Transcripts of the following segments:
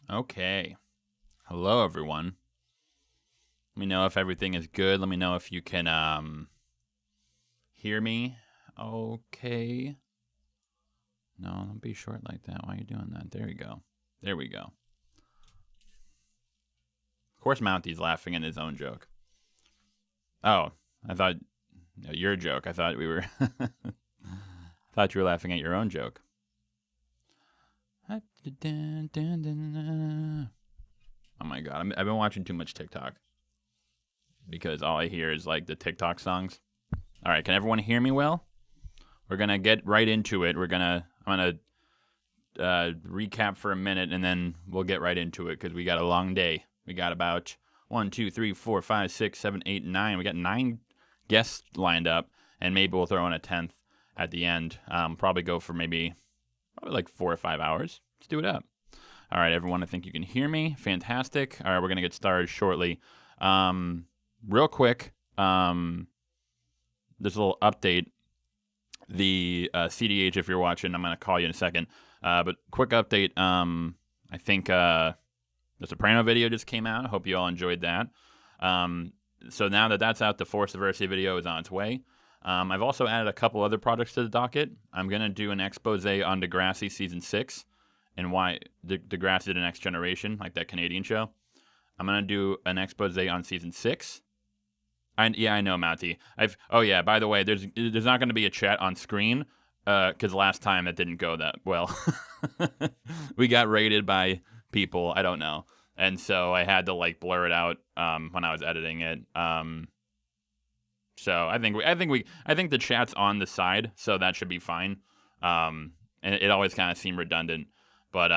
Okay. Hello, everyone. Let me know if everything is good. Let me know if you can hear me. Okay. No, don't be short like that. Why are you doing that? There you go. There we go. Of course, Mounty's laughing at his own joke. Oh, I thought your joke. I thought we were. thought you were laughing at your own joke. Oh my god, I've been watching too much TikTok because all I hear is like the TikTok songs. All right, can everyone hear me well? We're gonna get right into it. I'm gonna recap for a minute and then we'll get right into it because we got a long day. We got about 1, 2, 3, 4, 5, 6, 7, 8, 9. We got 9 guests lined up, and maybe we'll throw in a 10th at the end. Probably go for probably like 4 or 5 hours. Let's do it up. All right, everyone, I think you can hear me. Fantastic. All right, we're going to get started shortly. Real quick, there's a little update. The CDH, if you're watching, I'm going to call you in a second. But quick update. I think the Soprano video just came out. I hope you all enjoyed that. So now that that's out, the Force Diversity video is on its way. I've also added a couple other projects to the docket. I'm going to do an expose on Degrassi Season 6 and why Degrassi the Next Generation, like that Canadian show. I'm going to do an expose on Season 6. I know, Mounty. By the way, there's not going to be a chat on screen because last time it didn't go that well. We got raided by people, I don't know. And so I had to like blur it out when I was editing it. So I think the chat's on the side, so that should be fine. And it always kind of seemed redundant, but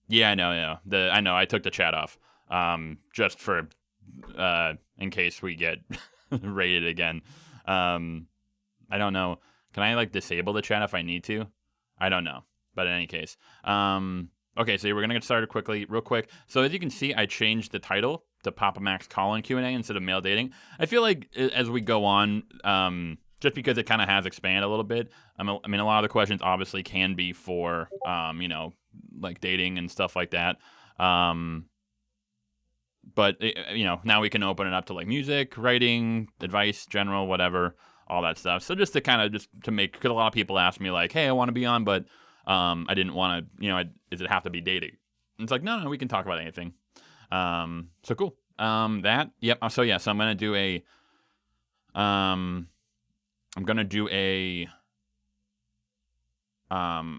yeah, I know. I took the chat off just for in case we get raided again. I don't know. Can I like disable the chat if I need to? I don't know. But in any case, okay. So we're gonna get started real quick. So as you can see, I changed the title to Papa Max Call-In Q&A instead of male dating. I feel like as we go on, just because it kind of has expanded a little bit. I mean, a lot of the questions obviously can be for, like dating and stuff like that. But now we can open it up to like music, writing, advice, general, whatever, all that stuff. So just to make, because a lot of people ask me like, hey, I want to be on, but I didn't want to, does it have to be dating? And it's like, no, we can talk about anything. So cool. So I'm going to do a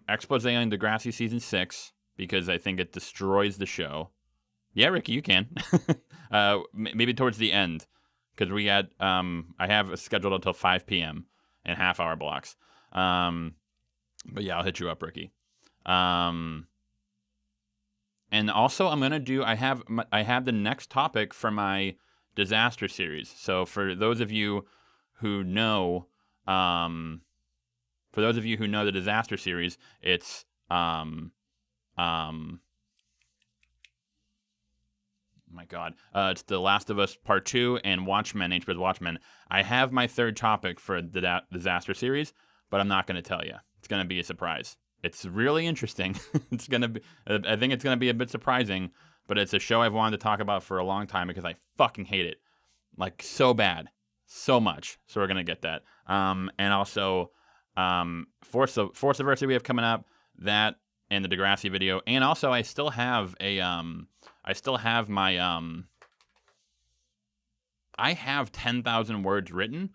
expose on Degrassi Season 6 because I think it destroys the show. Yeah, Ricky, you can. Maybe towards the end because we had I have scheduled until 5 p.m. in half-hour blocks. But yeah, I'll hit you up, Ricky. And also, I'm gonna do. I have the next topic for my disaster series. So for those of you who know, the disaster series, it's my God, it's The Last of Us Part 2 and Watchmen, HBO's Watchmen. I have my third topic for the disaster series, but I'm not gonna tell you. It's gonna be a surprise. It's really interesting. I think it's gonna be a bit surprising, but it's a show I've wanted to talk about for a long time because I fucking hate it, like so bad, so much. So we're gonna get that. And also, Force Diversity we have coming up, that and the Degrassi video, and also I still have my I have 10,000 words written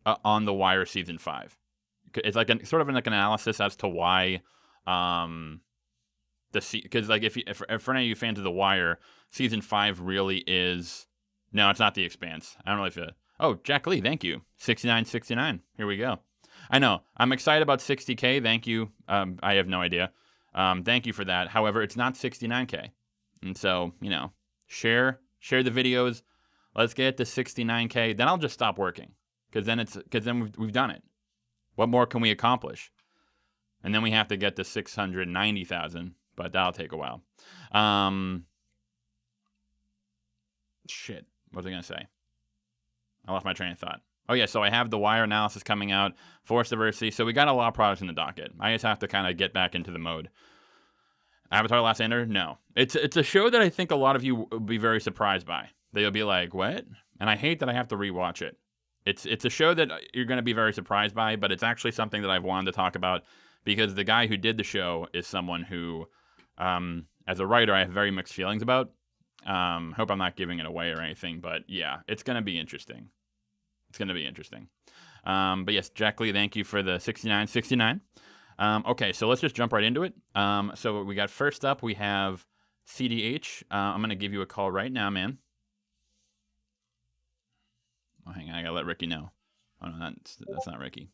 on The Wire Season 5. It's like sort of an analysis as to why because like if for any of you fans of The Wire, Season 5 really is. No, it's not The Expanse. I don't really feel it. Oh, Jack Lee, thank you. 6969. Here we go. I know. I'm excited about 60K. Thank you. I have no idea. Thank you for that. However, it's not 69K. And so, share the videos. Let's get it to 69K. Then I'll just stop working because then we've done it. What more can we accomplish? And then we have to get to 690,000, but that'll take a while. Shit. What was I going to say? I lost my train of thought. Oh, yeah, so I have the Wire analysis coming out, Force Diversity. So we got a lot of products in the docket. I just have to kind of get back into the mode. Avatar: The Last Airbender? No. It's a show that I think a lot of you will be very surprised by. They'll be like, "What?" And I hate that I have to rewatch it. It's a show that you're going to be very surprised by, but it's actually something that I've wanted to talk about because the guy who did the show is someone who, as a writer, I have very mixed feelings about. Hope I'm not giving it away or anything, but yeah, it's going to be interesting. It's going to be interesting. But yes, Jack Lee, thank you for the 6969. Okay, so let's just jump right into it. So we got first up, we have CDH. I'm going to give you a call right now, man. Oh, hang on, I got to let Ricky know. Oh, no, that's not Ricky.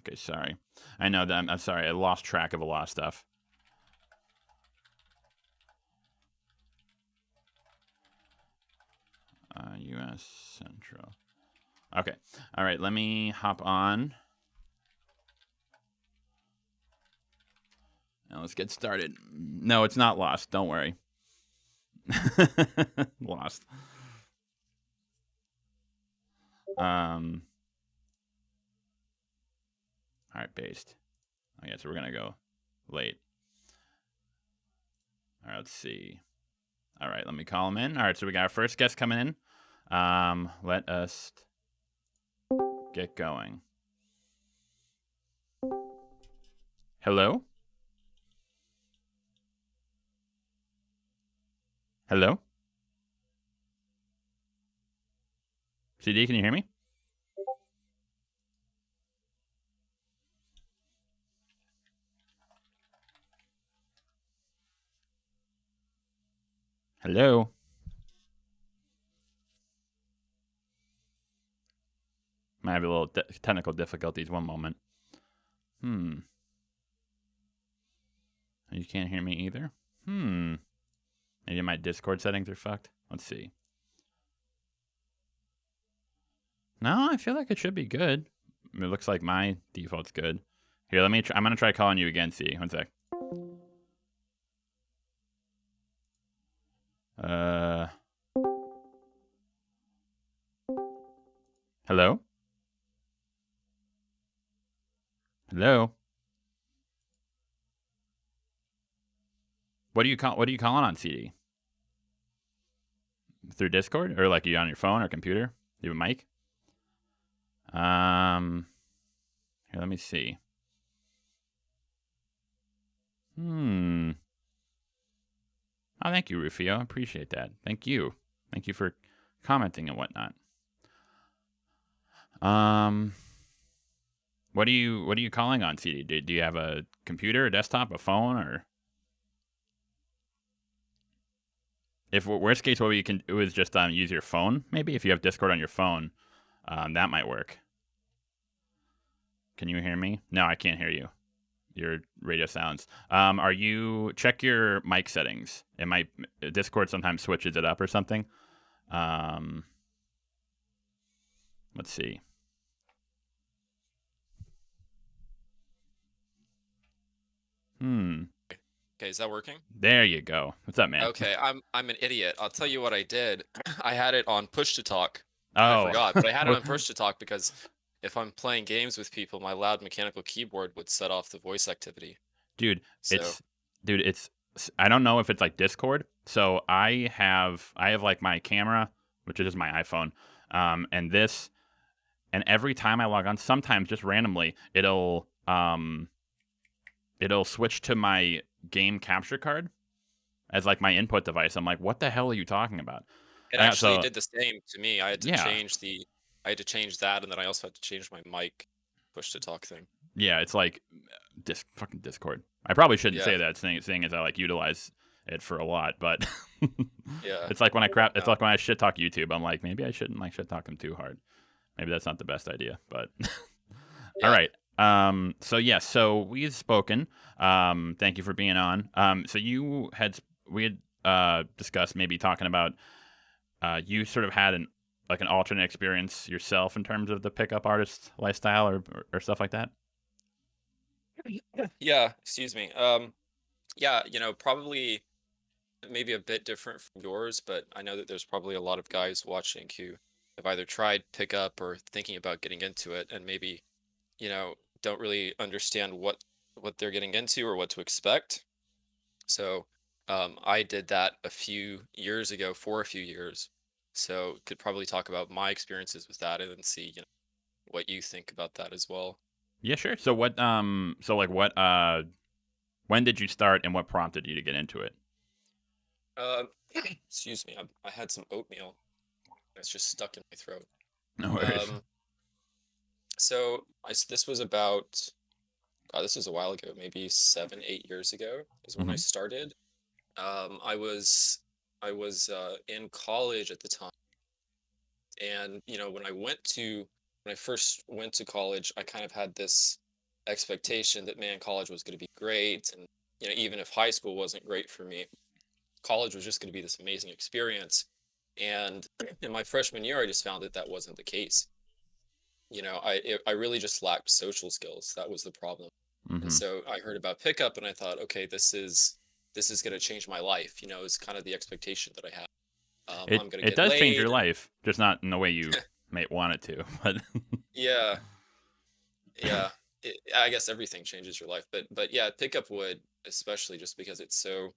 Okay, sorry. I know that I'm sorry. I lost track of a lot of stuff. U.S. Central. Okay. All right. Let me hop on. Now let's get started. No, it's not lost. Don't worry. Lost. All right, based. I guess we're gonna go late. All right, let's see. All right, let me call him in. All right, so we got our first guest coming in. Let us get going. Hello? Hello? CD, can you hear me? Hello? Might have a little technical difficulties. One moment. You can't hear me either? Maybe my Discord settings are fucked. Let's see. No, I feel like it should be good. It looks like my default's good. Here, let me. I'm gonna try calling you again. See, 1 sec. Hello. Hello. What are you calling on, CD? Through Discord or like you on your phone or computer? You have a mic? Here, let me see. Oh, thank you, Rufio. I appreciate that. Thank you. Thank you for commenting and whatnot. What are you calling on, CD? Do you have a computer, a desktop, a phone, or if worst case, what you can do is just use your phone. Maybe if you have Discord on your phone, that might work. Can you hear me? No, I can't hear you. Your radio sounds. Are you check your mic settings? It might Discord sometimes switches it up or something. Let's see. Okay, is that working? There you go. What's up, man? Okay, I'm an idiot. I'll tell you what I did. I had it on push to talk. Oh, I forgot, but I had it on push to talk because if I'm playing games with people, my loud mechanical keyboard would set off the voice activity. Dude, So, it's I don't know if it's like Discord. So I have like my camera, which is my iPhone, and this, and every time I log on, sometimes just randomly, it'll switch to my game capture card as like my input device. I'm like, what the hell are you talking about? it actually did the same to me. I had to Yeah. change that, and then I also had to change my mic push to talk thing. Yeah, it's like fucking Discord. I probably shouldn't say that, seeing as I like utilize it for a lot, but Yeah. it's like when I like when I shit talk YouTube. I'm like, maybe I shouldn't like shit talk them too hard. Maybe that's not the best idea, but all right. So yes, so we've spoken. Thank you for being on. So we had discussed maybe talking about you sort of had an alternate experience yourself in terms of the pickup artist lifestyle or stuff like that. Yeah, excuse me. Yeah, probably maybe a bit different from yours, but I know that there's probably a lot of guys watching who have either tried pickup or thinking about getting into it, and maybe you know, don't really understand what they're getting into or what to expect. So I did that a few years ago for a few years. So could probably talk about my experiences with that and then see, what you think about that as well. Yeah, sure. So what when did you start and what prompted you to get into it? Um, excuse me, I had some oatmeal. It's just stuck in my throat. No worries. Um, so this was about, God, this was a while ago, maybe 7, 8 years ago is when I Hmm. started. I was in college at the time, and when I first went to college, I kind of had this expectation that, man, college was going to be great, and even if high school wasn't great for me, college was just going to be this amazing experience. And in my freshman year, I just found that that wasn't the case. I really just lacked social skills. That was the problem. And Hmm. so I heard about pickup, and I thought, okay, this is going to change my life. It's kind of the expectation that I have. I'm going to It get does change your laid, and life, just not in the way you may want it to. But yeah, yeah. I guess everything changes your life, but yeah, pickup would, especially just because it's so.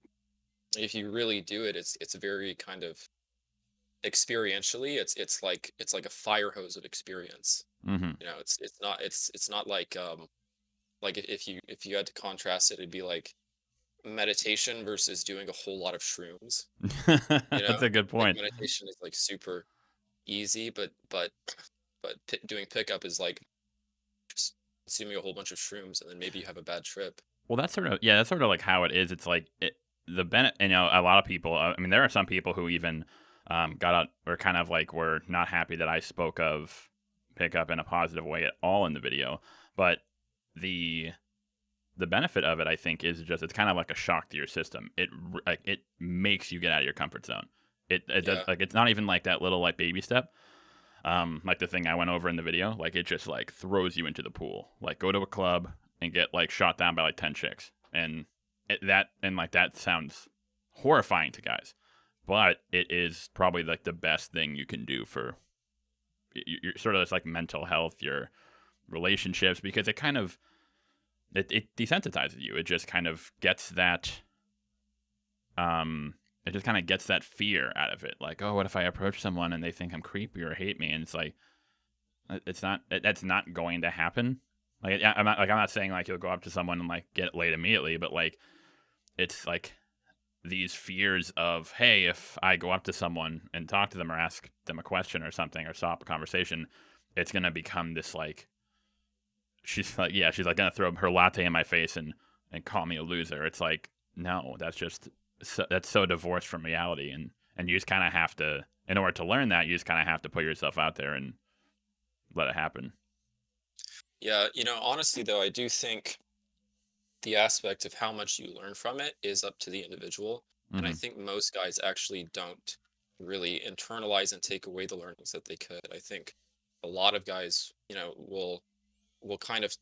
If you really do it, it's very kind of experientially. It's like a fire hose of experience. hmm. It's not like if you had to contrast it, it'd be like meditation versus doing a whole lot of shrooms. You know, That's a good like point. meditation is like super easy, but doing pickup is like just consuming a whole bunch of shrooms and then maybe you have a bad trip. Well, that's sort of like how it is. It's like the benefit. A lot of people. I mean, there are some people who even got out or kind of like were not happy that I spoke of pickup in a positive way at all in the video. But the the benefit of it, I think, is just it's kind of like a shock to your system. It makes you get out of your comfort zone. It does Yeah, like it's not even like that little like baby step. Like the thing I went over in the video, like it just like throws you into the pool. Like go to a club and get like shot down by like 10 chicks, and that sounds horrifying to guys, but it is probably like the best thing you can do for your sort of it's like mental health, your relationships, because it desensitizes you. It just kind of gets that it just kind of gets that fear out of it. Like, oh, what if I approach someone and they think I'm creepy or hate me? And it's like that's not going to happen. Like I'm not saying like you'll go up to someone and like get laid immediately, but like it's like these fears of, hey, if I go up to someone and talk to them or ask them a question or something or stop a conversation, it's gonna become this like she's like gonna throw her latte in my face and call me a loser. It's like no, that's so divorced from reality, and you just kind of have to, in order to learn that, you just kind of have to put yourself out there and let it happen. yeah. Honestly though, I do think the aspect of how much you learn from it is up to the individual. And I Hmm. think most guys actually don't really internalize and take away the learnings that they could. I think a lot of guys, will kind of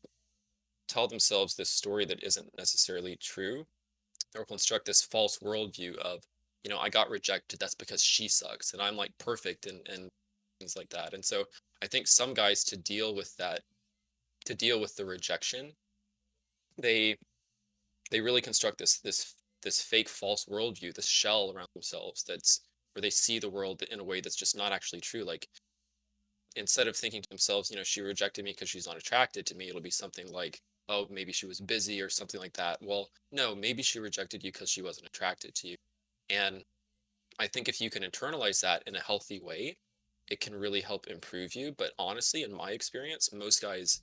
tell themselves this story that isn't necessarily true, or construct this false worldview of, I got rejected, that's because she sucks, and I'm like perfect and things like that. And so I think some guys, to deal with the rejection, they they really construct this fake false worldview, this shell around themselves that's where they see the world in a way that's just not actually true. Like, instead of thinking to themselves, she rejected me because she's not attracted to me, it'll be something like, oh, maybe she was busy or something like that. Well, no, maybe she rejected you because she wasn't attracted to you. And I think if you can internalize that in a healthy way, it can really help improve you. But honestly, in my experience, most guys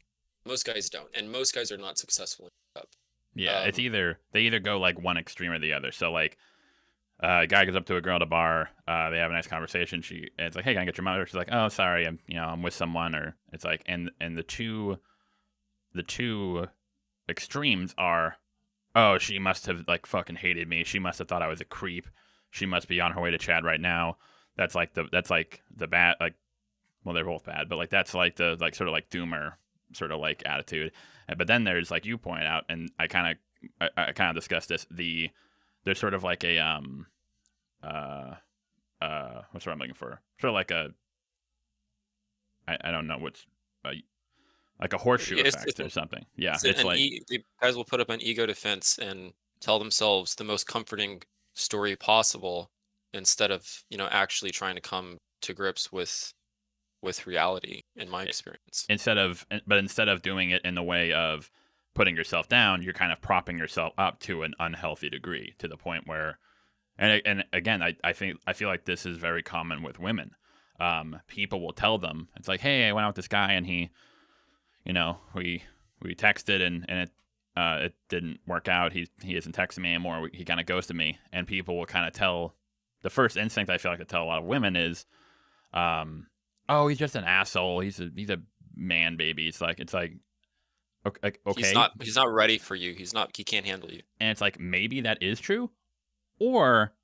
don't, and most guys are not successful in pickup. Yeah, it's Um, either they either go like one extreme or the other. So like a guy goes up to a girl at a bar, they have a nice conversation. It's like, hey, can I get your mother? She's like, oh, sorry, I'm with someone, or it's like, and the two extremes are, oh, she must have like fucking hated me. She must have thought I was a creep. She must be on her way to Chad right now. That's like the bad, like, well, they're both bad, but like that's like the like sort of like doomer sort of like attitude. But then there's like you point out, and I kind of discussed this. There's sort of like a uh what's what I'm looking for? Sort of like a I don't know what's like a horseshoe It's effect or something. Yeah, it's it's an like the guys will put up an ego defense and tell themselves the most comforting story possible instead of, actually trying to come to grips with reality, in my experience. instead of doing it in the way of putting yourself down, you're kind of propping yourself up to an unhealthy degree, to the point where, and again, I feel like this is very common with women. People will tell them, it's like, hey, I went out with this guy and he, we texted and it didn't work out. He isn't texting me anymore. He kind of ghosted me, and people will kind of tell. The first instinct I feel like to tell a lot of women is, oh, he's just an asshole. He's a man baby. It's like okay, He's not ready for you. He can't handle you. and it's like maybe that is true, or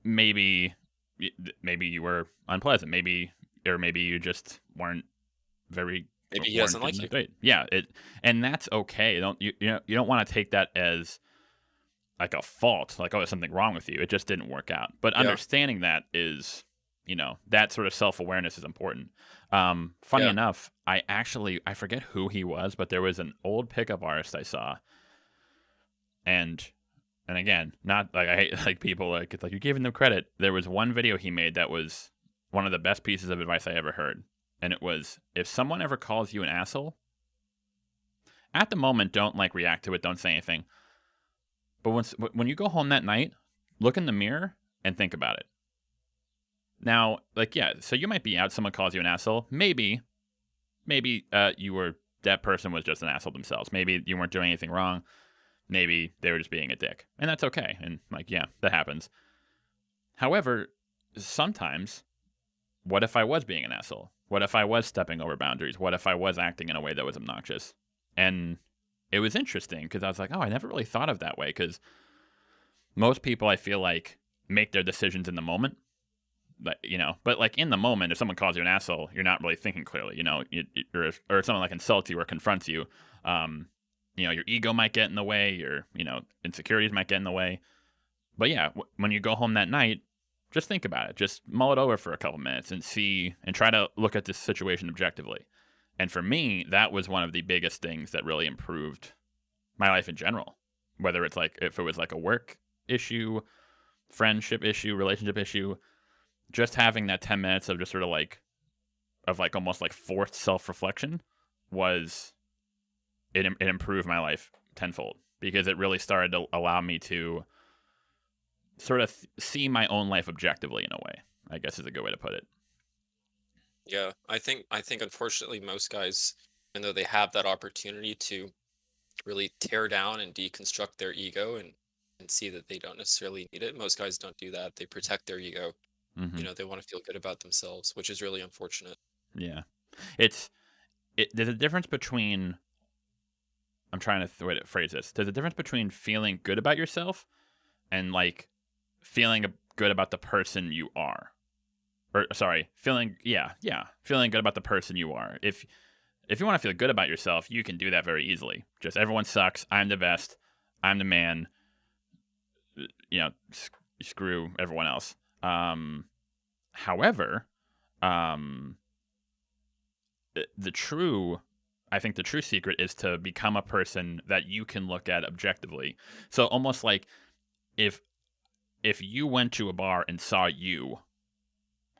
maybe maybe you were unpleasant. Maybe you just weren't very Maybe he weren't doesn't getting like you. that great. Yeah, and that's okay. You don't want to take that as like a fault, like, oh, there's something wrong with you. It just didn't work out. But Yeah. understanding that is, that sort of self-awareness is important. Funny Yeah. enough, I forget who he was, but there was an old pickup artist I saw, and again, not like I hate like people like it's like you're giving them credit. There was one video he made that was one of the best pieces of advice I ever heard, and it was, if someone ever calls you an asshole, at the moment, don't like react to it, don't say anything. But when you go home that night, look in the mirror and think about it. Now, like, yeah, so you might be out, someone calls you an asshole. Maybe that person was just an asshole themselves. Maybe you weren't doing anything wrong. Maybe they were just being a dick. And that's okay. And like, yeah, that happens. However, sometimes, what if I was being an asshole? What if I was stepping over boundaries? What if I was acting in a way that was obnoxious? And it was interesting because I was like, oh, I never really thought of that way, because most people, I feel like, make their decisions in the moment. But like in the moment, if someone calls you an asshole, you're not really thinking clearly. Or someone like insults you or confronts you. Your ego might get in the way. Your insecurities might get in the way. But yeah, when you go home that night, just think about it. Just mull it over for a couple minutes and try to look at this situation objectively. And for me, that was one of the biggest things that really improved my life in general. Whether it's like, if it was like a work issue, friendship issue, relationship issue, just having that 10 minutes of just sort of like almost like forced self-reflection it improved my life tenfold, because it really started to allow me to sort of see my own life objectively, in a way, I guess is a good way to put it. Yeah. I think unfortunately most guys, even though they have that opportunity to really tear down and deconstruct their ego and see that they don't necessarily need it, most guys don't do that. They protect their ego. Mm-hmm. They want to feel good about themselves, which is really unfortunate. Yeah, there's a difference between, I'm trying to way to phrase this. There's a difference between feeling good about yourself and like feeling good about the person you are. Or sorry, feeling good about the person you are. If you want to feel good about yourself, you can do that very easily. Just, everyone sucks. I'm the best. I'm the man. Screw everyone else. However, I think the true secret is to become a person that you can look at objectively. So almost like if you went to a bar and saw you,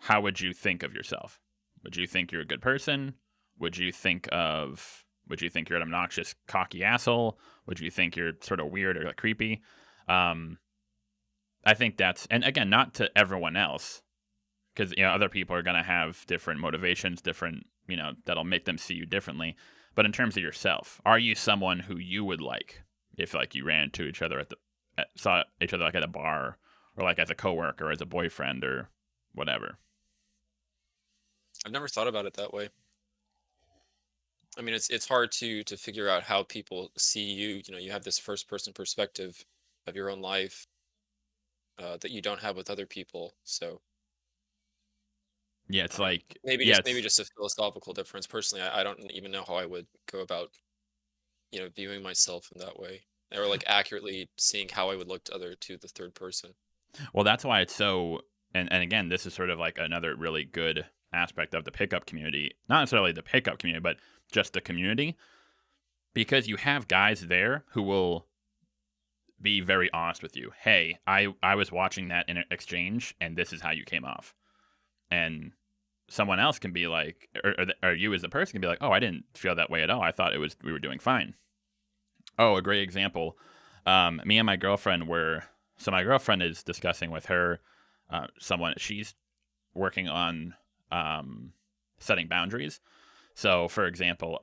how would you think of yourself? Would you think you're a good person? Would you think you're an obnoxious, cocky asshole? Would you think you're sort of weird or like creepy? I think that's, and again, not to everyone else, because other people are going to have different motivations, different, that'll make them see you differently. But in terms of yourself, are you someone who you would like if like you ran into each other saw each other like at a bar, or like as a coworker or as a boyfriend or whatever? I've never thought about it that way. I mean, it's hard to figure out how people see you. You have this first person perspective of your own life that you don't have with other people. So Yeah, it's uh, like, yeah, maybe just a philosophical difference. Personally, I don't even know how I would go about viewing myself in that way, or like accurately seeing how I would look to the third person. well, that's why it's so, and again, this is sort of like another really good aspect of the pickup community, not necessarily the pickup community, but just the community, because you have guys there who will be very honest with you. Hey, I was watching that in exchange, and this is how you came off. And someone else can be like, or you as the person can be like, oh, I didn't feel that way at all. I thought we were doing fine. Oh, a great example. Me and my girlfriend so my girlfriend is discussing with her, she's working on setting boundaries. So, for example,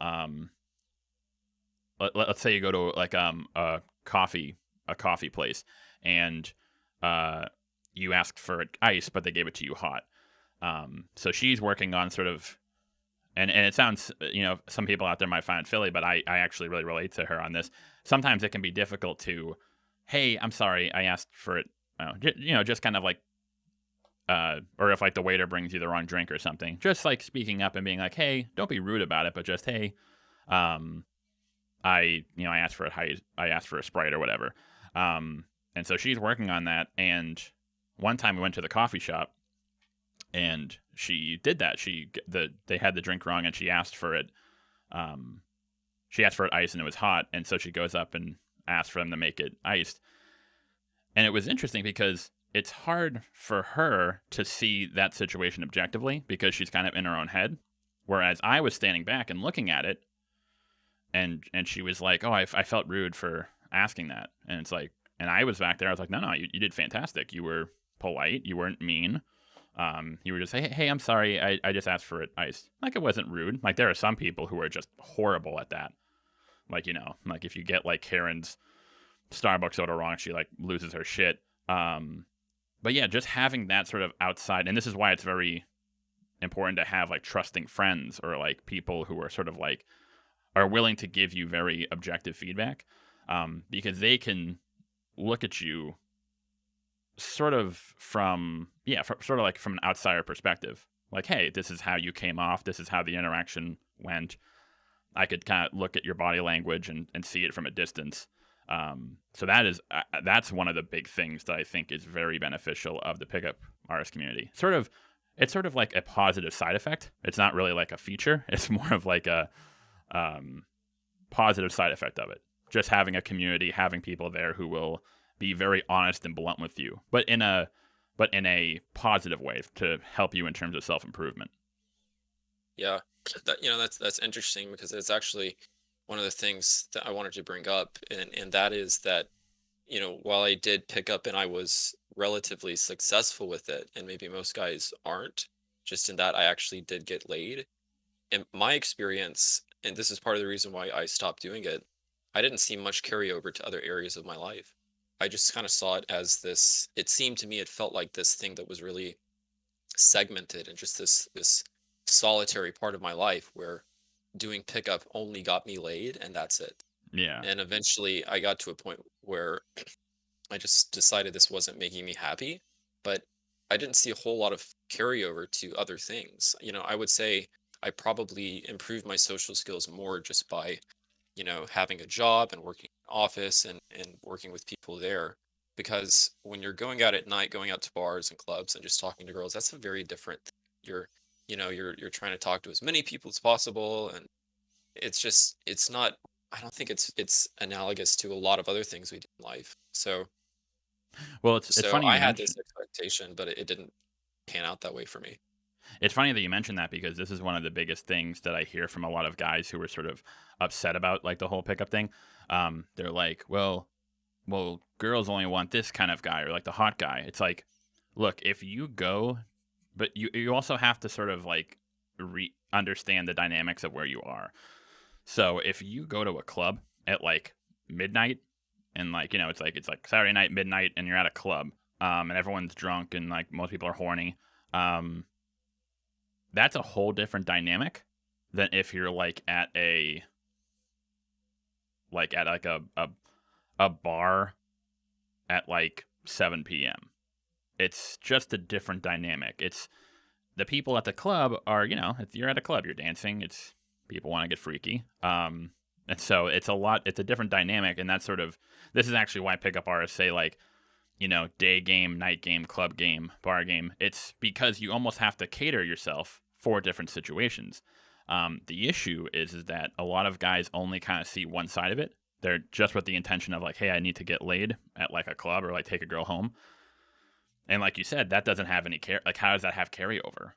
let's say you go to like a coffee place, and you asked for ice, but they gave it to you hot. So she's working on sort of, and it sounds, some people out there might find it silly, but I actually really relate to her on this. Sometimes it can be difficult to, hey, I'm sorry, I asked for it, just kind of like, or if like the waiter brings you the wrong drink or something, just like speaking up and being like, hey, don't be rude about it, but just, hey, I asked for I asked for a Sprite or whatever. And so she's working on that. And one time we went to the coffee shop, and she did that. They had the drink wrong, and she asked for it. She asked for it iced, and it was hot. And so she goes up and asks for them to make it iced. And it was interesting because it's hard for her to see that situation objectively because she's kind of in her own head. Whereas I was standing back and looking at it, and she was like, oh, I felt rude for asking that. And it's like, and I was back there. I was like, no, you did fantastic. You were polite. You weren't mean. You were just, hey, I'm sorry. I just asked for it iced. Like, it wasn't rude. Like, there are some people who are just horrible at that. Like, like if you get like Karen's Starbucks order wrong, she like loses her shit. But yeah, just having that sort of outside, and this is why it's very important to have like trusting friends or like people who are sort of like are willing to give you very objective feedback, because they can look at you sort of from an outsider perspective. Like, hey, this is how you came off. This is how the interaction went. I could kind of look at your body language and see it from a distance. So that's one of the big things that I think is very beneficial of the pickup artist community. It's sort of like a positive side effect. It's not really like a feature. It's more of like a positive side effect of it. Just having a community, having people there who will be very honest and blunt with you, but in a positive way to help you in terms of self-improvement. Yeah, that's interesting because it's actually one of the things that I wanted to bring up, and that is that, while I did pick up and I was relatively successful with it, and maybe most guys aren't, just in that I actually did get laid. In my experience, and this is part of the reason why I stopped doing it, I didn't see much carryover to other areas of my life. I just kind of saw it as this, it seemed to me, it felt like this thing that was really segmented and just this solitary part of my life where doing pickup only got me laid and that's it. Yeah. And eventually I got to a point where I just decided this wasn't making me happy, but I didn't see a whole lot of carryover to other things. I would say I probably improved my social skills more just by, having a job and working in an office and working with people there. Because when you're going out at night, going out to bars and clubs and just talking to girls, that's a very different thing. You're trying to talk to as many people as possible, and it's not. I don't think it's analogous to a lot of other things we do in life. So well, it's funny I you had mentioned. this expectation, but it didn't pan out that way for me. It's funny that you mentioned that because this is one of the biggest things that I hear from a lot of guys who are sort of upset about like the whole pickup thing. They're like, well, girls only want this kind of guy or like the hot guy. It's like, look, if you go, but you also have to sort of like understand the dynamics of where you are. So if you go to a club at like midnight and like, it's like Saturday night, midnight, and you're at a club, and everyone's drunk and like most people are horny, that's a whole different dynamic than if you're like at a bar at like 7 p.m. It's just a different dynamic. It's the people at the club are, you're at a club, you're dancing, it's people want to get freaky. And so it's a different dynamic. And that's this is actually why pickup artists say like, day game, night game, club game, bar game. It's because you almost have to cater yourself 4 different situations. The issue is that a lot of guys only kind of see one side of it. They're just with the intention of like, hey, I need to get laid at like a club or like take a girl home. And like you said, that doesn't have any care. Like, how does that have carryover?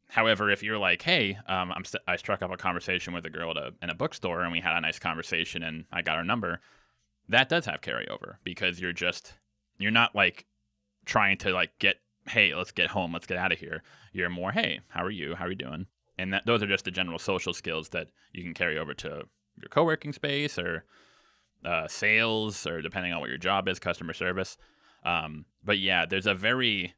However, if you're like, hey, I struck up a conversation with a girl in a bookstore and we had a nice conversation and I got her number, that does have carryover because you're not like trying to like hey, let's get home, let's get out of here. You're more, hey, how are you? How are you doing? And those are just the general social skills that you can carry over to your co-working space or sales, or depending on what your job is, customer service. But yeah, there's a very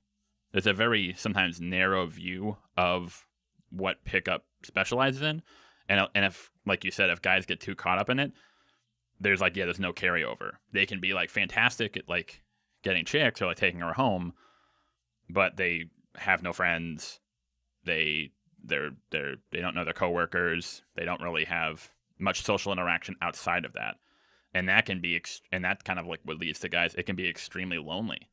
sometimes narrow view of what pickup specializes in, and if, like you said, if guys get too caught up in it, there's no carryover. They can be like fantastic at like getting chicks or like taking her home, but they have no friends. They don't know their coworkers. They don't really have much social interaction outside of that, and that can be and that kind of like what leads to guys. It can be extremely lonely.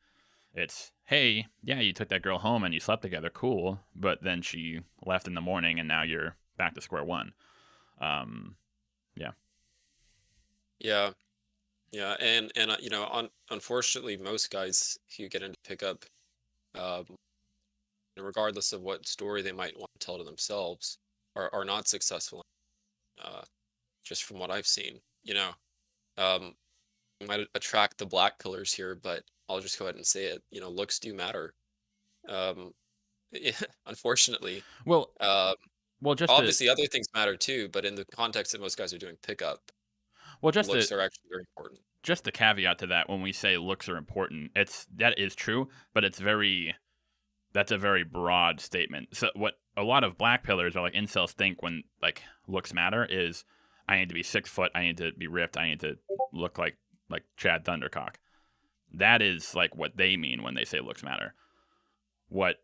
It's, hey, yeah, you took that girl home and you slept together, cool, but then she left in the morning and now you're back to square one. Yeah. Yeah. Yeah. And unfortunately, most guys who get into pickup, um, regardless of what story they might want to tell to themselves, are not successful. Just from what I've seen, um, you might attract the black pillars here, but I'll just go ahead and say it. Looks do matter. Um, yeah, unfortunately, Well, um, just to obviously other things matter too, but in the context that most guys are doing pickup, just to looks are actually very important. just the caveat to that, when we say looks are important, that is true, but that's a very broad statement. So what a lot of black pillars or like incels think when like looks matter is, I need to be 6 foot, I need to be ripped, I need to look like Chad Thundercock. That is like what they mean when they say looks matter. What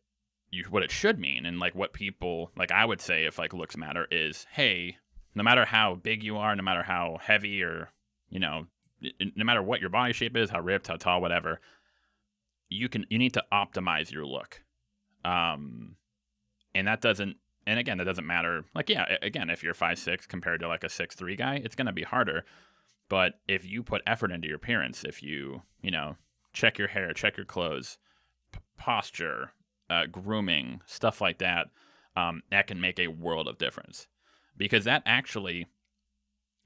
it should mean, and like what people like, I would say, if like looks matter, is, hey, no matter how big you are, no matter how heavy, or no matter what your body shape is, how ripped, how tall, whatever, you need to optimize your look. And that doesn't matter. Like, yeah, again, if you're 5'6" compared to like a 6'3" guy, it's going to be harder. But if you put effort into your appearance, if you check your hair, check your clothes, posture, grooming, stuff like that, that can make a world of difference. Because that actually,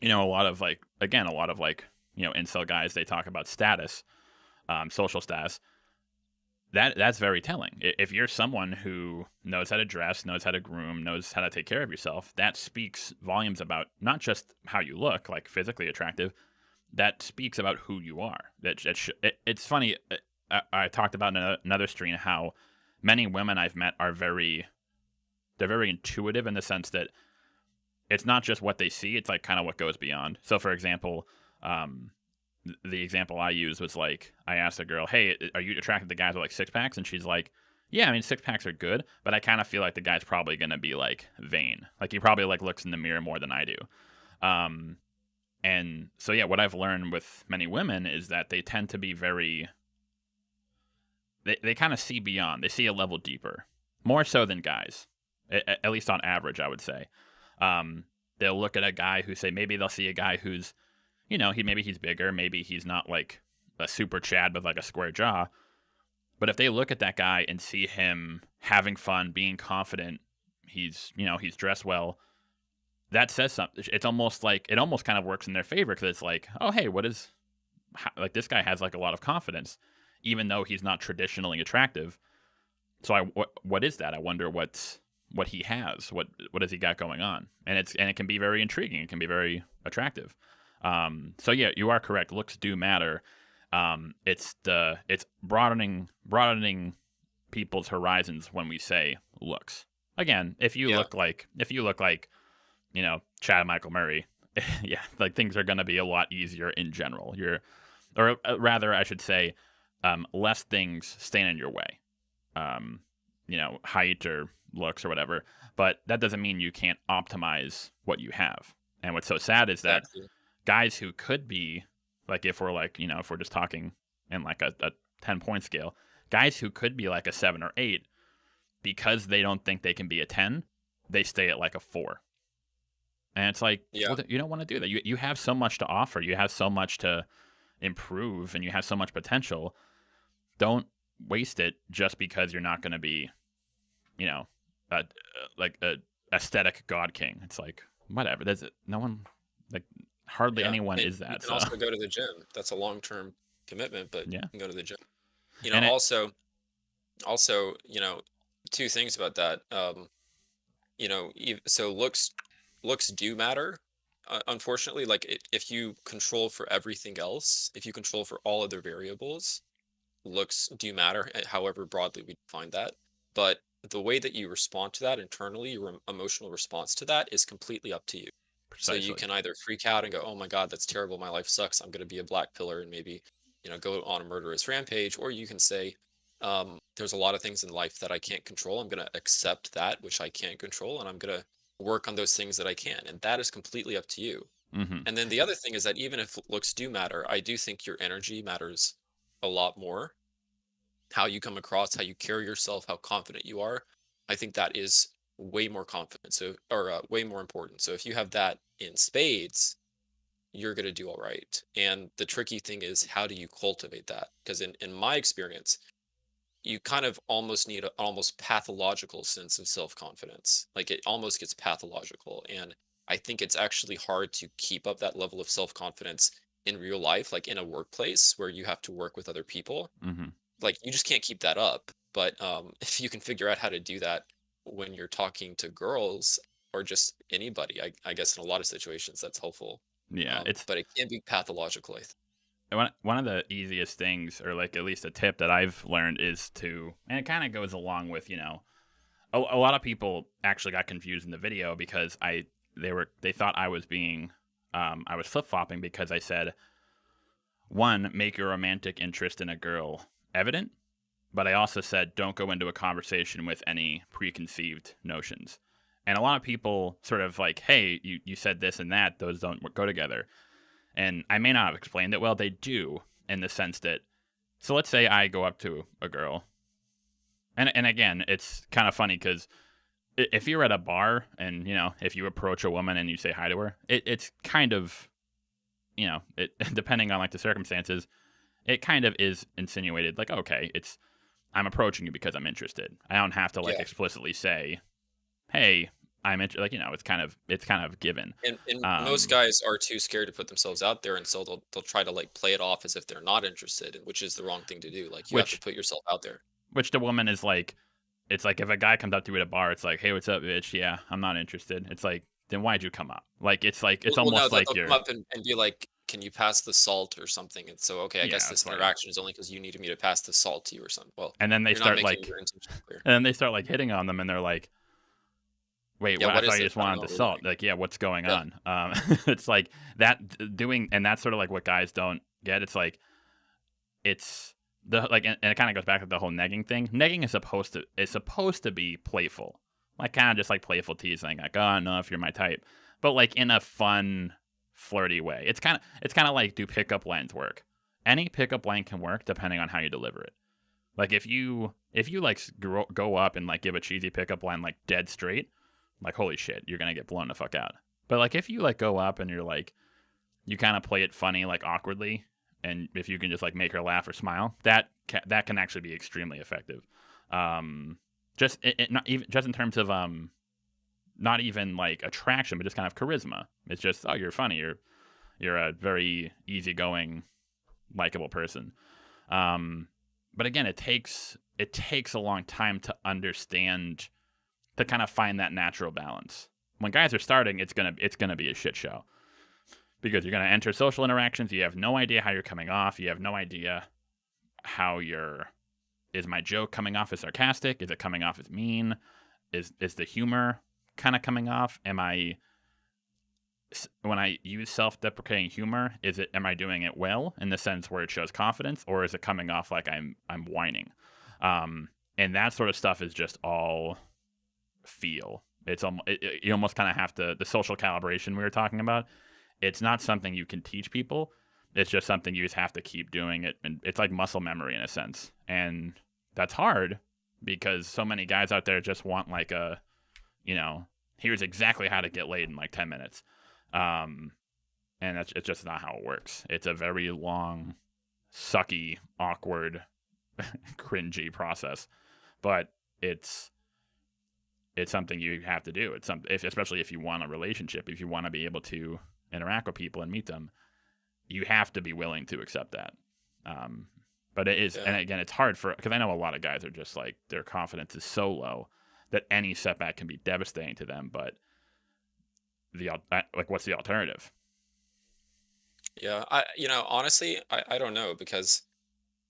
a lot of incel guys, they talk about status, social status. That's very telling. If you're someone who knows how to dress, knows how to groom, knows how to take care of yourself, that speaks volumes about not just how you look, like physically attractive. That speaks about who you are. It's funny. I talked about in another stream how many women I've met are very intuitive, in the sense that it's not just what they see, it's like kind of what goes beyond. So for example, the example I used was like, I asked a girl, hey, are you attracted to guys with like 6-packs? And she's like, yeah, I mean, 6-packs are good, but I kind of feel like the guy's probably going to be like vain. Like he probably like looks in the mirror more than I do. And so, yeah, what I've learned with many women is that they tend to be they kind of see beyond. They see a level deeper, more so than guys, at least on average, I would say. They'll look at a guy maybe they'll see a guy who's, maybe he's bigger, maybe he's not like a super Chad with like a square jaw. But if they look at that guy and see him having fun, being confident, he's dressed well, that says something. It's almost like, it almost kind of works in their favor, because it's like, oh, hey, like this guy has like a lot of confidence, even though he's not traditionally attractive. So what is that? I wonder what he has. What has he got going on? And it can be very intriguing. It can be very attractive. So yeah, you are correct. Looks do matter. It's broadening people's horizons when we say looks. Again, if you look like Chad Michael Murray, yeah, like things are going to be a lot easier in general. Or rather, I should say, less things stand in your way. Height or looks or whatever. But that doesn't mean you can't optimize what you have. And what's so sad is that guys who could be, like, if we're just talking in like a 10-point scale, guys who could be like a 7 or 8 because they don't think they can be a 10, they stay at like a 4. And it's like, Yeah. well, you don't want to do that. You have so much to offer. You have so much to improve, and you have so much potential. Don't waste it just because you're not going to be, you know, like a aesthetic god king. It's like, whatever. There's no one, like hardly anyone And is you that. can So also go to the gym. That's a long-term commitment, but you yeah, can go to the gym. and Also, two things about that. So looks do matter. Unfortunately, like if you control for everything else, if you control for all other variables, looks do matter, however broadly we define that. But the way that you respond to that internally, your emotional response to that is completely up to you. So you precisely. can either freak out and go, "Oh my God, that's terrible. My life sucks. I'm going to be a black pillar and maybe, go on a murderous rampage." Or you can say, there's a lot of things in life that I can't control. I'm going to accept that which I can't control, and I'm going to work on those things that I can. And that is completely up to you. Mm-hmm. And then the other thing is that even if looks do matter, I do think your energy matters a lot more. How you come across, how you carry yourself, how confident you are. I think that is way more confident. So, or way more important. So if you have that in spades, you're going to do all right. And the tricky thing is, how do you cultivate that? Because in my experience, you kind of almost need an almost pathological sense of self-confidence. Like it almost gets pathological. And I think it's actually hard to keep up that level of self-confidence in real life, like in a workplace where you have to work with other people. Mm-hmm. Like you just can't keep that up. But if you can figure out how to do that when you're talking to girls or just anybody, I guess in a lot of situations that's helpful. Yeah, it's But it can be pathological, I think. one of the easiest things, or like at least a tip that I've learned is to, and it kind of goes along with, a lot of people actually got confused in the video because they thought I was being, I was flip flopping because I said, one, make your romantic interest in a girl evident, but I also said don't go into a conversation with any preconceived notions. And a lot of people sort of like, hey, you said this and that, those don't go together. And I may not have explained it well. They do, in the sense that, so let's say I go up to a girl, and again, it's kind of funny because if you're at a bar and if you approach a woman and you say hi to her, it's kind of, it depending on like the circumstances, it kind of is insinuated like, okay, I'm approaching you because I'm interested. I don't have to like Yeah. explicitly say, hey, I'm interested. Like it's kind of given. And most guys are too scared to put themselves out there, and so they'll try to like play it off as if they're not interested, which is the wrong thing to do. Like you have to which put yourself out there. which the woman is like, it's like if a guy comes up to you at a bar, it's like, hey, what's up, bitch? Yeah, I'm not interested. It's like, then why'd you come up? Like it's Well, no, almost like they'll you're, come up and be like, "Can you pass the salt or something?" And so, okay, I guess yeah, it's this like, interaction is only because you needed me to pass the salt to you or something. Well, and then they you're not start making like, your intention clear. and then they start like hitting on them, and they're like, wait, Yeah, what? I what thought is you this? just I don't know wanted what the we're salt. doing. Like, yeah, what's going Yeah, on? It's like that doing, and that's sort of like what guys don't get. It's like, it's the like, and it kind of goes back to the whole negging thing. Negging is supposed to be playful, like kind of just like playful teasing, like, oh no, if you're my type, but like in a fun, flirty way. It's kind of like, do pickup lines work? Any pickup line can work depending on how you deliver it. Like if you like go up and like give a cheesy pickup line like dead straight, like holy shit, you're gonna get blown the fuck out. But like if you like go up and you're like, you kind of play it funny, like awkwardly, and if you can just like make her laugh or smile, that can actually be extremely effective. Not even just in terms of not even like attraction, but just kind of charisma. It's just, oh, you're funny, you're a very easygoing, likable person. But again, it takes a long time to understand, to kind of find that natural balance. When guys are starting, it's gonna be a shit show because you're gonna enter social interactions. You have no idea how you're coming off. You have no idea how is my joke coming off as sarcastic? Is it coming off as mean? Is the humor kind of coming off? When I use self-deprecating humor, am I doing it well in the sense where it shows confidence, or is it coming off like I'm whining? And that sort of stuff is just all feel. You almost kind of have to, the social calibration we were talking about. It's not something you can teach people. It's just something you just have to keep doing it, and it's like muscle memory in a sense. And that's hard, because so many guys out there just want like a, here's exactly how to get laid in like 10 minutes. And it's just not how it works. It's a very long, sucky, awkward, cringy process, but it's something you have to do. It's something, especially if you want a relationship, if you want to be able to interact with people and meet them, you have to be willing to accept that. But it is, and again, it's hard because I know a lot of guys are just like, their confidence is so low that any setback can be devastating to them. But what's the alternative? Yeah, honestly, I don't know, because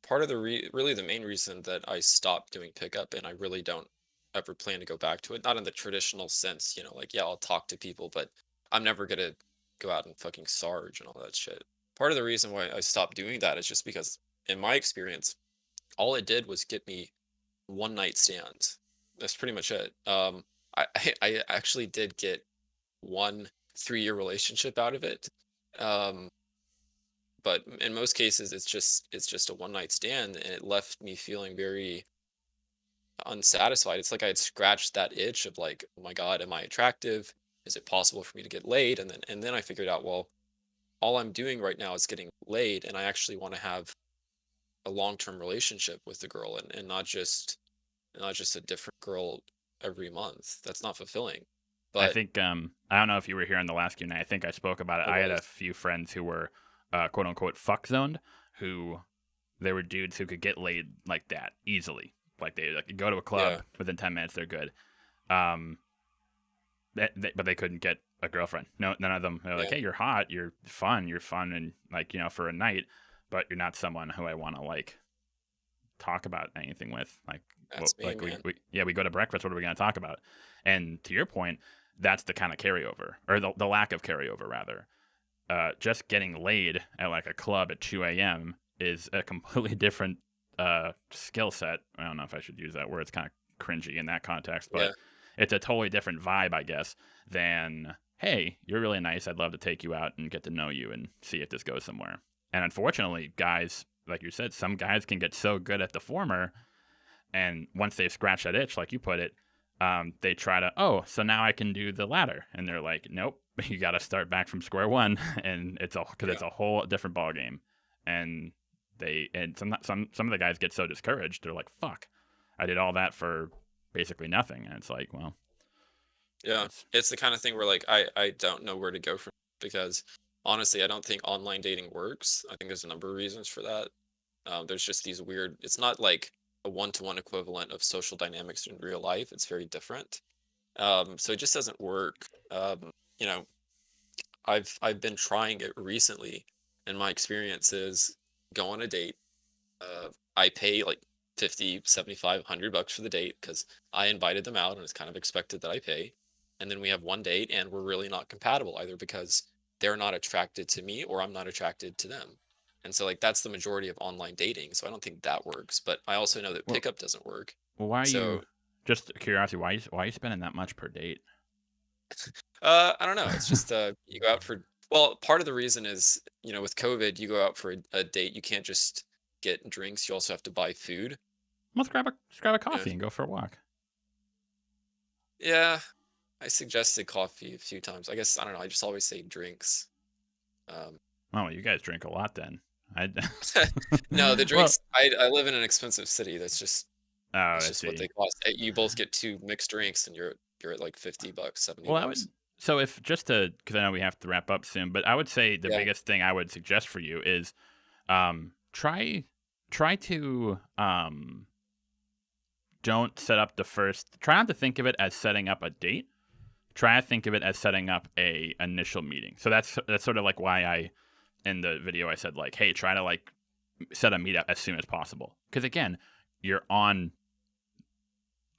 part of the really the main reason that I stopped doing pickup, and I really don't ever plan to go back to it, not in the traditional sense, like, yeah, I'll talk to people, but I'm never gonna go out and fucking Sarge and all that shit. Part of the reason why I stopped doing that is just because, in my experience, all it did was get me one night stands. That's pretty much it. I actually did get one 3-year relationship out of it. Um, but in most cases, it's just a one night stand, and it left me feeling very unsatisfied. It's like I had scratched that itch of like, oh my God, am I attractive? Is it possible for me to get laid? And then I figured out, well, all I'm doing right now is getting laid, and I actually want to have a long-term relationship with the girl, and not just a different girl every month. That's not fulfilling. I But think I don't know if you were here in the last Q&A. I think I spoke about it. I I had a was, few friends who were quote unquote fuck zoned, who they were dudes who could get laid like that easily. Like they could go to a yeah, club within 10 minutes, they're good. Um, but they couldn't get a girlfriend. No, none of them. They're like, yeah, hey, you're hot, you're fun, and like for a night, but you're not someone who I want to like talk about anything with. Like, that's me, like man. we go to breakfast. What are we going to talk about? And to your point, that's the kind of carryover, or the lack of carryover rather. Just getting laid at like a club at 2 a.m. is a completely different skill set. I don't know if I should use that word. It's kind of cringy in that context, but Yeah, it's a totally different vibe, I guess, than, hey, you're really nice. I'd love to take you out and get to know you and see if this goes somewhere. And unfortunately, guys, like you said, some guys can get so good at the former, and once they've scratched that itch, like you put it, they try to, oh, so now I can do the latter, and they're like, nope, you got to start back from square one, and because yeah, it's a whole different ball game, and some of the guys get so discouraged, they're like, fuck, I did all that for basically nothing, and it's like, well, yeah. it's It's the kind of thing where like I don't know where to go from, because honestly, I don't think online dating works. I think there's a number of reasons for that. There's just these weird. It's not like a one-to-one equivalent of social dynamics in real life. It's very different. So it just doesn't work. You know, I've been trying it recently, and my experience is, go on a date. I pay like 50, 75, 100 bucks for the date because I invited them out and it's kind of expected that I pay. And then we have one date and we're really not compatible, either because they're not attracted to me or I'm not attracted to them. And so like that's the majority of online dating. So I don't think that works. But I also know that well, pickup doesn't work. why are you? So Just curiosity, why are you spending that much per date? I don't know. It's just you go out for, well, part of the reason is, with COVID, you go out for a date, you can't just get drinks, you also have to buy food. Let's grab a Yeah. coffee and go for a walk. Yeah, I suggested coffee a few times. I guess I don't know. I just always say drinks. Um, Oh, well, you guys drink a lot then. I no, the well, drinks. I live in an expensive city. oh, That's I just what see. they cost. You both get two mixed drinks, and you're at like 50 bucks, seventy Well, I would. bucks. So if just to, because I know we have to wrap up soon, but I would say the Yeah, biggest thing I would suggest for you is try to don't set up the first. Try not to think of it as setting up a date. Try to think of it as setting up a initial meeting. So that's sort of like why I in the video I said like, hey, try to like set a meetup as soon as possible. Because again, you're on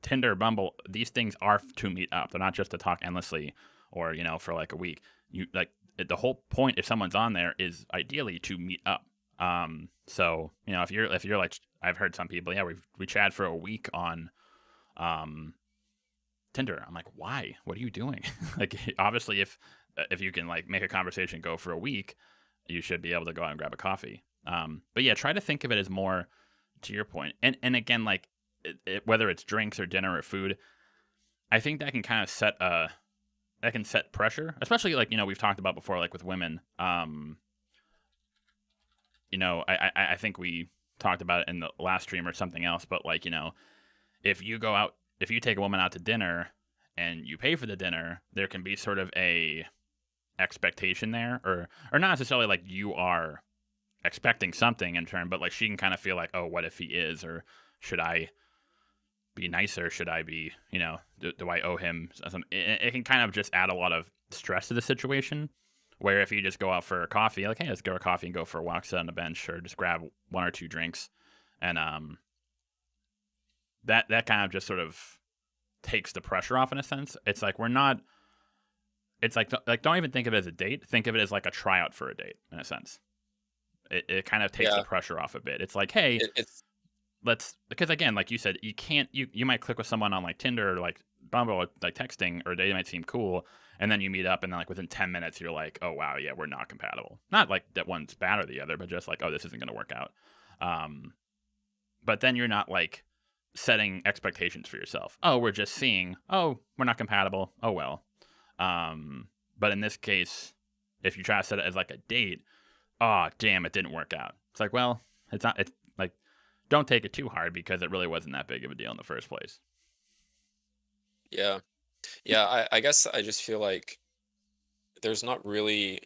Tinder, Bumble. These things are to meet up. They're not just to talk endlessly or for like a week. You like the whole point if someone's on there is ideally to meet up. So if you're like I've heard some people, yeah, we chat for a week on Tinder. I'm like, why? What are you doing? Like, obviously, if you can like make a conversation go for a week, you should be able to go out and grab a coffee. But yeah, try to think of it as more to your point. And again, like whether it's drinks or dinner or food, I think that can kind of set pressure, especially like we've talked about before, like with women. I think we talked about it in the last stream or something else, but like if you take a woman out to dinner and you pay for the dinner, there can be sort of a expectation there, or not necessarily like you are expecting something in turn, but like she can kind of feel like, oh, what if he is, or should I be nicer? Should I be, do I owe him something? It can kind of just add a lot of stress to the situation. Where if you just go out for a coffee, like, hey, let's go for coffee and go for a walk, sit on the bench, or just grab one or two drinks, and that kind of just sort of takes the pressure off in a sense. It's like we're not. It's like don't even think of it as a date. Think of it as like a tryout for a date in a sense. It kind of takes the Yeah, pressure off a bit. It's like, hey, it's because again, like you said, you might click with someone on like Tinder or like Bumble or like texting, or they might seem cool, and then you meet up and then like within 10 minutes you're like, oh wow, yeah, we're not compatible. Not like that one's bad or the other, but just like, oh, this isn't going to work out. But then you're not like setting expectations for yourself. Oh, we're just seeing, oh, we're not compatible, oh well. But in this case, if you try to set it as like a date, oh damn, it didn't work out. It's like, well, it's like, don't take it too hard because it really wasn't that big of a deal in the first place. yeah, yeah. I guess I just feel like there's not really,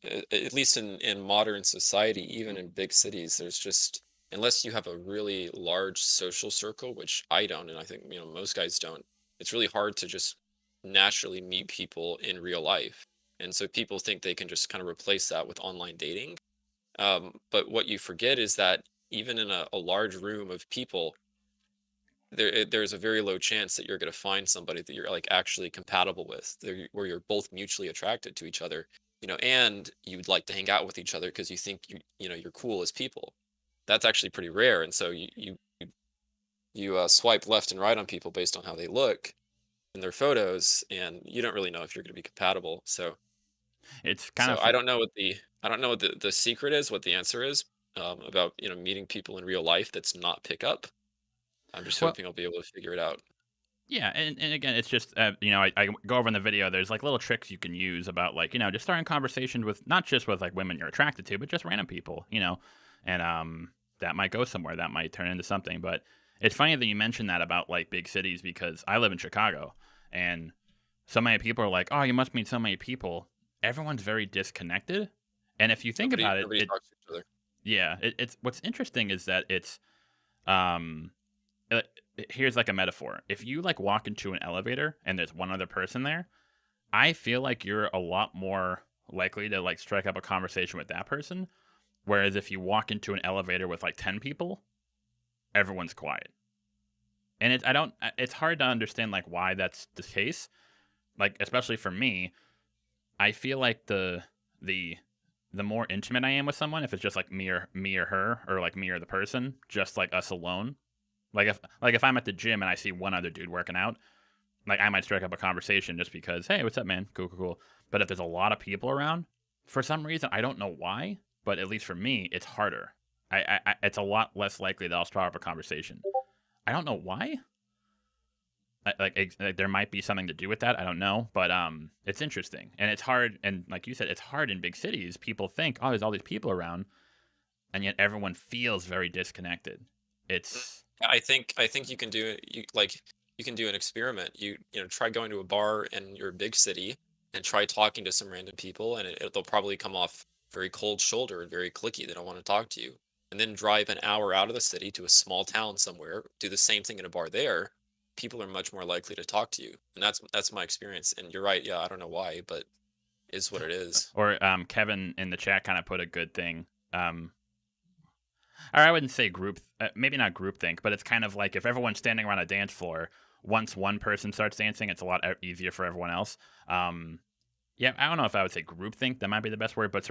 at least in modern society, even in big cities, there's just, unless you have a really large social circle, which I don't, and I think most guys don't. It's really hard to just naturally meet people in real life, and so people think they can just kind of replace that with online dating. But what you forget is that even in a large room of people, there's a very low chance that you're going to find somebody that you're like actually compatible with, where you're both mutually attracted to each other, and you'd like to hang out with each other because you think you're cool as people. That's actually pretty rare, and so you swipe left and right on people based on how they look in their photos, and you don't really know if you're going to be compatible. So It's kind so of I don't know what the secret is, what the answer is, about meeting people in real life that's not pickup. I'm just well, hoping I'll be able to figure it out. yeah, and again, it's just I go over in the video. There's like little tricks you can use about like just starting conversations with not just with like women you're attracted to, but just random people, and that might go somewhere, that might turn into something. But it's funny that you mentioned that about like big cities because I live in Chicago, and so many people are like, oh, you must meet so many people. Everyone's very disconnected, and if you think Nobody about it, nobody talks to each other. yeah, it's what's interesting is that it's um uh, here's like a metaphor. If you like walk into an elevator and there's one other person there, I feel like you're a lot more likely to like strike up a conversation with that person. Whereas if you walk into an elevator with like 10 people, everyone's quiet. And it's hard to understand like why that's the case. Like especially for me, I feel like the the more intimate I am with someone, if it's just like me or her, or like me or the person, just like us alone. Like if I'm at the gym and I see one other dude working out, like I might strike up a conversation just because, hey, what's up, man? Cool, cool, cool. But if there's a lot of people around, for some reason I don't know why, but at least for me, it's harder. It's a lot less likely that I'll start up a conversation. I don't know why. Like there might be something to do with that. I don't know, but it's interesting and it's hard. And like you said, it's hard in big cities. People think, oh, there's all these people around, and yet everyone feels very disconnected. It's I think you can do an experiment. Try going to a bar in your big city and try talking to some random people, and they'll probably come off very cold shoulder and very clicky. They don't want to talk to you. And then drive an hour out of the city to a small town somewhere, do the same thing in a bar there. People are much more likely to talk to you, and that's my experience. And you're right. Yeah, I don't know why, but is what it is. or Kevin in the chat kind of put a good thing. Or I wouldn't say maybe not group think, but it's kind of like if everyone's standing around a dance floor, once one person starts dancing, it's a lot easier for everyone else. Yeah, I don't know if I would say group think. That might be the best word, but it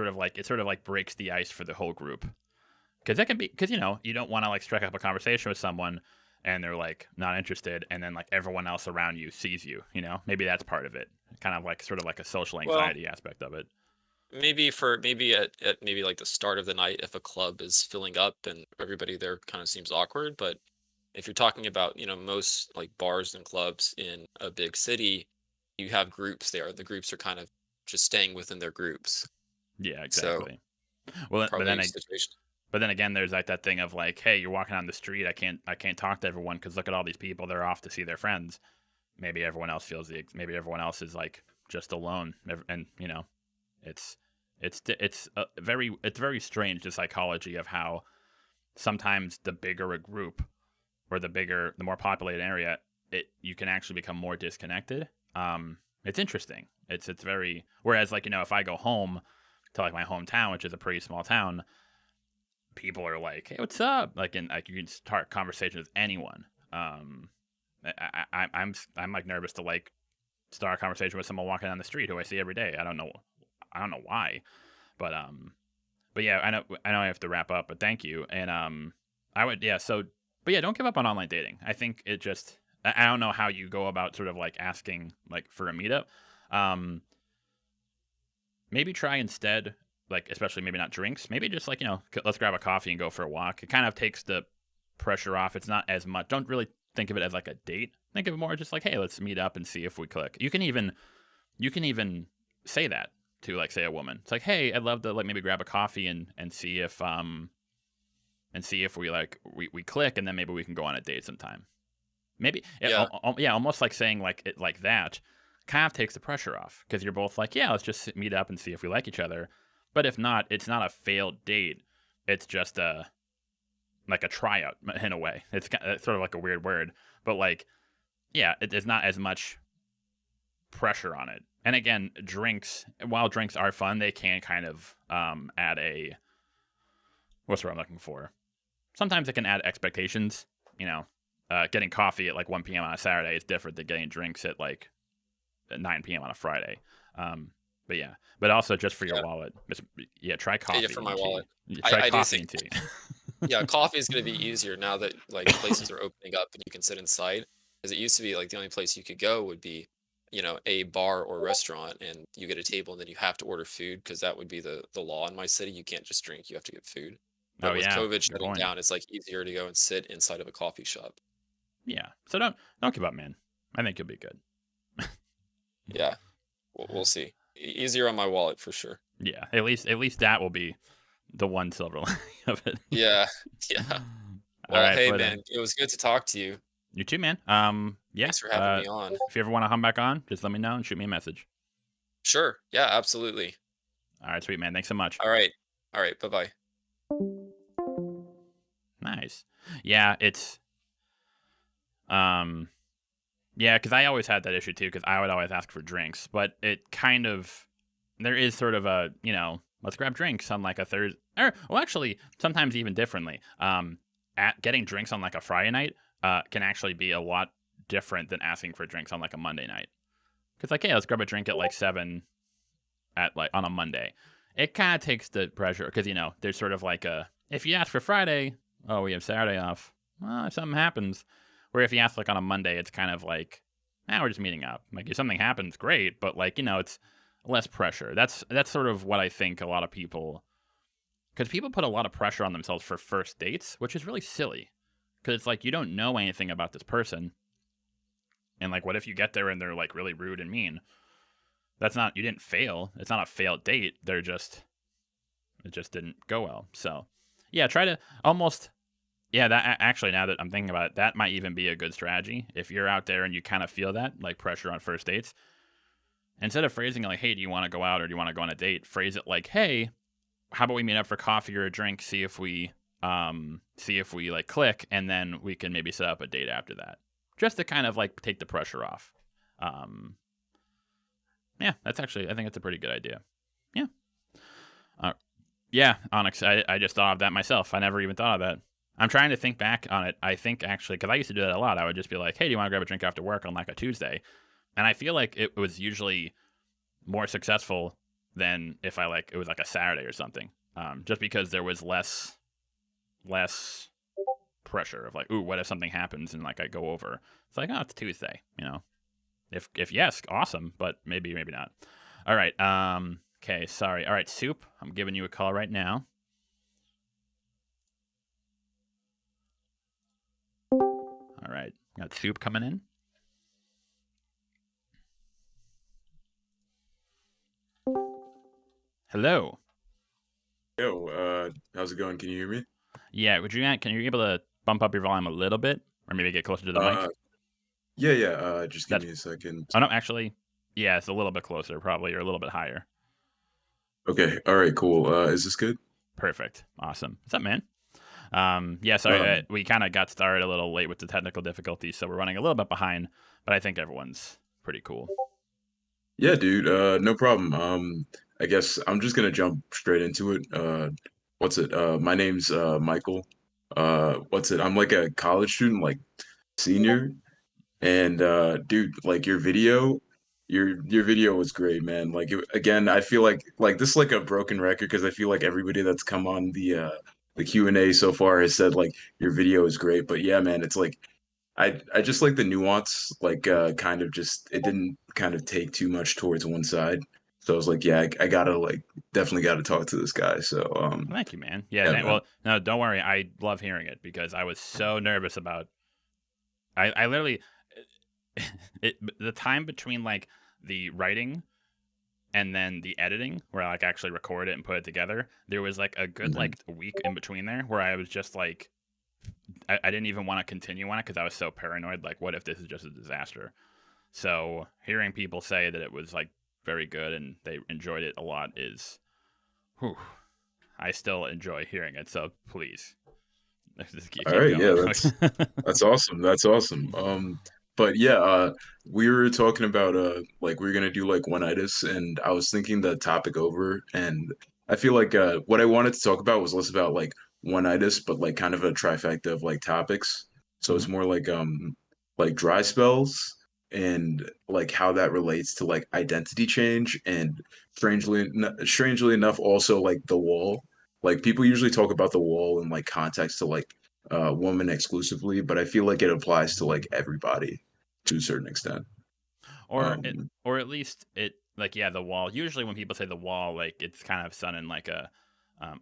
sort of like breaks the ice for the whole group. Because that can be because you don't want to like strike up a conversation with someone and they're like not interested, and then like everyone else around you sees you. Maybe that's part of it. Kind of like sort of like a social Well, anxiety aspect of it. maybe at maybe like the start of the night, if a club is filling up and everybody there kind of seems awkward, but If you're talking about, most like bars and clubs in a big city, you have groups there. The groups are kind of just staying within their groups. Yeah, So exactly. Well, but probably then a I situation. but then again, there's like that thing of like, hey, you're walking on the street. I can't talk to everyone because look at all these people. They're off to see their friends. Maybe everyone else maybe everyone else is like just alone, and it's it's very strange, the psychology of how sometimes the bigger a group or the more populated area, you can actually become more disconnected. It's interesting. It's very, whereas like if I go home to like my hometown, which is a pretty small town, people are like, hey, what's up? Like, and like you can start conversations with anyone. I'm like nervous to like start a conversation with someone walking down the street who I see every day. I don't know why, but yeah, I know I have to wrap up, but thank you. And I would, yeah. So, but yeah, don't give up on online dating. I think it just, I don't know how you go about sort of like asking like for a meetup. Um, Maybe try instead, like especially maybe not drinks. Maybe just like let's grab a coffee and go for a walk. It kind of takes the pressure off. It's not as much. Don't really think of it as like a date. Think of it more just like, hey, let's meet up and see if we click. You can even say that to like say a woman. It's like, hey, I'd love to like maybe grab a coffee and see if we like we click, and then maybe we can go on a date sometime. Maybe Yeah. yeah, almost like saying like it like that kind of takes the pressure off because you're both like, yeah, let's just meet up and see if we like each other. But if not, it's not a failed date. It's just like a tryout in a way. It's sort of like a weird word, but like yeah, it's not as much pressure on it. And again, while drinks are fun, they can kind of add what's the word I'm looking for? Sometimes it can add expectations. Getting coffee at like 1 p.m. on a Saturday is different than getting drinks at like 9 p.m. on a Friday. But yeah, but also just for your Yeah. wallet, yeah, try Yeah, coffee for my and tea. wallet. Try I do coffee think, and tea. yeah, coffee is going to be easier now that like places are opening up and you can sit inside. Because it used to be like the only place you could go would be, a bar or restaurant, and you get a table and then you have to order food because that would be the law in my city. You can't just drink, you have to get food. Oh But with yeah, COVID good shutting point. down, it's like easier to go and sit inside of a coffee shop. Yeah, so don't give up, man. I think you'll be good. Yeah, we'll see. Easier on my wallet for sure. Yeah, at least that will be the one silver lining of it. Yeah, yeah. All Well, right, hey but man, it was good to talk to you. you too, man. Yeah. Thanks for having me on. If you ever want to hum back on, just let me know and shoot me a message. Sure. Yeah, absolutely. All right, sweet man. Thanks so much. All right. All right. Bye-bye. Nice. Yeah, it's um yeah, because I always had that issue too, because I would always ask for drinks, but it kind of there is sort of a let's grab drinks on like a Thursday, or well, actually, sometimes even differently. At getting drinks on like a Friday night, can actually be a lot different than asking for drinks on like a Monday night. Because like, hey, let's grab a drink at like 7 at like on a Monday. It kind of takes the pressure because there's sort of like a if you ask for Friday, oh, we have Saturday off. Well, if something happens, where if you ask like on a Monday, it's kind of like, we're just meeting up. Like if something happens, great, but like it's less pressure. That's sort of what I think a lot of people, because people put a lot of pressure on themselves for first dates, which is really silly. Because it's like you don't know anything about this person, and like what if you get there and they're like really rude and mean? That's not you didn't fail. It's not a failed date. It just didn't go well. So yeah, try to almost yeah, that actually, now that I'm thinking about it, that might even be a good strategy. If you're out there and you kind of feel that, like pressure on first dates, instead of phrasing it like, hey, do you want to go out or do you want to go on a date? Phrase it like, hey, how about we meet up for coffee or a drink, see if we like click, and then we can maybe set up a date after that. Just to kind of like take the pressure off. Um, yeah, I think it's a pretty good idea. Yeah. Uh, yeah, Onyx, I just thought of that myself. I never even thought of that. I'm trying to think back on it. I think actually, because I used to do that a lot, I would just be like, hey, do you want to grab a drink after work on like a Tuesday? And I feel like it was usually more successful than if it was like a Saturday or something. Just because there was less pressure of like, ooh, what if something happens and like I go over? It's like, oh, it's Tuesday, If yes, awesome, but maybe not. All right. Okay, sorry. All right, Soup, I'm giving you a call right now. All right. Got soup coming in. Hello. Yo, how's it going? Can you hear me? Yeah, can you be able to bump up your volume a little bit, or maybe get closer to the Uh, mic? yeah. Just give That's. me a second. Oh no, actually, yeah, it's a little bit closer, probably, or a little bit higher. Okay. All right. Cool. Is this good? Perfect. Awesome. What's up, man? Yeah, sorry, Um, we kind of got started a little late with the technical difficulties, so we're running a little bit behind, but I think everyone's pretty cool. yeah, dude. No problem. I guess I'm just gonna jump straight into it. What's it? My name's Michael. What's it? I'm like a college student, like senior. And dude, like your video was great, man. Like again, I feel like this is like a broken record because I feel like everybody that's come on the Q&A so far has said like your video is great. But yeah, man, it's like I just like the nuance, like kind of just it didn't kind of take too much towards one side. So I was like, yeah, I gotta like definitely gotta talk to this guy. So Thank you, man. Yeah, yeah, man. well, no, don't worry. I love hearing it because I was so nervous about. I literally, the time between like the writing and then the editing, where I like actually record it and put it together, there was like a good Mhm. like week in between there where I was just like, I didn't even want to continue on it because I was so paranoid. Like, what if this is just a disaster? So hearing people say that it was like very good and they enjoyed it a lot is, whew, I still enjoy hearing it. So please, just All keep right, yeah, going. that's awesome. That's awesome. But yeah, we were talking about like we are gonna do like one-itis, and I was thinking the topic over, and I feel like what I wanted to talk about was less about like one-itis, but like kind of a trifecta of like topics. So Hmm. it's more like dry spells and like how that relates to like identity change and strangely enough also like the wall. Like people usually talk about the wall in like context to like woman exclusively, but I feel like it applies to like everybody to a certain extent. Um, Or at least it like yeah the wall. Usually when people say the wall, like it's kind of sounding like a.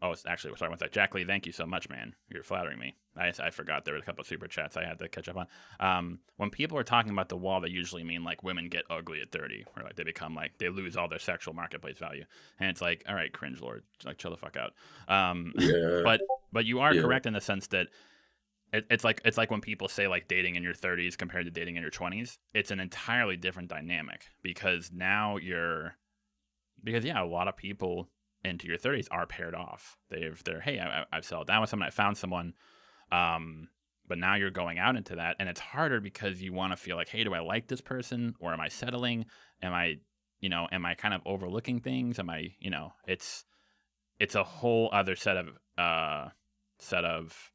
Oh, it's actually sorry about that. Jack Lee, thank you so much, man. You're flattering me. I forgot there were a couple of super chats I had to catch up on. When people are talking about the wall, they usually mean like women get ugly at 30, or like they become like they lose all their sexual marketplace value, and it's like all right, cringe lord, like chill the fuck out. Um, yeah, but you are yeah, correct in the sense that it's like when people say like dating in your 30s compared to dating in your 20s, it's an entirely different dynamic because now because yeah, a lot of people into your 30s are paired off. They're hey, I've settled down with someone, I found someone, um but now you're going out into that and it's harder because you want to feel like, hey, do I like this person or am I settling? Am I, am I kind of overlooking things? Am I, it's a whole other set of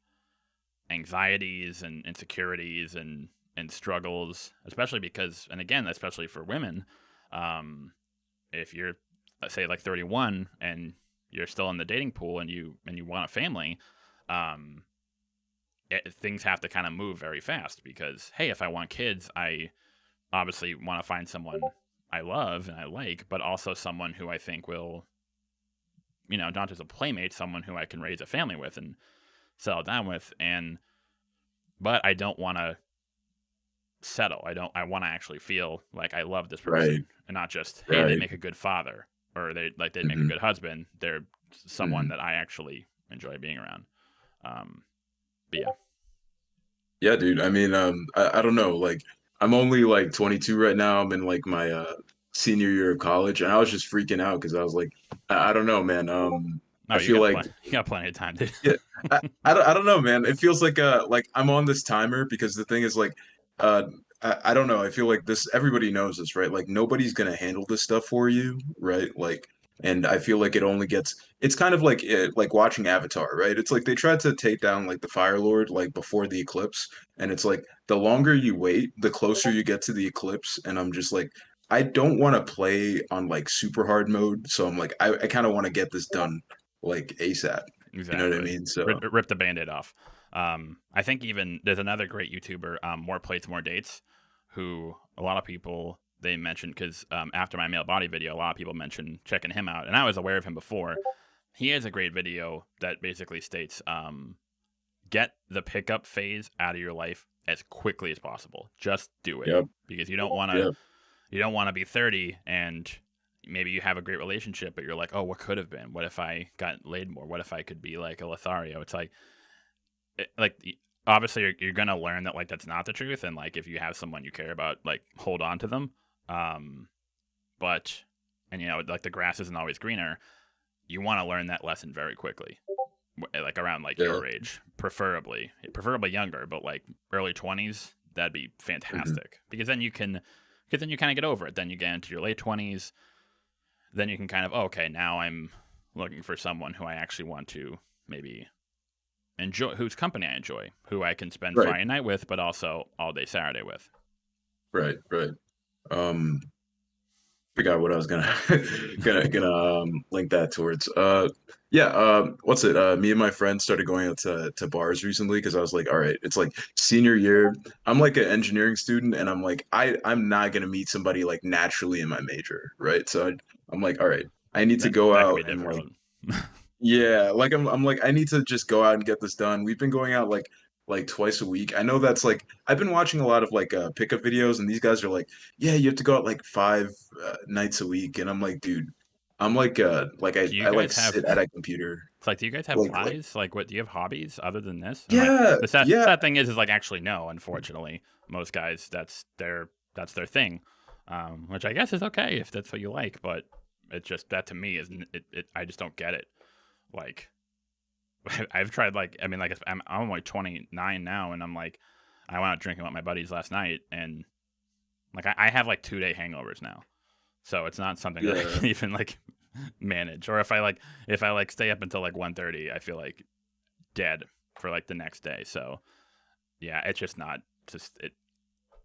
anxieties and insecurities and struggles, especially because, and again, especially for women, um, if you're, let's say, like 31 and you're still in the dating pool and you want a family, um, things have to kind of move very fast because hey, if I want kids, I obviously want to find someone I love and I like, but also someone who I think will, not just a playmate, someone who I can raise a family with and settle down with, and but I don't want to settle. I want to actually feel like I love this right, person and not just hey, they right. make a good father or they'd make a Hmm. good husband. They're someone Hmm. that I actually enjoy being around. Um, but yeah, Yeah, dude. I mean, I don't know. Like, I'm only like 22 right now. I'm in like my senior year of college, and I was just freaking out because I was like, I don't know, man. no, I feel like you got plenty of time, dude. yeah, I don't know, man. It feels like I'm on this timer because the thing is like uh I don't know. I feel like this everybody knows this, right? Like nobody's gonna handle this stuff for you, right? Like and I feel like it only gets it's kind of like watching Avatar, right? It's like they tried to take down like the Fire Lord like before the eclipse, and it's like the longer you wait, the closer you get to the eclipse, and I'm just like I don't want to play on like super hard mode, so I'm like I kind of want to get this done like ASAP. You know what I Exactly. mean? So Rip the band-aid off. I think even there's another great YouTuber, More Plates, More Dates, who a lot of people they mentioned because after my male body video, a lot of people mentioned checking him out, and I was aware of him before. He has a great video that basically states, get the pickup phase out of your life as quickly as possible. Just do it. Yep. Because you don't want to Yep. be 30 and maybe you have a great relationship, but you're like, oh, what could have been? What if I got laid more? What if I could be like a Lothario? It's like obviously you're gonna learn that like that's not the truth, and like if you have someone you care about, like hold on to them. But and like the grass isn't always greener. You want to learn that lesson very quickly, like around like Yeah. your age, preferably younger, but like early 20s, that'd be fantastic because then you kind of get over it. Then you get into your late 20s, then you can kind of okay, now I'm looking for someone who I actually want to maybe enjoy, whose company I enjoy, who I can spend Right. Friday night with, but also all day Saturday with. Right. Forgot what I was gonna link that towards. Yeah. What's it? Me and my friends started going out to bars recently because I was like, all right, it's like senior year. I'm like an engineering student, and I'm like, I'm not gonna meet somebody like naturally in my major, right? So I'm like, all right, I need to go That can be out and like, difficult. yeah, like I'm like I need to just go out and get this done. We've been going out like twice a week. I know that's like I've been watching a lot of like pickup videos, and these guys are like, yeah, you have to go out like 5 nights a week, and I'm like, dude, I'm like Do you I like guys have? sit at a computer, It's like, do you guys have like lives? Like, what do you have hobbies other than this? And like, yeah, the sad, yeah, sad thing is like actually no. Unfortunately, most guys that's their thing, which I guess is okay if that's what you like. But it's just that to me is I just don't get it. Like, I've tried like I mean like I'm like 29 now, and I'm like I went out drinking with my buddies last night, and like I have like 2-day hangovers now, so it's not something that I yeah. can even like manage. Or if I like stay up until like 1:30, I feel like dead for like the next day. So yeah, it's just not just it.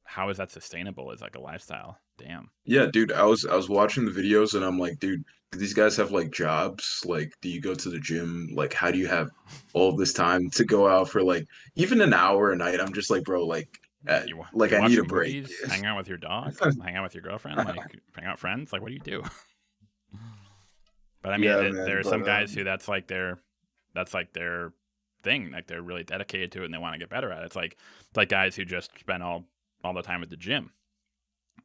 How is that sustainable as like a lifestyle? Damn. Yeah, dude, I was watching the videos and I'm like, dude, do these guys have like jobs? Like, do you go to the gym? Like, how do you have all this time to go out for like even an hour a night? I'm just like, bro, like You I need watch a break. movies, hang out with your dog, hang out with your girlfriend, like hang out with friends. Like, what do you do? But I mean, Yeah, man, there are but some guys who that's like their thing. Like they're really dedicated to it and they want to get better at it. It's like guys who just spend all the time at the gym.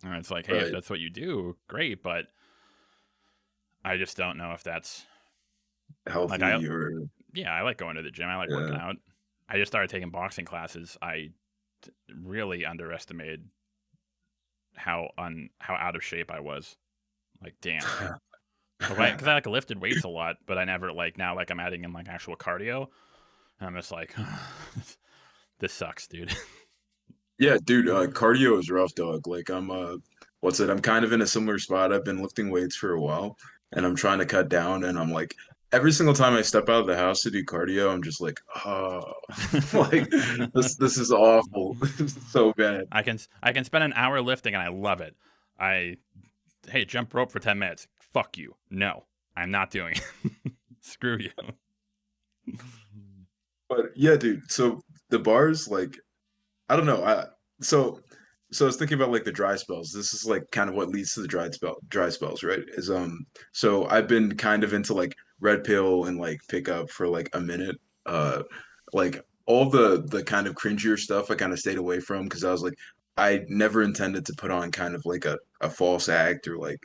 And it's like, hey, if right, that's what you do, great. But I just don't know if that's like healthy or I like going to the gym. I like working yeah. out. I just started taking boxing classes. I really underestimated how out of shape I was. Like, damn. Because I like lifted weights a lot, but I never like now like I'm adding in like actual cardio. And I'm just like, this sucks, dude. Yeah, dude, cardio is rough, dog. Like what's it? I'm kind of in a similar spot. I've been lifting weights for a while and I'm trying to cut down and I'm like every single time I step out of the house to do cardio, I'm just like, oh, like this is awful. This is so bad. I can spend an hour lifting and I love it. Hey, jump rope for 10 minutes. Fuck you. No, I'm not doing it. Screw you. But yeah, dude, so the bars like I don't know. So I was thinking about like the dry spells. This is like kind of what leads to the dry spells, right? Is so I've been kind of into like red pill and like pickup for like a minute. Like all the kind of cringier stuff I kind of stayed away from because I was like I never intended to put on kind of like a false act or like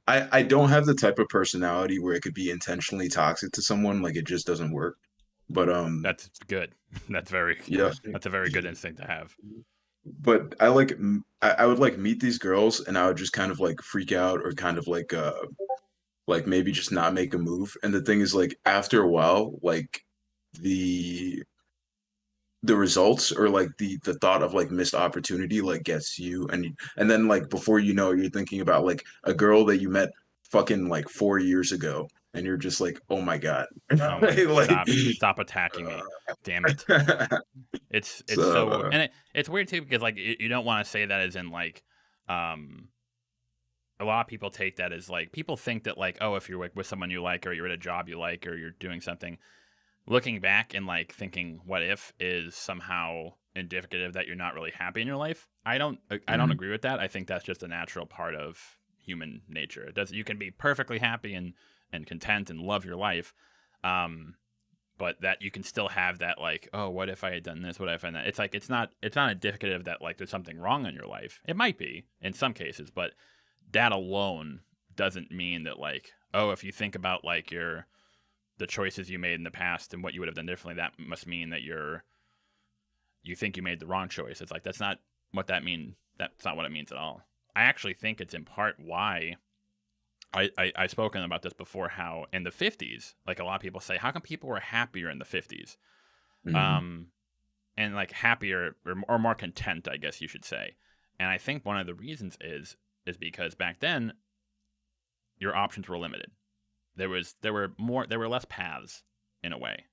I don't have the type of personality where it could be intentionally toxic to someone, like it just doesn't work. But That's good. yeah. That's a very good instinct to have. But I would like meet these girls and I would just kind of like freak out or kind of like maybe just not make a move. And the thing is like after a while, like the the results or like the thought of like missed opportunity like gets you and then like before you know you're thinking about like a girl that you met fucking like 4 years ago and you're just like, oh my God. Oh my, Like stop attacking me. Damn it. It's so so and it's weird too because like you don't want to say that as in like um a lot of people take that as like people think that like oh if you're like with someone you like or you're at a job you like or you're doing something looking back and like thinking what if is somehow indicative that you're not really happy in your life. I don't Mhm. agree with that. I think that's just a natural part of human nature. It does you can be perfectly happy and content and love your life. Um but that you can still have that like, oh, what if I had done this? What if I had done that? It's like it's not indicative that like there's something wrong in your life. It might be in some cases, but that alone doesn't mean that like, oh, if you think about like the choices you made in the past and what you would have done differently, that must mean that you think you made the wrong choice. It's like that's not what that means. That's not what it means at all. I actually think it's in part why I've spoken about this before, how in the 50s, like a lot of people say, how come people were happier in the 50s? Mm-hmm. And like happier or more content, I guess you should say. And I think one of the reasons is because back then your options were limited. There were less paths in a way.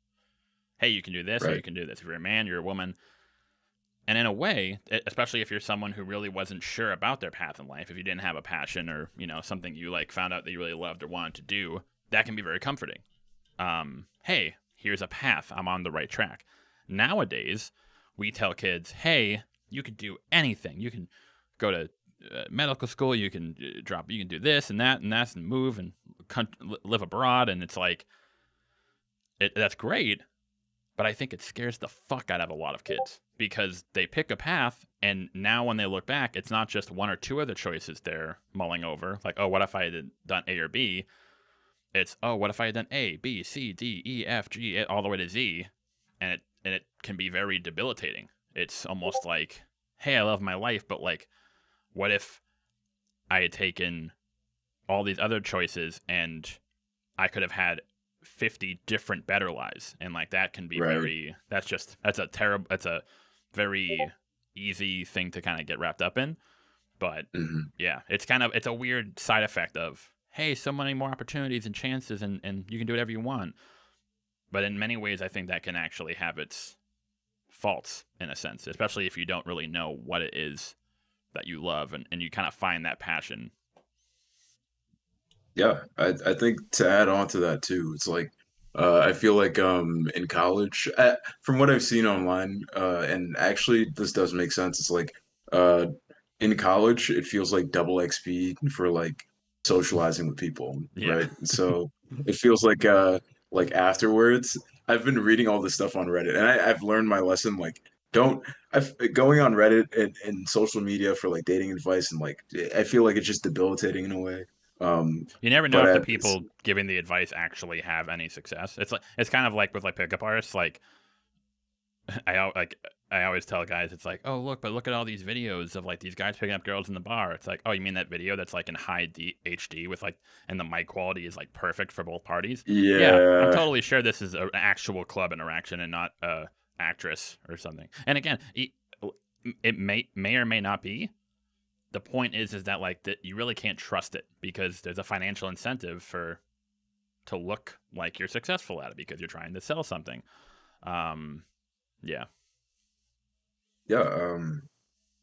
Hey, you can do this or you Right. can do this. If you're a man, you're a woman. And in a way, especially if you're someone who really wasn't sure about their path in life, if you didn't have a passion or, something you like found out that you really loved or wanted to do, that can be very comforting. Hey, here's a path. I'm on the right track. Nowadays, we tell kids, hey, you can do anything. You can go to medical school. You can you can do this and that and move and live abroad. And it's like, that's great. But I think it scares the fuck out of a lot of kids because they pick a path, and now when they look back, it's not just one or two of the choices they're mulling over. Like, oh, what if I had done A or B? It's, oh, what if I had done A, B, C, D, E, F, G, all the way to Z? And it can be very debilitating. It's almost like, hey, I love my life, but like, what if I had taken all these other choices and I could have had 50 different better lives, and like that can be Right. that's a very easy thing to kind of get wrapped up in. But Mm-hmm. yeah, it's a weird side effect of, hey, so many more opportunities and chances, and you can do whatever you want. But in many ways I think that can actually have its faults in a sense, especially if you don't really know what it is that you love, and you kind of find that passion. Yeah, I think to add on to that too, it's like I feel like in college, from what I've seen online, and actually this does make sense. It's like uh in college, it feels like double XP for like socializing with people, Yeah. right? So it feels like afterwards, I've been reading all this stuff on Reddit, and I've learned my lesson. Like, don't I've going on Reddit and social media for like dating advice, and like I feel like it's just debilitating in a way. You never know But if the at people giving the advice actually have any success. It's kind of like with like pickup artists. Like like I always tell guys, it's like, oh look at all these videos of like these guys picking up girls in the bar. It's like, oh, you mean that video that's like in high HD with like, and the mic quality is like perfect for both parties? Yeah, I'm yeah, totally sure this is an actual club interaction and not a actress or something. And again, it may or may not be. The point is that like that you really can't trust it because there's a financial incentive to look like you're successful at it because you're trying to sell something. Um, yeah, yeah,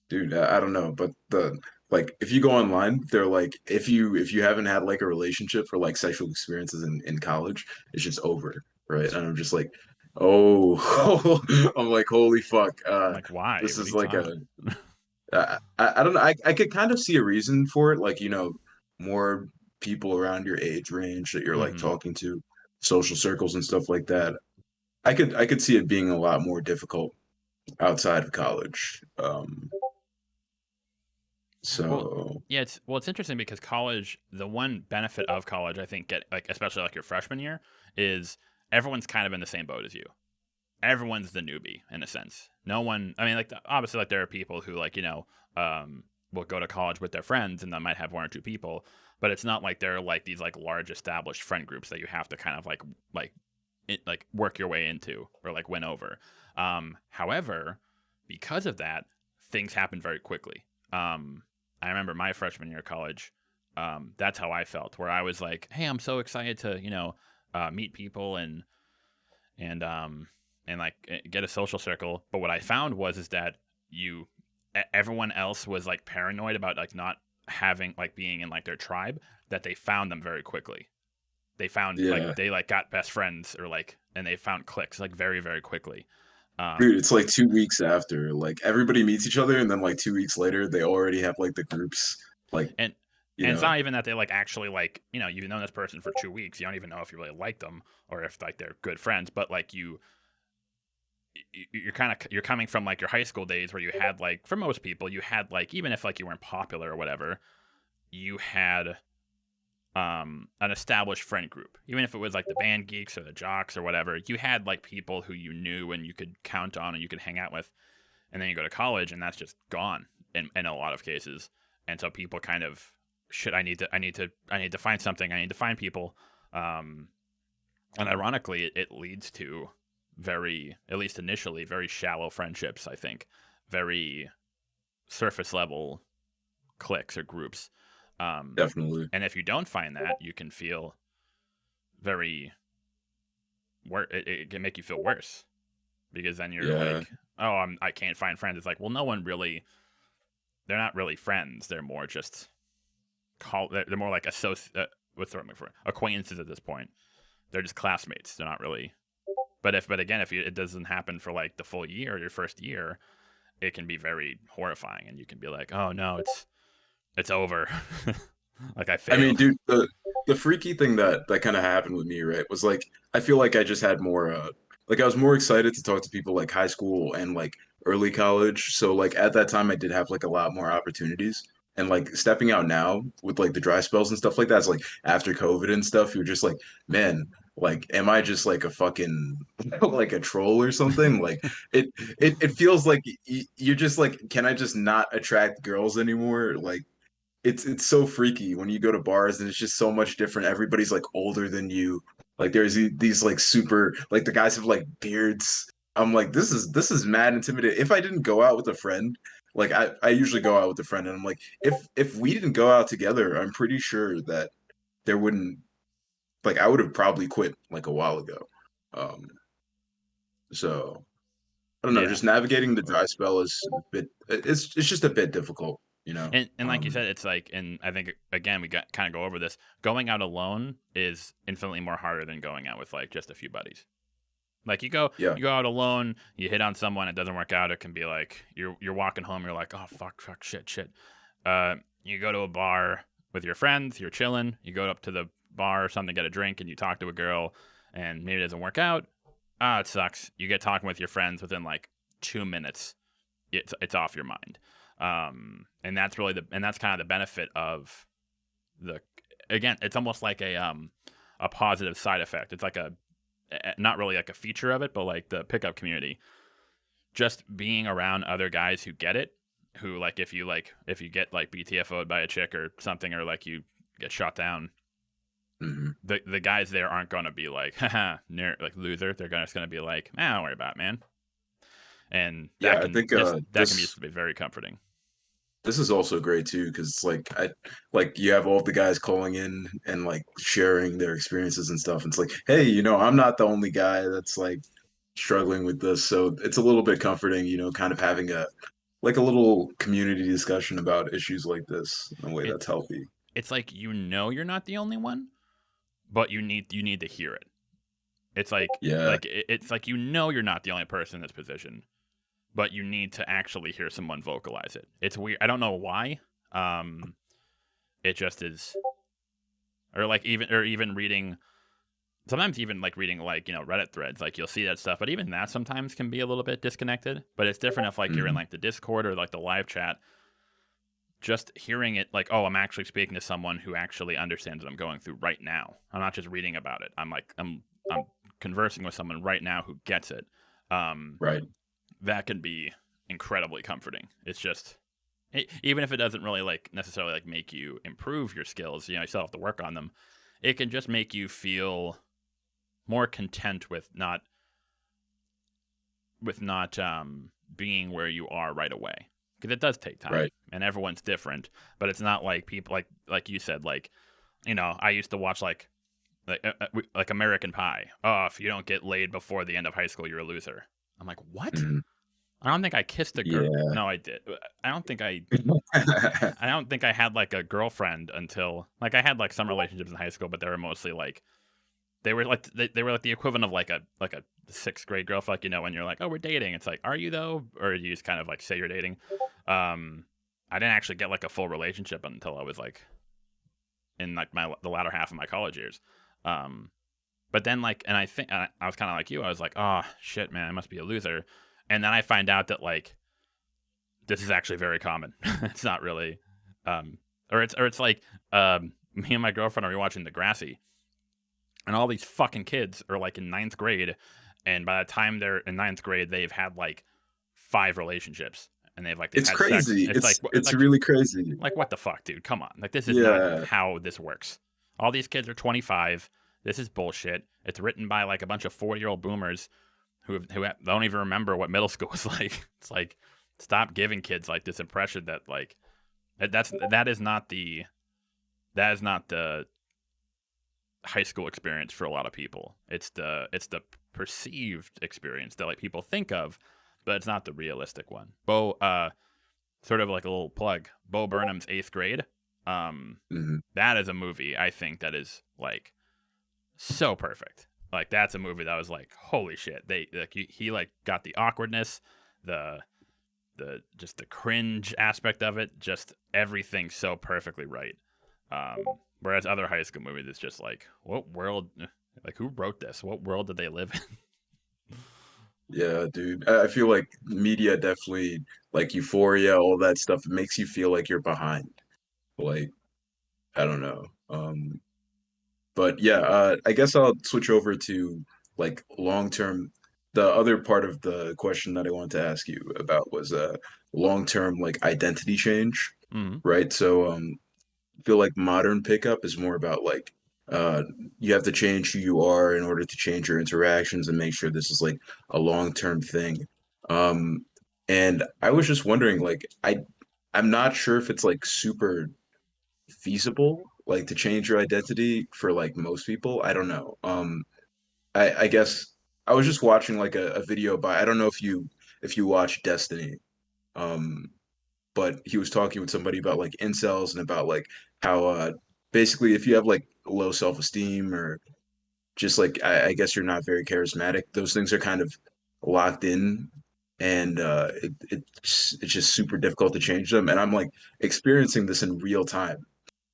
dude, I don't know, but the like if you go online, they're like if you haven't had like a relationship or like sexual experiences in college, it's just over, right? And I'm just like, oh, I'm like, holy fuck, like why? this What are is you like talking? a I don't know. I could kind of see a reason for it, like, more people around your age range that you're like Mm-hmm. talking to, social circles and stuff like that. I could see it being a lot more difficult outside of college. Well, So yeah, it's interesting because college. The one benefit of college, I think, get like especially like your freshman year, is everyone's kind of in the same boat as you. Everyone's the newbie in a sense. No one. I mean, like obviously, like there are people who like will go to college with their friends and they might have one or two people, but it's not like they're like these like large established friend groups that you have to kind of like work your way into or like win over. However, because of that, things happen very quickly. I remember my freshman year of college. That's how I felt, where I was like, "Hey, I'm so excited to meet people and and like get a social circle." But what I found was is that everyone else was like paranoid about like not having like being in like their tribe, that they found them very quickly. They found like yeah, they like got best friends or like, and they found cliques like very very quickly. dude, Um, it's like 2 weeks after, like everybody meets each other, and then like 2 weeks later, they already have like the groups. Like, and you And it's know. not even that they like actually like, you know, you've known this person for 2 weeks. You don't even know if you really like them or if like they're good friends. But like you're coming from like your high school days where you had like, for most people, you had like, even if like you weren't popular or whatever, you had an established friend group. Even if it was like the band geeks or the jocks or whatever, you had like people who you knew and you could count on and you could hang out with. And then you go to college and that's just gone in a lot of cases. And so people kind of, shit, I need to find something. I need to find people. And ironically, it leads to very, at least initially, very shallow friendships, I think. Very surface level cliques or groups. Definitely. And if you don't find that, you can feel very, it can make you feel worse because then you're Yeah. like, oh, I can't find friends. It's like, well, no one really, they're not really friends. They're more just they're more like what's the word I'm looking for? Acquaintances at this point. They're just classmates. They're not really. But again, if it doesn't happen for like the full year, your first year, it can be very horrifying, and you can be like, oh no, it's over. Like I I mean, failed. dude, the freaky thing that kind of happened with me, right, was like I feel like I just had more like I was more excited to talk to people like high school and like early college. So like at that time I did have like a lot more opportunities. And like stepping out now with like the dry spells and stuff like that, it's like after COVID and stuff, you're just like, man, like am I just like a fucking like a troll or something? Like it feels like you're just like, can I just not attract girls anymore? Like it's so freaky when you go to bars and it's just so much different. Everybody's like older than you. Like there's these like super like the guys have like beards. I'm like this is mad intimidating. If I didn't go out with a friend, like I usually go out with a friend and I'm like if we didn't go out together, I'm pretty sure that there wouldn't like I would have probably quit like a while ago. Um so I don't know, Yeah. just navigating the dry spell is a bit it's just a bit difficult, you know. And like you said, it's like, and I think again we got kind of go over this. Going out alone is infinitely more harder than going out with like just a few buddies. Like Yeah. you go out alone, you hit on someone, it doesn't work out. It can be like you're walking home, you're like, oh fuck, shit. You go to a bar with your friends, you're chilling. You go up to the bar or something, get a drink, and you talk to a girl, and maybe it doesn't work out. Ah, it sucks. You get talking with your friends within like 2 minutes. It's off your mind. And that's really and that's kind of the benefit of the. Again, it's almost like a positive side effect. It's like not really like a feature of it, but like the pickup community, just being around other guys who get it, who like if you get like BTFO'd by a chick or something, or like you get shot down, Hmm. the guys there aren't gonna be like, haha, like loser. They're just gonna be like, don't worry about it, man. And Yeah, I think that can be just be very comforting. this is also great too because it's like I like you have all the guys calling in and like sharing their experiences and stuff. And it's like, hey, I'm not the only guy that's like struggling with this, so it's a little bit comforting, kind of having a little community discussion about issues like this in a way It that's healthy. it's like you're not the only one, but you need to hear it. It's like Yeah, it's like you're not the only person in this position, but you need to actually hear someone vocalize it. It's weird. I don't know why. It just is, or even reading. Sometimes even like reading like Reddit threads, like you'll see that stuff, but even that sometimes can be a little bit disconnected. But it's different if like you're in hmm like the Discord or like the live chat. Just hearing it, like, oh, I'm actually speaking to someone who actually understands what I'm going through right now. I'm not just reading about it. I'm conversing with someone right now who gets it. Um, right. that can be incredibly comforting. It's just even if it doesn't really like necessarily like make you improve your skills, you still have to work on them. It can just make you feel more content with not being where you are right away, because it does take time Right. and everyone's different. But it's not like people like you said, like I used to watch like American Pie. Oh, if you don't get laid before the end of high school, you're a loser. I'm like, what? Mhm. I don't think I kissed a girl. Yeah. No, I did. I don't think I. I don't think I had like a girlfriend until like I had like some relationships in high school, but they were mostly like they were like the equivalent of like a sixth grade girlfriend. Like when you're like, oh, we're dating. It's like, are you though, or you just kind of like say you're dating. I didn't actually get like a full relationship until I was like in like the latter half of my college years. But then like, and I think I was kind of like you. I was like, oh shit, man, I must be a loser. And then I find out that like this is actually very common. It's not really, or it's like me and my girlfriend are watching Degrassi, and all these fucking kids are like in ninth grade, and by the time they're in ninth grade, they've had like 5 relationships, and they've It's had sex. crazy. It's It's really crazy. like what the fuck, dude? Come on, like this is not Yeah. how this works. All these kids are 25. This is bullshit. It's written by like a bunch of 40-year-old boomers who don't even remember what middle school was like. It's like, stop giving kids like this impression that like that is not the high school experience for a lot of people. It's the perceived experience that like people think of, but it's not the realistic one. Sort of like a little plug, Bo Burnham's 8th Grade. Mhm. That is a movie I think that is like so perfect. Like that's a movie that was like, holy shit. They like he like got the awkwardness, the just the cringe aspect of it, just everything so perfectly right. Whereas other high school movies, it's just like, what world? Like, who wrote this? What world did they live in? Yeah, dude. I feel like media definitely, like Euphoria, all that stuff, it makes you feel like you're behind. Like, I don't know. But yeah, I guess I'll switch over to like long term. The other part of the question that I wanted to ask you about was long term like identity change, Mm-hmm. right? So I feel like modern pickup is more about like uh you have to change who you are in order to change your interactions and make sure this is like a long term thing. Um and I was just wondering like I'm not sure if it's like super feasible like to change your identity for like most people. I don't know. I guess I was just watching like a video by I don't know if you watch Destiny. Um but he was talking with somebody about like incels and about like how basically if you have like low self-esteem or just like I guess you're not very charismatic, those things are kind of locked in and it's just super difficult to change them. And I'm like experiencing this in real time,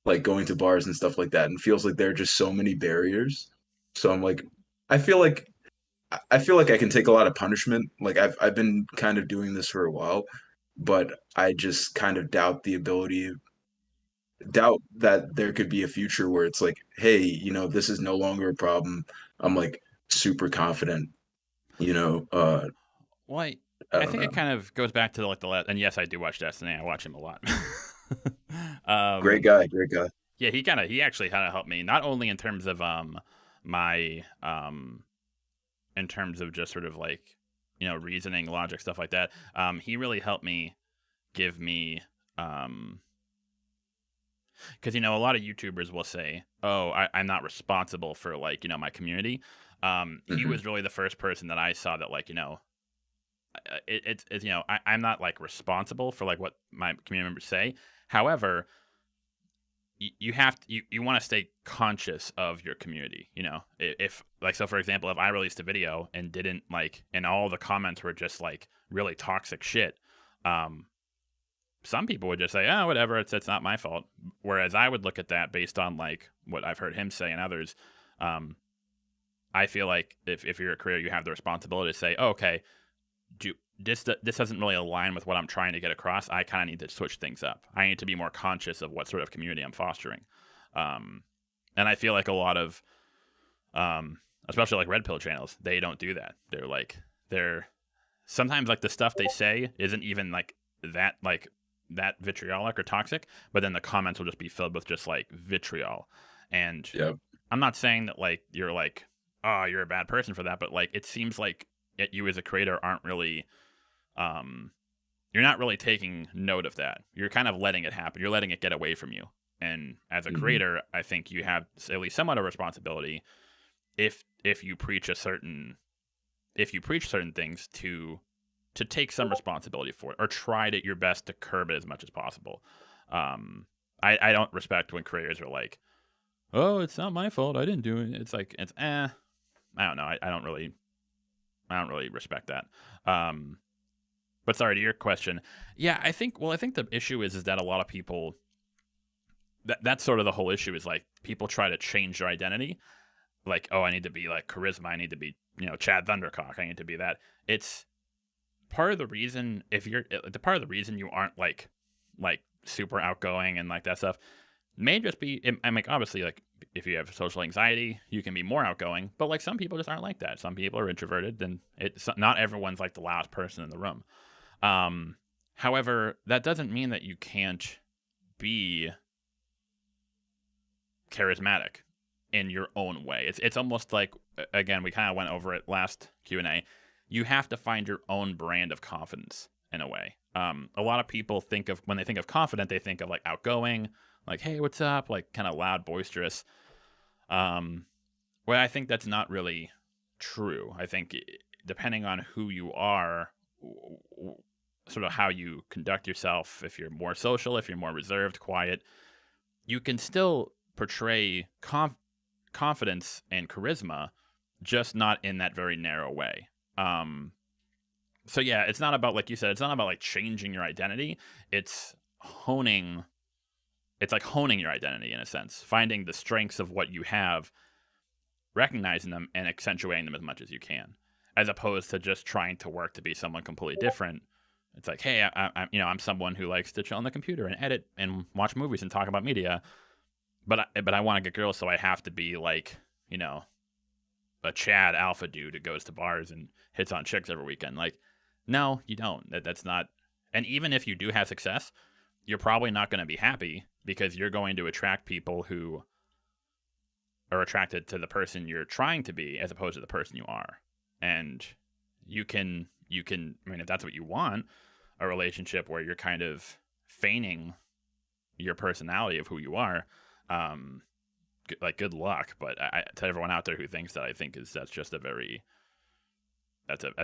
like going to bars and stuff like that, and feels like there are just so many barriers. So I'm like, I feel like I feel like I can take a lot of punishment. Like I've been kind of doing this for a while, but I just kind of doubt that there could be a future where it's like, hey, this is no longer a problem. I'm like super confident, you know. Well, I I don't think know. it kind of goes back to like the last. And yes, I do watch Destiny. I watch him a lot. Great um, guy, great guy. yeah, he actually kind of helped me not only in terms of my in terms of just sort of like reasoning, logic, stuff like that. He really helped me give me because a lot of YouTubers will say, "Oh, I'm not responsible for like my community." He Hmm. was really the first person that I saw that like it's I'm not like responsible for like what my community members say. However, you have to, you want to stay conscious of your community. If like so for example, if I released a video and didn't like and all the comments were just like really toxic shit, some people would just say, oh, whatever, it's not my fault. Whereas I would look at that based on like what I've heard him say and others. I feel like if you're a creator, you have the responsibility to say, oh, okay, this doesn't really align with what I'm trying to get across. I kind of need to switch things up. I need to be more conscious of what sort of community I'm fostering. And I feel like a lot of, especially like red pill channels, they don't do that. They're sometimes like the stuff they say isn't even like that vitriolic or toxic, but then the comments will just be filled with just like vitriol. And Yeah. I'm not saying that like you're like, oh, you're a bad person for that, but like it seems like you as a creator aren't really you're not really taking note of that. You're kind of letting it happen. You're letting it get away from you. And as a Hmm. creator, I think you have at least somewhat of a responsibility if you preach certain things to take some responsibility for it or try to your best to curb it as much as possible. I don't respect when creators are like, oh, it's not my fault. I didn't do it. It's like I don't know. I don't really respect that. But sorry to your question. Yeah, I think the issue is that a lot of people that's sort of the whole issue, is like people try to change their identity. Like, oh, I need to be like charisma. I need to be, Chad Thundercock. I need to be that. It's part of the reason, the part of the reason you aren't like super outgoing and like that stuff may just be, I'm like, obviously, like if you have social anxiety, you can be more outgoing, but like some people just aren't like that. Some people are introverted, and it's not everyone's like the loudest person in the room. However, that doesn't mean that you can't be charismatic in your own way. It's almost like, again, we kind of went over it last Q&A. You have to find your own brand of confidence in a way. A lot of people when they think of confident, they think of like outgoing, like, hey, what's up? Like kind of loud, boisterous. Well, I think that's not really true. I think depending on who you are, sort of how you conduct yourself, if you're more social, if you're more reserved, quiet, you can still portray confidence and charisma, just not in that very narrow way. So yeah, it's not about, like you said, it's not about like changing your identity. It's like honing your identity in a sense, finding the strengths of what you have, recognizing them and accentuating them as much as you can, as opposed to just trying to work to be someone completely different. It's like, hey, I'm someone who likes to chill on the computer and edit and watch movies and talk about media, but I want to get girls, so I have to be like, a Chad alpha dude who goes to bars and hits on chicks every weekend. Like, no, you don't. That's not. And even if you do have success, you're probably not going to be happy, because you're going to attract people who are attracted to the person you're trying to be as opposed to the person you are. And you can, I mean, if that's what you want, a relationship where you're kind of feigning your personality of who you are, like, good luck. But to everyone out there who thinks that, I think that's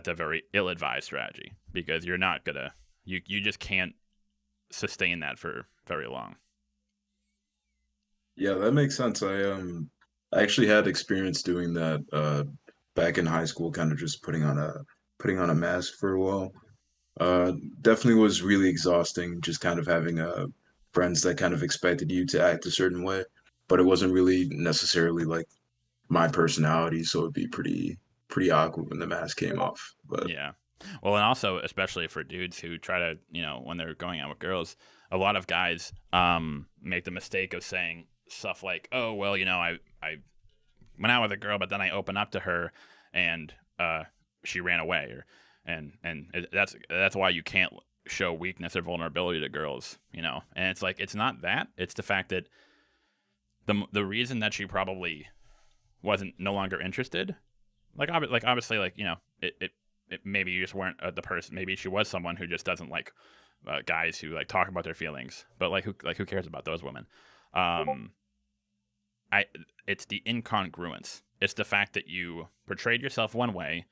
a very ill-advised strategy, because you're not gonna, you just can't sustain that for very long. Yeah, that makes sense. I actually had experience doing that back in high school, kind of just putting on a mask for a while. Uh, Definitely was really exhausting, just kind of having friends that kind of expected you to act a certain way, but it wasn't really necessarily like my personality, so it'd be pretty awkward when the mask came off. But Yeah. Well, and also, especially for dudes who try to, when they're going out with girls, a lot of guys make the mistake of saying stuff like, oh, well, I went out with a girl, but then I opened up to her and she ran away. That's why you can't show weakness or vulnerability to girls, And it's like, it's not that. It's the fact that the reason that she probably wasn't no longer interested, obviously, it maybe you just weren't the person. Maybe she was someone who just doesn't like guys who like talk about their feelings. But who cares about those women? It's the incongruence. It's the fact that you portrayed yourself one way,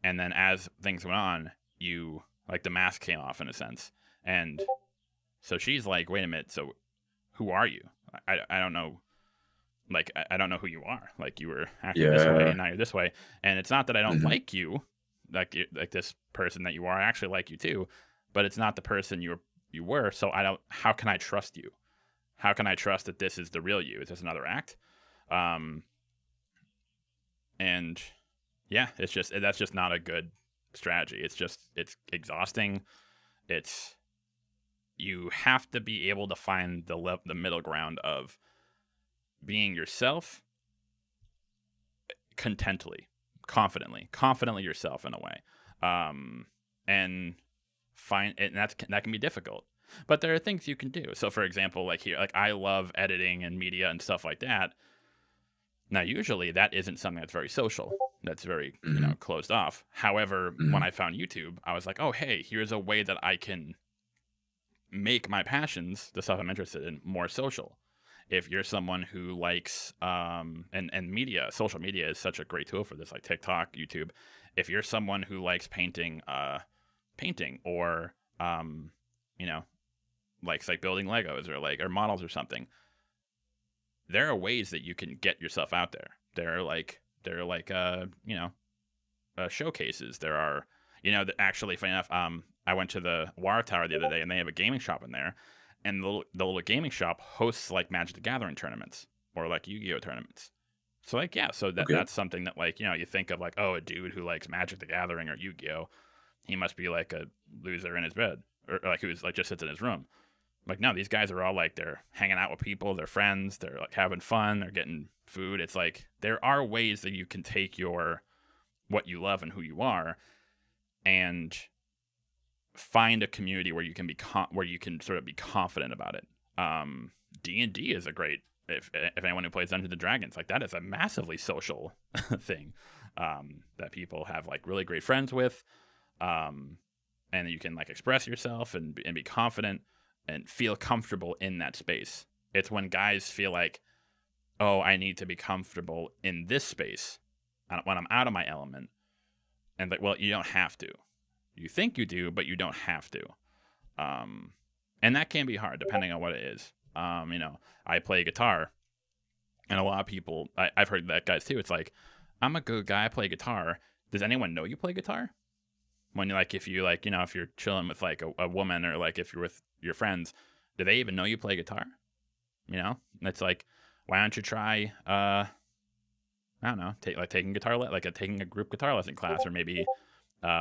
and then as things went on, you, like, the mask came off in a sense, and so she's like, wait a minute, so who are you? I don't know. Like, I don't know who you are. Like, you were acting this way, yeah, and now you're this way. And it's not that I don't hmm like you, like this person that you are. I actually like you too, but it's not the person you were. So how can I trust you? How can I trust that this is the real you? Is this another act? And yeah, that's just not a good strategy. It's exhausting. You have to be able to find the middle ground of being yourself confidently yourself in a way, and that can be difficult. But there are things you can do. So, for example, like here, like, I love editing and media and stuff like that. Now, usually that isn't something that's very social. That's very hmm closed off. However, when hmm I found YouTube, I was like, oh, hey, here's a way that I can make my passions, the stuff I'm interested in, more social. If you're someone who likes and media, social media is such a great tool for this, like TikTok, YouTube. If you're someone who likes painting or likes like building Legos or models or something, there are ways that you can get yourself out there. There are showcases. There are, actually, funny enough, I went to the War Tower the other day, and they have a gaming shop in there, And the little gaming shop hosts like Magic the Gathering tournaments or like Yu-Gi-Oh tournaments. So like, yeah, so Okay. that's something that like, you think of like, oh, a dude who likes Magic the Gathering or Yu-Gi-Oh, he must be like a loser in his bed, or like who's like just sits in his room. Like, no, these guys are all like, they're hanging out with people, they're friends, they're like having fun, they're getting food. It's like there are ways that you can take your what you love and who you are and find a community where you can where you can sort of be confident about it. D&D is a great, if anyone who plays Dungeons and Dragons, like that is a massively social thing that people have like really great friends with, and you can like express yourself and be confident and feel comfortable in that space. It's when guys feel like, oh, I need to be comfortable in this space when I'm out of my element, and like, well, you don't have to. You think you do, but you don't have to. And that can be hard depending on what it is. I play guitar, and a lot of people, I've heard that guys too. It's like, I'm a good guy, I play guitar. Does anyone know you play guitar? When like, if you like, if you're chilling with like a woman, or like if you're with your friends, do they even know you play guitar? It's like, why don't you try, I don't know, taking taking a group guitar lesson class, or maybe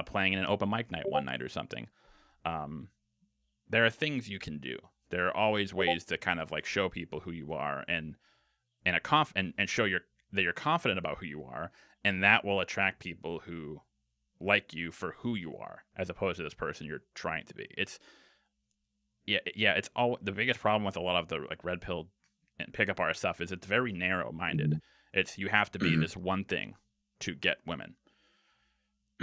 playing in an open mic night one night or something. There are things you can do. There are always ways to kind of like show people who you are, and show that you're confident about who you are, and that will attract people who like you for who you are, as opposed to this person you're trying to be. It's it's all the biggest problem with a lot of the like red pill and pickup artist stuff is it's very narrow minded. It's you have to be this one thing to get women,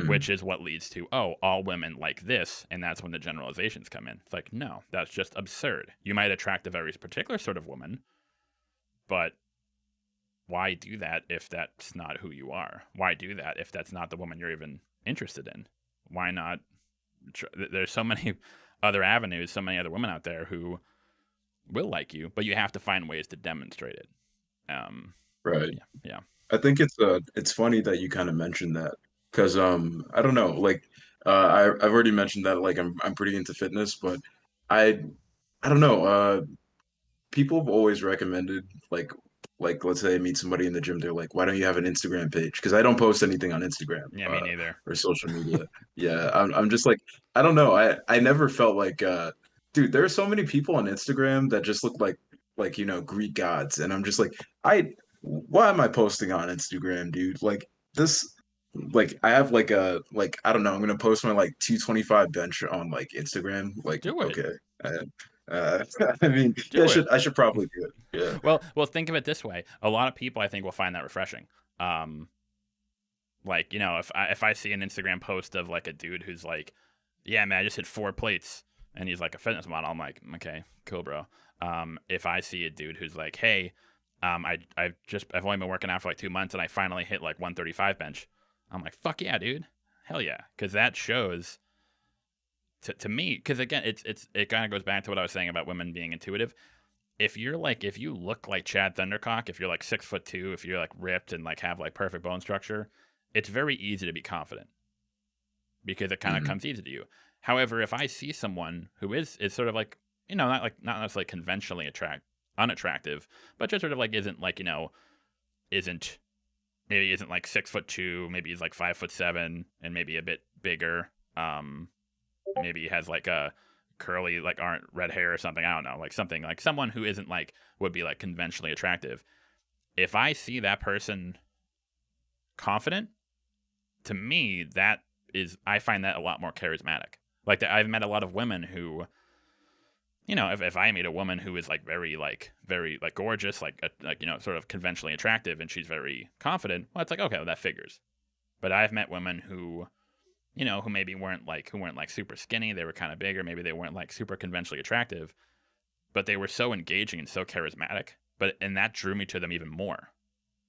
which is what leads to, oh, all women like this, and that's when the generalizations come in. It's like, no, that's just absurd. You might attract a very particular sort of woman, but why do that if that's not who you are? Why do that if that's not the woman you're even interested in? Why not? There's so many other avenues, so many other women out there who will like you, but you have to find ways to demonstrate it. Right. Yeah. I think it's funny that you kind of mentioned that, because I don't know, like I've already mentioned that like I'm pretty into fitness, but I I don't know, people have always recommended like let's say I meet somebody in the gym, they're like, why don't you have an Instagram page? Because I don't post anything on Instagram Yeah, me neither. or social media. Yeah, I'm just like, I don't know. I never felt like dude, there are so many people on Instagram that just look like Greek gods, and I'm just like, I why am I posting on Instagram, dude? Like this, like I have like I don't know, I'm gonna post my like 225 bench on like Instagram. Like, Do it. okay. I mean, yeah, Do it. I should probably do it. Yeah. Well, think of it this way. A lot of people, I think, will find that refreshing. Like, if I see an Instagram post of like a dude who's like, yeah, man, I just hit 4 plates, and he's like a fitness model, I'm like, okay, cool, bro. If I see a dude who's like, hey, I've only been working out for like 2 months, and I finally hit like 135 bench, I'm like, fuck yeah, dude, hell yeah, because that shows to me, because again, it kind of goes back to what I was saying about women being intuitive. If you look like Chad Thundercock, if you're like 6'2", if you're like ripped and like have like perfect bone structure, it's very easy to be confident because it kind of comes easy to you. However, if I see someone who is sort of like, not necessarily conventionally unattractive, but just sort of like isn't like, isn't like 6'2", maybe he's like 5'7", and maybe a bit bigger. Maybe he has like a curly, like aren't red hair or something. I don't know, like something like someone who isn't like would be like conventionally attractive. If I see that person confident, to me, I find that a lot more charismatic. Like I've met a lot of women who, if I meet a woman who is like very gorgeous, like sort of conventionally attractive, and she's very confident, well, it's like, okay, well, that figures. But I've met women who, who maybe weren't like super skinny, they were kind of bigger, maybe they weren't like super conventionally attractive, but they were so engaging and so charismatic. And that drew me to them even more.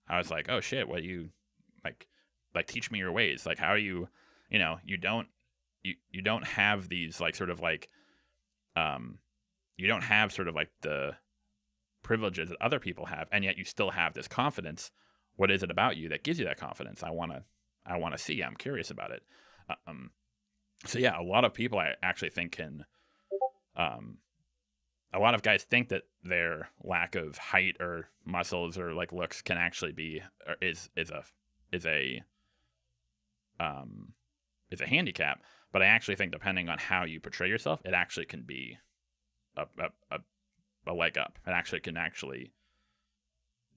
I was like, oh shit, what you like teach me your ways. Like, how are you, you don't have these like sort of like, you don't have sort of like the privileges that other people have, and yet you still have this confidence. What is it about you that gives you that confidence? I want to see. I'm curious about it. So yeah, a lot of people I actually think can a lot of guys think that their lack of height or muscles or like looks can actually be or is a is a handicap. But I actually think depending on how you portray yourself, it actually can be a leg up. It actually can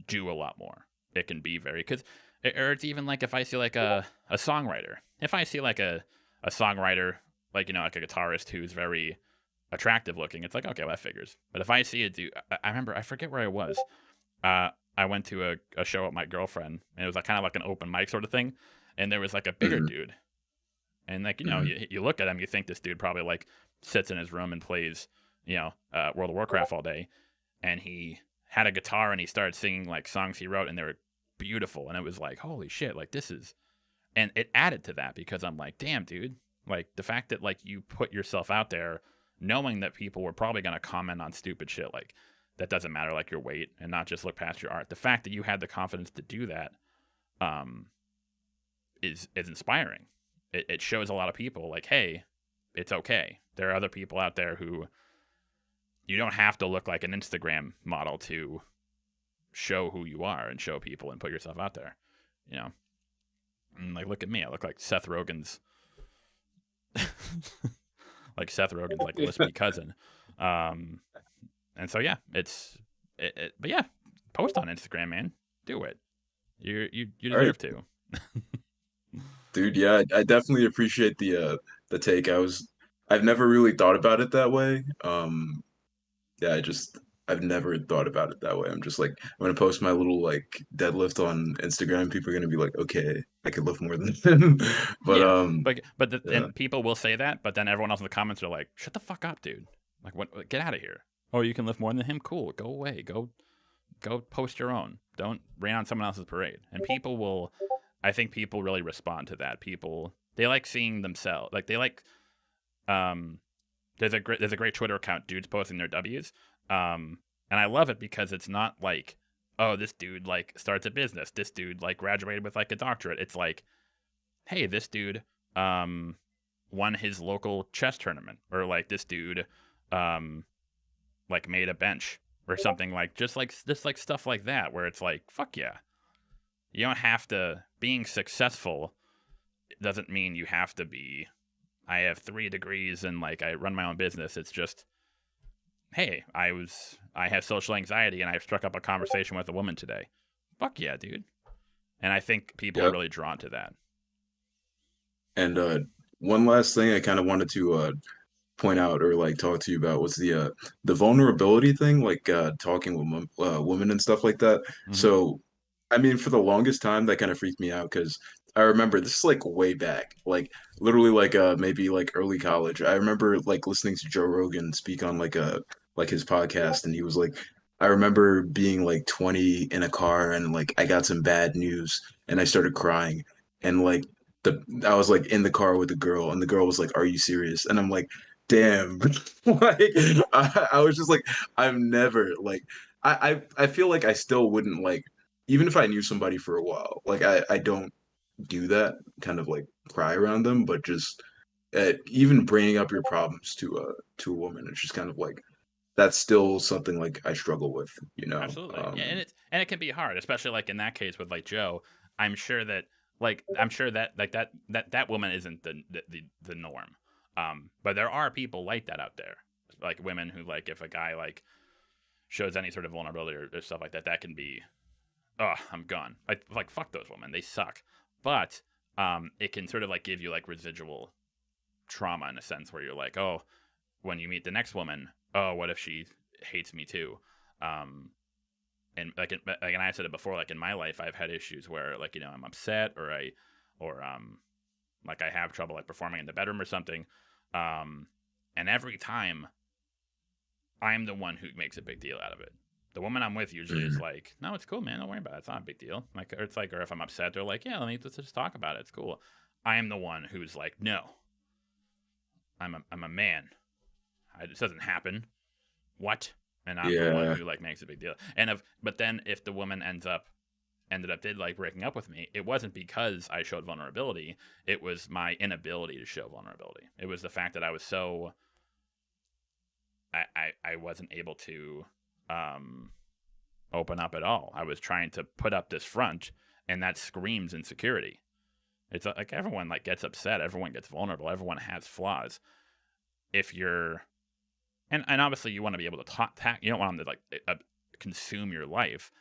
do a lot more. It can be very or it's even like if I see like a songwriter. If I see like a songwriter, like like a guitarist who's very attractive looking, it's like, okay, well, that figures. But if I see a dude, I remember, I forget where I was. I went to a show with my girlfriend, and it was like kind of like an open mic sort of thing, and there was like a bigger dude, and like you look at him, you think this dude probably like sits in his room and plays World of Warcraft all day, and he had a guitar and he started singing like songs he wrote, and they were beautiful, and it was like, holy shit, like this is, and it added to that because I'm like, damn, dude, like the fact that like you put yourself out there knowing that people were probably going to comment on stupid shit like that doesn't matter, like your weight, and not just look past your art. The fact that you had the confidence to do that is inspiring. It shows a lot of people like, hey, it's okay. There are other people out there who you don't have to look like an Instagram model to show who you are and show people and put yourself out there. And like, look at me. I look like Seth Rogen's like lispy cousin. And so yeah, but yeah, post on Instagram, man. Do it. You deserve to. Dude, yeah, I definitely appreciate the take. I've never really thought about it that way. Yeah, I've never thought about it that way. I'm just like, I'm gonna post my little like deadlift on Instagram. People are gonna be like, okay, I could lift more than him. But yeah, yeah. and people will say that, but then everyone else in the comments are like, shut the fuck up, dude. Like, what? Get out of here. Oh, you can lift more than him? Cool. Go away. Go post your own. Don't rain on someone else's parade. And I think people really respond to that. People, they like seeing themselves. Like they like, there's a great Twitter account, dudes posting their W's. And I love it because it's not like, oh, this dude like starts a business. This dude like graduated with like a doctorate. It's like, hey, this dude won his local chess tournament, or like this dude like made a bench or something, like just like stuff like that, where it's like, fuck yeah. You don't have to, being successful doesn't mean you have to be, I have 3 degrees and like I run my own business. It's just, hey, I have social anxiety and I struck up a conversation with a woman today. Fuck yeah, dude. And I think people are really drawn to that. And one last thing I kind of wanted to point out or like talk to you about was the vulnerability thing, like talking with women and stuff like that. Mm-hmm. So, I mean, for the longest time, that kind of freaked me out because I remember this is like way back, like literally like maybe like early college. I remember like listening to Joe Rogan speak on like his podcast, and he was like, I remember being like 20 in a car, and like I got some bad news, and I started crying, and like I was like in the car with the girl, and the girl was like, "Are you serious?" And I'm like, damn. Like I was just like, I've never like I feel like I still wouldn't like, even if I knew somebody for a while, like I don't do that, kind of like cry around them, but just even bringing up your problems to a woman, it's just kind of like that's still something like I struggle with, Absolutely. Yeah, and it can be hard, especially like in that case with like Joe. I'm sure that like that woman isn't the norm. But there are people like that out there, like women who like, if a guy like shows any sort of vulnerability or stuff like that, that can be, oh, I'm gone. Like fuck those women, they suck. But it can sort of like give you like residual trauma in a sense, where you're like, oh, when you meet the next woman, oh, what if she hates me too? And like I said it before, like in my life, I've had issues where like I'm upset or like I have trouble like performing in the bedroom or something. And every time I'm the one who makes a big deal out of it. The woman I'm with usually is like, no, it's cool, man. Don't worry about it. It's not a big deal. Like, or it's like, or if I'm upset, they're like, yeah, let's just talk about it. It's cool. I am the one who's like, no, I'm a man. This doesn't happen. What? And I'm the one who like makes a big deal. But then if the woman ended up did like breaking up with me, it wasn't because I showed vulnerability. It was my inability to show vulnerability. It was the fact that I was so I wasn't able to open up at all. I was trying to put up this front, and that screams insecurity. It's like everyone like gets upset, everyone gets vulnerable, everyone has flaws. If you're, and obviously you want to be able to talk, you don't want them to like consume your life,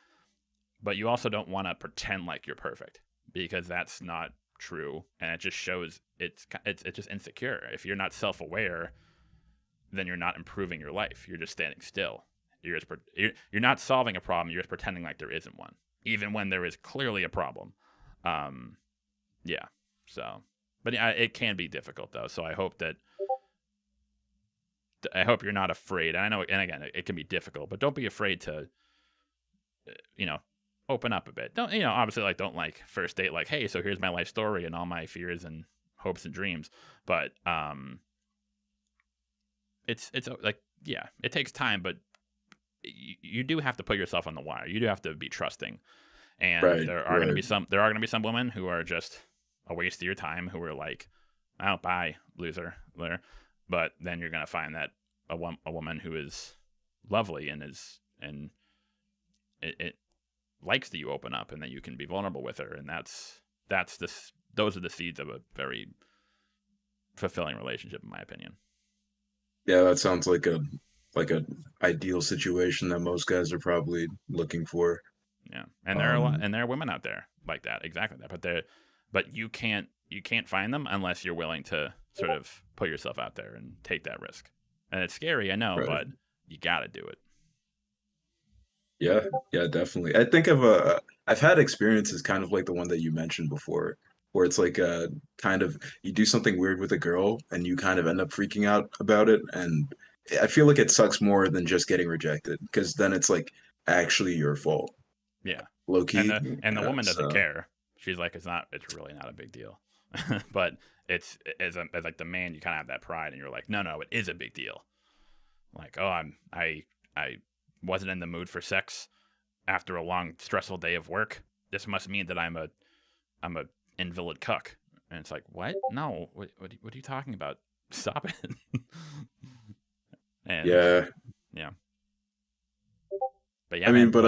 but you also don't want to pretend like you're perfect, because that's not true, and it just shows it's just insecure. If you're not self-aware, then you're not improving your life. You're just standing still. You're not solving a problem. You're just pretending like there isn't one, even when there is clearly a problem. Yeah. So, but yeah, it can be difficult though. So I hope you're not afraid. And I know, and again, it can be difficult, but don't be afraid to, open up a bit. Don't, obviously like, don't like first date, like, hey, so here's my life story and all my fears and hopes and dreams. But, it's like, yeah, it takes time, but you do have to put yourself on the wire. You do have to be trusting. And there are going to be some women who are just a waste of your time, who are like, oh, bye, loser. But then you're going to find that a woman who is lovely and it likes that you open up and that you can be vulnerable with her. And those are the seeds of a very fulfilling relationship, in my opinion. Yeah, that sounds like a ideal situation that most guys are probably looking for. Yeah, and there are women out there like that, exactly that. But you can't find them unless you're willing to sort of put yourself out there and take that risk. And it's scary, I know, Right. but you got to do it. Yeah, definitely. I think I've had experiences kind of like the one that you mentioned before, where it's like kind of you do something weird with a girl and you kind of end up freaking out about it, and I feel like it sucks more than just getting rejected, because then it's like actually your fault, Yeah, low key. and the woman doesn't So care. She's like, it's really not a big deal. But it's as like the man, you kind of have that pride, and you're like, no, it is a big deal. Like, oh, I wasn't in the mood for sex after a long stressful day of work. This must mean that I'm a invalid cuck. And it's like, what? No, what are you talking about? Stop it. And yeah, but yeah, I mean, man. but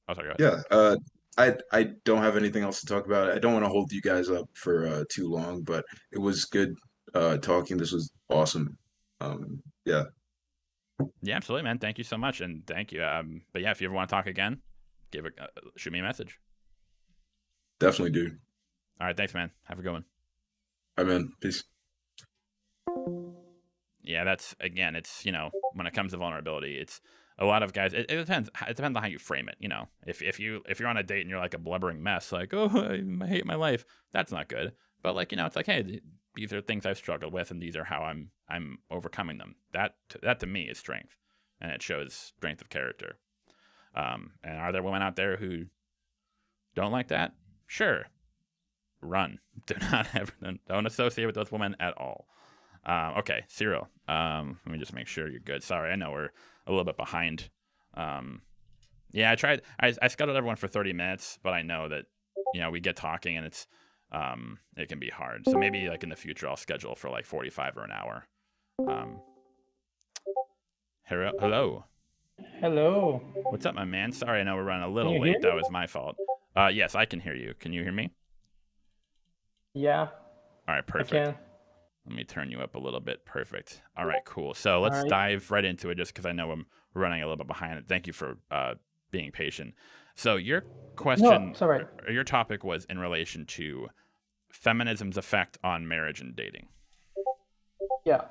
Oh, sorry, go ahead. yeah, I don't have anything else to talk about. I don't want to hold you guys up for too long, but it was good talking. This was awesome. Yeah, Yeah, absolutely, man. Thank you so much, and thank you. But yeah, if you ever want to talk again, shoot me a message. definitely, dude. All right, thanks, man. Have a good one. All right, man. Peace. Yeah, that's, again, it's, when it comes to vulnerability, it's a lot of guys. It depends. It depends on how you frame it. If you're on a date and you're like a blubbering mess, like, oh, I hate my life, that's not good. But like, it's like, hey, these are things I've struggled with, and these are how I'm overcoming them. That to me is strength, and it shows strength of character. And are there women out there who don't like that? Sure. Run. Don't associate with those women at all. Okay, Cyril. Let me just make sure you're good. Sorry, I know we're a little bit behind. Yeah, I scheduled everyone for 30 minutes, but I know that we get talking and it can be hard. So maybe like in the future I'll schedule for like 45 or an hour. Hello. Hello. What's up, my man? Sorry, I know we're running a little late. That was my fault. Yes, I can hear you. Can you hear me? Yeah. All right, perfect. I can. Let me turn you up a little bit. Perfect. All right, cool. So let's dive right into it, just because I know I'm running a little bit behind. Thank you for being patient. So your question, your topic was in relation to feminism's effect on marriage and dating. Yeah.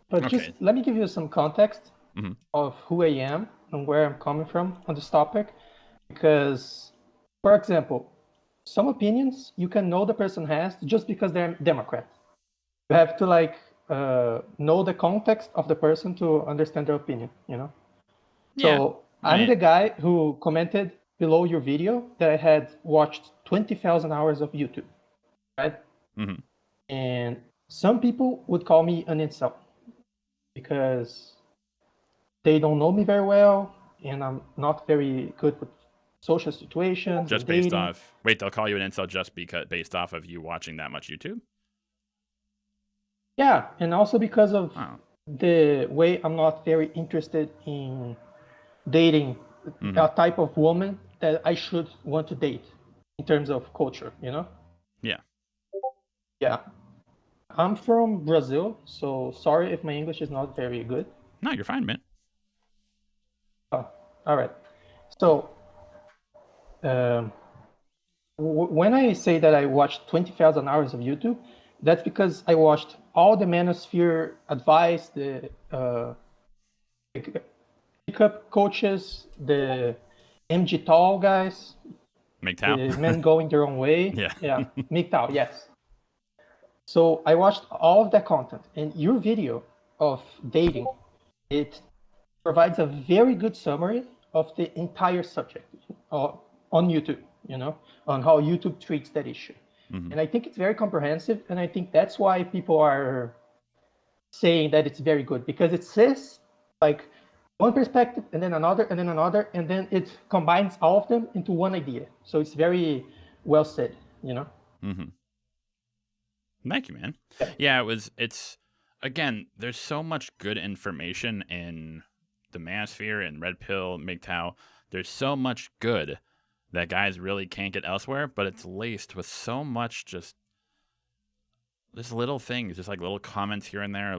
But just let me give you some context of who I am and where I'm coming from on this topic. Because, for example, some opinions you can know the person has just because they're Democrat. You have to know the context of the person to understand their opinion, Yeah, so I'm the guy who commented below your video that I had watched 20,000 hours of YouTube, right? Mm-hmm. And some people would call me an incel because they don't know me very well and I'm not very good with social situations. Just based off, they'll call you an incel just based off of you watching that much YouTube? Yeah, and also because of the way I'm not very interested in dating a type of woman that I should want to date in terms of culture, you know? Yeah. Yeah. I'm from Brazil, so sorry if my English is not very good. No, you're fine, man. Oh, all right. So, when I say that I watched 20,000 hours of YouTube, that's because I watched all the Manosphere advice, the pickup coaches, the MG Tall guys, MGTOW? the men going their own way. Yeah. Yeah, MGTOW, yes. So I watched all of that content, and your video of dating, it provides a very good summary of the entire subject on YouTube, you know, on how YouTube treats that issue. Mm-hmm. And I think it's very comprehensive, and I think that's why people are saying that it's very good, because it says like one perspective and then another and then another, and then it combines all of them into one idea. So it's very well said, you know. Mm-hmm. Thank you, man. Yeah, it's again, there's so much good information in the Manosphere and Red Pill, MGTOW. There's so much good that guys really can't get elsewhere, but it's laced with so much just little things, just like little comments here and there,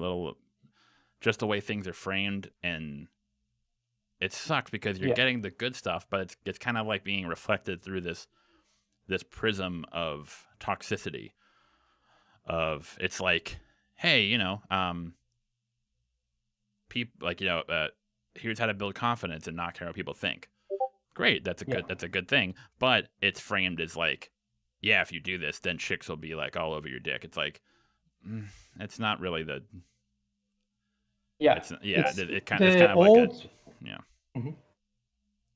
just the way things are framed, and it sucks because you're getting the good stuff, but it's kind of like being reflected through this prism of toxicity. Of it's like, hey, you know, people like, you know, here's how to build confidence and not care what people think. Great, that's a good thing, but it's framed as like, yeah, if you do this, then chicks will be like all over your dick. It's like, it's not really the. Yeah. It's kind of old, like a, yeah. Mm-hmm.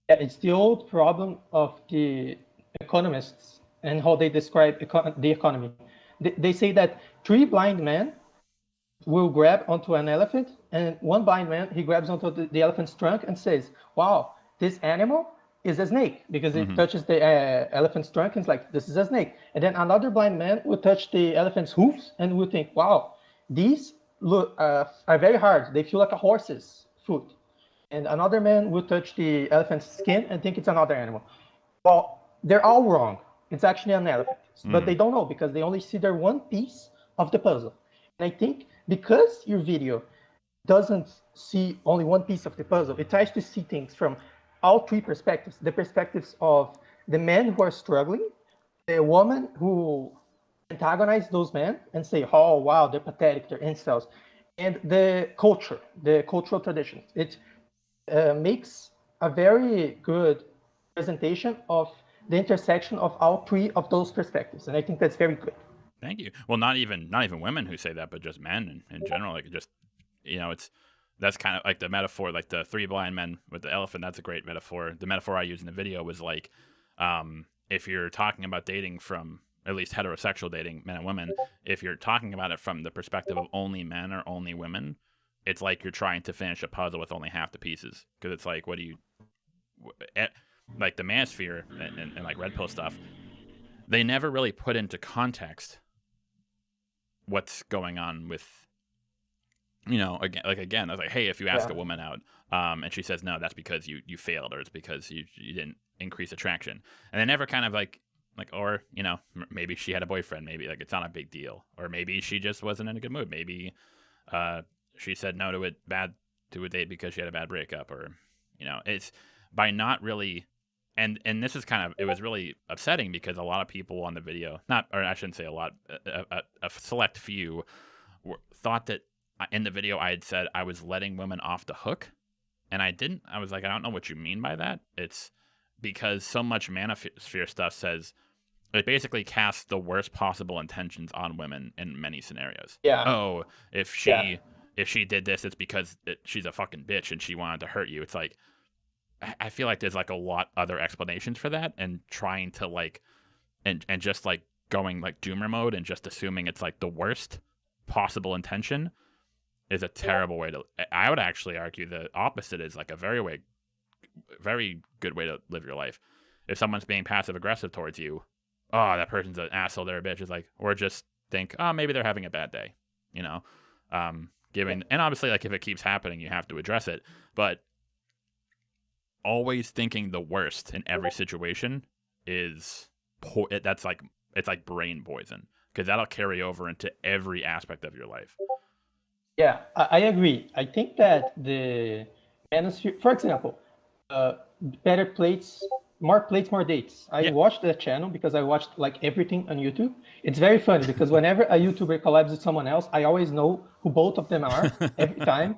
Yeah, it's the old problem of the economists and how they describe the economy. They say that 3 blind men will grab onto an elephant, and one blind man, he grabs onto the elephant's trunk and says, wow, this animal is a snake, because it touches the elephant's trunk and it's like, this is a snake. And then another blind man will touch the elephant's hoofs and will think, wow, these are very hard. They feel like a horse's foot. And another man will touch the elephant's skin and think it's another animal. Well, they're all wrong. It's actually an elephant. But they don't know, because they only see their one piece of the puzzle. And I think because your video doesn't see only one piece of the puzzle, it tries to see things from all 3 perspectives. The perspectives of the men who are struggling, the woman who antagonize those men and say, oh, wow, they're pathetic, they're incels, and the culture, the cultural traditions. It makes a very good presentation of the intersection of all 3 of those perspectives, and I think that's very good. Thank you. Well, not even women who say that, but just men in general. Like, just, you know, that's kind of like the metaphor, like the 3 blind men with the elephant. That's a great metaphor. The metaphor I used in the video was like, if you're talking about dating from at least heterosexual dating, men and women, if you're talking about it from the perspective of only men or only women, it's like you're trying to finish a puzzle with only half the pieces. Because it's like, what do you, like the Manosphere and like Red Pill stuff, they never really put into context what's going on with, you know, again, I was like, hey, if you ask a woman out, and she says no, that's because you failed, or it's because you didn't increase attraction, and they never kind of like, or, you know, maybe she had a boyfriend, maybe like it's not a big deal, or maybe she just wasn't in a good mood, maybe she said no to a date because she had a bad breakup, or, you know, it's by not really. And this is kind of, it was really upsetting because a lot of people on the video, or I shouldn't say a lot, a select few thought that in the video I had said I was letting women off the hook, and I didn't. I was like, I don't know what you mean by that. It's because so much Manosphere stuff says it basically casts the worst possible intentions on women in many scenarios. Yeah. Oh, if she did this, it's because she's a fucking bitch and she wanted to hurt you. It's like, I feel like there's like a lot other explanations for that, and trying to like, and just like going like doomer mode and just assuming it's like the worst possible intention is a terrible way to. I would actually argue the opposite is like a very good way to live your life. If someone's being passive aggressive towards you, oh, that person's an asshole, they're a bitch. It's like, or just think, oh, maybe they're having a bad day, you know. giving, and obviously, like, if it keeps happening, you have to address it. But always thinking the worst in every situation is it's like brain poison, because that'll carry over into every aspect of your life. Yeah, I agree. I think that the manosphere, for example, better plates, more dates. I watched that channel because I watched like everything on YouTube. It's very funny because whenever a YouTuber collabs with someone else, I always know who both of them are every time.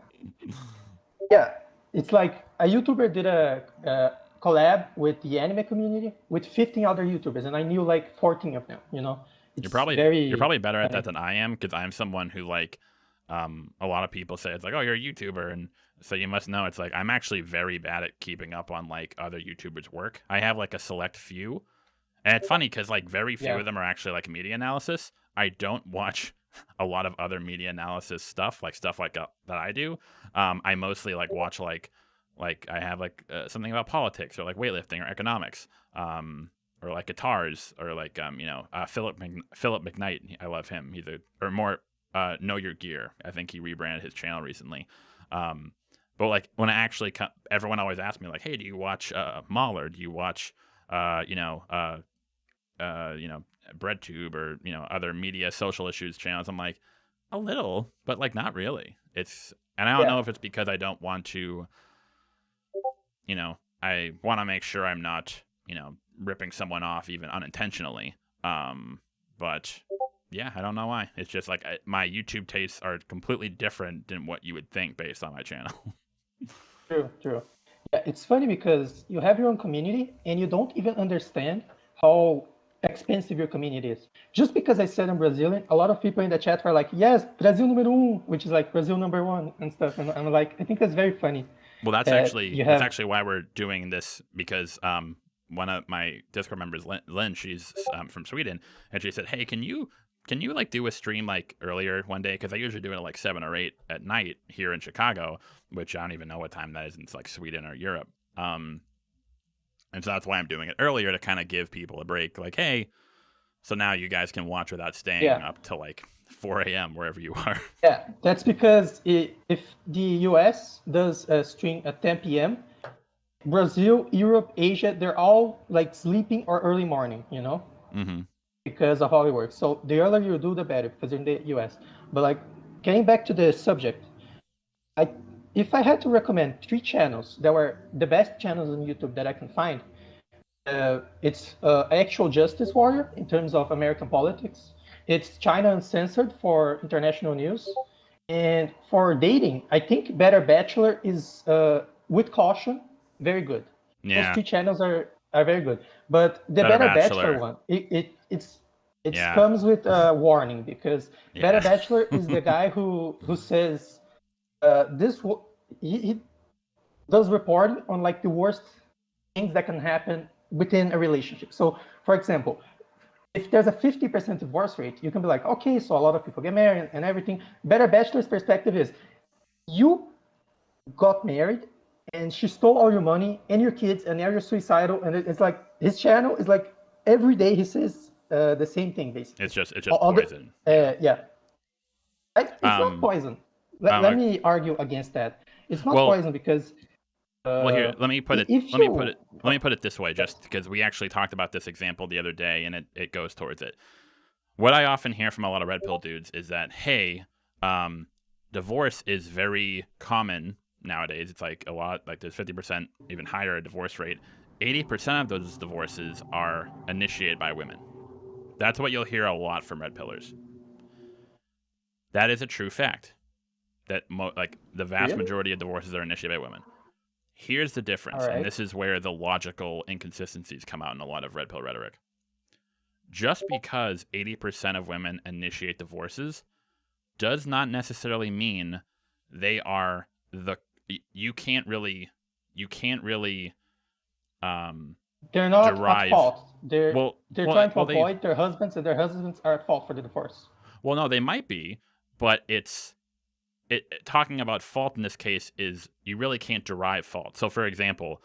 Yeah, it's like a YouTuber did a collab with the anime community with 15 other YouTubers, and I knew like 14 of them. You know, you're probably better at that than I am, because I'm someone who, like, a lot of people say it's like, oh, you're a YouTuber, and so you must know. It's like, I'm actually very bad at keeping up on like other YouTubers' work. I have like a select few, and it's funny because like very few of them are actually like media analysis. I don't watch a lot of other media analysis stuff like that I do. I mostly like watch like I have like something about politics or like weightlifting or economics, or like guitars, or like Philip McKnight. I love him. He's Know Your Gear. I think he rebranded his channel recently. But like when I actually everyone always asks me like, hey, do you watch Mahler? Do you watch BreadTube or other media social issues channels? I'm like, a little, but like not really. And I don't know if it's because I don't want to, I want to make sure I'm not ripping someone off even unintentionally. But yeah, I don't know why. It's just like my YouTube tastes are completely different than what you would think based on my channel. True. Yeah, it's funny because you have your own community and you don't even understand how expensive your community is. Just because I said I'm Brazilian, a lot of people in the chat were like, yes, Brasil número um, which is like Brazil #1 and stuff. And I'm like, I think that's very funny. Well, that's actually why we're doing this, because one of my Discord members, Lynn, she's from Sweden, and she said, hey, can you like do a stream like earlier one day? Because I usually do it at like 7 or 8 at night here in Chicago, which I don't even know what time that is in like Sweden or Europe. And so that's why I'm doing it earlier, to kind of give people a break. Like, hey, so now you guys can watch without staying up till like 4 a.m. wherever you are. Yeah, that's because if the US does a stream at 10 p.m., Brazil, Europe, Asia, they're all like sleeping or early morning, Mm-hmm. Because of how it works. So the earlier you do, the better, because you're in the US. But like, getting back to the subject, if I had to recommend 3 channels that were the best channels on YouTube that I can find, it's Actual Justice Warrior in terms of American politics. It's China Uncensored for international news. And for dating, I think Better Bachelor is, with caution, very good. Yeah. Those 3 channels are very good. But the Better Bachelor one, it comes with a warning, because Better Bachelor is the guy who says he does reporting on like the worst things that can happen within a relationship. So, for example, if there's a 50% divorce rate, you can be like, okay, so a lot of people get married and everything. Better Bachelor's perspective is, you got married and she stole all your money and your kids, and now you're suicidal. And it's like, his channel is like, every day he says the same thing, basically. It's just poison. It's not poison. Let me argue against that. It's not poison because. Well, here, let me put it this way, just because we actually talked about this example the other day, and it goes towards it. What I often hear from a lot of red pill dudes is that, hey, divorce is very common nowadays. It's like a lot, like there's 50%, even higher divorce rate. 80% of those divorces are initiated by women. That's what you'll hear a lot from red pillars. That is a true fact. That the vast majority of divorces are initiated by women. Here's the difference, and this is where the logical inconsistencies come out in a lot of red pill rhetoric. Just because 80% of women initiate divorces does not necessarily mean they are you can't really they're not at fault. They're trying to avoid their husbands, and their husbands are at fault for the divorce. Well, no, they might be, but talking about fault in this case is you really can't derive fault. So, for example,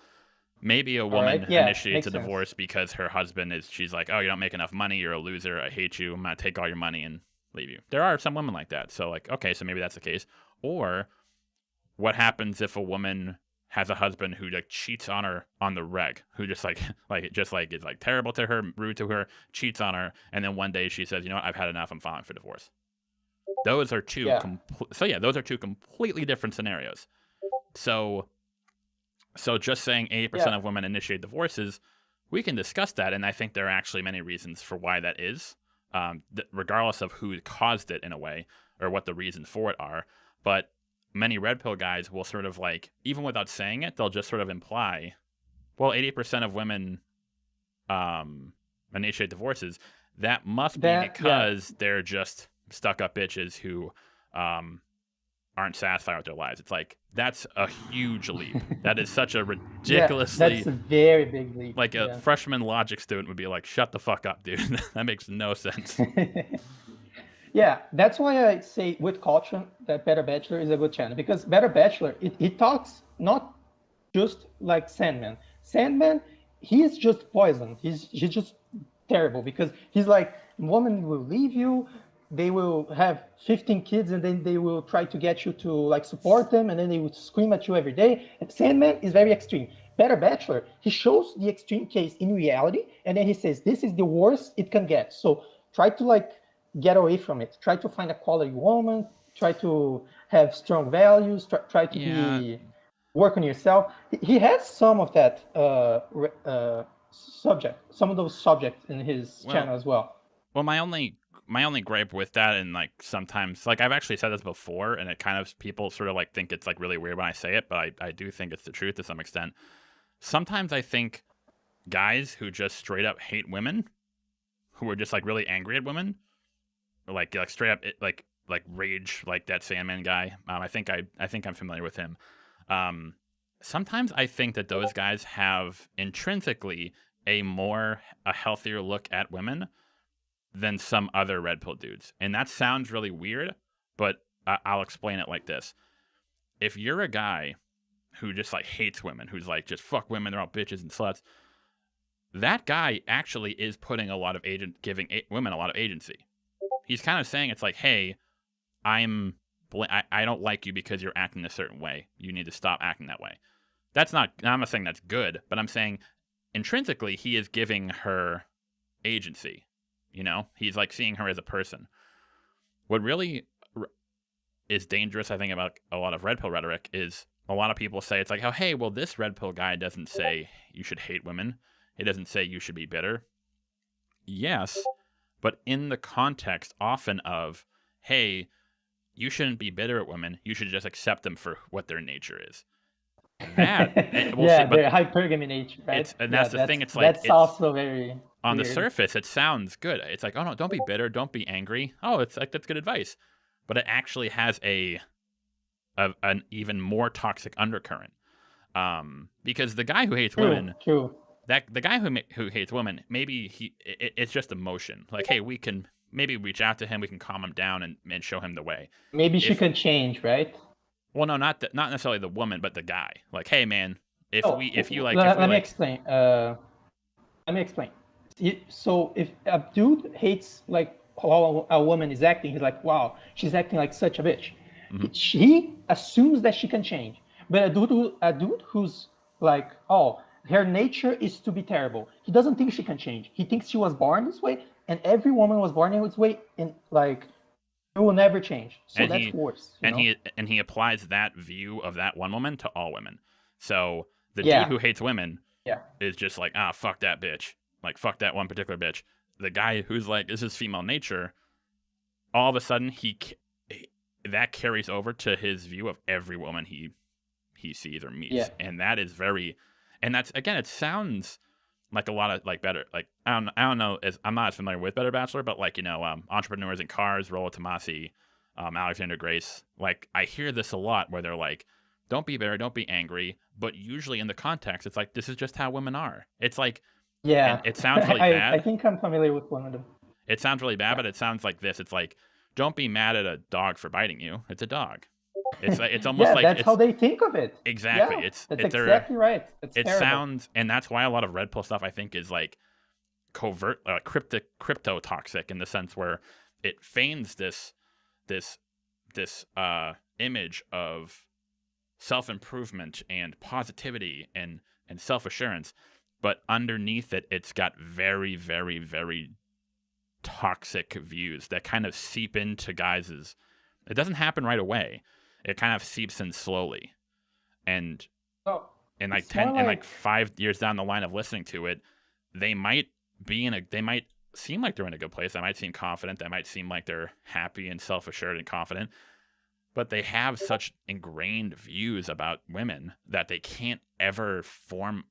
maybe a woman initiates a divorce because her husband she's like, oh, you don't make enough money, you're a loser, I hate you, I'm going to take all your money and leave you. There are some women like that. So, like, okay, so maybe that's the case. Or what happens if a woman has a husband who like cheats on her on the reg, who just like is like terrible to her, rude to her, cheats on her, and then one day she says, you know what, I've had enough, I'm filing for divorce. Those are two those are two completely different scenarios. So just saying 80% of women initiate divorces, we can discuss that, and I think there are actually many reasons for why that is, regardless of who caused it in a way or what the reasons for it are. But many red pill guys will sort of like, even without saying it, they'll just sort of imply, well, 80% of women initiate divorces. That must be because they're just stuck-up bitches who aren't satisfied with their lives. It's like, that's a huge leap. That is such a ridiculously... that's a very big leap. Like a freshman logic student would be like, shut the fuck up, dude. That makes no sense. Yeah, that's why I say with caution that Better Bachelor is a good channel, because Better Bachelor, he talks not just like Sandman. Sandman, he is just poison. He's just terrible, because he's like, women will leave you, they will have 15 kids, and then they will try to get you to like support them, and then they will scream at you every day. And Sandman is very extreme. Better Bachelor, he shows the extreme case in reality, and then he says, this is the worst it can get. So try to like get away from it. Try to find a quality woman. Try to have strong values. Try to work on yourself. He has some of that some of those subjects in his channel as well. Well, my only gripe with that, and like sometimes, like I've actually said this before, and it kind of, people sort of like think it's like really weird when I say it, but I do think it's the truth to some extent. Sometimes I think guys who just straight up hate women, who are just like really angry at women, like straight up like rage, like that Sandman guy. I think I'm familiar with him. Sometimes I think that those guys have intrinsically a healthier look at women than some other red pill dudes. And that sounds really weird, but I'll explain it like this. If you're a guy who just like hates women, who's like, just fuck women, they're all bitches and sluts, that guy actually is putting giving women a lot of agency. He's kind of saying, it's like, hey, I don't like you because you're acting a certain way. You need to stop acting that way. I'm not saying that's good, but I'm saying intrinsically he is giving her agency. You know, he's like seeing her as a person. What really is dangerous, I think, about a lot of red pill rhetoric is a lot of people say, it's like, oh, hey, well, this red pill guy doesn't say you should hate women. He doesn't say you should be bitter. Yes, but in the context often of, hey, you shouldn't be bitter at women. You should just accept them for what their nature is. That, their hypergamy nature, right? That's the thing. It's like, that's also very on weird. The surface, it sounds good. It's like, oh no, don't be bitter, don't be angry. Oh, it's like, that's good advice, but it actually has an even more toxic undercurrent. Because the guy who hates women, the guy who hates women, maybe it's just emotion. Like, hey, we can maybe reach out to him, we can calm him down and show him the way. Maybe she can change, right? Well, no, not necessarily the woman, but the guy. Like, hey, man, let me explain. Let me explain. So if a dude hates like how a woman is acting, he's like, wow, she's acting like such a bitch. Mm-hmm. He assumes that she can change. But a dude who's like, oh, her nature is to be terrible. He doesn't think she can change. He thinks she was born this way, and every woman was born in this way, and like, it will never change. So that's worse. He applies that view of that one woman to all women. So the dude who hates women is just like, fuck that bitch. Like, fuck that one particular bitch. The guy who's like, this is female nature, all of a sudden that carries over to his view of every woman he sees or meets. Yeah. And that is that's, again, it sounds like a lot of like better, like, I don't know, I'm not as familiar with Better Bachelor, but like, Entrepreneurs in Cars, Rollo Tomasi, Alexander Grace, like, I hear this a lot where they're like, don't be bitter, don't be angry, but usually in the context, it's like, this is just how women are. It's like, it sounds really bad. I think I'm familiar with one of them. It sounds really bad, but it sounds like this. It's like, don't be mad at a dog for biting you. It's a dog. It's almost like that's how they think of it. Exactly. Yeah, that's exactly right. It sounds, and that's why a lot of red pill stuff I think is like covert, crypto toxic in the sense where it feigns this image of self-improvement and positivity and self-assurance, but underneath it, it's got very, very, very toxic views that kind of seep into guys's. It doesn't happen right away. It kind of seeps in slowly, and in like 5 years down the line of listening to it, they might seem like they're in a good place. They might seem confident. They might seem like they're happy and self-assured and confident, but they have such ingrained views about women that they can't form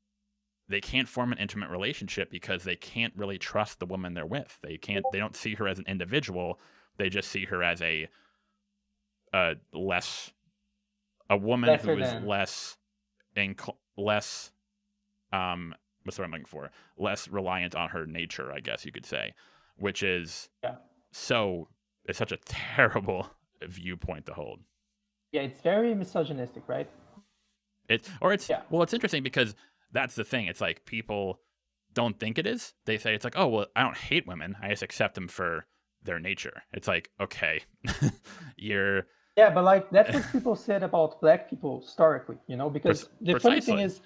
an intimate relationship because they can't really trust the woman they're with. They don't see her as an individual. They just see her as a woman who is less what's the word I'm looking for? Less reliant on her nature, I guess you could say, which is it's such a terrible viewpoint to hold. Yeah, it's very misogynistic, right? Well, it's interesting because that's the thing. It's like people don't think it is. They say it's like, oh, well, I don't hate women. I just accept them for their nature. It's like, okay, you're... Yeah, but like that's what people said about black people historically, because the funny thing is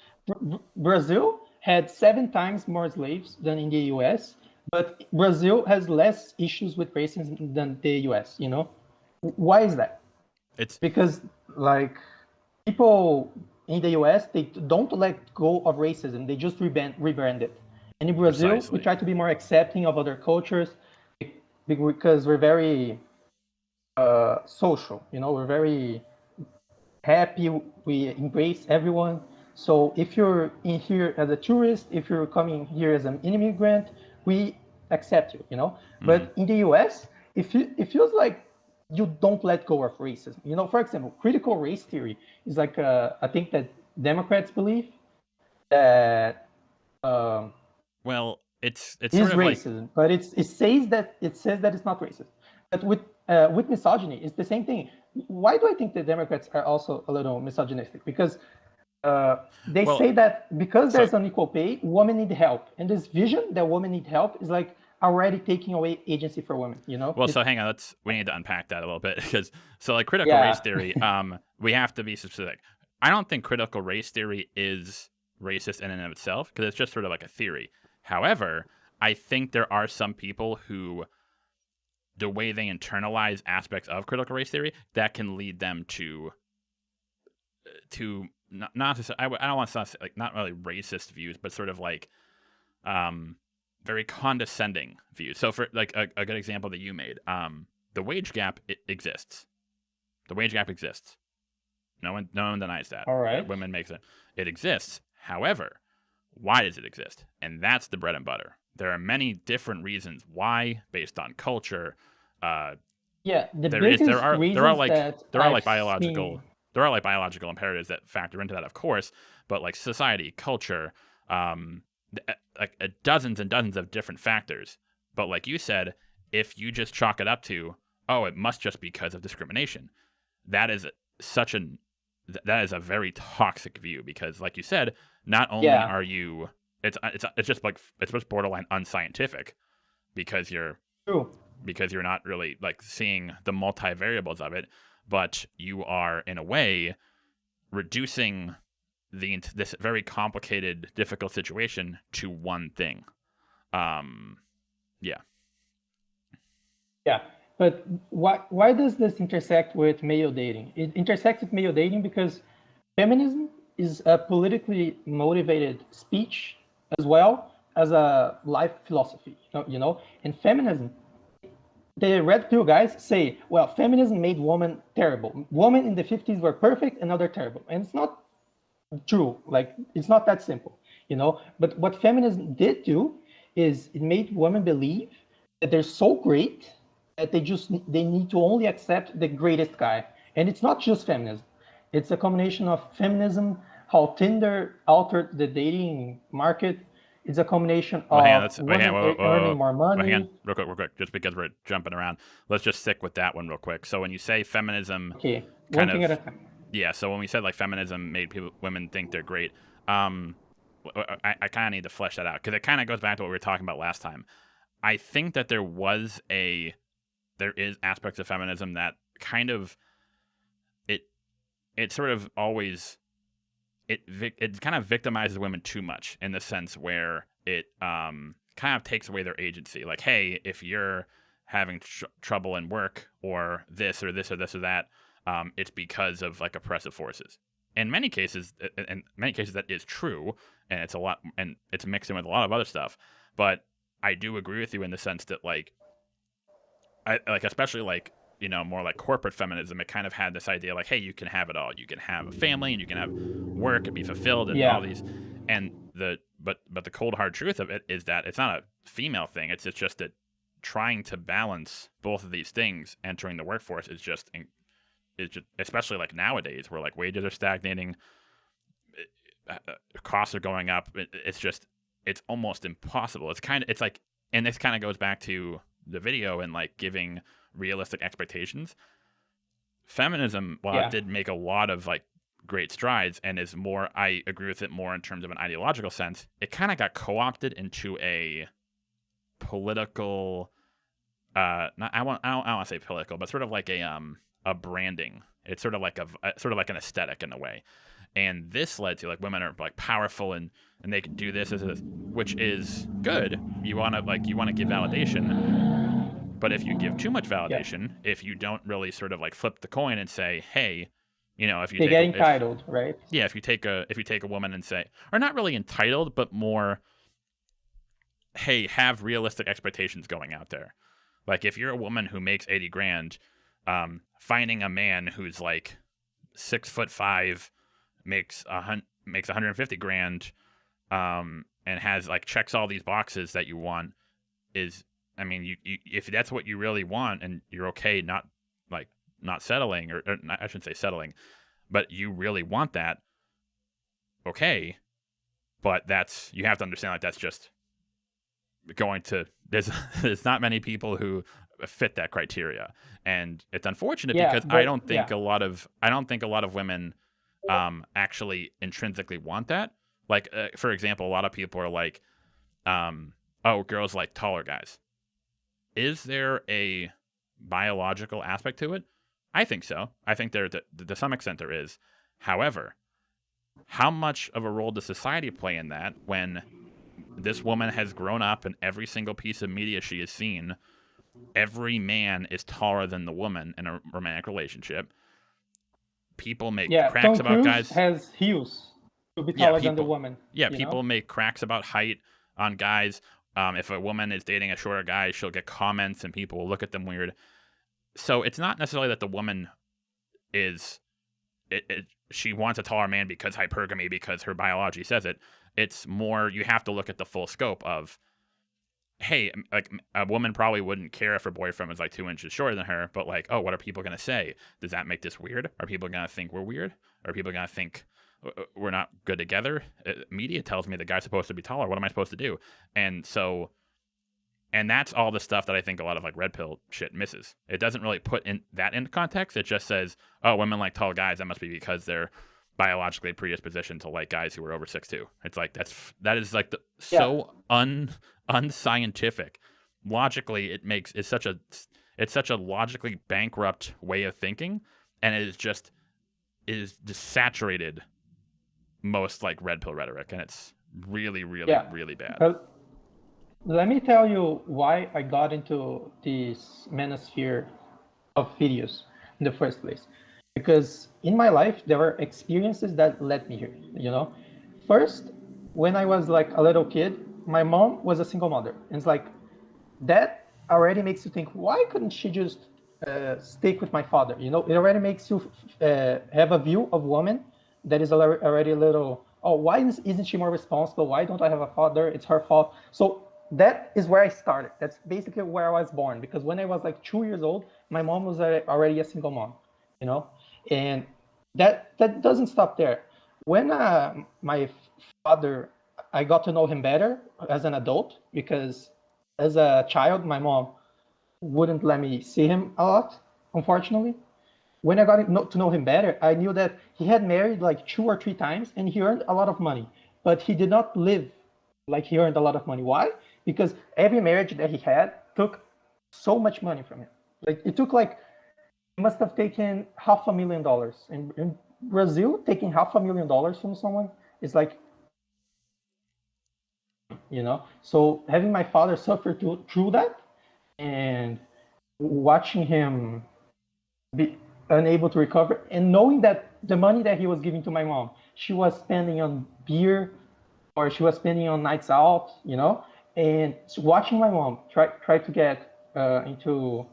Brazil had 7 times more slaves than in the US, but Brazil has less issues with racism than the US, Why is that? It's because like people in the US, they don't let go of racism. They just rebrand it. And in Brazil, we try to be more accepting of other cultures because we're very social, we're very happy. We embrace everyone. So if you're in here as a tourist, if you're coming here as an immigrant, we accept you, Mm-hmm. But in the US, it feels like you don't let go of racism. For example, critical race theory is like I think that Democrats believe that well, it's is sort of racism, like... but it says that it's not racist. But with misogyny, it's the same thing. Why do I think the Democrats are also a little misogynistic? Because they say that because there's unequal pay, women need help, and this vision that women need help is like already taking away agency for women. Well, so hang on, we need to unpack that a little bit because like critical race theory, we have to be specific. I don't think critical race theory is racist in and of itself because it's just sort of like a theory. However, I think there are some people who, the way they internalize aspects of critical race theory, that can lead them to not to, I don't want to say like not really racist views, but sort of like very condescending views. So for like a good example that you made, the wage gap exists. The wage gap exists. No one denies that. All right. Women make it. It exists. However, why does it exist? And that's the bread and butter. There are many different reasons why, based on culture. There are biological imperatives that factor into that, of course, but like society, culture, like dozens and dozens of different factors. But like you said, if you just chalk it up to, oh, it must just be because of discrimination, that is a very toxic view because, like you said, not only are you, it's just borderline unscientific because you're not really like seeing the multivariables of it, but you are in a way reducing this very complicated, difficult situation to one thing. Yeah. But why does this intersect with male dating? It intersects with male dating because feminism is a politically motivated speech as well as a life philosophy, And feminism, the red pill guys say, well, feminism made women terrible. Women in the 50s were perfect and now they're terrible. And it's not true. Like, it's not that simple, But what feminism did do is it made women believe that they're so great that they need to only accept the greatest guy. And it's not just feminism. It's a combination of feminism, how Tinder altered the dating market. It's a combination of women earning more money. Hang on, real quick, just because we're jumping around. Let's just stick with that one real quick. So when you say feminism... Okay, one thing at a time. Yeah, so when we said like feminism made women think they're great, I kind of need to flesh that out because it kind of goes back to what we were talking about last time. I think that there is aspects of feminism that kind of it it sort of always it kind of victimizes women too much in the sense where it kind of takes away their agency. Like, hey, if you're having trouble in work or this or this or this or that, it's because of like oppressive forces. In many cases that is true, and it's a lot, and it's mixed in with a lot of other stuff. But I do agree with you in the sense that like, especially like, you know, more like corporate feminism, it kind of had this idea like, hey, you can have it all. You can have a family and you can have work and be fulfilled and all these. And but the cold hard truth of it is that it's not a female thing. It's just that trying to balance both of these things entering the workforce is just especially like nowadays where like wages are stagnating, costs are going up. It's almost impossible. It's like, and this kind of goes back to the video and like giving realistic expectations. Feminism, while it did make a lot of like great strides and is more, I agree with it more in terms of an ideological sense, it kind of got co-opted into a political, I don't want to say political, but sort of like a branding. It's sort of like an aesthetic in a way. And this led to like women are like powerful and they can do this, which is good. You want to give validation, but if you give too much validation, if you don't really sort of like flip the coin and say, hey, you know, if you get entitled, right? Yeah, if you take a woman and say, or not really entitled, but more, hey, have realistic expectations going out there. Like if you're a woman who makes 80 grand, finding a man who's like 6'5", makes 150 grand, and has like checks all these boxes that you want is, I mean, you if that's what you really want and you're okay not settling, or I shouldn't say settling, but you really want that, okay, but you have to understand like that's just going to, there's not many people who fit that criteria, and it's unfortunate because I don't think a lot of women actually intrinsically want that. Like for example, a lot of people are like, oh, girls like taller guys. Is there a biological aspect to it? I think so. I think there to some extent there is. However, how much of a role does society play in that when this woman has grown up and every single piece of media she has seen, every man is taller than the woman in a romantic relationship? People make cracks about guys. Has heels to be taller than the woman. Yeah, people make cracks about height on guys. If a woman is dating a shorter guy, she'll get comments and people will look at them weird. So it's not necessarily that the woman she wants a taller man because hypergamy, because her biology says it. It's more, you have to look at the full scope of, hey, like a woman probably wouldn't care if her boyfriend was like 2 inches shorter than her, but like, oh, what are people going to say? Does that make this weird? Are people going to think we're weird? Are people going to think we're not good together? Media tells me the guy's supposed to be taller. What am I supposed to do? And that's all the stuff that I think a lot of like red pill shit misses. It doesn't really put that into context. It just says, oh, women like tall guys. That must be because they're biologically predispositioned to like guys who are over 6'2". It's like that is like so unscientific. Logically, it's such a logically bankrupt way of thinking, and it is just saturated most like red pill rhetoric, and it's really really bad. Let me tell you why I got into this manosphere of videos in the first place. Because in my life, there were experiences that led me here, you know? First, when I was like a little kid, my mom was a single mother. And it's like, that already makes you think, why couldn't she just stick with my father? You know, it already makes you have a view of woman that is already a little, oh, why isn't she more responsible? Why don't I have a father? It's her fault. So that is where I started. That's basically where I was born. Because when I was like 2 years old, my mom was already a single mom, you know? And that doesn't stop there. When my father, I got to know him better as an adult, because as a child, my mom wouldn't let me see him a lot, unfortunately. When I got to know him better, I knew that he had married like 2 or 3 times and he earned a lot of money, but he did not live like he earned a lot of money. Why? Because every marriage that he had took so much money from him. Like it took like, it must have taken $500,000 in Brazil taking $500,000 from someone is like, So having my father suffer through that and watching him be unable to recover, and knowing that the money that he was giving to my mom, she was spending on beer or she was spending on nights out, and watching my mom try to get into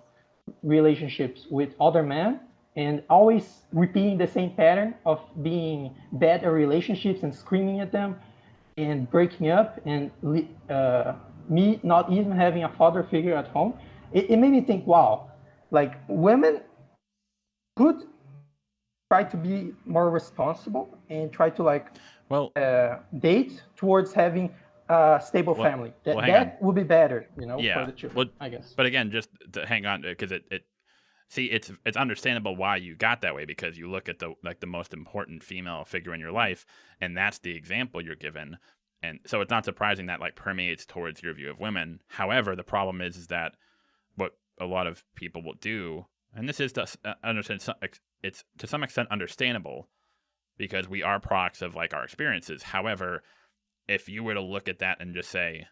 relationships with other men and always repeating the same pattern of being bad at relationships and screaming at them and breaking up, and me not even having a father figure at home, it made me think, wow, like women could try to be more responsible and try to date towards having a stable family. That would be better, for the children, I guess. But again, just to hang on, because it's understandable why you got that way, because you look at the most important female figure in your life, and that's the example you're given, and so it's not surprising that permeates towards your view of women. However, the problem is that what a lot of people will do, and this is it's to some extent understandable because we are products of our experiences. However, if you were to look at that and just say,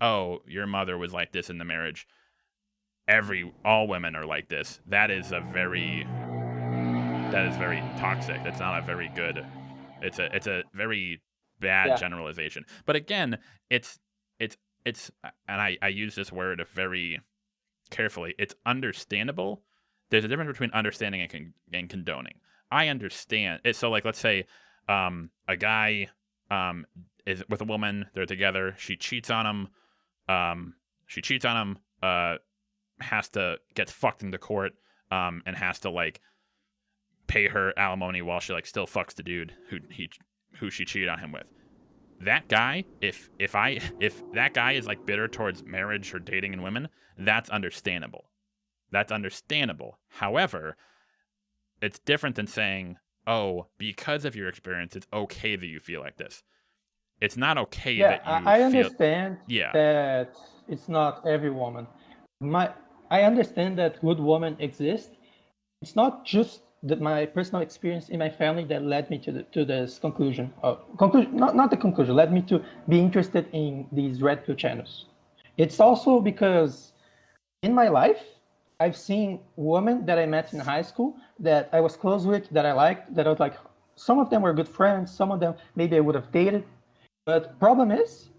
"Oh, your mother was like this in the marriage," all women are like this. That is very toxic. That's not a very good. It's a very bad generalization. But again, it's and I use this word very carefully. It's understandable. There's a difference between understanding and condoning. I understand it. So let's say a guy is with a woman. They're together. She cheats on him. Gets fucked into court, and has to pay her alimony while she still fucks the dude who she cheated on him with. That guy, if that guy is bitter towards marriage or dating and women, that's understandable. That's understandable. However, it's different than saying, "Oh, because of your experience, it's okay that you feel like this." It's not okay that you I understand that it's not every woman. I understand that good women exist. It's not just my personal experience in my family that led me to this conclusion. Not the conclusion, led me to be interested in these red pill channels. It's also because in my life, I've seen women that I met in high school that I was close with, that I liked, that I was like, some of them were good friends, some of them maybe I would have dated. But problem is,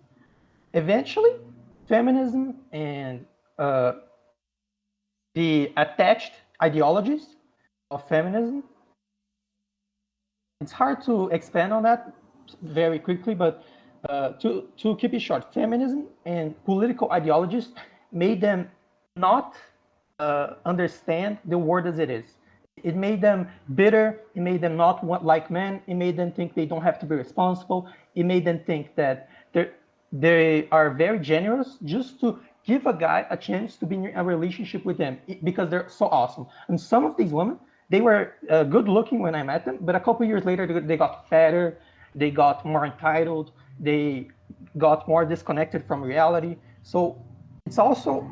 eventually, feminism and the attached ideologies of feminism, it's hard to expand on that very quickly, but to keep it short, feminism and political ideologies made them not understand the world as it is. It made them bitter. It made them not like men. It made them think they don't have to be responsible. It made them think that they are very generous just to give a guy a chance to be in a relationship with them because they're so awesome. And some of these women, they were good looking when I met them, but a couple years later, they got fatter, they got more entitled, they got more disconnected from reality. So it's also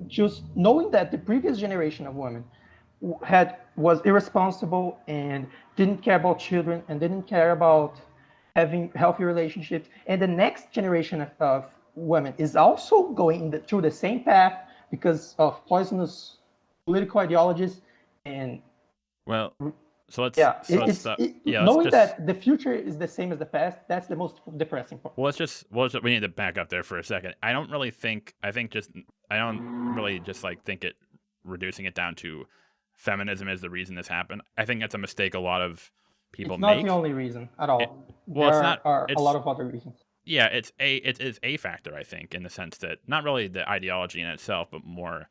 just knowing that the previous generation of women was irresponsible and didn't care about children and didn't care about having healthy relationships, and the next generation of women is also going through the same path because of poisonous political ideologies. And knowing that the future is the same as the past, that's the most depressing part. Well, we need to back up there for a second. I don't really think it reducing it down to feminism is the reason this happened. I think that's a mistake a lot of people make. It's not the only reason at all. There are a lot of other reasons. Yeah, it is a factor, I think, in the sense that not really the ideology in itself, but more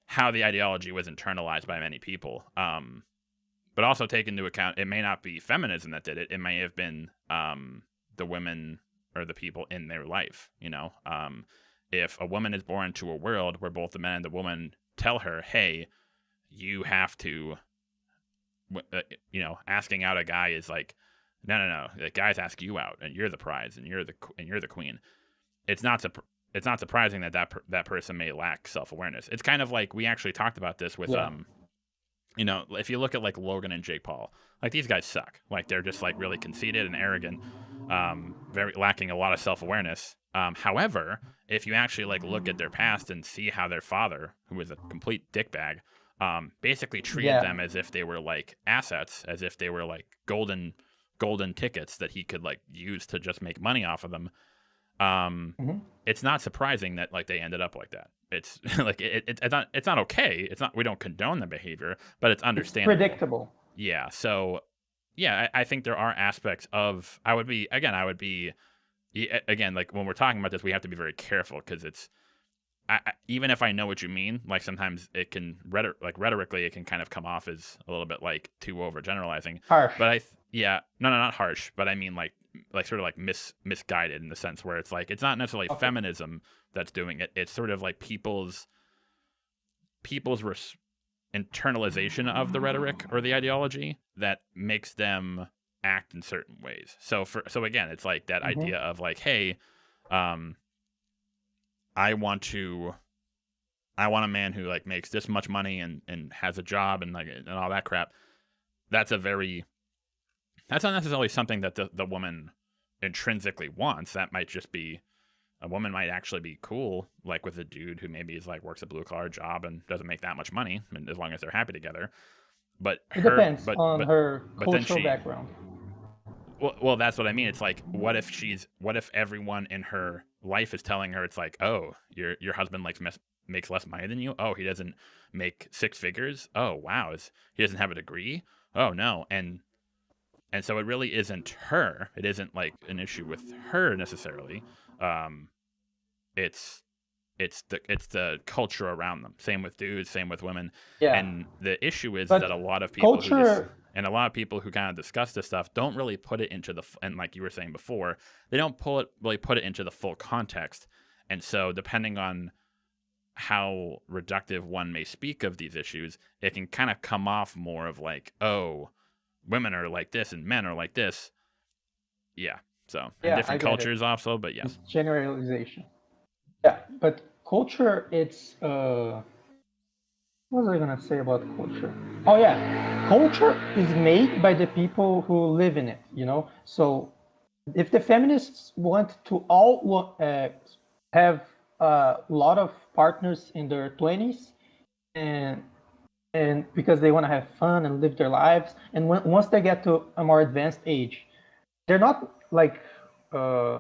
how the ideology was internalized by many people. But also take into account, it may not be feminism that did it. It may have been the women or the people in their life. If a woman is born into a world where both the man and the woman tell her, "Hey, you have to," asking out a guy is like, no, the guys ask you out, and you're the prize, and you're the queen. It's not surprising that person may lack self-awareness. It's kind of like we actually talked about this with you know, if you look at like Logan and Jake Paul, like these guys suck. Like they're just like really conceited and arrogant, very lacking a lot of self-awareness. However, if you actually like look at their past and see how their father, who was a complete dickbag, basically treated them as if they were like assets, as if they were like golden tickets that he could like use to just make money off of them. It's not surprising that like they ended up like that. It's like it's not okay. It's not, we don't condone the behavior, but it's understandable. It's predictable. Yeah. So yeah, I think there are aspects of, I would be again, like when we're talking about this, we have to be very careful because it's, even if I know what you mean, like sometimes it can rhetorically, it can kind of come off as a little bit like too overgeneralizing. Harsh. But not harsh, but I mean like sort of like misguided in the sense where it's like, it's not necessarily feminism that's doing it. It's sort of like people's internalization of the rhetoric or the ideology that makes them act in certain ways. So again, it's like that idea of like, hey, I want a man who like makes this much money and has a job and like and all that crap. That's not necessarily something that the woman intrinsically wants. That might just be, a woman might actually be cool like with a dude who maybe is like works a blue collar job and doesn't make that much money, and as long as they're happy together. But it depends on her cultural background. Well, that's what I mean. It's like, what if everyone in her life is telling her, it's like, oh, your husband makes less money than you. Oh, he doesn't make six figures. Oh, wow, he doesn't have a degree. Oh no, and so it really isn't her. It isn't like an issue with her necessarily. It's the culture around them. Same with dudes, same with women. Yeah. And the issue is that a lot of people and a lot of people who kind of discuss this stuff don't really put it into and like you were saying before, they don't really put it into the full context. And so depending on how reductive one may speak of these issues, it can kind of come off more of like, oh, women are like this and men are like this. Yeah. So in different cultures also, but yes. It's generalization. Yeah, but culture, it's what was I gonna say about culture? Oh yeah, culture is made by the people who live in it, you know. So if the feminists want to all have a lot of partners in their 20s, and because they want to have fun and live their lives, and once they get to a more advanced age, they're not like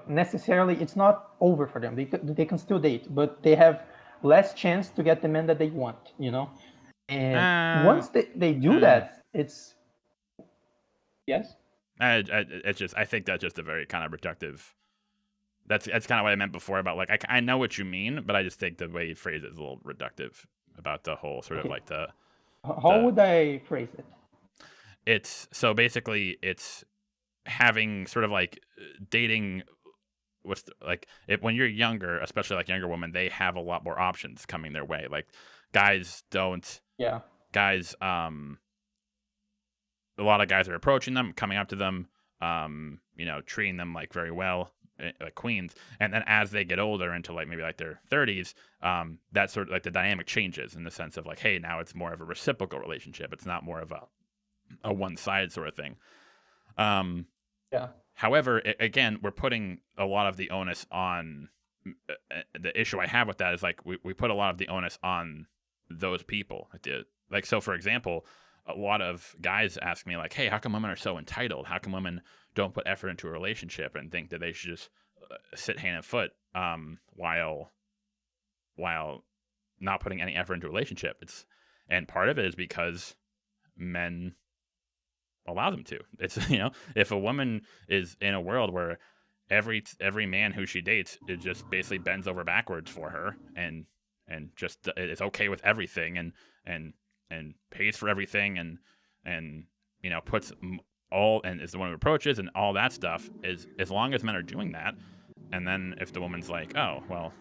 necessarily, it's not over for them. They can still date, but they have less chance to get the men that they want, you know. And once they do that, it's yes. It's just, I think that's just a very kind of reductive. That's kind of what I meant before about like, I know what you mean, but I just think the way you phrase it is a little reductive about the whole sort of like the. How would I phrase it? It's so basically it's having sort of like dating. When you're younger, especially like younger women, they have a lot more options coming their way. Like guys don't. Yeah. Guys, a lot of guys are approaching them, coming up to them, you know, treating them like very well, like queens. And then as they get older into like maybe like their 30s, that sort of like the dynamic changes in the sense of like, hey, now it's more of a reciprocal relationship. It's not more of a one-sided sort of thing. Yeah. However, again, we're putting a lot of the onus on the issue I have with that is like we put a lot of the onus on those people. Like, so for example, a lot of guys ask me like, hey, how come women are so entitled? How come women don't put effort into a relationship and think that they should just sit hand and foot while not putting any effort into a relationship? And part of it is because men allow them to. It's, you know, if a woman is in a world where every man who she dates, it just basically bends over backwards for her and just is okay with everything and pays for everything and you know puts all and is the one who approaches and all that stuff, is as long as men are doing that, and then if the woman's like, oh well,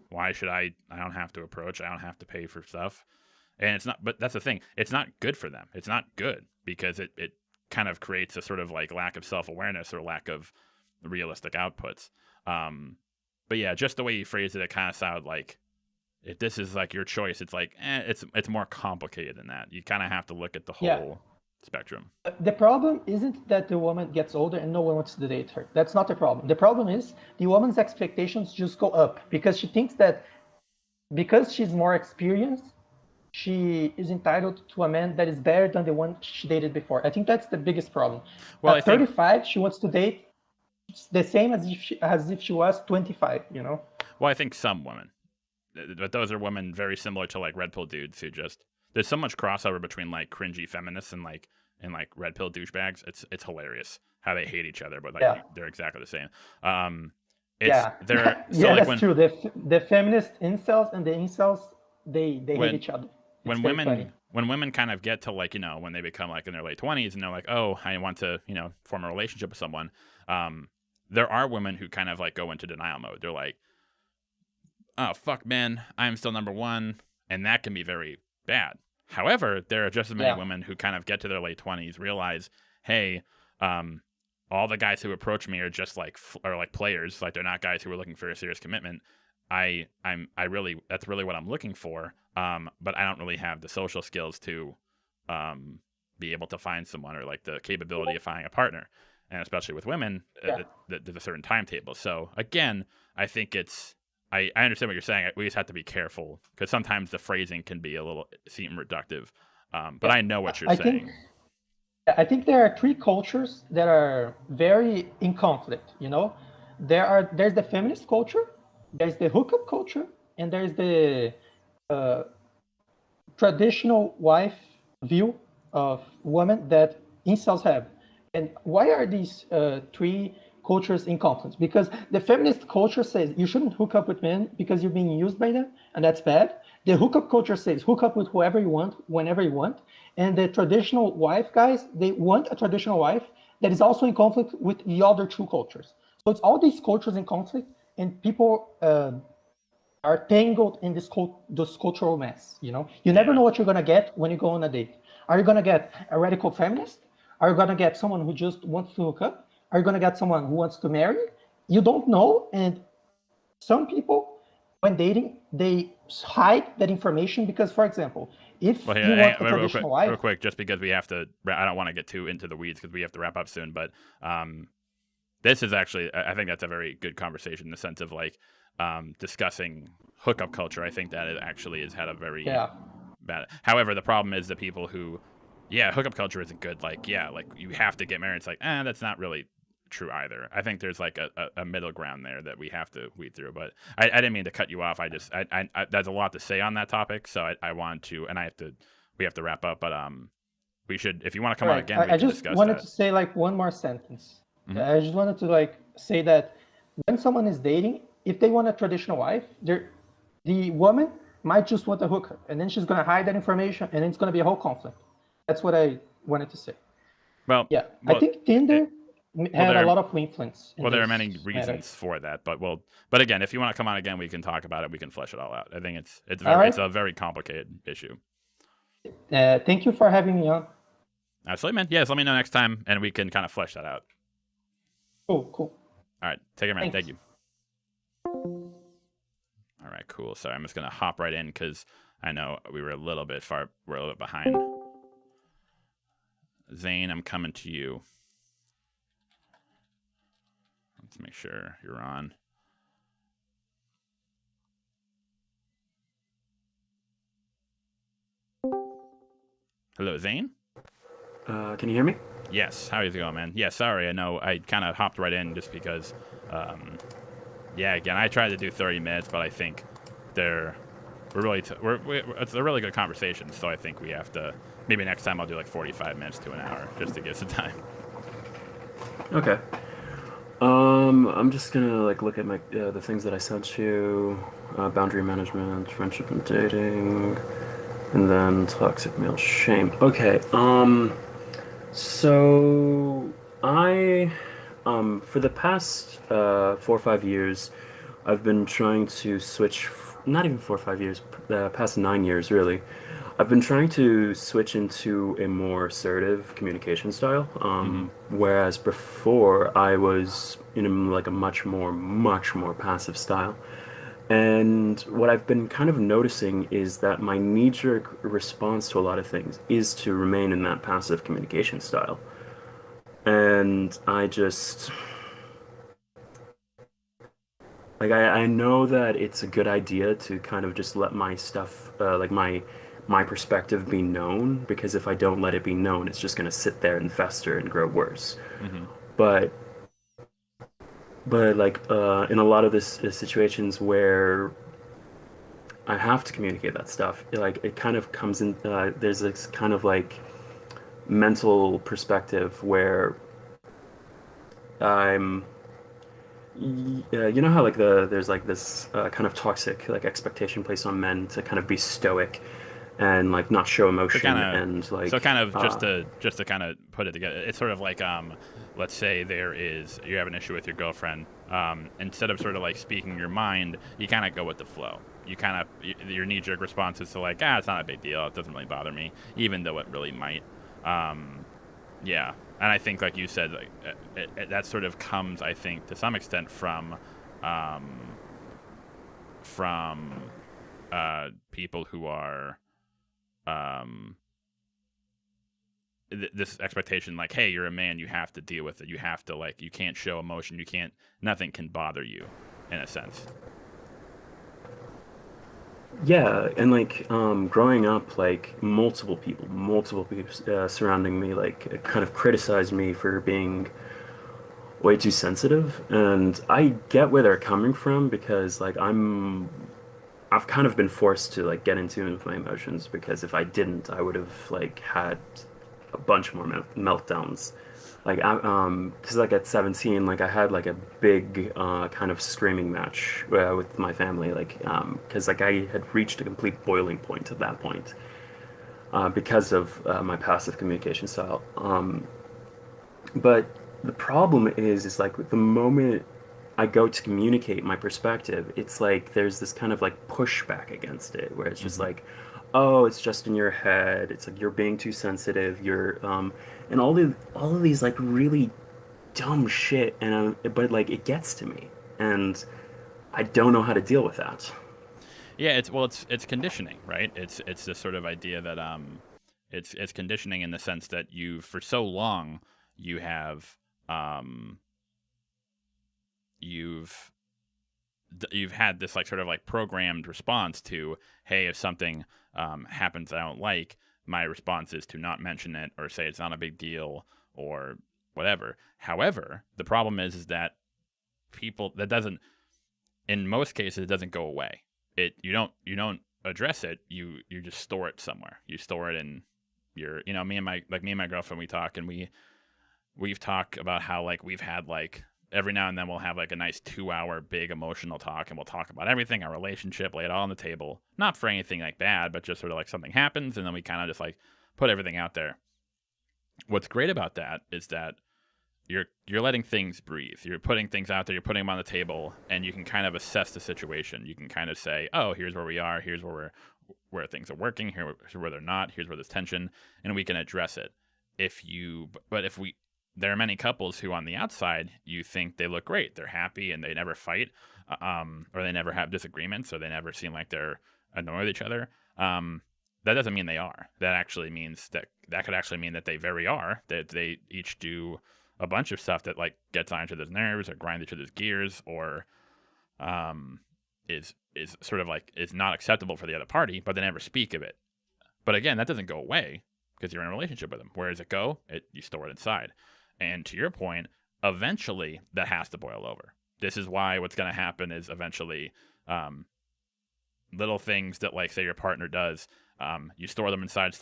why should I don't have to approach, I don't have to pay for stuff, and it's not, but that's the thing, it's not good for them. It's not good because it kind of creates a sort of like lack of self-awareness or lack of realistic outputs. But yeah, just the way you phrased it, it kind of sounded like if this is like your choice, it's like it's more complicated than that. You kind of have to look at the whole spectrum. The problem isn't that the woman gets older and no one wants to date her. That's not the problem. The problem is the woman's expectations just go up because she thinks that because she's more experienced, she is entitled to a man that is better than the one she dated before. I think that's the biggest problem. Well, at 35, she wants to date the same as if she was 25, you know? Well, I think some women, but those are women very similar to like red pill dudes who just, there's so much crossover between like cringy feminists and like red pill douchebags. It's hilarious how they hate each other, but like they're exactly the same. That's true. The feminist incels and the incels, they hate each other. When women kind of get to like, you know, when they become like in their late 20s and they're like, oh, I want to, you know, form a relationship with someone. There are women who kind of like go into denial mode. They're like, oh, fuck, man, I'm still number one. And that can be very bad. However, there are just as many women who kind of get to their late 20s, realize, hey, all the guys who approach me are just like players. Like they're not guys who are looking for a serious commitment. That's really what I'm looking for. But I don't really have the social skills to be able to find someone or like the capability of finding a partner. And especially with women, there's a certain timetable. So again, I think I understand what you're saying. We just have to be careful because sometimes the phrasing can be seem reductive. But I know what you're saying. I think there are three cultures that are very in conflict. You know, there's the feminist culture, there's the hookup culture, and there's the traditional wife view of women that incels have. And why are these three cultures in conflict? Because the feminist culture says you shouldn't hook up with men because you're being used by them, and that's bad. The hookup culture says hook up with whoever you want, whenever you want. And the traditional wife guys, they want a traditional wife that is also in conflict with the other two cultures. So it's all these cultures in conflict, and people are tangled in this cultural mess. You know, you never know what you're gonna get when you go on a date. Are you gonna get a radical feminist? Are you gonna get someone who just wants to hook up? Are you gonna get someone who wants to marry? You don't know, and some people, when dating, they hide that information because, for example, if you want a traditional wife... Real quick, just because we have to... I don't want to get too into the weeds because we have to wrap up soon, but this is actually... I think that's a very good conversation in the sense of, like, discussing hookup culture. I think that it actually has had a very bad... However, the problem is the people who... hookup culture isn't good. Like you have to get married. It's like, that's not really true either. I think there's like a middle ground there that we have to weed through. But I didn't mean to cut you off. I there's a lot to say on that topic, so I want to, and we have to wrap up. But we should, if you want to come on again, I just wanted to say like one more sentence. Mm-hmm. I just wanted to like say that when someone is dating, if they want a traditional wife, the woman might just want a hookup, and then she's gonna hide that information, and then it's gonna be a whole conflict. That's what I wanted to say. I think Tinder had a lot of influence. Well, there are many reasons for that, but again, if you want to come on again, we can talk about it. We can flesh it all out. I think it's a very complicated issue. Thank you for having me on. Absolutely, man. Yes, let me know next time, and we can kind of flesh that out. Cool. All right, take care, man. Thank you. All right, cool. Sorry, I'm just gonna hop right in because I know we're a little bit behind. Zane, I'm coming to you. Let's make sure you're on. Hello, Zane? Can you hear me? Yes. How is it going, man? Yeah, sorry. I know I kind of hopped right in just because, again, I tried to do 30 minutes, but I think it's a really good conversation, so I think we have to... Maybe next time I'll do like 45 minutes to an hour just to give some time. Okay. I'm just gonna like look at my the things that I sent you: boundary management, friendship and dating, and then toxic male shame. Okay. So I for the past 4 or 5 years, I've been trying to switch. Not even 4 or 5 years. The past 9 years, really. I've been trying to switch into a more assertive communication style, whereas before I was in like a much more passive style. And what I've been kind of noticing is that my knee-jerk response to a lot of things is to remain in that passive communication style. And I just like I know that it's a good idea to kind of just let my stuff like my perspective be known, because if I don't let it be known, it's just going to sit there and fester and grow worse. Mm-hmm. But like in a lot of this situations where I have to communicate that stuff, like it kind of comes in. There's this kind of like mental perspective where I'm. You know how like there's like this kind of toxic like expectation placed on men to kind of be stoic and like not show emotion and like so kind of just to kind of put it together, it's sort of like let's say you have an issue with your girlfriend, instead of sort of like speaking your mind, you kind of go with the flow. You kind of your knee-jerk response is to like, it's not a big deal, it doesn't really bother me, even though it really might. Yeah, and I think like you said, like that sort of comes, I think, to some extent from people who are this expectation, like, hey, you're a man, you have to deal with it, you have to, like, you can't show emotion, nothing can bother you, in a sense. Yeah, and like growing up, like multiple people surrounding me, like kind of criticized me for being way too sensitive, and I get where they're coming from, because like I've kind of been forced to like get in tune with my emotions, because if I didn't, I would have like had a bunch more meltdowns. Like because like at 17, like I had like a big kind of screaming match with my family, like because like I had reached a complete boiling point at that point because of my passive communication style. But the problem is like the moment I go to communicate my perspective, it's like there's this kind of like pushback against it, where it's just like, oh, it's just in your head. It's like you're being too sensitive. You're and all of these like really dumb shit, and but like it gets to me, and I don't know how to deal with that. Yeah, it's conditioning, right? It's this sort of idea that it's conditioning in the sense that for so long you have you've had this like sort of like programmed response to, hey, if something happens I don't like, my response is to not mention it or say it's not a big deal or whatever. However, the problem is that in most cases it doesn't go away. You don't address it. You just store it somewhere. You store it in your, me and my girlfriend, we talk, and we've talked about how like we've had like every now and then we'll have like a nice 2-hour big emotional talk, and we'll talk about everything, our relationship, lay it all on the table. Not for anything like bad, but just sort of like something happens, and then we kind of just like put everything out there. What's great about that is that you're letting things breathe. You're putting things out there, you're putting them on the table, and you can kind of assess the situation. You can kind of say, oh, here's where we are, here's where things are working, here's where they're not, here's where there's tension, and we can address it. There are many couples who on the outside, you think they look great. They're happy and they never fight, or they never have disagreements, or they never seem like they're annoyed with each other. That doesn't mean they are. That actually means that could actually mean that they very are, that they each do a bunch of stuff that like gets on each other's nerves or grinds each other's gears, or is sort of like is not acceptable for the other party, but they never speak of it. But again, that doesn't go away because you're in a relationship with them. Where does it go? You store it inside. And to your point, eventually that has to boil over. This is why what's going to happen is eventually little things that, like, say your partner does, you store them inside.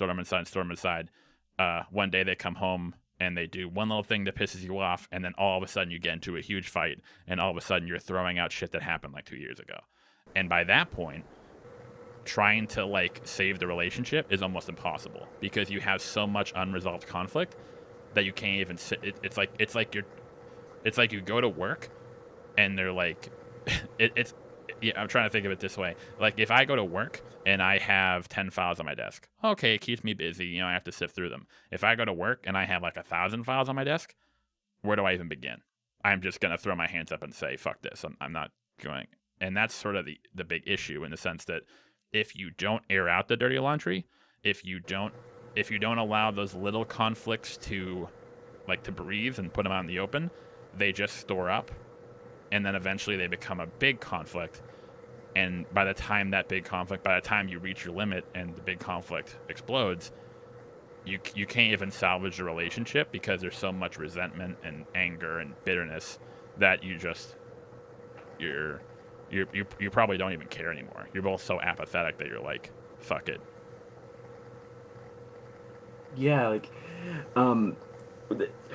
One day they come home and they do one little thing that pisses you off, and then all of a sudden you get into a huge fight, and all of a sudden you're throwing out shit that happened like 2 years ago. And by that point, trying to like save the relationship is almost impossible, because you have so much unresolved conflict that you can't even sit. It's like you go to work and they're like, yeah, I'm trying to think of it this way. Like, if I go to work and I have 10 files on my desk, okay, it keeps me busy. I have to sift through them. If I go to work and I have like 1,000 files on my desk, where do I even begin? I'm just going to throw my hands up and say, fuck this. I'm not going. And that's sort of the big issue, in the sense that if you don't air out the dirty laundry, if you don't allow those little conflicts to breathe and put them out in the open, they just store up, and then eventually they become a big conflict. And by the time you reach your limit and the big conflict explodes, you can't even salvage the relationship, because there's so much resentment and anger and bitterness that you probably don't even care anymore. You're both so apathetic that you're like, fuck it. Yeah,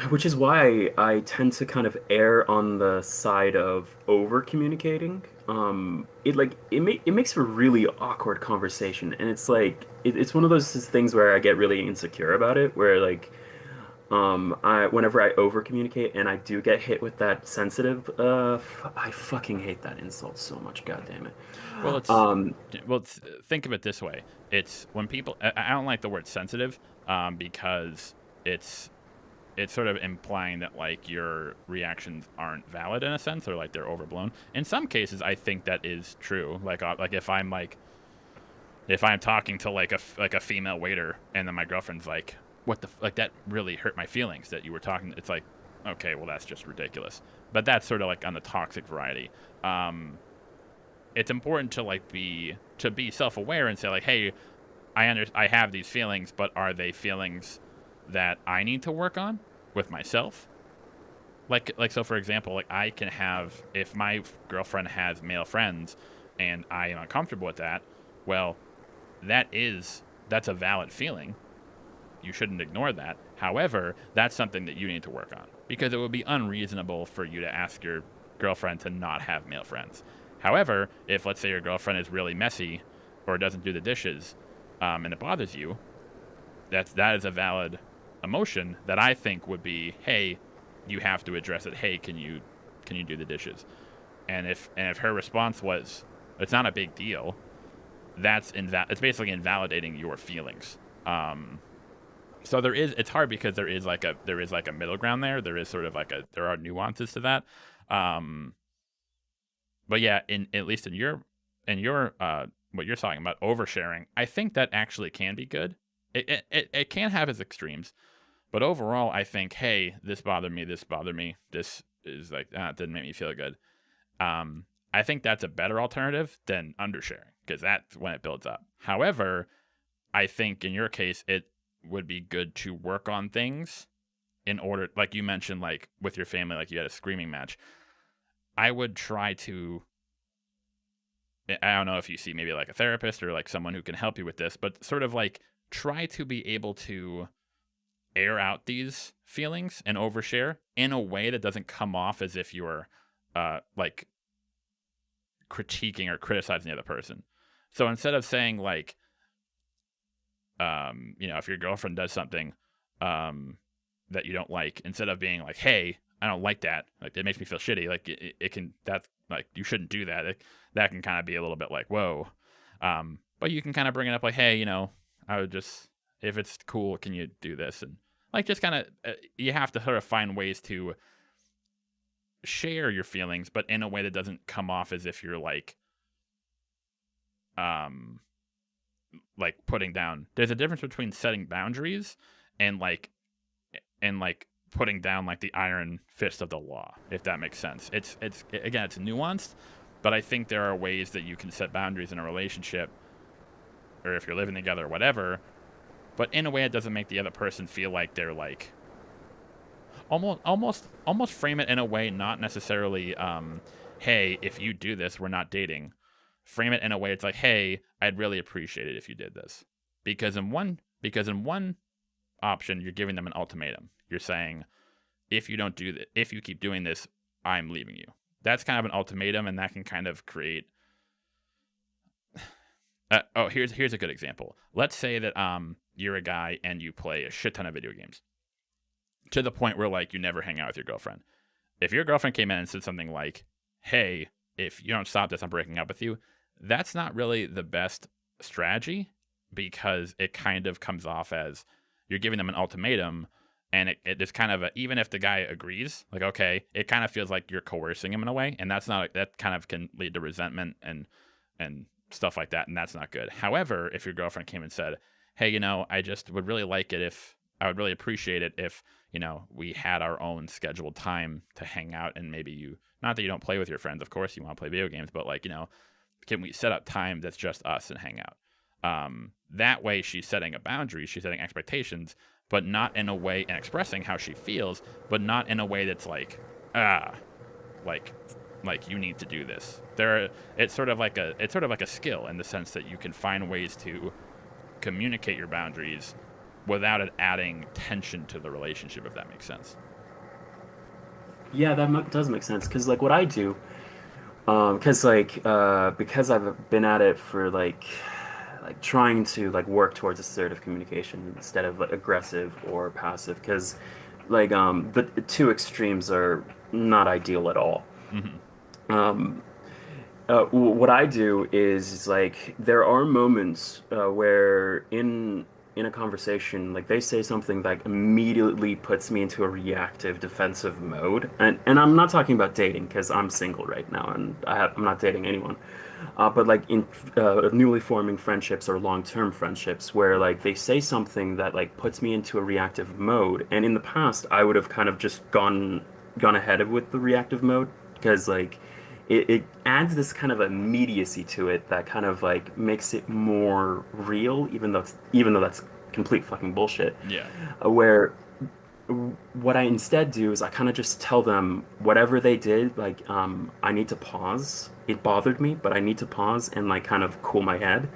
which is why I tend to kind of err on the side of over communicating. It makes for really awkward conversation, and it's like it's one of those things where I get really insecure about it, where whenever I over communicate and I do get hit with that sensitive, I fucking hate that insult so much. God damn it. Well, think of it this way. It's when people. I don't like the word sensitive, because it's sort of implying that your reactions aren't valid in a sense, or they're overblown. In some cases, I think that is true. If I'm talking to a female waiter, and then my girlfriend's like, what the that really hurt my feelings that you were talking. It's like, okay, well, that's just ridiculous. But that's sort of on the toxic variety. It's important to be self-aware and say hey, I have these feelings, but are they feelings that I need to work on with myself? So for example, I can have, if my girlfriend has male friends and I am uncomfortable with that, well, that's a valid feeling. You shouldn't ignore that. However, that's something that you need to work on, because it would be unreasonable for you to ask your girlfriend to not have male friends. However, if let's say your girlfriend is really messy or doesn't do the dishes, and it bothers you, that is a valid emotion that I think would be, hey, you have to address it. Hey, can you do the dishes? And if her response was, it's not a big deal, it's basically invalidating your feelings. So it's hard, because there is a middle ground there. There is sort of there are nuances to that. But yeah, at least in your what you're talking about, oversharing, I think that actually can be good. It can have its extremes, but overall, I think, hey, this bothered me. This is it didn't make me feel good. I think that's a better alternative than undersharing, because that's when it builds up. However, I think in your case, it would be good to work on things in order, like you mentioned, with your family, you had a screaming match. I would try to, I don't know if you see maybe a therapist or someone who can help you with this, but sort of try to be able to air out these feelings and overshare in a way that doesn't come off as if you're critiquing or criticizing the other person. So instead of saying if your girlfriend does something that you don't like, instead of being hey, I don't like that, it makes me feel shitty, it can, that's you shouldn't do that. That can kind of be a little bit whoa. But you can kind of bring it up hey, I would just, if it's cool, can you do this? And just kind of, you have to sort of find ways to share your feelings, but in a way that doesn't come off as if you're putting down. There's a difference between setting boundaries and putting down the iron fist of the law, if that makes sense. It's nuanced, but I think there are ways that you can set boundaries in a relationship, or if you're living together or whatever, but in a way it doesn't make the other person feel like they're almost frame it in a way, not necessarily hey, if you do this, we're not dating. Frame it in a way it's hey, I'd really appreciate it if you did this. Because in one option, you're giving them an ultimatum. You're saying, if you don't do that, if you keep doing this, I'm leaving you. That's kind of an ultimatum, and that can kind of create. Here's a good example. Let's say that you're a guy and you play a shit ton of video games, to the point where you never hang out with your girlfriend. If your girlfriend came in and said something like, hey, if you don't stop this, I'm breaking up with you, that's not really the best strategy, because it kind of comes off as you're giving them an ultimatum, And it's kind of even if the guy agrees, like, okay, it kind of feels like you're coercing him in a way, and that kind of can lead to resentment and stuff like that, and that's not good. However, if your girlfriend came and said, hey, I just would really like it if I would really appreciate it if we had our own scheduled time to hang out, and maybe not that you don't play with your friends, of course you want to play video games, but like, can we set up time that's just us and hang out? That way she's setting a boundary, she's setting expectations, but not in a way, and expressing how she feels, but not in a way that's like, like you need to do this. It's sort of like a skill in the sense that you can find ways to communicate your boundaries without it adding tension to the relationship, if that makes sense. Yeah, that does make sense, because like what I do, because I've been at it for like trying to like work towards assertive communication instead of like aggressive or passive, because like the two extremes are not ideal at all. Mm-hmm. What I do is like there are moments where in a conversation, like they say something that immediately puts me into a reactive, defensive mode, and I'm not talking about dating, because I'm single right now and I'm not dating anyone. But like in newly forming friendships or long-term friendships, where like they say something that like puts me into a reactive mode, and in the past I would have kind of just gone ahead with the reactive mode, because like it adds this kind of immediacy to it that kind of like makes it more real, even though that's complete fucking bullshit. Yeah. Where what I instead do is I kind of just tell them whatever they did, like I need to pause. It bothered me, but I need to pause and like kind of cool my head.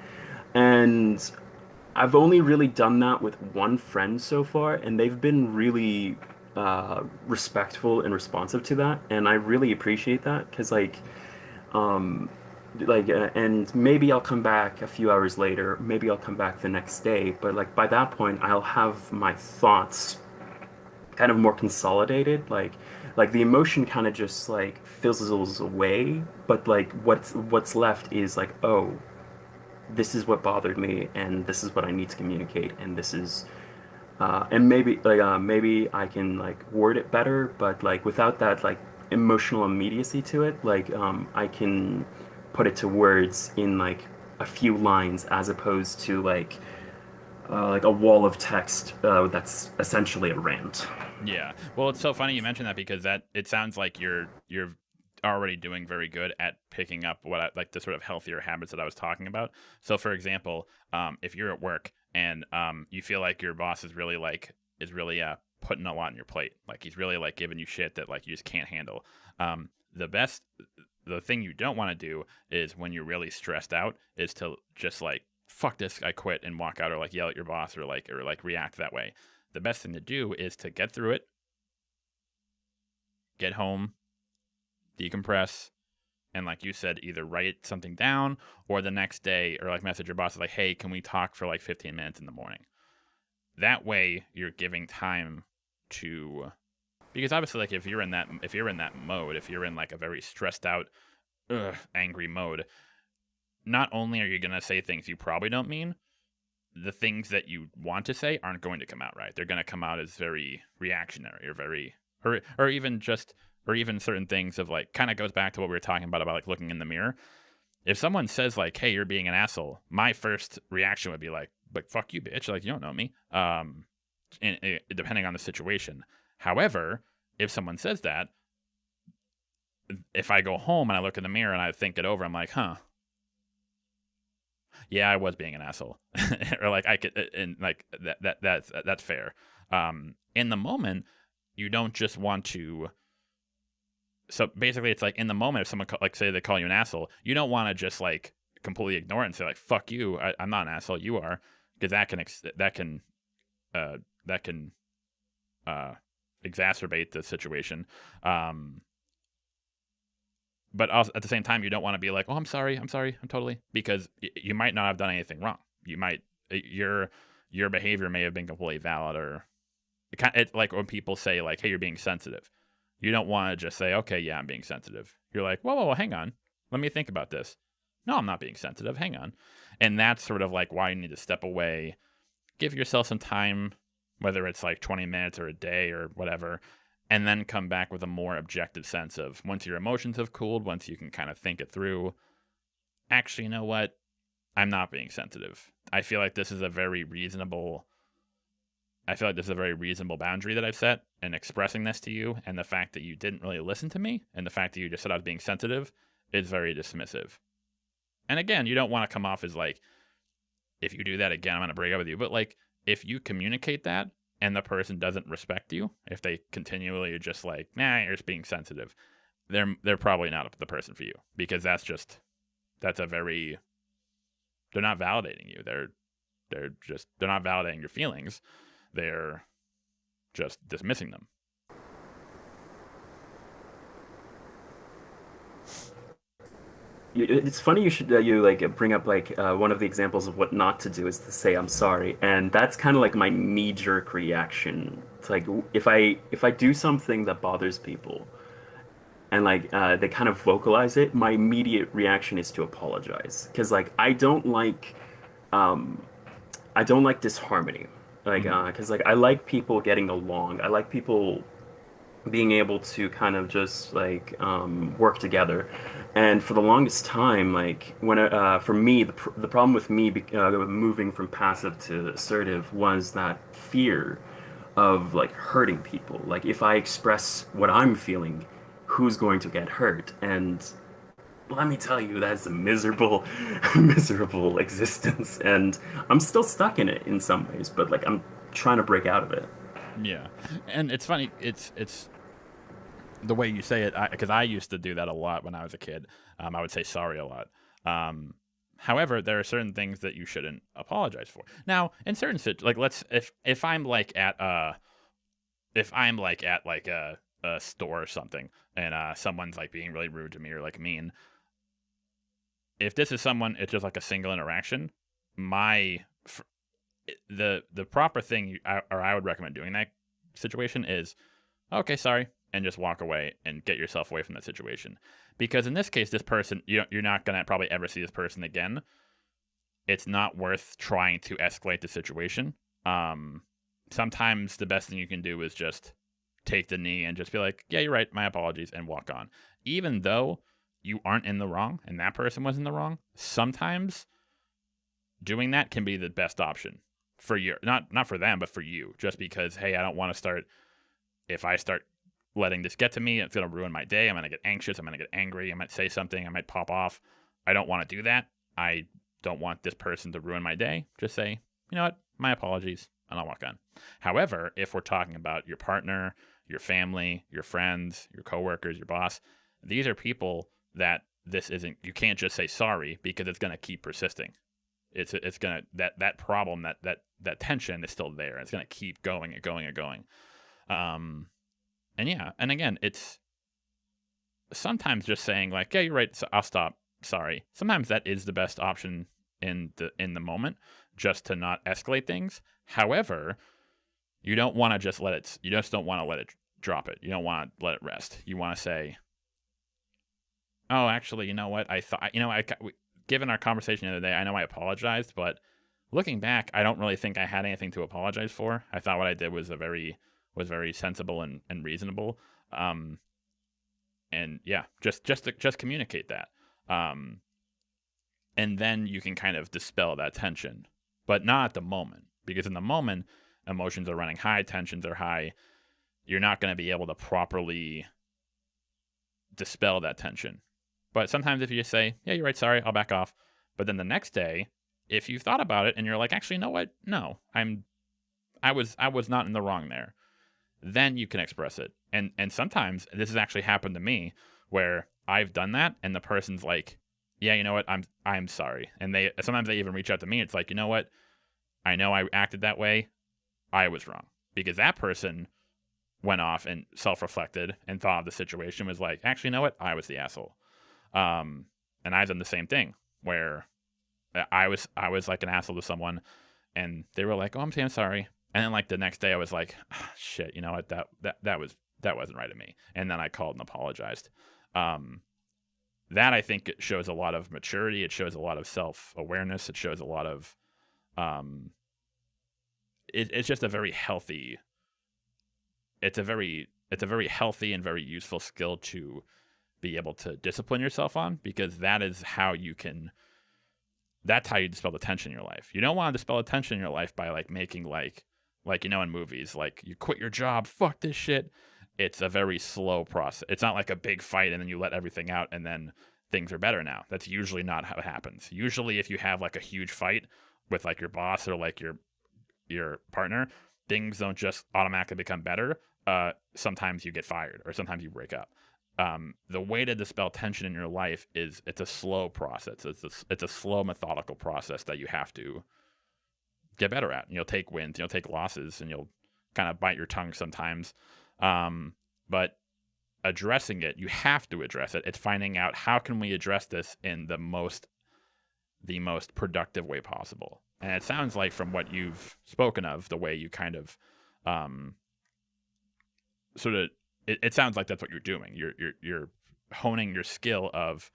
And I've only really done that with one friend so far, and they've been really respectful and responsive to that, and I really appreciate that, because and maybe I'll come back a few hours later, maybe I'll come back the next day, but like by that point I'll have my thoughts kind of more consolidated, like the emotion kind of just like fizzles away, but like what's left is like, oh, this is what bothered me, and this is what I need to communicate, and this is and maybe I can like word it better, but like without that like emotional immediacy to it, like I can put it to words in like a few lines, as opposed to like a wall of text that's essentially a rant. Yeah. Well, it's so funny you mentioned that, because that it sounds like you're already doing very good at picking up like the sort of healthier habits that I was talking about. So for example, if you're at work and you feel like your boss is really putting a lot on your plate, like he's really like giving you shit that like you just can't handle, the thing you don't want to do is, when you're really stressed out, is to just like, fuck this, I quit, and walk out, or like yell at your boss, or like react that way. The best thing to do is to get through it, get home, decompress, and like you said, either write something down, or the next day, or like message your boss like, hey, can we talk for like 15 minutes in the morning? That way you're giving time to, because obviously like if you're in that mode, if you're in like a very stressed out, angry mode, not only are you going to say things you probably don't mean, the things that you want to say aren't going to come out right. They're going to come out as very reactionary, or even certain things of like, kind of goes back to what we were talking about like looking in the mirror. If someone says like, hey, you're being an asshole, my first reaction would be like fuck you, bitch, like you don't know me, depending on the situation. However, if someone says that, if I go home and I look in the mirror and I think it over, I'm like, yeah, I was being an asshole, or like I could, and like that's fair. In the moment, you don't just want to. So basically, it's like in the moment, if someone like say they call you an asshole, you don't want to just like completely ignore it and say like fuck you, I'm not an asshole, you are, because that can exacerbate the situation. But also, at the same time, you don't want to be like, oh, I'm sorry, I'm totally, because you might not have done anything wrong. You might, your behavior may have been completely valid, or it's like when people say like, hey, you're being sensitive. You don't want to just say, okay, yeah, I'm being sensitive. You're like, whoa, hang on, let me think about this. No, I'm not being sensitive. Hang on. And that's sort of like why you need to step away, give yourself some time, whether it's like 20 minutes or a day or whatever, and then come back with a more objective sense of, once your emotions have cooled, once you can kind of think it through, actually, you know what? I'm not being sensitive. I feel like this is a very reasonable boundary that I've set in expressing this to you, and the fact that you didn't really listen to me, and the fact that you just said I was being sensitive is very dismissive. And again, you don't want to come off as like, if you do that again, I'm going to break up with you. But like, if you communicate that and the person doesn't respect you, if they continually are just like, nah, you're just being sensitive, they're probably not the person for you, because they're not validating you. They're not validating your feelings. They're just dismissing them. It's funny you like bring up like one of the examples of what not to do is to say I'm sorry, and that's kind of like my knee-jerk reaction. It's like if I do something that bothers people, and like they kind of vocalize it, my immediate reaction is to apologize, because like I don't like disharmony, like because like I like people getting along. I like people being able to kind of just like work together. And for the longest time, like when for me, the problem with me moving from passive to assertive was that fear of like hurting people. Like if I express what I'm feeling, who's going to get hurt? And let me tell you, that's a miserable, miserable existence. And I'm still stuck in it in some ways, but like I'm trying to break out of it. Yeah, and it's funny. It's the way you say it, because I used to do that a lot when I was a kid. I would say sorry a lot. However, there are certain things that you shouldn't apologize for. Now, in certain situations, like if I'm like at like a store or something, and someone's like being really rude to me or like mean. If this is someone, it's just like a single interaction. The proper thing, I would recommend doing in that situation is, okay, sorry, and just walk away and get yourself away from that situation. Because in this case, this person, you're not going to probably ever see this person again. It's not worth trying to escalate the situation. Sometimes the best thing you can do is just take the knee and just be like, yeah, you're right, my apologies, and walk on. Even though you aren't in the wrong and that person was in the wrong, sometimes doing that can be the best option for you, not for them, but for you. Just because, hey, I don't want to start. If I start letting this get to me, it's going to ruin my day. I'm going to get anxious. I'm going to get angry. I might say something. I might pop off. I don't want to do that. I don't want this person to ruin my day. Just say, you know what, my apologies, and I'll walk on. However, if we're talking about your partner, your family, your friends, your coworkers, your boss, these are people that this isn't. You can't just say sorry, because it's going to keep persisting. It's gonna that problem, that tension is still there. It's gonna keep going and going and going. And yeah, and again, it's sometimes just saying like, yeah, you're right, so I'll stop. Sorry. Sometimes that is the best option in the moment, just to not escalate things. However, you don't want to just let it. You just don't want to let it drop it. You don't want to let it rest. You want to say, oh, actually, you know what? I thought, given our conversation the other day, I know I apologized, but looking back, I don't really think I had anything to apologize for. I thought what I did was very sensible and reasonable. And yeah, just communicate that. And then you can kind of dispel that tension, but not at the moment, because in the moment, emotions are running high, tensions are high. You're not going to be able to properly dispel that tension. But sometimes if you just say, yeah, you're right, sorry, I'll back off. But then the next day, if you've thought about it and you're like, actually, you know what? No, I was not in the wrong there. Then you can express it. And sometimes this has actually happened to me, where I've done that and the person's like, yeah, you know what? I'm sorry. And sometimes they even reach out to me. It's like, you know what? I know I acted that way. I was wrong. Because that person went off and self-reflected and thought of the situation, was like, actually, you know what? I was the asshole. And I've done the same thing, where I was like an asshole to someone, and they were like, oh, I'm saying sorry. And then like the next day I was like, oh, shit, you know what? That wasn't right of me. And then I called and apologized. That I think it shows a lot of maturity. It shows a lot of self-awareness. It shows a lot of it's just a very healthy. It's a very healthy and very useful skill to be able to discipline yourself on, because that is how you can. That's how you dispel the tension in your life. You don't want to dispel the tension in your life by like making like in movies, like you quit your job, fuck this shit. It's a very slow process. It's not like a big fight and then you let everything out and then things are better now. That's usually not how it happens. Usually if you have like a huge fight with like your boss or like your partner, things don't just automatically become better. Sometimes you get fired or sometimes you break up. The way to dispel tension in your life is it's a slow process. It's a slow, methodical process that you have to get better at. And you'll take wins, you'll take losses, and you'll kind of bite your tongue sometimes. But addressing it, you have to address it. It's finding out how can we address this in the most productive way possible. And it sounds like from what you've spoken of, the way you kind of sort of, it sounds like that's what you're doing. You're honing your skill of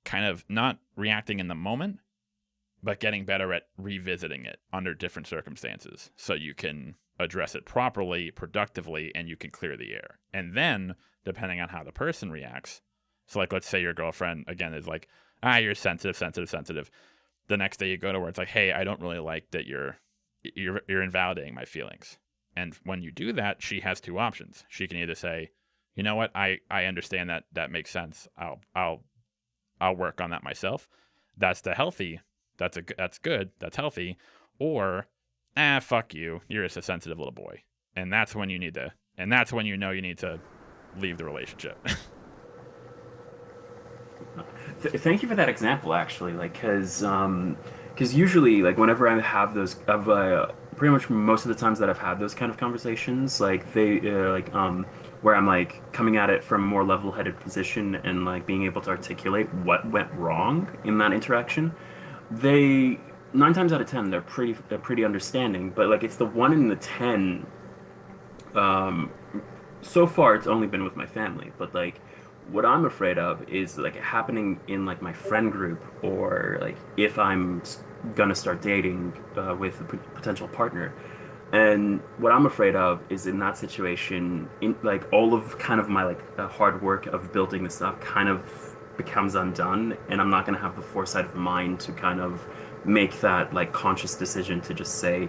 kind of not reacting in the moment, but getting better at revisiting it under different circumstances so you can address it properly, productively, and you can clear the air. And then, depending on how the person reacts, so like let's say your girlfriend, again, is like, you're sensitive. The next day you go to her, it's like, hey, I don't really like that you're invalidating my feelings. And when you do that, she has two options. She can either say, you know what, I understand that makes sense. I'll work on that myself. That's the healthy. That's good. That's healthy. Or, fuck you. You're just a sensitive little boy. And that's when you need to. And that's when you know you need to leave the relationship. Thank you for that example, actually. Like, because usually, like, whenever I have those, pretty much most of the times that I've had those kind of conversations, like they, where I'm like coming at it from a more level-headed position and like being able to articulate what went wrong in that interaction. They 9 times out of 10 they're pretty understanding, but like it's the 1 in the 10. So far it's only been with my family, but like what I'm afraid of is like happening in like my friend group, or like if I'm gonna start dating with a potential partner. And what I'm afraid of is in that situation, in like all of kind of my like hard work of building this up kind of becomes undone, and I'm not going to have the foresight of mind to kind of make that like conscious decision to just say,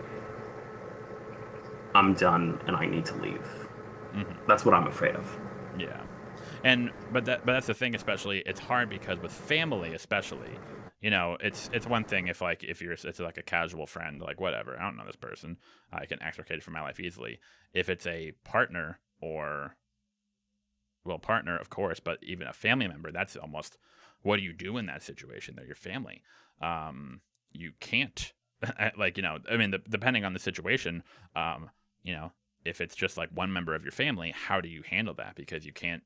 I'm done and I need to leave. Mm-hmm. That's what I'm afraid of. Yeah. But that's the thing, especially it's hard because with family, especially, you know, it's one thing if it's like a casual friend, like whatever, I don't know this person, I can extricate it from my life easily. If it's a partner partner, of course, but even a family member, that's almost, what do you do in that situation? They're your family. You can't, like, you know, I mean, depending on the situation, you know, if it's just like one member of your family, how do you handle that? Because you can't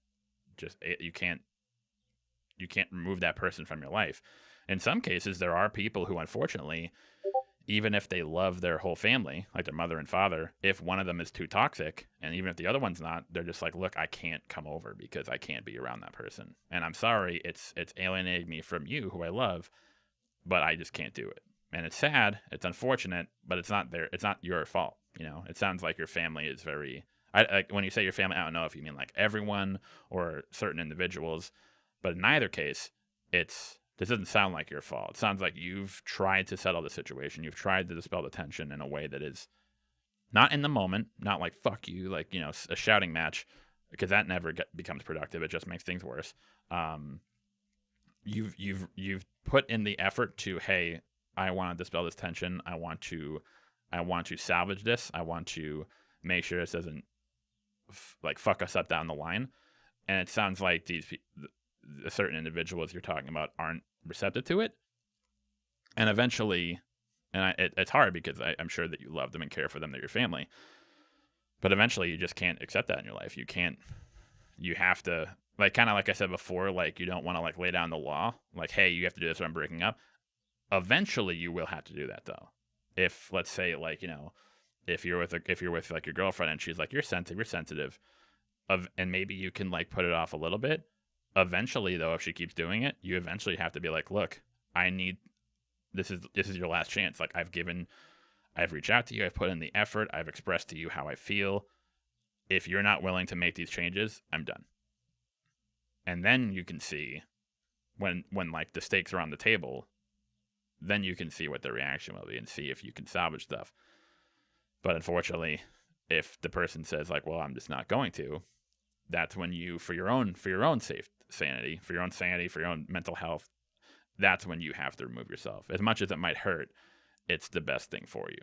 remove that person from your life. In some cases, there are people who, unfortunately, even if they love their whole family, like their mother and father, if one of them is too toxic, and even if the other one's not, they're just like, look, I can't come over because I can't be around that person. And I'm sorry, it's alienating me from you, who I love, but I just can't do it. And it's sad, it's unfortunate, but it's not your fault. You know, it sounds like your family is very, when you say your family, I don't know if you mean like everyone or certain individuals, but in either case, this doesn't sound like your fault. It sounds like you've tried to settle the situation. You've tried to dispel the tension in a way that is not in the moment, not like fuck you, like, you know, a shouting match, because that never becomes productive. It just makes things worse. You've put in the effort to, hey, I want to dispel this tension. I want to salvage this. I want to make sure this doesn't like fuck us up down the line. And it sounds like the certain individuals you're talking about aren't receptive to it. And eventually, it's hard because I'm sure that you love them and care for them, they're your family. But eventually you just can't accept that in your life. You have to, like, kind of like I said before, like, you don't want to like lay down the law. Like, hey, you have to do this or I'm breaking up. Eventually you will have to do that though. If, let's say, like, you know, if you're with like your girlfriend and she's like, you're sensitive, and maybe you can like put it off a little bit. Eventually, though, if she keeps doing it, you eventually have to be like, look, this is your last chance. Like, I've given I've reached out to you, I've put in the effort, I've expressed to you how I feel. If you're not willing to make these changes, I'm done. And then you can see when like the stakes are on the table, then you can see what the reaction will be and see if you can salvage stuff. But unfortunately, if the person says like, well, I'm just not going to, that's when you, for your own sanity, for your own mental health, that's when you have to remove yourself. As much as it might hurt, it's the best thing for you.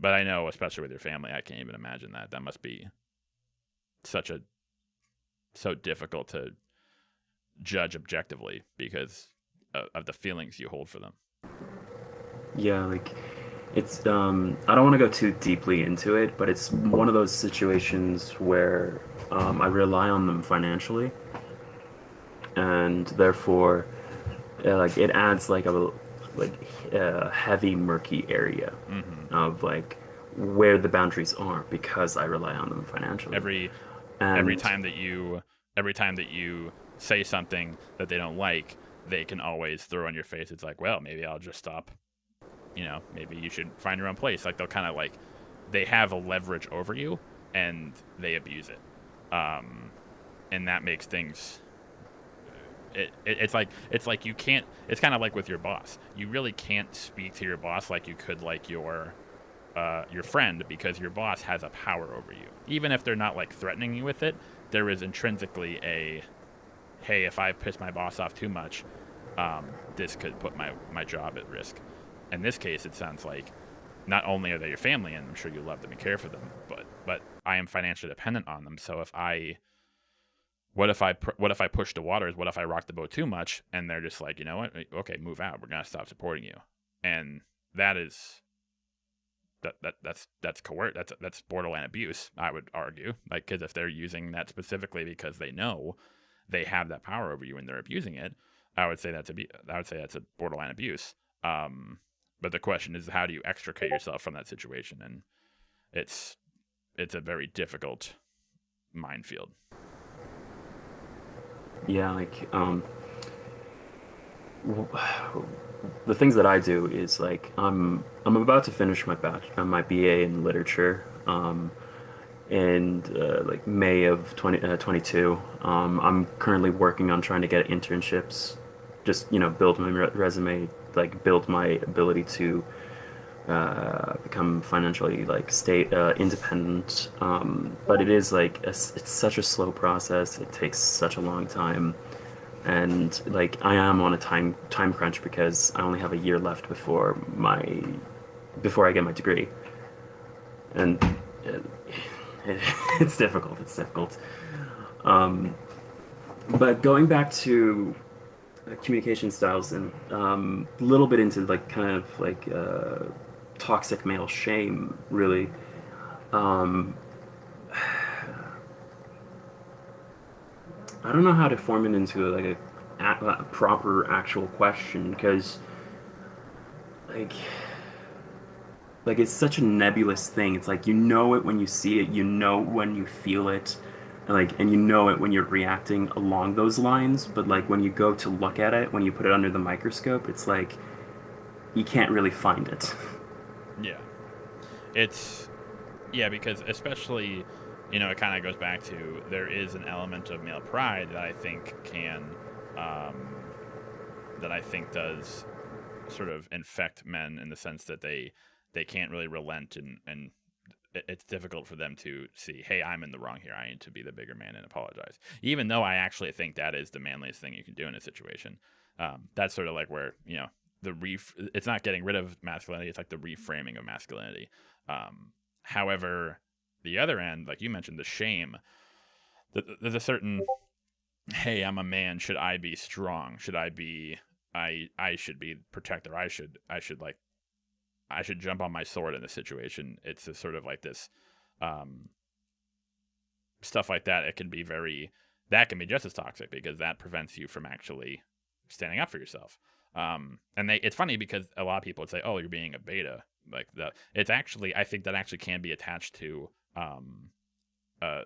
But I know, especially with your family, I can't even imagine that. That must be so difficult to judge objectively because of the feelings you hold for them. Yeah, like it's I don't want to go too deeply into it, but it's one of those situations where I rely on them financially, and therefore like it adds like a heavy murky area of like where the boundaries are because I rely on them financially. Every time that you say something that they don't like, they can always throw in your face. It's like, well, maybe I'll just stop. Maybe you should find your own place. Like they'll kind of like, they have a leverage over you and they abuse it. And that makes things, it's like you can't, it's kind of like with your boss. You really can't speak to your boss like you could like your friend, because your boss has a power over you. Even if they're not like threatening you with it, there is intrinsically a, hey, if I piss my boss off too much, this could put my job at risk. In this case, it sounds like not only are they your family, and I'm sure you love them and care for them, but I am financially dependent on them. So what if I push the waters? What if I rock the boat too much? And they're just like, you know what? Okay, move out. We're gonna stop supporting you. And that is that's coercive. That's borderline abuse, I would argue. Like, because if they're using that specifically because they know they have that power over you and they're abusing it, I would say that's a borderline abuse. But the question is, how do you extricate yourself from that situation? And it's a very difficult minefield. Yeah, like the things that I do is like I'm about to finish my BA in literature in like May of 2022. I'm currently working on trying to get internships, just build my resume, like build my ability to become financially like independent. But it is like it's such a slow process. It takes such a long time, and like I am on a time crunch because I only have a year left before I get my degree, and it's difficult. It's difficult. But going back to communication styles and a little bit into like kind of like toxic male shame, really. I don't know how to form it into like a proper actual question, because like it's such a nebulous thing. It's like it when you see it, when you feel it, and you know it when you're reacting along those lines, but like when you go to look at it, when you put it under the microscope, it's like you can't really find it. Because especially, it kind of goes back to, there is an element of male pride that I think does sort of infect men, in the sense that they can't really relent, and it's difficult for them to see, hey, I'm in the wrong here. I need to be the bigger man and apologize. Even though I actually think that is the manliest thing you can do in a situation. That's sort of like where, it's not getting rid of masculinity. It's like the reframing of masculinity. However, the other end, like you mentioned, the shame, there's a certain, hey, I'm a man. Should I be strong? Should I be, I should be protector. I should jump on my sword in this situation. It's a sort of like this, stuff like that. That can be just as toxic, because that prevents you from actually standing up for yourself. It's funny because a lot of people would say, oh, you're being a beta. Like it's actually, I think that actually can be attached to,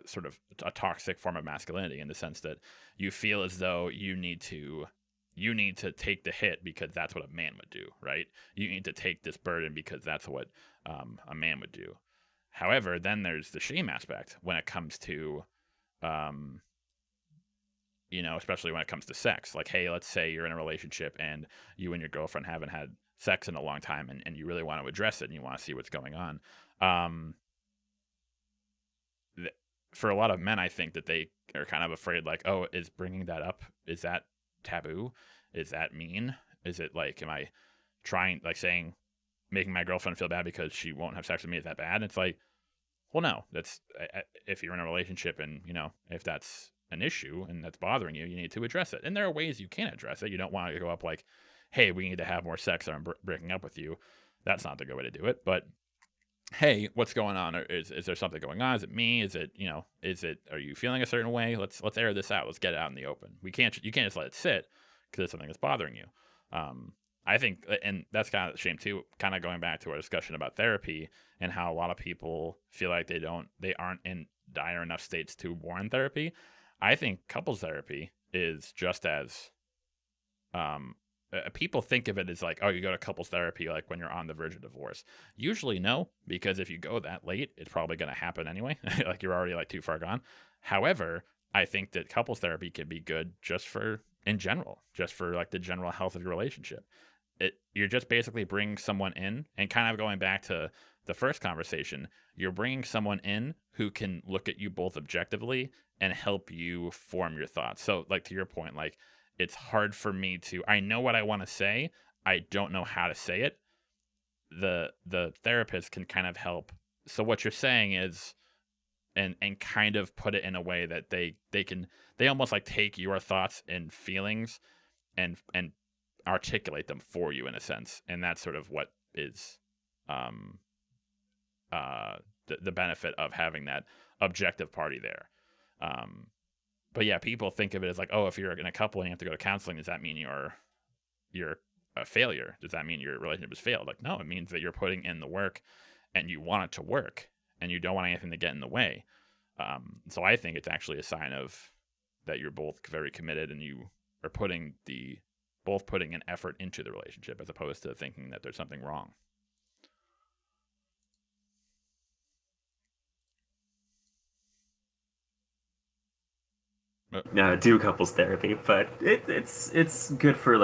sort of a toxic form of masculinity, in the sense that you feel as though you need to you need to take the hit because that's what a man would do, right? You need to take this burden because that's what a man would do. However, then there's the shame aspect when it comes to, especially when it comes to sex. Like, hey, let's say you're in a relationship and you and your girlfriend haven't had sex in a long time, and you really want to address it and you want to see what's going on. For a lot of men, I think that they are kind of afraid, like, oh, is bringing that up, is that taboo? Is that mean? Is it like, am I trying, like, saying, making my girlfriend feel bad because she won't have sex with me, is that bad? It's like, well, no, that's, if you're in a relationship and, if that's an issue and that's bothering you, you need to address it. And there are ways you can address it. You don't want to go up like, hey, we need to have more sex or I'm breaking up with you. That's not the good way to do it. But hey, what's going on? Is there something going on? Is it me? Is it, are you feeling a certain way? Let's air this out. Let's get it out in the open. You can't just let it sit because it's something that's bothering you. I think, and that's kind of a shame too, kind of going back to our discussion about therapy and how a lot of people feel like they aren't in dire enough states to warrant therapy. I think couples therapy is just as, people think of it as like, oh, you go to couples therapy like when you're on the verge of divorce. Usually no, because if you go that late, it's probably going to happen anyway. Like you're already like too far gone. However, I think that couples therapy can be good just for, in general, just for like the general health of your relationship. You're just basically bringing someone in, and kind of going back to the first conversation, you're bringing someone in who can look at you both objectively and help you form your thoughts. So like to your point, like it's hard for me I know what I want to say. I don't know how to say it. The therapist can kind of help. So what you're saying is, and kind of put it in a way that they almost like take your thoughts and feelings and articulate them for you in a sense. And that's sort of what is the benefit of having that objective party there. But yeah, people think of it as like, oh, if you're in a couple and you have to go to counseling, does that mean you're a failure? Does that mean your relationship has failed? Like, no, it means that you're putting in the work and you want it to work and you don't want anything to get in the way. So I think it's actually a sign of that you're both very committed and you are both putting an effort into the relationship as opposed to thinking that there's something wrong. Do couples therapy, but it's good for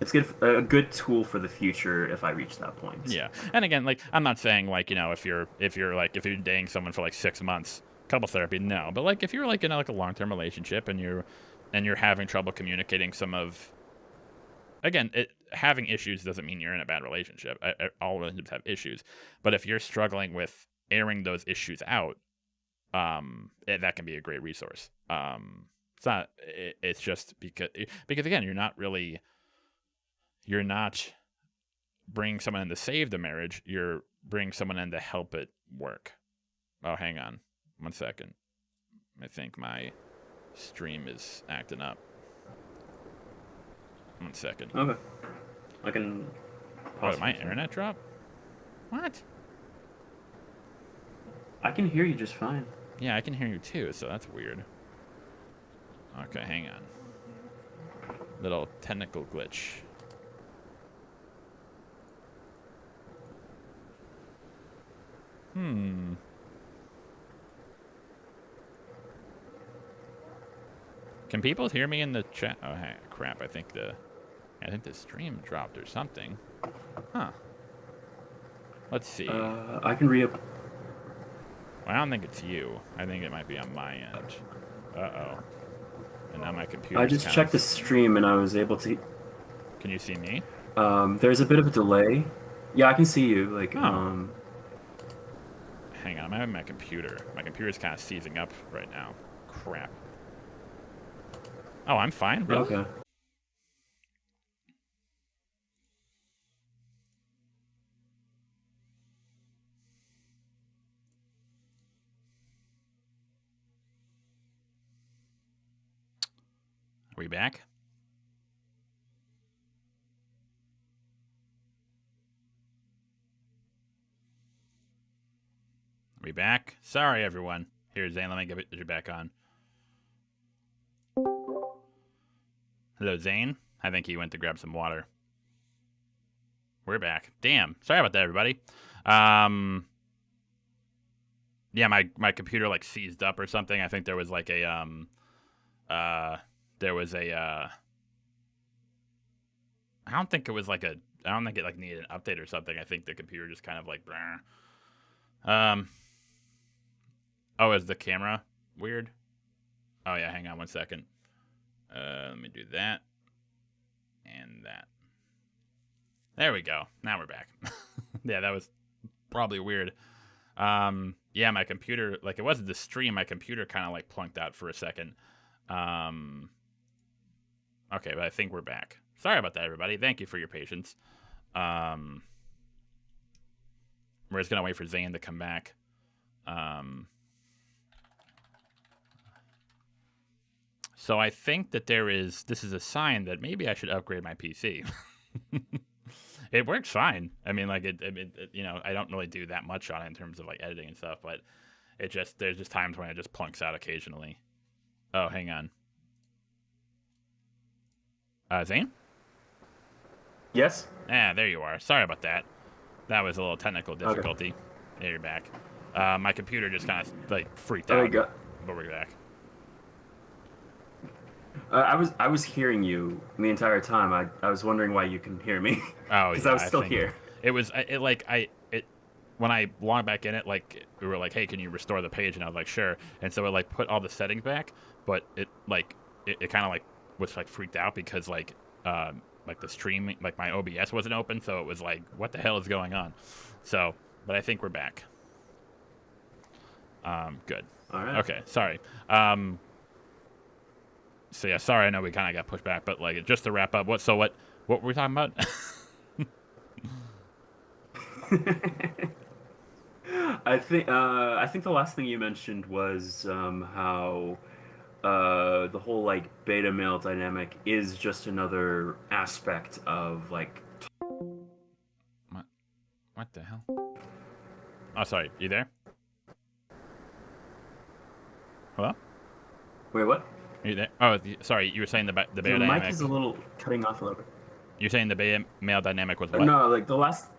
it's a good tool for the future if I reach that point. Yeah, and again, like I'm not saying like if you're dating someone for like 6 months, couples therapy, no. But like if you're like in like a long-term relationship and you're having trouble communicating having issues doesn't mean you're in a bad relationship. All relationships have issues, but if you're struggling with airing those issues out, that can be a great resource. It's just because again, you're not bringing someone in to save the marriage. You're bringing someone in to help it work. Oh, hang on 1 second. I think my stream is acting up. 1 second. Okay. I can. Oh, did my internet drop? What? I can hear you just fine. Yeah, I can hear you too, so that's weird. Okay, hang on. Little technical glitch. Can people hear me in the chat? Oh, hey, crap! I think the stream dropped or something. Huh. Let's see. I can re-up. Well, I don't think it's you. I think it might be on my end. Uh-oh. And now my computer. I just checked the stream and I was able to. Can you see me? There's a bit of a delay. Yeah, I can see you. Like, Hang on, I'm having my computer. My computer's kind of seizing up right now. Crap. Oh, I'm fine. Really? Okay. Are we back? Are we back? Sorry, everyone. Here's Zane. Let me get you back on. Hello, Zane. I think he went to grab some water. We're back. Damn. Sorry about that, everybody. Yeah, my computer like seized up or something. I think there was like a I don't think it was like a I don't think it like needed an update or something. I think the computer just kind of like Oh, is the camera weird? Oh yeah, hang on one second. Let me do that. And that. There we go. Now we're back. Yeah, that was probably weird. Yeah, my computer, like, it wasn't the stream. My computer kind of, like, plunked out for a second. Okay, but I think we're back. Sorry about that, everybody. Thank you for your patience. We're just going to wait for Zane to come back. So I think that this is a sign that maybe I should upgrade my PC. It works fine. I mean, like, it, you know, I don't really do that much on it in terms of, like, editing and stuff, but there's just times when it just plunks out occasionally. Oh, hang on. Zane? Yes? Ah, there you are. Sorry about that. That was a little technical difficulty. Okay. Yeah, you're back. My computer just kind of, like, freaked out. But we're back. I was hearing you the entire time. I was wondering why you couldn't hear me. Oh, because yeah, I was still here. It was when I logged back in it, like, we were like, hey, can you restore the page? And I was like, sure. And so it like put all the settings back, but it kind of like was like freaked out because like the stream, like my OBS wasn't open, so it was like, what the hell is going on? So, but I think we're back. Good. All right. Okay, sorry. So yeah, sorry. I know we kind of got pushed back, but like just to wrap up, what were we talking about? I think the last thing you mentioned was how the whole like beta male dynamic is just another aspect of like. What the hell? Oh, sorry. You there? Hello? Wait, what? Are you there? Oh, sorry. You were saying the beta dynamic. The mic is a little cutting off a little bit. You're saying the beta male dynamic was what? No, like the last.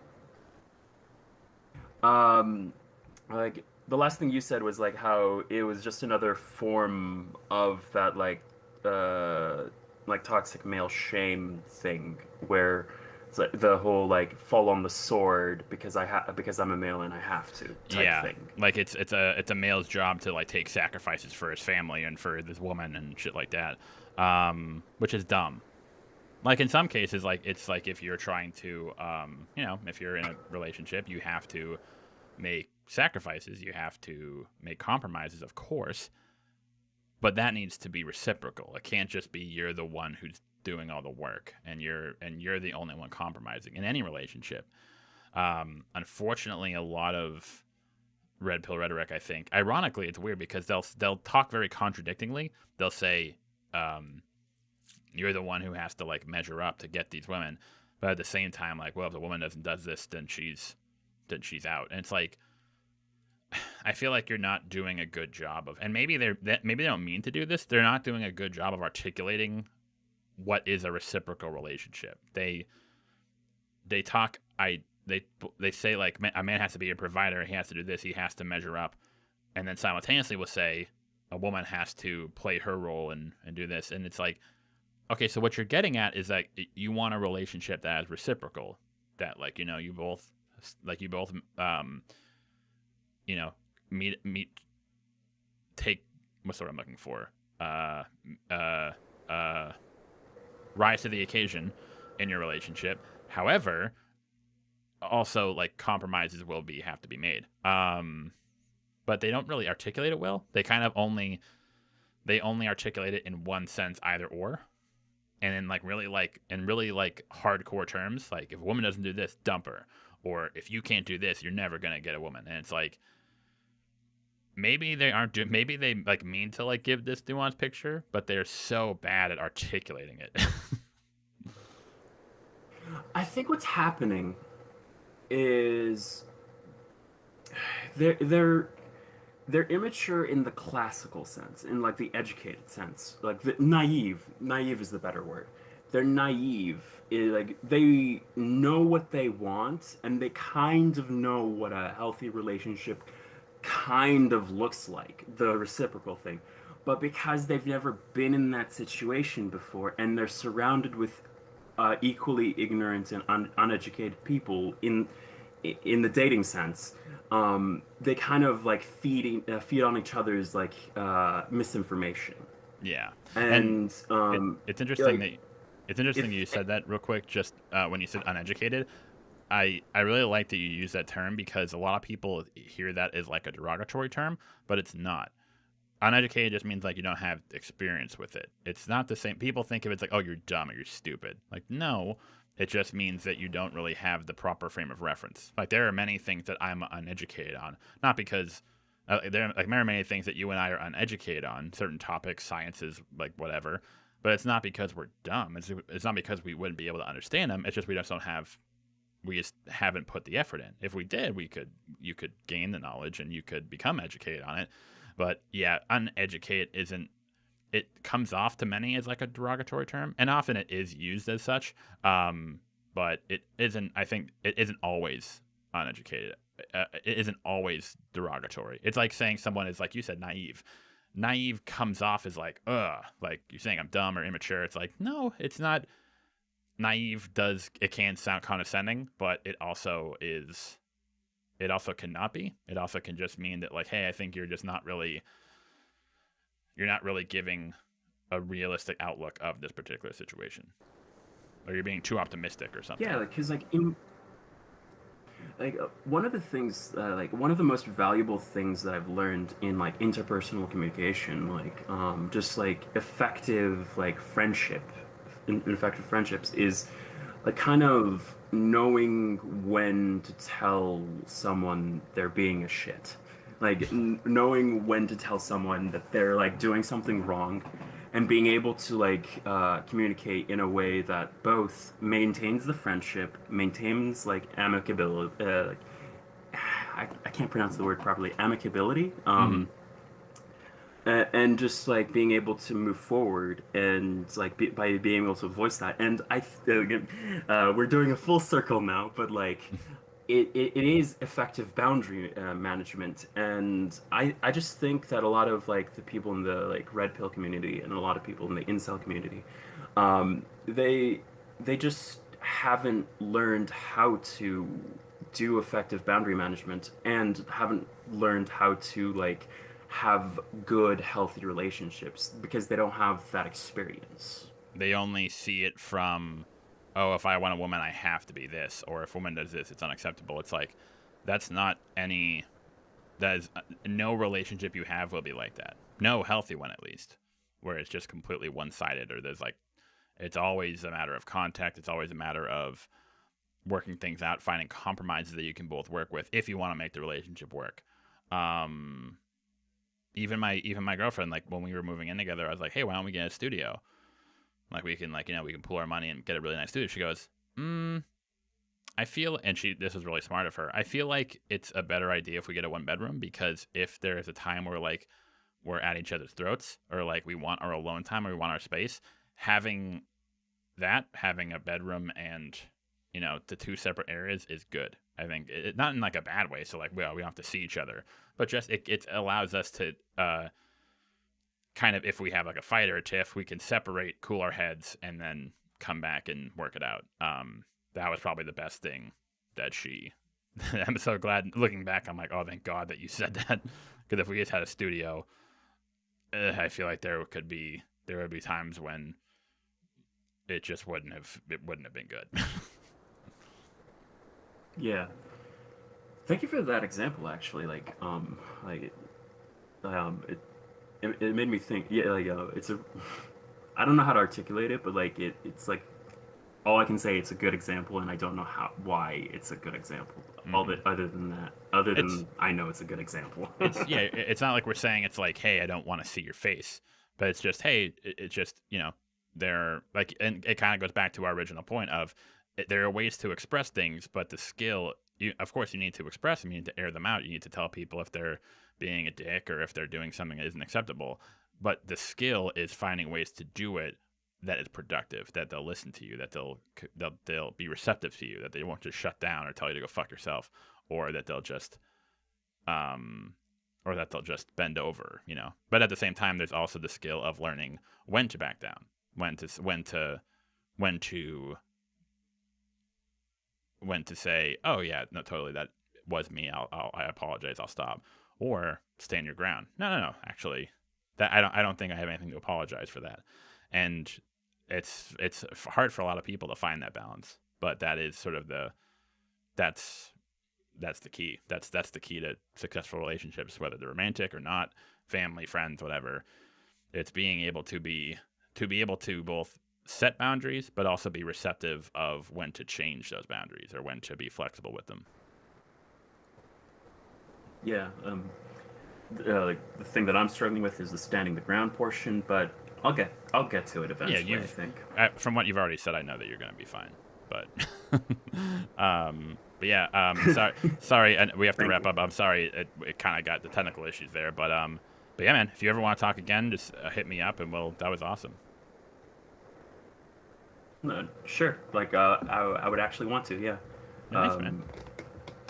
Like the last thing you said was like how it was just another form of that like toxic male shame thing where it's like the whole like fall on the sword because I'm a male and I have to type thing. Like it's a male's job to like take sacrifices for his family and for this woman and shit like that, which is dumb. Like in some cases, like it's like if you're trying to, if you're in a relationship, you have to make sacrifices, you have to make compromises, of course, but that needs to be reciprocal. It can't just be you're the one who's doing all the work and you're the only one compromising in any relationship. Unfortunately, a lot of red pill rhetoric, I think, ironically, it's weird because they'll talk very contradictingly. They'll say, you're the one who has to like measure up to get these women, but at the same time, like, well, if the woman does this, then she's out. And it's like, I feel like you're not doing a good job of, and maybe they don't mean to do this. They're not doing a good job of articulating what is a reciprocal relationship. They say like a man has to be a provider. He has to do this. He has to measure up, and then simultaneously will say a woman has to play her role and do this. And it's like, okay, so what you're getting at is that you want a relationship that is reciprocal, that like, you both meet, take, what's the word I'm looking for? Rise to the occasion in your relationship. However, also like compromises have to be made. But they don't really articulate it well. They kind of only articulate it in one sense, either or. And in really hardcore terms, like if a woman doesn't do this, dump her. Or if you can't do this, you're never gonna get a woman. And it's like, maybe they like mean to like give this nuanced picture, but they're so bad at articulating it. I think what's happening is they're they're immature in the classical sense, in like the educated sense, like the naive. Naive is the better word. They're naive. Like they know what they want, and they kind of know what a healthy relationship kind of looks like, the reciprocal thing. But because they've never been in that situation before, and they're surrounded with equally ignorant and uneducated people in the dating sense, they kind of like feed on each other's like misinformation. Yeah, and it's interesting like, that you said that real quick. Just when you said uneducated, I really like that you use that term, because a lot of people hear that as like a derogatory term, but it's not. Uneducated just means like you don't have experience with it. It's not the same. People think of it like, oh, you're dumb or you're stupid. Like, no, it just means that you don't really have the proper frame of reference. Like, there are many things that I'm uneducated on, not because there are many things that you and I are uneducated on, certain topics, sciences, like whatever. But it's not because we're dumb. It's not because we wouldn't be able to understand them. It's just we just haven't put the effort in. If we did, you could gain the knowledge and you could become educated on it. But yeah, uneducated it comes off to many as like a derogatory term, and often it is used as such. But it isn't. I think it isn't always uneducated. It isn't always derogatory. It's like saying someone is, like you said, naive. Naive comes off as like, like you're saying I'm dumb or immature. It's like, no, it's not. Naive can sound condescending, but it also is. It also cannot be. It also can just mean that, like, hey, I think you're not really giving a realistic outlook of this particular situation, or you're being too optimistic or something. Yeah, because one of the things, one of the most valuable things that I've learned in like interpersonal communication, just like effective friendships is like kind of knowing when to tell someone they're being a shit, like knowing when to tell someone that they're like doing something wrong, and being able to like communicate in a way that both maintains the friendship, maintains like amicability. I can't pronounce the word properly. Amicability. And just like being able to move forward and like by being able to voice that. And we're doing a full circle now, but like it is effective boundary management. And I just think that a lot of like the people in the like red pill community and a lot of people in the incel community, they just haven't learned how to do effective boundary management, and haven't learned how to like have good, healthy relationships, because they don't have that experience. They only see it from, oh, if I want a woman, I have to be this, or if a woman does this, it's unacceptable. It's like, that is no relationship you have will be like that. No healthy one, at least, where it's just completely one-sided, or there's like, it's always a matter of contact. It's always a matter of working things out, finding compromises that you can both work with if you want to make the relationship work. Even my girlfriend, like when we were moving in together, I was like, hey, why don't we get a studio? Like we can pool our money and get a really nice studio. She goes, I feel, and this was really smart of her, I feel like it's a better idea if we get a 1-bedroom, because if there is a time where like we're at each other's throats, or like we want our alone time or we want our space, having a bedroom and the 2 separate areas is good. I think not in like a bad way. So like, well, we don't have to see each other, but just it allows us to kind of, if we have like a fight or a tiff, we can separate, cool our heads, and then come back and work it out. That was probably the best thing that I'm so glad looking back. I'm like, oh, thank God that you said that, because if we just had a studio, I feel like there would be times when it just wouldn't have been good. Yeah. Thank you for that example, actually. It made me think. Yeah, I don't know how to articulate it, but like it's like, all I can say, it's a good example, and I don't know why it's a good example. Other than I know it's a good example. It's not like we're saying it's like, hey, I don't want to see your face, but it's just, hey, it's just they're like, and it kind of goes back to our original point of, there are ways to express things, but the skill of course, you need to express them. You need to air them out. You need to tell people if they're being a dick or if they're doing something that isn't acceptable. But the skill is finding ways to do it that is productive, that they'll listen to you, that they'll be receptive to you, that they won't just shut down or tell you to go fuck yourself, or that they'll just bend over, you know. But at the same time, there's also the skill of learning when to back down, when to say, oh yeah, no, totally, that was me. I apologize. I'll stop. Or stand your ground. No. Actually, that I don't think I have anything to apologize for that. And it's hard for a lot of people to find that balance. But that is sort of that's the key. That's the key to successful relationships, whether they're romantic or not, family, friends, whatever. It's being able to be able to both set boundaries, but also be receptive of when to change those boundaries or when to be flexible with them. Yeah, like the thing that I'm struggling with is the standing the ground portion, but I'll get to it eventually. Yeah, I think. From what you've already said, I know that you're going to be fine. But, but yeah, sorry, and we have to wrap up. I'm sorry, it kind of got the technical issues there, but yeah, man, if you ever want to talk again, just hit me up, and that was awesome. Sure. Like, I would actually want to. Yeah. Nice, man.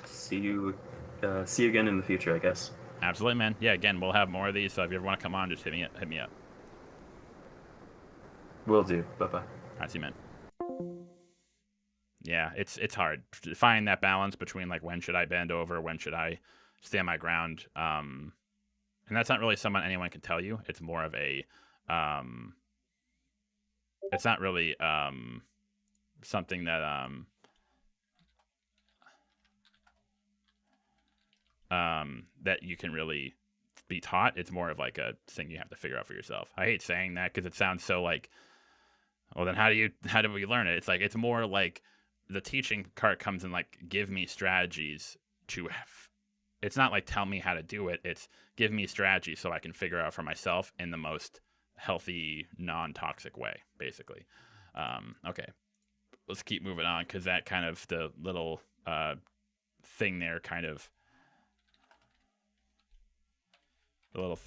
See you again in the future, I guess. Absolutely, man. Yeah. Again, we'll have more of these. So if you ever want to come on, just hit me up. Will do. Bye-bye. All right, see you, man. Yeah, it's hard to find that balance between like when should I bend over, when should I stand my ground. And that's not really someone anyone can tell you. It's more of a it's not really something that that you can really be taught. It's more of like a thing you have to figure out for yourself. I hate saying that because it sounds so like, well, then how do we learn it? It's like, it's more like the teaching part comes in like, give me strategies to it's not like tell me how to do it. It's give me strategies so I can figure out for myself in the most healthy, non-toxic way, basically. Okay, let's keep moving on because that kind of the little thing there kind of the little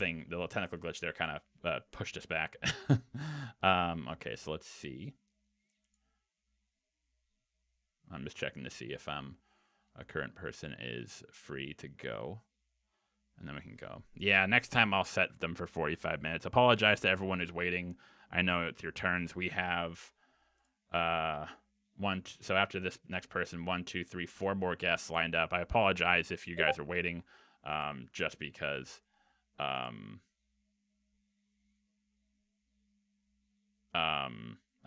technical glitch there kind of pushed us back. Okay, so let's see. I'm just checking to see if a current person is free to go. And then we can go. Yeah, next time I'll set them for 45 minutes. Apologize to everyone who's waiting. I know it's your turns. We have so after this next person, 1, 2, 3, 4 more guests lined up. I apologize if you guys are waiting, just because I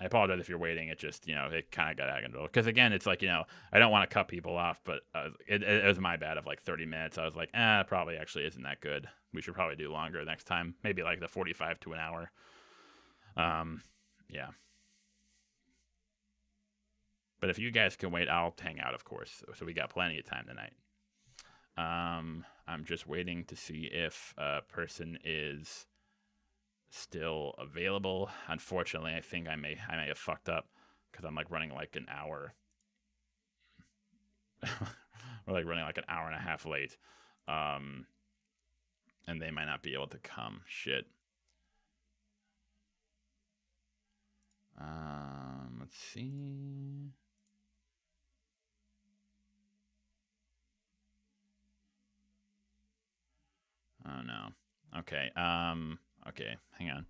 apologize if you're waiting. It just, it kind of got out of control. Because again, it's like, I don't want to cut people off, but it was my bad of like 30 minutes. I was like, probably actually isn't that good. We should probably do longer next time. Maybe like the 45 to an hour. Yeah. But if you guys can wait, I'll hang out, of course. So we got plenty of time tonight. I'm just waiting to see if a person is still available. Unfortunately, I think I may have fucked up because I'm like running like an hour. We're like running like an hour and a half late. And they might not be able to come. Shit. Let's see. Oh no. Okay. Okay, hang on.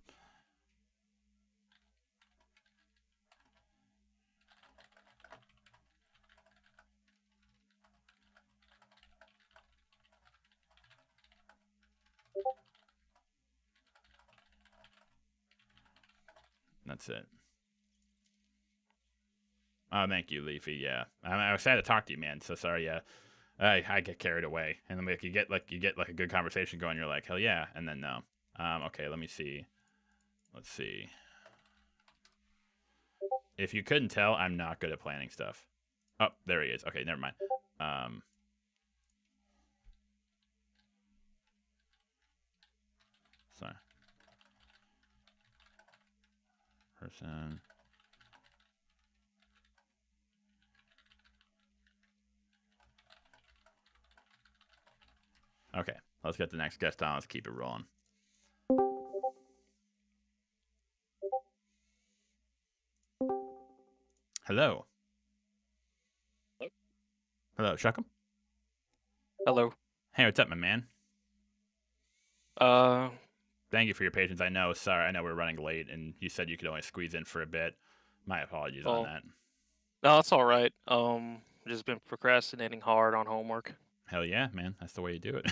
That's it. Oh, thank you, Leafy. Yeah, I was sad to talk to you, man. So sorry. Yeah, I get carried away, and then like you get like a good conversation going. You're like, hell yeah, and then no. Okay, let me see. Let's see. If you couldn't tell, I'm not good at planning stuff. Oh, there he is. Okay, never mind. Sorry. Person. Okay, let's get the next guest on. Let's keep it rolling. Hello. Hello, Shuckum. Hello. Hey, what's up, my man? Thank you for your patience. I know we're running late, and you said you could only squeeze in for a bit. My apologies on that. No, that's all right. Just been procrastinating hard on homework. Hell yeah, man. That's the way you do it.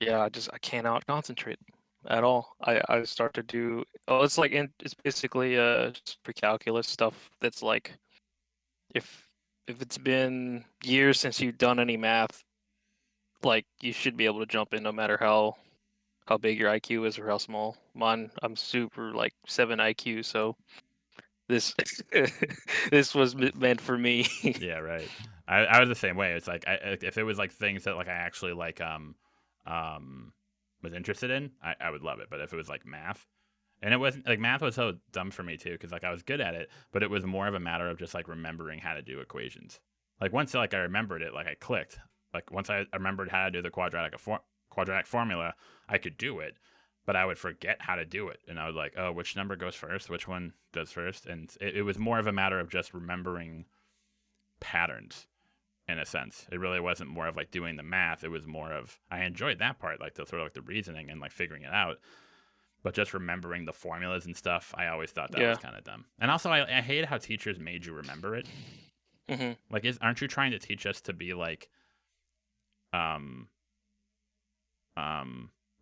Yeah, I cannot concentrate at all. I start to do. Oh, it's like it's basically just pre-calculus stuff. That's like, if it's been years since you've done any math, like you should be able to jump in no matter how big your IQ is or how small. I'm super like 7 IQ, so this this was meant for me. Yeah, right. I was the same way. It's like if it was like things that like I actually like was interested in, I would love it. But if it was like math, and it wasn't like math was so dumb for me too, because like I was good at it, but it was more of a matter of just like remembering how to do equations. Like once like I remembered it, like I clicked. Like once I remembered how to do the quadratic formula, I could do it, but I would forget how to do it. And I was like, oh, which number goes first? Which one does first? And it was more of a matter of just remembering patterns in a sense. It really wasn't more of like doing the math. It was more of, I enjoyed that part, like the sort of like the reasoning and like figuring it out. But just remembering the formulas and stuff, I always thought that was kind of dumb. And also, I hate how teachers made you remember it. Mm-hmm. Like, aren't you trying to teach us to be like,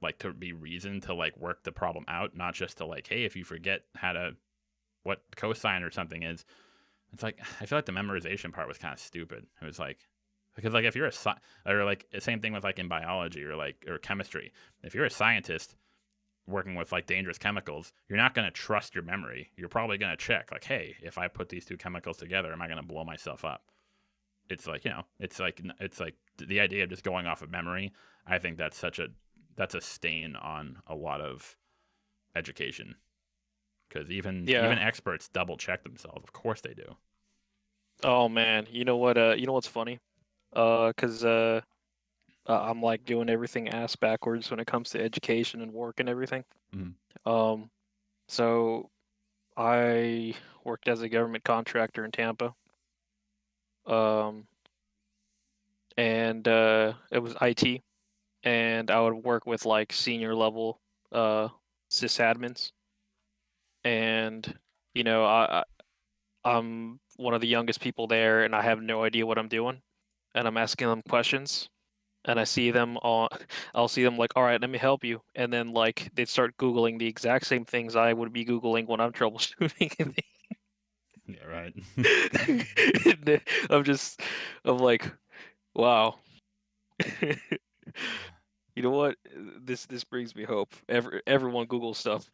like to be reasoned to like work the problem out, not just to like, hey, if you forget what cosine or something is, it's like I feel like the memorization part was kind of stupid. It was like, because like if you're or like the same thing with like in biology or chemistry, if you're a scientist working with like dangerous chemicals, you're not going to trust your memory. You're probably going to check like, hey, if I put these two chemicals together, am I going to blow myself up? It's like, it's like the idea of just going off of memory. I think that's a stain on a lot of education, because even experts double check themselves. Of course they do. Oh man, you know what's funny? Because I'm like doing everything ass backwards when it comes to education and work and everything. Mm-hmm. So I worked as a government contractor in Tampa. And it was IT, and I would work with like senior level sysadmins, and I'm one of the youngest people there, and I have no idea what I'm doing, and I'm asking them questions, and I'll see them like, all right, let me help you, and then like they'd start Googling the exact same things I would be Googling when I'm troubleshooting. Yeah, right. I'm like, wow. You know what? This brings me hope. Everyone Google stuff.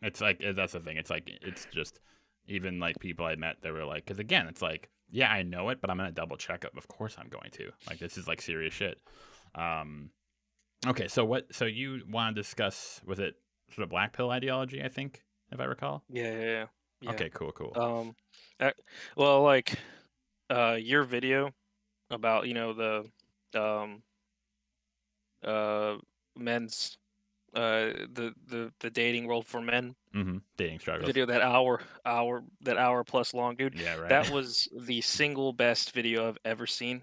It's like, that's the thing. It's like, it's just, even like people I met, they were like, because again, it's like, yeah, I know it, but I'm gonna double check it. Of course, I'm going to. Like, this is like serious shit. Okay, so you want to discuss, was it sort of black pill ideology? I think, if I recall. Yeah. Okay, cool. Well, like, your video about the men's the dating world for men. Mm-hmm. Dating struggles. Video that hour plus long, dude. Yeah, right. That was the single best video I've ever seen.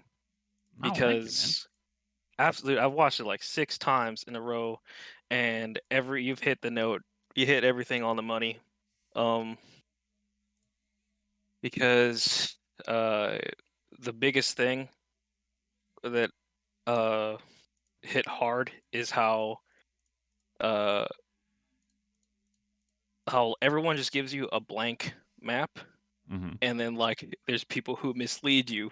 Because absolutely, I've watched it like 6 times in a row, and you've hit the note. You hit everything on the money. Because the biggest thing that hit hard is how everyone just gives you a blank map, and then like there's people who mislead you,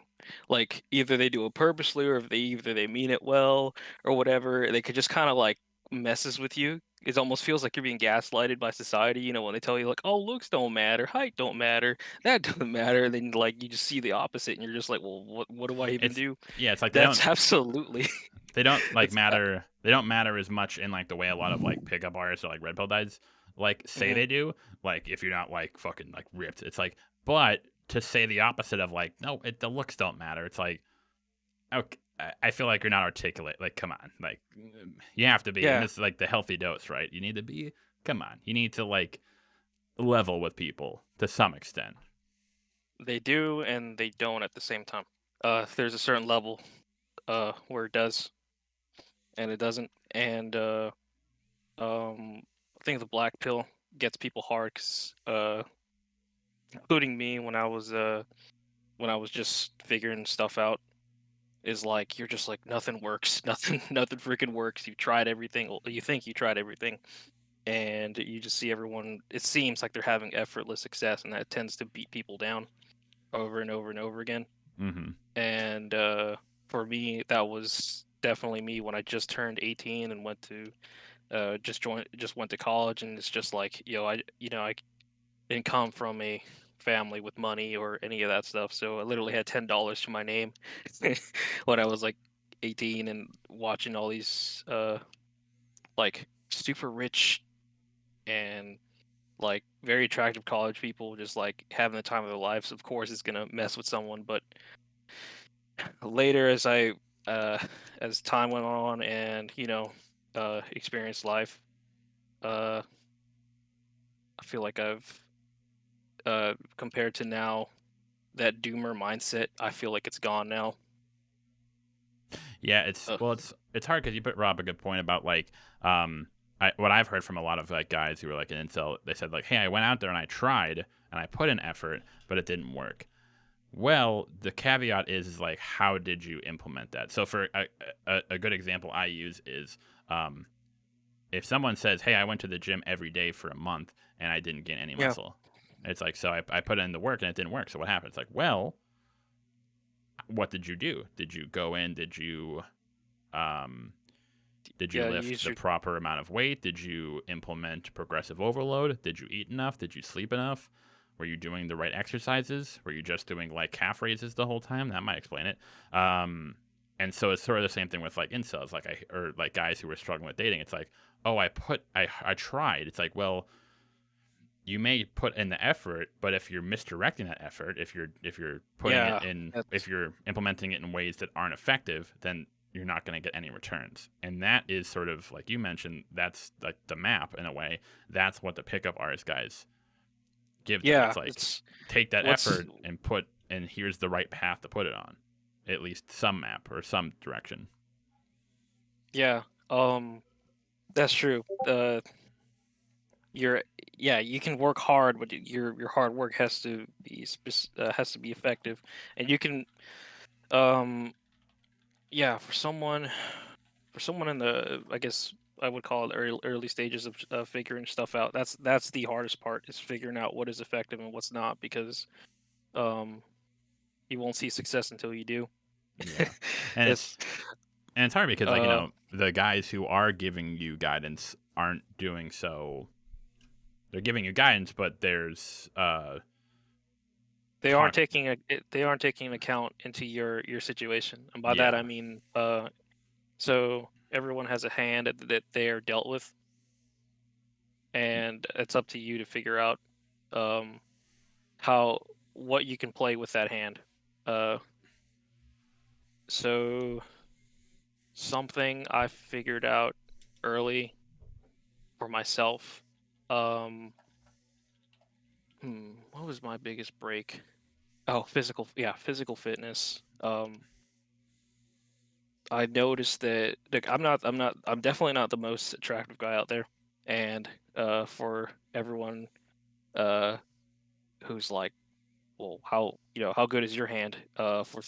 like either they do it purposely or if they mean it well or whatever. They could just kind of like messes with you. It almost feels like you're being gaslighted by society, when they tell you like, oh, looks don't matter, height don't matter, that doesn't matter, and then like you just see the opposite and you're just like, well, what do I even do? Yeah, it's like that's absolutely they don't like matter. They don't matter as much in like the way a lot of like pickup artists or like red pill guys like say they do. Like if you're not like fucking like ripped, it's like, but to say the opposite of like, no, the looks don't matter. It's like, okay, I feel like you're not articulate. Like, come on, like you have to be. And this is like the healthy dose, right? You need to be. Come on, you need to like level with people to some extent. They do and they don't at the same time. There's a certain level where it does and it doesn't. And I think the black pill gets people hard, cause, including me when I was just figuring stuff out, is like you're just like nothing works, nothing freaking works. You tried everything. Well, you think you tried everything, and you just see everyone. It seems like they're having effortless success, and that tends to beat people down over and over and over again. Mm-hmm. And for me, that was definitely me when I just turned 18 and went to just went to college, and it's just like I didn't come from a family with money or any of that stuff, so I literally had $10 to my name when I was like 18, and watching all these like super rich and like very attractive college people just like having the time of their lives. Of course, it's gonna mess with someone, but later as time went on and experienced life, I feel like I've compared to now, that doomer mindset, I feel like it's gone now. Yeah, it's hard because you brought up a good point about like what I've heard from a lot of like guys who were like an incel. They said like, hey, I went out there and I tried and I put in effort, but it didn't work. Well, the caveat is like, how did you implement that? So for a good example I use is if someone says, hey, I went to the gym every day for a month and I didn't gain any muscle. It's like, so I put in the work and it didn't work. So what happened? It's like, well, what did you do? Did you go in? Did you lift the proper amount of weight? Did you implement progressive overload? Did you eat enough? Did you sleep enough? Were you doing the right exercises? Were you just doing like calf raises the whole time? That might explain it. And so it's sort of the same thing with like incels, or like guys who were struggling with dating. It's like, oh, I tried. It's like, well, you may put in the effort, but if you're misdirecting that effort, if you're putting it in, if you're implementing it in ways that aren't effective, then you're not going to get any returns. And that is sort of like you mentioned, that's like the map in a way. That's what the pickup artist guys give them. It's like, take that effort and here's the right path to put it on. At least some map or some direction. Yeah, that's true. You can work hard, but your hard work has to be effective, and you can, for someone in the, I guess I would call it early stages of figuring stuff out. That's the hardest part, is figuring out what is effective and what's not, because you won't see success until you do. Yeah, and it's hard because like the guys who are giving you guidance aren't doing so. They're giving you guidance, but there's they aren't taking account into your situation, and by that I mean so everyone has a hand that they are dealt with, and it's up to you to figure out what you can play with that hand. So something I figured out early for myself. What was my biggest break? Oh, physical fitness. I noticed that I'm definitely not the most attractive guy out there, and for everyone who's like, well, how good is your hand? For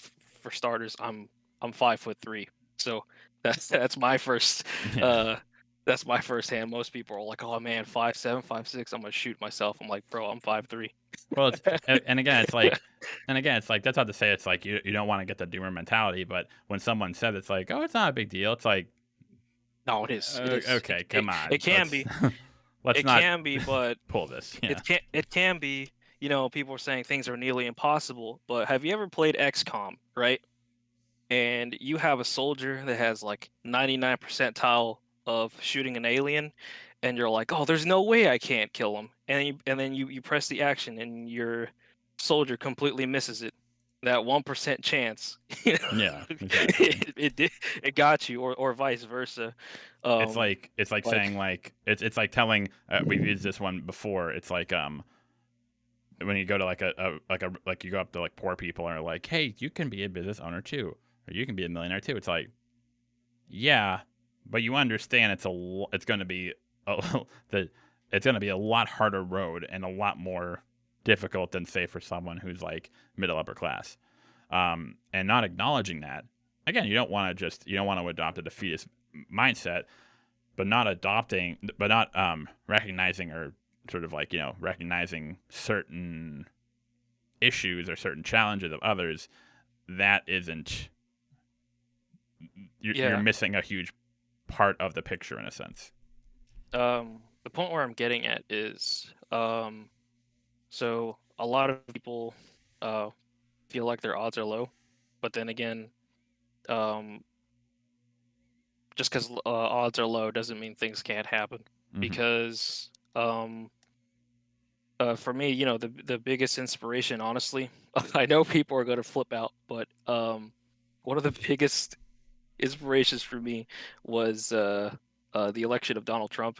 starters, I'm 5'3", so that's my first that's my first hand. Most people are like, oh man, 5'7", 5'6", I'm gonna shoot myself. I'm like, bro, I'm 5'3". Well, and again, it's like that's not to say it's like you don't want to get the doomer mentality, but when someone said it's like, oh, it's not a big deal. It's like, no, it is. Okay, come on. It can be. Let's can be, but pull this. Yeah. It can be. People are saying things are nearly impossible, but have you ever played XCOM, right? And you have a soldier that has like 99 percentile of shooting an alien, and you're like, oh, there's no way I can't kill him, and then you press the action and your soldier completely misses it. that 1% chance, you know, Yeah, exactly. it got you, or vice versa. It's like saying like it's like telling we've used this one before. It's like when you go to like you go up to like poor people and are like, hey, you can be a business owner too, or you can be a millionaire too. It's like, yeah, but you understand it's going to be it's going to be a lot harder road and a lot more difficult than say for someone who's like middle upper class, and not acknowledging that. Again, you don't want to adopt a defeatist mindset, but not recognizing or sort of like, recognizing certain issues or certain challenges of others. That isn't, you're missing a huge part of the picture in a sense. The point where I'm getting at is, so a lot of people feel like their odds are low, but then again, just because odds are low doesn't mean things can't happen. Mm-hmm. Because for me, the biggest inspiration, honestly, I know people are going to flip out, but one of the biggest inspirations for me was the election of Donald Trump.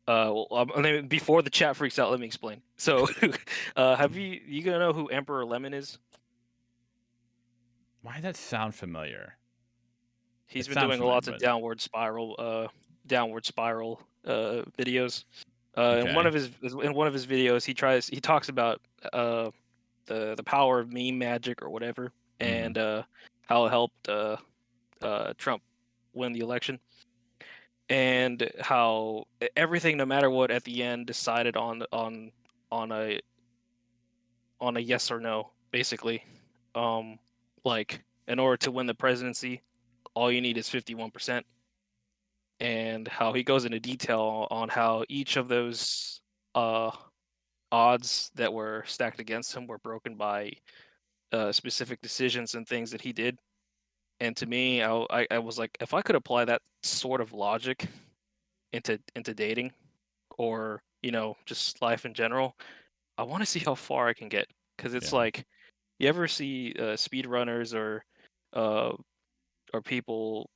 Before the chat freaks out, let me explain. So, you gonna know who Emperor Lemon is? Why does that sound familiar? He's been doing lots of downward spiral videos. Okay. In one of his videos, he talks about the power of meme magic or whatever, and how it helped Trump win the election, and how everything, no matter what, at the end decided on a yes or no, basically. Like, in order to win the presidency, all you need is 51%. And how he goes into detail on how each of those odds that were stacked against him were broken by specific decisions and things that he did. And to me, I was like, if I could apply that sort of logic into dating, or just life in general, I want to see how far I can get. Because it's like, you ever see speedrunners or people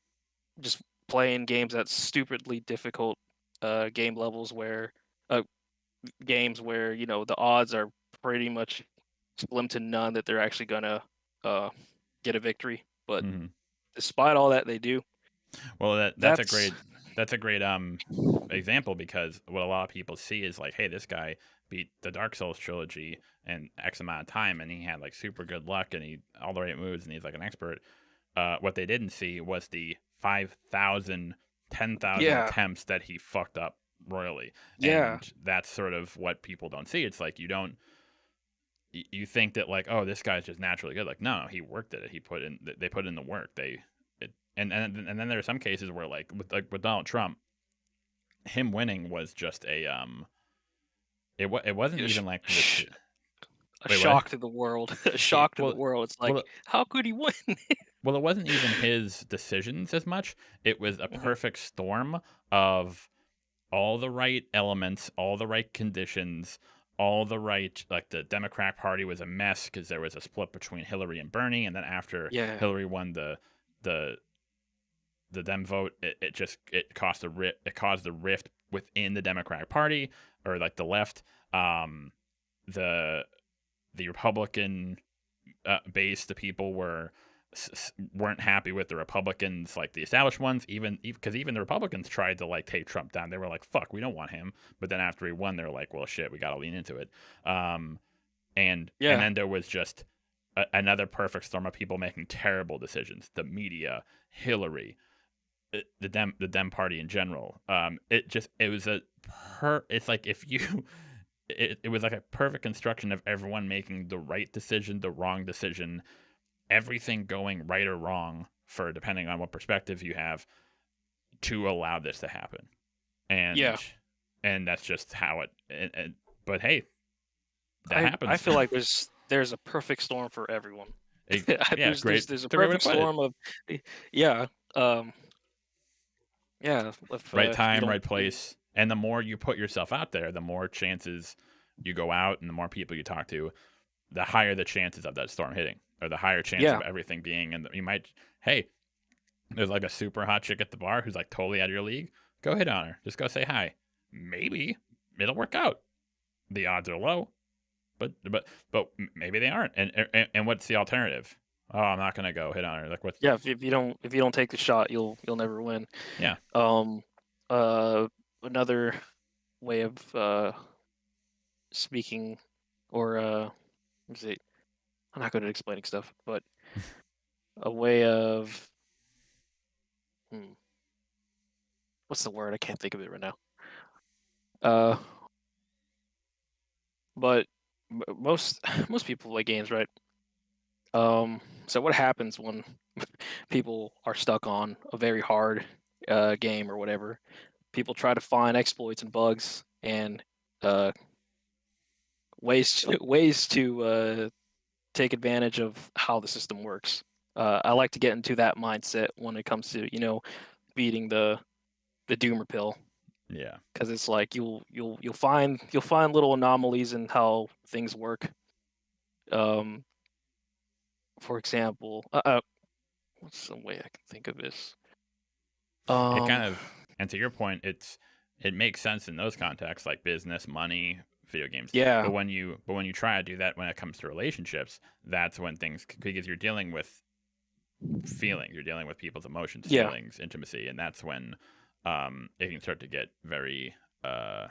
just playing games at stupidly difficult game levels, where games where the odds are pretty much slim to none that they're actually gonna get a victory, but despite all that, they do. Well, that's a great example, because what a lot of people see is like, hey, this guy beat the Dark Souls trilogy in X amount of time, and he had like super good luck, and he all the right moves, and he's like an expert. What they didn't see was the 5,000, 10,000 attempts that he fucked up royally. And that's sort of what people don't see. It's like, you think that like, oh, this guy's just naturally good. Like, no, he worked at it. They put in the work. And then there are some cases where like with Donald Trump, him winning was just a it wasn't even like a shock to the world. A shock to the world. It's like, how could he win? Well, it wasn't even his decisions as much. It was a perfect storm of all the right elements, all the right conditions, all the right, like the Democrat Party was a mess because there was a split between Hillary and Bernie, and then after Hillary won the Dem vote, it caused the rift within the Democratic Party, or like the left. The Republican base, the people weren't happy with the Republicans, like the established ones, because even the Republicans tried to like take Trump down. They were like, fuck, we don't want him. But then after he won, they're like, well, shit, we got to lean into it. And then there was just another perfect storm of people making terrible decisions. The media, Hillary, the Dem party in general. It's like if you, it was like a perfect construction of everyone making the right decision, the wrong decision, everything going right or wrong, for depending on what perspective you have, to allow this to happen. And that's just how it. But hey, that happens. I feel like there's a perfect storm for everyone. There's a perfect storm of right time, right place. And the more you put yourself out there, the more chances you go out, and the more people you talk to, the higher the chances of that storm hitting, or the higher chance of everything being. And you might, hey, there's like a super hot chick at the bar who's like totally out of your league. Go hit on her. Just go say hi. Maybe it'll work out. The odds are low, but maybe they aren't. And what's the alternative? Oh, I'm not gonna go hit on her. Like what? Yeah, if you don't take the shot, you'll never win. Yeah. Another way of speaking, or let's see, I'm not good at explaining stuff, but a way of what's the word? I can't think of it right now. But most people play games, right? So what happens when people are stuck on a very hard game or whatever? People try to find exploits and bugs and ways to take advantage of how the system works. I like to get into that mindset when it comes to beating the doomer pill. Yeah, because it's like you'll find little anomalies in how things work. For example, what's some way I can think of this? It kind of, and to your point, it makes sense in those contexts, like business, money, video games. Yeah. But when you try to do that when it comes to relationships, that's when things, because you're dealing with feelings, you're dealing with people's emotions, feelings, intimacy, and that's when it can start to get very. No,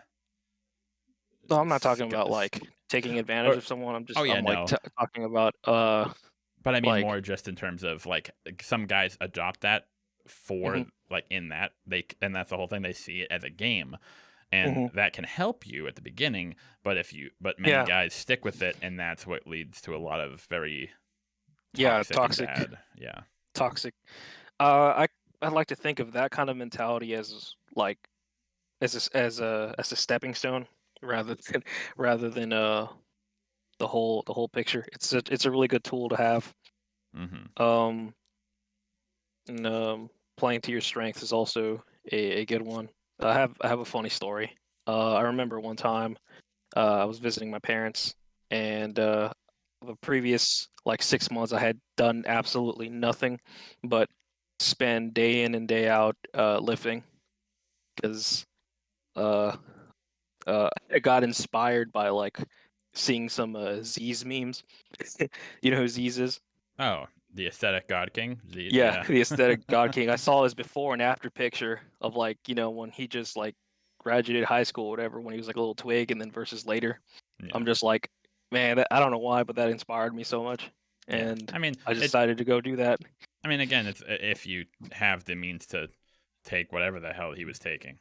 I'm not talking about like taking advantage of someone. I'm just talking about. But I mean more just in terms of like some guys adopt that for like in that and that's the whole thing. They see it as a game, and that can help you at the beginning. But many guys stick with it, and that's what leads to a lot of very toxic. Toxic. I'd like to think of that kind of mentality as like as a stepping stone rather than the whole picture. It's a really good tool to have. And playing to your strengths is also a good one. I have a funny story. I remember one time I was visiting my parents, and the previous like 6 months I had done absolutely nothing but spend day in and day out lifting, because I got inspired by like seeing some Z's memes. You know who Z's is? Oh, the aesthetic God King? Yeah, the aesthetic God King. I saw his before and after picture of like, when he just like graduated high school or whatever, when he was like a little twig, and then versus later. Yeah. I'm just like, man, I don't know why, but that inspired me so much. And I mean, I decided to go do that. I mean, again, it's if you have the means to take whatever the hell he was taking.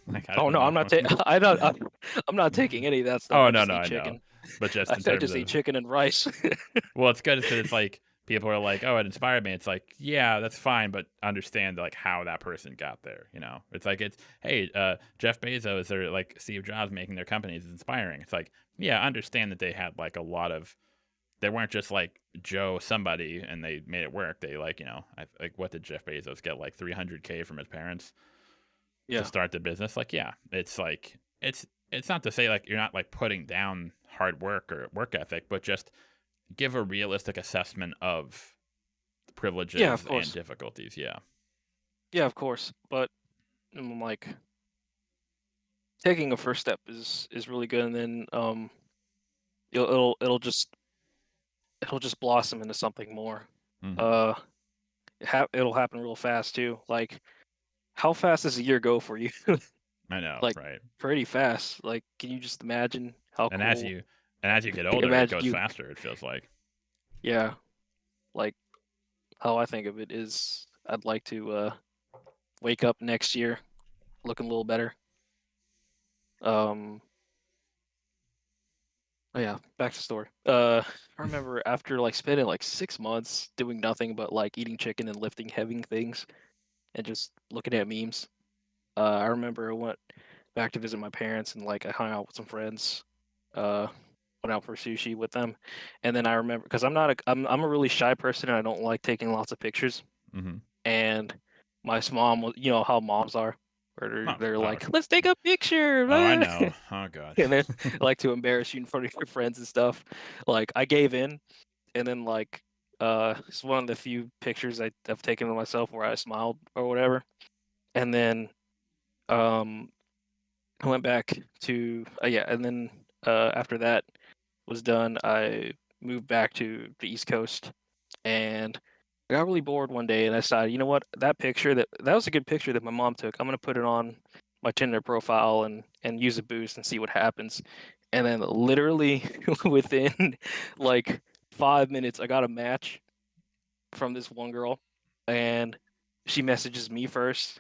Like, I'm not I'm not taking any of that stuff. Oh, no, I know. But just I just eat chicken and rice. Well, it's good because it's like people are like, oh, it inspired me. It's like, yeah, that's fine, but understand like how that person got there. It's like hey, Jeff Bezos or like Steve Jobs making their companies is inspiring. It's like, yeah, understand that they had like a lot of. They weren't just like Joe somebody and they made it work. They like what did Jeff Bezos get, like $300K from his parents to start the business? Like, yeah, it's like it's not to say like you're not like putting down hard work or work ethic, but just give a realistic assessment of the privileges and difficulties. Yeah, of course. But like taking a first step is really good, and then it'll just blossom into something more. It'll happen real fast too. Like, how fast does a year go for you? I know, like, right? Pretty fast. Like, can you just imagine how? And cool... as you get older, it goes faster. It feels like. Yeah, like how I think of it is, I'd like to wake up next year looking a little better. Oh yeah, back to the story. I remember after like spending like 6 months doing nothing but like eating chicken and lifting heavy things and just looking at memes. I remember I went back to visit my parents and like I hung out with some friends. Went out for sushi with them, and then I remember, because I'm a really shy person and I don't like taking lots of pictures. And my mom was, how moms are, where they're like, let's take a picture. Oh, I know. Oh god. And then like to embarrass you in front of your friends and stuff. Like I gave in, and then like it's one of the few pictures I've taken of myself where I smiled or whatever. And then I went back to and then after that was done, I moved back to the East Coast, and I got really bored one day, and I decided, you know what, that was a good picture that my mom took. I'm gonna put it on my Tinder profile and use a boost and see what happens. And then literally within like 5 minutes, I got a match from this one girl, and she messages me first.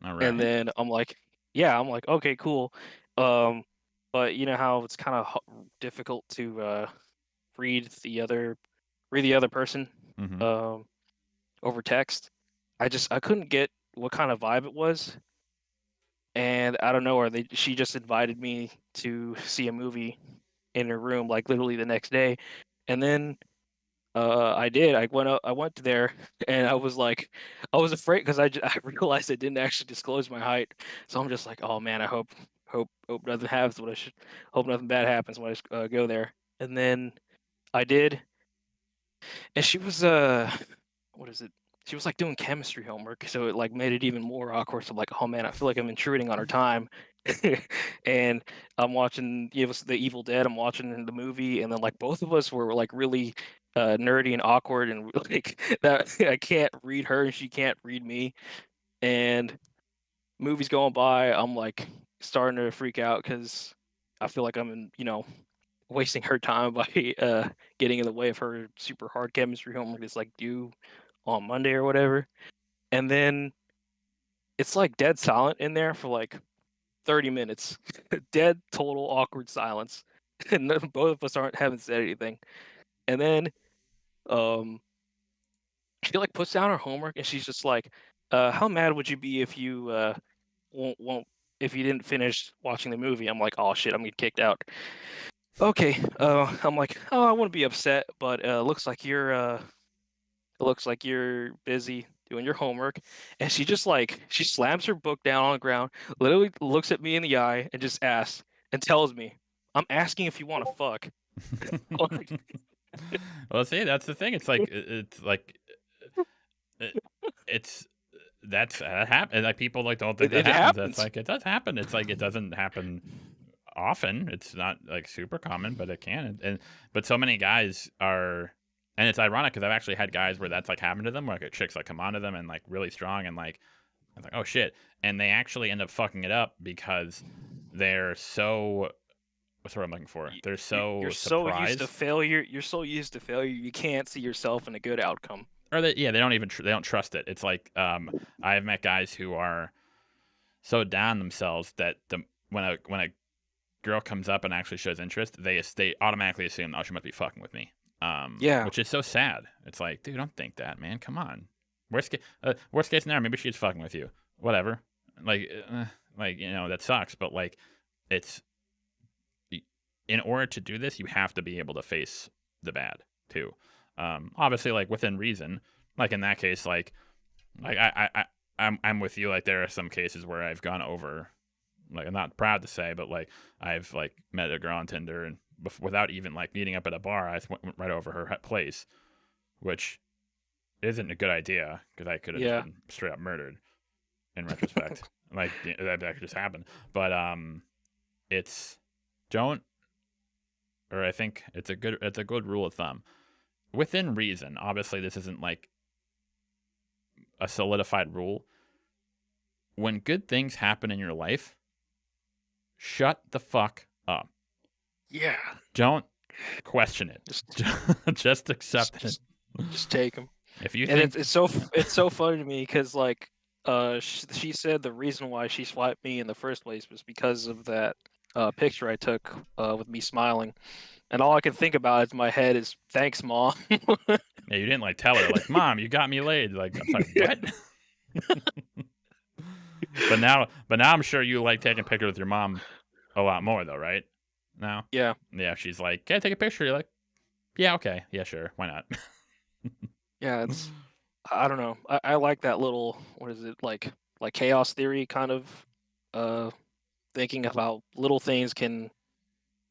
All right. And then I'm like, okay, cool. But you know how it's kind of difficult to read the other person over text. I couldn't get what kind of vibe it was, and I don't know. She just invited me to see a movie in her room, like literally the next day, and then I did. I went there, and I was afraid because I realized I didn't actually disclose my height, so I'm just like, oh man, I hope nothing happens. Hope nothing bad happens when I go there. And then I did, and she was what is it? She was like doing chemistry homework, so it like made it even more awkward. So I'm like, oh man, I feel like I'm intruding on her time. And I'm watching the Evil Dead. I'm watching the movie, and then like both of us were like really nerdy and awkward, and like that I can't read her and she can't read me. And movies going by, I'm like starting to freak out because I feel like I'm wasting her time by getting in the way of her super hard chemistry homework that's like due on Monday or whatever. And then it's like dead silent in there for like 30 minutes. Dead, total awkward silence. And both of us haven't said anything. And then she like puts down her homework, and she's just like, how mad would you be if you if you didn't finish watching the movie? I'm like, oh shit, I'm getting kicked out. Okay. I'm like, oh, I wouldn't be upset, but looks like you're busy doing your homework. And she just she slams her book down on the ground, literally looks at me in the eye, and just asks and tells me, I'm asking if you want to fuck. Well, see, that's the thing. It's like that happens. Like people like don't think that happens. That's like it does happen. It's like it doesn't happen often. It's not like super common, but it can. But so many guys are, and it's ironic because I've actually had guys where that's like happened to them, where like chicks like come onto them and like really strong, and like I'm like, oh shit, and they actually end up fucking it up because they're so. What's what I'm looking for? They're so you're surprised. So used to failure. You're so used to failure. You can't see yourself in a good outcome. Or they don't even they don't trust it. It's like I've met guys who are so down themselves that when a girl comes up and actually shows interest, they automatically assume, oh, she must be fucking with me. Which is so sad. It's like, dude, don't think that, man. Come on. Worst case scenario, maybe she's fucking with you. Whatever. Like that sucks. But like, it's in order to do this, you have to be able to face the bad too. Obviously, like within reason. Like in that case, like I'm with you. Like there are some cases where I've gone over. Like I'm not proud to say, but like I've like met a girl on Tinder and without even like meeting up at a bar, I went right over her place, which isn't a good idea because I could have just been straight up murdered. In retrospect, like that could just happen. But I think it's a good rule of thumb. Within reason, obviously this isn't like a solidified rule. When good things happen in your life, shut the fuck up. Yeah. Don't question it. Just accept it. Just take them. If you think... it's so funny to me because like she said the reason why she swiped me in the first place was because of that picture I took with me smiling. And all I can think about in my head is, thanks, Mom. Yeah, you didn't like tell her, like, Mom, you got me laid. Like, I'm like, what? But now I'm sure you like taking pictures with your mom a lot more, though, right? Now? Yeah. Yeah, she's like, can I take a picture? You're like, yeah, okay. Yeah, sure. Why not? Yeah, I don't know. I like that little, what is it, like like chaos theory kind of thinking of how little things can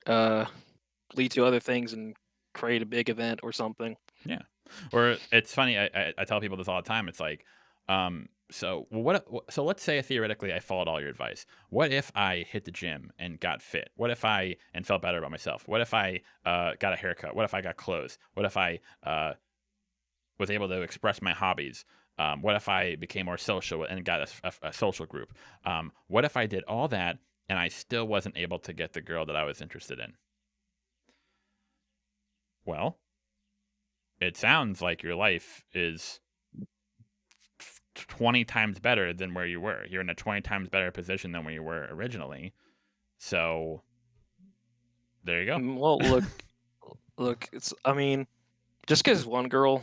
lead to other things and create a big event or something. Yeah. Or it's funny, I tell people this all the time. It's like, so let's say theoretically I followed all your advice. What if I hit the gym and got fit? What if I and felt better about myself? What if I got a haircut? What if I got clothes? What if I was able to express my hobbies? What if I became more social and got a social group? What if I did all that and I still wasn't able to get the girl that I was interested in? Well, it sounds like your life is 20 times better than where you were. You're in a 20 times better position than where you were originally. So there you go. Well, look, I mean, just because one girl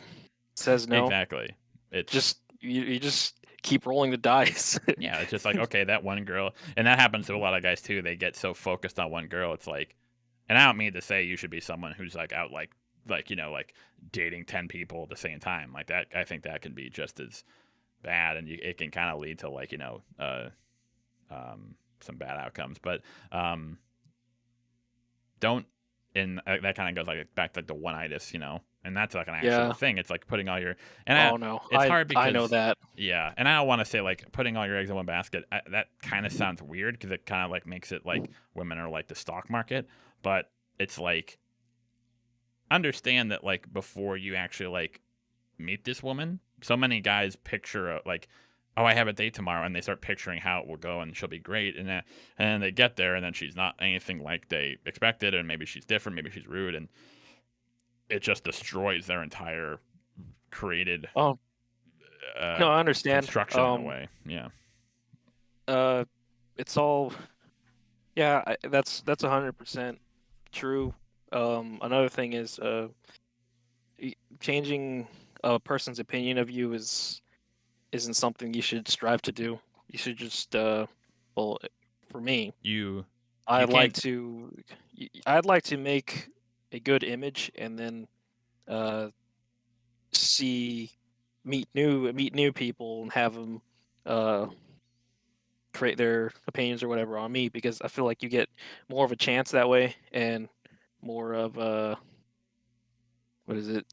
says no, exactly. It's just you just keep rolling the dice. Yeah, it's just like, okay, that one girl, and that happens to a lot of guys too. They get so focused on one girl. It's like, and I don't mean to say you should be someone who's like out like dating 10 people at the same time like that. I think that can be just as bad, and it can kind of lead to some bad outcomes. But don't, and that kind of goes like back to like the one-itis, and that's like an actual thing. It's like putting all your it's hard because I know that. Yeah, and I don't want to say like putting all your eggs in one basket. That kind of sounds weird because it kind of like makes it like women are like the stock market, but it's like, understand that like before you actually like meet this woman, so many guys picture like, oh, I have a date tomorrow, and they start picturing how it will go and she'll be great, and then they get there and then she's not anything like they expected, and maybe she's different, maybe she's rude, and it just destroys their entire created no, I understand construction in a way. It's all that's 100% true. Another thing is changing a person's opinion of you isn't something you should strive to do. You should just for me, I'd like to make a good image and then meet new people and have them create their opinions or whatever on me, because I feel like you get more of a chance that way, and more of what is it?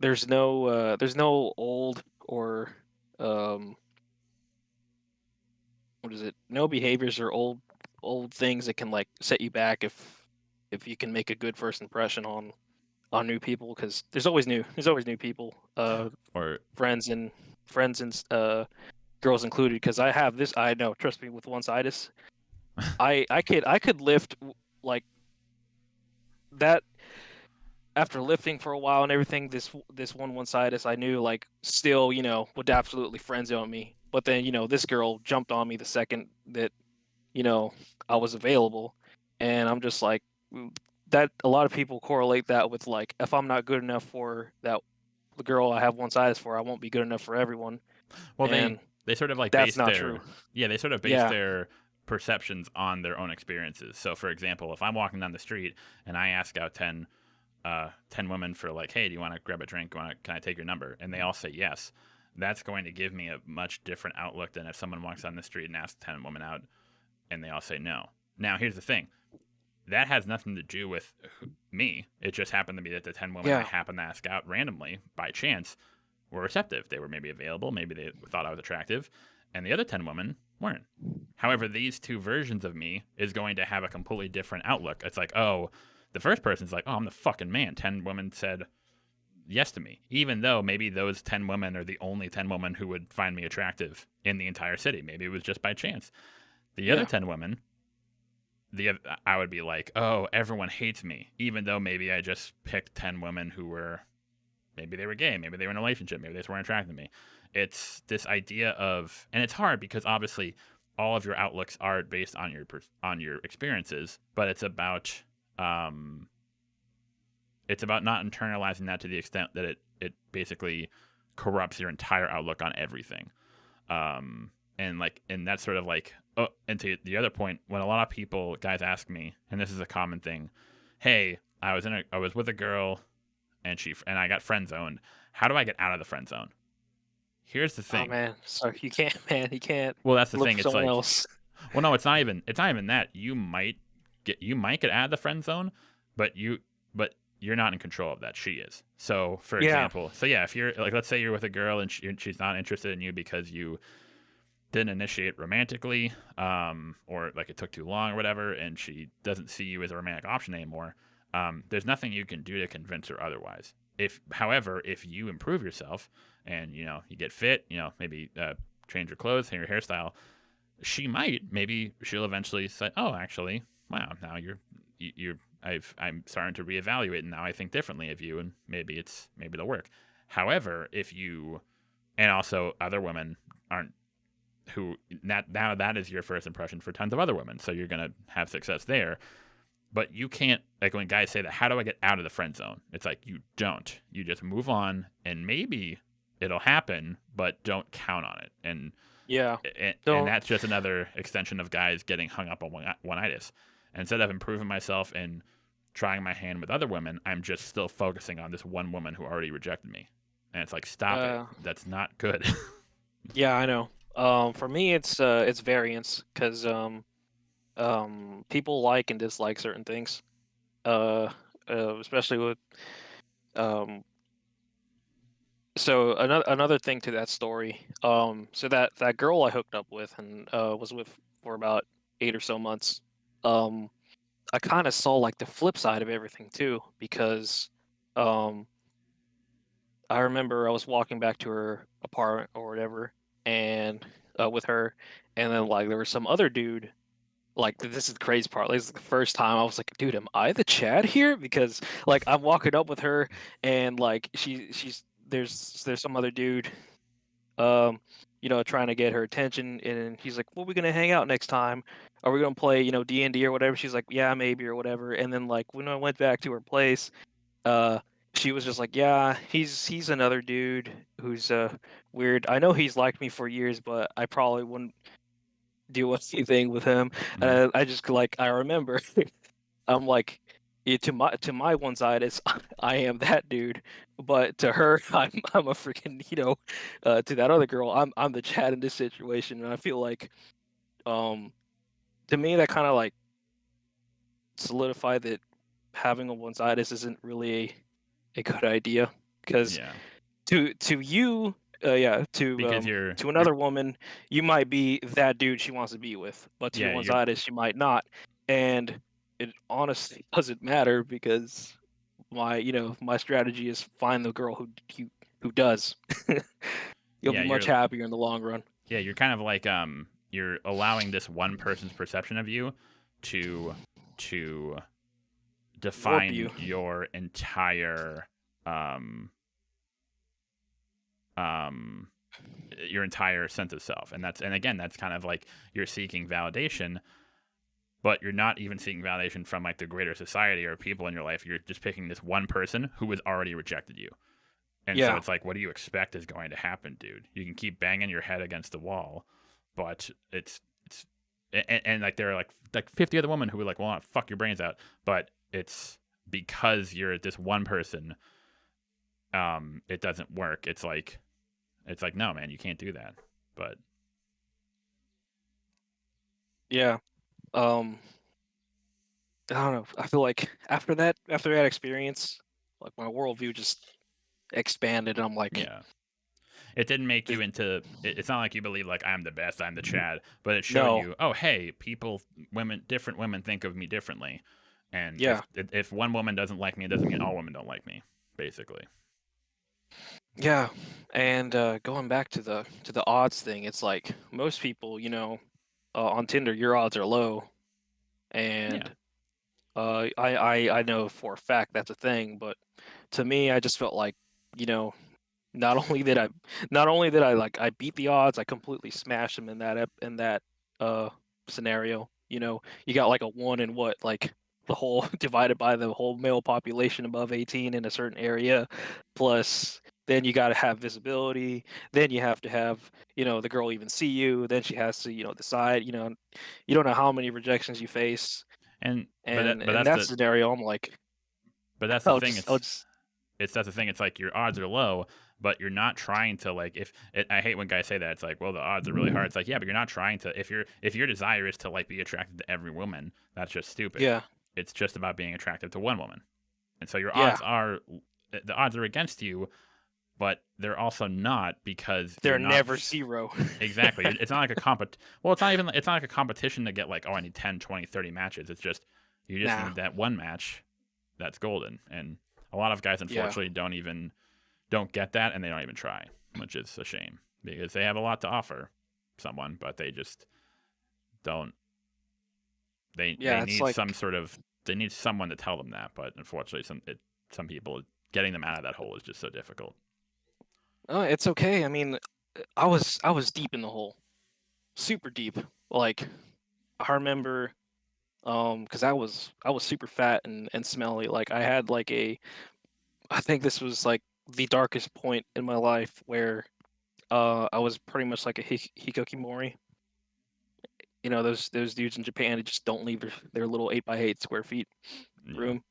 There's no old or what is it? No behaviors or old things that can like set you back if you can make a good first impression on new people, because there's always new people, or friends and girls included. Because I know, trust me, with one-sided, I could lift like that. After lifting for a while and everything, this one-sided, I knew like still would absolutely friend zone me. But then this girl jumped on me the second that I was available, and I'm just like, that a lot of people correlate that with like, if I'm not good enough for the girl I have one-sided for, I won't be good enough for everyone. Well, they sort of like that's not true. Yeah, they sort of base their perceptions on their own experiences. So, for example, if I'm walking down the street and I ask out 10 women for like, hey, do you want to grab a drink? Can I take your number? And they all say yes. That's going to give me a much different outlook than if someone walks down the street and asks 10 women out and they all say no. Now, here's the thing. That has nothing to do with me. It just happened to be that the 10 women I happened to ask out randomly, by chance, were receptive. They were maybe available. Maybe they thought I was attractive. And the other 10 women weren't. However, these two versions of me is going to have a completely different outlook. It's like, oh, the first person's like, oh, I'm the fucking man. 10 women said yes to me, even though maybe those 10 women are the only 10 women who would find me attractive in the entire city. Maybe it was just by chance. The other 10 women, I would be like, oh, everyone hates me, even though maybe I just picked 10 women who were, maybe they were gay, maybe they were in a relationship, maybe they just weren't attracted to me. It's this idea of, and it's hard because obviously all of your outlooks are based on your experiences, but it's about not internalizing that to the extent that it basically corrupts your entire outlook on everything. And that's sort of like, oh, and to the other point, when a lot of people, guys ask me, and this is a common thing, hey, I was with a girl and I got friend zoned. How do I get out of the friend zone? Here's the Oh thing. man, sorry, you can't, man. You can't. Well, that's the look thing. For It's someone like, else. well, no, it's not even that. You might get out of the friend zone, but you're not in control of that. She is. So, for example, if you're like, let's say you're with a girl and she's not interested in you because you didn't initiate romantically, or like it took too long or whatever, and she doesn't see you as a romantic option anymore. There's nothing you can do to convince her otherwise. However, if you improve yourself and you get fit, maybe change your clothes, your hairstyle, maybe she'll eventually say, "Oh, actually, wow, now I'm starting to reevaluate, and now I think differently of you, and maybe it'll work." However, and also other women aren't now that is your first impression for tons of other women, so you're gonna have success there. But you can't, like when guys say that, how do I get out of the friend zone? It's like you don't. You just move on, and maybe it'll happen, but don't count on it. And that's just another extension of guys getting hung up on one-itis. Instead of improving myself and trying my hand with other women, I'm just still focusing on this one woman who already rejected me. And it's like, stop it. That's not good. Yeah, I know. For me, it's variance, because people like and dislike certain things. Especially with So another thing to that story. So that girl I hooked up with and was with for about 8 or so months. I kind of saw like the flip side of everything too, because I remember I was walking back to her apartment or whatever, and with her, and then like there was some other dude. Like, this is the crazy part. Like, this is the first time I was like, dude, am I the Chad here? Because like I'm walking up with her, and like there's some other dude, trying to get her attention, and he's like, well, we're gonna hang out next time. Are we gonna play, D&D or whatever? She's like, yeah, maybe, or whatever. And then like when I went back to her place, she was just like, yeah, he's another dude who's weird. I know he's liked me for years, but I probably wouldn't do anything with him. I just like, I remember I'm like, to my one side it's I am that dude, but to her I'm a freaking to that other girl I'm the Chad in this situation, and I feel like to me that kind of like solidified that having a one-sided isn't really a good idea, because to you to another woman you might be that dude she wants to be with, but to your one-sided she might not, and it honestly doesn't matter, because my strategy is find the girl who does. You'll be much happier in the long run. Yeah, you're kind of like you're allowing this one person's perception of you to define your entire sense of self. And again, that's kind of like you're seeking validation, but you're not even seeking validation from like the greater society or people in your life. You're just picking this one person who has already rejected you. And so it's like, what do you expect is going to happen, dude? You can keep banging your head against the wall, but and like there are like 50 other women who are like, well, fuck your brains out. But it's because you're this one person, it doesn't work. It's like, no, man, you can't do that. But yeah, I don't know. I feel like after that experience, like my worldview just expanded. I'm like, yeah, it didn't make you into. It's not like you believe like I'm the best, I'm the Chad, but it showed you, oh, hey, different women think of me differently, and if one woman doesn't like me, it doesn't mean all women don't like me, basically. Yeah, and going back to the odds thing, it's like most people, on Tinder, your odds are low, and I know for a fact that's a thing. But to me, I just felt like, not only did I like I beat the odds, I completely smashed them in that scenario. You got like a 1 in what, like the whole divided by the whole male population above 18 in a certain area, plus then you got to have visibility, then you have to have the girl even see you, then she has to decide, you don't know how many rejections you face, and in that scenario I'm like, but that's the thing, that's the thing, it's like your odds are low, but you're not trying to like I hate when guys say that. It's like, well, the odds are really hard. It's like, yeah, but you're not trying to if your desire is to like be attracted to every woman, that's just stupid. Yeah. It's just about being attracted to one woman. And so your Yeah. the odds are against you, but they're also not because they're you're not, never zero. Exactly. It's not like it's not like a competition to get like, oh, I need 10, 20, 30 matches. It's just you just need that one match that's golden. And a lot of guys unfortunately don't get that, and they don't even try, which is a shame because they have a lot to offer someone, but they just don't. They need like, they need someone to tell them that, but unfortunately, some people getting them out of that hole is just so difficult. It's okay. I mean, I was deep in the hole, super deep. Like, I remember, because I was super fat and smelly. Like, I had like I think this was like the darkest point in my life where, I was pretty much like a hikikomori. You know, those dudes in Japan that just don't leave their little 8x8 square feet room,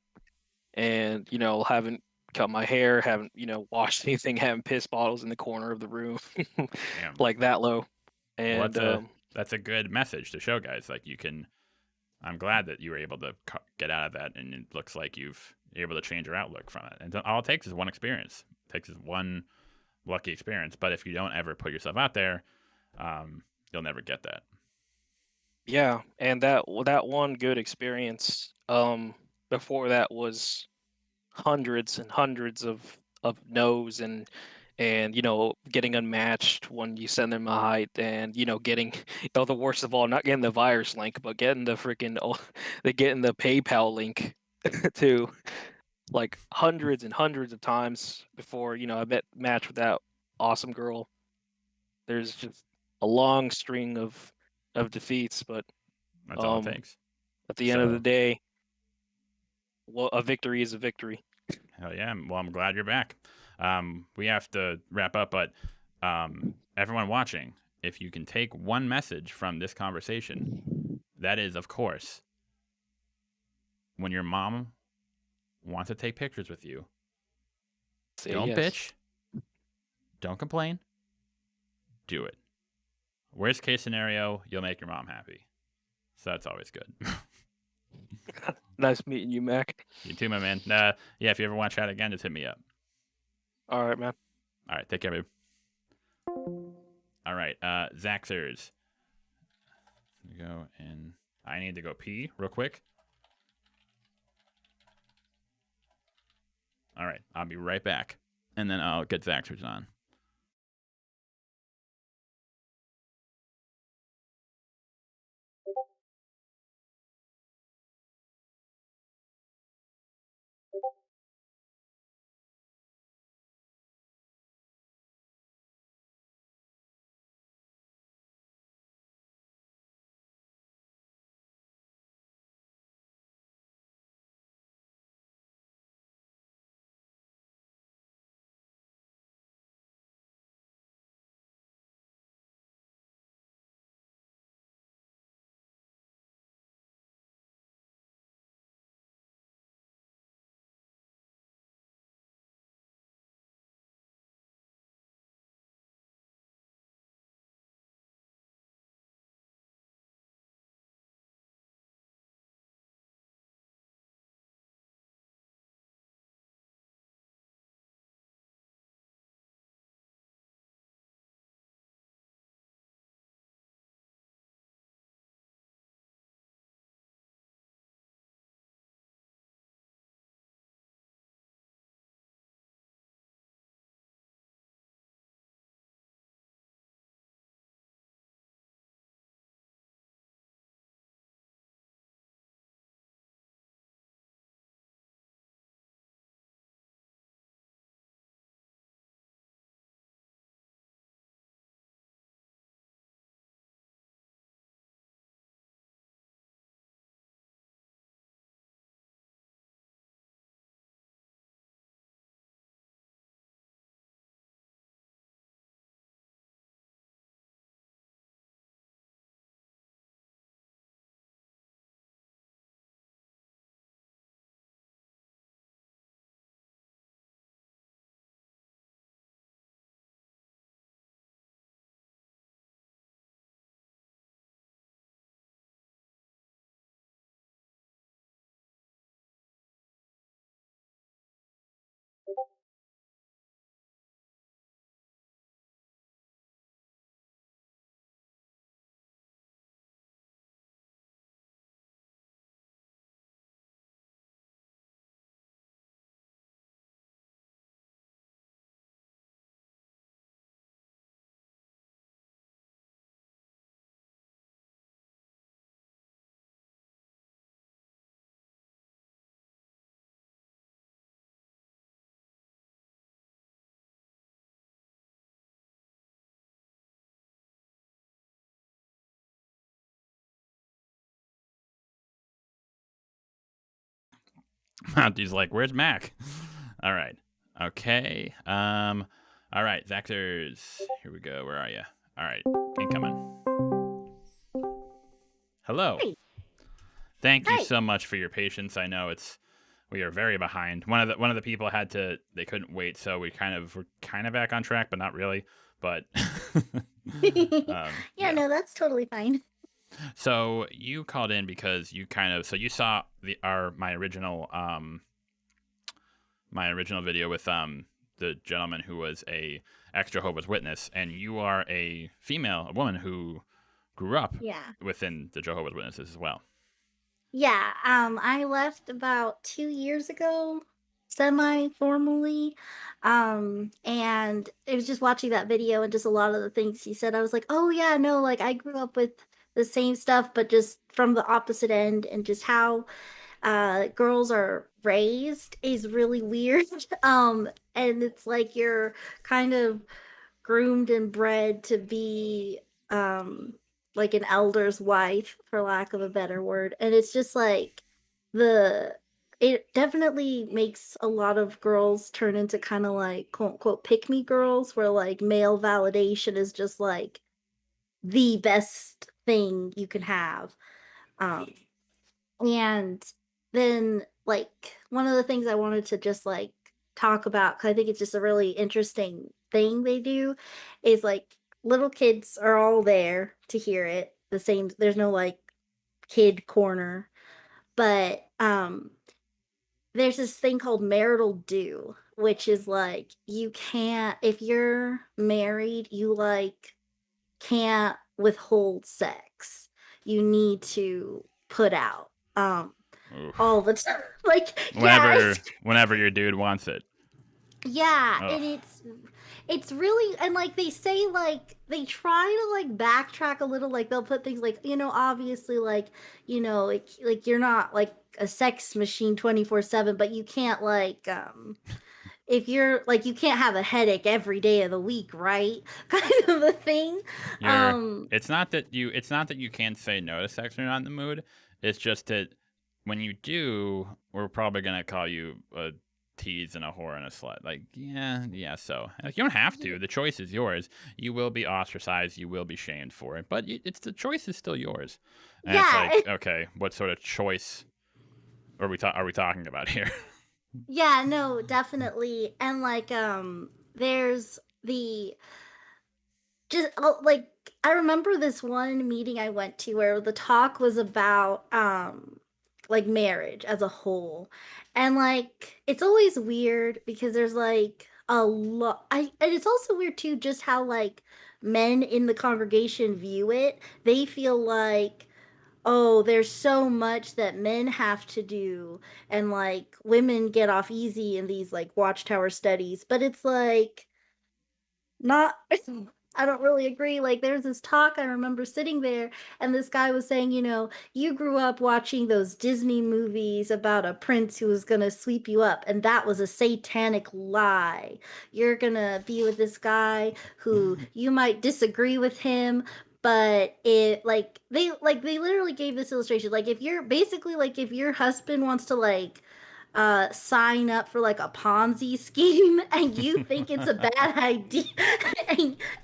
and haven't cut my hair, haven't washed anything, haven't pissed bottles in the corner of the room, like that low. And that's a good message to show guys. Like I'm glad that you were able to get out of that, and it looks like you're able to change your outlook from it. And all it takes is one experience. It takes is one lucky experience. But if you don't ever put yourself out there, you'll never get that. Yeah, and that one good experience. Before that was hundreds and hundreds of no's and getting unmatched when you send them a height, and getting the worst of all, not getting the virus link, but getting the freaking getting the PayPal link to like hundreds and hundreds of times before I match with that awesome girl. There's just a long string of defeats, but that's all it takes. At the end of the day, a victory is a victory. Hell yeah. Well, I'm glad you're back. We have to wrap up, but everyone watching, if you can take one message from this conversation, that is, of course, when your mom wants to take pictures with you, don't bitch, don't complain, do it. Worst case scenario, you'll make your mom happy. So that's always good. Nice meeting you, Mac. You too, my man. Yeah, if you ever want to chat again, just hit me up. All right, man. All right, take care, babe. All right, Zaxers. Go and I need to go pee real quick. All right, I'll be right back, and then I'll get Zaxers on. Monty's like, where's Mac? All right. Okay. All right, Zaxers. Here we go. Where are you? All right. Incoming. Hello. Hey. Thank you so much for your patience. I know we are very behind. One of the people they couldn't wait, so we're kind of back on track, but not really. But yeah, no, that's totally fine. So you called in because you you saw my original video with the gentleman who was a ex-Jehovah's Witness, and you are a woman who grew up within the Jehovah's Witnesses as well. Yeah, I left about 2 years ago, semi-formally, and it was just watching that video and just a lot of the things he said. I was like, oh yeah, no, like I grew up with the same stuff, but just from the opposite end, and just how girls are raised is really weird. And it's like you're kind of groomed and bred to be like an elder's wife, for lack of a better word. And it's just like it definitely makes a lot of girls turn into kind of like quote unquote pick me girls, where like male validation is just like the best thing you can have. And then like one of the things I wanted to just like talk about, because I think it's just a really interesting thing they do, is like little kids are all there to hear it the same. There's no like kid corner, but there's this thing called marital due, which is like you can't, if you're married, you like can't withhold sex. You need to put out all the time, like whenever your dude wants it. Yeah, and it's really, and like they say, like they try to like backtrack a little, like they'll put things like, obviously like, like you're not like a sex machine 24/7, but you can't like if you're like, you can't have a headache every day of the week, right? Kind of a thing. It's not that you can't say no to sex when you're not in the mood. It's just that when you do, we're probably gonna call you a tease and a whore and a slut. Like, yeah. So like, you don't have to. The choice is yours. You will be ostracized. You will be shamed for it. But the choice is still yours. And it's like, okay, what sort of choice are we talking about here? Yeah, no, definitely. And like, there's like, I remember this one meeting I went to where the talk was about like marriage as a whole. And like it's always weird because there's like a lot and it's also weird too just how like men in the congregation view it. They feel like, oh, there's so much that men have to do, and like women get off easy in these like watchtower studies. But it's like not I don't really agree. Like there's this talk I remember sitting there and this guy was saying, you grew up watching those Disney movies about a prince who was going to sweep you up, and that was a satanic lie. You're going to be with this guy who you might disagree with him, but it like they literally gave this illustration. Like if your husband wants to like sign up for like a Ponzi scheme and you think it's a bad idea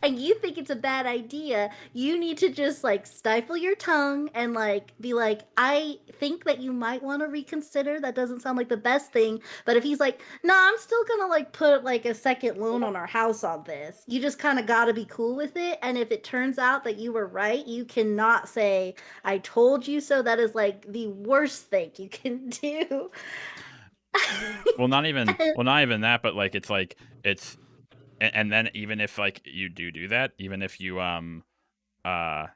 and you think it's a bad idea, you need to just like stifle your tongue and like be like, I think that you might want to reconsider. That doesn't sound like the best thing. But if he's like, nah, I'm still gonna like put like a second loan on our house on this, you just kind of gotta be cool with it. And if it turns out that you were right, you cannot say I told you so. That is like the worst thing you can do. well, not even that, but like it's and then even if like you do that, even if you don't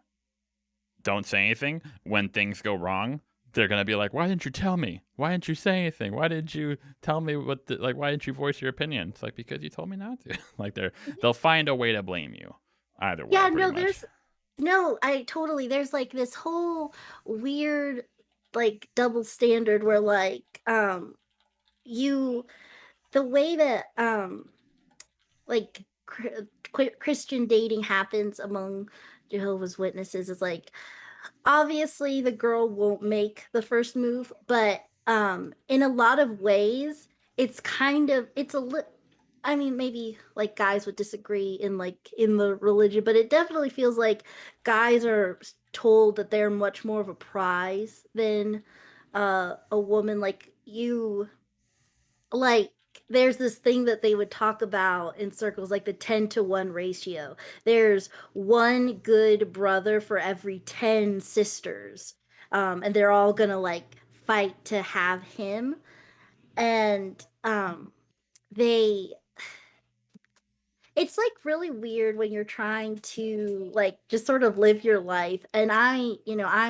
say anything when things go wrong, they're gonna be like, why didn't you tell me? Why didn't you say anything? Why didn't you tell me why didn't you voice your opinion? It's like, because you told me not to. Like they'll find a way to blame you either way. Yeah, no, there's like this whole weird like double standard where like the way that like Christian dating happens among Jehovah's Witnesses is like, obviously the girl won't make the first move, but in a lot of ways, it's kind of I mean, maybe like guys would disagree in the religion, but it definitely feels like guys are told that they're much more of a prize than a woman. Like there's this thing that they would talk about in circles, like the 10-to-1 ratio. There's one good brother for every 10 sisters, and they're all gonna like fight to have him. And they it's like really weird when you're trying to like just sort of live your life. And I'm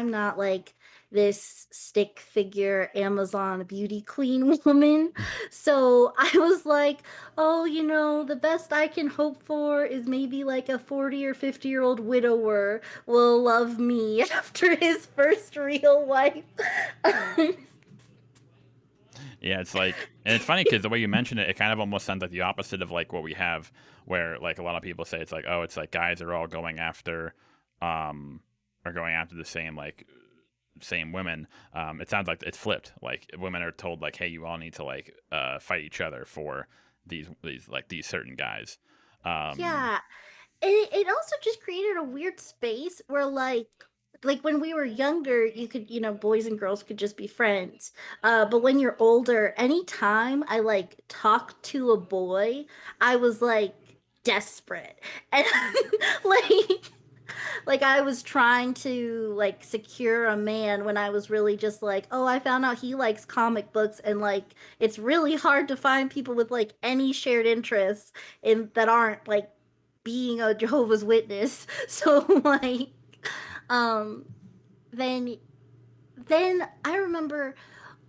not like this stick figure Amazon beauty queen woman. So I was like, oh, the best I can hope for is maybe like a 40 or 50-year-old widower will love me after his first real wife. Yeah, it's like, and it's funny because the way you mentioned it, it kind of almost sounds like the opposite of like what we have, where like a lot of people say it's like, oh, it's like guys are all going after, the same women. It sounds like it's flipped. Like women are told like, hey, you all need to like fight each other for these certain guys. Yeah, it also just created a weird space where like when we were younger, you could, boys and girls could just be friends. But when you're older, anytime I like talk to a boy, I was like desperate. And like I was trying to like secure a man when I was really just like, oh, I found out he likes comic books, and like it's really hard to find people with like any shared interests in that aren't like being a Jehovah's Witness. So like um then I remember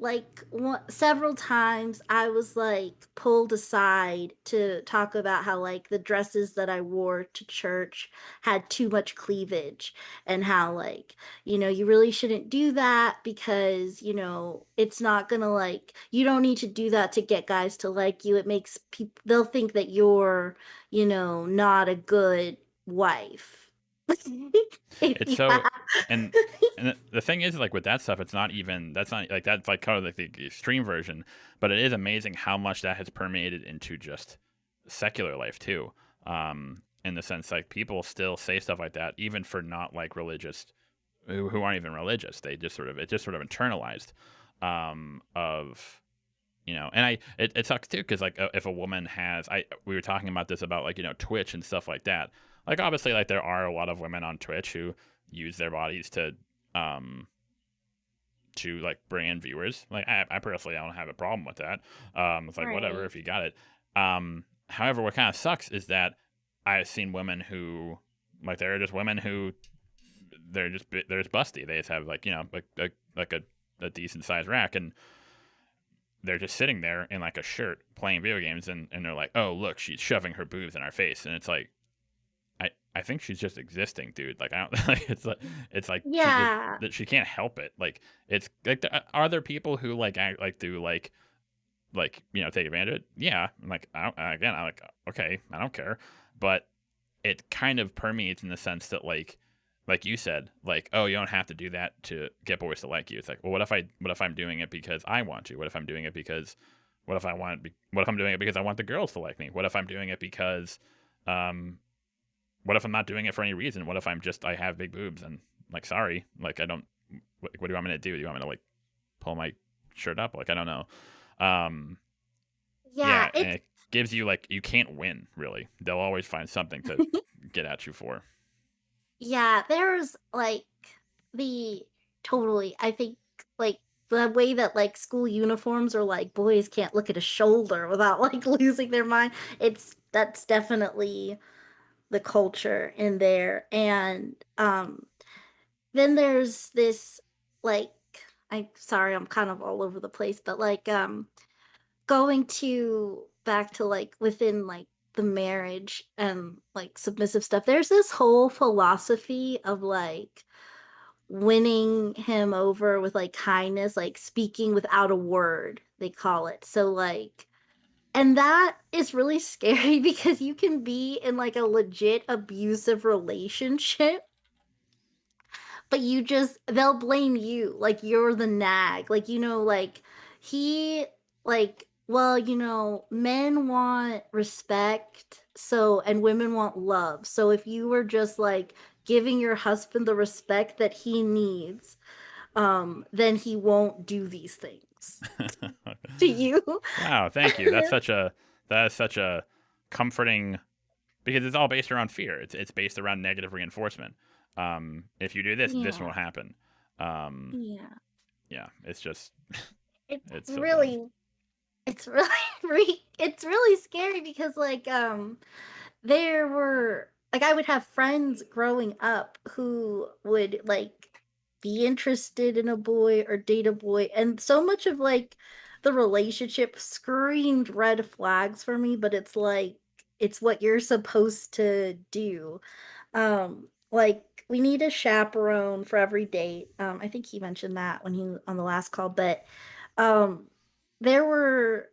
like several times I was like pulled aside to talk about how like the dresses that I wore to church had too much cleavage, and how like you really shouldn't do that because it's not gonna like, you don't need to do that to get guys to like you. It makes people, they'll think that you're not a good wife. It's so, and the thing is, like with that stuff, it's not even, that's not like, that's like kind of like the extreme version, but it is amazing how much that has permeated into just secular life too. In the sense like people still say stuff like that even for not like religious, who aren't even religious. They just sort of, it just sort of internalized, of, and it sucks too, because like if a woman has, we were talking about this about like Twitch and stuff like that. Like obviously, like there are a lot of women on Twitch who use their bodies to like bring in viewers. Like I personally don't have a problem with that. It's like whatever if you got it. However, what kind of sucks is that I've seen women who like, there are just women who they're just busty. They just have like a decent sized rack, and they're just sitting there in like a shirt playing video games, and they're like, oh look, she's shoving her boobs in our face, and it's like, I think she's just existing, dude. Like I don't like, it's like yeah, she can't help it. Like it's like, are there people who like act like do like take advantage of it? Yeah, I'm like, I like, okay, I don't care, but it kind of permeates in the sense that like you said, like, oh, you don't have to do that to get boys to like you. It's like, well, what if I'm doing it because I want to? What if I'm doing it because what if I'm doing it because I want the girls to like me? What if I'm doing it because what if I'm not doing it for any reason? What if I have big boobs and like, sorry, like I don't, what do you want me to do? Do you want me to like pull my shirt up? Like, I don't know. Yeah, and it gives you like, you can't win really. They'll always find something to get at you for. Yeah, there's like I think like the way that like school uniforms are like, boys can't look at a shoulder without like losing their mind. That's definitely the culture in there. And then there's this like, I'm sorry, I'm kind of all over the place, but like going back to like within like the marriage and like submissive stuff, there's this whole philosophy of like winning him over with like kindness, like speaking without a word, they call it. So like, and that is really scary because you can be in like a legit abusive relationship, but they'll blame you, like you're the nag, like, you know, like he, like, well, you know, men want respect, so, and women want love, so if you were just like giving your husband the respect that he needs, then he won't do these things to you. Wow, thank you. That's such a comforting, because it's all based around fear. It's based around negative reinforcement. If you do this, this won't happen. Yeah, it's just it's so really dumb. it's really it's really scary because like there were like I would have friends growing up who would like be interested in a boy or date a boy, and so much of like the relationship screamed red flags for me, but it's like it's what you're supposed to do. Like we need a chaperone for every date. I think he mentioned that when he on the last call, but um there were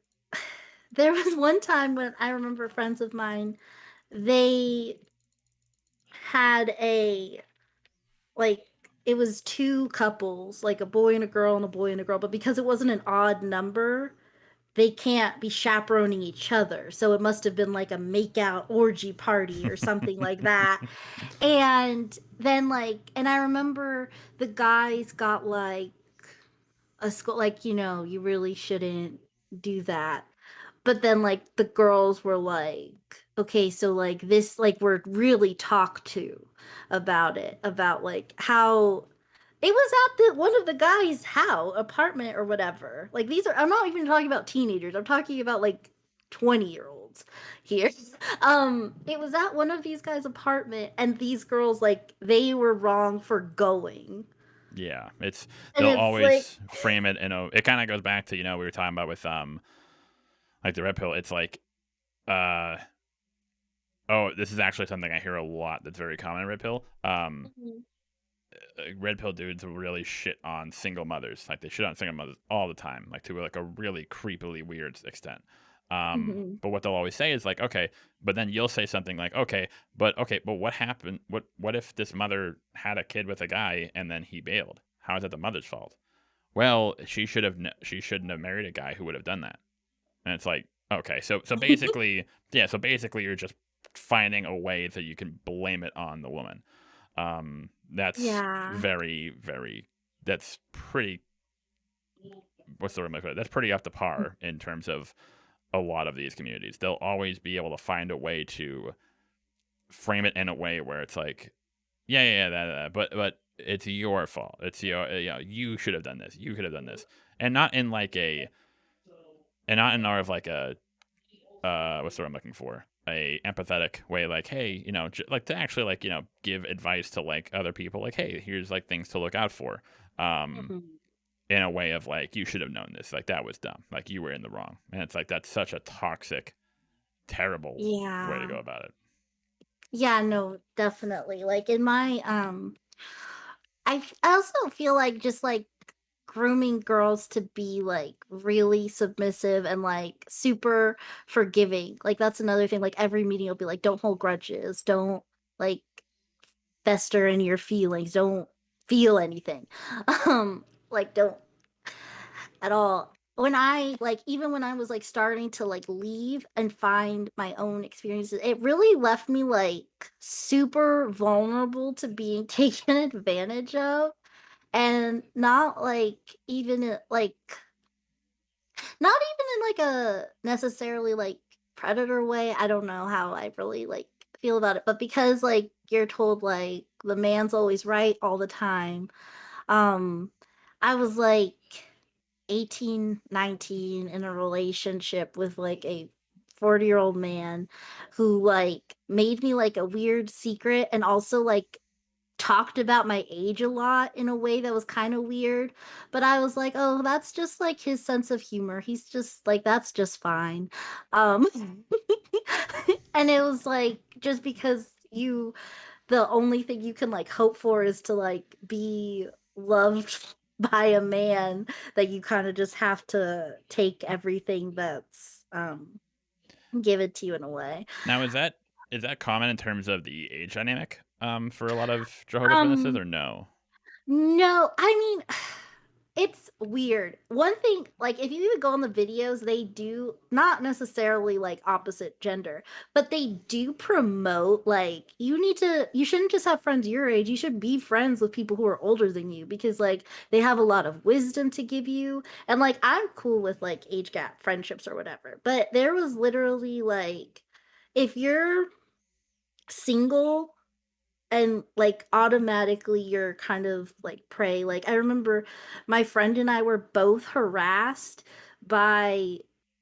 there was one time when I remember friends of mine, they had like it was two couples, like a boy and a girl and a boy and a girl, but because it wasn't an odd number, they can't be chaperoning each other. So it must have been like a makeout orgy party or something like that. And then like, and I remember the guys got like a school, like, you know, you really shouldn't do that. But then like the girls were like, okay, so like this, like we're really talked to about it, about like how it was at one of the guys' house apartment or whatever. Like these are, I'm not even talking about teenagers. I'm talking about like 20-year-olds here. It was at one of these guys' apartment, and these girls, like, they were wrong for going. Yeah, And they'll it's always like, frame it in a. It kind of goes back to, you know, we were talking about with like the red pill. It's like oh, this is actually something I hear a lot that's very common in red pill. Red pill dudes will really shit on single mothers. Like they shit on single mothers all the time, like to like a really creepily weird extent. But what they'll always say is like, okay, but then you'll say something like, okay, but what happened? What if this mother had a kid with a guy and then he bailed? How is that the mother's fault? Well, she shouldn't have married a guy who would have done that. And it's like, okay, so basically, yeah, so basically you're just finding a way that you can blame it on the woman. That's very, very, that's pretty, what's the word I'm looking for? That's pretty up to par in terms of a lot of these communities. They'll always be able to find a way to frame it in a way where it's like, but it's your fault. It's you should have done this. You could have done this. And not in like not in of like a, what's the word I'm looking for? A empathetic way, like, hey, you know, like to actually like, you know, give advice to like other people, like, hey, here's like things to look out for, in a way of like, you should have known this, like that was dumb, like you were in the wrong, and it's like that's such a toxic, terrible way to go about it. Yeah, no, definitely. Like in my I also feel like just like grooming girls to be like really submissive and like super forgiving. Like that's another thing. Like every meeting will be like, don't hold grudges, don't like fester in your feelings, don't feel anything. Like don't at all. When I like, even when I was like starting to like leave and find my own experiences, it really left me like super vulnerable to being taken advantage of, and not like even like not even in like a necessarily like predator way. I don't know how I really like feel about it, but because like you're told like the man's always right all the time. I was like 18, 19 in a relationship with like a 40-year-old man who like made me like a weird secret, and also like talked about my age a lot in a way that was kind of weird, but I was like, oh, that's just like his sense of humor, he's just like, that's just fine. um and it was like, just because the only thing you can like hope for is to like be loved by a man, that you kind of just have to take everything that's given to you in a way. Now, is that common in terms of the age dynamic, for a lot of Jehovah's Witnesses, or no? No, I mean, it's weird. One thing, like, if you even go on the videos, they do not necessarily like opposite gender, but they do promote like you shouldn't just have friends your age. You should be friends with people who are older than you because like they have a lot of wisdom to give you. And like I'm cool with like age gap friendships or whatever. But there was literally like if you're single and like automatically you're kind of like prey. Like I remember my friend and I were both harassed by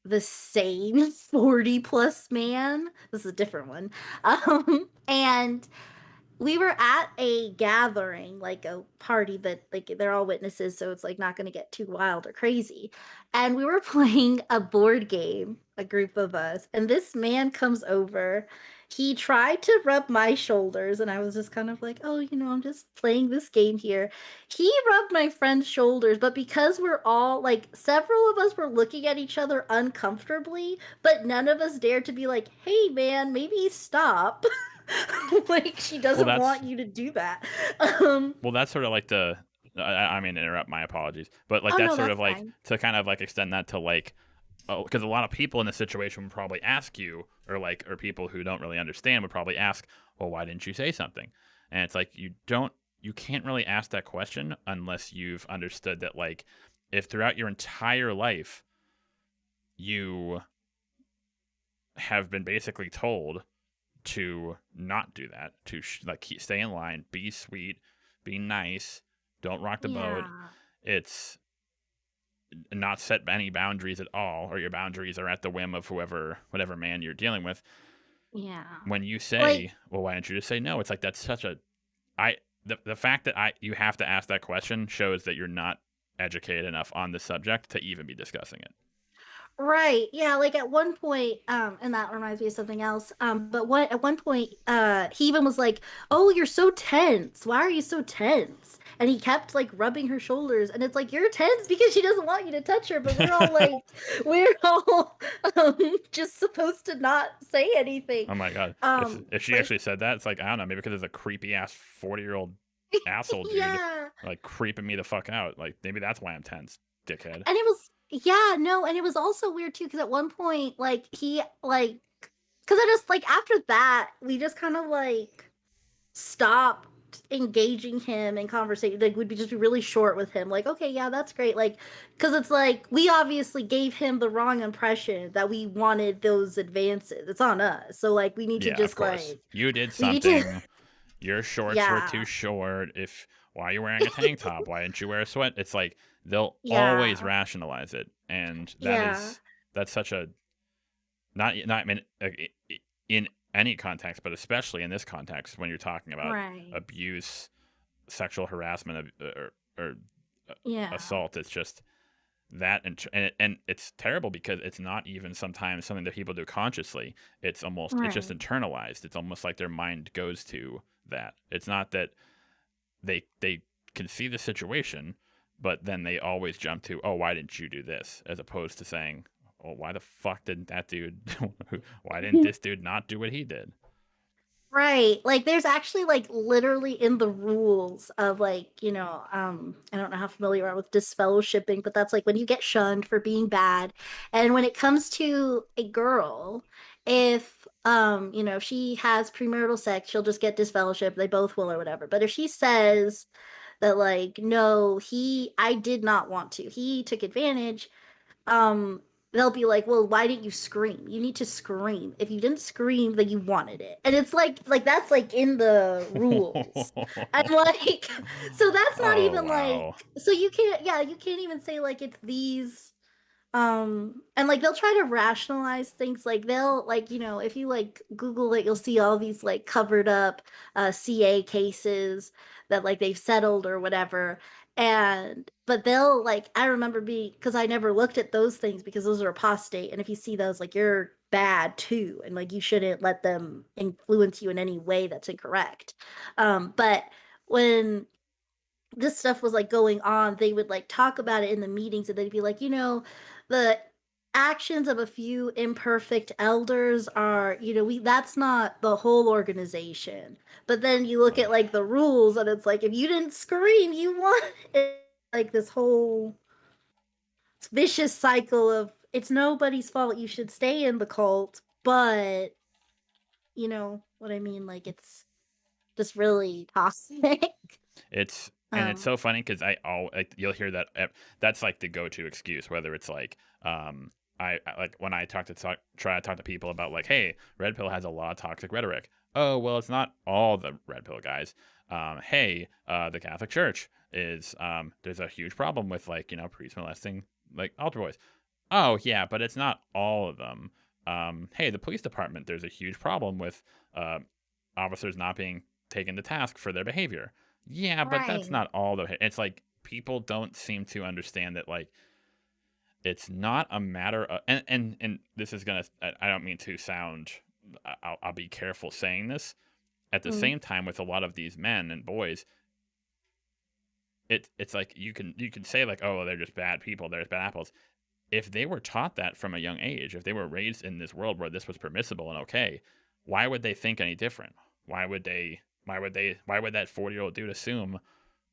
the same 40 plus man. This is a different one. And we were at a gathering, like a party, but like they're all witnesses, so it's like not going to get too wild or crazy. And we were playing a board game, a group of us, and this man comes over. He tried to rub my shoulders, and I was just kind of like, oh, I'm just playing this game here. He rubbed my friend's shoulders, but because we're all like, several of us were looking at each other uncomfortably, but none of us dared to be like, hey, man, maybe stop. Like she doesn't want you to do that. Well, that's sort of like I mean, interrupt. My apologies, but like that's sort of like fine. To kind of like extend that to like, because a lot of people in this situation would probably ask you, or people who don't really understand would probably ask, well, why didn't you say something? And it's like you can't really ask that question unless you've understood that like if throughout your entire life you have been basically told to not do that, to stay in line, be sweet, be nice, don't rock the boat. It's not set any boundaries at all, or your boundaries are at the whim of whatever man you're dealing with. Yeah. When you say, well, why don't you just say no? It's like that's such a the fact that you have to ask that question shows that you're not educated enough on the subject to even be discussing it. Right. Yeah. Like at one point, and that reminds me of something else. But at one point, he even was like, "Oh, you're so tense. Why are you so tense?" And he kept like rubbing her shoulders, and it's like you're tense because she doesn't want you to touch her, but we're all like, we're all just supposed to not say anything. Oh my god! If she actually said that, it's like I don't know, maybe because there's a creepy ass 40-year-old asshole dude like creeping me the fuck out. Like maybe that's why I'm tense, dickhead. And it was. Yeah, no, and it was also weird too because at one point, like he like, because I just like after that we just kind of like stopped engaging him in conversation. Like we'd just be really short with him. Like, okay, yeah, that's great. Like, because it's like we obviously gave him the wrong impression that we wanted those advances. It's on us. So like we need to just like you did something. Your shorts were too short. Why are you wearing a tank top? Why didn't you wear a sweat? It's like they'll always rationalize it, and that's such a not I mean in any context, but especially in this context when you're talking about abuse, sexual harassment, or assault. It's just that, and it's terrible because it's not even sometimes something that people do consciously. It's almost it's just internalized. It's almost like their mind goes to that. It's not that they can see the situation, but then they always jump to, oh, why didn't you do this? As opposed to saying, oh, why the fuck didn't that dude, why didn't this dude not do what he did? Right. Like there's actually like literally in the rules of like, I don't know how familiar you are with disfellowshipping, but that's like when you get shunned for being bad. And when it comes to a girl, if if she has premarital sex, she'll just get disfellowship. They both will or whatever. But if she says that like, no, I did not want to, he took advantage, they'll be like, well, why didn't you scream? You need to scream. If you didn't scream, then you wanted it. And it's like that's like in the rules. And like, so that's not even like, so you can't even say like it's these, and like they'll try to rationalize things. Like they'll like, if you like Google it, you'll see all these like covered up CA cases that like they've settled or whatever. But they'll like, I remember because I never looked at those things because those are apostate. And if you see those, like you're bad too. And like you shouldn't let them influence you in any way that's incorrect. But when this stuff was like going on, they would like talk about it in the meetings and they'd be like, the actions of a few imperfect elders are, that's not the whole organization. But then you look at like the rules and it's like, if you didn't scream, you won. It's like this whole vicious cycle of it's nobody's fault, you should stay in the cult, but you know what I mean? Like it's just really toxic. It's it's so funny because you'll hear that that's like the go-to excuse, whether it's like I like when I try to talk to people about like, hey, red pill has a lot of toxic rhetoric. Oh well, it's not all the red pill guys. Hey, the Catholic Church is there's a huge problem with like priests molesting like altar boys. Oh yeah, but it's not all of them. Hey, the police department, there's a huge problem with officers not being taken to task for their behavior. Yeah, but that's not all the. It's like people don't seem to understand that like it's not a matter of and this is gonna. I don't mean to sound. I'll be careful saying this. At the same time, with a lot of these men and boys, it's like you can say like, oh, they're just bad people. They're bad apples. If they were taught that from a young age, if they were raised in this world where this was permissible and okay, why would they think any different? Why would that 40-year-old dude assume,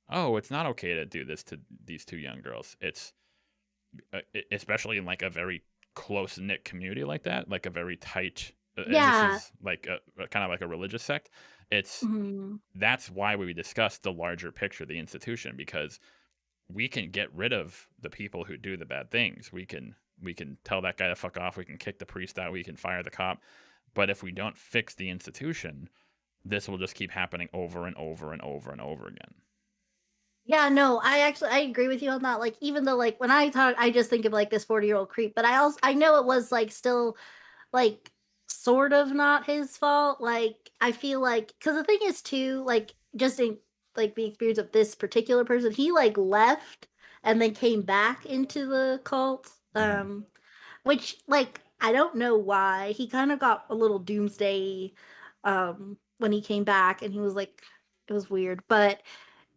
oh, it's not okay to do this to these two young girls? It's especially in like a very close knit community like that, like a very tight. Yeah. And this is like a kind of like a religious sect. It's that's why we discuss the larger picture, the institution, because we can get rid of the people who do the bad things. We can tell that guy to fuck off. We can kick the priest out. We can fire the cop. But if we don't fix the institution, this will just keep happening over and over and over and over again. Yeah, no, I agree with you on that. Like, even though like when I talk, I just think of like this 40-year-old creep, but I know it was like still like sort of not his fault. Like, I feel like, because the thing is too, like, just in like the experience of this particular person, he like left and then came back into the cult. Which like I don't know why. He kind of got a little doomsday when he came back, and he was like, it was weird, but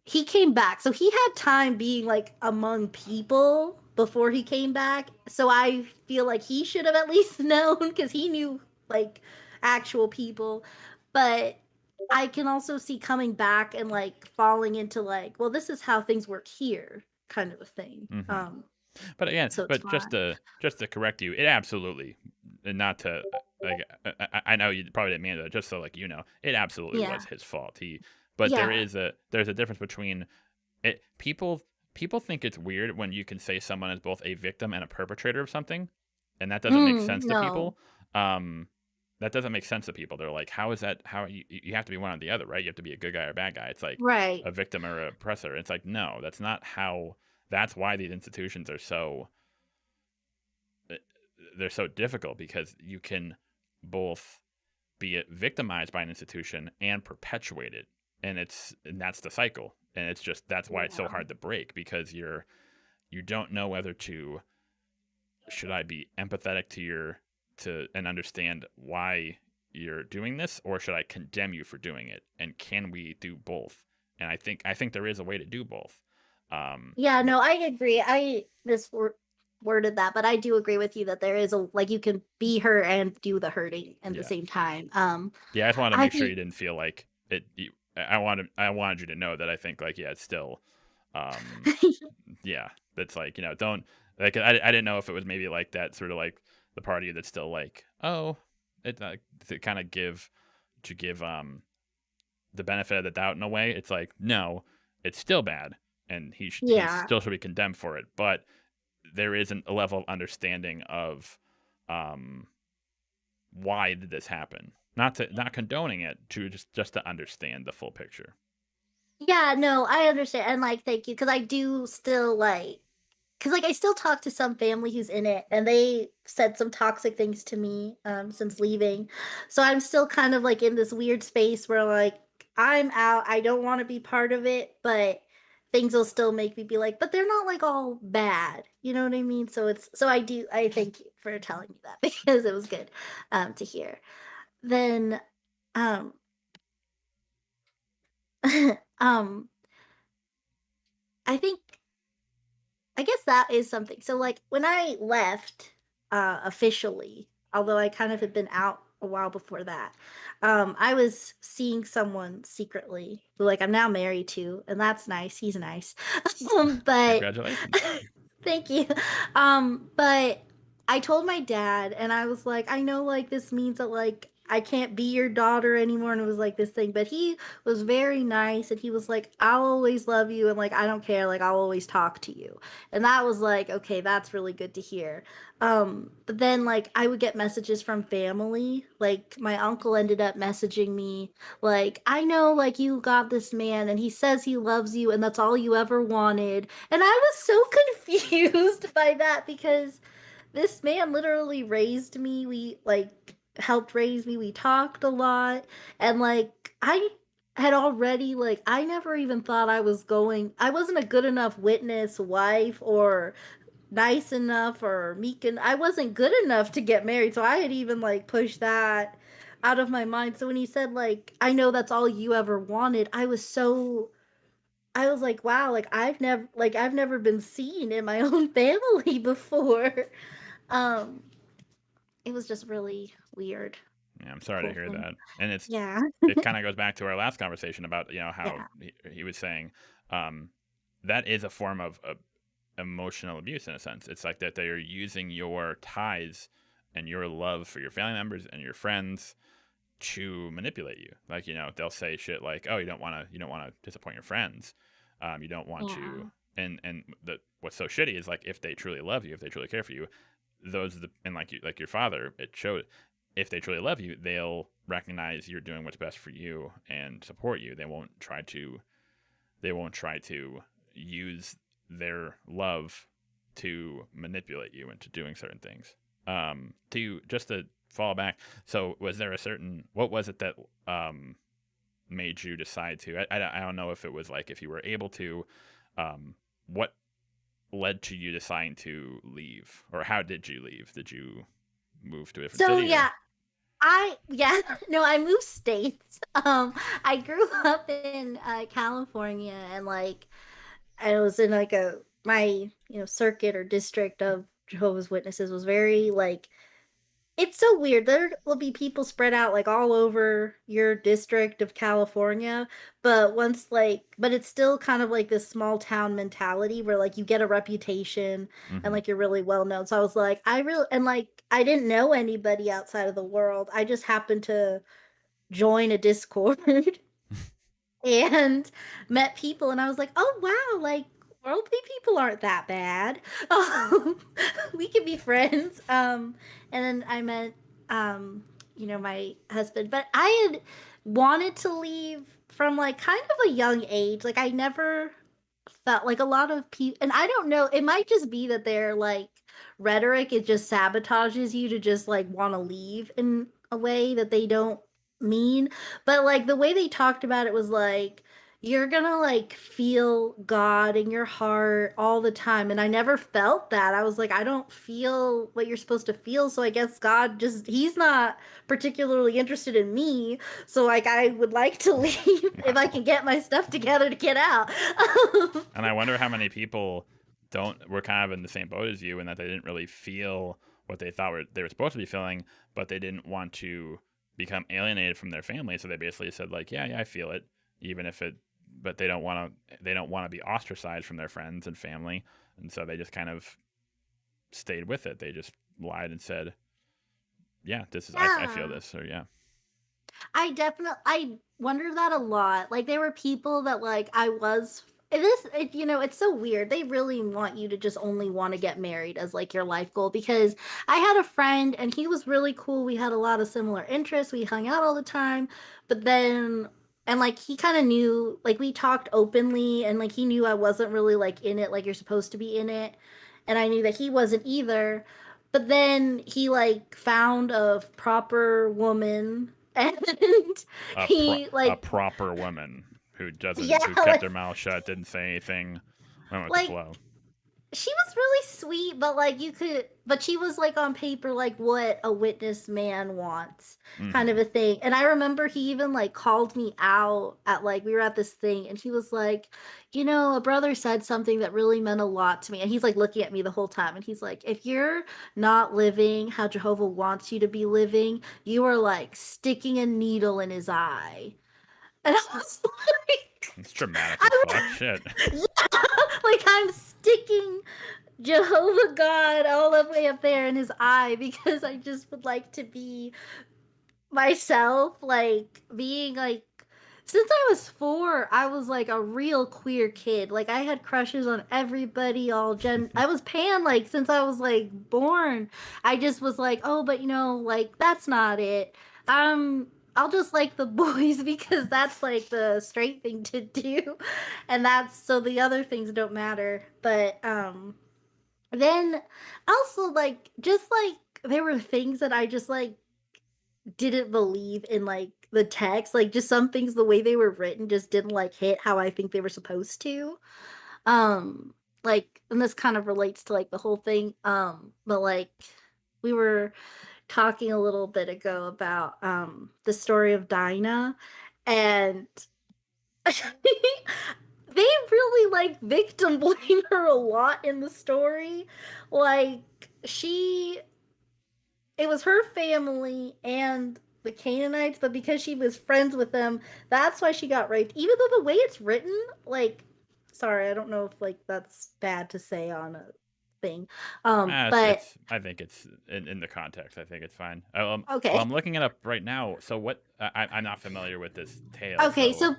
he came back, so he had time being like among people before he came back. So I feel like he should have at least known, because he knew like actual people. But I can also see coming back and like falling into like, well, this is how things work here, kind of a thing. But again, so but just to correct you, it absolutely, and not to like, I know you probably didn't mean that, just so like it absolutely was his fault. But there's a difference between it. People think it's weird when you can say someone is both a victim and a perpetrator of something, and that doesn't make sense to people. That doesn't make sense to people. They're like, how is that? How you have to be one or the other, right? You have to be a good guy or a bad guy. It's like a victim or a oppressor. It's like, no, that's not how. That's why these institutions are they're so difficult, because you can both be victimized by an institution and perpetuate it, and that's the cycle, and it's just that's why it's so hard to break, because you don't know whether to should I be empathetic to and understand why you're doing this, or should I condemn you for doing it, and can we do both? And I think there is a way to do both. Yeah, no, I agree. I worded that, but I do agree with you that there is a like you can be hurt and do the hurting at the same time. Yeah, I just wanted to make sure you didn't feel like it. I wanted you to know that I think like it's still, yeah, that's like don't like I didn't know if it was maybe like that sort of like the party that's still like it to kind of give the benefit of the doubt in a way. It's like no, it's still bad, and he still should be condemned for it, but there isn't a level of understanding of why did this happen, not condoning it, to just to understand the full picture. Yeah, no, I understand, and like thank you, because I do still like, because like I still talk to some family who's in it, and they said some toxic things to me since leaving, so I'm still kind of like in this weird space where like I'm out, I don't want to be part of it, but things will still make me be like, but they're not like all bad, you know what I mean? So I thank you for telling me that, because it was good to hear. Then I guess that is something. So like when I left, officially, although I kind of had been out a while before that. I was seeing someone secretly who, like, I'm now married to, and that's nice. He's nice. But congratulations. Thank you. But I told my dad, and I was like, I know, like, this means that, like, I can't be your daughter anymore, and it was like this thing. But he was very nice, and he was like, I'll always love you, and like, I don't care, like, I'll always talk to you. And that was like, okay, that's really good to hear. But then, like, I would get messages from family. Like, my uncle ended up messaging me, like, I know, like, you got this man, and he says he loves you, and that's all you ever wanted. And I was so confused by that, because this man literally raised me. We, like, helped raise me. We talked a lot. And, like, I had already, like, I never even thought I wasn't a good enough witness, wife, or nice enough or meek, and I wasn't good enough to get married. So I had even, like, pushed that out of my mind. So when he said, like, I know that's all you ever wanted, I was like, wow, like, I've never been seen in my own family before. It was just really weird. Yeah, I'm sorry to hear that. And it kind of goes back to our last conversation about, how he was saying that is a form of emotional abuse in a sense. It's like that they are using your ties and your love for your family members and your friends to manipulate you. Like, they'll say shit like, "Oh, you don't want to disappoint your friends. You don't want to." And what's so shitty is, like, if they truly love you, if they truly care for you, like your father, it showed. If they truly love you, they'll recognize you're doing what's best for you and support you. They won't try to use their love to manipulate you into doing certain things. To fall back. So was there what was it that made you decide to, I don't know if it was like, if you were able to, what led to you deciding to leave, or how did you leave? Did you move to a different city? I moved states. I grew up in California, and, like, I was in, like, my circuit or district of Jehovah's Witnesses was very, like, it's so weird. There will be people spread out, like, all over your district of California, but but it's still kind of like this small town mentality where, like, you get a reputation and, like, you're really well known. So I was like, I didn't know anybody outside of the world. I just happened to join a Discord and met people, and I was like, oh wow, like, worldly people aren't that bad. We can be friends. And then I met my husband, but I had wanted to leave from, like, kind of a young age. Like, I never felt like a lot of people, and I don't know, it might just be that their, like, rhetoric, it just sabotages you to just, like, want to leave in a way that they don't mean. But, like, the way they talked about it was like, you're gonna, like, feel God in your heart all the time. And I never felt that. I was like, I don't feel what you're supposed to feel, so I guess God he's not particularly interested in me. So, like, I would like to leave if I can get my stuff together to get out. And I wonder how many people were kind of in the same boat as you, and that they didn't really feel what they thought they were supposed to be feeling, but they didn't want to become alienated from their family. So they basically said, like, yeah, I feel it, but they don't want to be ostracized from their friends and family, and so they just kind of stayed with it. They just lied and said, yeah, I feel this, or yeah. I wonder that a lot. Like, there were people that, like, it's so weird. They really want you to just only want to get married as, like, your life goal, because I had a friend and he was really cool. We had a lot of similar interests. We hung out all the time, but then, and, like, he kind of knew, like, we talked openly, and, like, he knew I wasn't really, like, in it like you're supposed to be in it, and I knew that he wasn't either. But then he, like, found a proper woman, and a proper woman who kept their mouth shut, didn't say anything, went with the flow. she was really sweet, but like but she was like on paper like what a witness man wants, kind of a thing. And I remember he even like called me out at like we were at this thing, and he was like, a brother said something that really meant a lot to me, and he's like looking at me the whole time, and he's like, if you're not living how Jehovah wants you to be living, you are like sticking a needle in his eye. And I was like, it's dramatic as fuck. Shit. Yeah, like I'm sticking Jehovah God all the way up there in his eye because I just would like to be myself, like being like. Since I was 4, I was like a real queer kid. Like I had crushes on everybody, I was pan like since I was like born. I just was like, oh, but like that's not it. I'll just like the boys because that's like the straight thing to do, and that's so the other things don't matter. But then also like just like there were things that I just like didn't believe in, like the text, like just some things the way they were written just didn't like hit how I think they were supposed to. Like, and this kind of relates to like the whole thing. But like we were talking a little bit ago about the story of Dinah, and they really like victim blame her a lot in the story. Like it was her family and the Canaanites, but because she was friends with them, that's why she got raped. Even though the way it's written, like, sorry, I don't know if like that's bad to say on a thing. But I think it's in the context. I think it's fine. Okay. Well, I'm looking it up right now. So what? I'm not familiar with this tale. Okay, so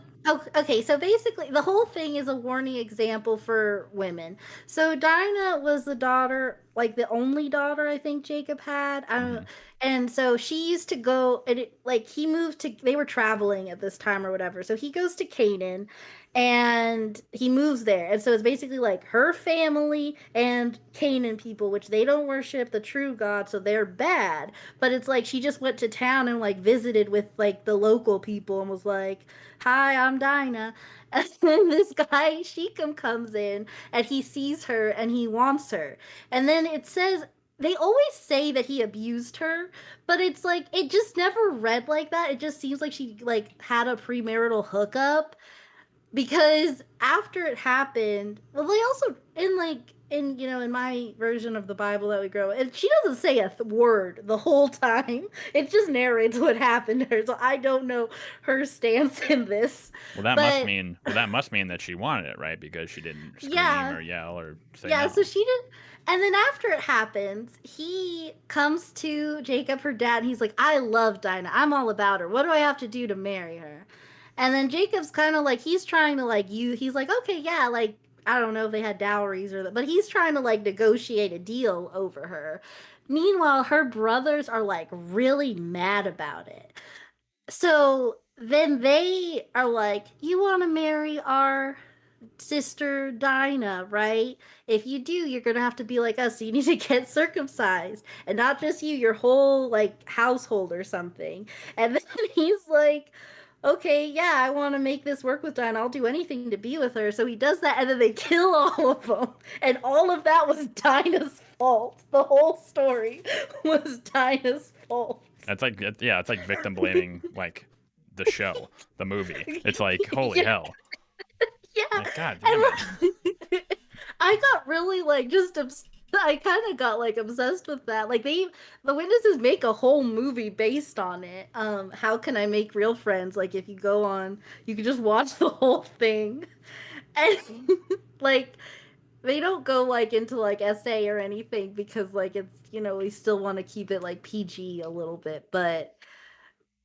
basically the whole thing is a warning example for women. So Dinah was the daughter, like the only daughter I think Jacob had. And so she used to go, and they were traveling at this time or whatever. So he goes to Canaan and he moves there. And so it's basically like her family and Canaan people, which they don't worship the true God, so they're bad. But it's like she just went to town and like visited with like the local people and was like, hi, I'm Dinah. And then this guy, Shechem, comes in and he sees her and he wants her. And then it says, they always say that he abused her, but it's like, it just never read like that. It just seems like she like had a premarital hookup, because after it happened, well, they also, in my version of the Bible that we grow, and she doesn't say a word the whole time. It just narrates what happened to her. So I don't know her stance in this. Well, that must mean that she wanted it, right? Because she didn't scream or yell or say no. So she did. And then after it happens, he comes to Jacob, her dad, and he's like, I love Dinah. I'm all about her. What do I have to do to marry her? And then Jacob's kind of like, he's trying to like he's like, okay, yeah, like, I don't know if they had dowries but he's trying to like negotiate a deal over her. Meanwhile, her brothers are like really mad about it. So then they are like, you want to marry our sister Dinah, right? If you do, you're gonna have to be like us. So you need to get circumcised, and not just you, your whole like household or something. And then he's like, okay, yeah, I want to make this work with Dinah. I'll do anything to be with her. So he does that, and then they kill all of them. And all of that was Dinah's fault. The whole story was Dinah's fault. It's like victim blaming like the show, the movie. It's like, holy hell. Yeah. Like, God damn it. I got really like I kind of got like obsessed with that. Like the Witnesses make a whole movie based on it. How Can I Make Real Friends? Like if you go on, you can just watch the whole thing, and like they don't go like into like essay or anything because like it's we still want to keep it like PG a little bit, but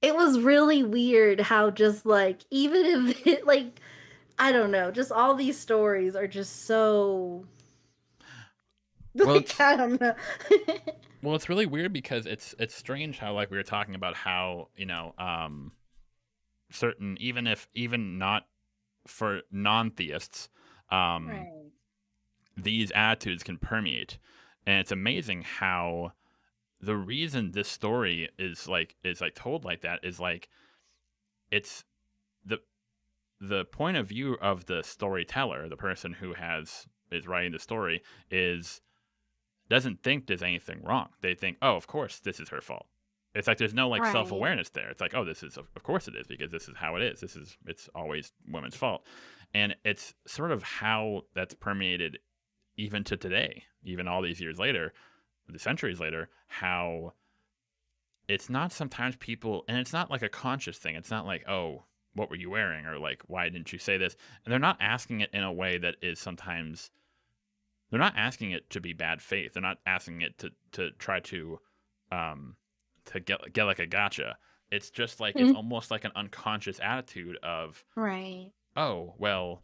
it was really weird how just like even if it like I don't know, just all these stories are just so. Well, I don't know. Well, it's really weird because it's strange how like we were talking about how certain even not for non-theists, Right. these attitudes can permeate, and it's amazing how the reason this story is told like that is like it's the point of view of the storyteller, the person who has is writing the story doesn't think there's anything wrong. They think, oh, of course this is her fault. It's like there's no like Right. self-awareness there. It's like, oh, this is, of course it is, because this is how it is. It's always women's fault. And it's sort of how that's permeated even to today, even all these years later, the centuries later, how it's not sometimes people, and it's not like a conscious thing. It's not like, oh, what were you wearing? Or like, why didn't you say this? And they're not asking it in a way that is sometimes, they're not asking it to be bad faith. They're not asking it to try to get like a gotcha. It's just like, it's almost like an unconscious attitude of, Right. oh, well,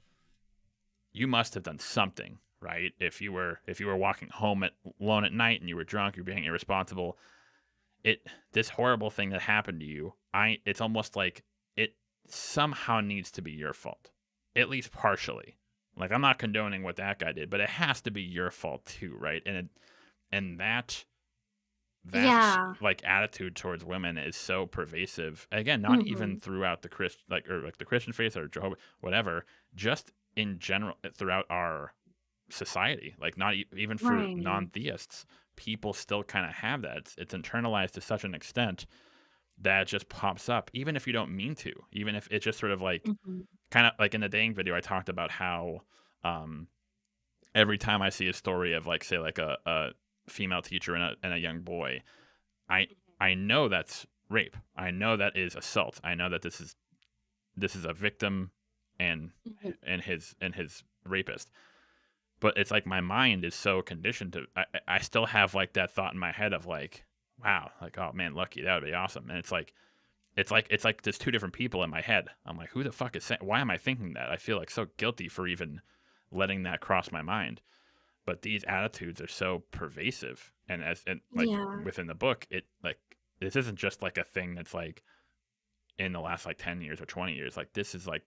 you must have done something, right? If you were walking home alone at night and you were drunk, you're being irresponsible. This horrible thing that happened to you, it's almost like it somehow needs to be your fault, at least partially. Like, I'm not condoning what that guy did, but it has to be your fault too, right? And that like attitude towards women is so pervasive. Again, not even throughout the Christian faith or Jehovah, whatever, just in general throughout our society. Like, not even for non-theists, people still kind of have that. It's internalized to such an extent that it just pops up, even if you don't mean to. Even if it's just sort of like, kind of like in the dating video, I talked about how every time I see a story of like, say, like a female teacher and a young boy, I know that's rape. I know that is assault. I know that this is a victim and his rapist. But it's like my mind is so conditioned to, I still have like that thought in my head of like, wow, like, oh man, lucky, that would be awesome. And it's like there's two different people in my head. I'm like, who the fuck is saying, why am I thinking that? I feel like so guilty for even letting that cross my mind. But these attitudes are so pervasive. And within the book, this isn't just like a thing that's like in the last like 10 years or 20 years. Like, this is like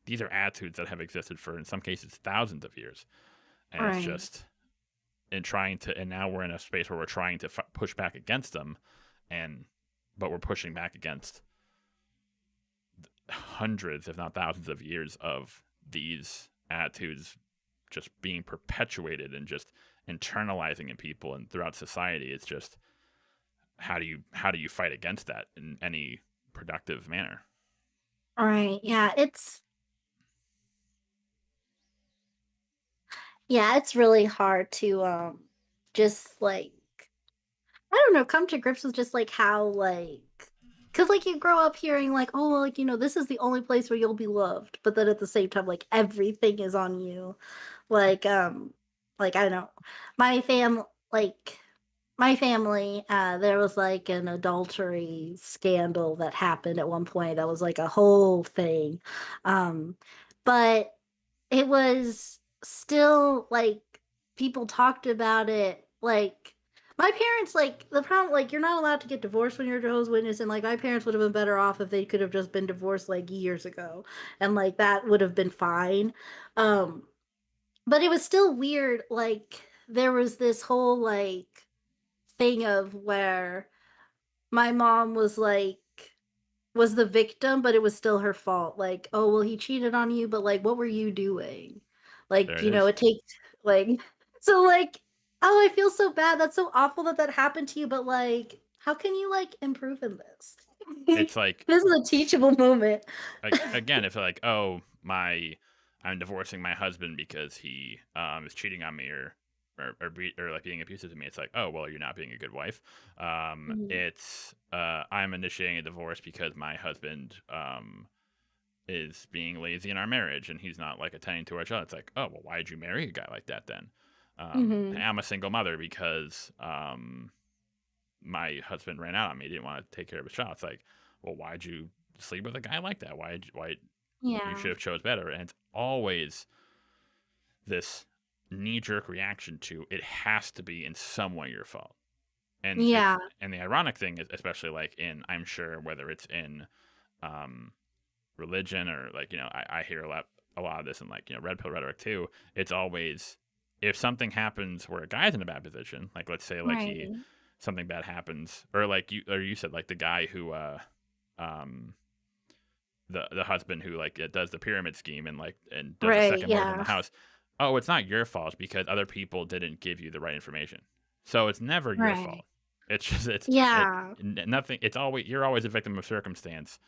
these are attitudes that have existed for, in some cases, thousands of years. And it's just, and now we're in a space where we're trying to push back against them, but we're pushing back against hundreds, if not thousands of years of these attitudes just being perpetuated and just internalizing in people and throughout society. It's just, how do you fight against that in any productive manner? Right. Yeah, it's really hard to just like, I don't know, come to grips with just like how like, because like you grow up hearing like, oh, like, this is the only place where you'll be loved, but then at the same time, like, everything is on you. Like I don't know, my family, there was like an adultery scandal that happened at one point that was like a whole thing, but it was still like people talked about it. Like, my parents, like, the problem, like, you're not allowed to get divorced when you're a Jehovah's Witness, and like my parents would have been better off if they could have just been divorced like years ago, and like that would have been fine. But it was still weird. Like, there was this whole like thing of where my mom was the victim, but it was still her fault. Like, oh, well, he cheated on you, but like, what were you doing? Like, it takes like, so like, oh, I feel so bad. That's so awful that happened to you. But like, how can you like improve in this? It's like, this is a teachable moment. Again, if like, oh, I'm divorcing my husband because he is cheating on me or like being abusive to me. It's like, oh, well, you're not being a good wife. It's I'm initiating a divorce because my husband is being lazy in our marriage and he's not like attending to our child. It's like, oh, well, why did you marry a guy like that then? I'm a single mother because my husband ran out on me, didn't want to take care of his child. It's like, well, why'd you sleep with a guy like that? Why you should have chose better. And it's always this knee-jerk reaction to, it has to be in some way your fault. And and the ironic thing is, especially like I'm sure whether it's in religion or like, I hear a lot of this in like, red pill rhetoric too. It's always, if something happens where a guy's in a bad position, like let's say like something bad happens, or like you said, like the guy who the husband who like does the pyramid scheme and does the second mortgage in the house, oh, it's not your fault because other people didn't give you the right information. So it's never your Right. fault. It's just Yeah. nothing. It's always you're always a victim of circumstance.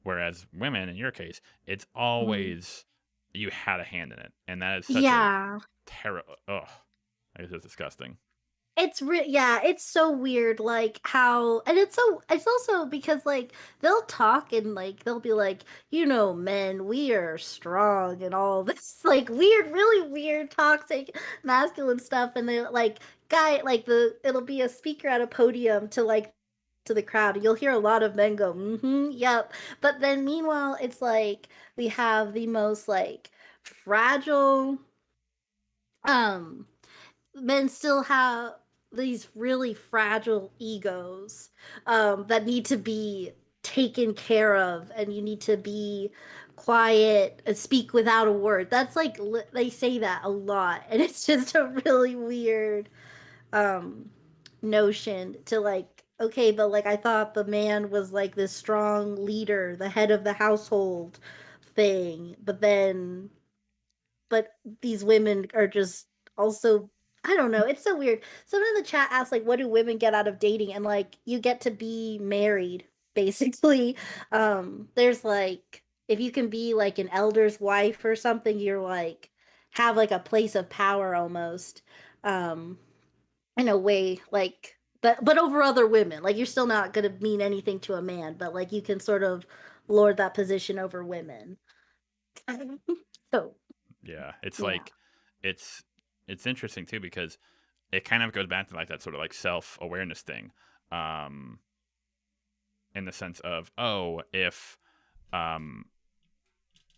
Whereas women, in your case, it's Mhm. always you had a hand in it, and that is such a Yeah. terrible. Ugh, it's just disgusting. It's so weird, like how, and it's also because like they'll talk and like they'll be like, men, we are strong and all this like weird, really weird, toxic, masculine stuff, and they like it'll be a speaker at a podium to the crowd, and you'll hear a lot of men go, mm-hmm, yep, but then meanwhile it's like we have the most like fragile um men still have these really fragile egos that need to be taken care of, and you need to be quiet and speak without a word. That's like they say that a lot, and it's just a really weird um notion to like, okay, but like I thought the man was like this strong leader, the head of the household thing, but these women are just also, I don't know, it's so weird. Someone in the chat asked like, what do women get out of dating? And like, you get to be married basically. There's like, if you can be like an elder's wife or something, you're like have like a place of power almost, um in a way, like, but over other women, like you're still not going to mean anything to a man, but like you can sort of lord that position over women. So Yeah, it's yeah. like it's interesting too because it kind of goes back to like that sort of like self-awareness thing, um, in the sense of, oh, if um,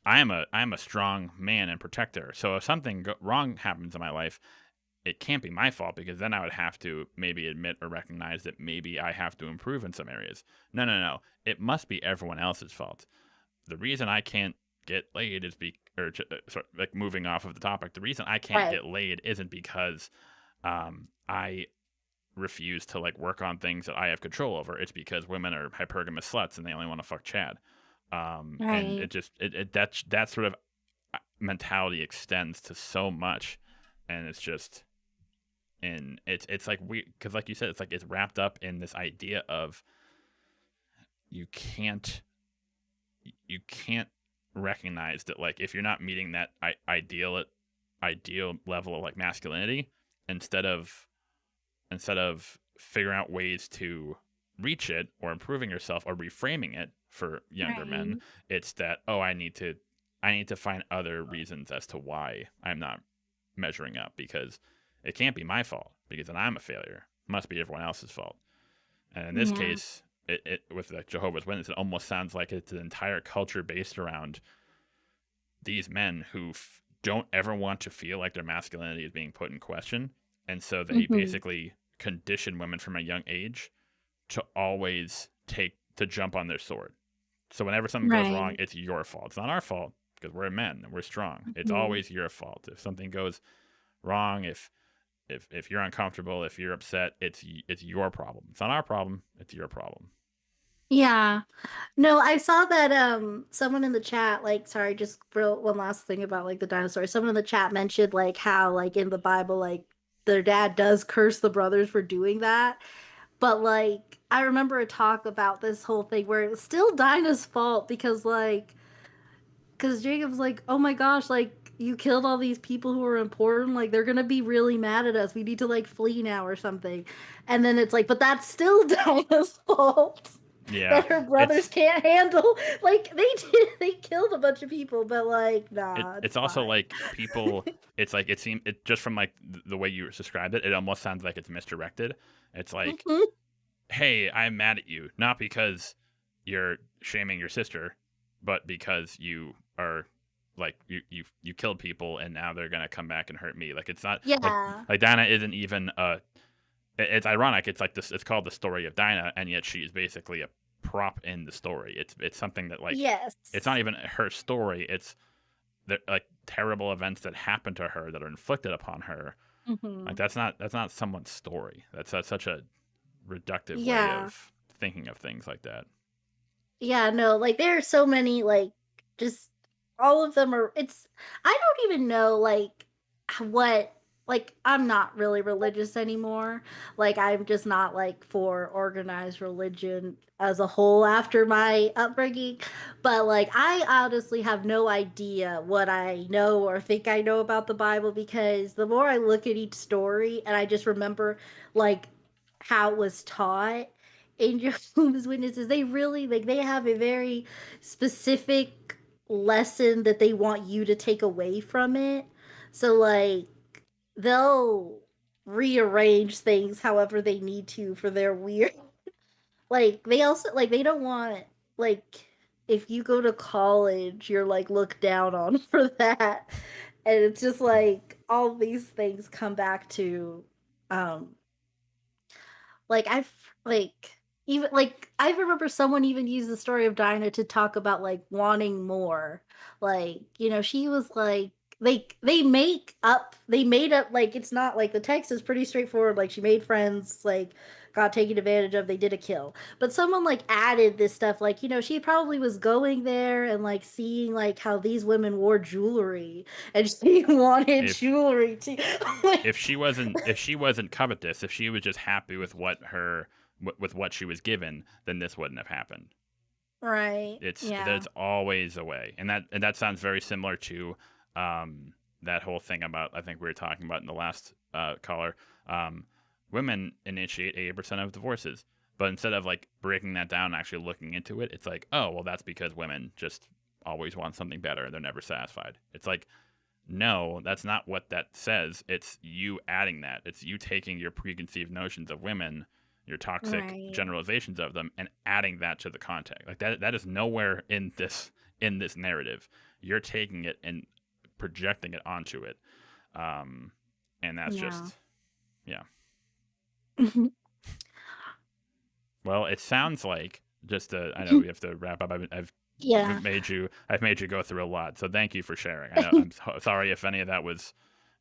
I am a strong man and protector, so if something wrong happens in my life, it can't be my fault because then I would have to maybe admit or recognize that maybe I have to improve in some areas. No. It must be everyone else's fault. The reason I can't get laid is sorry, like moving off of the topic. The reason I can't Right. get laid isn't because I refuse to like work on things that I have control over. It's because women are hypergamous sluts and they only want to fuck Chad. And Right. it just that sort of mentality extends to so much, and it's just, and it's like we, because like you said, it's like it's wrapped up in this idea of you can't recognize that like if you're not meeting that ideal level of like masculinity, instead of figuring out ways to reach it or improving yourself or reframing it for younger men, Right. it's that, oh, I need to find other reasons as to why I'm not measuring up, because it can't be my fault because then I'm a failure. It must be everyone else's fault. And in this Yeah. case, it with like Jehovah's Witness, it almost sounds like it's an entire culture based around these men who don't ever want to feel like their masculinity is being put in question, and so they Mm-hmm. basically condition women from a young age to always jump on their sword. So whenever something goes wrong, Right. it's your fault. It's not our fault because we're men and we're strong. It's Mhm. always your fault. If something goes wrong, if you're uncomfortable, if you're upset, it's your problem. It's not our problem. It's your problem. Yeah. No, I saw that someone in the chat, like, sorry, just for one last thing about like the dinosaurs. Someone in the chat mentioned like how like in the Bible, like their dad does curse the brothers for doing that. But like I remember a talk about this whole thing where it was still Dinah's fault because Jacob's like, oh my gosh, like you killed all these people who are important, like they're gonna be really mad at us. We need to like flee now or something. And then it's like, but that's still Dinah's fault. Yeah, that her brothers can't handle. Like they killed a bunch of people, but like nah, it's also fine. like people. It's like it just from like the way you described it, it almost sounds like it's misdirected. It's like, Mhm. hey, I'm mad at you, not because you're shaming your sister, but because you are like you killed people and now they're gonna come back and hurt me. Like it's not Yeah. like Dinah isn't even it's ironic. It's like this. It's called the story of Dinah, and yet she's basically a prop in the story. It's something that like Yes. it's not even her story. It's like terrible events that happen to her that are inflicted upon her. Mm-hmm. Like that's not someone's story. That's such a reductive way Yeah. of thinking of things like that. Yeah, no, like there are so many, like just all of them are, I don't even know, like what, like, I'm not really religious anymore. Like, I'm just not like for organized religion as a whole after my upbringing. But like, I honestly have no idea what I know or think I know about the Bible, because the more I look at each story and I just remember like how it was taught in Jehovah's Witnesses, they really like, they have a very specific lesson that they want you to take away from it. So like, they'll rearrange things however they need to for their weird, like, they also like, they don't want, like, if you go to college you're like looked down on for that. And it's just like all these things come back to um like, I've like, even like, I remember someone even used the story of Dinah to talk about like wanting more. Like, she was like, they made up, like, it's not like, the text is pretty straightforward, like she made friends, like got taken advantage of, they did a kill. But someone like added this stuff, like, she probably was going there and like seeing like how these women wore jewelry and she wanted jewelry too. If she wasn't covetous, if she was just happy with what she was given, then this wouldn't have happened. Right. There's always a way, and that sounds very similar to that whole thing about, I think we were talking about in the last caller. Women initiate 80% of divorces, but instead of like breaking that down and actually looking into it, it's like, oh well, that's because women just always want something better and they're never satisfied. It's like, no, that's not what that says. It's you adding that. It's you taking your preconceived notions of women, your toxic generalizations of them, and adding that to the context. Like that is nowhere in this narrative. You're taking it and projecting it onto it, and that's just, yeah. Well, it sounds like, I know we have to wrap up. I've made you go through a lot, so thank you for sharing. I know I'm sorry if any of that was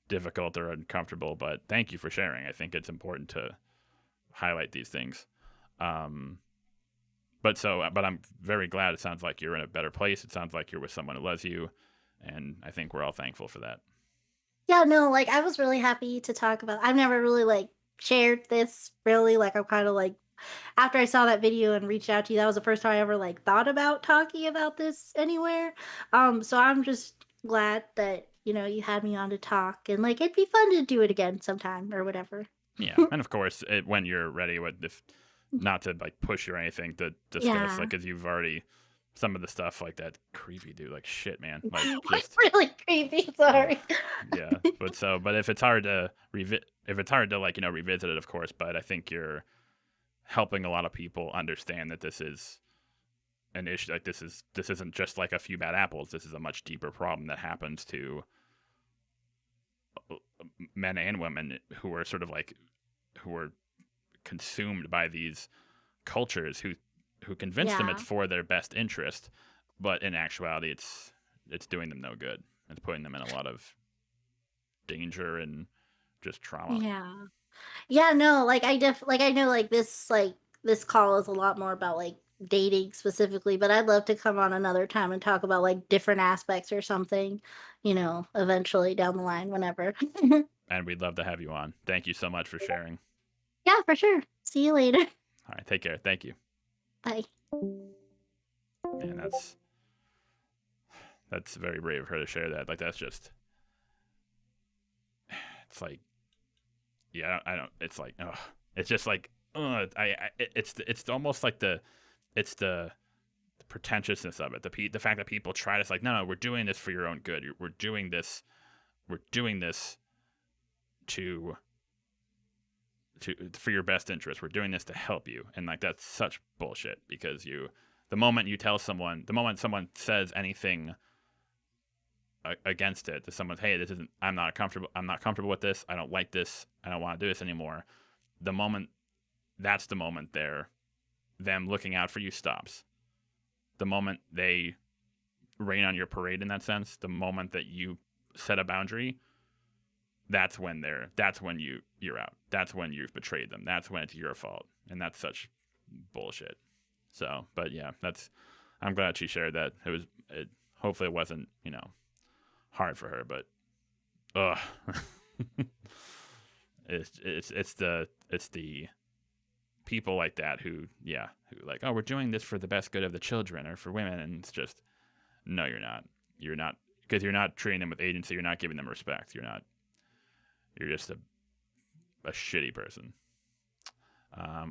difficult or uncomfortable, but thank you for sharing. I think it's important to highlight these things. But I'm very glad. It sounds like you're in a better place. It sounds like you're with someone who loves you, and I think we're all thankful for that. Yeah, no, like, I was really happy to talk about. I've never really like shared this, really. Like, I'm kind of like, after I saw that video and reached out to you, that was the first time I ever like thought about talking about this anywhere. So I'm just glad that you had me on to talk, and like, it'd be fun to do it again sometime or whatever. Yeah, and of course, when you're ready, not to like push you or anything to discuss, like, because you've already, some of the stuff like that creepy, dude, like shit, man, like just really creepy. Sorry. Yeah, but if it's hard to revisit it, of course. But I think you're helping a lot of people understand that this is an issue. Like this isn't just like a few bad apples. This is a much deeper problem that happens to men and women who are sort of like, who are consumed by these cultures who convince them it's for their best interest, but in actuality it's doing them no good. It's putting them in a lot of danger and just trauma. Yeah, no, like, I know like this call is a lot more about like dating specifically, but I'd love to come on another time and talk about like different aspects or something, eventually down the line, whenever. And we'd love to have you on. Thank you so much for sharing. Yeah, for sure. See you later. All right, take care. Thank you. Bye. Man, that's very brave of her to share that. Like, that's just, it's like, yeah, I don't, it's like, oh, it's just like, it's almost like it's the pretentiousness of it. The fact that people try to, like, no, we're doing this for your own good. We're doing this for your best interest. We're doing this to help you. And like, that's such bullshit, because the moment someone says anything against it to someone, hey, I'm not comfortable with this. I don't like this. I don't want to do this anymore. That's the moment them looking out for you stops. The moment they rain on your parade, in that sense, the moment that you set a boundary, that's when you're out. That's when you've betrayed them. That's when it's your fault. And that's such bullshit. So, but yeah, I'm glad she shared that. Hopefully it wasn't, hard for her, but ugh. it's the people like that who like, oh, we're doing this for the best good of the children or for women, and it's just, no, you're not, because you're not treating them with agency, you're not giving them respect, you're just a shitty person.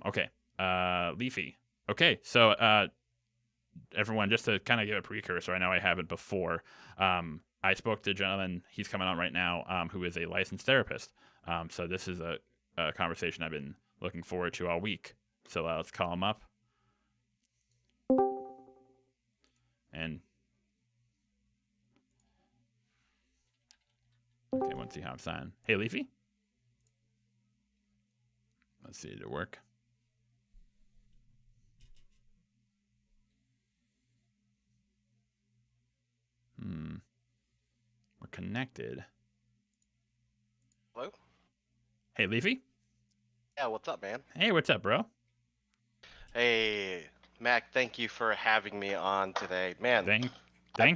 Okay, Leafy. Okay, so everyone, just to kind of give a precursor, I know I haven't before. I spoke to a gentleman, he's coming on right now, who is a licensed therapist. So this is a conversation I've been looking forward to all week. So let's call him up. And okay, let's see how I'm signing. Hey, Leafy. Let's see, did it work? We're connected. Hello? Hey, Leafy. Yeah, what's up, man? Hey, what's up, bro? Hey, Mac, thank you for having me on today. Man, thank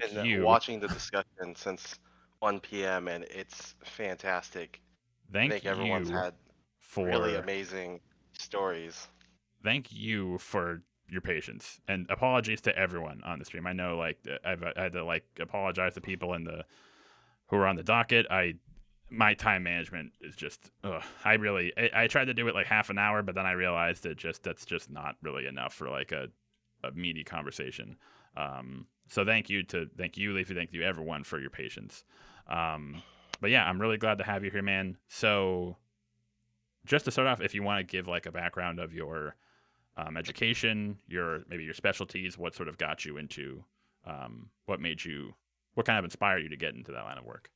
I've been you. watching the discussion since 1 p.m. and it's fantastic. I think everyone's had really amazing stories. Thank you for your patience, and apologies to everyone on the stream. I know, like, I had to like apologize to people who are on the docket. My time management is just, I tried to do it like half an hour, but then I realized that's just not really enough for like a meaty conversation. So thank you, Leafy, thank you everyone for your patience. But yeah, I'm really glad to have you here, man. So just to start off, if you want to give like a background of your education, maybe your specialties, what sort of got you into, what kind of inspired you to get into that line of work?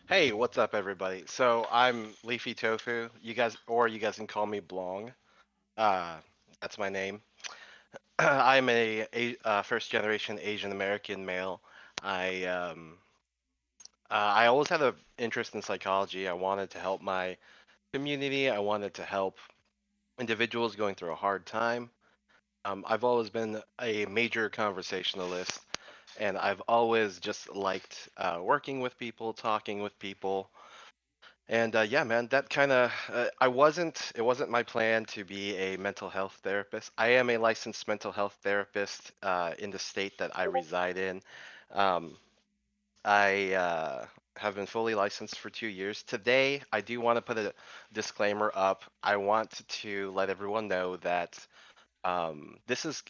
Hey, what's up, everybody? So I'm Leafy Tofu. You guys can call me Blong. That's my name. I'm a first-generation Asian American male. I always had an interest in psychology. I wanted to help my community. I wanted to help individuals going through a hard time. I've always been a major conversationalist, and I've always just liked working with people, talking with people. And yeah, man, that kind of it wasn't my plan to be a mental health therapist. I am a licensed mental health therapist in the state that I reside in. Um, I have been fully licensed for 2 years. Today, I do want to put a disclaimer up. I want to let everyone know that this is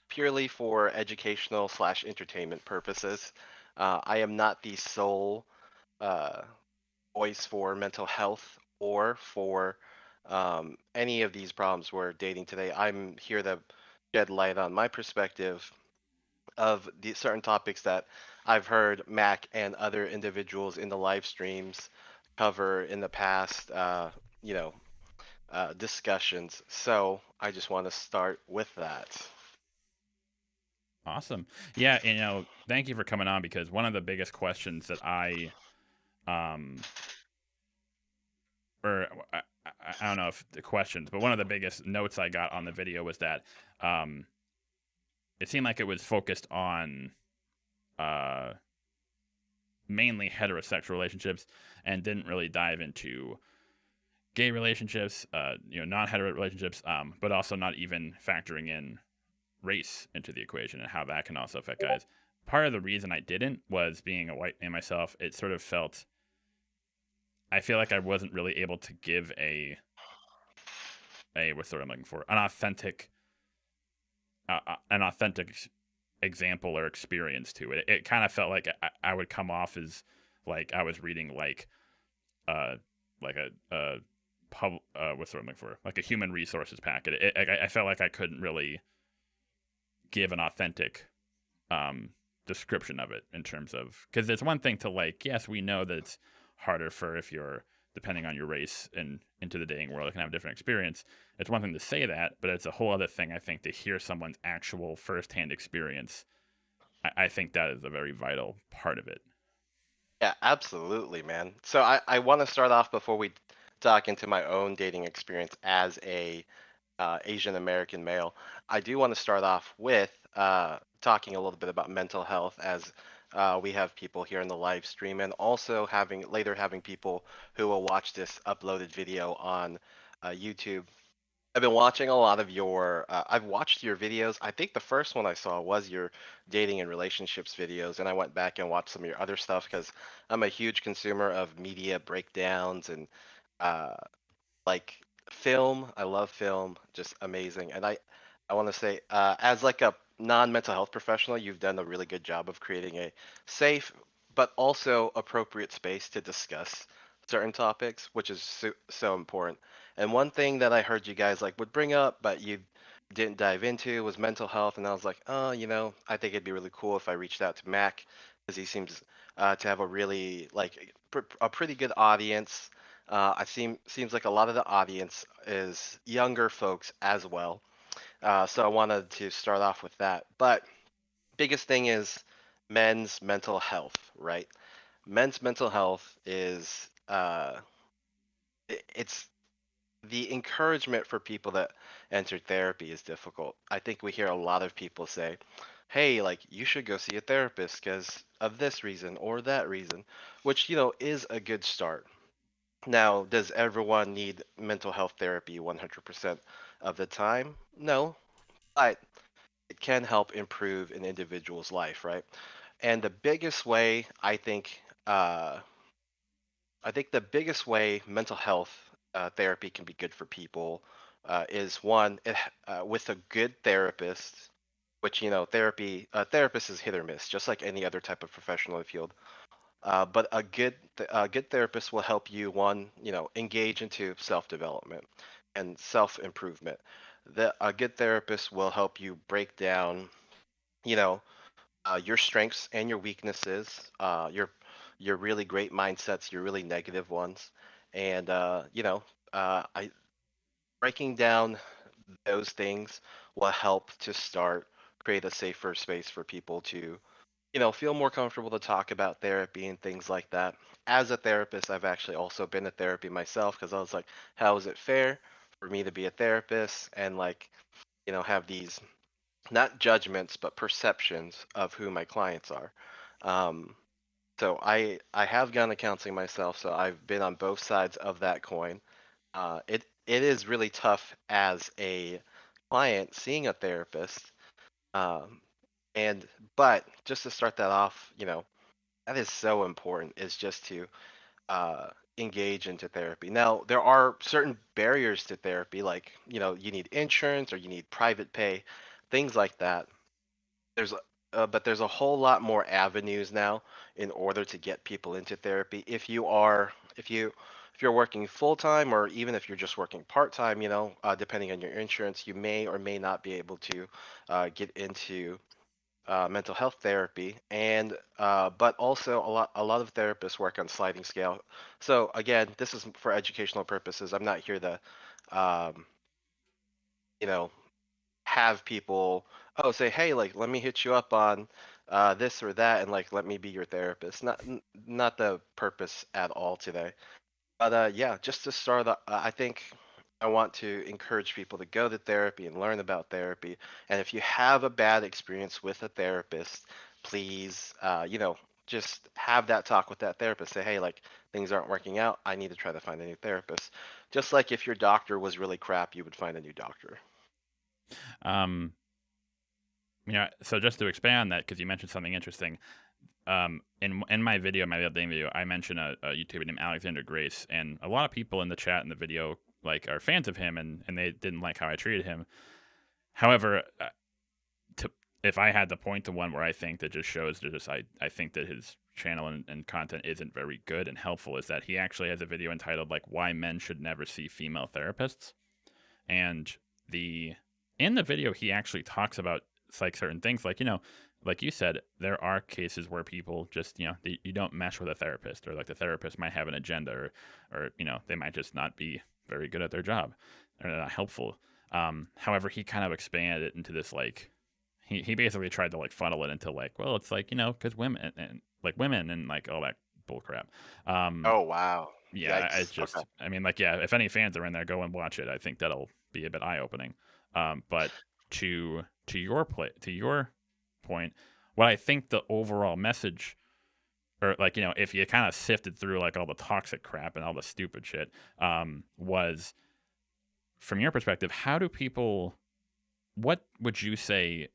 purely for educational / entertainment purposes. I am not the sole voice for mental health or for any of these problems we're dating today. I'm here to shed light on my perspective of the certain topics that I've heard Mac and other individuals in the live streams cover in the past, discussions. So I just want to start with that. Awesome. Yeah, thank you for coming on, because one of the biggest questions that I don't know if the questions, but one of the biggest notes I got on the video was that it seemed like it was focused on mainly heterosexual relationships and didn't really dive into gay relationships, non-hetero relationships, but also not even factoring in race into the equation and how that can also affect guys. Part of the reason I didn't was, being a white man myself, it sort of I feel like I wasn't really able to give what's the word I'm looking for, an authentic example or experience to it. It kind of felt like I would come off as like I was reading like a what's the word I'm looking for, like a human resources packet. I felt like I couldn't really give an authentic description of it, in terms of, because there's one thing to, like, yes, we know that it's harder for, if you're, depending on your race and into the dating world, it can have a different experience. It's one thing to say that, but it's a whole other thing, I think, to hear someone's actual firsthand experience. I think that is a very vital part of it. Yeah, absolutely, man. So I want to start off, before we talk into my own dating experience as a Asian American male, I do want to start off with talking a little bit about mental health, as We have people here in the live stream, and also having people who will watch this uploaded video on YouTube. I've been watching a lot of your. I've watched your videos. I think the first one I saw was your dating and relationships videos, and I went back and watched some of your other stuff because I'm a huge consumer of media breakdowns and uh, like film. I love film, just amazing. And I want to say, as like a non-mental health professional, you've done a really good job of creating a safe but also appropriate space to discuss certain topics, which is so important. And one thing that I heard you guys like would bring up, but you didn't dive into was mental health. And I was like, oh, I think it'd be really cool if I reached out to Mac because he seems to have a really like a pretty good audience. Seems like a lot of the audience is younger folks as well. So I wanted to start off with that. But biggest thing is men's mental health, right? Men's mental health is it's the encouragement for people that enter therapy is difficult. I think we hear a lot of people say, "Hey, like you should go see a therapist because of this reason or that reason," which is a good start. Now, does everyone need mental health therapy 100% of the time? No, but it can help improve an individual's life, right? And the biggest way I think the biggest way mental health therapy can be good for people is one, with a good therapist, which a therapist is hit or miss, just like any other type of professional field. But a good therapist will help you one, engage into self-development and self-improvement. A good therapist will help you break down, you know, your strengths and your weaknesses, your really great mindsets, your really negative ones, and I breaking down those things will help to start create a safer space for people to feel more comfortable to talk about therapy and things like that. As a therapist, I've actually also been to therapy myself because I was like, how is it fair for me to be a therapist and like, have these not judgments but perceptions of who my clients are. Um, so I have gone to counseling myself, so I've been on both sides of that coin. It is really tough as a client seeing a therapist. Um, and but just to start that off, that is so important is just to uh, engage into therapy. Now, there are certain barriers to therapy, like, you need insurance or you need private pay, things like that. There's but there's a whole lot more avenues now in order to get people into therapy. If you're working full time or even if you're just working part time, depending on your insurance, you may or may not be able to get into mental health therapy, and but also a lot of therapists work on sliding scale. So again, this is for educational purposes. I'm not here to, um, you know, have people say, hey, like let me hit you up on this or that, and like let me be your therapist. Not the purpose at all today. But yeah, just to start, I think I want to encourage people to go to therapy and learn about therapy. And if you have a bad experience with a therapist, please, just have that talk with that therapist. Say, hey, like things aren't working out. I need to try to find a new therapist. Just like if your doctor was really crap, you would find a new doctor. Um, so just to expand on that, because you mentioned something interesting. In my video, my updating video, I mentioned a YouTuber named Alexander Grace, and a lot of people in the chat in the video like are fans of him, and they didn't like how I treated him. However, if I had to point to one where I think that just shows that I think that his channel and content isn't very good and helpful, is that he actually has a video entitled like "Why Men Should Never See Female Therapists," and in the video he actually talks about like certain things, like like you said, there are cases where people just you don't mesh with a therapist, or like the therapist might have an agenda, or they might just not be very good at their job or not helpful. However, he kind of expanded it into this like he basically tried to like funnel it into like, well, it's like because women and like all that bull crap. Oh wow. Yeah, Yikes. it's just Okay. I mean, like, yeah, if any fans are in there, go and watch it. I think that'll be a bit eye opening. But to your point, what I think the overall message, or like, you know, if you kind of sifted through like all the toxic crap and all the stupid shit, was from your perspective, how do people, what would you say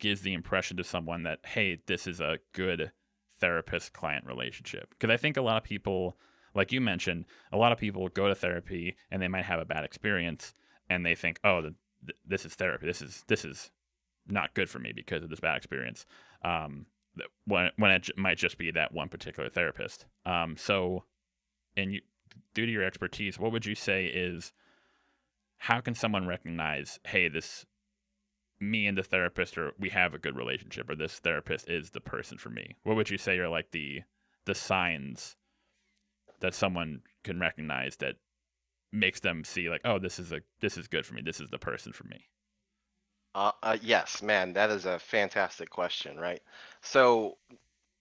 gives the impression to someone that, hey, this is a good therapist-client relationship? Because I think a lot of people, like you mentioned, a lot of people go to therapy and they might have a bad experience and they think, oh, this is therapy. This is not good for me because of this bad experience. When it might just be that one particular therapist. So, and you, due to your expertise, what would you say is, how can someone recognize, hey, this, me and the therapist, or we have a good relationship, or this therapist is the person for me? What would you say are like the signs that someone can recognize that makes them see like, oh, this is good for me. This is the person for me. Yes, man, that is a fantastic question, right? So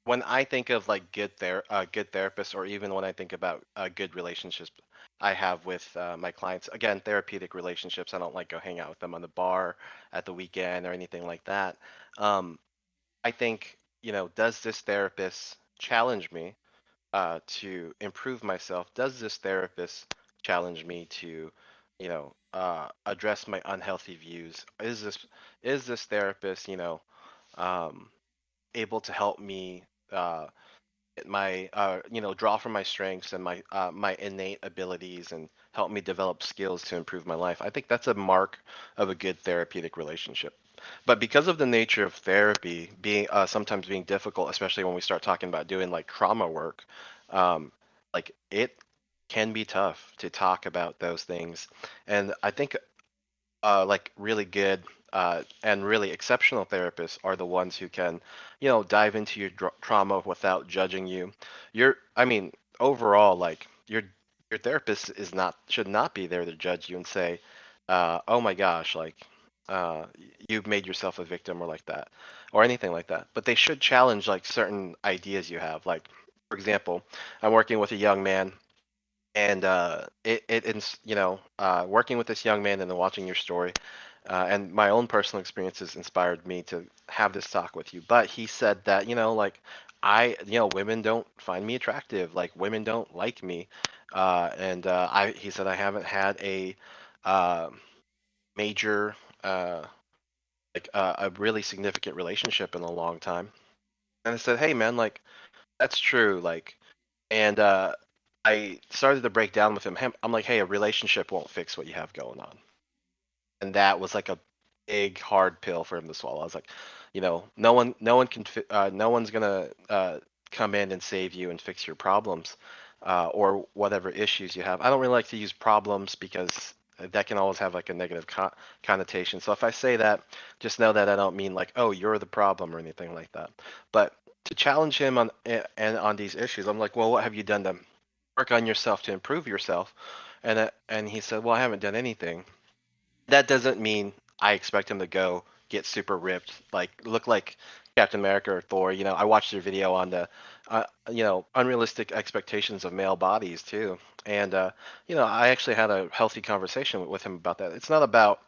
when I think of like good therapists, or even when I think about good relationships I have with my clients, again, therapeutic relationships, I don't like go hang out with them on the bar at the weekend or anything like that. I think, does this therapist challenge me to improve myself? Does this therapist challenge me to, address my unhealthy views? Is this therapist, um, able to help me my draw from my strengths and my innate abilities, and help me develop skills to improve my life? I think that's a mark of a good therapeutic relationship. But because of the nature of therapy being sometimes being difficult, especially when we start talking about doing like trauma work, um, like it can be tough to talk about those things. And I think like really good and really exceptional therapists are the ones who can, dive into your trauma without judging you. I mean, overall, like your therapist should not be there to judge you and say, "Oh my gosh, like you've made yourself a victim," or like that, or anything like that. But they should challenge like certain ideas you have. Like, for example, I'm working with a young man, and working with this young man and then watching your story, and my own personal experiences inspired me to have this talk with you. But he said that, like, women don't find me attractive, like women don't like me, and he said I haven't had a uh, major a really significant relationship in a long time. And I said, hey man, like that's true, like, and I started to break down with him. I'm like, hey, a relationship won't fix what you have going on. And that was like a big hard pill for him to swallow. I was like, no one's gonna come in and save you and fix your problems, or whatever issues you have. I don't really like to use problems because that can always have like a negative connotation. So if I say that, just know that I don't mean like, oh, you're the problem or anything like that. But to challenge him on these issues, I'm like, well, what have you done to work on yourself to improve yourself? And he said, well, I haven't done anything. That doesn't mean I expect him to go get super ripped, like look like Captain America or Thor. I watched your video on the, unrealistic expectations of male bodies too. And, I actually had a healthy conversation with him about that. It's not about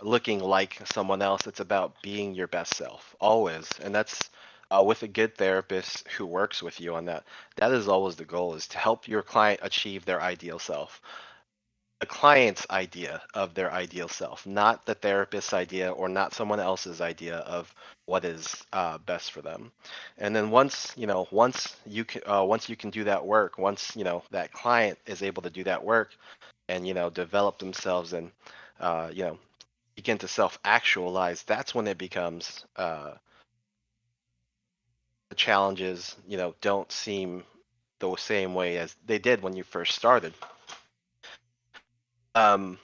looking like someone else. It's about being your best self always. And that's with a good therapist who works with you on that. That is always the goal, is to help your client achieve their ideal self, the client's idea of their ideal self, not the therapist's idea or not someone else's idea of what is best for them. And then once you can do that work, once that client is able to do that work and develop themselves and begin to self-actualize, that's when it becomes the challenges don't seem the same way as they did when you first started. The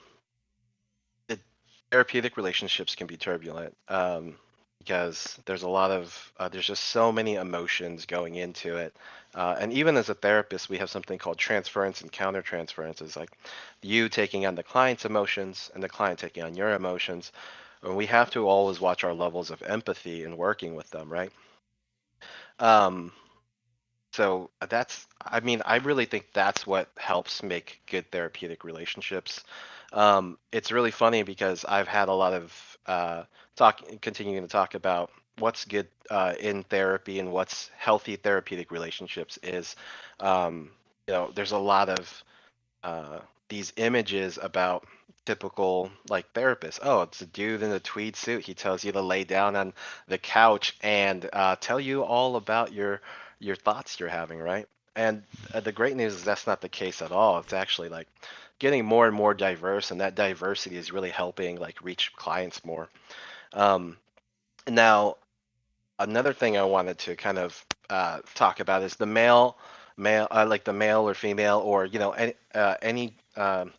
therapeutic relationships can be turbulent, because there's a lot of there's just so many emotions going into it, and even as a therapist, we have something called transference and countertransference. It's like you taking on the client's emotions and the client taking on your emotions, and we have to always watch our levels of empathy in working with them, right? um, so I mean, I really think that's what helps make good therapeutic relationships. It's really funny because I've had a lot of continuing to talk about good in therapy and what's healthy therapeutic relationships is, there's a lot of these images about typical like therapists. Oh, it's a dude in a tweed suit. He tells you to lay down on the couch and tell you all about your thoughts you're having, right? And the great news is that's not the case at all. It's actually like getting more and more diverse, and that diversity is really helping like reach clients more. Um, Now, another thing I wanted to kind of talk about is the like the male or female, or any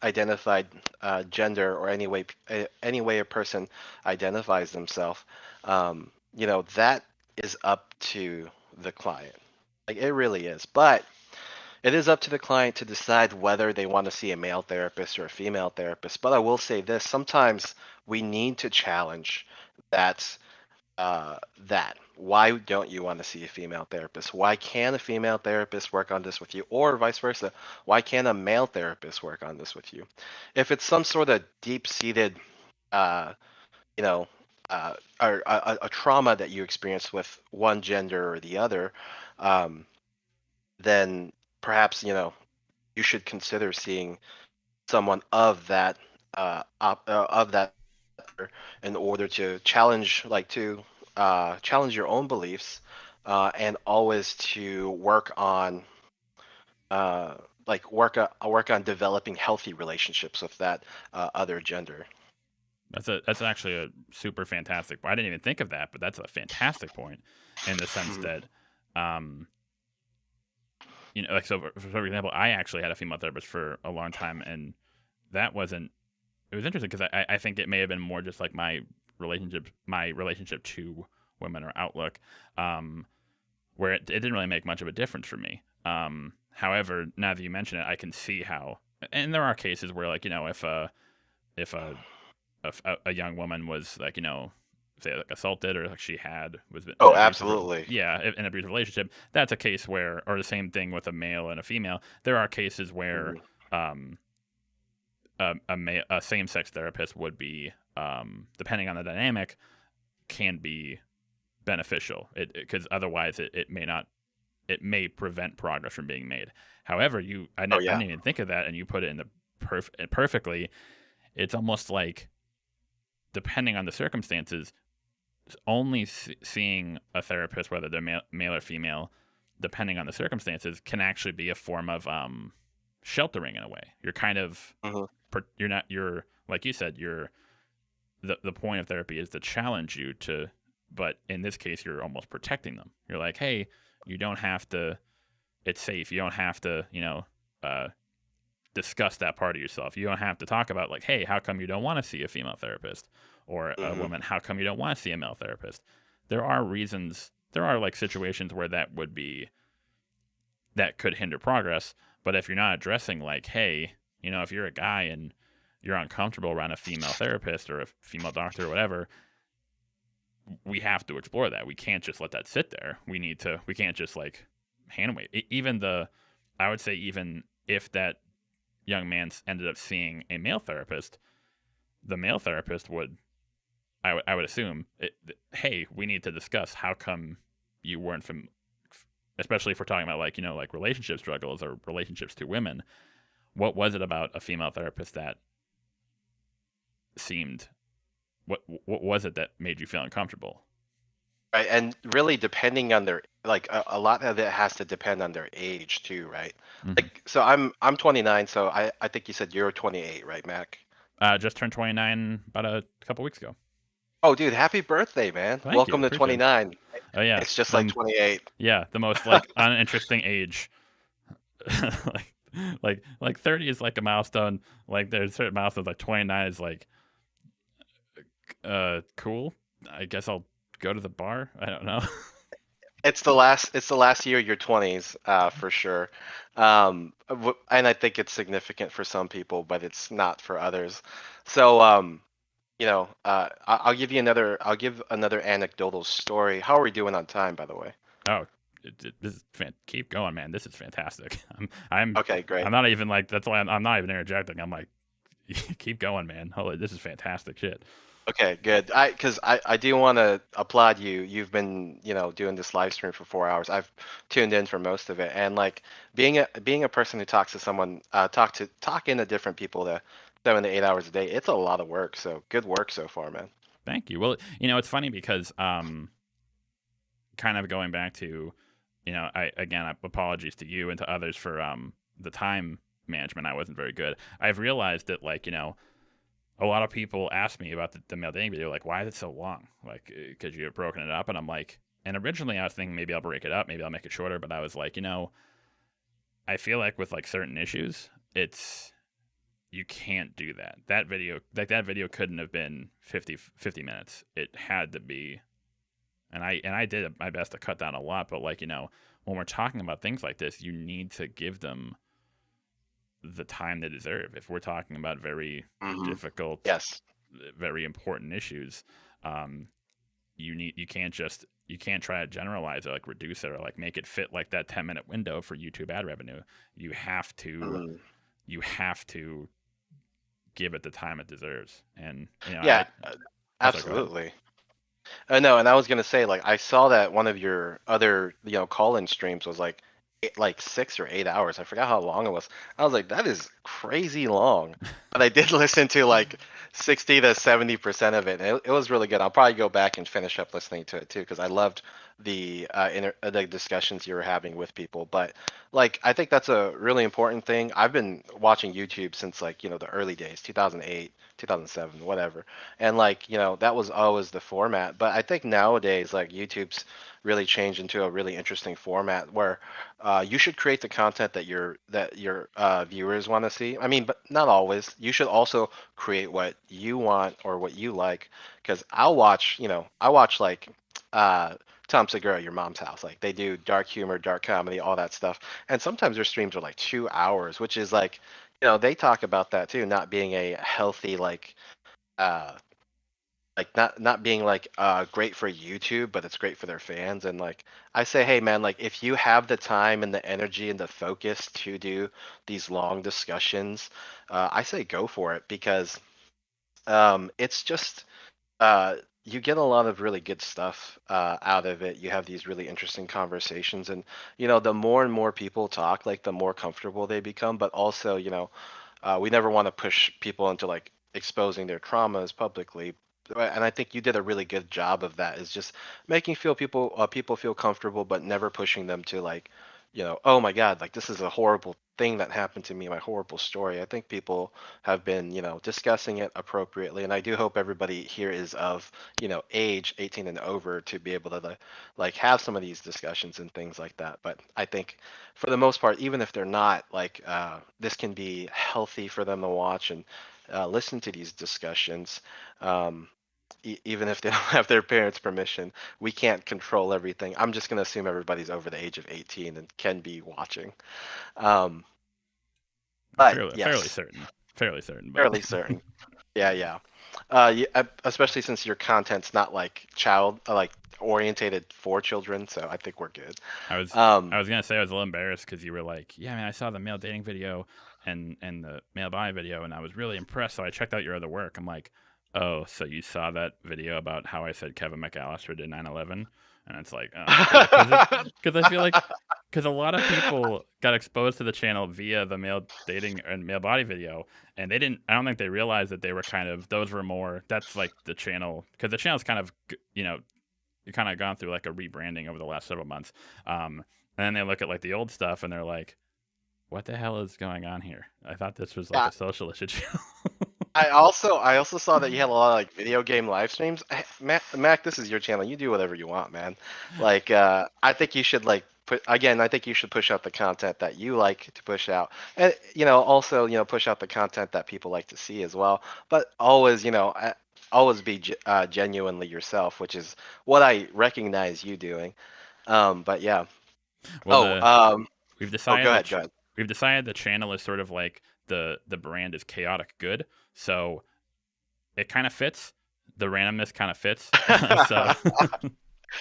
identified gender, or any way a person identifies themselves. That is up to the client. Like it really is, but it is up to the client to decide whether they want to see a male therapist or a female therapist. But I will say this: sometimes we need to challenge that that. Why don't you want to see a female therapist? Why can't a female therapist work on this with you? Or vice versa, why can't a male therapist work on this with you? If it's some sort of deep-seated, uh, you know, or a trauma that you experience with one gender or the other, um, then perhaps, you should consider seeing someone of that in order to challenge your own beliefs, and always to work on work on developing healthy relationships with that other gender. That's actually a super fantastic. I didn't even think of that, but that's a fantastic point in the sense that, like, so for example, I actually had a female therapist for a long time, and that wasn't. It was interesting because I think it may have been more just like my relationship to women or outlook, where it didn't really make much of a difference for me. However, now that you mention it, I can see how, and there are cases where, like, if a young woman was, like, say, like, assaulted, or like she was in absolutely, in an abusive relationship, that's a case where, or the same thing with a male and a female, there are cases where a same-sex therapist would be, depending on the dynamic, can be beneficial, because otherwise it may prevent progress from being made. However, I didn't even think of that, and you put it in the perfectly. It's almost like, depending on the circumstances, only seeing a therapist, whether they're male or female, depending on the circumstances, can actually be a form of sheltering in a way. You're kind of you're like you said, the point of therapy is to challenge you to, but in this case, you're almost protecting them. You're like, hey, you don't have to. It's safe. You don't have to, discuss that part of yourself. You don't have to talk about, like, hey, how come you don't want to see a female therapist, or a woman? How come you don't want to see a male therapist? There are reasons. There are, like, situations where that could hinder progress. But if you're not addressing, like, hey, if you're a guy and you're uncomfortable around a female therapist or a female doctor or whatever, we have to explore that. We can't just let that sit there. We can't just, like, hand wave. I would say, even if that young man ended up seeing a male therapist, the male therapist I would assume, hey, we need to discuss how come you weren't especially if we're talking about, like, like relationship struggles or relationships to women. What was it about a female therapist that seemed, what was it that made you feel uncomfortable? Right, and really depending on their, like, a lot of it has to depend on their age too, right? Like, so I'm 29, so I think you said you're 28, right, Mac? Just turned 29 about a couple weeks ago. Oh, dude, happy birthday, man! Welcome to 29. Oh yeah, it's just like 28. Yeah, the most, like, uninteresting age. like 30 is like a milestone. Like, there's certain milestones. Like 29 is like, cool. I guess I'll go to the bar. I don't know. It's the last year of your 20s, for sure. And I think it's significant for some people, but it's not for others. So, I'll give another anecdotal story. How are we doing on time, by the way? Oh, this is keep going, man. This is fantastic. I'm okay, great. I'm not even that's why I'm not even interjecting. I'm like, keep going, man. Holy, this is fantastic shit. Okay, good. Because I do want to applaud you. You've been, doing this live stream for 4 hours. I've tuned in for most of it, and like being a person who talks to someone, talking to different people to 7 to 8 hours a day, it's a lot of work. So good work so far, man. Thank you. Well, it's funny because kind of going back to, apologies to you and to others for the time management. I wasn't very good. I've realized that a lot of people ask me about the male dating video, like, why is it so long? Like, because you've broken it up. And I'm like, and originally I was thinking maybe I'll break it up, maybe I'll make it shorter. But I was like, I feel like with certain issues, you can't do that. That video couldn't have been 50 minutes. It had to be, and I did my best to cut down a lot. But when we're talking about things like this, you need to give them the time they deserve. If we're talking about very difficult, yes, very important issues, you can't try to generalize or reduce it or make it fit that 10-minute window for YouTube ad revenue. You have to give it the time it deserves. And absolutely. No, and I was gonna say, I saw that one of your other, call-in streams was like 6 or 8 hours. I forgot how long it was. I was like, that is crazy long. But I did listen to 60 to 70% of it, and it was really good. I'll probably go back and finish up listening to it too, because I loved the the discussions you were having with people. But I think that's a really important thing. I've been watching YouTube since the early days, 2008, 2007, whatever. And that was always the format. But I think nowadays YouTube's really changed into a really interesting format where you should create the content that your viewers want to see. I mean, but not always. You should also create what you want or what you like. Because I watch Tom Segura, Your Mom's House. They do dark humor, dark comedy, all that stuff. And sometimes their streams are 2 hours, which is they talk about that too, not being a healthy uh not being great for YouTube, but it's great for their fans. And I say, hey man, if you have the time and the energy and the focus to do these long discussions, I say go for it, because it's just you get a lot of really good stuff out of it. You have these really interesting conversations, and the more and more people talk, the more comfortable they become. But also, we never want to push people into exposing their traumas publicly. And I think you did a really good job of that. Is just making people feel comfortable, but never pushing them to oh my God, this is a horrible thing that happened to me, my horrible story. I think people have been, discussing it appropriately, and I do hope everybody here is of, age 18 and over to be able to have some of these discussions and things like that. But I think for the most part, even if they're not, this can be healthy for them to watch and listen to these discussions. Even if they don't have their parents' permission, we can't control everything. I'm just going to assume everybody's over the age of 18 and can be watching. But fairly certain. Fairly certain. But... Fairly certain. Yeah. Especially since your content's not child orientated for children, so I think we're good. I was gonna say I was a little embarrassed because you were like, yeah, man, I saw the male dating video and the male bi video, and I was really impressed. So I checked out your other work. I'm like, oh, so you saw that video about how I said Kevin McAllister did 9/11? And it's like, because I feel like, because a lot of people got exposed to the channel via the male dating and male body video, and I don't think they realized that they were that's the channel, because the channel's kind of, kind of gone through a rebranding over the last several months. And then they look at the old stuff and they're like, what the hell is going on here? I thought this was a social issue channel. I also saw that you had a lot of video game live streams. Mac, this is your channel. You do whatever you want, man. I think you should I think you should push out the content that you like to push out, and also push out the content that people like to see as well. But always always be genuinely yourself, which is what I recognize you doing. But yeah. Well, we've decided. Go ahead. We've decided the channel is sort of the brand is chaotic good, so it kind of fits. The randomness kind of fits. So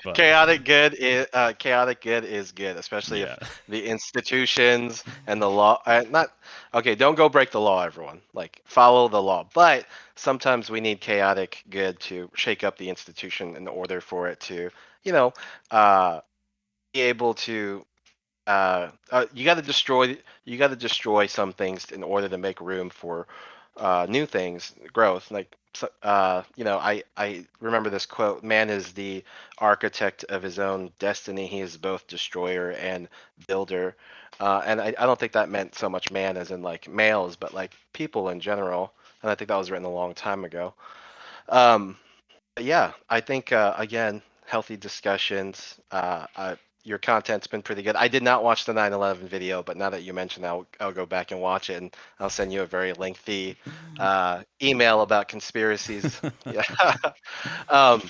But chaotic good is good, especially yeah. if the institutions and the law not okay. Don't go break the law, everyone. Like follow the law, but sometimes we need chaotic good to shake up the institution in order for it to, you know, be able to you got to destroy some things in order to make room for new things, growth. Like I remember this quote: "Man is the architect of his own destiny. He is both destroyer and builder." And I don't think that meant so much man as in like males, but like people in general. And I think that was written a long time ago. Um, yeah, I think again, healthy discussions. Your content's been pretty good. I did not watch the 9/11 video, but now that you mentioned, I'll go back and watch it, and I'll send you a very lengthy email about conspiracies. Yeah. um,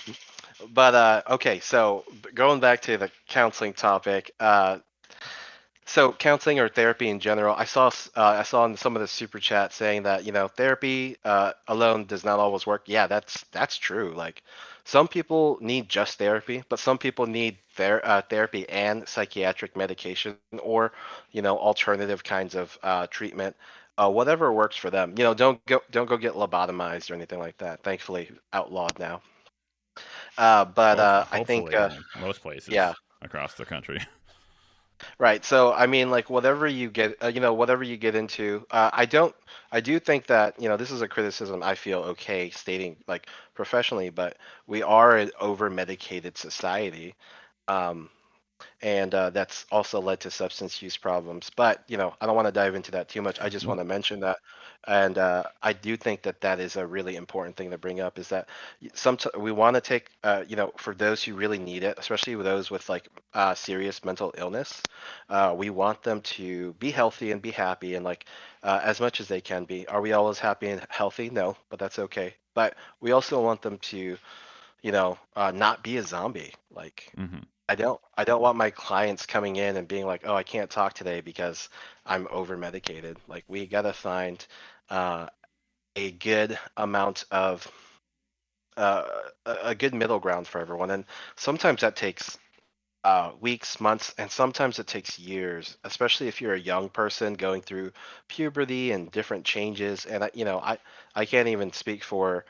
but okay, so going back to the counseling topic. So counseling or therapy in general, I saw in some of the super chat saying that therapy alone does not always work. Yeah, that's true. Like some people need just therapy, but some people need therapy and psychiatric medication or alternative kinds of treatment. Whatever works for them. Don't go get lobotomized or anything like that. Thankfully outlawed now. But I think Hopefully, like most yeah. places across the country. Right. So I mean, like whatever you get, whatever you get into, I do think that, this is a criticism I feel okay stating like professionally, but we are an over medicated society. Um, and that's also led to substance use problems. But I don't want to dive into that too much. I just want to mention that, and I do think that that is a really important thing to bring up. Is that we want to take, for those who really need it, especially with those with like serious mental illness, we want them to be healthy and be happy and like as much as they can be. Are we always happy and healthy? No, but that's okay. But we also want them to, not be a zombie. Like hmm I don't want my clients coming in and being like, "Oh, I can't talk today because I'm over medicated." Like we gotta find uh, a good amount of uh, a good middle ground for everyone, and sometimes that takes weeks, months, and sometimes it takes years, especially if you're a young person going through puberty and different changes. And I can't even speak for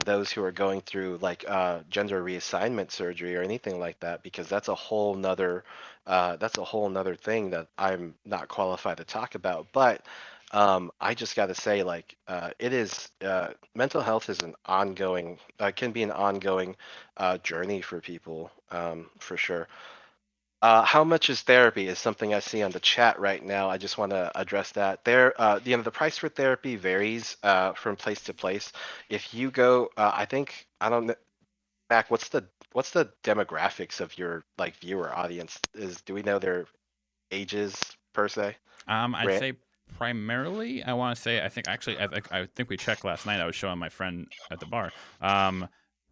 those who are going through like gender reassignment surgery or anything like that, because that's a whole nother thing that I'm not qualified to talk about. But I just got to say, like, it is mental health is an ongoing, can be an ongoing journey for people, for sure. How much is therapy is something I see on the chat right now. I just want to address that. The price for therapy varies from place to place. If you go, I think I don't know, Mac, what's the demographics of your like viewer audience? Do we know their ages per se? I'd say primarily. I want to say. I think actually. I think we checked last night. I was showing my friend at the bar.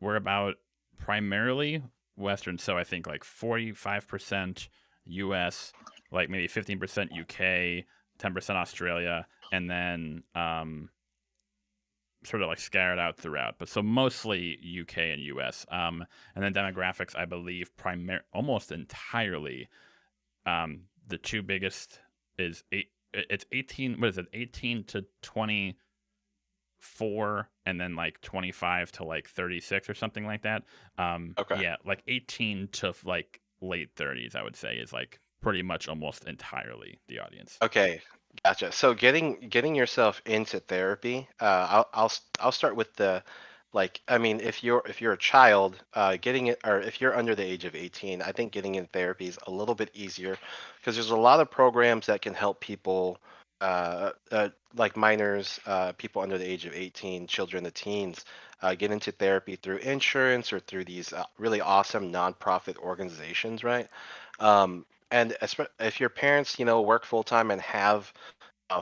We're about primarily Western. So I think like 45% U.S., like maybe 15% UK, 10% Australia, and then sort of like scattered out throughout, but so mostly UK and US. And then demographics, I believe, almost entirely. The two biggest is it's 18. What is it? 18 to 24, and then like 25 to like 36 or something like that. Okay. Yeah, like 18 to like late 30s, I would say, is like pretty much almost entirely the audience. Okay, gotcha. So getting yourself into therapy, I'll start with the like I mean if you're a child, getting it or if you're under the age of 18, I think getting in therapy is a little bit easier because there's a lot of programs that can help people like minors, people under the age of 18, children, the teens, get into therapy through insurance or through these really awesome nonprofit organizations, right? And if your parents, work full time and have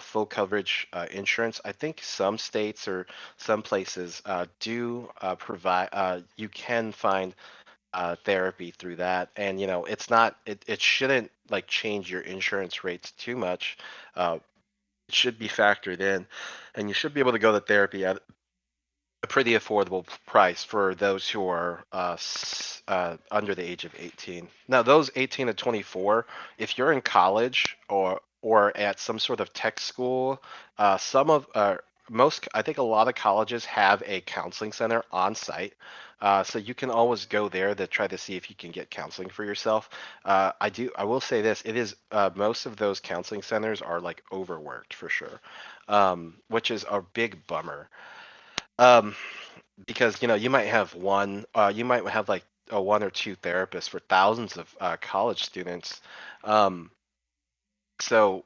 full coverage insurance, I think some states or some places do provide. You can find therapy through that, and it's not. It shouldn't like change your insurance rates too much. It should be factored in, and you should be able to go to therapy at a pretty affordable price for those who are under the age of 18. Now, those 18 to 24, if you're in college or at some sort of tech school, some of most, I think a lot of colleges have a counseling center on site. So you can always go there to try to see if you can get counseling for yourself. I will say this, it is most of those counseling centers are like overworked for sure, which is a big bummer. Because you might have you might have like a one or two therapists for thousands of college students. So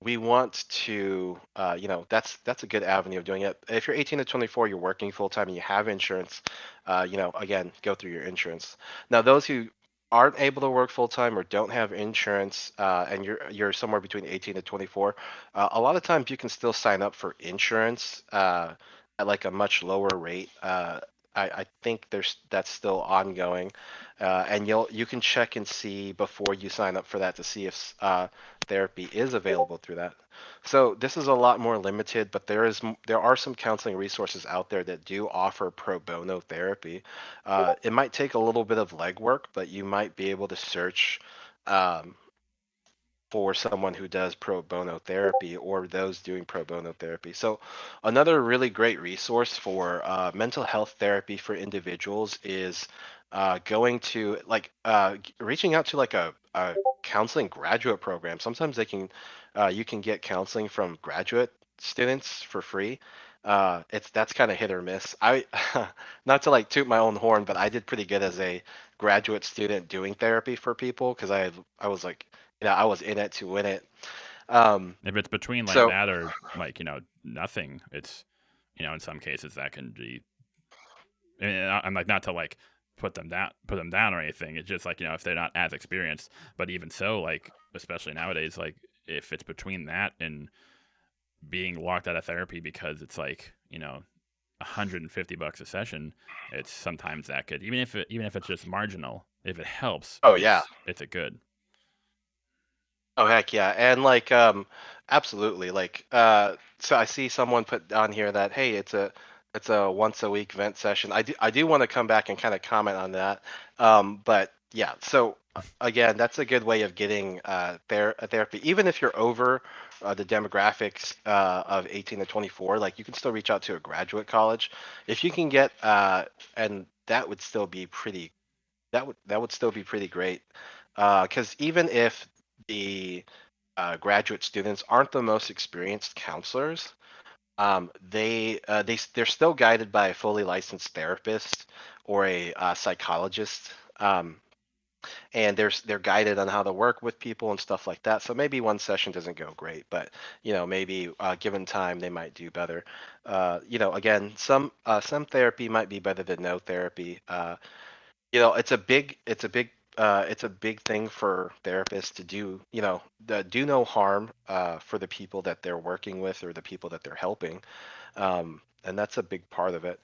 we want to, that's a good avenue of doing it. If you're 18 to 24, you're working full time and you have insurance, again, go through your insurance. Now, those who aren't able to work full time or don't have insurance, and you're somewhere between 18 to 24, a lot of times you can still sign up for insurance at like a much lower rate. I think that's still ongoing, and you can check and see before you sign up for that to see if therapy is available through that. So this is a lot more limited, but there are some counseling resources out there that do offer pro bono therapy. It might take a little bit of legwork, but you might be able to search um, for someone who does pro bono therapy or those doing pro bono therapy. So another really great resource for mental health therapy for individuals is going to reaching out to like a counseling graduate program. Sometimes you can get counseling from graduate students for free. That's kind of hit or miss. I not to like toot my own horn, but I did pretty good as a graduate student doing therapy for people because I was like, I was in it to win it. If it's between like So that or like nothing, it's in some cases that can be. I mean, I'm like not to like put them down or anything. It's just like if they're not as experienced. But even so, like especially nowadays, like if it's between that and being locked out of therapy because it's like $150 a session, it's sometimes that good. Even if it's just marginal, if it helps, oh yeah. it's a good. Oh heck yeah. And like absolutely. Like so I see someone put on here that hey, it's a once a week vent session. I do want to come back and kind of comment on that. But yeah, so again, that's a good way of getting therapy. Even if you're over the demographics of 18 to 24, like you can still reach out to a graduate college. If you can get and that would still be pretty great. Because even if the graduate students aren't the most experienced counselors, they're still guided by a fully licensed therapist or a psychologist, and they're guided on how to work with people and stuff like that. So maybe one session doesn't go great, but maybe given time they might do better. Again, some therapy might be better than no therapy. It's a big thing for therapists to do, do no harm for the people that they're working with or the people that they're helping. And that's a big part of it.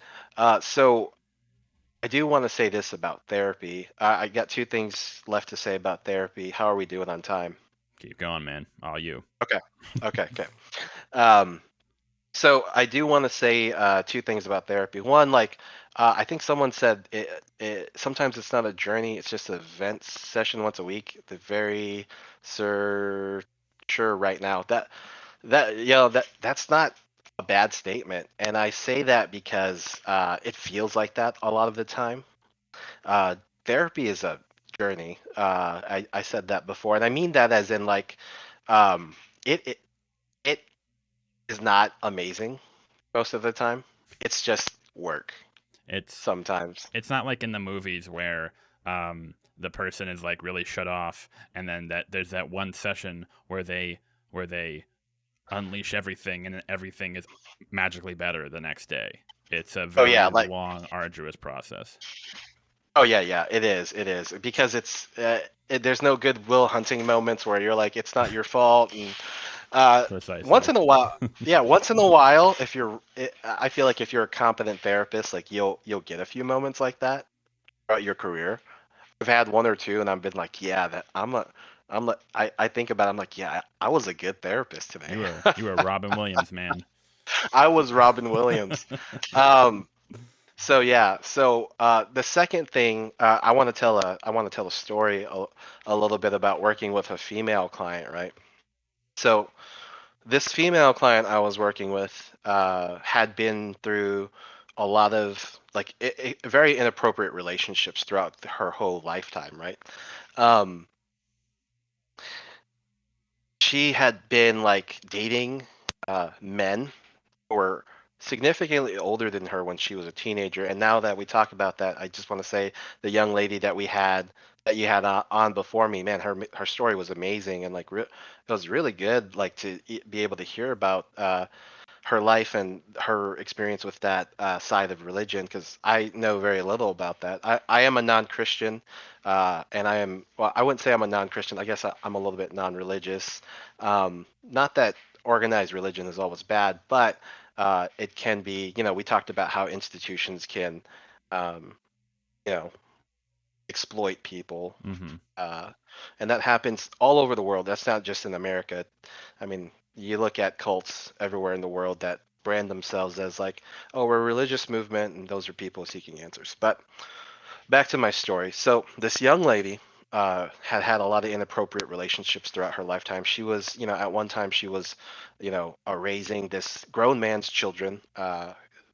So I do want to say this about therapy. I got two things left to say about therapy. How are we doing on time? Keep going, man. All you. Okay. So I do want to say two things about therapy. One, like I think someone said sometimes it's not a journey; it's just an event session once a week. The very sure right now that's not a bad statement, and I say that because it feels like that a lot of the time. Therapy is a journey. I said that before, and I mean that as in like um, it is not amazing most of the time. It's just work. It's sometimes. It's not like in the movies where the person is like really shut off, and then there's that one session where they unleash everything, and everything is magically better the next day. It's a very long, arduous process. Oh yeah, it is because there's no Goodwill Hunting moments where you're like it's not your fault and once in a while, if I feel like if you're a competent therapist, like you'll get a few moments like that throughout your career. I've had one or two, and I've been like, yeah, that I think about it, I'm like, yeah, I was a good therapist today. You were Robin Williams, man. I was Robin Williams. So yeah, so the second thing I want to tell a story a little bit about working with a female client, right? So this female client I was working with had been through a lot of like very inappropriate relationships throughout her whole lifetime, right? Um, she had been like dating men who were significantly older than her when she was a teenager. And now that we talk about that, I just want to say the young lady that you had on before me, man, her story was amazing and like it was really good, like to be able to hear about her life and her experience with that side of religion, because I know very little about that. I am a non-Christian, and well, I wouldn't say I'm a non-Christian. I guess I'm a little bit non-religious. Not that organized religion is always bad, but it can be, we talked about how institutions can, um, you know, exploit people. Mm-hmm. And that happens all over the world. That's not just in America. I mean, you look at cults everywhere in the world that brand themselves as like, oh, we're a religious movement, and those are people seeking answers. But back to my story. So this young lady had a lot of inappropriate relationships throughout her lifetime. She was, at one time she was, raising this grown man's children.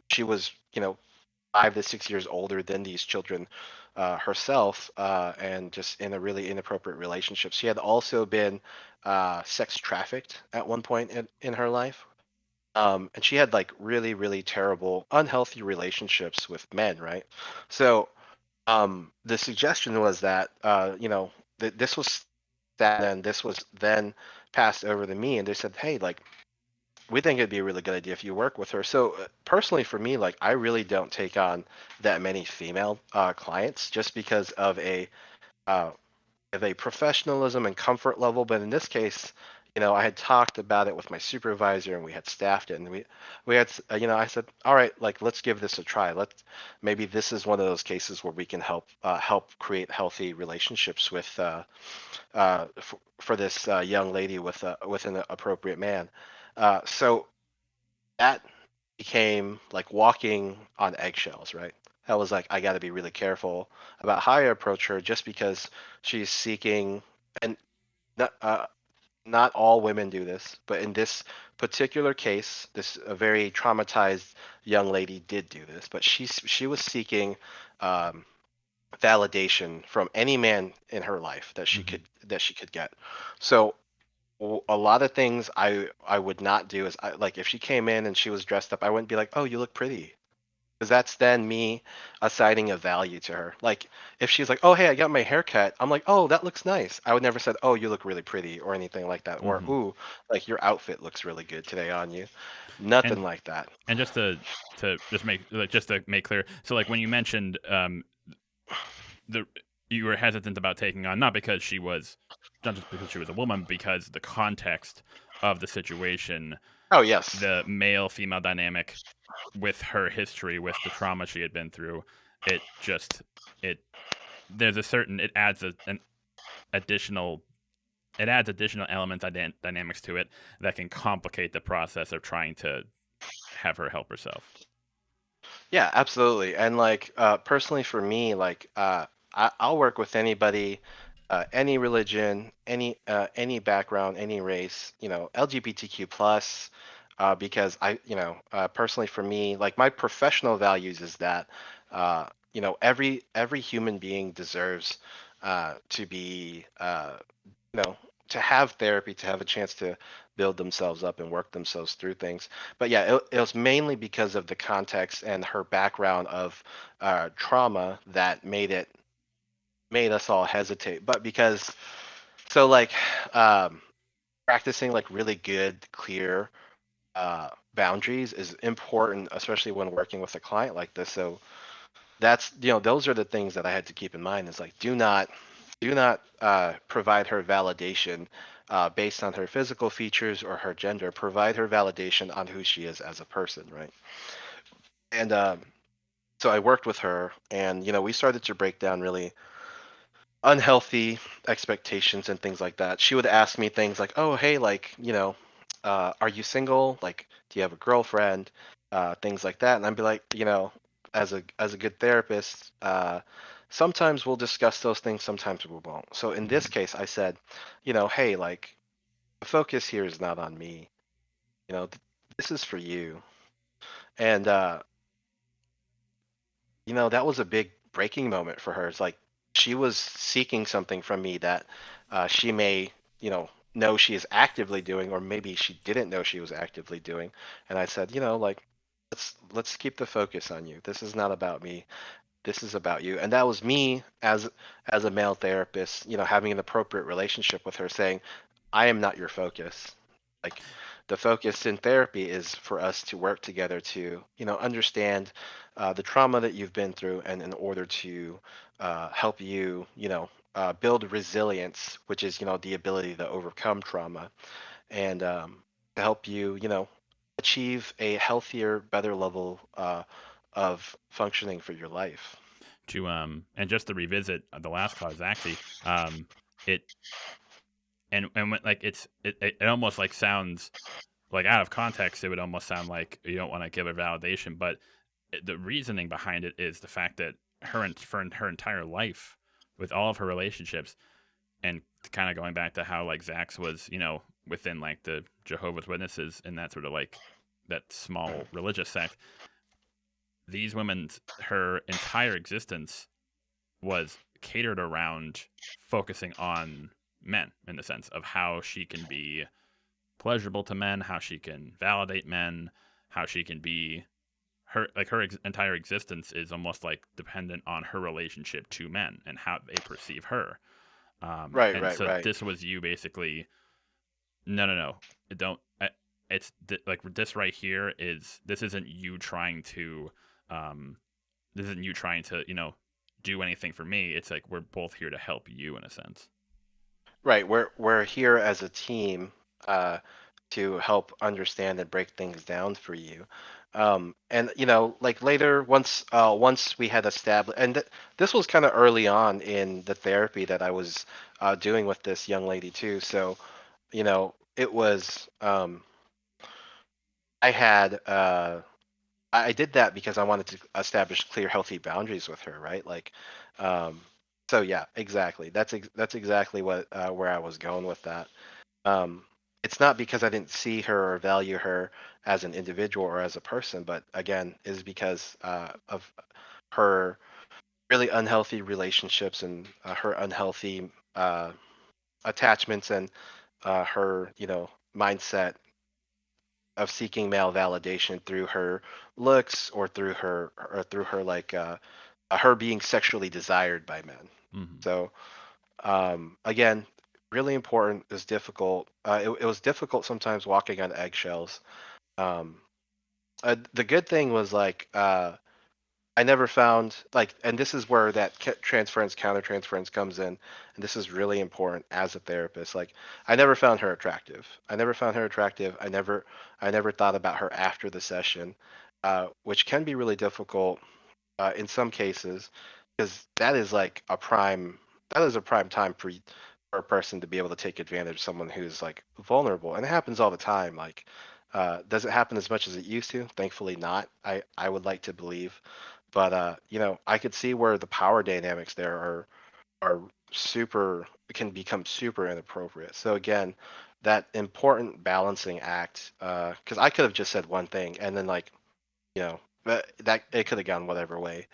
She was, 5 to 6 years older than these children herself, and just in a really inappropriate relationship. She had also been sex trafficked at one point in her life. And she had like really, really terrible, unhealthy relationships with men, right? So the suggestion was that, this was that, and this was then passed over to me, and they said, hey, like, we think it'd be a really good idea if you work with her. So personally, for me, like, I really don't take on that many female clients just because uh, of a professionalism and comfort level. But in this case, I had talked about it with my supervisor and we had staffed it, and we had, I said, all right, like, let's give this a try. Maybe this is one of those cases where we can help create healthy relationships with for this young lady with an appropriate man. So that became like walking on eggshells, right? That was like, I got to be really careful about how I approach her, just because she's seeking, and not, not all women do this, but in this particular case, this a very traumatized young lady did do this, but she was seeking um, validation from any man in her life that she could get. So a lot of things I would not do is, like, if she came in and she was dressed up, I wouldn't be like, oh, you look pretty, because that's then me assigning a value to her. Like, if she's like, oh, hey, I got my hair cut, I'm like, oh, that looks nice. I would never said, oh, you look really pretty, or anything like that, or ooh, like, your outfit looks really good today on you. Nothing like that. And just to make clear, so like when you mentioned you were hesitant about taking on, not just because she was a woman, because the context of the situation. Oh yes. The male female dynamic with her history, with the trauma she had been through, it adds additional elements, dynamics to it that can complicate the process of trying to have her help herself. Yeah, absolutely. And like personally for me, like I'll work with anybody, any religion, any background, any race, LGBTQ plus, because personally for me, like, my professional values is that every human being deserves to be you know, to have therapy, to have a chance to build themselves up and work themselves through things. But yeah, it was mainly because of the context and her background of trauma that made us all hesitate. But because, so like, practicing like really good, clear boundaries is important, especially when working with a client like this. So that's, those are the things that I had to keep in mind, is like, do not provide her validation based on her physical features or her gender. Provide her validation on who she is as a person, right? And so I worked with her, and we started to break down really unhealthy expectations and things like that. She would ask me things like, "Oh, hey, like, are you single? Like, do you have a girlfriend? Things like that. And I'd be like, as a good therapist, sometimes we'll discuss those things, sometimes we won't. So in this case, I said, hey, like, the focus here is not on me. This is for you. And that was a big breaking moment for her. It's like she was seeking something from me that she may, know she is actively doing, or maybe she didn't know she was actively doing. And I said, like, let's keep the focus on you. This is not about me. This is about you. And that was me as a male therapist, having an appropriate relationship with her, saying, I am not your focus. Like, the focus in therapy is for us to work together to, understand the trauma that you've been through, and in order to help you, build resilience, which is, the ability to overcome trauma, and to help you, achieve a healthier, better level of functioning for your life. And just to revisit the last cause, actually, it and when, like, it almost like sounds like out of context, it would almost sound like you don't want to give a validation, but the reasoning behind it is the fact that for her entire life, with all of her relationships, and kind of going back to how like Zach's was, within like the Jehovah's Witnesses and that sort of like that small religious sect, these women's, her entire existence was catered around focusing on men, in the sense of how she can be pleasurable to men, how she can validate men, how she can be her entire existence is almost like dependent on her relationship to men and how they perceive her. Right. This was you basically. No, don't. It's like this right here is, this isn't you trying to, do anything for me. It's like we're both here to help you, in a sense. Right. We're here as a team to help understand and break things down for you. And like later, once we had established, and this was kind of early on in the therapy that I was doing with this young lady too. So it was I had I did that because I wanted to establish clear, healthy boundaries with her, right? Like, so yeah, exactly. That's exactly what where I was going with that. Um, it's not because I didn't see her or value her as an individual or as a person, but again, is because of her really unhealthy relationships, and her unhealthy attachments, and her, mindset of seeking male validation through her looks, or through her like her being sexually desired by men. Mm-hmm. So again, really important, is difficult. It was difficult sometimes walking on eggshells. Um, the good thing was, like, I never found, like, and this is where that transference, countertransference comes in, and this is really important as a therapist. Like, I never found her attractive. I never found her attractive. I never thought about her after the session, which can be really difficult in some cases, because that is a prime time for a person to be able to take advantage of someone who's like vulnerable, and it happens all the time. Like, does it happen as much as it used to? Thankfully not. I would like to believe, but I could see where the power dynamics there are super, can become super inappropriate. So again, that important balancing act, because I could have just said one thing, and then, like, that it could have gone whatever way.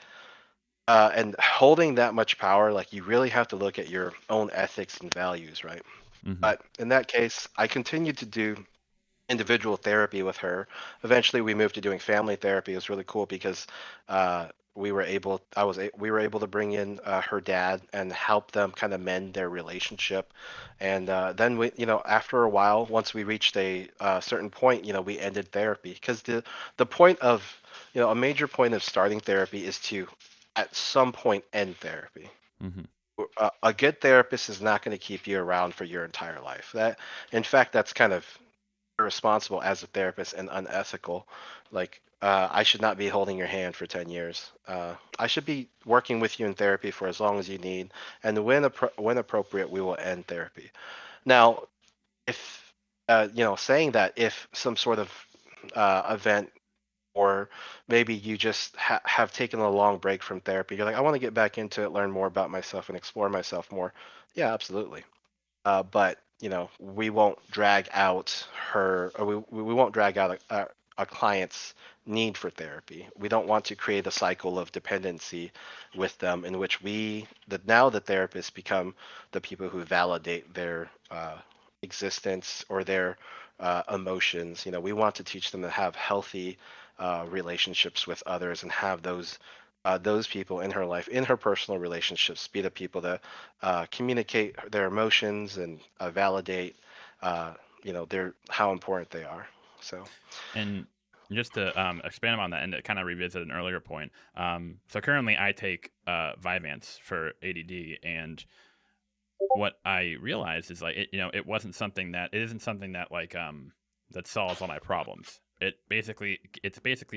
And holding that much power, like, you really have to look at your own ethics and values, right? Mm-hmm. But in that case, I continued to do individual therapy with her. Eventually, we moved to doing family therapy. It was really cool because we were able to bring in her dad and help them kind of mend their relationship. And then we, after a while, once we reached a certain point, we ended therapy, because the point of, a major point of starting therapy is to, at some point, end therapy. Mm-hmm. A good therapist is not going to keep you around for your entire life. In fact, that's kind of irresponsible as a therapist and unethical. Like, I should not be holding your hand for 10 years. I should be working with you in therapy for as long as you need, and when appropriate, we will end therapy. Now, if saying that if some sort of event, or maybe you just have taken a long break from therapy, you're like, I want to get back into it, learn more about myself, and explore myself more. Yeah, absolutely. But we won't drag out we won't drag out a client's need for therapy. We don't want to create a cycle of dependency with them in which now the therapists become the people who validate their existence or their emotions. We want to teach them to have healthy relationships with others and have those people in her life, in her personal relationships, be the people that communicate their emotions and validate, their how important they are. So, and just to expand on that and to kind of revisit an earlier point. So currently, I take Vyvanse for ADD, and what I realized is like it isn't something that like that solves all my problems. It's basically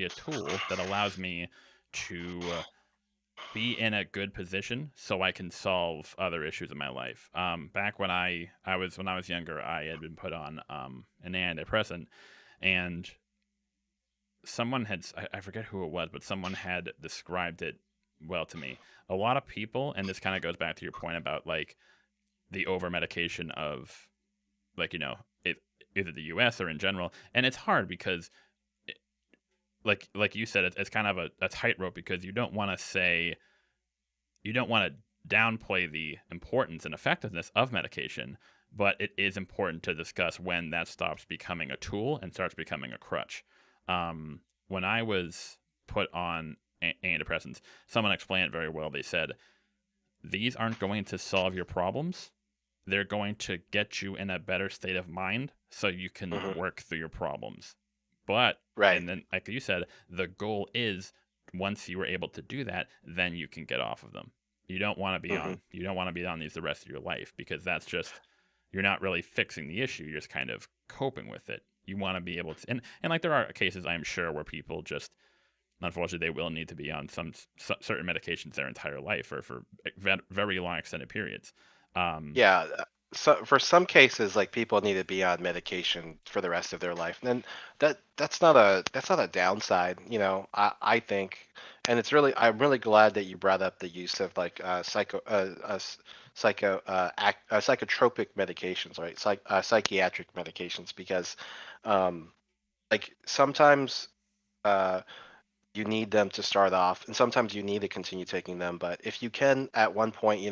a tool that allows me to be in a good position so I can solve other issues in my life. Back when I was younger, I had been put on an antidepressant, and someone had, I forget who it was, but someone had described it well to me. A lot of people, and this kind of goes back to your point about like the over medication of like either the U.S. or in general, and it's hard because like you said, it's kind of a tightrope because you don't want to downplay the importance and effectiveness of medication, but it is important to discuss when that stops becoming a tool and starts becoming a crutch. When I was put on antidepressants, someone explained it very well. They said, these aren't going to solve your problems. They're going to get you in a better state of mind so you can work through your problems. But, right. And then, like you said, the goal is once you were able to do that, then you can get off of them. You don't want to be on these the rest of your life, because that's just, you're not really fixing the issue. You're just kind of coping with it. You want to be able to, and like there are cases, I'm sure, where people just, unfortunately, they will need to be on some certain medications their entire life or for very long extended periods. Yeah. So for some cases, like people need to be on medication for the rest of their life, and that's not a downside, I think. And I'm really glad that you brought up the use of like psychotropic medications, right? Psychiatric medications, because like sometimes uh, you need them to start off, and sometimes you need to continue taking them. But if you can, at one point,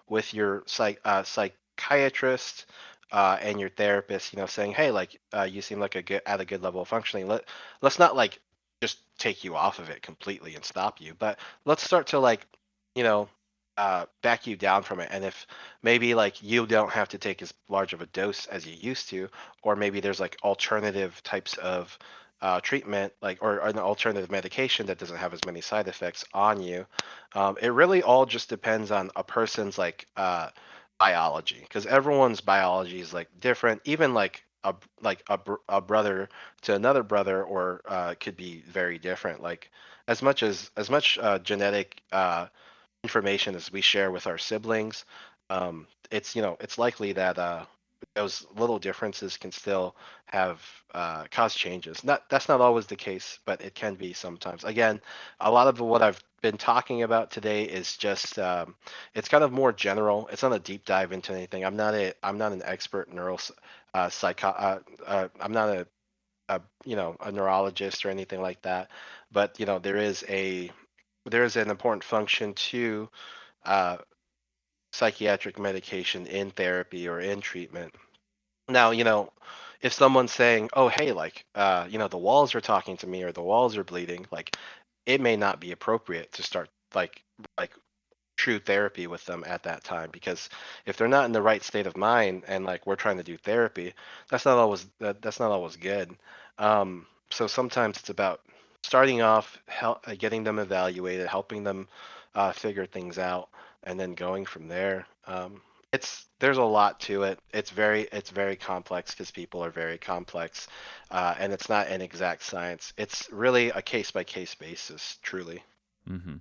with your psychiatrist and your therapist, saying, "Hey, like you seem like at a good level of functioning. Let's not like just take you off of it completely and stop you, but let's start to like, you know." Back you down from it, and if maybe like you don't have to take as large of a dose as you used to, or maybe there's like alternative types of treatment, like or an alternative medication that doesn't have as many side effects on you. It really all just depends on a person's like biology, because everyone's biology is like different. Even like a brother to another brother, or could be very different. Like as much genetic information as we share with our siblings, it's likely that those little differences can still have cause changes. That's not always the case, but it can be sometimes. Again, a lot of what I've been talking about today is just it's kind of more general. It's not a deep dive into anything. I'm not an expert I'm not a neurologist or anything like that, but there is an important function to uh, psychiatric medication in therapy or in treatment. Now, if someone's saying, "Oh, hey, like, the walls are talking to me or the walls are bleeding," like, it may not be appropriate to start like true therapy with them at that time, because if they're not in the right state of mind and like we're trying to do therapy, that's not always good. So sometimes it's about starting off, getting them evaluated, helping them figure things out, and then going from there. There's a lot to it. It's very complex because people are very complex, and it's not an exact science. It's really a case by case basis, truly. Mm-hmm.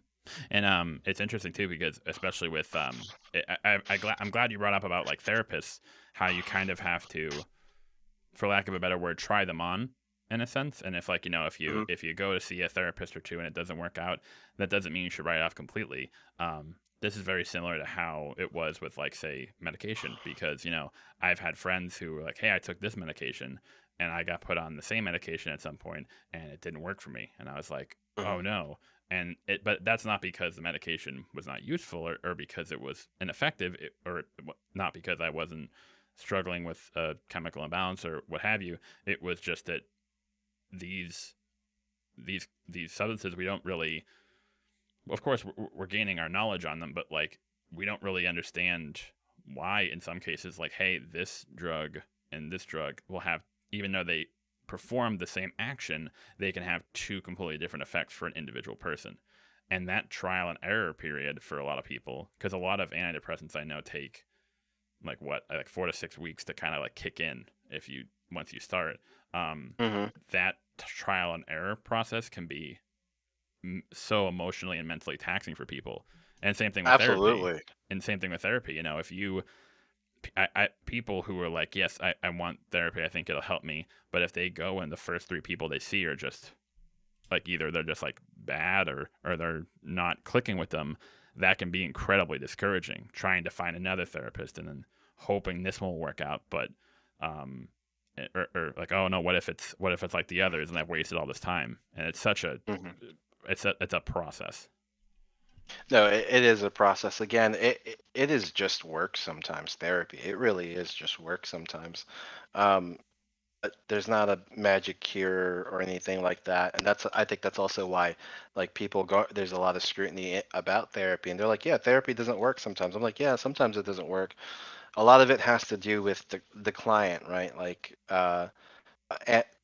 And it's interesting too, because especially with I'm glad you brought up about like therapists, how you kind of have to for lack of a better word, try them on in a sense. And if, like, you know, if you go to see a therapist or two and it doesn't work out, that doesn't mean you should write it off completely. This is very similar to how it was with, like, say, medication, because, you know, I've had friends who were like, hey, I took this medication and I got put on the same medication at some point and it didn't work for me. And I was like, oh no. But that's not because the medication was not useful or because it was ineffective, or not because I wasn't struggling with a chemical imbalance or what have you. It was just that these substances, we don't really, of course we're gaining our knowledge on them, but like we don't really understand why in some cases, like, hey, this drug and this drug will have, even though they perform the same action, they can have two completely different effects for an individual person. And that trial and error period for a lot of people, because a lot of antidepressants I know take like 4 to 6 weeks to kind of like kick in once you start. That trial and error process can be so emotionally and mentally taxing for people. And same thing with therapy. And same thing with therapy. You know, if you people who are like, yes, I want therapy, I think it'll help me, but if they go and the first 3 people they see are just like, either they're just like bad or they're not clicking with them, that can be incredibly discouraging, trying to find another therapist and then hoping this won't work out, but or like, oh no, what if it's like the others and I've wasted all this time. And it's such a it's a process. No, it is a process. Again, it is just work sometimes, therapy. It really is just work sometimes. There's not a magic cure or anything like that. And I think that's also why, like, there's a lot of scrutiny about therapy, and they're like, yeah, therapy doesn't work sometimes. I'm like, yeah, sometimes it doesn't work. A lot of it has to do with the client, right? Like,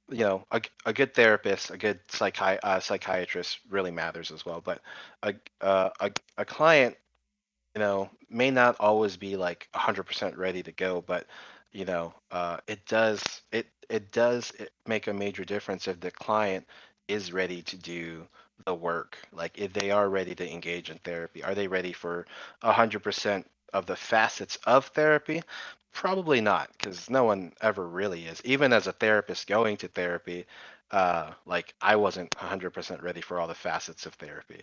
you know, a good therapist, a good psychiatrist really matters as well. But a client, you know, may not always be like 100% ready to go, but you know, it does make a major difference if the client is ready to do the work. Like, if they are ready to engage in therapy, are they ready for 100% of the facets of therapy? Probably not, because no one ever really is. Even as a therapist going to therapy, like, I wasn't 100% ready for all the facets of therapy.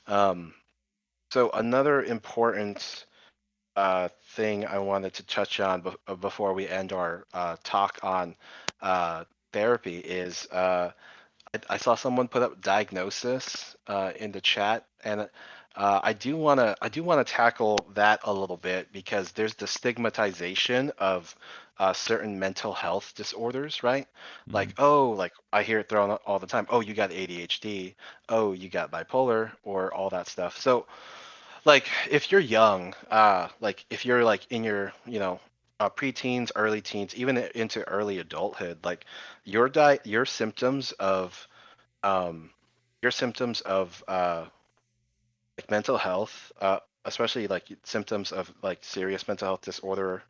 So another important thing I wanted to touch on before we end our talk on therapy is I saw someone put up diagnosis in the chat, and I do wanna tackle that a little bit, because there's the stigmatization of certain mental health disorders, right? Like, oh, like I hear it thrown out all the time. Oh, you got ADHD. Oh, you got bipolar, or all that stuff. So, like, if you're young, like if you're like in your, you know, preteens, early teens, even into early adulthood, like your symptoms of um your symptoms of like mental health, especially like symptoms of like serious mental health disorder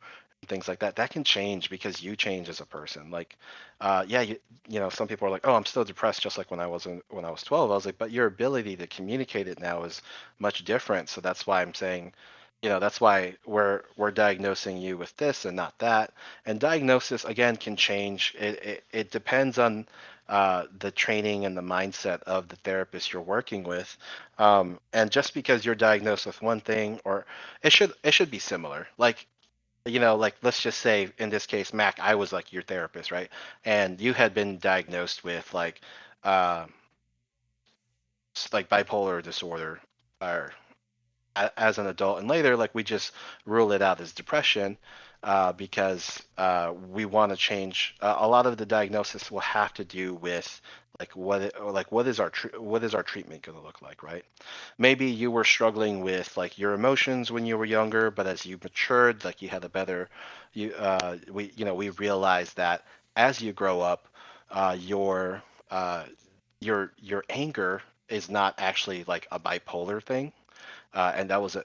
and things like that, that can change because you change as a person. Like, yeah, you know, some people are like, oh, I'm still depressed, just like when I was 12. I was like, but your ability to communicate it now is much different. So that's why I'm saying, you know, that's why we're diagnosing you with this and not that. And diagnosis again can change. It depends on the training and the mindset of the therapist you're working with. And just because you're diagnosed with one thing, or it should be similar. Like, you know, like, let's just say in this case, Mac, I was like your therapist, right? And you had been diagnosed with uh, like bipolar disorder, or as an adult, and later, like, we just rule it out as depression, because we want to change. A lot of the diagnosis will have to do with like what is our treatment going to look like, right? Maybe you were struggling with like your emotions when you were younger, but as you matured, like, you had a better, we realized that as you grow up, your your anger is not actually like a bipolar thing, and that was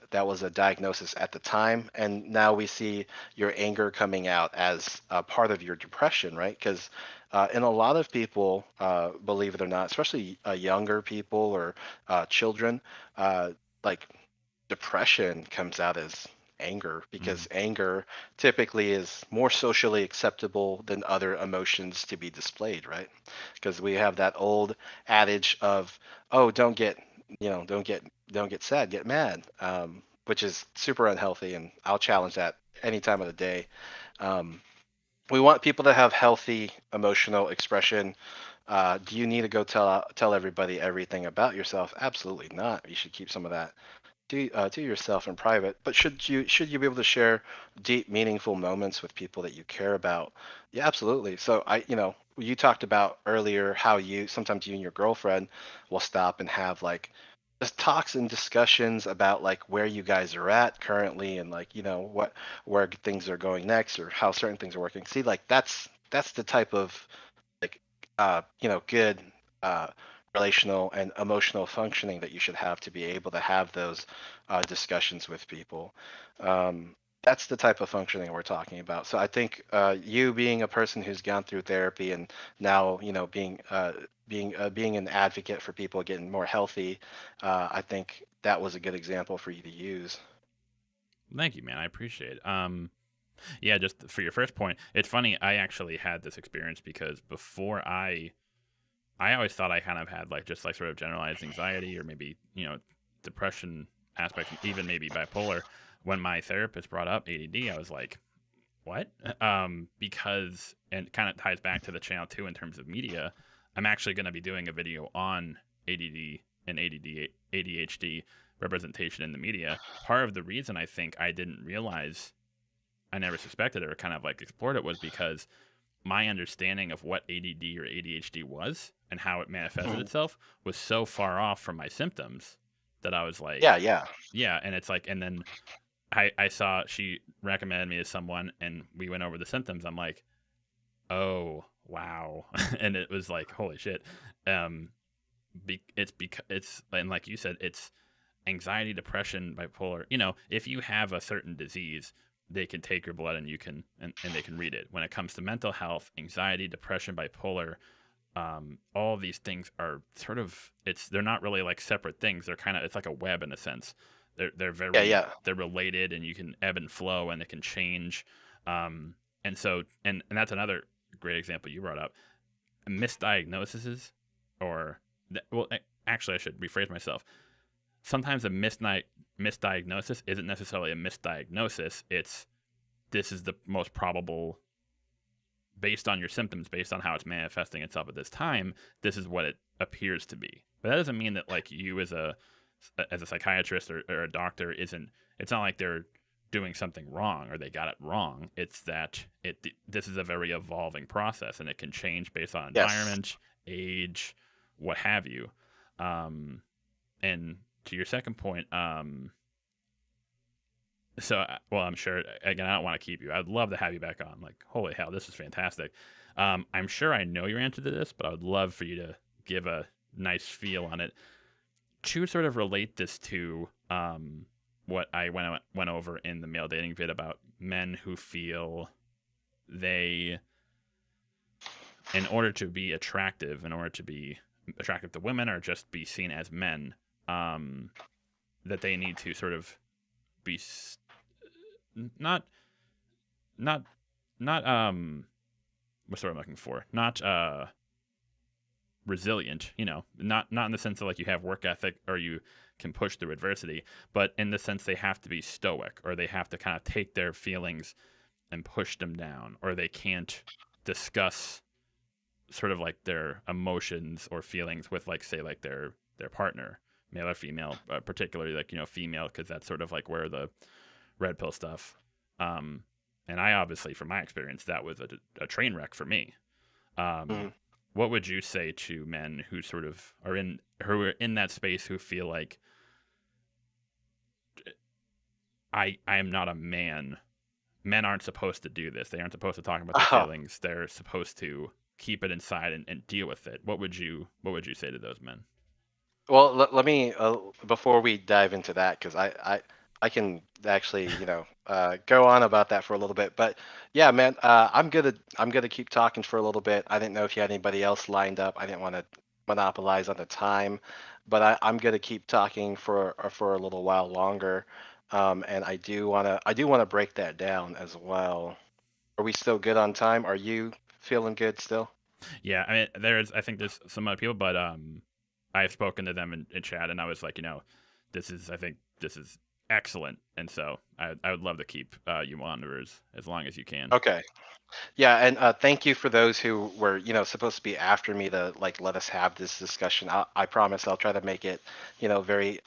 a diagnosis at the time. And now we see your anger coming out as a part of your depression, right? Because in a lot of people, believe it or not, especially younger people or children, like, depression comes out as anger, because anger typically is more socially acceptable than other emotions to be displayed, right? Because we have that old adage of, oh, don't get sad, get mad, which is super unhealthy, and I'll challenge that any time of the day. We want people to have healthy emotional expression. Do you need to go tell everybody everything about yourself? Absolutely not. You should keep some of that to yourself in private. But should you be able to share deep, meaningful moments with people that you care about? Yeah, absolutely. So you talked about earlier how sometimes you and your girlfriend will stop and have like just talks and discussions about like where you guys are at currently, and like where things are going next, or how certain things are working. See, like that's the type of like good uh relational and emotional functioning that you should have to be able to have those discussions with people. That's the type of functioning we're talking about. So I think you being a person who's gone through therapy and now being an advocate for people getting more healthy, I think that was a good example for you to use. Thank you, man. I appreciate it. Yeah, just for your first point, it's funny. I actually had this experience because before I always thought I kind of had like just like sort of generalized anxiety or maybe depression aspects, even maybe bipolar. When my therapist brought up ADD, I was like, what? Because, and it kind of ties back to the channel too in terms of media. I'm actually going to be doing a video on ADD and ADHD representation in the media. Part of the reason I think I didn't realize, I never suspected it or kind of like explored it, was because my understanding of what ADD or ADHD was and how it manifested itself was so far off from my symptoms that I was like, yeah. And it's like, and then I saw she recommended me to someone and we went over the symptoms. I'm like, oh wow. And it was like, holy shit. It's because it's, and like you said, it's anxiety, depression, bipolar. If you have a certain disease, they can take your blood and you can and they can read it. When it comes to mental health, anxiety, depression, bipolar, all of these things are sort of, they're not really like separate things. They're kind of, it's like a web in a sense. They're very they're related, and you can ebb and flow and it can change. And so and that's another great example you brought up. Misdiagnoses, or well, actually I should rephrase myself. Sometimes a misdiagnosis isn't necessarily a misdiagnosis. This is the most probable, based on your symptoms, based on how it's manifesting itself at this time, this is what it appears to be. But that doesn't mean that like you as a psychiatrist or a doctor it's not like they're doing something wrong or they got it wrong. It's that this is a very evolving process, and it can change based on environment, age, what have you. And to your second point, so, well, I'm sure, again, I don't want to keep you. I'd love to have you back on. Like, holy hell, this is fantastic. I'm sure I know your answer to this, but I would love for you to give a nice feel on it. To sort of relate this to what I went over in the male dating vid about men who feel they, in order to be attractive, in order to be attractive to women or just be seen as men, that they need to sort of be not what's the word I'm looking for? Not resilient, not in the sense of like you have work ethic or you can push through adversity, but in the sense they have to be stoic, or they have to kind of take their feelings and push them down, or they can't discuss sort of like their emotions or feelings with like, say, like their partner, male or female, particularly like, female, because that's sort of like where the red pill stuff. And I obviously, from my experience, that was a train wreck for me. What would you say to men who sort of are in that space, who feel like I am not a man? Men aren't supposed to do this. They aren't supposed to talk about their feelings. They're supposed to keep it inside and deal with it. What would you say to those men? Well, let me before we dive into that, because I can actually go on about that for a little bit. But yeah, man, I'm gonna keep talking for a little bit. I didn't know if you had anybody else lined up. I didn't want to monopolize on the time, but I'm gonna keep talking for a little while longer. and I do wanna break that down as well. Are we still good on time? Are you feeling good still? Yeah, I mean, I think there's some other people, but I've spoken to them in chat, and I was like, I think this is excellent, and so I would love to keep you wanderers as long as you can. Okay. Yeah, and thank you for those who were, supposed to be after me to like let us have this discussion. I promise I'll try to make it, very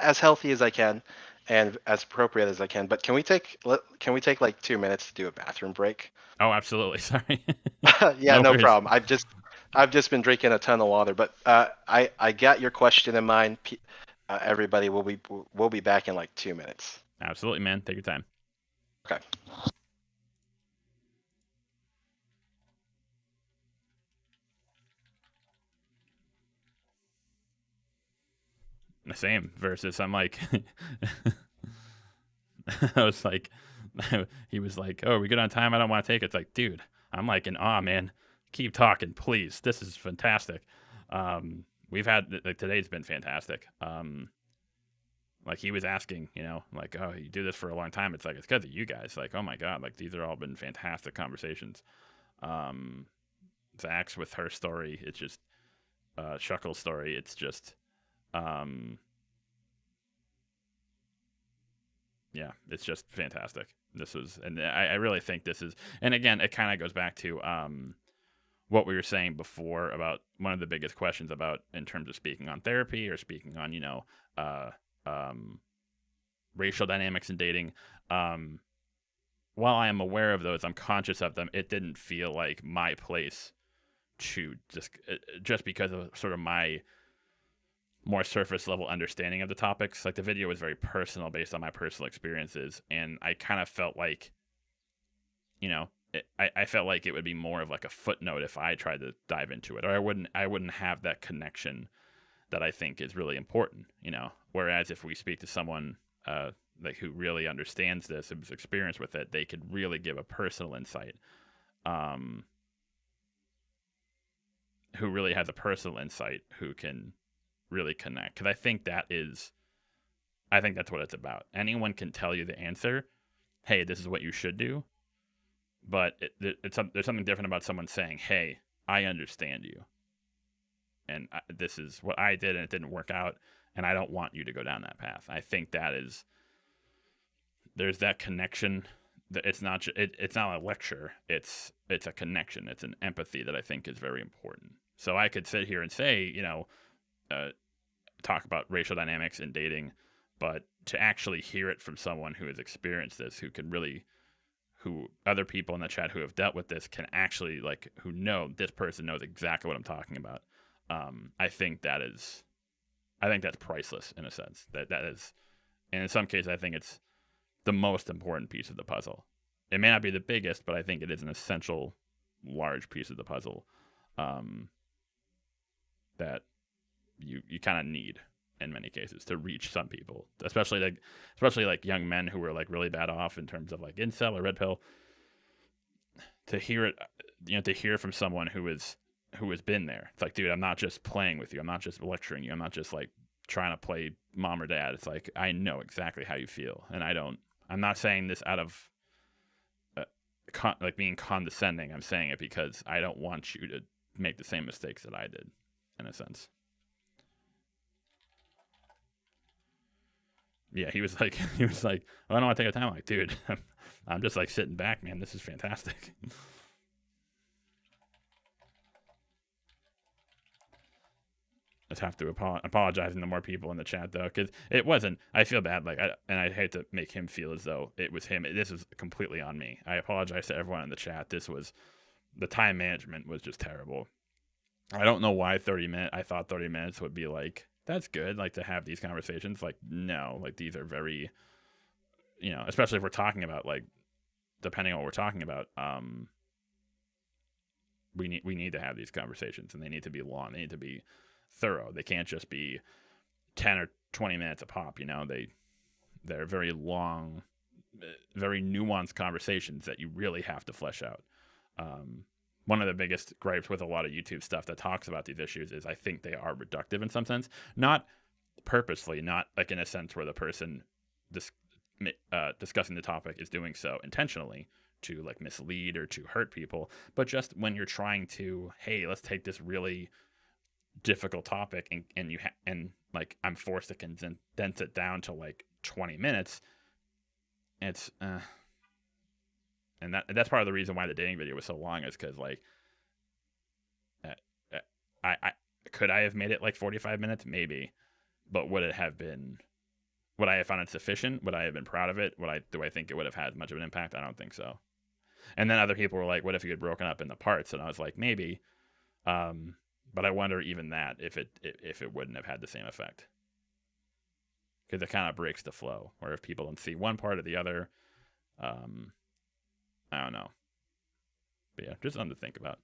as healthy as I can and as appropriate as I can. But can we take like 2 minutes to do a bathroom break? Oh, absolutely. Sorry. Yeah, no worries. problem. I've just been drinking a ton of water, but I got your question in mind. Everybody, we'll be back in like 2 minutes. Absolutely, man. Take your time. Okay. The same versus I'm like I was like he was like, "Oh, are we good on time? I don't want to take it." It's like, dude, I'm like in awe, man. Keep talking, please. This is fantastic. We've had like today's been fantastic. Like he was asking, like, "Oh, you do this for a long time." It's like it's because of you guys. Like, oh my god, like these are all been fantastic conversations. Zach's with her story. It's just Shuckle's story. It's just yeah, it's just fantastic. And I really think this is, and again, it kind of goes back to what we were saying before about one of the biggest questions about in terms of speaking on therapy or speaking on, racial dynamics in dating. While I am aware of those, I'm conscious of them. It didn't feel like my place to just because of sort of my more surface level understanding of the topics. Like the video was very personal based on my personal experiences, and I kind of felt like, I felt like it would be more of like a footnote if I tried to dive into it, or I wouldn't have that connection that I think is really important, Whereas if we speak to someone like who really understands this and has experience with it, they could really give a personal insight. Who really has a personal insight, who can really connect, because I think that's what it's about. Anyone can tell you the answer, hey, this is what you should do, but there's something different about someone saying, hey, I understand you, and this is what I did and it didn't work out, and I don't want you to go down that path. I think there's that connection. It's not a lecture, it's a connection, it's an empathy that I think is very important. So I could sit here and say, talk about racial dynamics in dating, but to actually hear it from someone who has experienced this, who other people in the chat who have dealt with this can actually who know this person knows exactly what I'm talking about. I think that's priceless in a sense. That is, and in some cases, I think it's the most important piece of the puzzle. It may not be the biggest, but I think it is an essential, large piece of the puzzle that you kind of need in many cases to reach some people, especially young men who are really bad off in terms of incel or red pill. To hear it, to hear from someone who has been there. It's like, dude, I'm not just playing with you. I'm not just lecturing you. I'm not just trying to play mom or dad. It's like, I know exactly how you feel, and I'm not saying this out of being condescending. I'm saying it because I don't want you to make the same mistakes that I did, in a sense. Yeah, he was like, oh, I don't want to take a time. I'm like, dude, I'm just sitting back, man. This is fantastic. Just have to apologizing to more people in the chat though, because it wasn't. I feel bad, and I hate to make him feel as though it was him. This is completely on me. I apologize to everyone in the chat. The time management was just terrible. I don't know why 30 minutes. I thought 30 minutes would be that's good, to have these conversations. No, these are very, especially if we're talking about depending on what we're talking about, we need to have these conversations, and they need to be long. They need to be thorough. They can't just be 10 or 20 minutes a pop. They're very long, very nuanced conversations that you really have to flesh out. One of the biggest gripes with a lot of YouTube stuff that talks about these issues is I think they are reductive in some sense, not purposely, not in a sense where the person discussing the topic is doing so intentionally to like mislead or to hurt people, but just when you're trying to, hey, let's take this really difficult topic and like I'm forced to condense it down to like 20 minutes. It's and that's part of the reason why the dating video was so long, is because like I could I have made it like 45 minutes, maybe, but would it have been? Would I have found it sufficient? Would I have been proud of it? Do I think it would have had much of an impact? I don't think so. And then other people were like, "What if you had broken up into parts?" And I was like, maybe, but I wonder even that if it wouldn't have had the same effect, because it kind of breaks the flow. Or if people don't see one part or the other, I don't know. But yeah, just something to think about.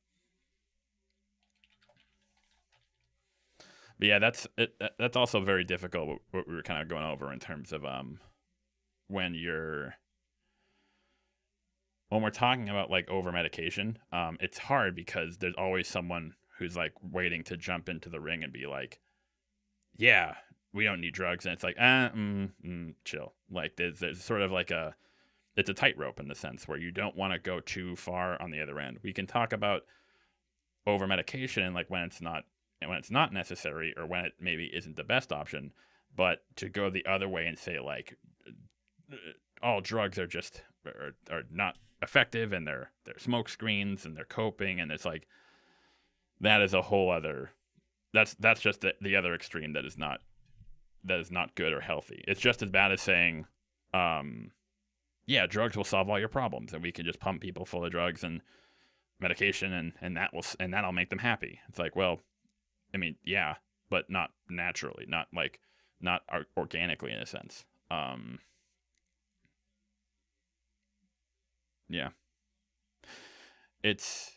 But yeah, that's also very difficult. What we were kind of going over in terms of when we're talking about like over medication, it's hard because there's always someone who's like waiting to jump into the ring and be like, yeah, we don't need drugs, and it's like, chill. Like there's sort of like it's a tightrope in the sense where you don't want to go too far on the other end. We can talk about over medication and like when it's not necessary or when it maybe isn't the best option, but to go the other way and say like all drugs are just are not effective and they're smoke screens and they're coping, and it's like that is a whole other that's just the other extreme that is not good or healthy. It's just as bad as saying yeah, drugs will solve all your problems and we can just pump people full of drugs and medication and that'll make them happy. It's like, well, I mean, yeah, but not naturally, not organically in a sense. Yeah. It's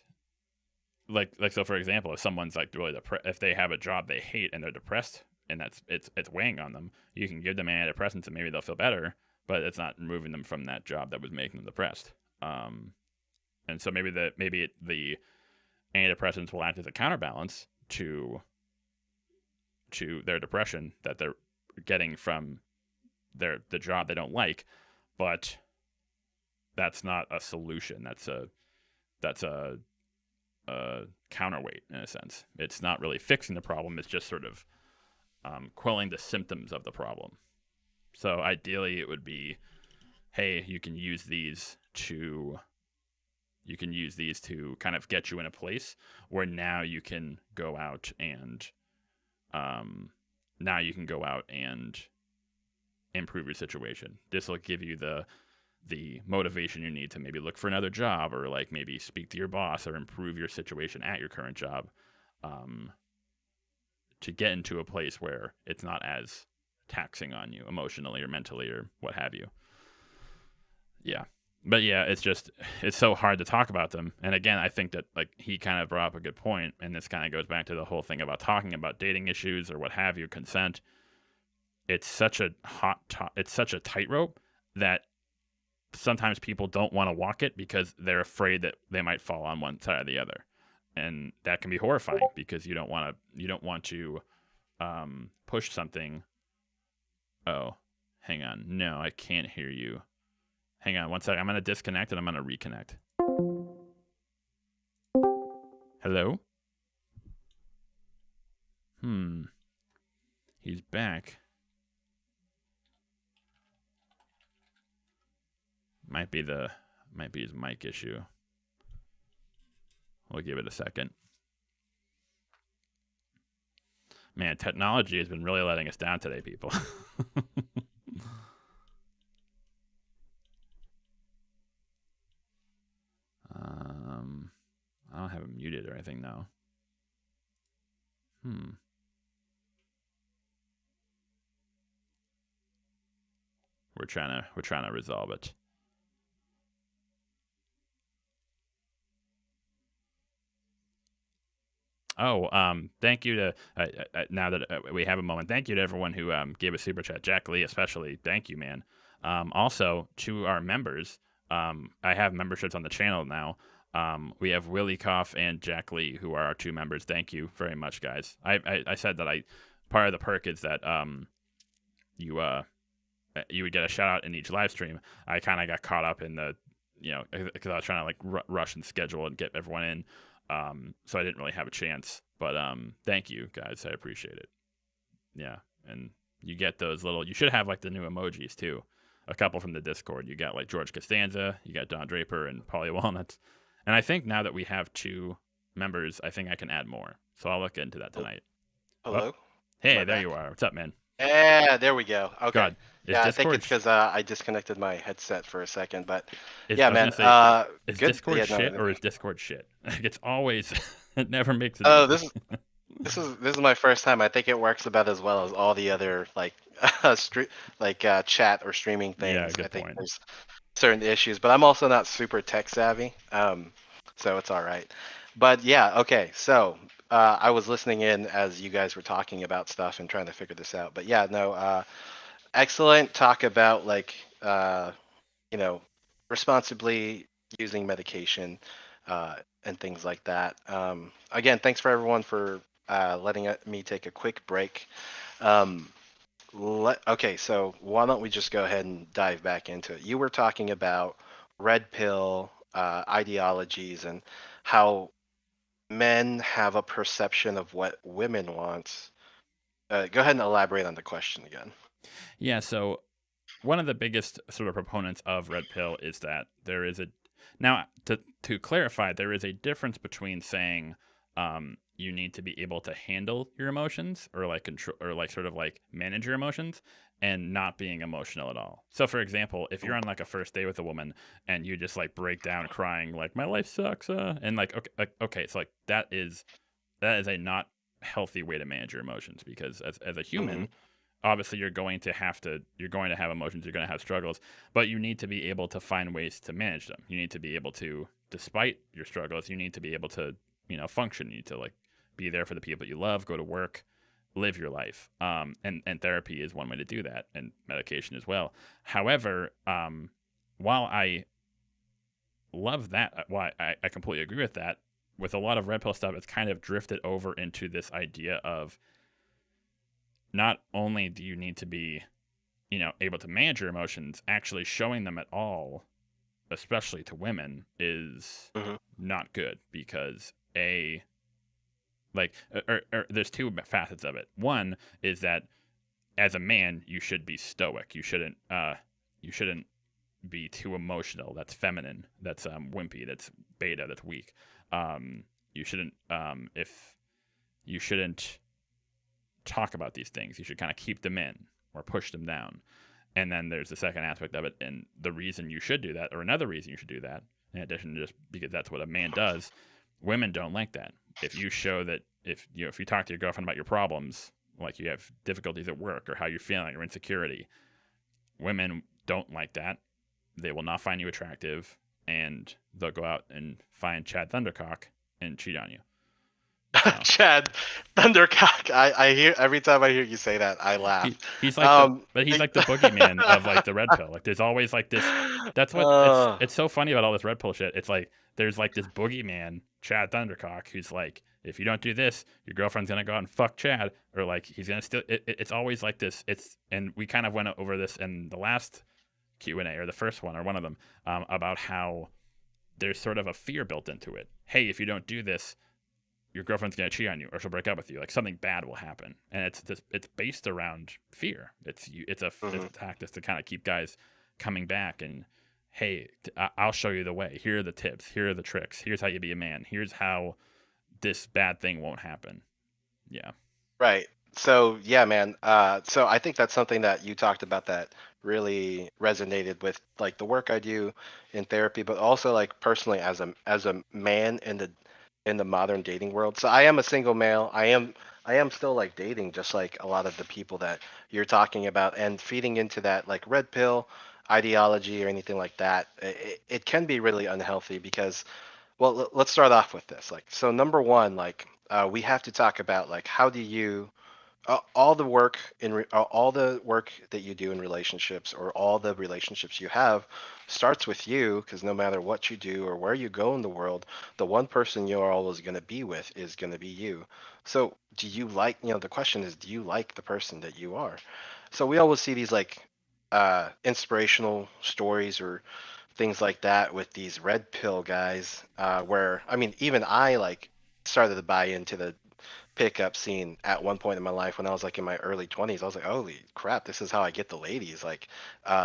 like so for example, if someone's like really if they have a job they hate and they're depressed and it's weighing on them, you can give them antidepressants and maybe they'll feel better, but it's not removing them from that job that was making them depressed. And so maybe the antidepressants will act as a counterbalance to their depression that they're getting from the job they don't like, but that's not a solution. That's a counterweight in a sense. It's not really fixing the problem. It's just sort of quelling the symptoms of the problem. So ideally, it would be, hey, you can use these to kind of get you in a place where now you can go out and improve your situation. This will give you the motivation you need to maybe look for another job, or like maybe speak to your boss or improve your situation at your current job, to get into a place where it's not as taxing on you emotionally or mentally or what have you. Yeah. But yeah, it's so hard to talk about them. And again, I think that like he kind of brought up a good point, and this kind of goes back to the whole thing about talking about dating issues or what have you, consent. It's such a it's such a tightrope that sometimes people don't want to walk it because they're afraid that they might fall on one side or the other. And that can be horrifying because you don't want to push something. Oh, hang on. No, I can't hear you. Hang on one second. I'm going to disconnect and I'm going to reconnect. Hello? He's back. Might be his mic issue. We'll give it a second. Man, technology has been really letting us down today, people. I don't have him muted or anything now. We're trying to resolve it. Oh, thank you to now that we have a moment. Thank you to everyone who gave a super chat. Jack Lee, especially. Thank you, man. Also to our members, I have memberships on the channel now. We have Willie Koff and Jack Lee, who are our two members. Thank you very much, guys. I said that part of the perk is that you you would get a shout out in each live stream. I kind of got caught up in the, because I was trying to like rush and schedule and get everyone in. So I didn't really have a chance. But thank you guys, I appreciate it. Yeah, and you get those little. You should have like the new emojis too. A couple from the Discord. You got like George Costanza, you got Don Draper, and Polly Walnuts. And I think now that we have 2 members, I think I can add more. So I'll look into that tonight. Hello. Oh. Hey, there you are. What's up, man? Yeah, there we go. Okay. God, yeah, I think it's because I disconnected my headset for a second, but yeah, man. Is good. Discord shit or is Discord shit? Like it's always, it never makes it. Oh, this is my first time. I think it works about as well as all the other like chat or streaming things. Yeah, good I think point. there's certain issues, but I'm also not super tech savvy, so it's all right. But yeah, okay. So I was listening in as you guys were talking about stuff and trying to figure this out. But yeah, no, excellent talk about like responsibly using medication and things like that. Again, thanks for everyone for letting me take a quick break. Okay, so why don't we just go ahead and dive back into it? You were talking about red pill ideologies and how men have a perception of what women want. Go ahead and elaborate on the question again. Yeah, so one of the biggest sort of proponents of red pill is that there is now to clarify, there is a difference between saying you need to be able to handle your emotions or like control or like sort of like manage your emotions and not being emotional at all. So for example, if you're on like a first date with a woman and you just like break down crying like my life sucks and like okay, so like that is a not healthy way to manage your emotions because as a human, obviously you're going to have emotions, you're going to have struggles, but you need to be able to find ways to manage them. You need to be able to, despite your struggles, you need to be able to, function. You need to like be there for the people you love, go to work, live your life. And therapy is one way to do that, and medication as well. However, while I love that, I completely agree with that, with a lot of red pill stuff, it's kind of drifted over into this idea of not only do you need to be, able to manage your emotions, actually showing them at all, especially to women, is not good because there's 2 facets of it. One is that as a man, you should be stoic. You shouldn't be too emotional. That's feminine. That's wimpy. That's beta. That's weak. You shouldn't talk about these things. You should kind of keep them in or push them down. And then there's the second aspect of it, and the reason you should do that, or another reason you should do that, in addition to just because that's what a man does, women don't like that. If you show that, if you talk to your girlfriend about your problems, like you have difficulties at work or how you're feeling or insecurity, women don't like that. They will not find you attractive, and they'll go out and find Chad Thundercock and cheat on you. So. Chad Thundercock. I hear every time I hear you say that, I laugh. He's like, he's like the boogeyman of like the red pill. Like there's always like this. That's what it's so funny about all this red pill shit. It's like there's like this boogeyman, Chad Thundercock, who's like, if you don't do this, your girlfriend's gonna go out and fuck Chad, or like he's gonna steal. It's always like this. And we kind of went over this in the last Q&A or the first one or one of them about how there's sort of a fear built into it. Hey, if you don't do this, your girlfriend's gonna cheat on you, or she'll break up with you. Like something bad will happen, and it's based around fear. It's a tactic to kind of keep guys coming back and, hey, I'll show you the way. Here are the tips. Here are the tricks. Here's how you be a man. Here's how this bad thing won't happen. Yeah. Right. So yeah, man. So I think that's something that you talked about that really resonated with like the work I do in therapy, but also like personally as a man in the modern dating world. So I am a single male. I am still like dating just like a lot of the people that you're talking about, and feeding into that like red pill ideology or anything like that. It can be really unhealthy because, well, let's start off with this. Like, so number one, like we have to talk about like how do you all the work all the work that you do in relationships, or all the relationships you have, starts with you, because no matter what you do or where you go in the world, the one person you're always going to be with is going to be you. So do you like, the question is, do you like the person that you are? So we always see these like inspirational stories or things like that with these red pill guys, where I mean, even I like started to buy into the pickup scene at one point in my life when I was like in my early 20s. I was like, holy crap, this is how I get the ladies. Like,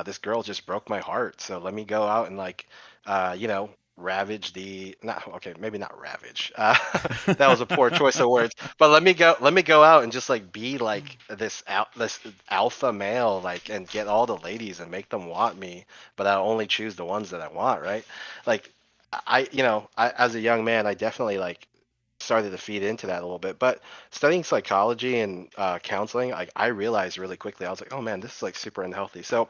this girl just broke my heart. So let me go out and like, you know, ravage the not okay, maybe not ravage. That was a poor choice of words. But let me go out and just like be like this alpha male, like, and get all the ladies and make them want me. But I'll only choose the ones that I want, right? Like, I as a young man, I definitely like started to feed into that a little bit. But studying psychology and counseling, I realized really quickly, I was like, oh man, this is like super unhealthy. So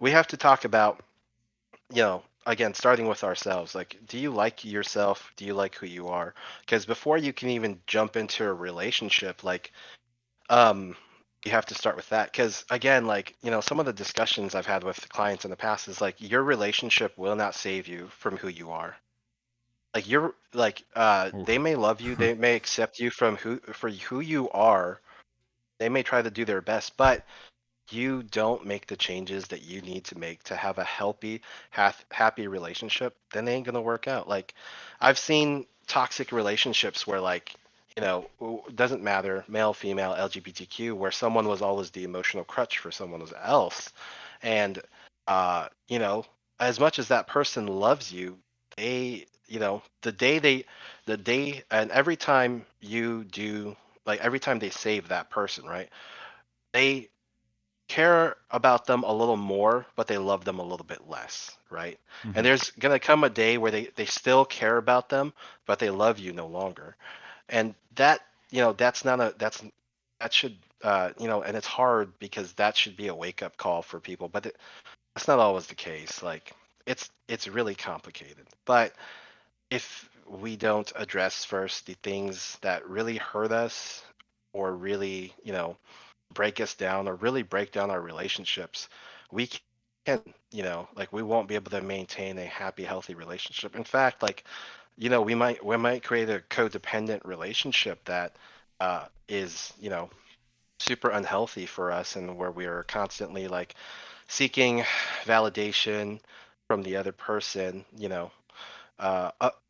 we have to talk about, again, starting with ourselves. Like, do you like yourself? Do you like who you are? Because before you can even jump into a relationship, like, um, you have to start with that. Because again, like, some of the discussions I've had with clients in the past is like, your relationship will not save you from who you are. Like, you're like, they may love you, they may accept you for who you are. They may try to do their best, but you don't make the changes that you need to make to have a healthy, happy relationship, then they ain't gonna work out. Like, I've seen toxic relationships where, like, doesn't matter, male, female, LGBTQ, where someone was always the emotional crutch for someone else. And, as much as that person loves you, they, the day, and every time you do, like, every time they save that person, right? They care about them a little more, but they love them a little bit less, right? And there's gonna come a day where they still care about them, but they love you no longer. And that, that's not a that should and it's hard because that should be a wake up call for people, but that's not always the case. Like, it's really complicated. But if we don't address first the things that really hurt us or really, break us down or really break down our relationships, we can, like, we won't be able to maintain a happy, healthy relationship. In fact, like, we might create a codependent relationship that is, super unhealthy for us, and where we are constantly like seeking validation from the other person,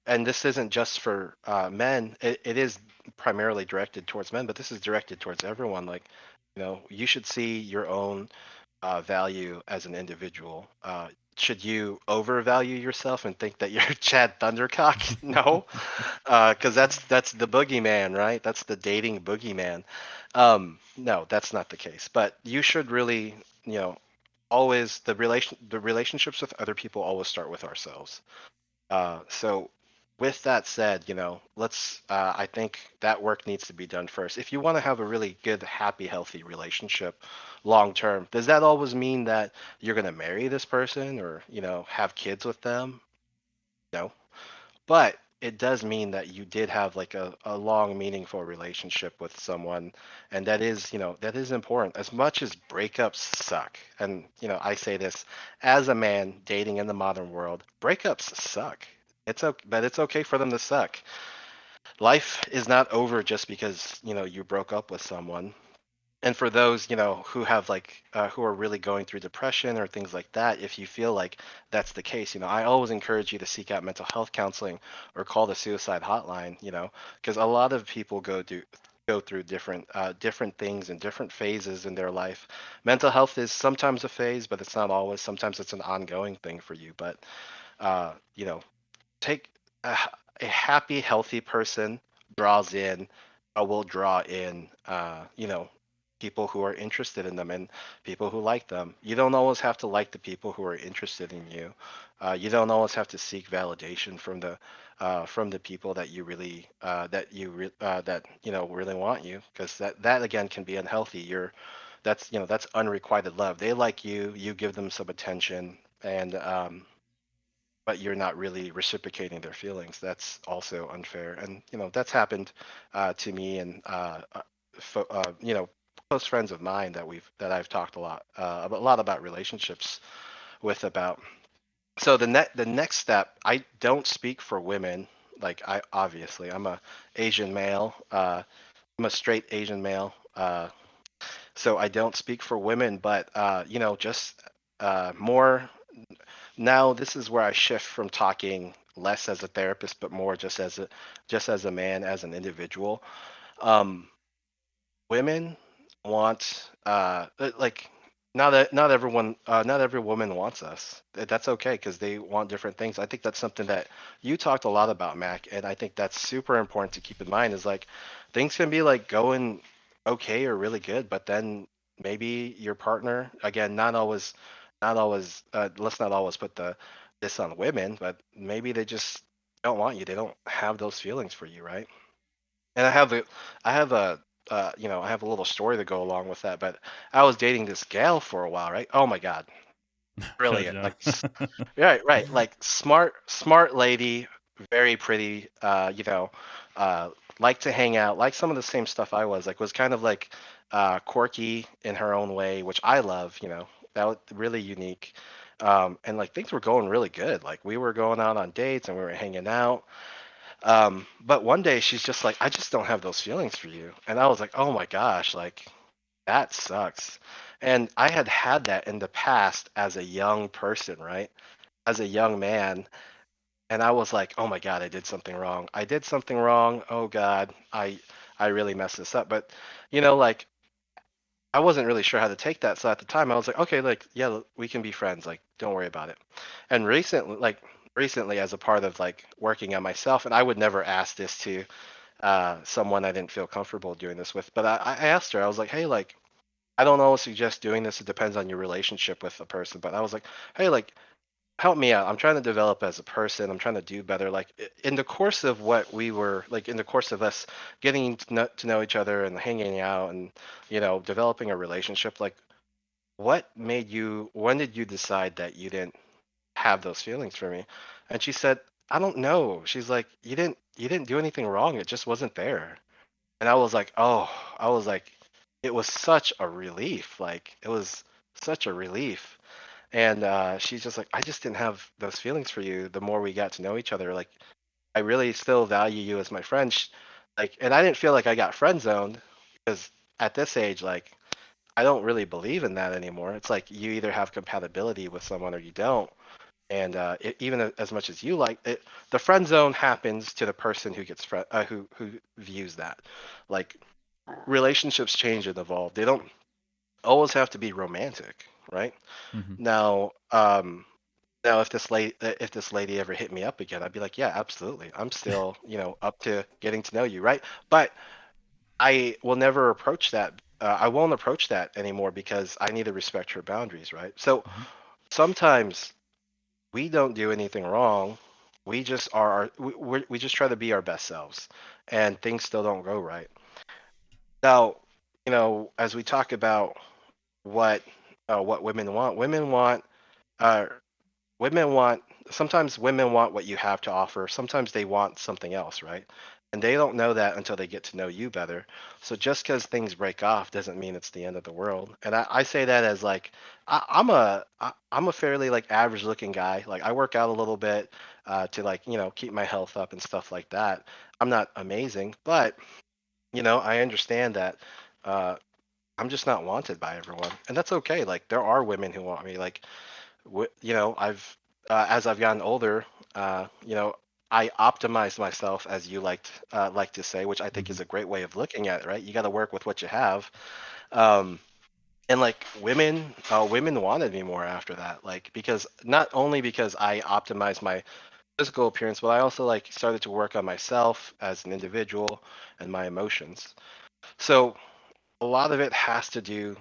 and this isn't just for men. It is primarily directed towards men, but this is directed towards everyone. Like, you should see your own value as an individual. Should you overvalue yourself and think that you're Chad Thundercock? No, because that's the boogeyman, right? That's the dating boogeyman. No, that's not the case. But you should really, always the relationships with other people always start with ourselves. So with that said, let's I think that work needs to be done first. If you want to have a really good, happy, healthy relationship long term, does that always mean that you're going to marry this person or, have kids with them? No. But it does mean that you did have like a long, meaningful relationship with someone. And that is important. As much as breakups suck, and, I say this as a man dating in the modern world, breakups suck. It's okay, but it's okay for them to suck. Life is not over just because, you broke up with someone. And for those, who have like who are really going through depression or things like that, if you feel like that's the case, I always encourage you to seek out mental health counseling or call the suicide hotline, because a lot of people go through different things and different phases in their life. Mental health is sometimes a phase, but it's not always. Sometimes it's an ongoing thing for you. But uh, you know, take a happy, healthy person draws in, will draw in, people who are interested in them and people who like them. You don't always have to like the people who are interested in you. You don't always have to seek validation from the people that you really that really want you, because that again can be unhealthy. That's unrequited love. They like you, you give them some attention, and but you're not really reciprocating their feelings. That's also unfair, and that's happened to me and close friends of mine that I've talked a lot about relationships with about. So the next step, I don't speak for women. Like, I'm a Asian male. I'm a straight Asian male. So I don't speak for women, but just more now. This is where I shift from talking less as a therapist, but more just as a man, as an individual. Um, Women want like not everyone not every woman wants us. That's okay because they want different things. I think that's something that you talked a lot about, Mac, and I think that's super important to keep in mind is like things can be like going okay or really good, but then maybe your partner, again, not always let's not always put this on women, but maybe they just don't want you. They don't have those feelings for you, right? And I have a, I have a little story to go along with that. But I was dating this gal for a while, right? Oh my God, brilliant! Gotcha. Like, right, like smart lady, very pretty. Like to hang out, like some of the same stuff I was. Like, was kind of like, quirky in her own way, which I love. That was really unique. And like things were going really good. Like we were going out on dates and we were hanging out. But one day she's just like, I just don't have those feelings for you. And I was like, oh my gosh, like that sucks. And I had that in the past as a young person, right? As a young man. And I was like, oh my God, I did something wrong. I did something wrong. Oh God, I really messed this up. But like I wasn't really sure how to take that. So at the time I was like, okay, like, yeah, we can be friends. Like, don't worry about it. And recently as a part of like working on myself, and I would never ask this to someone I didn't feel comfortable doing this with, but I asked her, I was like, hey, like, I don't always suggest doing this. It depends on your relationship with the person. But I was like, hey, like, help me out. I'm trying to develop as a person. I'm trying to do better. Like in the course of what we were like in the course of us getting to know each other and hanging out and developing a relationship. Like, what made you? When did you decide that you didn't have those feelings for me? And she said, I don't know. She's like, you didn't do anything wrong. It just wasn't there. And I was like, oh, I was like, it was such a relief. Like it was such a relief. And she's just like, I just didn't have those feelings for you. The more we got to know each other, like I really still value you as my friend. Like, and I didn't feel like I got friend zoned because at this age, like I don't really believe in that anymore. It's like you either have compatibility with someone or you don't. And even as much as you like it, the friend zone happens to the person who gets who views that. Like relationships change and evolve. They don't always have to be romantic, right? Mm-hmm. Now, if this lady ever hit me up again, I'd be like, yeah, absolutely. I'm still, up to getting to know you, right? But I will never approach that. I won't approach that anymore because I need to respect her boundaries, right? So sometimes we don't do anything wrong. We just we just try to be our best selves, and things still don't go right. Now, as we talk about what women want, uh, women want sometimes women want what you have to offer. Sometimes they want something else, right? And they don't know that until they get to know you better. So just because things break off doesn't mean it's the end of the world. And I say that as like I'm a fairly like average looking guy. Like I work out a little bit to like keep my health up and stuff like that. I'm not amazing, but I understand that uh, I'm just not wanted by everyone, and that's okay. Like there are women who want me. Like I've as I've gotten older, I optimize myself, as you like to say, which I think is a great way of looking at it. Right? You got to work with what you have. Um, and like women wanted me more after that, like because not only because I optimized my physical appearance, but I also like started to work on myself as an individual and my emotions. So a lot of it has to do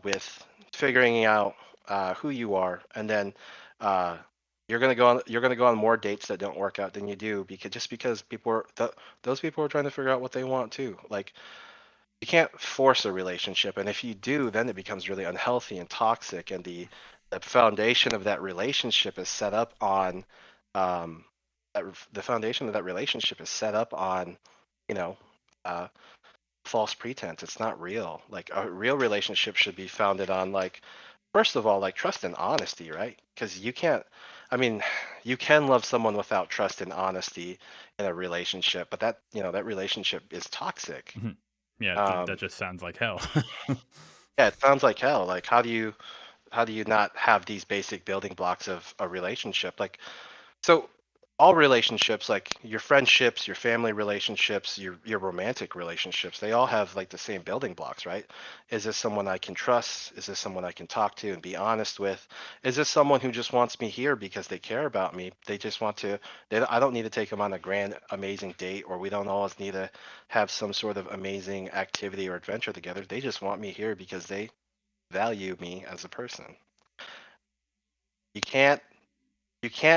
with figuring out who you are, and then uh, you're gonna go on more dates that don't work out than you do because those people are trying to figure out what they want too. Like you can't force a relationship, and if you do, then it becomes really unhealthy and toxic, and the foundation of that relationship is set up on um, the foundation of that relationship is set up on you know. Uh, False pretense. It's not real. Like a real relationship should be founded on like first of all like trust and honesty, right? Because you can't I mean, you can love someone without trust and honesty in a relationship, but that relationship is toxic. Yeah, that Um just sounds like hell. yeah, it sounds like hell. Like do you not have these basic building blocks of a relationship? Like, so all relationships, like your friendships, your family relationships, your romantic relationships, they all have like the same building blocks, right? Is this someone I can trust? Is this someone I can talk to and be honest with? Is this someone who just wants me here because they care about me? They just want to, I don't need to take them on a grand, amazing date, or we don't always need to have some sort of amazing activity or adventure together. They just want me here because they value me as a person. You can't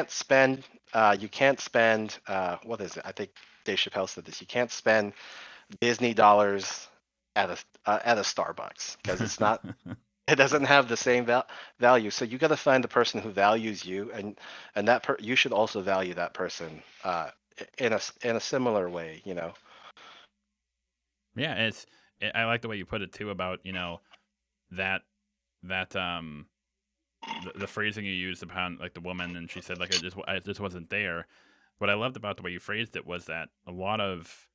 spend what is it? I think Dave Chappelle said this. You can't spend Disney dollars at a Starbucks because it's not it doesn't have the same value. So you got to find the person who values you, and you should also value that person in a similar way, you know. Yeah, I like the way you put it too about, that the phrasing you used upon like the woman, and she said like I just wasn't there. What I loved about the way you phrased it was that a lot of,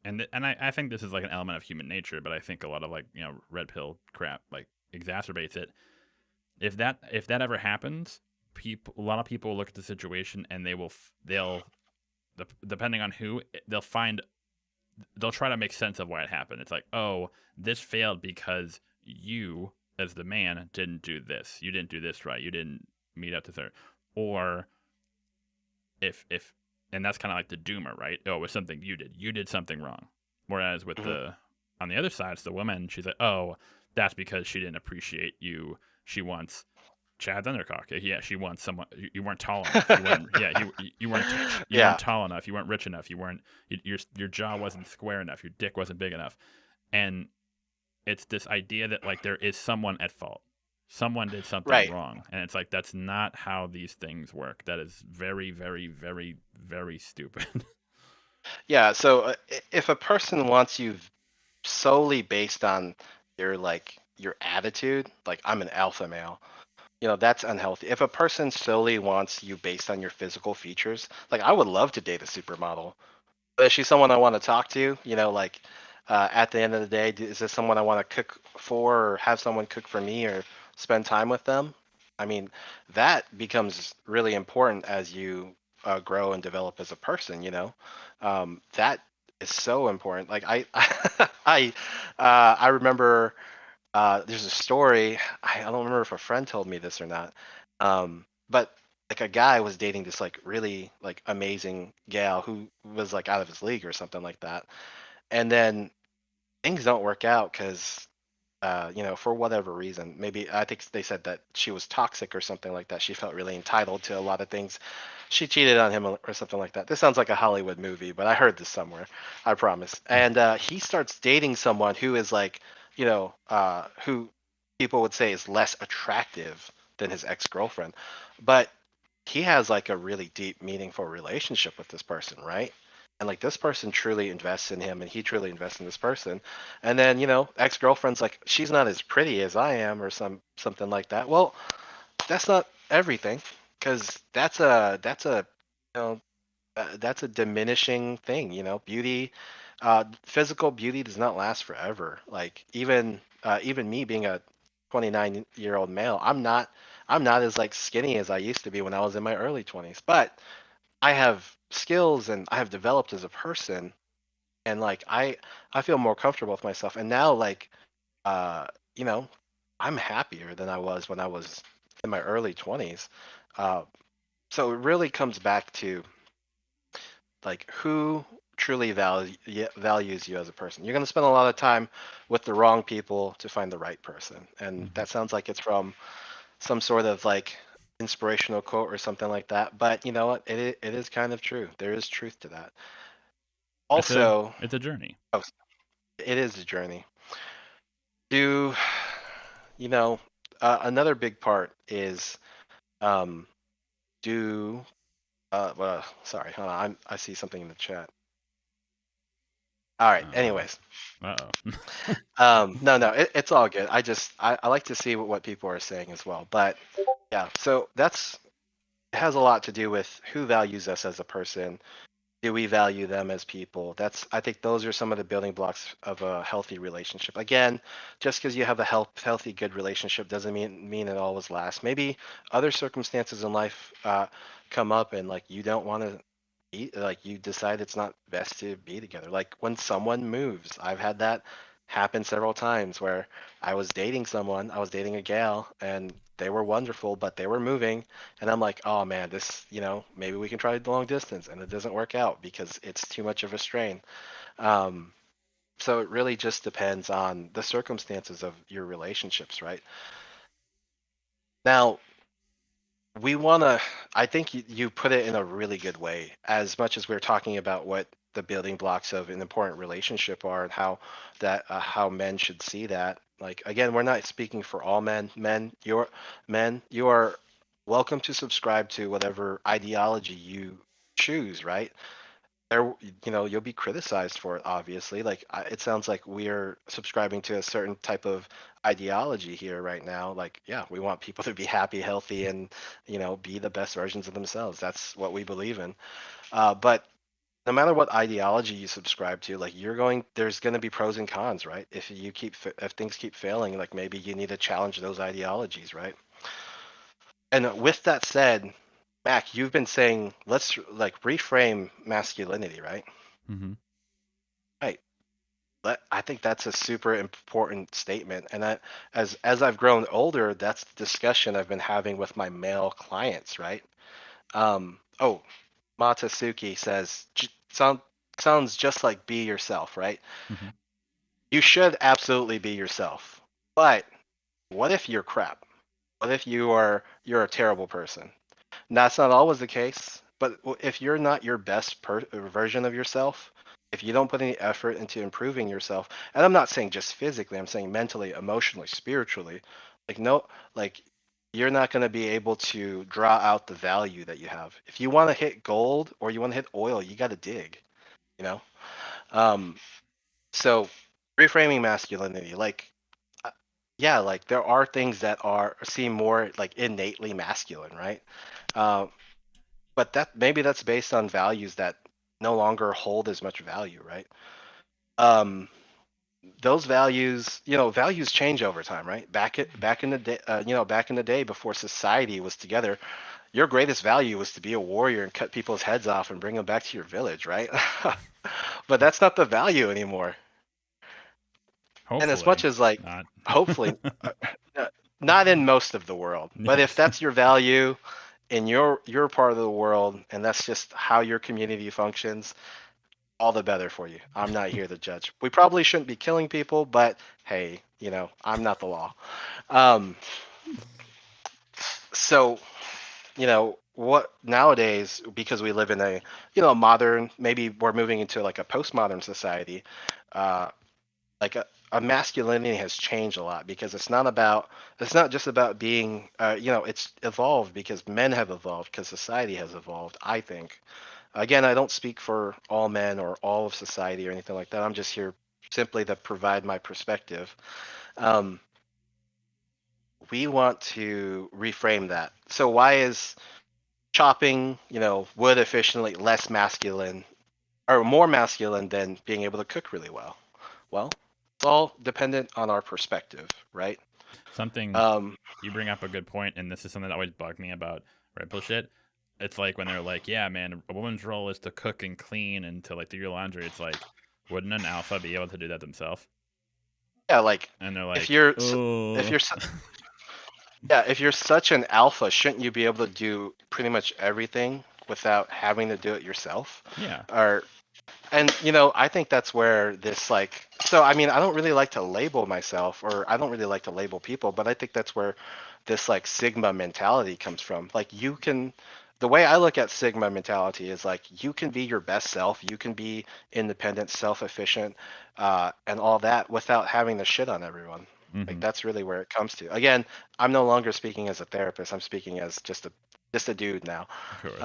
and I think this is like an element of human nature, but I think a lot of like red pill crap like exacerbates it. If that ever happens, a lot of people look at the situation and they'll depending on who, they'll try to make sense of why it happened. It's like, oh, this failed because you, as the man, didn't do this. You didn't do this right. You didn't meet up to third. Or if and that's kind of like the doomer, right? Oh, it was something you did. You did something wrong. Whereas with on the other side, it's the woman. She's like, oh, that's because she didn't appreciate you. She wants Chad Thundercock. Yeah, she wants someone. You weren't tall enough. You weren't. Yeah, you weren't. You weren't tall enough. You weren't rich enough. You weren't. Your jaw wasn't square enough. Your dick wasn't big enough. And it's this idea that like there is someone at fault. Someone did something wrong, and it's like that's not how these things work. That is very, very, very, very stupid. Yeah. So if a person wants you solely based on your attitude, like I'm an alpha male, that's unhealthy. If a person solely wants you based on your physical features, like I would love to date a supermodel, but is she someone I want to talk to? At the end of the day, is this someone I want to cook for, or have someone cook for me, or spend time with them? I mean, that becomes really important as you grow and develop as a person. That is so important. Like I remember there's a story. I don't remember if a friend told me this or not. But like a guy was dating this like really like amazing gal who was like out of his league or something like that. And then things don't work out because for whatever reason, maybe I think they said that she was toxic or something like that. She felt really entitled to a lot of things. She cheated on him or something like that. This sounds like a Hollywood movie, but I heard this somewhere, I promise. And he starts dating someone who is like, who people would say is less attractive than his ex-girlfriend. But he has like a really deep, meaningful relationship with this person, right? And like this person truly invests in him and he truly invests in this person. And then, ex-girlfriend's like, she's not as pretty as I am or something like that. Well, that's not everything, because that's a that's a diminishing thing. Beauty, physical beauty does not last forever. Like even me being a 29-year-old male, I'm not as like skinny as I used to be when I was in my early 20s, but I have skills and I have developed as a person, and like I feel more comfortable with myself. And now like uh you know I'm happier than I was when I was in my early 20s. So it really comes back to like who truly values you as a person. You're going to spend a lot of time with the wrong people to find the right person, and that sounds like it's from some sort of like inspirational quote or something like that, but you know what, it is kind of true. There is truth to that. Also, it's a journey. Oh, it is a journey. Do another big part is do well, sorry, hold on, I see something in the chat. All right, anyways. No, it's all good. I like to see what people are saying as well. But yeah, so it has a lot to do with who values us as a person, do we value them as people? I think those are some of the building blocks of a healthy relationship. Again, just because you have a healthy, good relationship doesn't mean it always lasts. Maybe other circumstances in life come up and like you don't want to be, like you decide it's not best to be together. Like when someone moves, I've had that happen several times where I was dating a gal, and they were wonderful, but they were moving, and I'm like, oh man, this, maybe we can try the long distance, and it doesn't work out because it's too much of a strain. Um, so it really just depends on the circumstances of your relationships, right? Now, I think you put it in a really good way, as much as we're talking about what the building blocks of an important relationship are and how men should see that. Like, again, we're not speaking for all men. You are welcome to subscribe to whatever ideology you choose, right? You'll be criticized for it, obviously. Like, it sounds like we're subscribing to a certain type of ideology here right now. Like, yeah, we want people to be happy, healthy, and be the best versions of themselves. That's what we believe in. But no matter what ideology you subscribe to, like, there's going to be pros and cons, right? If things keep failing, like, maybe you need to challenge those ideologies, right? And with that said, Mac, you've been saying let's like reframe masculinity, right? Mm-hmm. Right. I think that's a super important statement, and as I've grown older, that's the discussion I've been having with my male clients, right? Oh, Matasuki says sounds just like be yourself, right? Mm-hmm. You should absolutely be yourself, but what if you're crap? What if you're a terrible person? That's not always the case, but if you're not your best version of yourself, if you don't put any effort into improving yourself, and I'm not saying just physically, I'm saying mentally, emotionally, spiritually, like no, like you're not going to be able to draw out the value that you have. If you want to hit gold or you want to hit oil, you got to dig, you know? Um, so reframing masculinity, like, yeah, like there are things that seem more like innately masculine, right? Um, but that's based on values that no longer hold as much value, right? Those values change over time, right? Back in the day, back in the day before society was together, your greatest value was to be a warrior and cut people's heads off and bring them back to your village, right? But that's not the value anymore. Hopefully, and as much as like, not. hopefully, not in most of the world, but if that's your value in your part of the world, and that's just how your community functions, all the better for you. I'm not here to judge. We probably shouldn't be killing people, but hey, I'm not the law. So, what nowadays, because we live in a, modern, maybe we're moving into like a postmodern society, like a masculinity has changed a lot because it's not just about being, it's evolved because men have evolved, because society has evolved, I think. Again, I don't speak for all men or all of society or anything like that. I'm just here simply to provide my perspective. Um, we want to reframe that. So why is chopping, wood efficiently less masculine or more masculine than being able to cook really well? Well, it's all dependent on our perspective, right? Something you bring up a good point, and this is something that always bugged me about Red Pill shit. It's like when they're like, yeah, man, a woman's role is to cook and clean and to like do your laundry. It's like, wouldn't an alpha be able to do that themselves? Yeah, like, and they're like, if you're such an alpha, shouldn't you be able to do pretty much everything without having to do it yourself? Yeah. And I think that's where this, like, so I mean, I don't really like to label myself, or I don't really like to label people, but I think that's where this like Sigma mentality comes from. Like, the way I look at Sigma mentality is like, you can be your best self, you can be independent, self-efficient, and all that without having to shit on everyone. Mm-hmm. Like, that's really where it comes to. Again, I'm no longer speaking as a therapist. I'm speaking as just a dude now. Of course.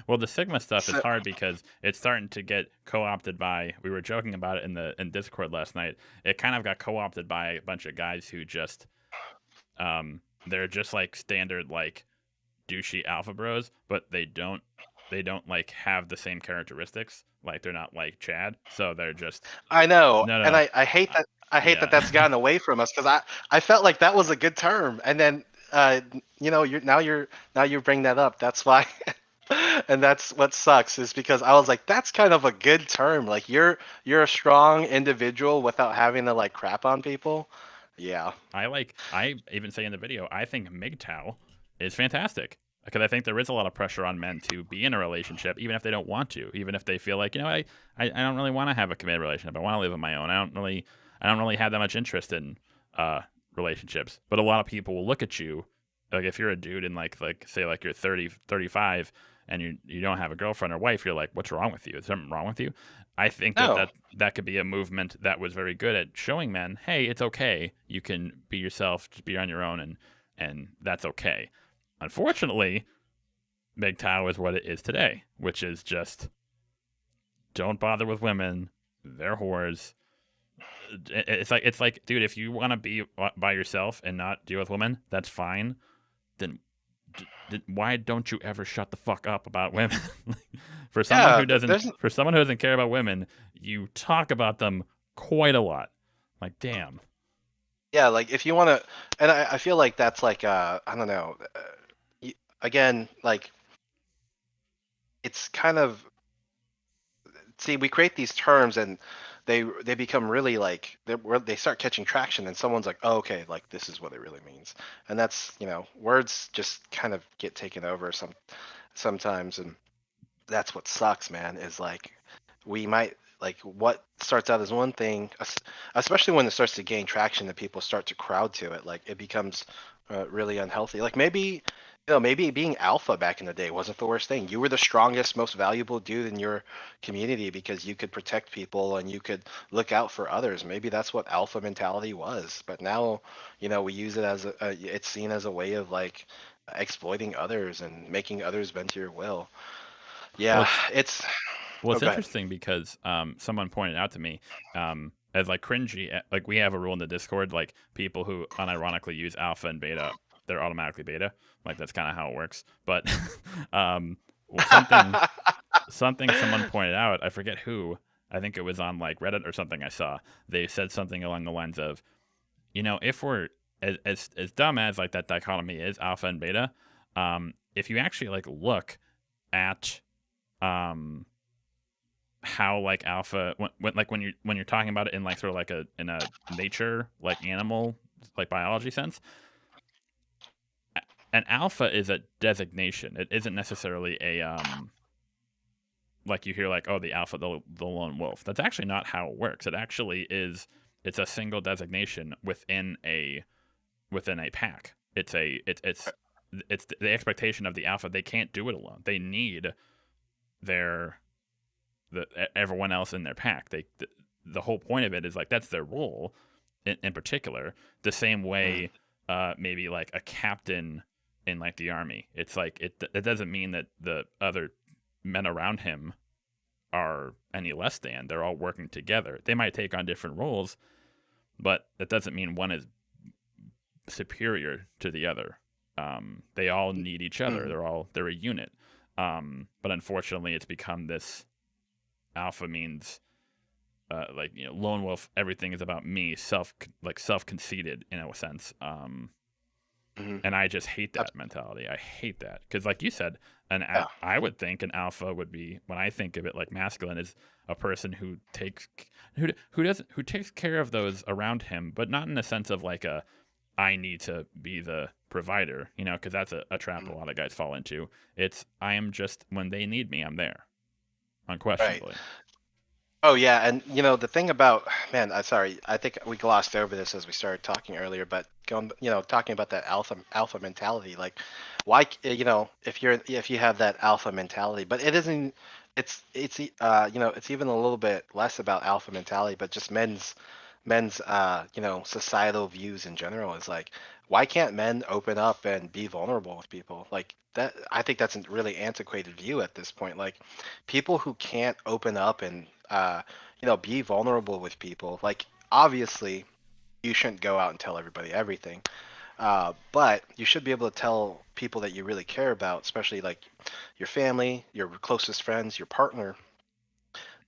Well, the Sigma stuff is hard because it's starting to get co-opted by. We were joking about it in Discord last night. It kind of got co-opted by a bunch of guys who just, they're just like standard like douchey alpha bros, but they don't they don't like have the same characteristics. Like they're not like Chad, so they're just I know, no, and no, I hate that. I hate that yeah. that's gotten away from us because I felt like that was a good term, and then now you bring that up. That's why, and that's what sucks is because I was like, that's kind of a good term. Like you're a strong individual without having to like crap on people. Yeah. I even say in the video, I think MGTOW is fantastic because I think there is a lot of pressure on men to be in a relationship, even if they don't want to, even if they feel like, I don't really want to have a committed relationship. I want to live on my own. I don't really have that much interest in relationships. But a lot of people will look at you, like if you're a dude and like say like you're 30, 35 and you don't have a girlfriend or wife, you're like, what's wrong with you? Is something wrong with you? I think No. that could be a movement that was very good at showing men, hey, it's okay. You can be yourself, just be on your own, and that's okay. Unfortunately, MGTOW is what it is today, which is just don't bother with women. They're whores. It's like, dude, if you want to be by yourself and not deal with women, that's fine. Then why don't you ever shut the fuck up about women? For someone who doesn't care about women, you talk about them quite a lot. Like, damn. Yeah, like if you want to, and I feel like that's like I don't know. Again, like it's kind of see we create these terms and they become really like they start catching traction and someone's like, oh, okay, like this is what it really means, and that's words just kind of get taken over sometimes, and that's what sucks, man. Is like we might like what starts out as one thing, especially when it starts to gain traction and people start to crowd to it, like it becomes really unhealthy. Like maybe being alpha back in the day wasn't the worst thing. You were the strongest, most valuable dude in your community because you could protect people and you could look out for others. Maybe that's what alpha mentality was. But now, we use it as it's seen as a way of like exploiting others and making others bend to your will. Yeah, Well, it's interesting because someone pointed out to me as like cringy, like we have a rule in the Discord, like people who unironically use alpha and beta, they're automatically beta. Like that's kind of how it works. But something someone pointed out, I forget who. I think it was on like Reddit or something I saw. They said something along the lines of, if we're as dumb as like that dichotomy is alpha and beta, if you actually like look at how like alpha when you're talking about it in like sort of like in a nature like animal like biology sense, an alpha is a designation. It isn't necessarily a like you hear like, oh, the alpha, the lone wolf. That's actually not how it works. It actually is. It's a single designation within a pack. It's the expectation of the alpha. They can't do it alone. They need everyone else in their pack. The whole point of it is like that's their role in particular. The same way maybe like a captain in like the army. It's like it doesn't mean that the other men around him are any less than. They're all working together. They might take on different roles, but that doesn't mean one is superior to the other. They all need each other. They're a unit. But unfortunately, it's become this alpha means lone wolf. Everything is about me. Self-conceited in a sense. And I just hate that mentality. I hate that because, like you said, I would think an alpha would be, when I think of it like masculine, is a person who takes care of those around him, but not in a sense of like I need to be the provider, because that's a trap a lot of guys fall into. It's I am just, when they need me, I'm there, unquestionably. Right. Oh yeah, and the thing about, man, sorry, I think we glossed over this as we started talking earlier, but talking about that alpha mentality, like why, if you have that alpha mentality, but it isn't, it's it's even a little bit less about alpha mentality, but just men's societal views in general is like, why can't men open up and be vulnerable with people? Like that, I think that's a really antiquated view at this point. Like people who can't open up and be vulnerable with people, like obviously you shouldn't go out and tell everybody everything, But you should be able to tell people that you really care about, especially like your family, your closest friends, your partner,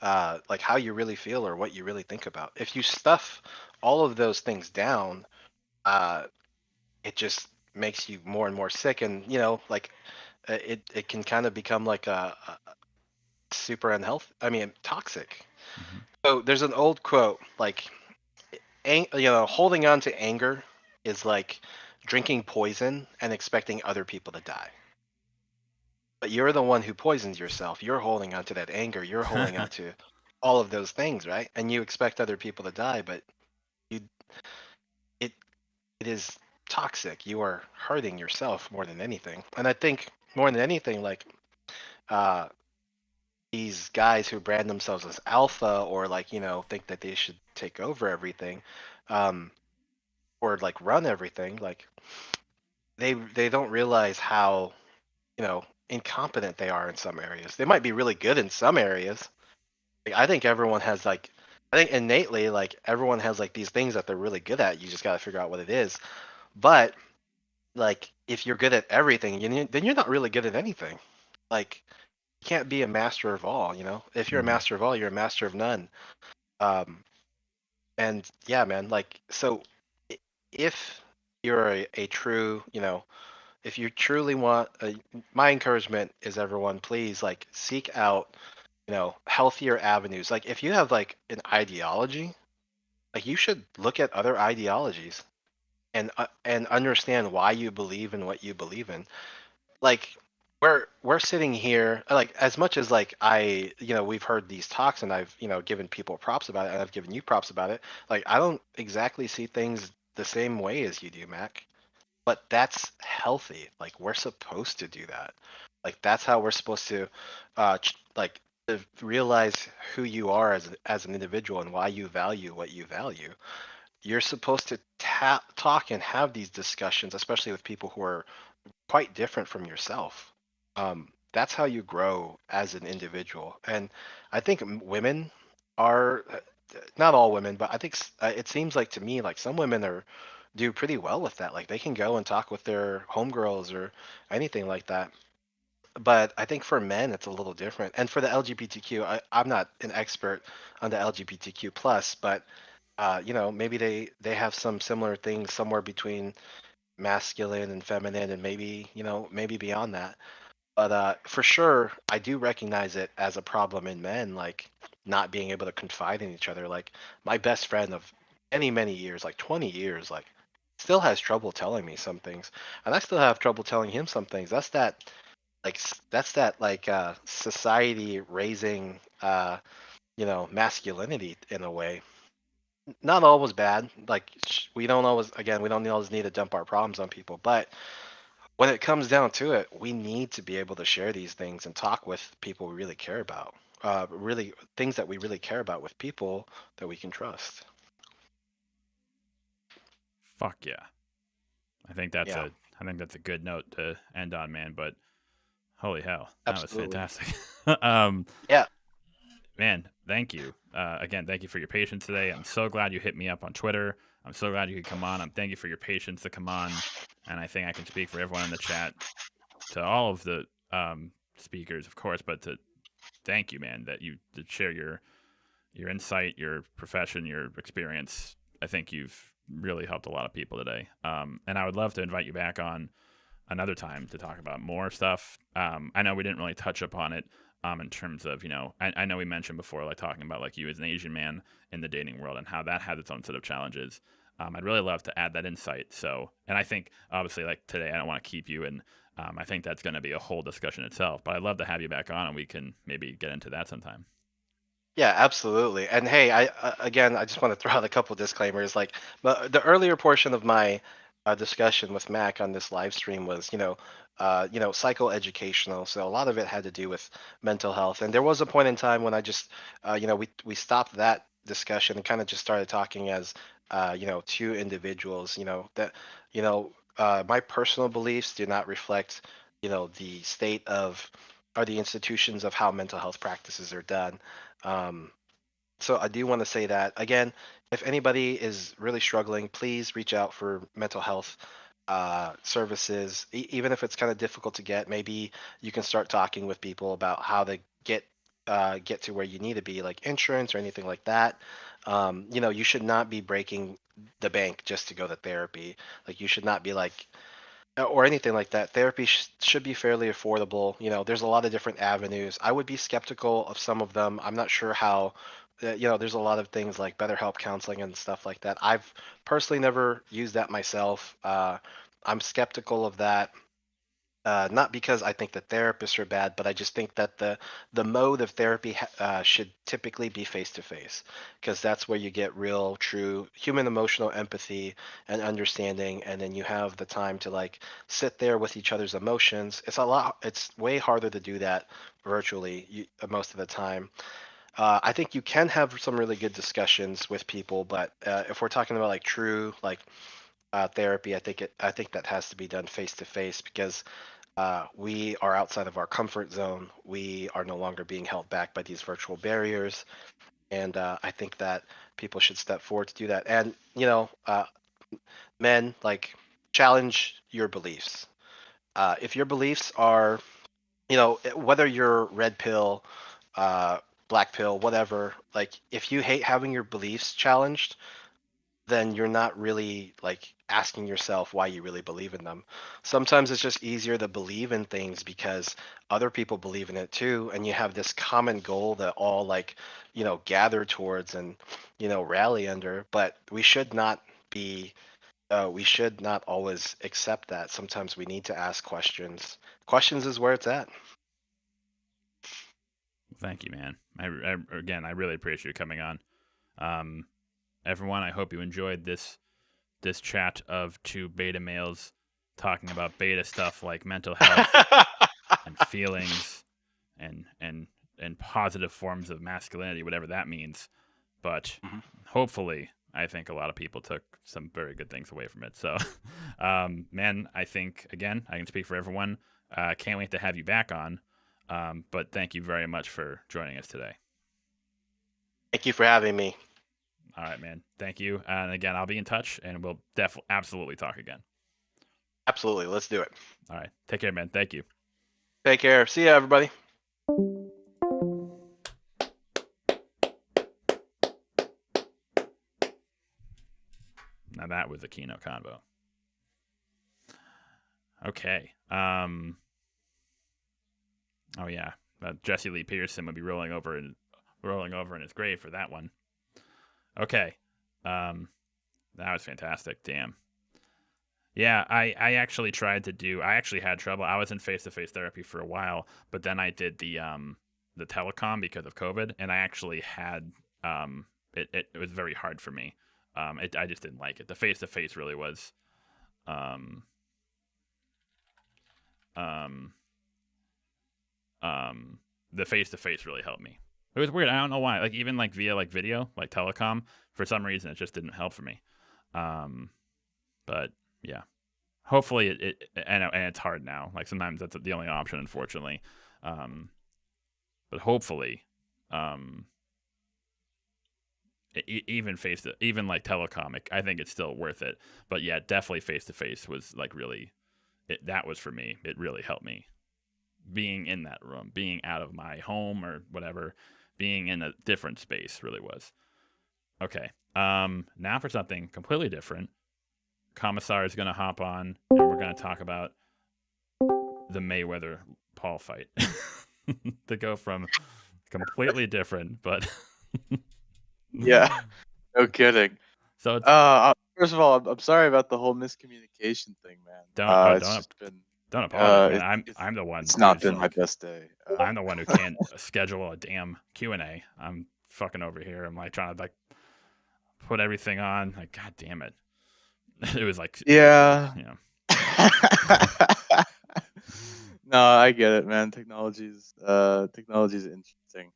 like how you really feel or what you really think about. If you stuff all of those things down, it just makes you more and more sick, and like it can kind of become like a super unhealthy. I mean, toxic. Mm-hmm. So there's an old quote like, holding on to anger is like drinking poison and expecting other people to die. But you're the one who poisons yourself. You're holding on to that anger. You're holding on to all of those things, right? And you expect other people to die, but you it it is toxic. You are hurting yourself more than anything. And I think more than anything, like uh these guys who brand themselves as alpha, or like think that they should take over everything, um or like run everything, like they don't realize how incompetent they are in some areas. They might be really good in some areas. Like, I think everyone has like, I think innately like everyone has like these things that they're really good at. You just got to figure out what it is. But like if you're good at everything, then you're not really good at anything. Like you can't be a master of all. If you're a master of all, you're a master of none. Um, and yeah, man, like so if you're a true, if you truly want, my encouragement is everyone, please like seek out, healthier avenues. Like if you have like an ideology, like you should look at other ideologies and understand why you believe in what you believe in. Like we're sitting here, like as much as like we've heard these talks and I've given people props about it, and I've given you props about it. Like I don't exactly see things the same way as you do, Mac, but that's healthy. Like we're supposed to do that. Like that's how we're supposed to like to realize who you are as an individual and why you value what you value. You're supposed to talk and have these discussions, especially with people who are quite different from yourself. That's how you grow as an individual. And I think women are, not all women, but I think it seems like to me like some women do pretty well with that. Like they can go and talk with their homegirls or anything like that. But I think for men it's a little different. And for the LGBTQ, I'm not an expert on the LGBTQ plus, but maybe they have some similar things somewhere between masculine and feminine, and maybe maybe beyond that. But for sure, I do recognize it as a problem in men, like not being able to confide in each other. Like my best friend of many, many years, like 20 years, like still has trouble telling me some things, and I still have trouble telling him some things. That's that like society raising masculinity in a way. Not always bad. Like we don't always need to dump our problems on people, but when it comes down to it, we need to be able to share these things and talk with people we really care about. Really things that we really care about with people that we can trust. Fuck yeah. I think that's Yeah. a good note to end on, man. But holy hell, that Absolutely. was fantastic. Yeah. Man, thank you. Again, thank you for your patience today. I'm so glad you hit me up on Twitter. I'm so glad you could come on. Thank you for your patience to come on. And I think I can speak for everyone in the chat, to all of the speakers, of course, but to thank you, man, that you to share your insight, your profession, your experience. I think you've really helped a lot of people today. And I would love to invite you back on another time to talk about more stuff. I know we didn't really touch upon it in terms of, I know we mentioned before, like talking about like you as an Asian man in the dating world and how that has its own set of challenges. I'd really love to add that insight. So, and I think obviously like today, I don't want to keep you, and I think that's going to be a whole discussion itself, but I'd love to have you back on and we can maybe get into that sometime. Yeah, absolutely. And hey, again, I just want to throw out a couple disclaimers. Like, the earlier portion of my discussion with Mac on this live stream was, psychoeducational. So a lot of it had to do with mental health. And there was a point in time when I just, we stopped that discussion and kind of just started talking as, two individuals. My personal beliefs do not reflect, the state of or the institutions of how mental health practices are done. Um, so I do want to say that again, if anybody is really struggling, please reach out for mental health services, even if it's kind of difficult to get. Maybe you can start talking with people about how to get to where you need to be, like insurance or anything like that. You should not be breaking the bank just to go to therapy. Like you should not be like or anything like that. Therapy should be fairly affordable. There's a lot of different avenues. I would be skeptical of some of them. I'm not sure how. There's a lot of things like BetterHelp counseling and stuff like that. I've personally never used that myself. I'm skeptical of that. Not because I think that therapists are bad, but I just think that the mode of therapy should typically be face to face, because that's where you get real, true human emotional empathy and understanding, and then you have the time to like sit there with each other's emotions. It's way harder to do that virtually most of the time. I think you can have some really good discussions with people, but if we're talking about like true like therapy, I think that has to be done face to face, because we are outside of our comfort zone. We are no longer being held back by these virtual barriers. And I think that people should step forward to do that. And, men, like, challenge your beliefs. If your beliefs are, whether you're red pill, black pill, whatever, like, if you hate having your beliefs challenged, then you're not really like asking yourself why you really believe in them. Sometimes it's just easier to believe in things because other people believe in it too, and you have this common goal that all like, gather towards and, rally under. But we should not always accept that. Sometimes we need to ask questions. Questions is where it's at. Thank you, man. Again, I really appreciate you coming on. Everyone, I hope you enjoyed this chat of two beta males talking about beta stuff like mental health and feelings and positive forms of masculinity, whatever that means. But hopefully, I think a lot of people took some very good things away from it. So, man, I think, again, I can speak for everyone. Can't wait to have you back on. But thank you very much for joining us today. Thank you for having me. All right, man. Thank you. And again, I'll be in touch, and we'll absolutely talk again. Absolutely. Let's do it. All right. Take care, man. Thank you. Take care. See ya, everybody. Now that was a keynote convo. Okay. Oh yeah. Jesse Lee Peterson would be rolling over in his grave for that one. Okay. That was fantastic. Damn. Yeah, I actually had trouble. I was in face-to-face therapy for a while, but then I did the telecom because of COVID, and I actually had it was very hard for me. I just didn't like it. The face-to-face really was the face-to-face really helped me. It was weird. I don't know why. Like even like via like video, like telecom, for some reason it just didn't help for me. But yeah, hopefully and it's hard now. Like sometimes that's the only option, unfortunately. But hopefully, even like telecom, I think it's still worth it. But yeah, definitely face to face was like really, that was for me. It really helped me. Being in that room, being out of my home or whatever, being in a different space really was. Okay. Now for something completely different. Commissar is going to hop on, and we're going to talk about the Mayweather-Paul fight. To go from completely different, but... Yeah, no kidding. So it's... first of all, I'm sorry about the whole miscommunication thing, man. Don't apologize, man. I'm the one. It's not been my best day. I'm the one who can't schedule a damn Q&A. I'm fucking over here. I'm like trying to like put everything on. Like, god damn it. It was like, yeah. No, I get it, man. Technology's interesting.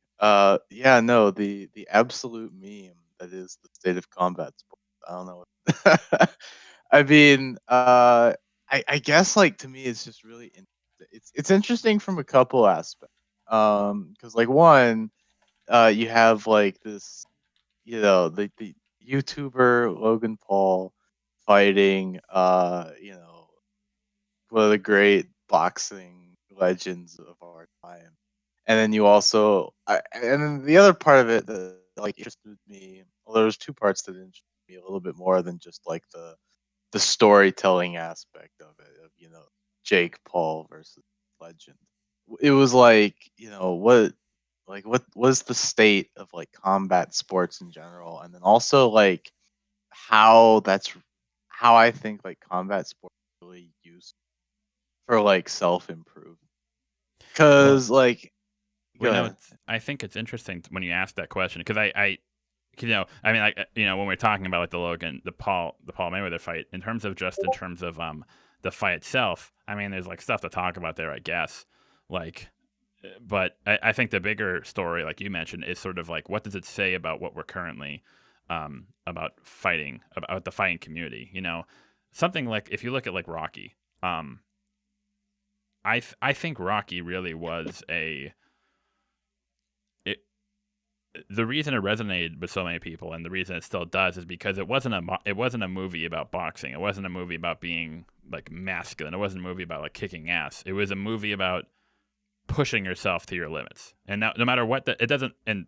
Yeah, no, the absolute meme that is the state of combat sport. I don't know. I mean, I guess like to me it's just really it's interesting from a couple aspects. Because like one, you have like this, the YouTuber Logan Paul fighting, one of the great boxing legends of our time. And then you also, and then the other part of it that like interested me. Well, there was two parts that interested me a little bit more than just like the storytelling aspect of it. Of Jake Paul versus Legend. It was like what was the state of like combat sports in general, and then also like how I think like combat sports really used for like self improvement. Because like, I think it's interesting when you ask that question because I I mean, like when we're talking about like the Paul Mayweather fight in terms of the fight itself. I mean, there's like stuff to talk about there, I guess. Like, but I think the bigger story, like you mentioned, is sort of like what does it say about what we're currently about fighting, about the fighting community. Something like if you look at like Rocky, I think Rocky really was the reason it resonated with so many people, and the reason it still does, is because it wasn't a movie about boxing. It wasn't a movie about being like masculine. It wasn't a movie about like kicking ass. It was a movie about pushing yourself to your limits. And now, no matter what, it doesn't. And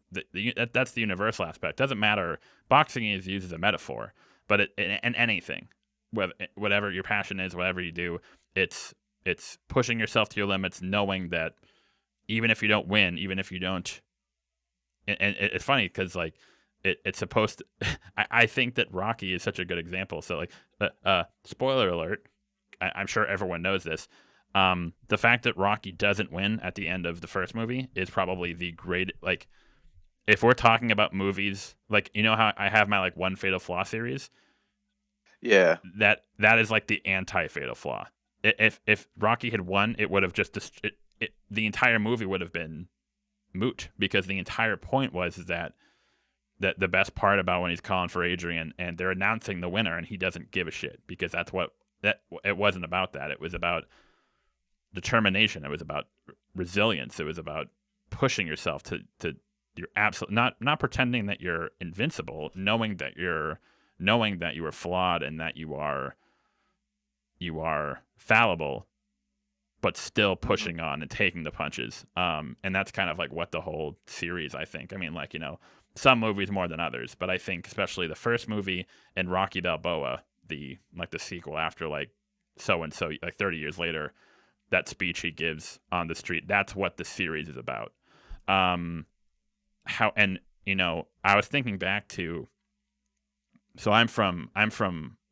that's the universal aspect. It doesn't matter. Boxing is used as a metaphor, but in anything, whatever your passion is, whatever you do, it's pushing yourself to your limits, knowing that even if you don't win, even if you don't. And it's funny because like it's supposed to. I think that Rocky is such a good example. So like, spoiler alert, I'm sure everyone knows this. The fact that Rocky doesn't win at the end of the first movie is probably the great. Like, if we're talking about movies, like how I have my like One Fatal Flaw series. Yeah. That is like the anti-fatal flaw. If Rocky had won, it would have just the entire movie would have been moot, because the entire point was that the best part about when he's calling for Adrian and they're announcing the winner and he doesn't give a shit, because it wasn't about that. It was about determination. It was about resilience. It was about pushing yourself to your absolute, not pretending that you're invincible, knowing that you are flawed and that you are fallible, but still pushing on and taking the punches. And that's kind of like what the whole series, I think. I mean, like, some movies more than others, but I think especially the first movie and Rocky Balboa, the sequel after like so-and-so, like 30 years later, that speech he gives on the street, that's what the series is about. I was thinking back to, so I'm from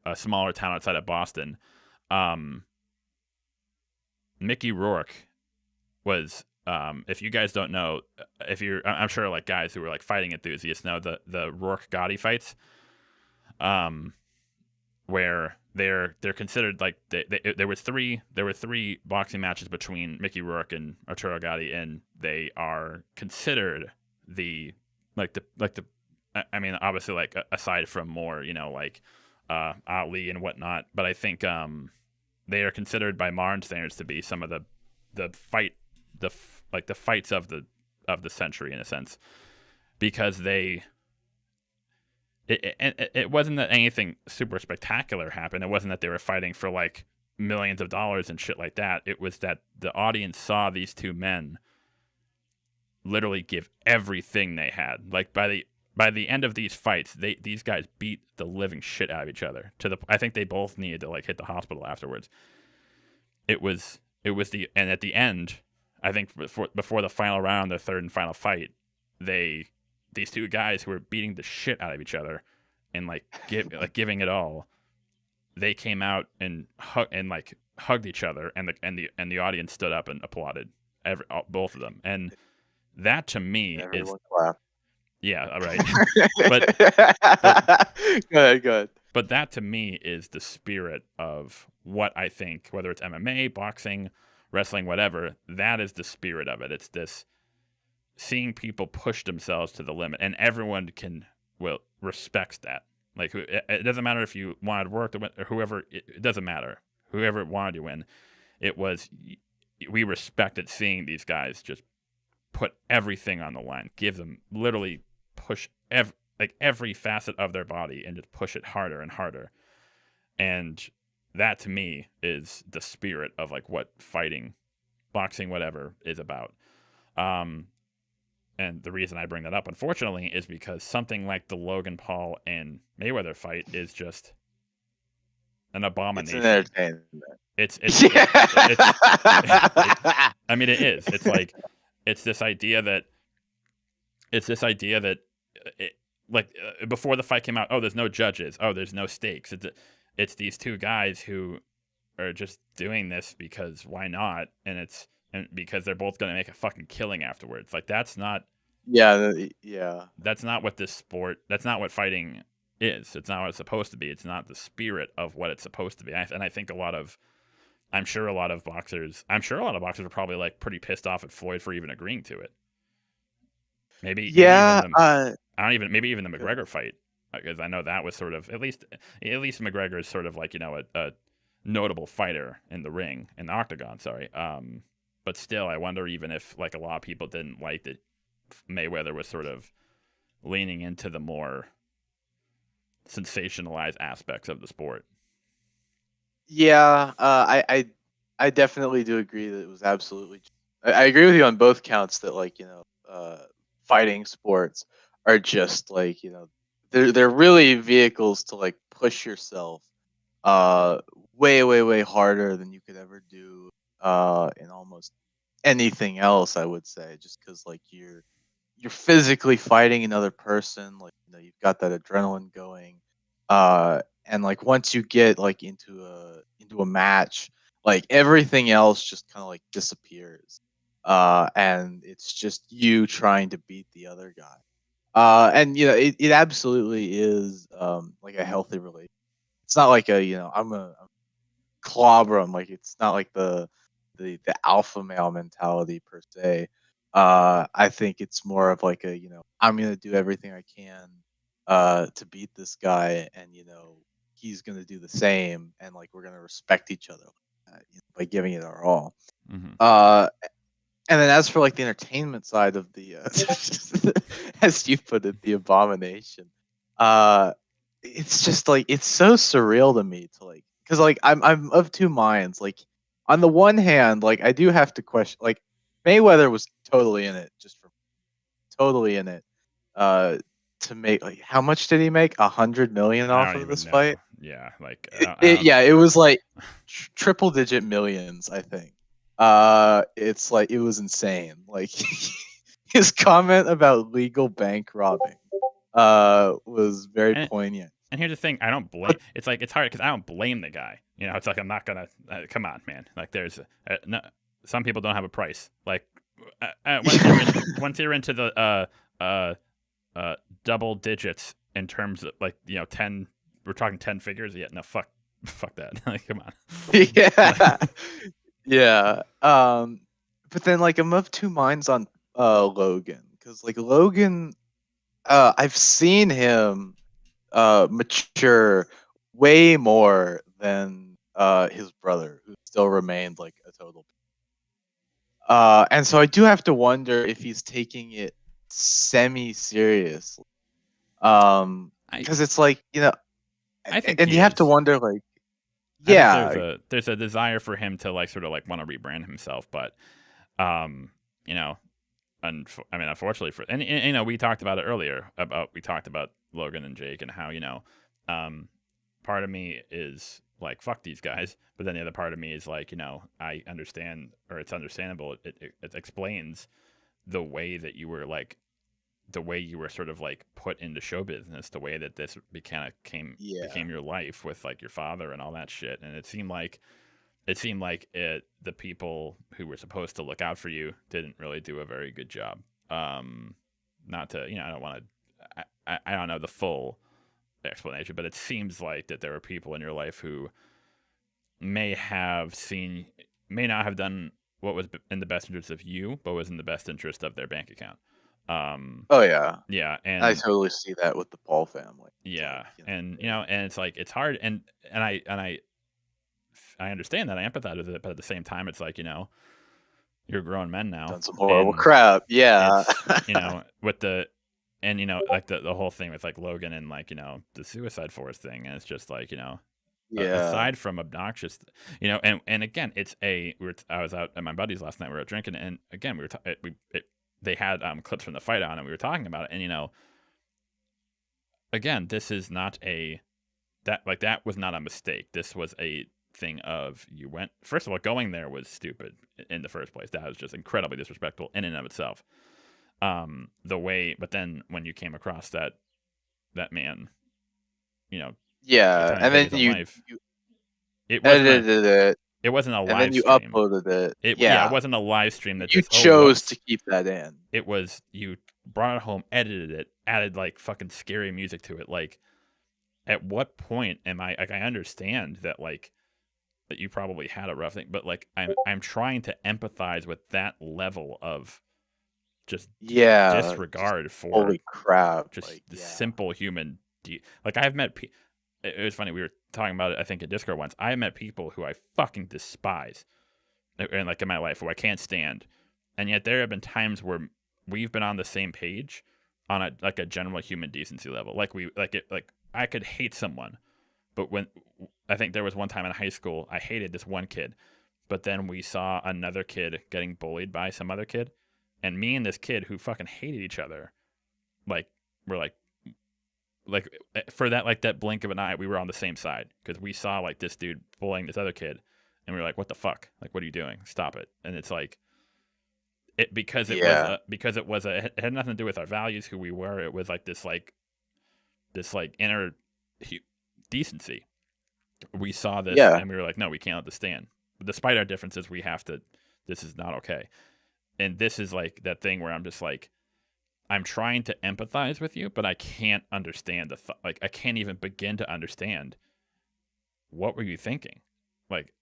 a smaller town outside of Boston. Mickey Rourke was, if you guys don't know, I'm sure like guys who are like fighting enthusiasts know the Rourke Gotti fights, where they're considered like there were three boxing matches between Mickey Rourke and Arturo Gotti, and they are considered I mean, obviously, like aside from more like Ali and whatnot, but I think they are considered by modern standards to be some of the fights of the century, in a sense, because it wasn't that anything super spectacular happened. It wasn't that they were fighting for like millions of dollars and shit like that. It was that the audience saw these two men literally give everything they had. Like by the end of these fights, these guys beat the living shit out of each other. I think they both needed to like hit the hospital afterwards. And at the end, I think before the final round, the third and final fight, these two guys who were beating the shit out of each other and giving it all, they came out and hugged each other, and the audience stood up and applauded both of them. And that to me Everyone clapped. Yeah, right. but go ahead. But that to me is the spirit of what I think, whether it's MMA, boxing, wrestling, whatever, that is the spirit of it. It's this seeing people push themselves to the limit, and everyone respects that. Like, it doesn't matter if you wanted work to win or whoever, it doesn't matter. Whoever wanted to win, we respected seeing these guys just put everything on the line, give them literally push every facet of their body and just push it harder and harder. And that to me is the spirit of like what fighting, boxing, whatever is about. And the reason I bring that up, unfortunately, is because something like the Logan Paul and Mayweather fight is just an abomination. It's an entertainment. It's I mean, it is. It's like this idea that before the fight came out, oh, there's no judges, oh, there's no stakes. It's these two guys who are just doing this because why not? And because they're both gonna make a fucking killing afterwards. Like that's not. Yeah. That's not what this sport. That's not what fighting is. It's not what it's supposed to be. It's not the spirit of what it's supposed to be. And I think I'm sure a lot of boxers are probably like pretty pissed off at Floyd for even agreeing to it. Maybe even the McGregor fight, because I know that was sort of at least McGregor is sort of like a notable fighter in the ring, in the octagon. Sorry, but still, I wonder even if like a lot of people didn't like that Mayweather was sort of leaning into the more sensationalized aspects of the sport. Yeah, I definitely do agree that it was absolutely. I agree with you on both counts that like fighting sports are just like they're really vehicles to like push yourself way harder than you could ever do in almost anything else. I would say just because like you're physically fighting another person, like you've got that adrenaline going. And like once you get like into a match, like everything else just kind of like disappears. And it's just you trying to beat the other guy. And it absolutely is like a healthy relationship. It's not like I'm a clobber him, like it's not like the alpha male mentality per se. I think it's more of like I'm gonna do everything I can to beat this guy, and he's gonna do the same, and like we're gonna respect each other by giving it our all. Mm-hmm. And then as for like the entertainment side of the as you put it, the abomination, it's just like it's so surreal to me to like, because like I'm of two minds. Like on the one hand, like I do have to question, like Mayweather was totally in it, totally in it to make, like, how much did he make? 100 million off of this fight? Yeah, like it was like triple digit millions, I think. It's like it was insane. Like his comment about legal bank robbing was very poignant. And here's the thing, I don't blame. It's like it's hard because I don't blame the guy. It's like I'm not gonna. Come on, man. Like there's no, some people don't have a price. Like once you're into the double digits in terms of like 10. We're talking 10 figures. Yeah, no, fuck that. Like, come on. Yeah, yeah. But then like I'm of two minds on Logan, because like Logan, I've seen him mature way more than his brother, who still remained like a total. And so I do have to wonder if he's taking it semi-seriously. Because it's like I think, and you have to wonder, like, yeah, there's a desire for him to like sort of like want to rebrand himself, but unfortunately for and we talked about it earlier we talked about Logan and Jake and how part of me is like fuck these guys, but then the other part of me is like I understand, or it's understandable. It explains the way that you were sort of like put into show business, the way that this became your life with like your father and all that shit, and it seemed like the people who were supposed to look out for you didn't really do a very good job. Not to, I don't want to, I don't know the full explanation, but it seems like that there were people in your life who may not have done what was in the best interest of you, but was in the best interest of their bank account. Oh yeah, and I totally see that with the Paul family. Yeah, and it's like it's hard, and I understand that, I empathize with it, but at the same time, it's like you're grown men now. Done some horrible crap, yeah. With the like the whole thing with like Logan and like the Suicide Force thing, and it's just like aside from obnoxious, and again, I was out at my buddy's last night. We were out drinking, and again, they had clips from the fight on, and we were talking about it, and again, this is not that was not a mistake. This was a thing of first of all, going there was stupid in the first place. That was just incredibly disrespectful in and of itself. But then when you came across that man, yeah, and then you edited it. It wasn't a live and then you stream. uploaded it. It wasn't a live stream that you just chose to keep that in. It was you brought it home, edited it, added like fucking scary music to it. Like, at what point am I like? I understand that that you probably had a rough thing, but like I'm trying to empathize with that level of just disregard for holy crap, just the simple human. Like I've met people. It was funny. We were talking about it, I think, at Discord once. I met people who I fucking despise, and like in my life, who I can't stand, and yet there have been times where we've been on the same page on a general human decency level. Like I could hate someone, but when I think there was one time in high school, I hated this one kid, but then we saw another kid getting bullied by some other kid, and me and this kid who fucking hated each other, we're like for that blink of an eye, we were on the same side because we saw like this dude bullying this other kid, and we were like, "What the fuck? Like, what are you doing? Stop it!" And it's like, it had nothing to do with our values, who we were. It was like this inner decency. We saw this, and we were like, "No, we can't let this stand." But despite our differences, we have to. This is not okay. And this is like that thing where I'm just like, I'm trying to empathize with you, but I can't understand I can't even begin to understand what were you thinking, like,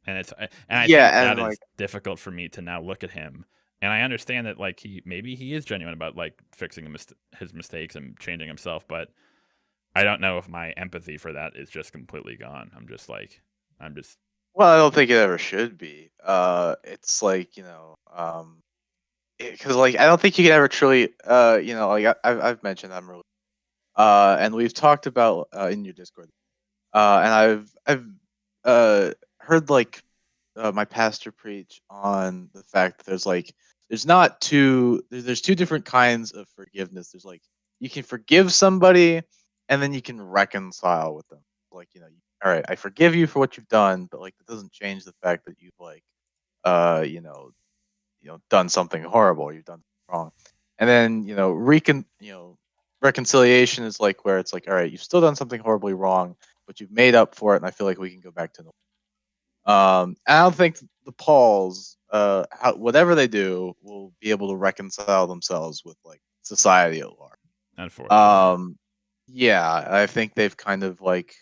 and I think that is difficult for me to now look at him, and I understand that like maybe he is genuine about like fixing his mistakes and changing himself, but I don't know if my empathy for that is just completely gone. Well, I don't think it ever should be. It's like because like I don't think you can ever truly like I've mentioned I'm really and we've talked about in your Discord and I've heard like my pastor preach on the fact that there's two different kinds of forgiveness. There's like you can forgive somebody and then you can reconcile with them, like all right, I forgive you for what you've done, but like it doesn't change the fact that you've like done something horrible, you've done something wrong. And then reconciliation is like where it's like, all right, you've still done something horribly wrong, but you've made up for it, and I feel like we can go back to normal. I don't think the Pauls, whatever they do, will be able to reconcile themselves with like society at large. Unfortunately. Yeah, I think they've kind of like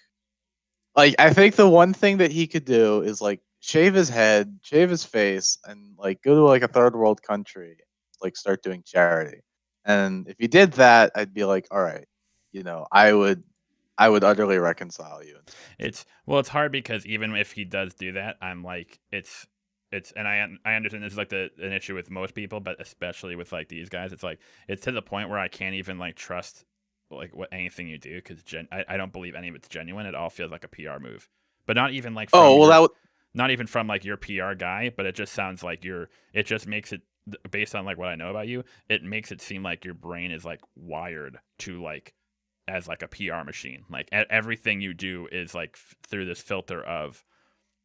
I think the one thing that he could do is like shave his head, shave his face, and like go to like a third world country, like start doing charity. And if he did that, I'd be like, all right, I would utterly reconcile you. It's hard because even if he does do that, I'm like, it's and I understand this is like an issue with most people, but especially with like these guys, it's like it's to the point where I can't even like trust like anything you do because I don't believe any of it's genuine. It all feels like a PR move, but not even like not even from like your PR guy, but it just sounds like it just makes it, based on like what I know about you, it makes it seem like your brain is like wired to like as like a PR machine. Like everything you do is like through this filter of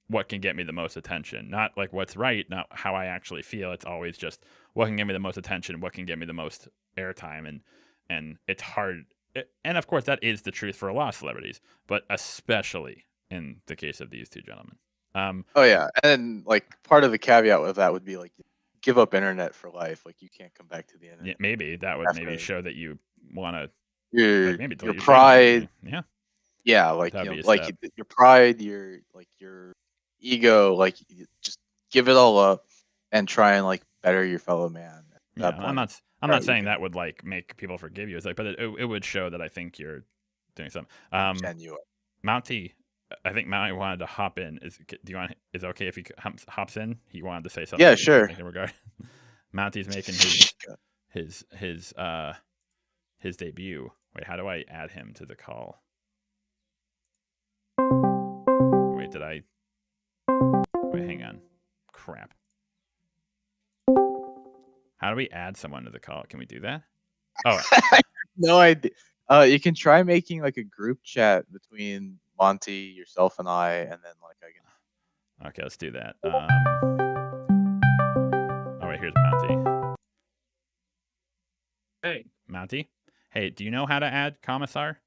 what can get me the most attention, not like what's right, not how I actually feel. It's always just what can get me the most attention, what can get me the most airtime, and it's hard. And of course, that is the truth for a lot of celebrities, but especially in the case of these two gentlemen. Oh yeah, and like part of the caveat with that would be like give up internet for life. Like you can't come back to the internet. Yeah, maybe that would maybe show that you want to your pride. Yeah, like your pride, your ego, like just give it all up and try and like better your fellow man. Yeah, I'm not saying that would like make people forgive you. It's like, but it would show that I think you're doing something. Genuine. Mounty, I think Mounty wanted to hop in. Is it okay if he hops in? He wanted to say something. Yeah, sure. In regard, Mounty's making his debut. Wait, how do I add him to the call? Wait, did I? Wait, hang on. Crap. How do we add someone to the call? Can we do that? Oh, no idea. You can try making like a group chat between Monty, yourself, and I, and then like I can. Okay, let's do that. Oh wait, here's Monty. Hey, Monty. Hey, do you know how to add Commissar?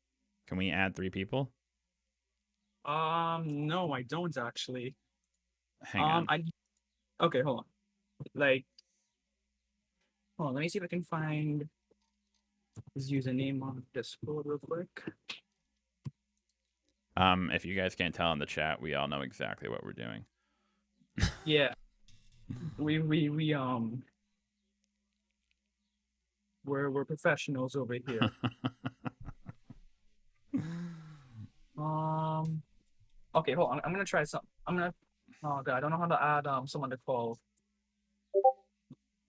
Can we add 3 people? no, I don't actually. Hang on. Okay, hold on. Like, hold on, let me see if I can find his username on Discord real quick. If you guys can't tell in the chat, we all know exactly what we're doing. Yeah. We're professionals over here. Okay, hold on. I'm gonna try some. Oh god, I don't know how to add someone to call.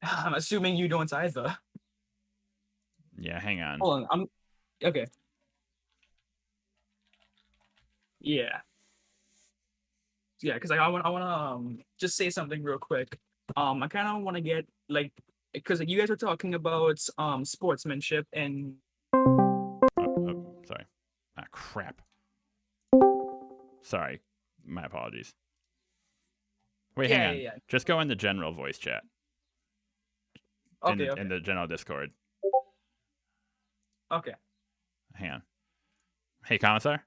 I'm assuming you don't either. Yeah, hang on. Hold on. Okay. Yeah. Yeah, because I want to just say something real quick. I kind of want to get like, because you guys were talking about sportsmanship and. Sorry. Ah, crap. Sorry. My apologies. Wait, hang on. Yeah. Just go in the general voice chat. Okay, in the general Discord. Okay. Hang on. Hey, Commissar?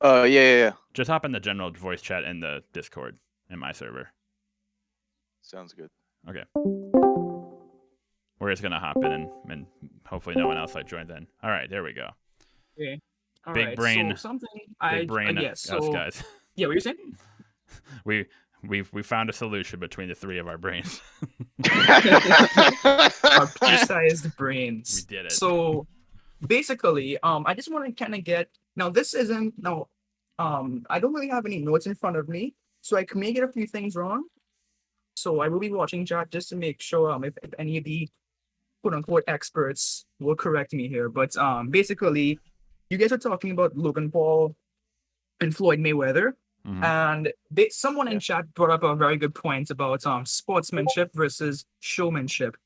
Yeah. Just hop in the general voice chat in the Discord in my server. Sounds good. Okay. We're just gonna hop in and hopefully no one else like joins in. All right, there we go. Okay. All big right, brain. So something big brain. yes. Us guys. Yeah, what you're saying? We found a solution between the 3 of our brains. Our pea-sized brains. We did it. So basically, I just want to kind of get now. This isn't no. I don't really have any notes in front of me, so I may get a few things wrong. So I will be watching chat just to make sure if any of the quote-unquote experts will correct me here. But basically, you guys are talking about Logan Paul and Floyd Mayweather. Mm-hmm. And someone in chat brought up a very good point about sportsmanship versus showmanship.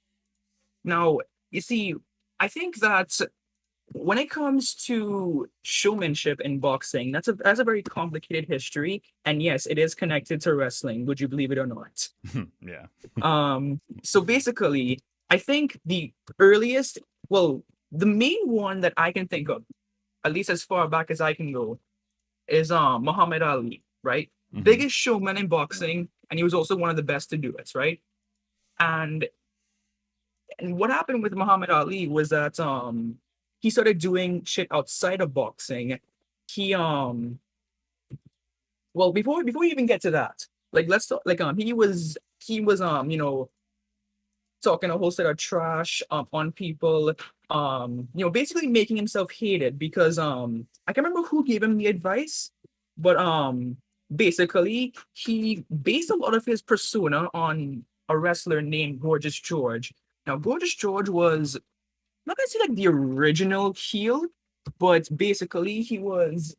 Now, you see, I think that when it comes to showmanship in boxing, that's a very complicated history. And yes, it is connected to wrestling. Would you believe it or not? Yeah. So basically, I think the main one that I can think of, at least as far back as I can go, is Muhammad Ali, right? Mm-hmm. Biggest showman in boxing, and he was also one of the best to do it, right? And what happened with Muhammad Ali was that he started doing shit outside of boxing. He before we even get to that, like let's talk he was talking a whole set of trash on people, basically making himself hated because I can't remember who gave him the advice, but basically he based a lot of his persona on a wrestler named Gorgeous George. Now Gorgeous George was not gonna say like the original heel, but basically he was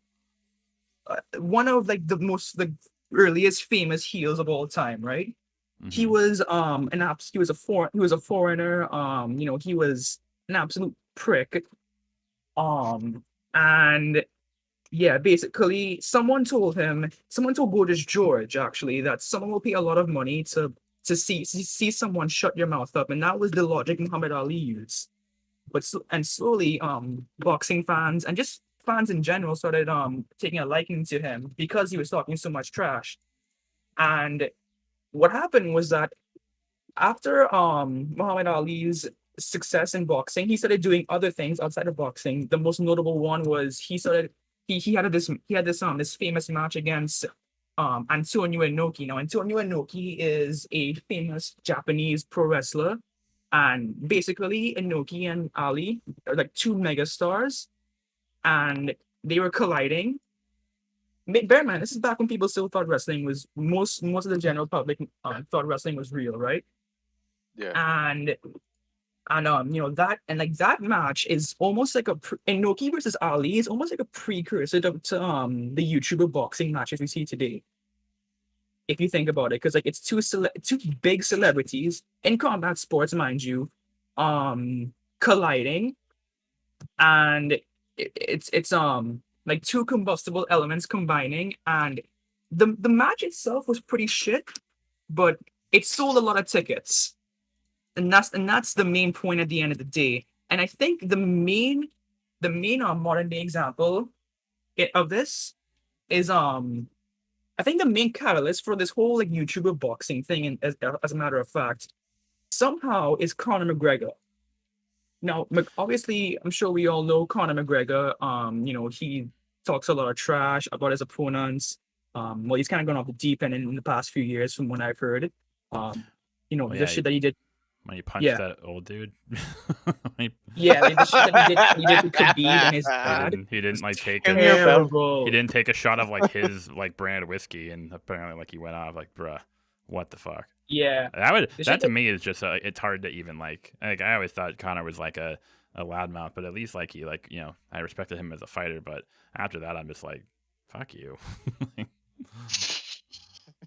one of like the most earliest famous heels of all time, right? Mm-hmm. He was he was a foreigner, he was an absolute prick. And yeah, basically someone told Gorgeous George actually that someone will pay a lot of money to see someone shut your mouth up, and that was the logic Muhammad Ali used. But slowly boxing fans and just fans in general started taking a liking to him because he was talking so much trash. And what happened was that after Muhammad Ali's success in boxing, he started doing other things outside of boxing. The most notable one was he had this famous match against Antonio Inoki. Now Antonio Inoki is a famous Japanese pro wrestler, and basically Inoki and Ali are like 2 megastars, and they were colliding. Bear in mind, this is back when people still thought wrestling was most of the general public thought wrestling was real, right? Yeah. And And that match is almost like Inoki versus Ali is almost like a precursor to the YouTuber boxing matches we see today. If you think about it, because like it's two big celebrities in combat sports, mind you, colliding, and it's like two combustible elements combining, and the match itself was pretty shit, but it sold a lot of tickets, and that's the main point at the end of the day. And I think the main modern day example of this is I think the main catalyst for this whole like YouTuber boxing thing, and as a matter of fact, somehow is Conor McGregor. Now, obviously, I'm sure we all know Conor McGregor. He talks a lot of trash about his opponents. Well, he's kind of gone off the deep end in the past few years, from what I've heard. The shit that he did. When he punched that old dude. Yeah, like the shit that he did to Khabib and his dad. He didn't like take He didn't take a shot of like his like brand whiskey, and apparently like he went off like, bruh, what the fuck? Yeah, that to me is just it's hard to even like I always thought Conor was like a loudmouth, but at least like he like I respected him as a fighter, but after that I'm just like, fuck you.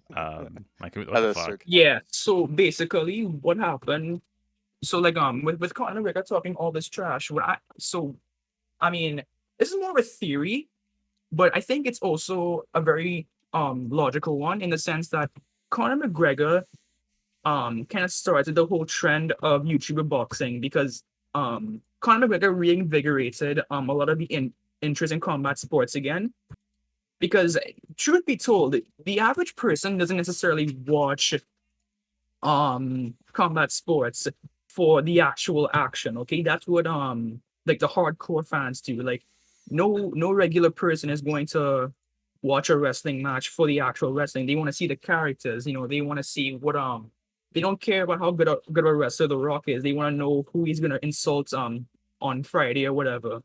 Like what the fuck? Yeah, so basically what happened, so like with Conor McGregor talking all this trash, I mean, this is more of a theory, but I think it's also a very logical one, in the sense that Conor McGregor kind of started the whole trend of YouTuber boxing, because Conor McGregor reinvigorated a lot of the interest in combat sports again. Because truth be told, the average person doesn't necessarily watch combat sports for the actual action. Okay, that's what like the hardcore fans do. Like no regular person is going to watch a wrestling match for the actual wrestling. They want to see the characters. They want to see what they don't care about how good a wrestler The Rock is. They want to know who he's gonna insult on Friday or whatever.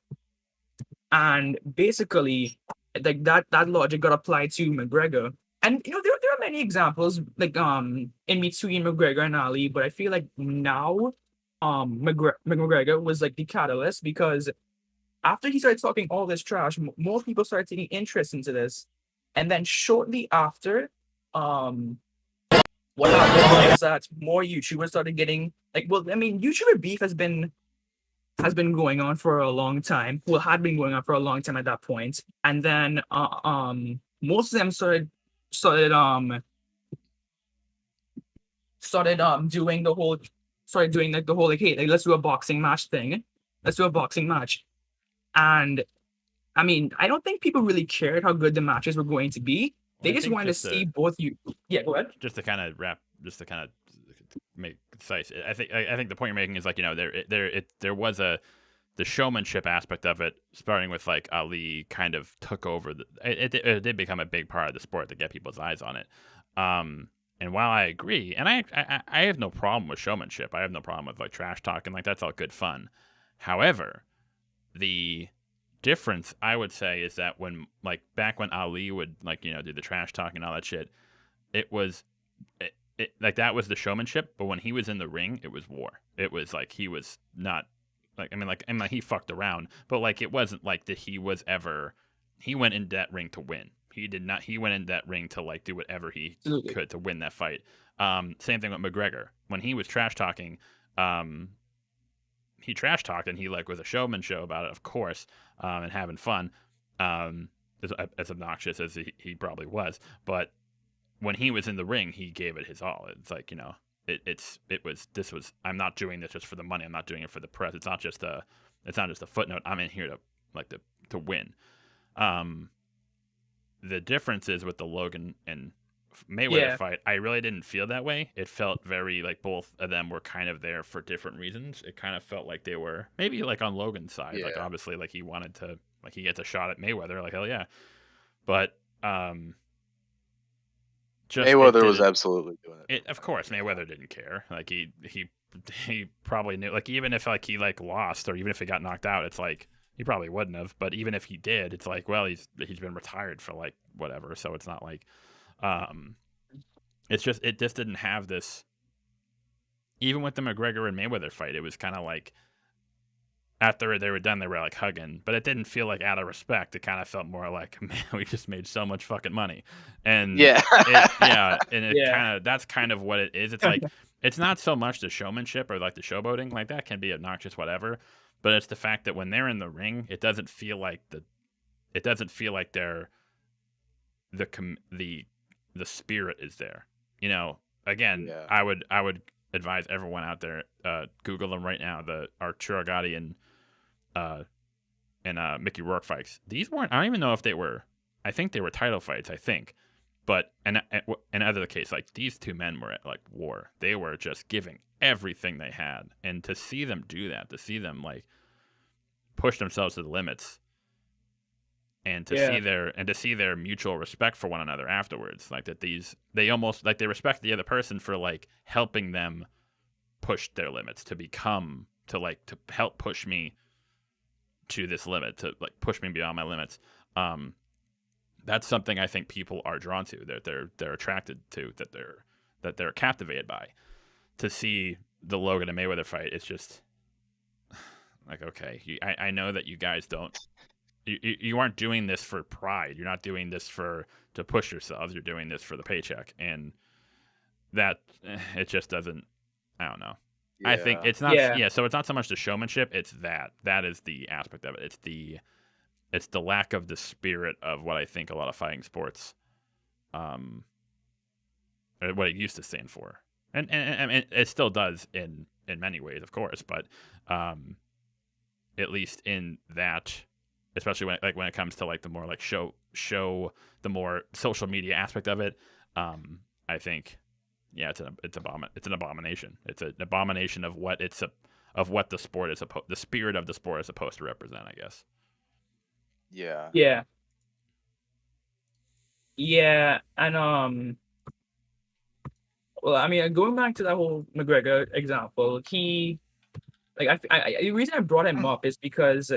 And basically, like that logic got applied to McGregor. And there are many examples like in between McGregor and Ali, but I feel like now McGregor was like the catalyst, because after he started talking all this trash, more people started taking interest into this. And then shortly after, what happened was that more YouTubers started getting YouTuber beef has been going on for a long time. Well, had been going on for a long time at that point. And then most of them started doing the whole like, hey, like, let's do a boxing match thing. Let's do a boxing match. And I mean, I don't think people really cared how good the matches were going to be. They just wanted to see both you. Yeah, go ahead. Just to kind of make concise. I think the point you're making is like, there was the showmanship aspect of it, starting with like Ali kind of took over. It did become a big part of the sport to get people's eyes on it. And while I agree, and I have no problem with showmanship, I have no problem with like trash talking, like that's all good fun. However, the difference I would say is that when like back when Ali would like do the trash talking and all that shit, it was like that was the showmanship, but when he was in the ring, it was war. It was like he was not like he fucked around, but like it wasn't like that he went in that ring to win. He went in that ring to like do whatever he could to win that fight. Same thing with McGregor. When he was trash talking, he trash talked and he like was a showman show about it, of course, and having fun. As obnoxious as he probably was, but when he was in the ring, he gave it his all. It's like, I'm not doing this just for the money. I'm not doing it for the press. It's not just a footnote. I'm in here to win. The difference is with the Logan and Mayweather fight, I really didn't feel that way. It felt very like both of them were kind of there for different reasons. It kind of felt like they were maybe like on Logan's side, like obviously like he wanted to, like he gets a shot at Mayweather, like hell yeah. But Mayweather was absolutely doing it. Of course, Mayweather didn't care. Like he probably knew. Like even if like he like lost or even if he got knocked out, it's like he probably wouldn't have. But even if he did, it's like, well, he's been retired for like whatever. So it's not like it just didn't have this. even with the McGregor and Mayweather fight, it was kind of like after they were done, they were like hugging, but it didn't feel like out of respect. It kind of felt more like, man, we just made so much fucking money, and Yeah. and it kind of that's kind of what it is. It's like it's not so much the showmanship or like the showboating, like that can be obnoxious, whatever, but it's the fact that when they're in the ring, it doesn't feel like they're the spirit is there. You know, again, Yeah. I would advise everyone out there, Google them right now, the Arturo Gatti and Mickey Rourke fights. These weren't. I don't even know if they were. I think they were title fights. I think, but and other case, like these two men were at like war. They were just giving everything they had, and to see them do that, to see them like push themselves to the limits, and to see their mutual respect for one another afterwards, like that they almost like they respect the other person for like helping them push their limits to help push me to this limit, to like push me beyond my limits. That's something I think people are drawn to, that they're attracted to, that they're captivated by. To see the Logan and Mayweather fight, it's just like, okay, I know that you guys don't. You aren't doing this for pride. You're not doing this to push yourselves. You're doing this for the paycheck, and that it just doesn't. I don't know. Yeah. I think it's not. Yeah. So it's not so much the showmanship. It's that is the aspect of it. It's the lack of the spirit of what I think a lot of fighting sports, what it used to stand for, and it still does in many ways, of course, but at least in that. Especially when it comes to like the more like show the more social media aspect of it, I think, yeah, it's an abomination. It's an abomination of what the sport is the spirit of the sport is supposed to represent, I guess. Yeah. Yeah. Yeah, and well, I mean, going back to that whole McGregor example, he like the reason I brought him up is because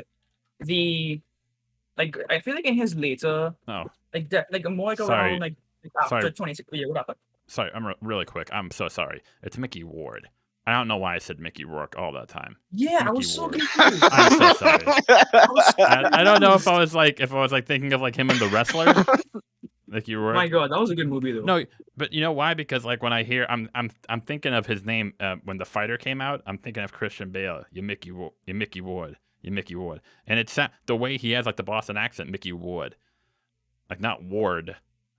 I feel like in his later more like around like after 26 years, what happened? Sorry, I'm really quick. I'm so sorry. It's Mickey Ward. I don't know why I said Mickey Rourke all that time. Yeah, Mickey I was so Ward. confused. I'm so sorry. I don't know if I was like thinking of like him and the wrestler. Mickey Rourke. My God, that was a good movie though. No, but you know why? Because like when I hear, I'm thinking of his name when The Fighter came out. I'm thinking of Christian Bale. You Mickey Ward. And it's the way he has like the Boston accent, Mickey Ward, like not Ward,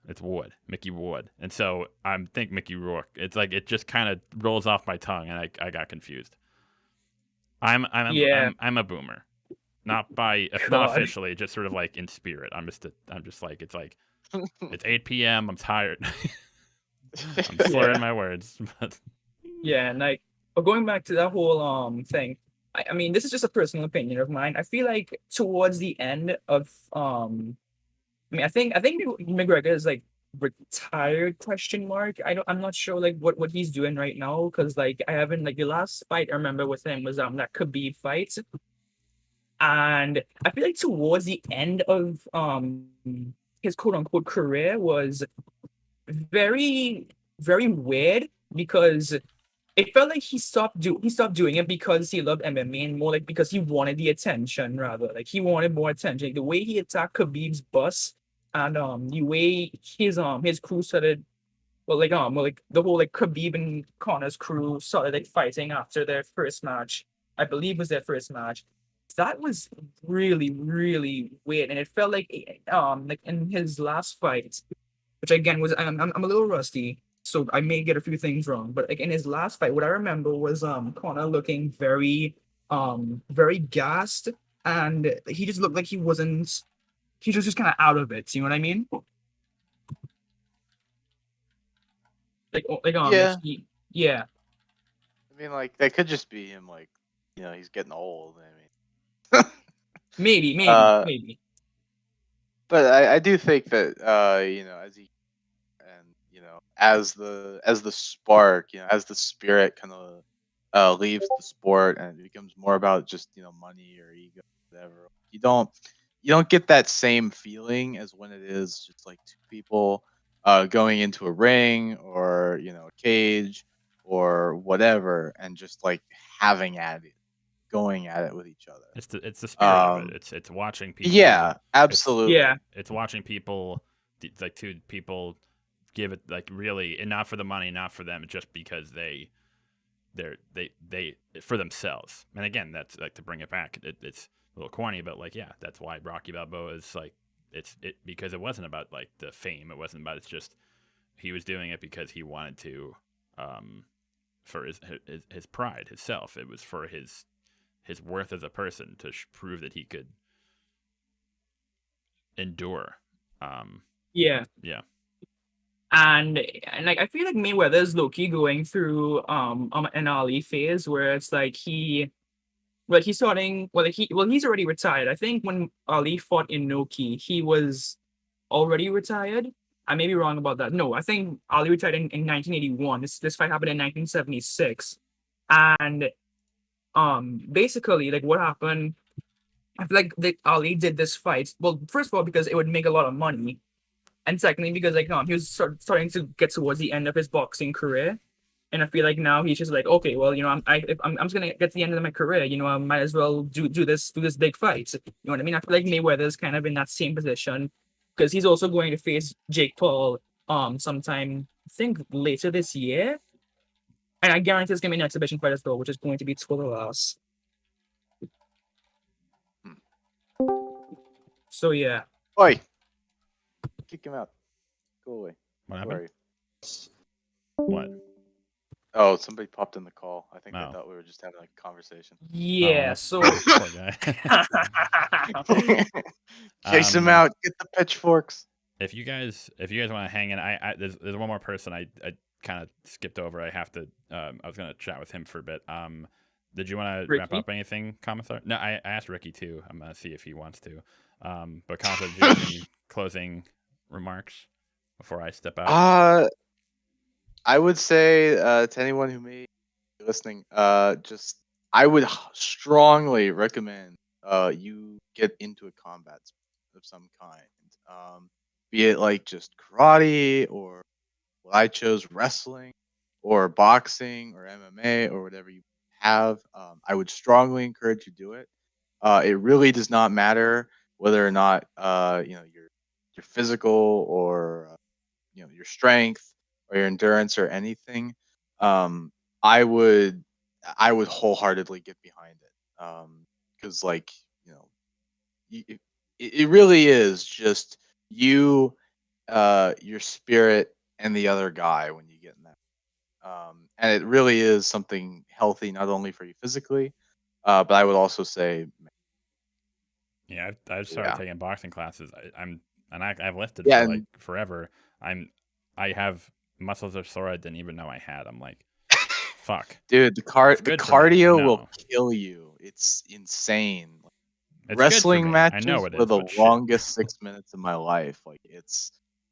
it's Wood, Mickey Ward. And so I'm think Mickey Rourke. It's like it just kind of rolls off my tongue, and I got confused. I'm a boomer, not officially, just sort of like in spirit. I'm just like it's 8 p.m. I'm tired. I'm slurring my words. But yeah, and like, but going back to that whole thing. I mean, this is just a personal opinion of mine. I feel like towards the end of I mean, I think McGregor is like retired ? I'm not sure like what he's doing right now, because like I haven't like the last fight I remember with him was that Khabib fight, and I feel like towards the end of his quote unquote career was very, very weird, because it felt like he stopped doing it because he loved MMA, and more like because he wanted the attention, rather. Like he wanted more attention. Like, the way he attacked Khabib's bus, and the way his crew started, well, like the whole like Khabib and Connor's crew started like fighting after their first match. I believe was their first match. That was really, really weird, and it felt like in his last fight, which again was I'm a little rusty, so I may get a few things wrong, but like in his last fight, what I remember was Connor looking very very gassed, and he just looked like he was just kind of out of it. You know what I mean? Yeah. Yeah. I mean, like that could just be him, like, he's getting old. I mean, maybe. But I do think that as he as the spark, as the spirit kind of leaves the sport and it becomes more about just money or ego, whatever. You don't get that same feeling as when it is just like two people going into a ring or a cage, or whatever, and just like having at it, going at it with each other. It's the spirit of it. It's watching people. Yeah, absolutely. It's watching people, like two people, give it like really, and not for the money, not for them, just because they for themselves. And again, that's like, to bring it back, it's a little corny, but like, yeah, that's why Rocky Balboa is like, it because it wasn't about like the fame. It wasn't about, it's just he was doing it because he wanted to, for his pride, his self. It was for his worth as a person, to prove that he could endure. Yeah. And like, I feel like Mayweather's low-key going through an Ali phase where it's like he's already retired. I think when Ali fought Inoki, he was already retired. I may be wrong about that. No, I think Ali retired in 1981. This fight happened in 1976. And basically, like, what happened, I feel like that Ali did this fight, well, first of all, because it would make a lot of money. And secondly, because like he was starting to get towards the end of his boxing career, and I feel like now he's just like, okay, well, I'm just gonna get to the end of my career, I might as well do this big fight. You know what I mean? I feel like Mayweather's kind of in that same position, because he's also going to face Jake Paul sometime, I think, later this year, and I guarantee it's gonna be an exhibition fight as well, which is going to be total loss. So yeah. Oi. Kick him out. Go away. What happened? Sorry. What? Oh, somebody popped in the call. I think they Oh. thought we were just having like a conversation. Yeah, Oh, so poor guy. Chase him out. Get the pitchforks. If you guys want to hang in, there's one more person I kind of skipped over. I have to. I was gonna chat with him for a bit. Did you want to wrap up anything, Commissar? No, I asked Ricky too. I'm gonna see if he wants to. But Commissar, do you have any closing remarks before I step out? I would say to anyone who may be listening, I would strongly recommend you get into a combat sport of some kind, be it like just karate or what I chose, wrestling or boxing or MMA or whatever you have. I would strongly encourage you to do it. It really does not matter whether or not your physical or your strength or your endurance or anything. I would wholeheartedly get behind it, because it really is just you, your spirit, and the other guy when you get in that. And it really is something healthy, not only for you physically, but I would also say. Yeah, I've started taking boxing classes. I've lifted Yeah, for like forever. I have muscles are sore I didn't even know I had. I'm like, fuck, dude. The cardio will kill you. It's insane. It's wrestling matches were the longest 6 minutes of my life. Like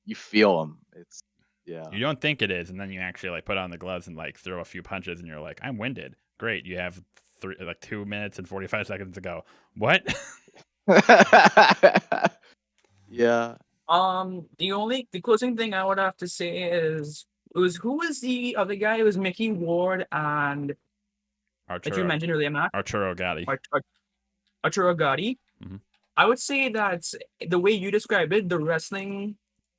you feel them. You don't think it is, and then you actually like put on the gloves and like throw a few punches, and you're like, I'm winded. Great, you have 2 minutes and 45 seconds to go. What? Yeah. The closing thing I would have to say is who was the other guy? It was Mickey Ward and that you mentioned earlier, Matt. Arturo Gatti. Arturo Gatti. Mm-hmm. I would say that the way you describe it, the wrestling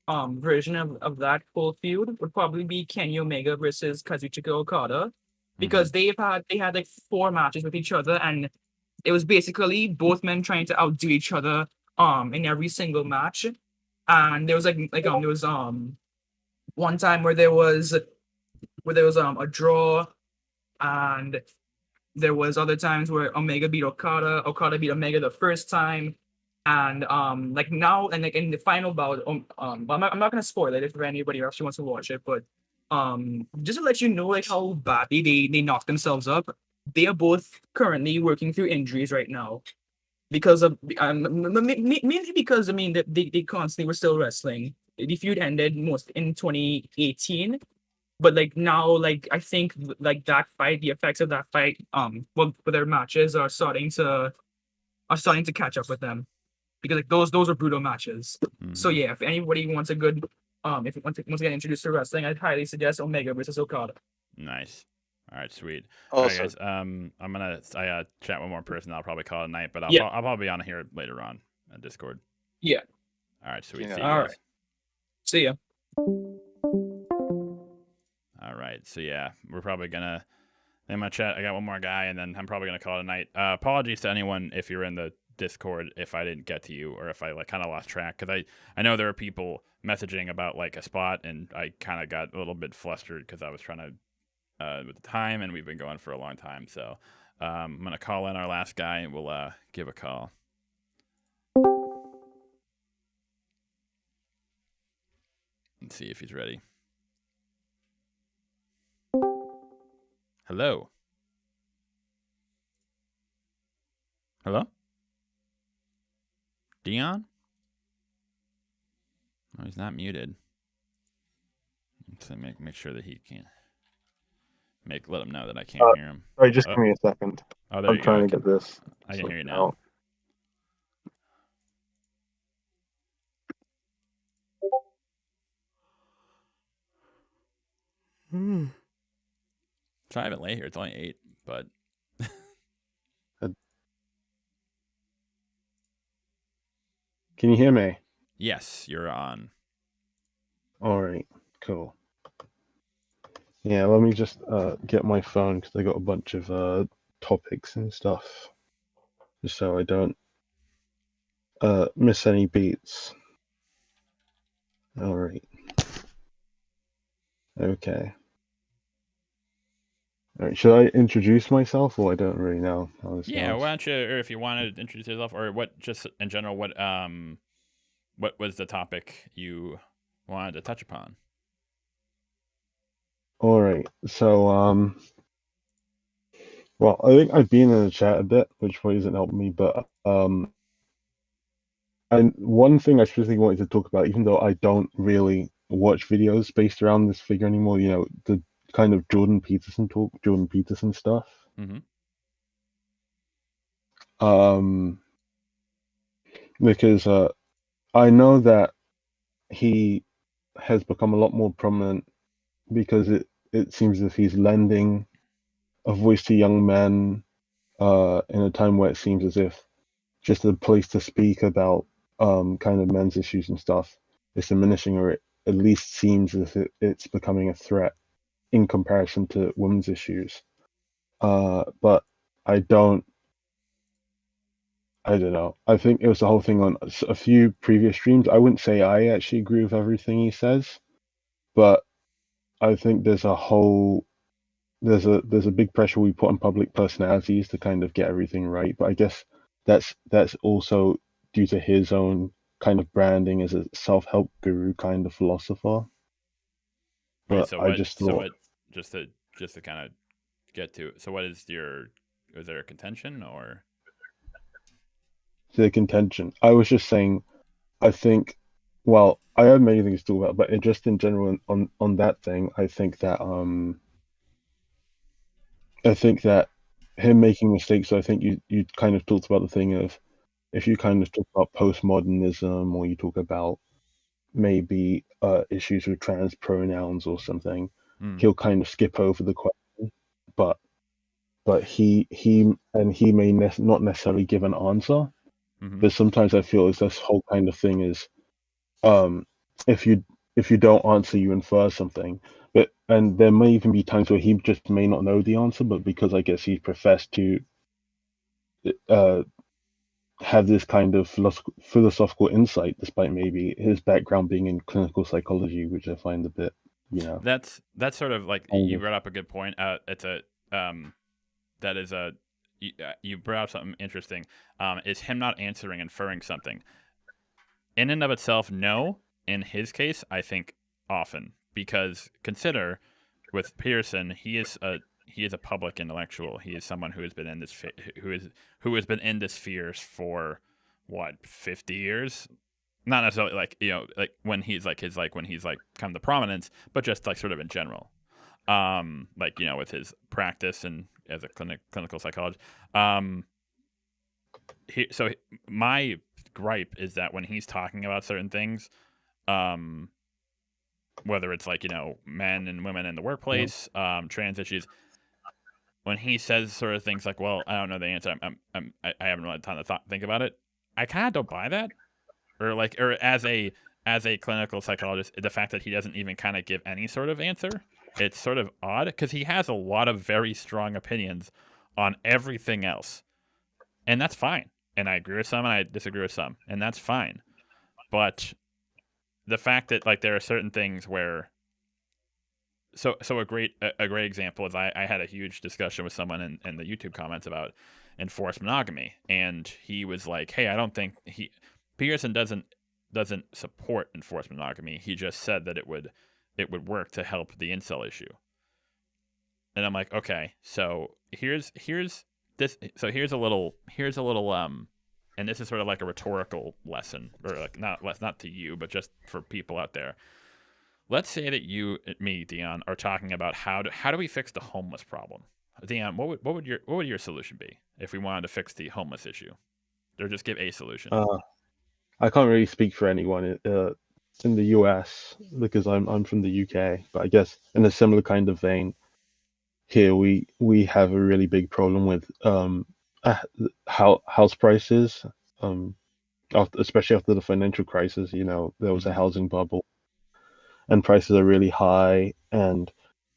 version of that whole feud would probably be Kenny Omega versus Kazuchika Okada, because they had like 4 matches with each other, and it was basically both men trying to outdo each other in every single match. And there was there was one time where there was a draw, and there was other times where Omega beat Okada beat Omega the first time, and now and like in the final bout, I'm not gonna spoil it if anybody actually wants to watch it, but just to let you know like how badly they knocked themselves up. They are both currently working through injuries right now, because of mainly because they constantly were still wrestling. The feud ended most in 2018, but like now, like I think like that fight, the effects of that fight, for their matches are starting to catch up with them, because like those are brutal matches. Mm-hmm. So yeah, if anybody wants a good if you want to get introduced to wrestling, I'd highly suggest Omega versus Okada. Nice. All right, sweet. Also, all right, guys. I'm gonna chat one more person. I'll probably call it a night, but I'll probably be on here later on at Discord. Yeah. All right, sweet. Yeah. See you All guys. right. See ya. All right, so yeah, we're probably gonna in my chat. I got one more guy, and then I'm probably gonna call it a night. Apologies to anyone if you're in the Discord if I didn't get to you or if I like kind of lost track, because I know there are people messaging about like a spot, and I kind of got a little bit flustered because I was trying to with the time, and we've been going for a long time. So I'm gonna call in our last guy, and we'll give a call. Let's see if he's ready. Hello. Hello? Dion? Oh, he's not muted. So make sure that he can't. Let him know that I can't hear him. Sorry, just give me a second. Oh, there I'm you go. trying to get this. I can hear you now. So I haven't lay here. It's only 8, but. Can you hear me? Yes, you're on. All right, cool. Yeah, let me just get my phone because I got a bunch of topics and stuff, just so I don't miss any beats. All right. Okay. All right. Should I introduce myself, or I don't really know how this Yeah, goes? why don't you, or if you want to introduce yourself, or what, just in general, what was the topic you wanted to touch upon? All right. So well, I think I've been in the chat a bit, which probably isn't helping me, but and one thing I specifically wanted to talk about, even though I don't really watch videos based around this figure anymore, you know, the kind of Jordan Peterson stuff. Mm-hmm. Because I know that he has become a lot more prominent because it seems as if he's lending a voice to young men in a time where it seems as if just a place to speak about kind of men's issues and stuff is diminishing, or it at least seems as if it's becoming a threat in comparison to women's issues. But I don't know. I think it was the whole thing on a few previous streams. I wouldn't say I actually agree with everything he says, but I think there's a big pressure we put on public personalities to kind of get everything right. But I guess that's also due to his own kind of branding as a self-help guru kind of philosopher. But Wait, so I what, just thought, just to kind of get to, so what is there a contention or? the contention. I was just saying, I think, well, I have many things to talk about, but just in general on that thing, I think that him making mistakes. So I think you kind of talked about the thing of if you kind of talk about postmodernism, or you talk about maybe issues with trans pronouns or something, he'll kind of skip over the question, but he may not necessarily give an answer. But sometimes I feel as this whole kind of thing is, if you don't answer, you infer something. And there may even be times where he just may not know the answer, but because I guess he professed to have this kind of philosophical insight, despite maybe his background being in clinical psychology, which I find a bit, you know. That's sort of like, you brought up a good point. It's a that is a you brought up something interesting. Is him not answering, inferring something. In and of itself, no. In his case, I think often, because consider with Peterson, he is a public intellectual. He is someone who has been in this who has been in this sphere for what, 50 years. Not necessarily like, you know, like when he's like when he's like kind of the prominence, but just like sort of in general. Like, you know, with his practice and as a clinical psychologist. So my gripe is that when he's talking about certain things, whether it's like, men and women in the workplace, trans issues. When he says sort of things like, "Well, I don't know the answer. I haven't really had time to think about it." I kind of don't buy that, or as a clinical psychologist, the fact that he doesn't even kind of give any sort of answer, it's sort of odd because he has a lot of very strong opinions on everything else, and that's fine. And I agree with some, and I disagree with some, and that's fine. But the fact that like there are certain things where So a great example is I had a huge discussion with someone in the YouTube comments about enforced monogamy, and he was like, "Hey, I don't think Peterson doesn't support enforced monogamy. He just said that it would work to help the incel issue." And I'm like, "Okay, so here's this. So here's a little and this is sort of like a rhetorical lesson, or like not to you, but just for people out there." Let's say that you, me, Dion, are talking about how do we fix the homeless problem. Dion, what would your solution be if we wanted to fix the homeless issue, or just give a solution? I can't really speak for anyone in the US because I'm from the UK, but I guess in a similar kind of vein, here we have a really big problem with house prices, especially after the financial crisis. There was a housing bubble, and prices are really high, and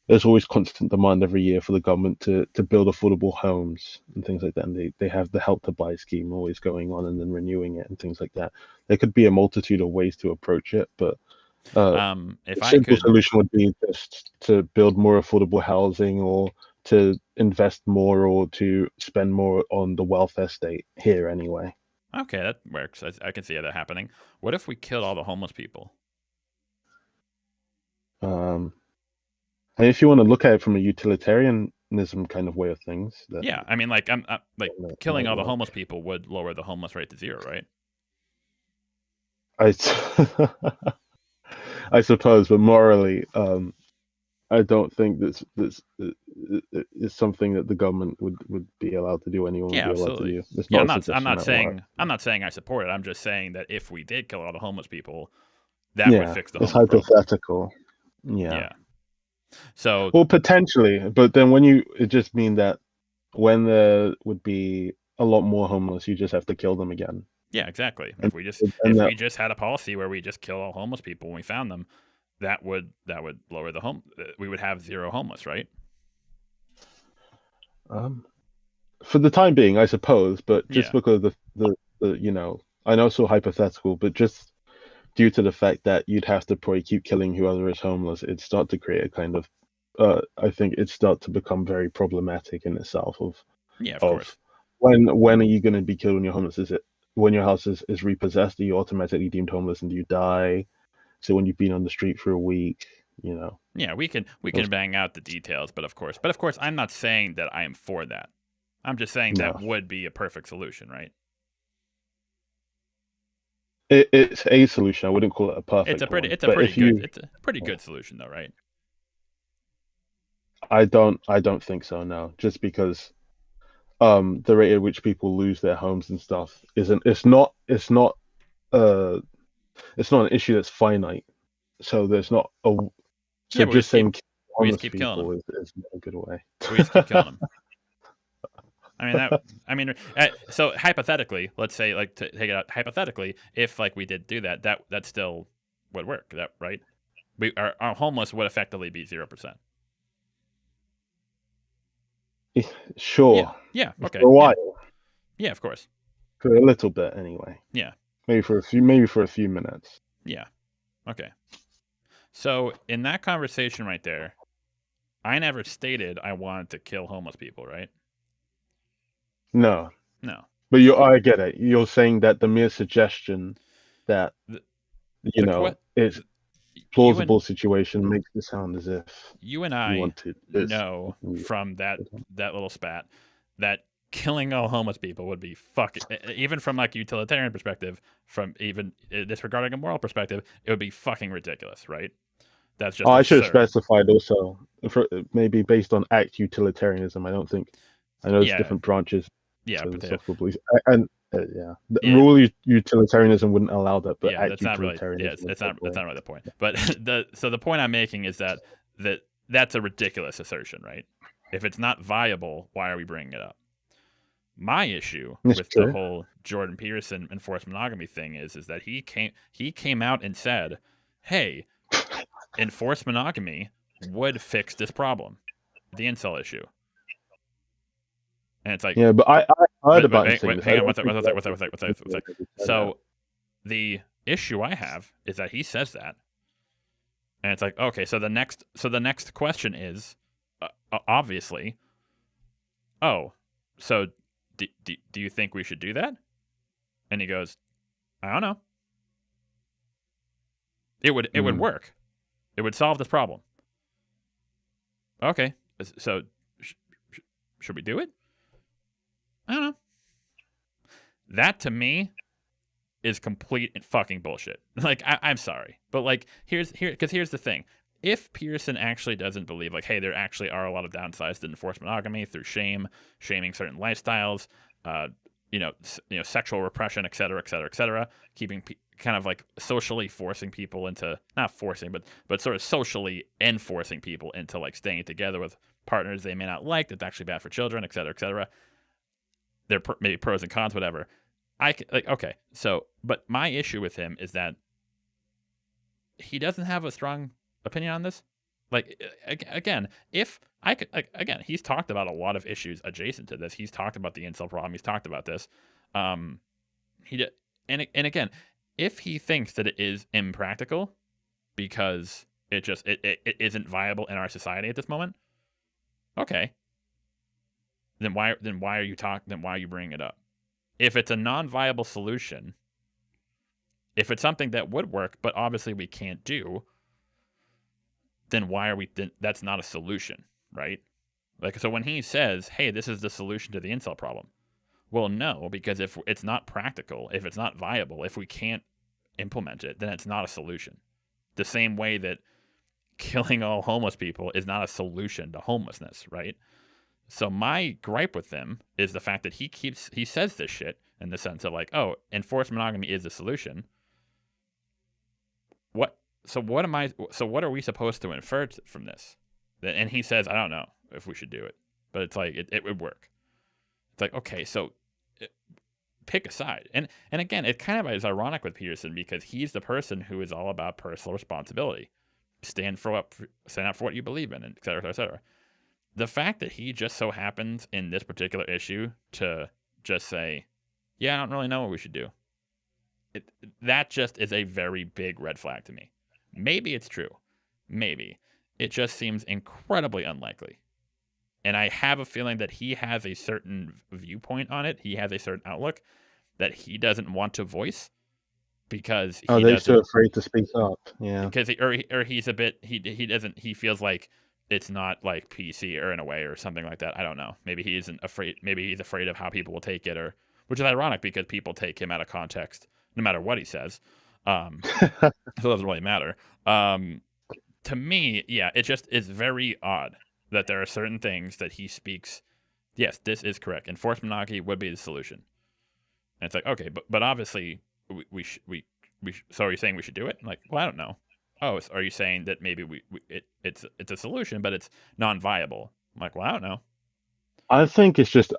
there's always constant demand every year for the government to build affordable homes and things like that. And they have the Help to Buy scheme always going on and then renewing it and things like that. There could be a multitude of ways to approach it, but if a simple solution would be just to build more affordable housing, or to invest more, or to spend more on the welfare state here anyway. Okay, that works. I can see that happening. What if we killed all the homeless people? And if you want to look at it from a utilitarianism kind of way of things, yeah, I mean, like I'm like killing all the homeless people would lower the homeless rate to 0, right? I suppose, but morally, I don't think this is something that the government would be allowed to do. Anyone would be allowed to do. It's I'm not saying I support it. I'm just saying that if we did kill all the homeless people, that would fix the homeless problem. It's hypothetical. Yeah. So, well, potentially, but then it just mean that when there would be a lot more homeless, you just have to kill them again. Yeah, exactly. If we just had a policy where we just kill all homeless people when we found them, that would lower the we would have 0 homeless, right? For the time being, I suppose, but just because the I know it's so hypothetical, but just due to the fact that you'd have to probably keep killing whoever is homeless, it'd start to create a kind of, I think it'd start to become very problematic in itself. Of course. When are you going to be killed when you're homeless? Is it when your house is repossessed? Are you automatically deemed homeless and do you die? So when you've been on the street for a week, Yeah, we can bang out the details, but of course, I'm not saying that I am for that. I'm just saying that would be a perfect solution, right? It's a solution. I wouldn't call it a perfect. It's a pretty good solution, though, right? I don't think so. No, just because the rate at which people lose their homes and stuff it's not an issue that's finite. So there's not a. So just saying homeless people is not a good way. We just keep killing them. So hypothetically, let's say, like, to take it out hypothetically, if like we did do that still would work. That right? Our homeless would effectively be 0%. Sure. Yeah. Okay. For a while. Yeah, of course. For a little bit, anyway. Yeah. Maybe for a few minutes. Yeah. Okay. So in that conversation right there, I never stated I wanted to kill homeless people, right? No. But I get it. You're saying that the mere suggestion that it's plausible situation makes it sound as if you and I know from that little spat that killing all homeless people would be fucking, even from like a utilitarian perspective, from even disregarding a moral perspective, it would be fucking ridiculous, right? That's just I should have specified also, maybe based on act utilitarianism. I know there's different branches. Yeah, and Yeah. Rule utilitarianism wouldn't allow that, but that's not really. Yeah, that's not really the point. But the point I'm making is that's a ridiculous assertion, right? If it's not viable, why are we bringing it up? My issue with the whole Jordan Peterson enforced monogamy thing is that he came out and said, "Hey, enforced monogamy would fix this problem, the incel issue." And it's like, yeah, but I heard about hang on, what's that? So the issue I have is that he says that, and it's like, okay, so the next question is, obviously, oh, so do you think we should do that? And he goes, I don't know. It would work. It would solve this problem. Okay, so should we do it? I don't know. That to me is complete and fucking bullshit. Like, I'm sorry, but like here's the thing. If Peterson actually doesn't believe, like, hey, there actually are a lot of downsides to enforced monogamy through shaming certain lifestyles, sexual repression, et cetera, keeping kind of like socially forcing people into, not forcing, but sort of socially enforcing people into like staying together with partners they may not like, that's actually bad for children, et cetera. There maybe pros and cons, whatever. Okay, so, but my issue with him is that he doesn't have a strong opinion on this. Like, again, if I could, again, he's talked about a lot of issues adjacent to this. He's talked about the incel problem. He's talked about this. And again, if he thinks that it is impractical because it isn't viable in our society at this moment, okay. Then why are you bringing it up? If it's a non-viable solution, if it's something that would work, but obviously we can't do, then why are we? That's not a solution, right? Like, so when he says, "Hey, this is the solution to the incel problem," well, no, because if it's not practical, if it's not viable, if we can't implement it, then it's not a solution. The same way that killing all homeless people is not a solution to homelessness, right? So my gripe with him is the fact that he says this shit in the sense of like, oh, enforced monogamy is the solution. What are we supposed to infer from this? And he says, I don't know if we should do it, but it's like, it would work. It's like, okay, so pick a side. And again, it kind of is ironic with Peterson because he's the person who is all about personal responsibility. Stand up for what you believe in, and et cetera, et cetera. The fact that he just so happens in this particular issue to just say, yeah, I don't really know what we should do. That just is a very big red flag to me. Maybe it's true. Maybe. It just seems incredibly unlikely. And I have a feeling that he has a certain viewpoint on it. He has a certain outlook that he doesn't want to voice because they're so afraid to speak up. Yeah. Because he's a bit, he feels like it's not like PC or in a way or something like that. I don't know. Maybe he isn't afraid. Maybe he's afraid of how people will take it, which is ironic because people take him out of context no matter what he says. So it doesn't really matter. To me, yeah, it just is very odd that there are certain things that he speaks. Yes, this is correct. Enforced monogamy would be the solution. And it's like, okay, but obviously so are you saying we should do it? I'm like, well, I don't know. Oh, are you saying that maybe it's a solution, but it's non-viable? I'm like, well, I don't know. I think it's just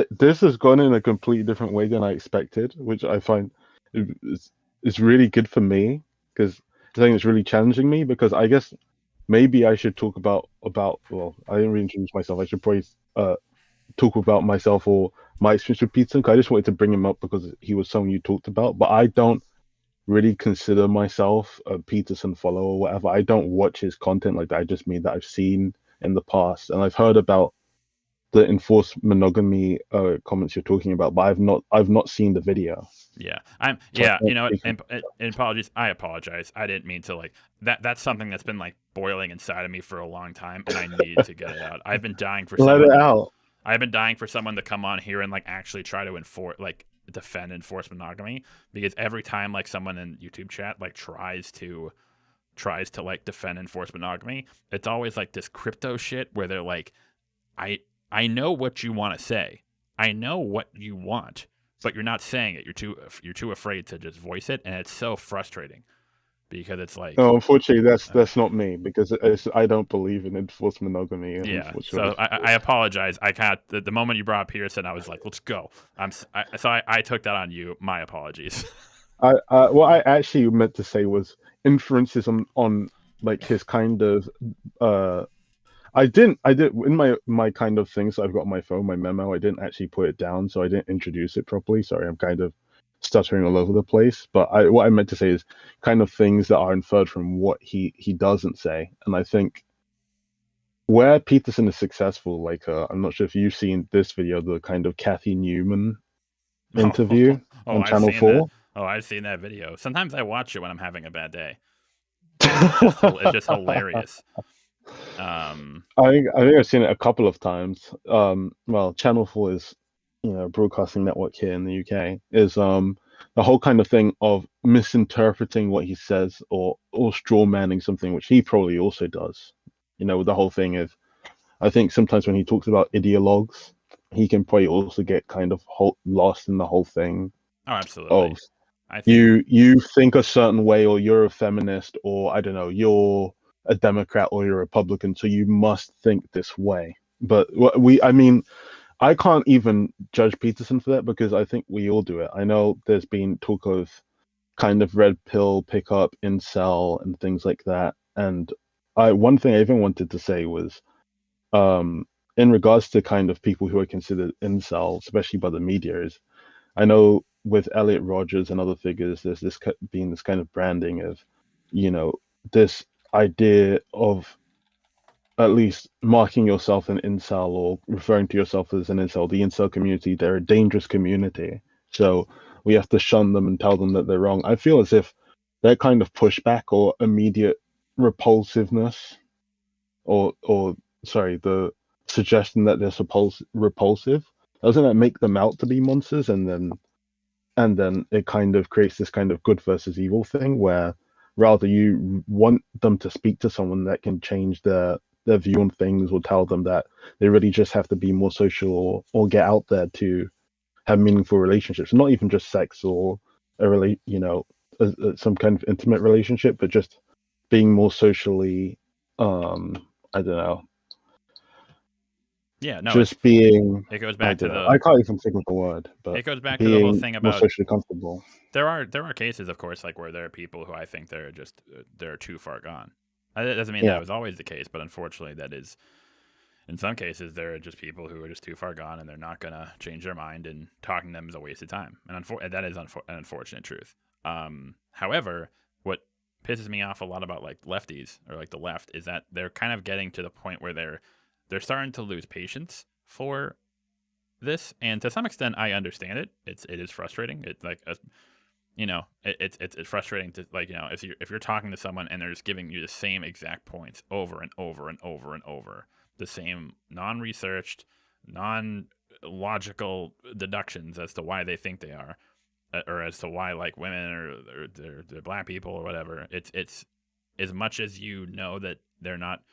this has gone in a completely different way than I expected, which I find is really good for me because I think it's really challenging me because I guess maybe I should talk about well, I didn't really introduce myself. I should probably talk about myself or my experience with Peterson. I just wanted to bring him up because he was someone you talked about, but I don't really consider myself a Peterson follower or whatever. I don't watch his content like that. I just mean that I've seen in the past and I've heard about the enforced monogamy comments you're talking about, but I've not seen the video. Yeah, and apologies. I apologize. I didn't mean to like that. That's something that's been like boiling inside of me for a long time, and I needed to get it out. I've been dying for let it out. I've been dying for someone to come on here and like actually try to defend enforced monogamy because every time like someone in YouTube chat like tries to like defend enforced monogamy, it's always like this crypto shit where they're like, I know what you want to say. I know what you want, but you're not saying it. You're too afraid to just voice it, and it's so frustrating because it's like. No, unfortunately, that's not me because I don't believe in enforced monogamy. Yeah. Unfortunately. So I apologize. I kind of the moment you brought up Peterson, I was like, let's go. I took that on you. My apologies. What I actually meant to say was inferences on like his kind of I did in my kind of things I've got on my phone, my memo, I didn't actually put it down, so I didn't introduce it properly. Sorry, I'm kind of stuttering all over the place. But what I meant to say is kind of things that are inferred from what he doesn't say. And I think where Peterson is successful, like I'm not sure if you've seen this video, the kind of Kathy Newman interview on Channel 4. I've seen that video. Sometimes I watch it when I'm having a bad day. It's just hilarious. I think I've seen it a couple of times. Well, Channel 4 is, a broadcasting network here in the UK. Is the whole kind of thing of misinterpreting what he says or straw manning something, which he probably also does. The whole thing is, I think sometimes when he talks about ideologues, he can probably also get kind of lost in the whole thing. Oh, absolutely. You think a certain way, or you're a feminist, or I don't know, you're a Democrat or you're a Republican, so you must think this way. But I can't even judge Peterson for that because I think we all do it. I know there's been talk of kind of red pill pickup, incel, and things like that. And one thing I even wanted to say was, in regards to kind of people who are considered incel, especially by the media, is I know with Elliot Rodgers and other figures, there's this kind of branding of, this idea of at least marking yourself an incel or referring to yourself as an incel. The incel community, they're a dangerous community. So we have to shun them and tell them that they're wrong. I feel as if that kind of pushback or immediate repulsiveness or the suggestion that they're repulsive, doesn't that make them out to be monsters? And then it kind of creates this kind of good versus evil thing where rather you want them to speak to someone that can change their view on things or tell them that they really just have to be more social or get out there to have meaningful relationships, not even just sex or some kind of intimate relationship, but just being more socially, I don't know. Yeah, no. Just being. It goes back to I can't even think of the word, but it goes back to the whole thing about more socially comfortable. There are cases, of course, like where there are people who I think they're too far gone. That doesn't mean that was always the case, but unfortunately, that is. In some cases, there are just people who are just too far gone, and they're not gonna change their mind, and talking to them is a waste of time. And that is an unfortunate truth. However, what pisses me off a lot about like lefties or like the left is that they're kind of getting to the point where they're starting to lose patience for this, and to some extent, I understand it. It is frustrating. It's like it's frustrating to if you're talking to someone and they're just giving you the same exact points over and over and over and over, the same non-researched, non-logical deductions as to why they think they are, or as to why like women or they're black people or whatever. It's as much as that they're not.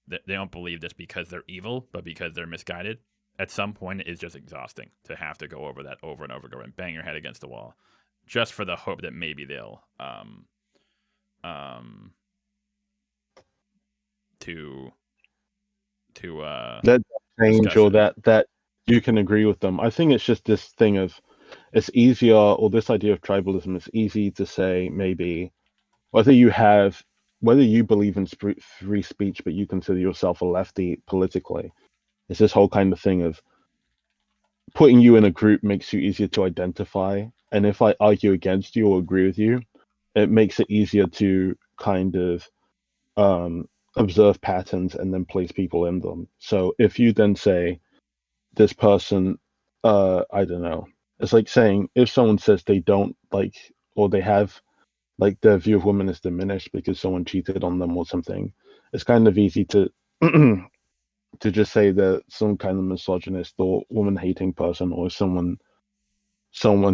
They don't believe this because they're evil, but because they're misguided. At some point, it is just exhausting to have to go over that over and over again and bang your head against the wall, just for the hope that maybe they'll that change or that you can agree with them. I think it's just this thing of it's easier, or this idea of tribalism is easy to say maybe whether you believe in free speech, but you consider yourself a lefty politically. It's this whole kind of thing of putting you in a group makes you easier to identify. And if I argue against you or agree with you, it makes it easier to kind of observe patterns and then place people in them. So if you then say this person, I don't know, it's like saying if someone says they don't like, or they have like their view of women is diminished because someone cheated on them or something, it's kind of easy to to just say that some kind of misogynist or woman-hating person, or someone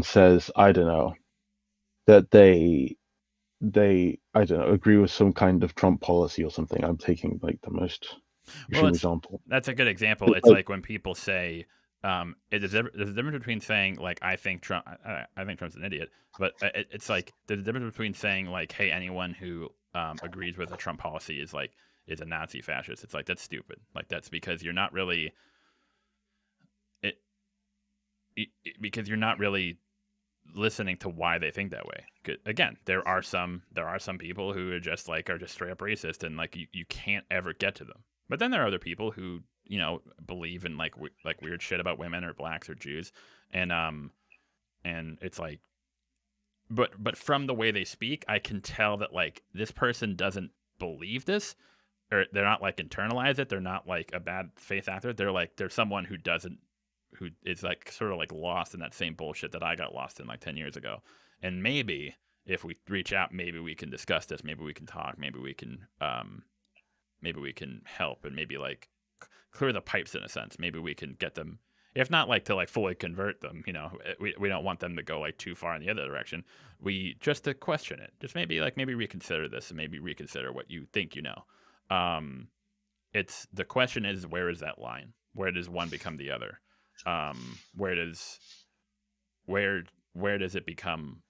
says, I don't know, that they I don't know, agree with some kind of Trump policy or something. I'm taking like the most extreme example. That's a good example. It's like when people say there's a difference between saying like I think Trump's an idiot, but it's like there's a difference between saying like, hey, anyone who agrees with a Trump policy is a Nazi fascist. It's like that's stupid. Like that's because you're not really because you're not really listening to why they think that way. Again, there are some people who are just straight up racist, and like you can't ever get to them. But then there are other people who believe in like weird shit about women or blacks or Jews, and it's like, but from the way they speak, I can tell that like this person doesn't believe this, or they're not like internalize it. They're not like a bad faith actor. They're someone who is like sort of like lost in that same bullshit that I got lost in like 10 years ago. And maybe if we reach out, maybe we can discuss this. Maybe we can talk. Maybe we can help and maybe like clear the pipes in a sense. Maybe we can get them, if not like to like fully convert them. We don't want them to go like too far in the other direction. We just to question it. Just maybe reconsider this and maybe reconsider what you think you know. It's the question is, where is that line? Where does one become the other? Where does it become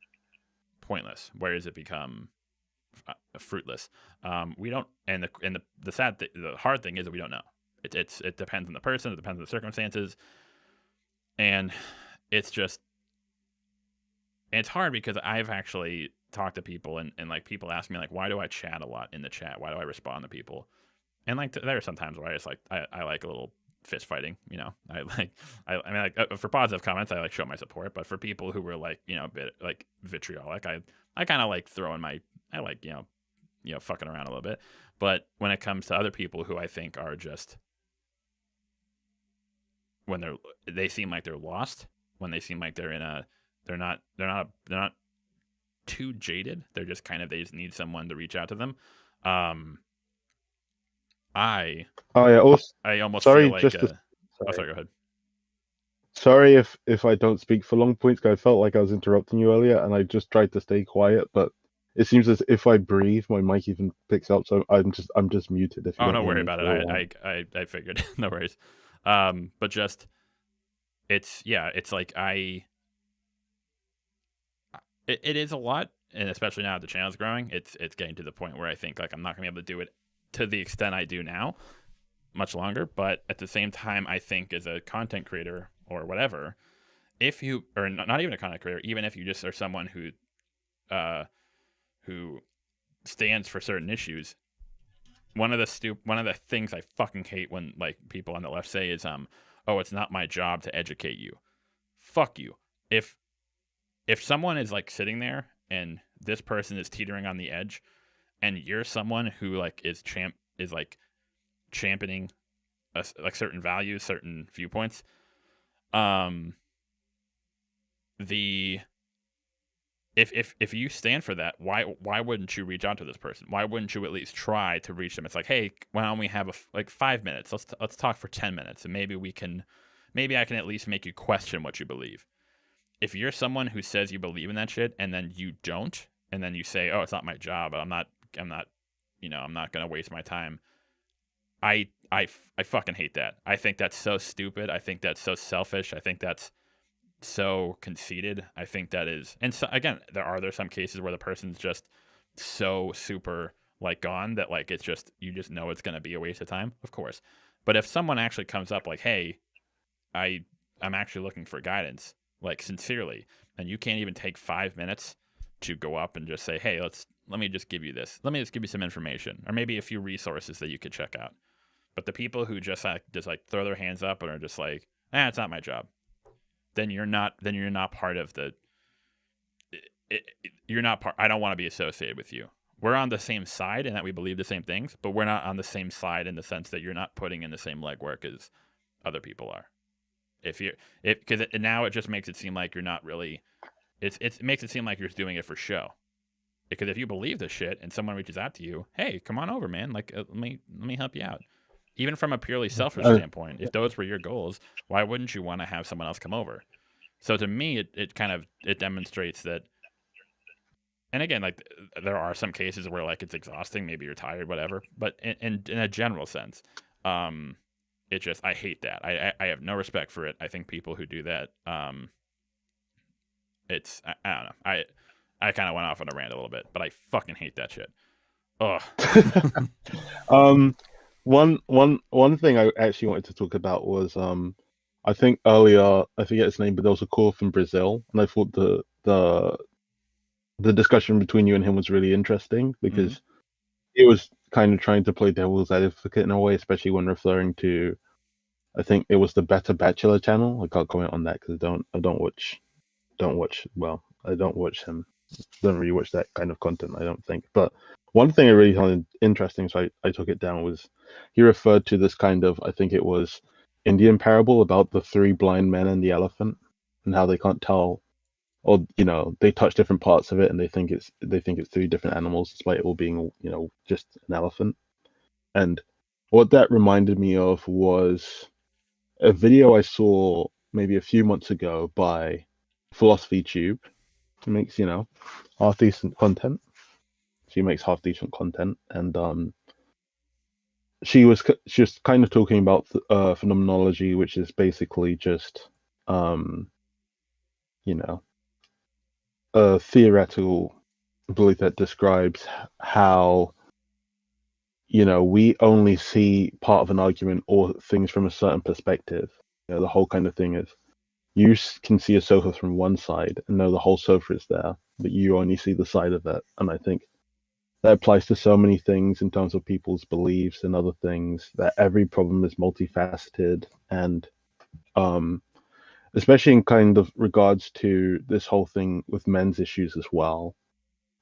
pointless? Where does it become fruitless? We don't, and the hard thing is that we don't know. It depends on the person. It depends on the circumstances, and it's hard because I've actually talked to people and like people ask me like, why do I chat a lot in the chat? Why do I respond to people? And like there are some times where I just like I like a little fist fighting, I mean for positive comments I like show my support, but for people who were like a bit like vitriolic, I kind of like throwing I like fucking around a little bit. But when it comes to other people who I think are just when they seem like they're lost, when they seem like they're not too jaded, they're just kind of they just need someone to reach out to them. I almost sorry, feel like sorry. sorry, go ahead. Sorry if I don't speak for long points, because I felt like I was interrupting you earlier, and I just tried to stay quiet, but it seems as if I breathe, my mic even picks up, so I'm just muted. If you don't worry about it. I figured. No worries. But just it's like it is a lot, and especially now that the channel's growing, it's getting to the point where I think like I'm not gonna be able to do it to the extent I do now much longer. But at the same time, I think as a content creator or whatever, if you or not even a content creator, even if you just are someone who stands for certain issues, one of the things I fucking hate when like people on the left say is oh, it's not my job to educate you. Fuck you. If someone is like sitting there and this person is teetering on the edge, and you're someone who like is championing like certain values, certain viewpoints, if you stand for that, why wouldn't you reach out to this person? Why wouldn't you at least try to reach them? It's like, hey, why don't we have like 5 minutes? Let's talk for 10 minutes, and maybe I can at least make you question what you believe. If you're someone who says you believe in that shit and then you don't, and then you say, oh, it's not my job, I'm not gonna waste my time. I fucking hate that. I think that's so stupid. I think that's so selfish. I think that's so conceited. I think that is, and so again, there are some cases where the person's just so super like gone that like it's just you just know it's gonna be a waste of time, of course. But if someone actually comes up like, hey, I'm actually looking for guidance, like sincerely, and you can't even take 5 minutes to go up and just say, hey, let me just give you this. Let me just give you some information, or maybe a few resources that you could check out. But the people who just throw their hands up and are just like, it's not my job, then you're not part of the. You're not part. I don't want to be associated with you. We're on the same side in that we believe the same things, but we're not on the same side in the sense that you're not putting in the same legwork as other people are. Because now it just makes it seem like you're not really. It makes it seem like you're just doing it for show. Because if you believe this shit and someone reaches out to you, hey, come on over, man. Like, let me help you out. Even from a purely selfish standpoint, if those were your goals, why wouldn't you want to have someone else come over? So to me, it demonstrates that. And again, like there are some cases where like it's exhausting. Maybe you're tired, whatever. But in a general sense, It's just I hate that. I have no respect for it. I think people who do that, it's I don't know. I kind of went off on a rant a little bit, but I fucking hate that shit. Ugh. One thing I actually wanted to talk about was I think earlier, I forget his name, but there was a call from Brazil, and I thought the discussion between you and him was really interesting because he was kind of trying to play devil's advocate in a way, especially when referring to, I think it was the Better Bachelor channel. I can't comment on that because I don't watch him. Don't really watch that kind of content, I don't think. But one thing I really found interesting, so I took it down, was he referred to this kind of, I think it was Indian parable about the three blind men and the elephant, and how they can't tell, or they touch different parts of it and they think it's three different animals despite it all being just an elephant. And what that reminded me of was a video I saw maybe a few months ago by Philosophy Tube, who makes half decent content. She makes half decent content, and she was just kind of talking about phenomenology, which is basically just a theoretical belief that describes how we only see part of an argument or things from a certain perspective. The whole kind of thing is you can see a sofa from one side and know the whole sofa is there, but you only see the side of it. And I think that applies to so many things in terms of people's beliefs and other things, that every problem is multifaceted, and especially in kind of regards to this whole thing with men's issues as well,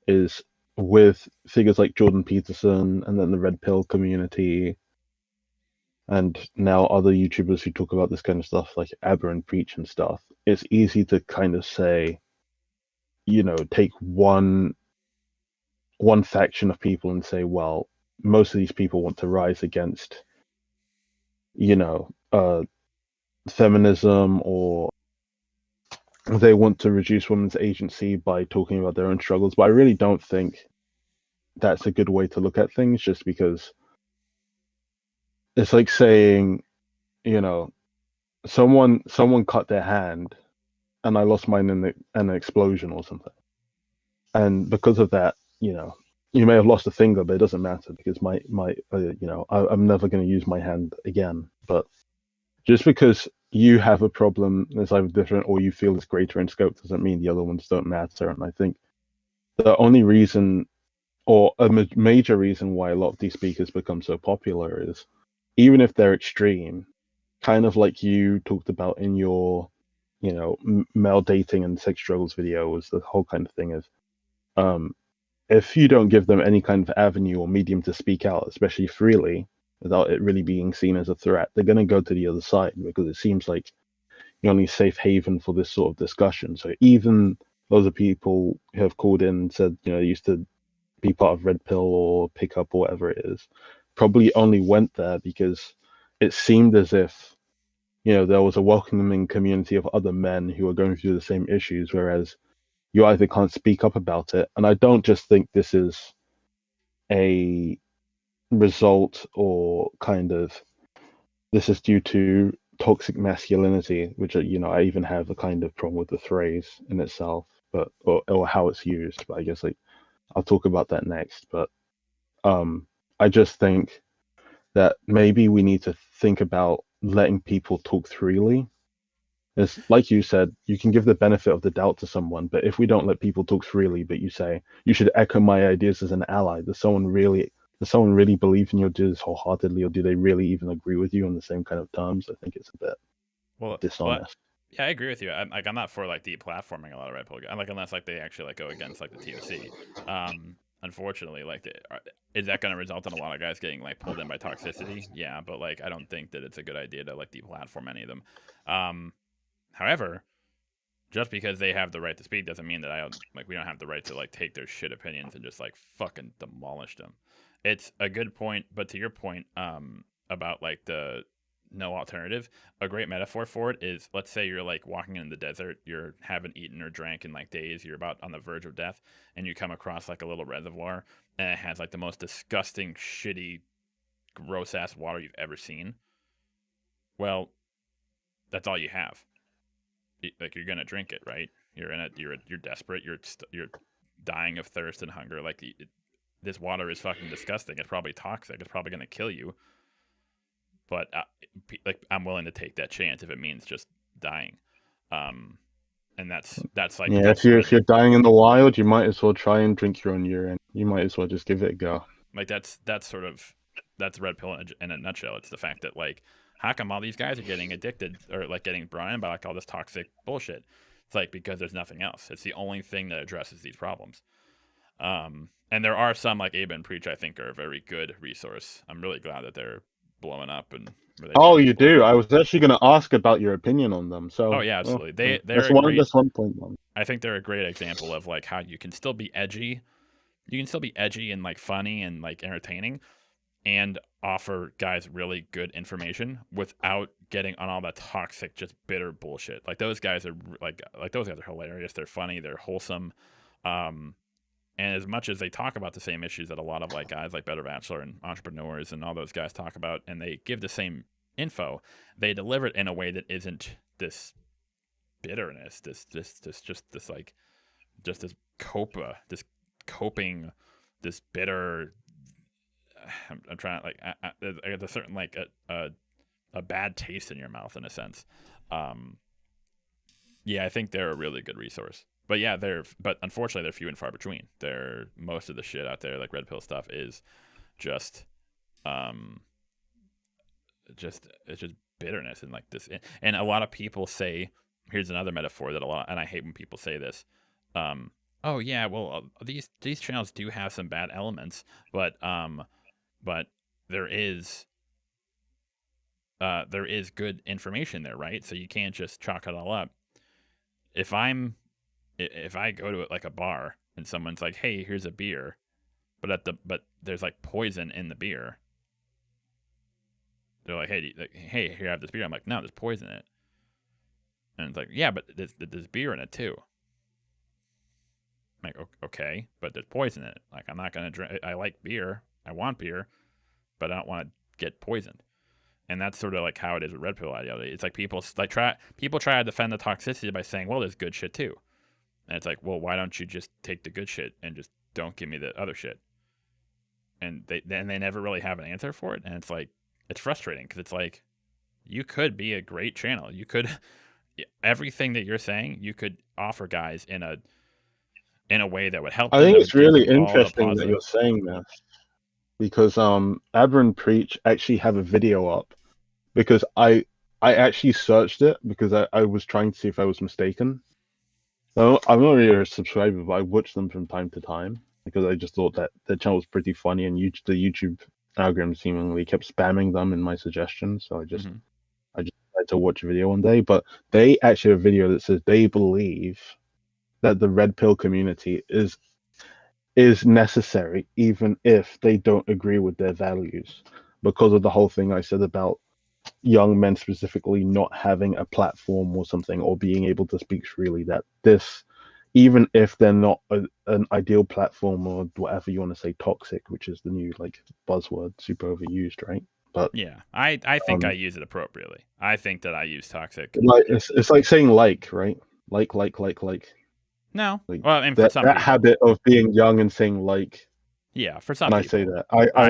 is with figures like Jordan Peterson and then the Red Pill community, and now other YouTubers who talk about this kind of stuff like Aber and Preach and stuff. It's easy to kind of say, take one faction of people and say, well, most of these people want to rise against, feminism, or they want to reduce women's agency by talking about their own struggles. But I really don't think that's a good way to look at things, just because it's like saying, someone cut their hand and I lost mine in an explosion or something. And because of that, you may have lost a finger, but it doesn't matter because I'm never going to use my hand again. But just because you have a problem that's either different or you feel it's greater in scope doesn't mean the other ones don't matter. And I think the only reason, or a major reason, why a lot of these speakers become so popular is, even if they're extreme, kind of like you talked about in your, male dating and sex struggles video, was the whole kind of thing is, if you don't give them any kind of avenue or medium to speak out, especially freely, without it really being seen as a threat, they're going to go to the other side, because it seems like the only safe haven for this sort of discussion. So even those of people who have called in and said, used to be part of Red Pill or Pickup or whatever it is, probably only went there because it seemed as if, there was a welcoming community of other men who are going through the same issues, whereas you either can't speak up about it. And I don't just think this is a result, or kind of, this is due to toxic masculinity, which, I even have a kind of problem with the phrase in itself, but or how it's used. But I guess I'll talk about that next. But I just think that maybe we need to think about letting people talk freely. It's like you said, you can give the benefit of the doubt to someone, but if we don't let people talk freely, but you say, you should echo my ideas as an ally, does someone really believe in your ideas wholeheartedly, or do they really even agree with you on the same kind of terms? I think it's a bit dishonest. Yeah, I agree with you. I'm not for deplatforming a lot of Red Pill guys. Unless they actually go against the TOC. Unfortunately, is that going to result in a lot of guys getting pulled in by toxicity? Yeah, but I don't think that it's a good idea to deplatform any of them. However, just because they have the right to speak doesn't mean that we don't have the right to take their shit opinions and just fucking demolish them. It's a good point, but to your point about the no alternative, a great metaphor for it is, let's say you're walking in the desert, you haven't eaten or drank in days, you're about on the verge of death, and you come across a little reservoir, and it has the most disgusting, shitty, gross ass water you've ever seen. well, that's all you have. Like, you're gonna drink it, right? You're desperate. You're dying of thirst and hunger. Like, this water is fucking disgusting. It's probably toxic. It's probably gonna kill you. But like, I'm willing to take that chance if it means just dying. And that's like, yeah. that's If you're dying in the wild, you might as well try and drink your own urine. You might as well just give it a go. Like, that's red pill in a nutshell. It's the fact that, like, how come all these guys are getting addicted or like getting brought in by like all this toxic bullshit? It's like, because there's nothing else. It's the only thing that addresses these problems. And there are some, like Abe and Preach, I think, are a very good resource. I'm really glad that they're blowing up and. Oh, you do? I was actually going to ask about your opinion on them. So. Oh yeah, absolutely. They're that's one point. I think they're a great example of like how you can still be edgy. You can still be edgy and like funny and like entertaining, and offer guys really good information without getting on all that toxic, just bitter bullshit. Like, those guys are like those guys are hilarious. They're funny. They're wholesome. And as much as they talk about the same issues that a lot of like guys like Better Bachelor and Entrepreneurs and all those guys talk about, and they give the same info, they deliver it in a way that isn't this bitterness, this coping, this bitter. I'm trying to like there's a certain like a bad taste in your mouth in a sense. Yeah, I think they're a really good resource. But yeah, but unfortunately they're few and far between. Most of the shit out there, like red pill stuff, is just it's just bitterness and like this. And a lot of people say, here's another metaphor that and I hate when people say this. Oh yeah, well these channels do have some bad elements, but there is good information there, right? So you can't just chalk it all up. If I go to like a bar and someone's like, "Hey, here's a beer," but there's like poison in the beer. They're like, "Hey, here, have this beer." I'm like, "No, there's poison in it." And it's like, "Yeah, but there's beer in it too." I'm like, "Okay, but there's poison in it. Like, I'm not gonna drink. I like beer. I want beer, but I don't want to get poisoned." And that's sort of like how it is with red pill ideology. It's like people try to defend the toxicity by saying, "Well, there's good shit too." And it's like, well, why don't you just take the good shit and just don't give me the other shit? And they never really have an answer for it. And it's like, it's frustrating because it's like, you could be a great channel. You could, everything that you're saying, you could offer guys in a way that would help. I think it's really interesting that you're saying this, because Aber and Preach actually have a video up, because I actually searched it because I was trying to see if I was mistaken. So I'm not really a subscriber, but I watch them from time to time because I just thought that their channel was pretty funny, and the YouTube algorithm seemingly kept spamming them in my suggestions. So I just tried to watch a video one day. But they actually have a video that says they believe that the red pill community is necessary, even if they don't agree with their values, because of the whole thing I said about young men specifically not having a platform or something, or being able to speak freely, that this, even if they're not an ideal platform, or whatever you want to say, toxic, which is the new like buzzword, super overused, right? But yeah, I think I use it appropriately. I think that I use toxic. Like it's like saying right? Like. No, like, well, and for some people, habit of being young and saying like. Yeah, for some when people. I say that,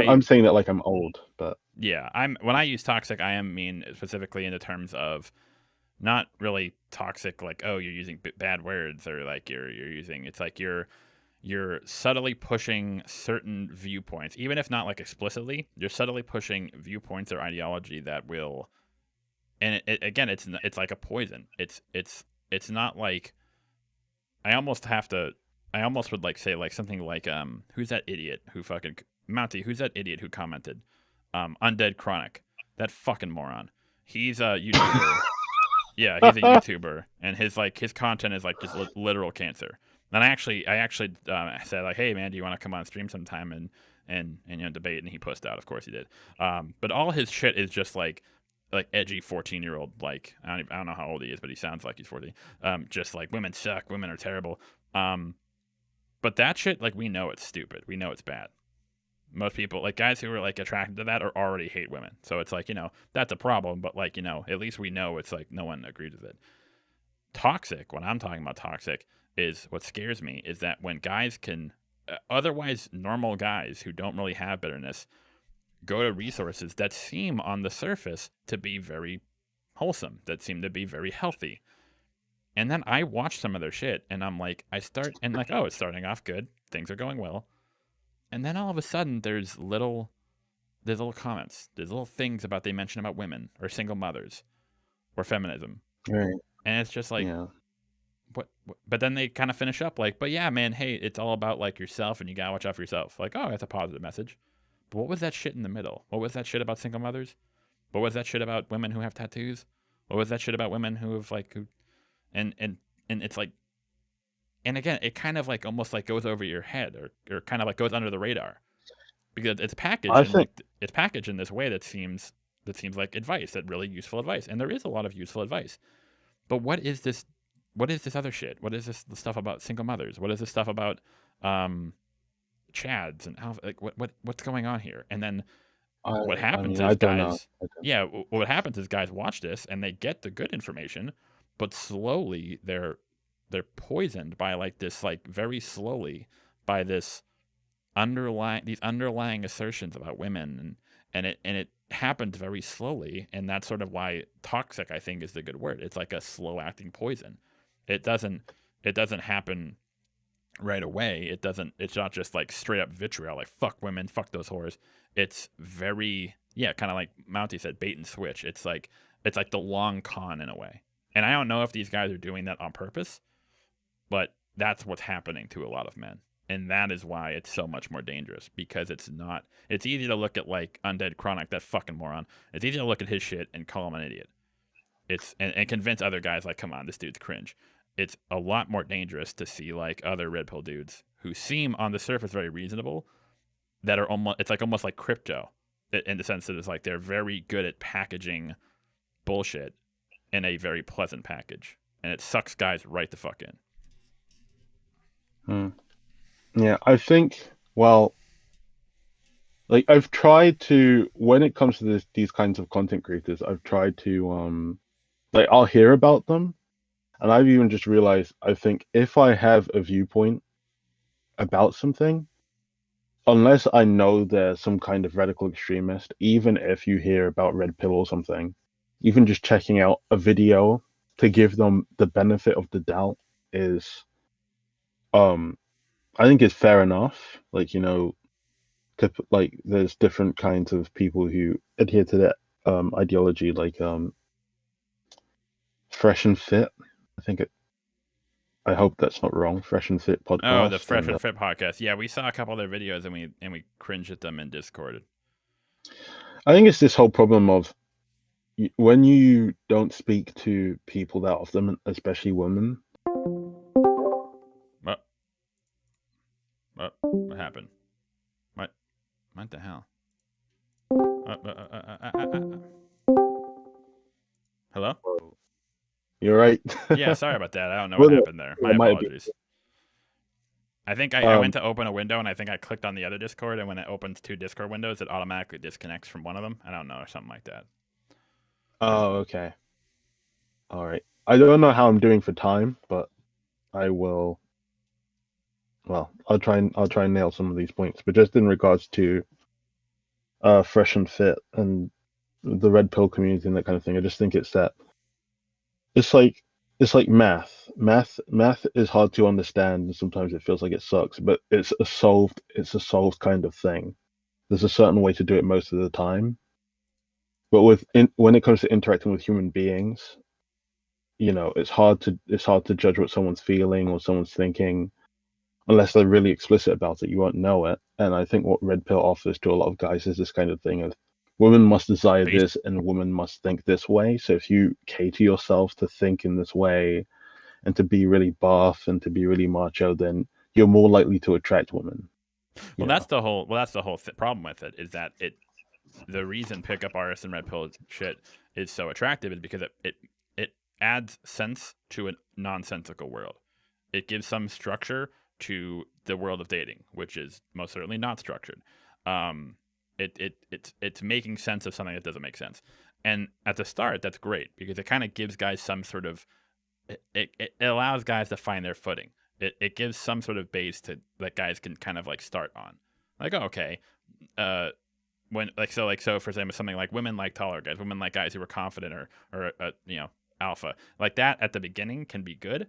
I'm saying that like I'm old, but yeah, when I use toxic, I mean specifically in the terms of not really toxic, like, oh, you're using bad words, or like you're using, it's like you're subtly pushing certain viewpoints, even if not like explicitly. You're subtly pushing viewpoints or ideology that will, and again, it's like a poison. It's not like, I almost would like say like something like who's that idiot who fucking Mountie? Who's that idiot who commented? Undead Chronic. That fucking moron. He's a YouTuber. Yeah, he's a YouTuber, and his content is like just literal cancer. And I actually said like, hey man, do you want to come on stream sometime and debate? And he pussed out. Of course he did. But all his shit is just like edgy 14-year-old. Like I don't know how old he is, but he sounds like he's 14. Just like, women suck, women are terrible. But that shit, like, we know it's stupid. We know it's bad. Most people, like guys who are like attracted to that, or already hate women. So it's like, that's a problem. But like, at least we know it's like no one agrees with it. Toxic. When I'm talking about toxic, is what scares me is that when guys can, otherwise normal guys who don't really have bitterness, go to resources that seem on the surface to be very wholesome, that seem to be very healthy. And then I watch some of their shit and I'm like, oh, it's starting off good. Things are going well. And then all of a sudden there's little comments. There's little things they mention about women or single mothers or feminism. Right. And it's just like, what? But then they kind of finish up like, but yeah, man, hey, it's all about like yourself and you gotta watch out for yourself. Like, oh, that's a positive message. But what was that shit in the middle? What was that shit about single mothers? What was that shit about women who have tattoos? What was that shit about women who have and it's like, and again, it kind of like almost like goes over your head or kind of like goes under the radar because it's packaged it's packaged in this way that seems like advice, that really useful advice, and there is a lot of useful advice. But what is this other shit? What is this stuff about single mothers? What is this stuff about chads and how like what's going on here? And then what happens is guys watch this and they get the good information, but slowly they're poisoned by like this, like very slowly by this underlying assertions about women, and it happens very slowly, and that's sort of why toxic, I think, is the good word. It's like a slow acting poison. It doesn't happen right away. It's not just like straight up vitriol, like fuck women, fuck those whores. It's very, kind of like Mounty said, bait and switch. It's like the long con in a way. And I don't know if these guys are doing that on purpose, but that's what's happening to a lot of men. And that is why it's so much more dangerous, because it's easy to look at like Undead Chronic, that fucking moron. It's easy to look at his shit and call him an idiot. And convince other guys like, come on, this dude's cringe. It's a lot more dangerous to see like other red pill dudes who seem on the surface very reasonable, that are almost like crypto, in the sense that it's like they're very good at packaging bullshit in a very pleasant package, and it sucks guys right the fuck in. Yeah, I think, well, like I've tried to, when it comes to these kinds of content creators, I've tried to like I'll hear about them, and I've even just realized, I think if I have a viewpoint about something, unless I know they're some kind of radical extremist, even if you hear about red pill or something, even just checking out a video to give them the benefit of the doubt is, I think it's fair enough. Like, like there's different kinds of people who adhere to that ideology, like Fresh and Fit. I hope that's not wrong. Fresh and Fit podcast. Oh, the Fresh and Fit podcast. Yeah, we saw a couple of their videos and we cringed at them in Discord. I think it's this whole problem of when you don't speak to people that often, especially women. What happened? What the hell? Hello? You're right. Yeah, sorry about that. I don't know what happened there. My apologies. I think I went to open a window, and I think I clicked on the other Discord, and when it opens two Discord windows, it automatically disconnects from one of them. I don't know, or something like that. Oh, okay. All right. I don't know how I'm doing for time, but I will. Well, I'll try and nail some of these points. But just in regards to Fresh and Fit and the red pill community and that kind of thing, I just think it's that it's like math. Math is hard to understand, and sometimes it feels like it sucks, but it's a solved kind of thing. There's a certain way to do it most of the time. But when it comes to interacting with human beings, it's hard to judge what someone's feeling or someone's thinking unless they're really explicit about it. You won't know it. And I think what red pill offers to a lot of guys is this kind of thing of women must desire this and women must think this way. So if you cater yourself to think in this way and to be really buff and to be really macho, then you're more likely to attract women. Well, that's the whole problem with it, is that the reason pickup artists and red pill shit is so attractive is because it adds sense to a nonsensical world. It gives some structure to the world of dating, which is most certainly not structured. It's making sense of something that doesn't make sense. And at the start, that's great because it kind of gives guys some sort of it allows guys to find their footing. It gives some sort of base to that guys can kind of like start on. Like, oh, okay, when so for example, something like women like taller guys, women like guys who are confident or alpha, like that at the beginning can be good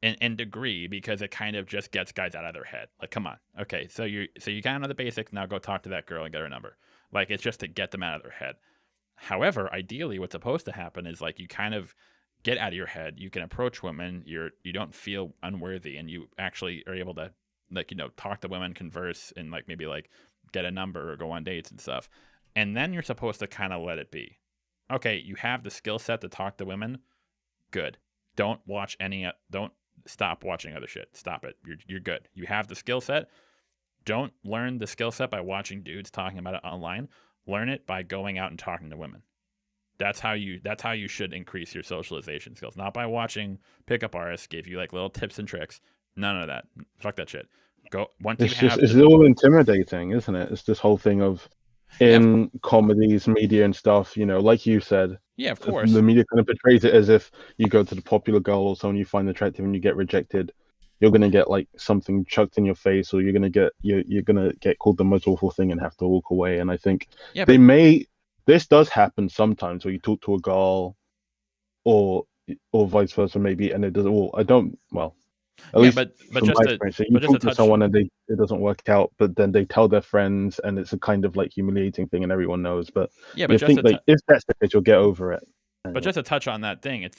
in degree because it kind of just gets guys out of their head. Like, come on, okay, so you kind of know the basics, now go talk to that girl and get her number. Like, it's just to get them out of their head. However, ideally what's supposed to happen is like you kind of get out of your head, you can approach women, you don't feel unworthy, and you actually are able to talk to women, converse, and like maybe like get a number or go on dates and stuff. And then you're supposed to kind of let it be. Okay, you have the skill set to talk to women. Good. Don't stop watching other shit. Stop it. You're good. You have the skill set. Don't learn the skill set by watching dudes talking about it online. Learn it by going out and talking to women. That's how you should increase your socialization skills. Not by watching pickup artists give you like little tips and tricks. None of that. Fuck that shit. Go once it's you have. It's all intimidating, isn't it? It's this whole thing of in comedies, media, and stuff. Like you said. Yeah, of course. The media kind of portrays it as if you go to the popular girl or someone you find attractive and you get rejected, you're gonna get like something chucked in your face, or you're gonna get called the most awful thing and have to walk away. And I think this does happen sometimes where you talk to a girl, or vice versa maybe, and it doesn't. At least but from just my experience, you talk to someone and it doesn't work out, but then they tell their friends, and it's a kind of like humiliating thing, and everyone knows. But you think like if that's the case, you'll get over it. But just to touch on that thing,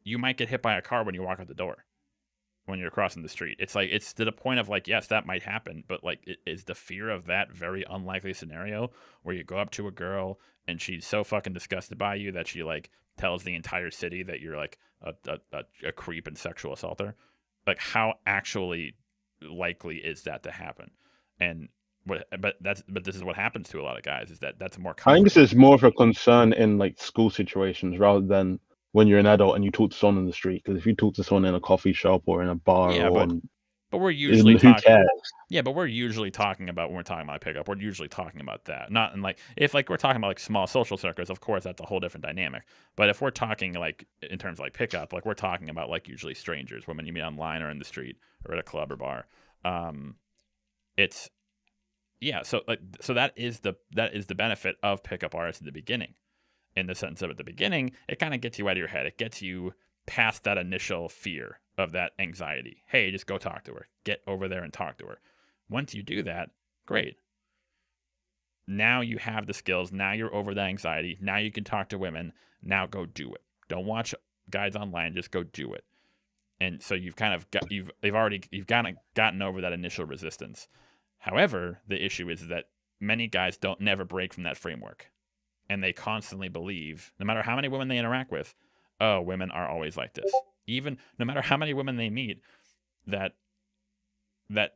you might get hit by a car when you walk out the door, when you're crossing the street. It's like it's to the point of like, yes, that might happen, but like, is the fear of that very unlikely scenario where you go up to a girl and she's so fucking disgusted by you that she like tells the entire city that you're like a creep and sexual assaulter? Like, how actually likely is that to happen? And but this is what happens to a lot of guys, is that's more I think this is more of a concern in like school situations rather than when you're an adult and you talk to someone in the street. Because if you talk to someone in a coffee shop or in a bar, but we're usually who cares? Yeah, but we're usually talking about, when we're talking about pickup, we're usually talking about that. Not in like, if like we're talking about like small social circles, of course that's a whole different dynamic. But if we're talking like in terms of like pickup, like we're talking about like usually strangers, women you meet online or in the street or at a club or bar. So that is the benefit of pickup artists at the beginning. In the sense of at the beginning, it kind of gets you out of your head. It gets you past that initial fear of that anxiety. Hey, just go talk to her. Get over there and talk to her. Once you do that, great. Now you have the skills. Now you're over that anxiety. Now you can talk to women. Now go do it. Don't watch guides online. Just go do it. And so you've kind of gotten over that initial resistance. However, the issue is that many guys never break from that framework. And they constantly believe, no matter how many women they interact with, oh, women are always like this. Even no matter how many women they meet that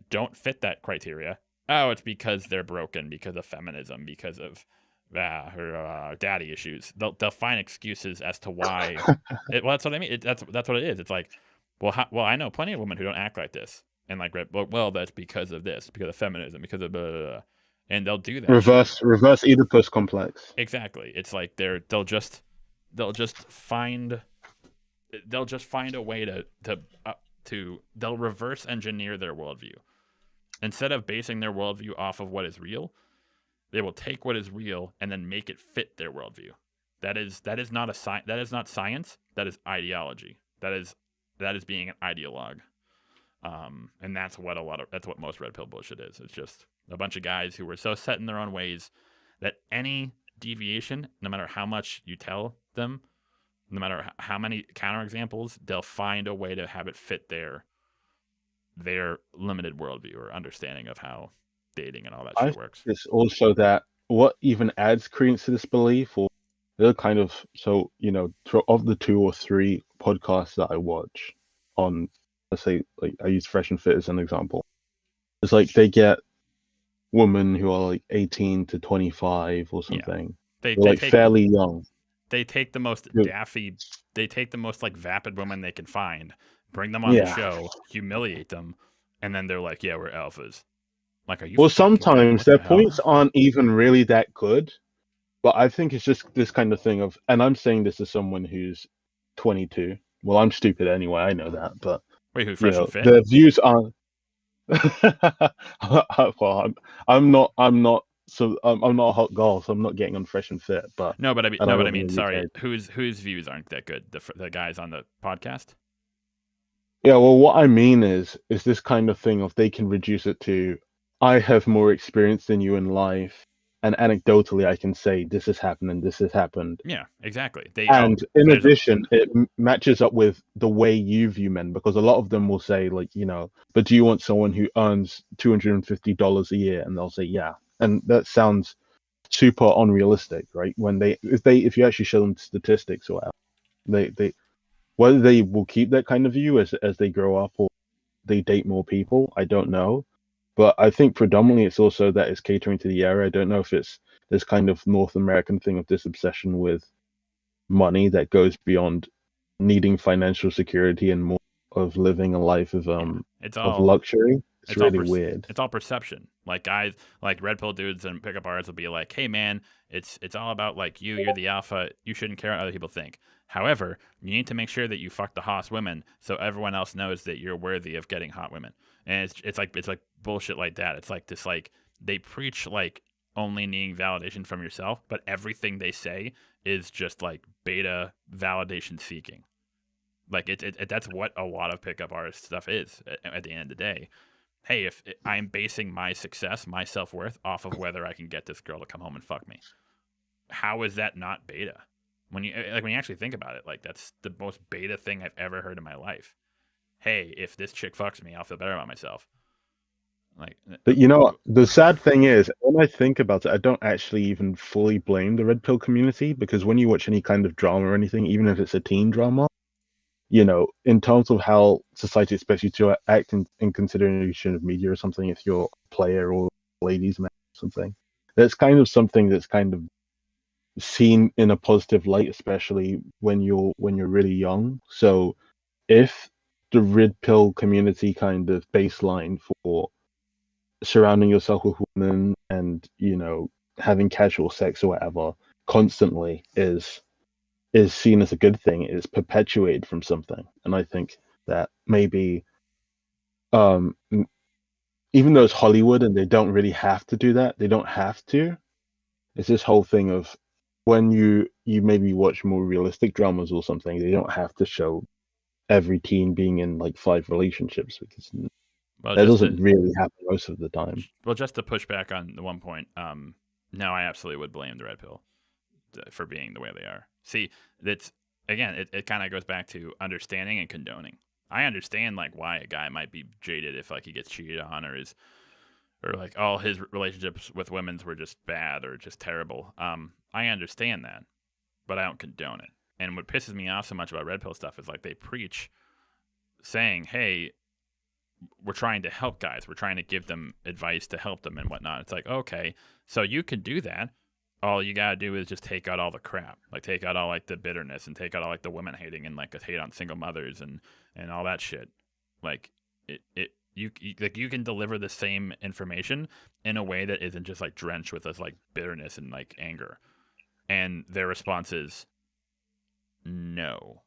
don't fit that criteria, oh, it's because they're broken, because of feminism, because of her daddy issues. They'll find excuses as to why. Well, that's what I mean. That's what it is. It's like, well, I know plenty of women who don't act like this, and like, well, that's because of this, because of feminism, because of blah, blah, blah. And they'll do that. Reverse Oedipus complex. Exactly. It's like they'll just find a way they'll reverse engineer their worldview. Instead of basing their worldview off of what is real, they will take what is real and then make it fit their worldview. That is not science. That is ideology. That is being an ideologue. And that's what most red pill bullshit is. It's just a bunch of guys who were so set in their own ways that any deviation, no matter how much you tell them, no matter how many counterexamples, they'll find a way to have it fit their limited worldview or understanding of how dating and all that shit works. It's also that what even adds credence to this belief, or they're kind of of the 2 or 3 podcasts that I watch on, let's say, like I use Fresh and Fit as an example. It's like they get women who are like 18 to 25 or something. Yeah. They're fairly young. They take the most daffy, they take the most like vapid women they can find, bring them on the show, humiliate them, and then they're like, yeah, we're alphas. Like, are you? Well, fucking with me? sometimes What their the hell? points aren't even really that good, but I think it's just this kind of thing of, and I'm saying this as someone who's 22. Well, I'm stupid anyway, I know that, but Wait, who, Fresh and Fit? their views aren't. Well, I'm not. So I'm not a hot girl, so I'm not getting on Fresh and Fit. But No, but I mean, and I no, but I don't mean, really sorry, care. whose views aren't that good? The guys on the podcast. Yeah, well, what I mean is this kind of thing of they can reduce it to, I have more experience than you in life, and anecdotally I can say this has happened and this has happened. Yeah, exactly. And in addition, it matches up with the way you view men, because a lot of them will say, like, but do you want someone who earns $250 a year? And they'll say, yeah. And that sounds super unrealistic, right? When if you actually show them statistics or whatever, they whether they will keep that kind of view as they grow up or they date more people, I don't know. But I think predominantly it's also that it's catering to the area. I don't know if it's this kind of North American thing of this obsession with money that goes beyond needing financial security and more of living a life of luxury. It's really weird. It's all perception. Like, guys, like red pill dudes and pickup artists will be like, "Hey, man, it's all about like you're the alpha. You shouldn't care what other people think. However, you need to make sure that you fuck the hottest women, so everyone else knows that you're worthy of getting hot women." And it's like bullshit like that. It's like this, like, they preach like only needing validation from yourself, but everything they say is just like beta validation seeking. Like, that's what a lot of pickup artist stuff is at the end of the day. Hey, if I'm basing my success, my self-worth off of whether I can get this girl to come home and fuck me, how is that not beta? When you actually think about it, like, that's the most beta thing I've ever heard in my life. Hey, if this chick fucks me, I'll feel better about myself. Like, but the sad thing is, when I think about it, I don't actually even fully blame the red pill community, because when you watch any kind of drama or anything, even if it's a teen drama, in terms of how society expects you to act in consideration of media or something, if you're a player or ladies man or something, that's kind of something that's kind of seen in a positive light, especially when you're really young. So if the red pill community kind of baseline for surrounding yourself with women and having casual sex or whatever constantly is seen as a good thing, is perpetuated from something. And I think that maybe even though it's Hollywood and they don't really have to do that, they don't have to. It's this whole thing of when you maybe watch more realistic dramas or something, they don't have to show every teen being in like 5 relationships, because that doesn't really happen most of the time. Well, just to push back on the one point, no, I absolutely would blame the red pill for being the way they are. See, that's, again, it kind of goes back to understanding and condoning. I understand like why a guy might be jaded if like he gets cheated on or like all his relationships with women were just bad or just terrible. I understand that, but I don't condone it. And what pisses me off so much about red pill stuff is like they preach saying, hey, we're trying to help guys. We're trying to give them advice to help them and whatnot. It's like, okay, so you can do that. All you gotta do is just take out all the crap, like take out all like the bitterness and take out all like the women hating and like the hate on single mothers and all that shit. Like you can deliver the same information in a way that isn't just like drenched with this like bitterness and like anger. And their response is no.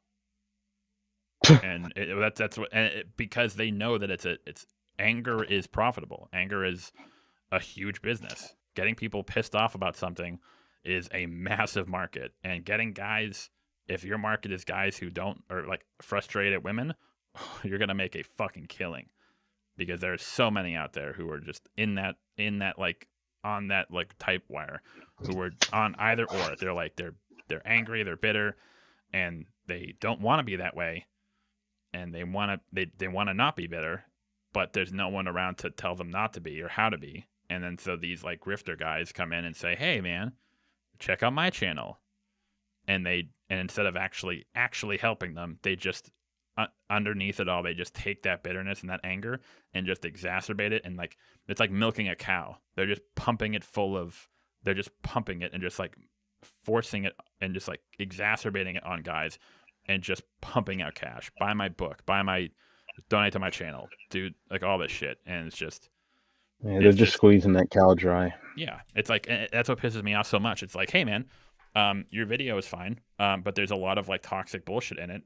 And that's what, because they know that it's anger is profitable. Anger is a huge business. Getting people pissed off about something is a massive market, and getting guys, if your market is guys who don't, or like frustrated women, you're gonna make a fucking killing, because there's so many out there who are just in that like on that like type wire, who are on either or. They're like they're angry, they're bitter, and they don't want to be that way, and they want to not be bitter, but there's no one around to tell them not to be or how to be. And then so these like grifter guys come in and say, hey man, check out my channel, and instead of actually helping them, they just underneath it all, they just take that bitterness and that anger and just exacerbate it. And like, it's like milking a cow. They're just pumping it and just like forcing it and just like exacerbating it on guys and just pumping out cash. Buy my book, donate to my channel, dude, like all this shit. And it's just, Yeah, they're just squeezing that cow dry. Yeah, it's like that's what pisses me off so much. It's like, hey man, your video is fine, but there's a lot of like toxic bullshit in it.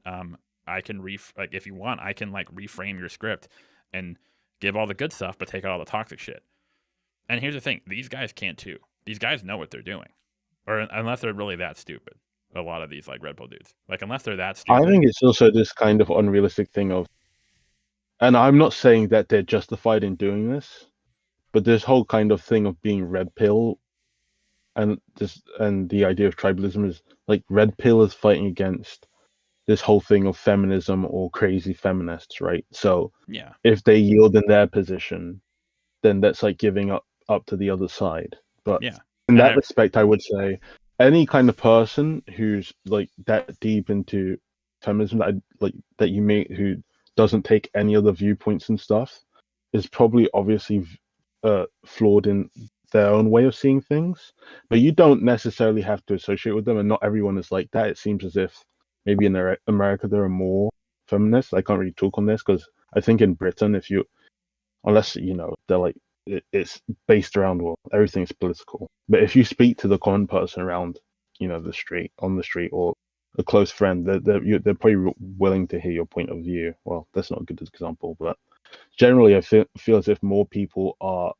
I can like if you want, I can like reframe your script and give all the good stuff, but take out all the toxic shit. And here's the thing: these guys can't too. These guys know what they're doing, or unless they're really that stupid. A lot of these like Red Bull dudes, like unless they're that stupid. I think it's also this kind of unrealistic thing of, and I'm not saying that they're justified in doing this, but this whole kind of thing of being red pill, and the idea of tribalism is like red pill is fighting against this whole thing of feminism or crazy feminists, right? So yeah, if they yield in their position, then that's like giving up to the other side. But yeah, in that respect, I would say any kind of person who's like that deep into feminism that you meet who doesn't take any other viewpoints and stuff is probably obviously flawed in their own way of seeing things. But you don't necessarily have to associate with them, and not everyone is like that. It seems as if maybe in America there are more feminists. I can't really talk on this because I think in Britain, unless they're like it's based around, well, everything's political. But if you speak to the common person around, on the street, or a close friend, they're probably willing to hear your point of view. Well, that's not a good example, but generally, I feel as if more people are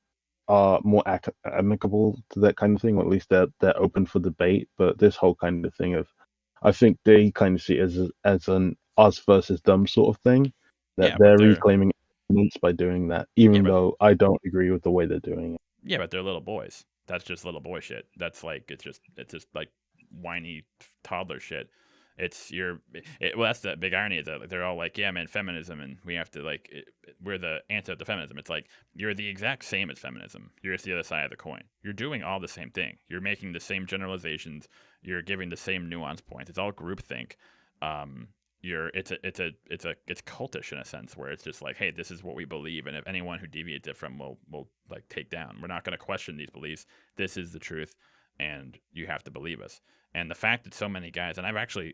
more amicable to that kind of thing, or at least they're open for debate. But this whole kind of thing of, I think they kind of see it as an us versus them sort of thing, that they're reclaiming by doing that, even though I don't agree with the way they're doing it. Yeah, but they're little boys. That's just little boy shit. That's like it's just like whiny toddler shit. Well, that's the big irony is that they're all like, yeah, man, feminism, and we have to we're the antidote to feminism. It's like you're the exact same as feminism. You're just the other side of the coin. You're doing all the same thing. You're making the same generalizations. You're giving the same nuance points. It's all groupthink. It's cultish in a sense where it's just like, hey, this is what we believe, and if anyone who deviates it from will like take down. We're not going to question these beliefs. This is the truth, and you have to believe us. And the fact that so many guys, and I've actually,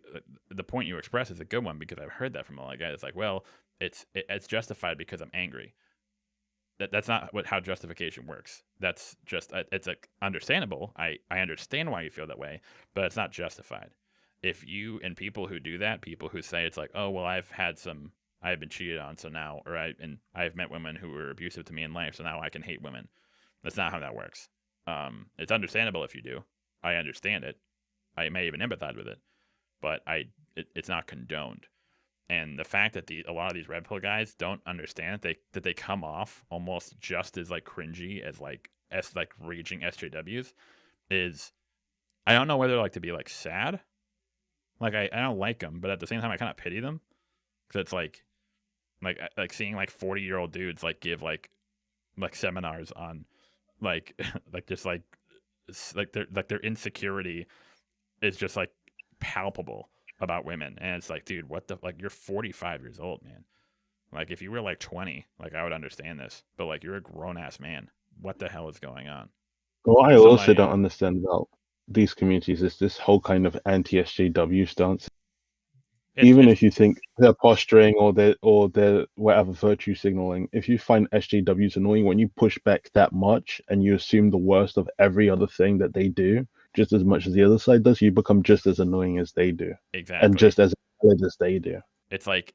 the point you express is a good one because I've heard that from a lot of guys. It's like, well, it's justified because I'm angry. That's not how justification works. That's just it's understandable. I understand why you feel that way, but it's not justified. If you and people who do that, people who say it's like, oh well, I've been cheated on, so now, I've met women who were abusive to me in life, so now I can hate women. That's not how that works. It's understandable if you do. I understand it. I may even empathize with it, but it's not condoned. And the fact that a lot of these red pill guys don't understand that they come off almost just as like cringy as raging SJWs is, I don't know whether to be like sad. Like I don't like them, but at the same time I kind of pity them because it's like seeing like 40-year-old dudes like give like seminars on their insecurity is just like palpable about women, and it's like, dude, what the, like, you're 45 years old, man. Like if you were like 20, like I would understand this, but like you're a grown ass man. What the hell is going on? What I also don't understand about these communities is this whole kind of anti-SJW stance. Even if you think they're posturing or they're whatever virtue signaling, if you find SJWs annoying, when you push back that much and you assume the worst of every other thing that they do, just as much as the other side does, you become just as annoying as they do. Exactly. And just as valid as they do. It's like,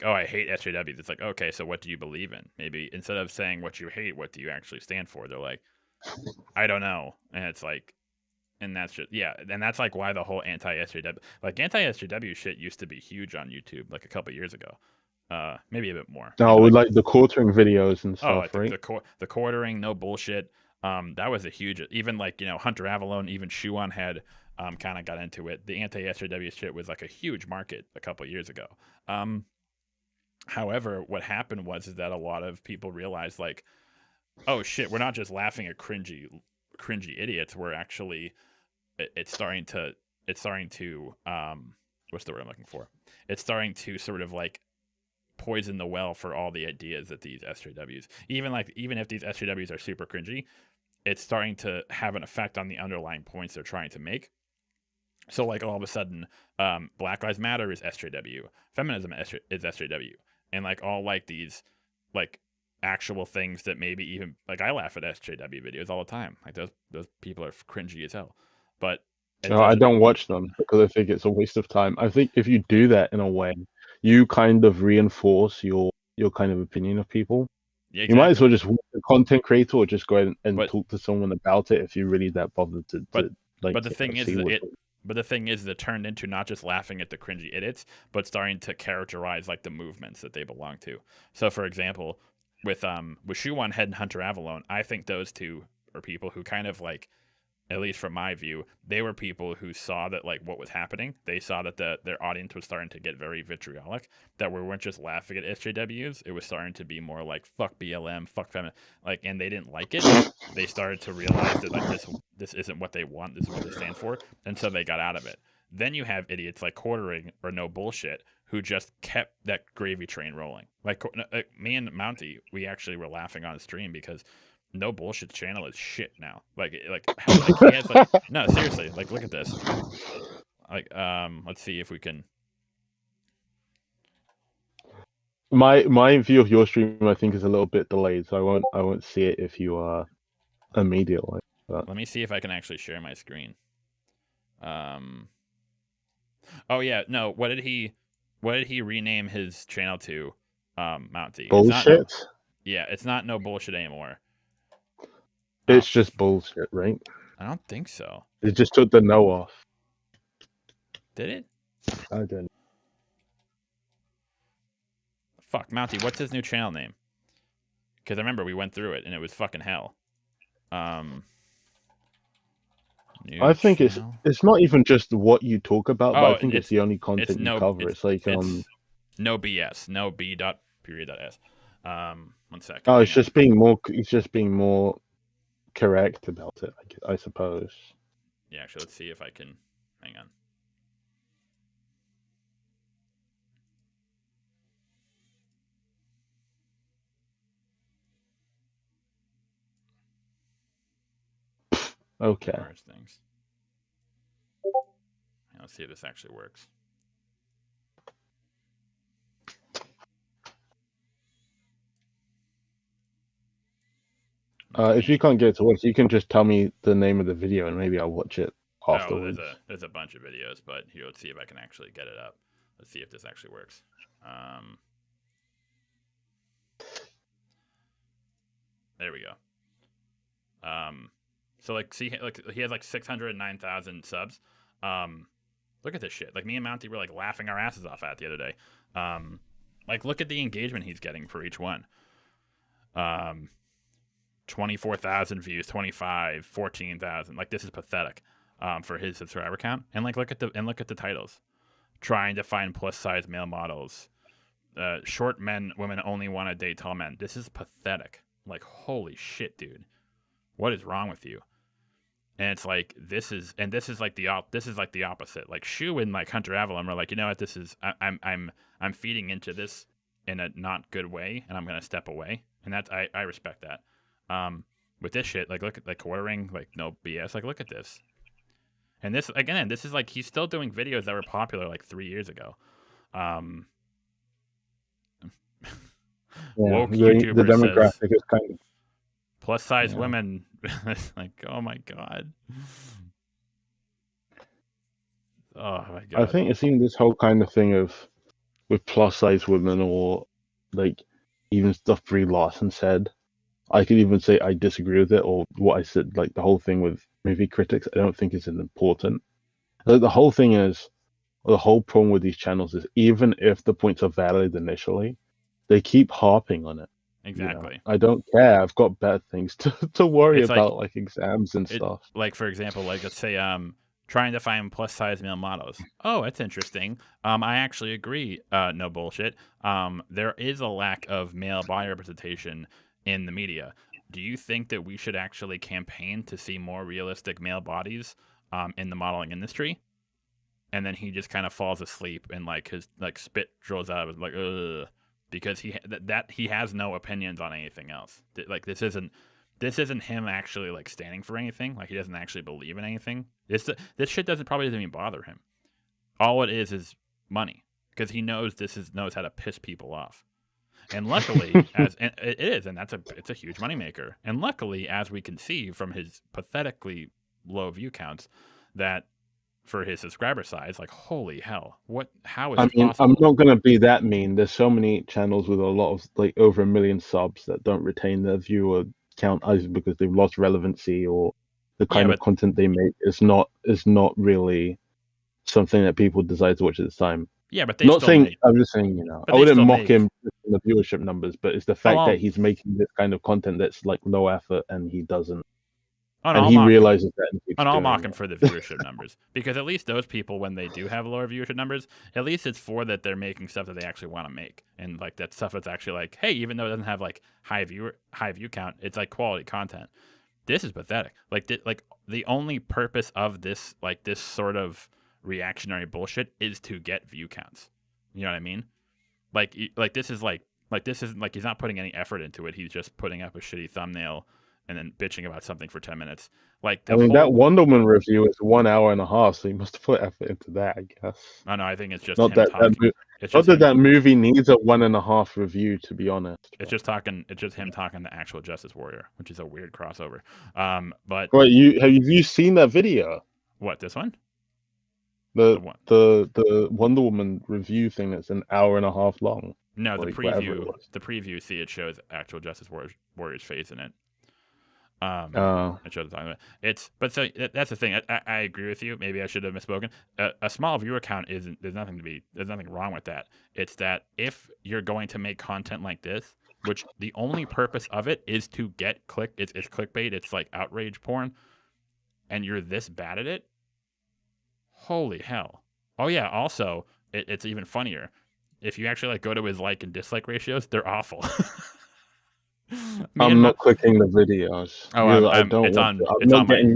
oh, I hate SJWs. It's like, okay, so what do you believe in? Maybe instead of saying what you hate, what do you actually stand for? They're like, I don't know. And it's like, and that's just, yeah, and that's like why the whole anti-SJW shit used to be huge on YouTube like a couple years ago. Maybe a bit more. Oh, with like the quartering videos and stuff, like right? The quartering, no bullshit. That was a huge, even like, Hunter Avalone, even Shuon Head kind of got into it. The anti-SJW shit was like a huge market a couple years ago. However, what happened was that a lot of people realized like, oh shit, we're not just laughing at cringy idiots. We're actually, it's starting to what's the word I'm looking for? It's starting to sort of like poison the well for all the ideas that these SJWs, even if these SJWs are super cringy, it's starting to have an effect on the underlying points they're trying to make. So like all of a sudden, Black Lives Matter is SJW, feminism is SJW, and like all like these like actual things that maybe even like I laugh at SJW videos all the time. Like those people are cringy as hell. But no, I don't watch them because I think it's a waste of time. I think if you do that in a way, you kind of reinforce your kind of opinion of people. Yeah, exactly. You might as well just watch a content creator or just go ahead and talk to someone about it if you're really that bothered to like. But the thing is that But the thing is that it turned into not just laughing at the cringy idiots, but starting to characterize like the movements that they belong to. So, for example, with Shuwan Head and Hunter Avalone, I think those two are people who kind of like, at least from my view, they were people who saw that like what was happening. They saw that their audience was starting to get very vitriolic. That we weren't just laughing at SJWs. It was starting to be more like fuck BLM, fuck feminism, like, and they didn't like it. They started to realize that like this isn't what they want. This is what they stand for, and so they got out of it. Then you have idiots like Quartering or No Bullshit who just kept that gravy train rolling. Like me and Mounty, we actually were laughing on stream because No Bullshit channel is shit now. Like he has like no, seriously, like look at this. Like let's see if we can. My view of your stream I think is a little bit delayed, so I won't see it if you are immediately. But... Let me see if I can actually share my screen. Oh yeah, no, what did he rename his channel to? Mounty. Bullshit? It's not No Bullshit anymore. It's just bullshit, right? I don't think so. It just took the no off. Did it? I didn't. Fuck, Mounty, what's his new channel name? Because I remember we went through it and it was fucking hell. I think it's not even just what you talk about, but I think it's the only content you cover. It's like no BS, no B dot period dot S. 1 second. Oh, it's just being more correct about it, I suppose. Yeah, actually, let's see if I can. Hang on. Okay. Things. Let's see if this actually works. If you can't get it to work, you can just tell me the name of the video and maybe I'll watch it afterwards. Oh, there's a bunch of videos, but here, let's see if I can actually get it up. Let's see if this actually works. There we go. So like, see, like he has like 609,000 subs. Look at this shit. Like me and Mounty were like laughing our asses off at the other day. Like look at the engagement he's getting for each one. 24,000 views, 25, 14,000. Like this is pathetic for his subscriber count. And like look at the titles. Trying to find plus size male models. Short men, women only want to date tall men. This is pathetic. Like holy shit, dude. What is wrong with you? And it's like this is like the opposite. Like Shu and like Hunter Avalon are like, you know what, this is I'm feeding into this in a not good way, and I'm gonna step away. And that's I respect that. With this shit, like look at like Quartering, like no BS, like look at this. And this again, this is like he's still doing videos that were popular like 3 years ago. Woke YouTuber the demographic says, is kind of plus size women. Like, oh my god. Oh my god. I think it's even this whole kind of thing of with plus size women or like even stuff Brie Larson said. I could even say I disagree with it, or what I said, like the whole thing with movie critics, I don't think is important. Like the whole thing is, the whole problem with these channels is even if the points are valid initially, they keep harping on it. Exactly. You know? I don't care. I've got better things to worry about, like exams and stuff. Like for example, like let's say trying to find plus size male models. Oh, that's interesting. I actually agree. No bullshit. There is a lack of male body representation in the media. Do you think that we should actually campaign to see more realistic male bodies in the modeling industry? And then he just kind of falls asleep and like his like spit draws out of his like ugh. Because he has no opinions on anything else. Like this isn't him actually like standing for anything. Like he doesn't actually believe in anything. This shit probably doesn't even bother him. All it is money, because he knows knows how to piss people off. And luckily, as and it is, and it's a huge moneymaker. And luckily, as we can see from his pathetically low view counts, that for his subscriber size, like holy hell, how is this possible? I'm not gonna be that mean. There's so many channels with a lot of like over 1 million subs that don't retain their viewer count either because they've lost relevancy or the kind of content they make is not really something that people desire to watch at this time. Yeah, but they not still saying make, I'm just saying, I wouldn't mock him for the viewership numbers, but it's the fact that he's making this kind of content that's like low effort and he doesn't. And he realizes that. And I'll mock him for the viewership numbers, because at least those people, when they do have lower viewership numbers, at least it's for that they're making stuff that they actually want to make, and like that stuff that's actually like, hey, even though it doesn't have like high view count, it's like quality content. This is pathetic. Like the only purpose of this sort of reactionary bullshit is to get view counts. You know what I mean? Like this isn't like he's not putting any effort into it. He's just putting up a shitty thumbnail and then bitching about something for 10 minutes. Like that Wonder Woman review is 1 hour and a half, so he must have put effort into that, I guess. Oh, no, I think it's just not him that talking. That movie needs a 1.5 review, to be honest. It's just him talking to actual Justice Warrior, which is a weird crossover. But wait, have you seen that video? What, this one? The Wonder Woman review thing that's 1.5 hours long. No, the preview. See, it shows actual Justice Warrior's face in it. It shows the time. So that's the thing. I agree with you. Maybe I should have misspoken. A small viewer count isn't. There's nothing wrong with that. It's that if you're going to make content like this, which the only purpose of it is to get it's clickbait. It's like outrage porn, and you're this bad at it. Holy hell! Oh yeah. Also, it's even funnier if you actually go to his like and dislike ratios. They're awful. I'm not clicking the videos. Oh,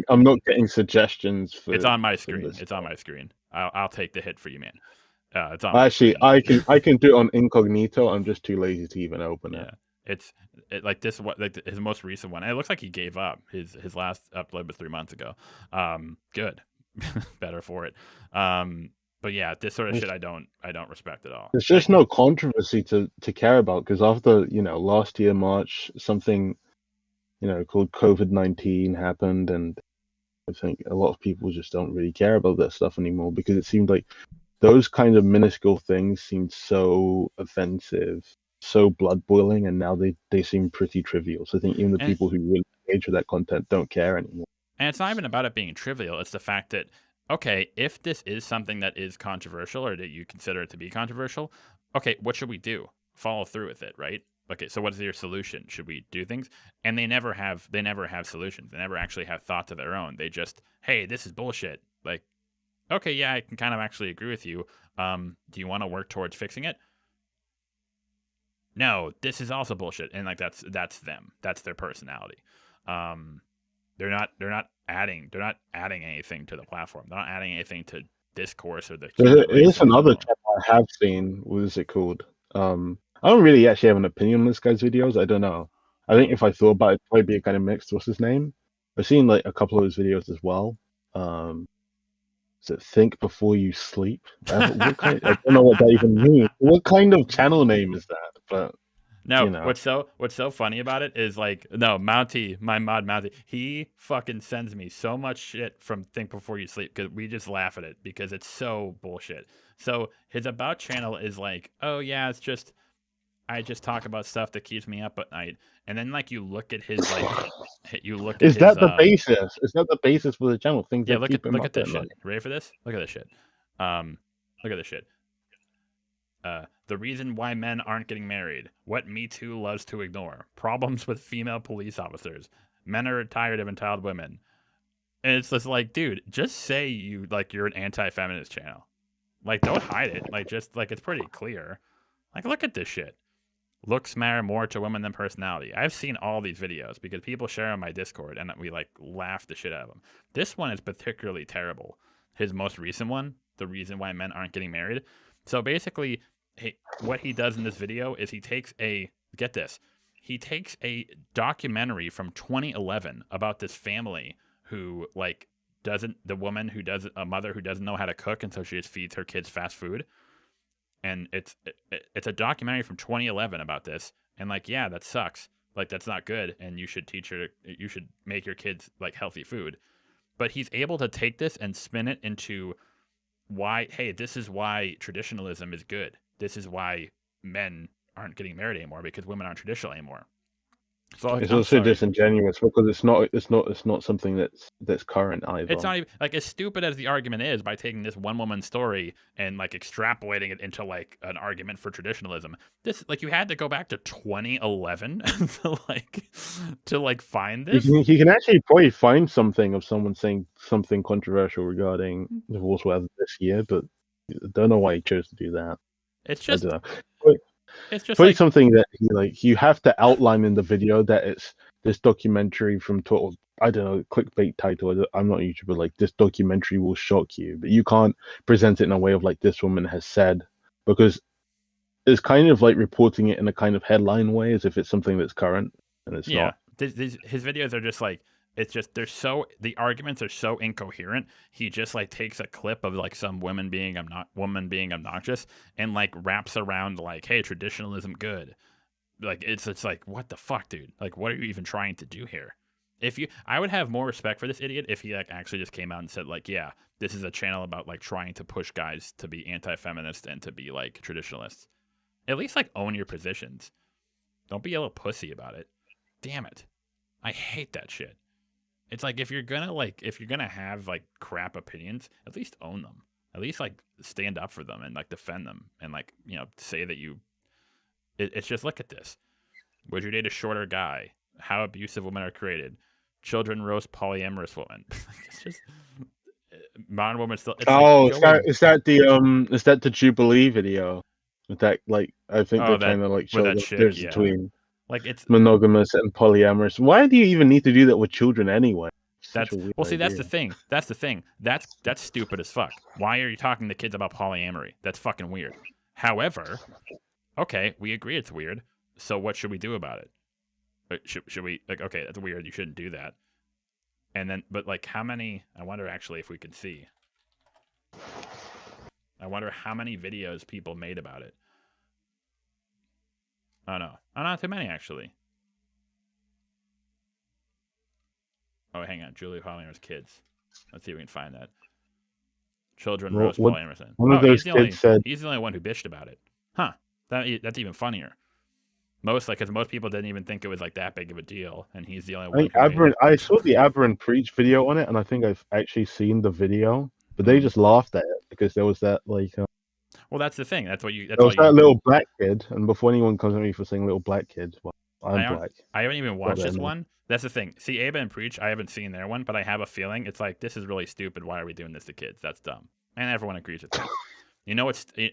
I'm not getting suggestions for. It's on my screen. It's on my screen. I'll take the hit for you, man. It's on. Actually, I can do it on incognito. I'm just too lazy to even open it. Yeah, like this. What his most recent one? It looks like he gave up. His last upload was 3 months ago. Good, better for it. But yeah, this sort of shit I don't respect at all. There's just no controversy to care about, because after last year March, something called COVID-19 happened, and I think a lot of people just don't really care about that stuff anymore, because it seemed like those kind of minuscule things seemed so offensive, so blood boiling, and now they seem pretty trivial. So I think even the people who really engage with that content don't care anymore. And it's not even about it being trivial. It's the fact that, okay, if this is something that is controversial, or that you consider it to be controversial, okay, what should we do? Follow through with it, right? Okay, so what is your solution? Should we do things? And they never have solutions. They never actually have thoughts of their own. They just, hey, this is bullshit. Like, okay, yeah, I can kind of actually agree with you. Do you want to work towards fixing it? No, this is also bullshit. And like that's them. That's their personality. They're not adding anything to the platform. They're not adding anything to discourse or the. There's another channel I have seen. What is it called? I don't really actually have an opinion on this guy's videos. I don't know. I think if I thought about it, it'd probably be kind of mixed. What's his name? I've seen like a couple of his videos as well. Is it Think Before You Sleep? I don't know what that even means. What kind of channel name is that? But no, what's so funny about it is my mod Mountie, he fucking sends me so much shit from Think Before You Sleep, because we just laugh at it because it's so bullshit. So his about channel is like, oh yeah, it's just I just talk about stuff that keeps me up at night, and then you look at his Is that the basis? Is that the basis for the channel? Things yeah, that look at this shit. Ready for this? Look at this shit. Look at this shit. The reason why men aren't getting married. What Me Too loves to ignore. Problems with female police officers. Men are tired of entitled women. And it's just like, dude, just say you're an anti-feminist channel. Don't hide it. It's pretty clear. Look at this shit. Looks matter more to women than personality. I've seen all these videos because people share on my Discord, and we laugh the shit out of them. This one is particularly terrible. His most recent one, the reason why men aren't getting married. So basically, what he does in this video is he takes a documentary from 2011 about this family who a mother who doesn't know how to cook, and so she just feeds her kids fast food. and it's a documentary from 2011 about this, and like, yeah, that sucks. Like, that's not good, and you should make your kids like healthy food. But he's able to take this and spin it into hey, this is why traditionalism is good. This is why men aren't getting married anymore, because women aren't traditional anymore. So it's also disingenuous because it's not something that's current either. It's not even like, as stupid as the argument is, by taking this one woman story and like extrapolating it into like an argument for traditionalism. This, like, you had to go back to 2011 to find this. You can actually probably find something of someone saying something controversial regarding divorce this year, but I don't know why he chose to do that. It's just, I don't know. It's just like something that you have to outline in the video that it's this documentary from I don't know, clickbait title. I'm not a YouTuber. Like, this documentary will shock you, but you can't present it in a way of like, this woman has said, because it's kind of like reporting it in a kind of headline way as if it's something that's current, and it's not. His videos are just like, it's just, the arguments are so incoherent. He just like takes a clip of like some woman being obnoxious and like wraps around like, hey, traditionalism good. Like, it's like, what the fuck, dude? Like, what are you even trying to do here? I would have more respect for this idiot if he like actually just came out and said like, yeah, this is a channel about like trying to push guys to be anti-feminist and to be like traditionalists. At least like own your positions. Don't be a little pussy about it. Damn it. I hate that shit. It's like, if you're gonna have like crap opinions, at least own them. At least like stand up for them and like defend them and like, say that it's just, look at this. Would you date a shorter guy? How abusive women are created. Children roast polyamorous women. It's just modern women still. Is that the Jubilee video? With that, like, I think they're trying to like show the difference between like, it's monogamous and polyamorous. Why do you even need to do that with children anyway? That's the thing. That's stupid as fuck. Why are you talking to kids about polyamory? That's fucking weird. However, okay, we agree it's weird. So what should we do about it? Should we, like, okay, that's weird. You shouldn't do that. And then, but like, how many? I wonder actually if we can see. I wonder how many videos people made about it. Oh no, not too many actually. Oh, hang on. Julie Polyamorous kids. Let's see if we can find that. Children roast polyamorous. One of those kids said he's the only one who bitched about it. Huh. That's even funnier. Because most people didn't even think it was like that big of a deal, and he's the only one. I saw the Aberrant Preach video on it, and I think I've actually seen the video, but they just laughed at it because there was that like. Well, that's the thing. There was that little black kid, and before anyone comes at me for saying little black kid, well, I'm black. I haven't even watched this one. That's the thing. See, Aba and Preach, I haven't seen their one, but I have a feeling it's like, this is really stupid. Why are we doing this to kids? That's dumb. And everyone agrees with that.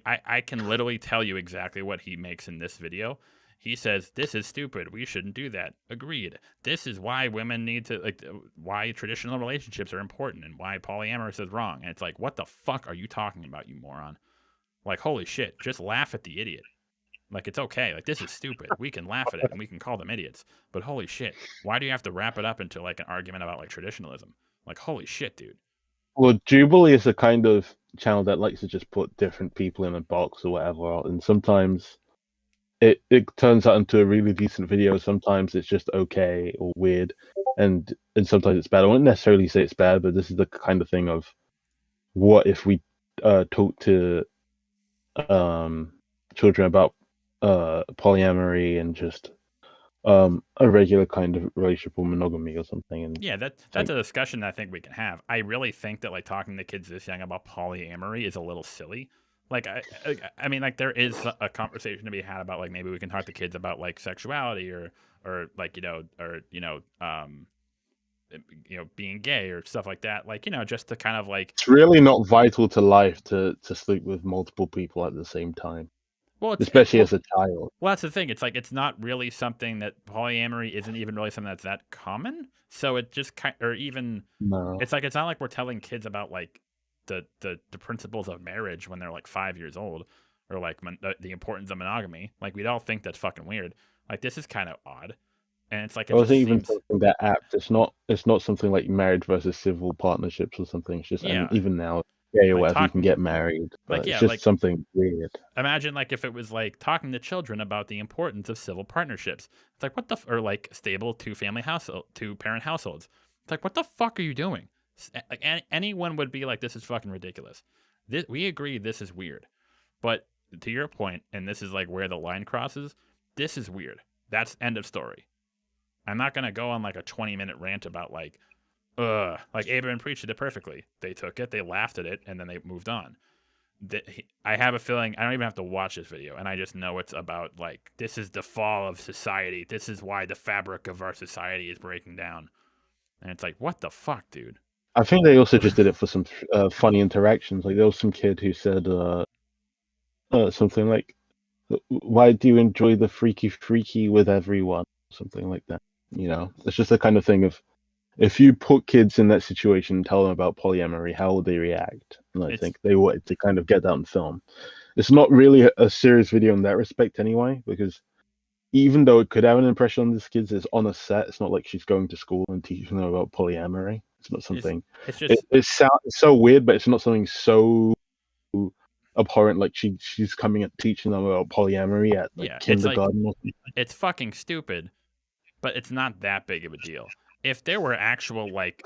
I can literally tell you exactly what he makes in this video. He says, this is stupid. We shouldn't do that. Agreed. This is why women need to, like, why traditional relationships are important and why polyamorous is wrong. And it's like, what the fuck are you talking about, you moron? Like, holy shit, just laugh at the idiot. Like, it's okay. Like, this is stupid. We can laugh at it and we can call them idiots. But holy shit, why do you have to wrap it up into like an argument about like traditionalism? Like, holy shit, dude. Well, Jubilee is a kind of channel that likes to just put different people in a box or whatever, and sometimes it turns out into a really decent video. Sometimes it's just okay or weird, and sometimes it's bad. I wouldn't necessarily say it's bad, but this is the kind of thing of, what if we talk to children about polyamory and just a regular kind of relationship or monogamy or something. And yeah, that's a discussion that I think we can have. I really think that like talking to kids this young about polyamory is a little silly. Like, I mean, like, there is a conversation to be had about like, maybe we can talk to kids about like sexuality or like, being gay or stuff like that. Like, just to kind of like, it's really not vital to life to sleep with multiple people at the same time. Well, especially as a child. Well, that's the thing. It's like, it's not really something that polyamory isn't even really something that's that common. So it just no. It's like, it's not like we're telling kids about like the principles of marriage when they're like 5 years old, or like the importance of monogamy. Like, we'd all think that's fucking weird. Like, this is kind of odd. And it's like, it wasn't even something that apt. It's not something like marriage versus civil partnerships or something. It's just, I mean, even now, gay or like, whatever, you can get married. But like, yeah, it's just like, something weird. Imagine like if it was like talking to children about the importance of civil partnerships. It's like what the or like stable two-parent households. It's like what the fuck are you doing? Like anyone would be like, this is fucking ridiculous. We agree this is weird, but to your point, and this is like where the line crosses. This is weird. That's end of story. I'm not gonna go on like a 20-minute rant about like Abraham preached it perfectly. They took it, they laughed at it, and then they moved on. I have a feeling I don't even have to watch this video, and I just know it's about like this is the fall of society. This is why the fabric of our society is breaking down. And it's like, what the fuck, dude? I think they also just did it for some funny interactions. Like there was some kid who said something like, "Why do you enjoy the freaky with everyone?" Something like that. You know, it's just the kind of thing of if you put kids in that situation and tell them about polyamory, how would they react? And I think they wanted to kind of get that on film. It's not really a serious video in that respect anyway, because even though it could have an impression on these kids, it's on a set. It's not like she's going to school and teaching them about polyamory. It's not something. It's just it's so weird, but it's not something so abhorrent like she's coming and teaching them about polyamory at like kindergarten. It's fucking stupid, but it's not that big of a deal. If there were actual like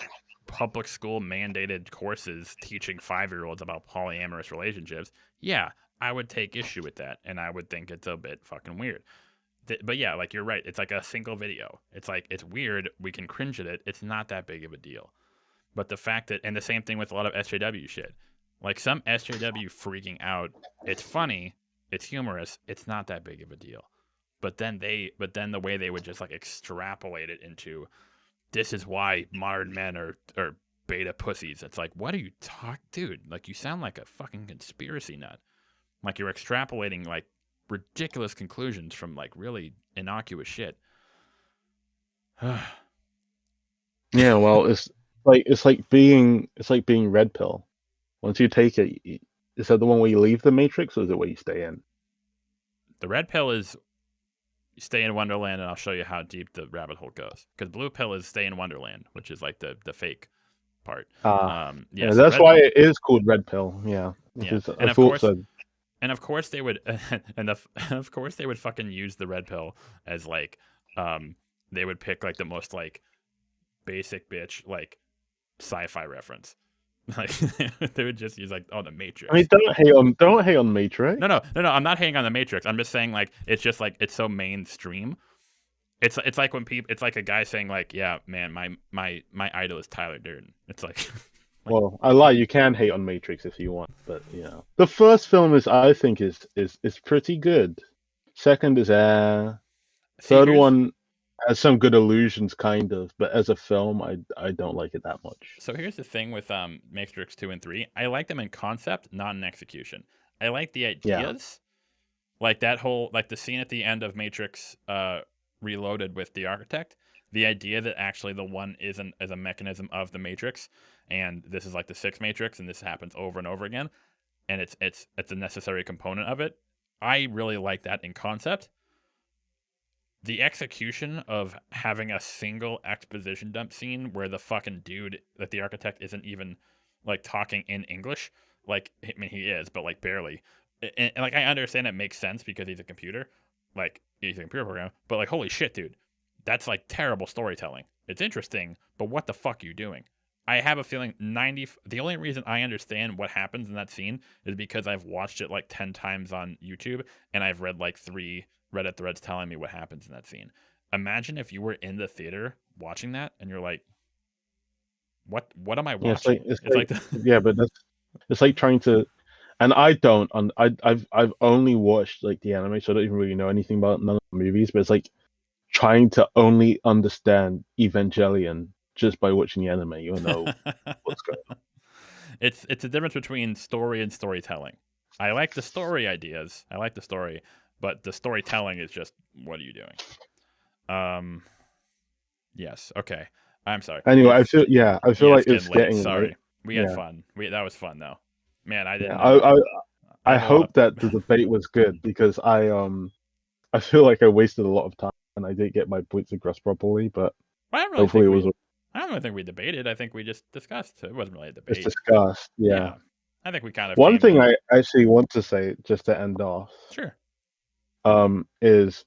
public school mandated courses teaching 5-year-olds about polyamorous relationships, yeah, I would take issue with that, and I would think it's a bit fucking weird. But yeah, like you're right. It's like a single video. It's like it's weird. We can cringe at it. It's not that big of a deal. But the fact that, and the same thing with a lot of SJW shit. Like some SJW freaking out. It's funny. It's humorous. It's not that big of a deal. But then the way they would just like extrapolate it into, this is why modern men are beta pussies. It's like, what are you dude? Like you sound like a fucking conspiracy nut. Like you're extrapolating like ridiculous conclusions from like really innocuous shit. Yeah, well, it's like being red pill. Once you take it, is that the one where you leave the matrix, or is it where you stay in? The red pill is stay in Wonderland, and I'll show you how deep the rabbit hole goes. Because blue pill is stay in Wonderland, which is like the fake part. Yeah, that's why it is called red pill. Yeah, and of course they would, of course they would fucking use the red pill as like, they would pick like the most like basic bitch like sci-fi reference. Like they would just use like, oh, the Matrix. I mean, don't hate on Matrix. No. I'm not hating on the Matrix. I'm just saying like it's just like it's so mainstream. It's like when people, it's like a guy saying like, yeah, man, my idol is Tyler Durden. It's like. Well, I lie. You can hate on Matrix if you want, but you know, the first film I think is pretty good. Second is Third one has some good illusions, kind of, but as a film, I don't like it that much. So here's the thing with Matrix 2 and 3. I like them in concept, not in execution. I like the ideas, like that whole like the scene at the end of Matrix Reloaded with the architect. The idea that actually the one isn't as a mechanism of the Matrix, and this is like the sixth Matrix, and this happens over and over again, and it's a necessary component of it. I really like that in concept. The execution of having a single exposition dump scene where the fucking dude, that the architect isn't even like talking in English, like, I mean, he is, but like barely. And like, I understand it makes sense because he's a computer, like he's a computer program, but like, holy shit, dude, that's like terrible storytelling. It's interesting, but what the fuck are you doing? I have a feeling the only reason I understand what happens in that scene is because I've watched it like 10 times on YouTube, and I've read like 3 Reddit threads telling me what happens in that scene. Imagine if you were in the theater watching that and you're like, what am I watching? It's like yeah, but it's like trying to, and I've only watched like the anime, so I don't even really know anything about none of the movies, but it's like trying to only understand Evangelion just by watching the anime. You don't know what's going on. It's a difference between story and storytelling. I like the story ideas. I like the story. But the storytelling is just, what are you doing? Yes. Okay. I'm sorry. Anyway, I feel like it's getting sorry. Late. We had fun. That was fun though. Man, I didn't. I hope that the debate was good, because I feel like I wasted a lot of time and I didn't get my points across properly. But hopefully it was. I don't really think we debated. I think we just discussed. It wasn't really a debate. It's discussed. Yeah. I think we kind of. One thing I actually want to say, just to end off, sure, is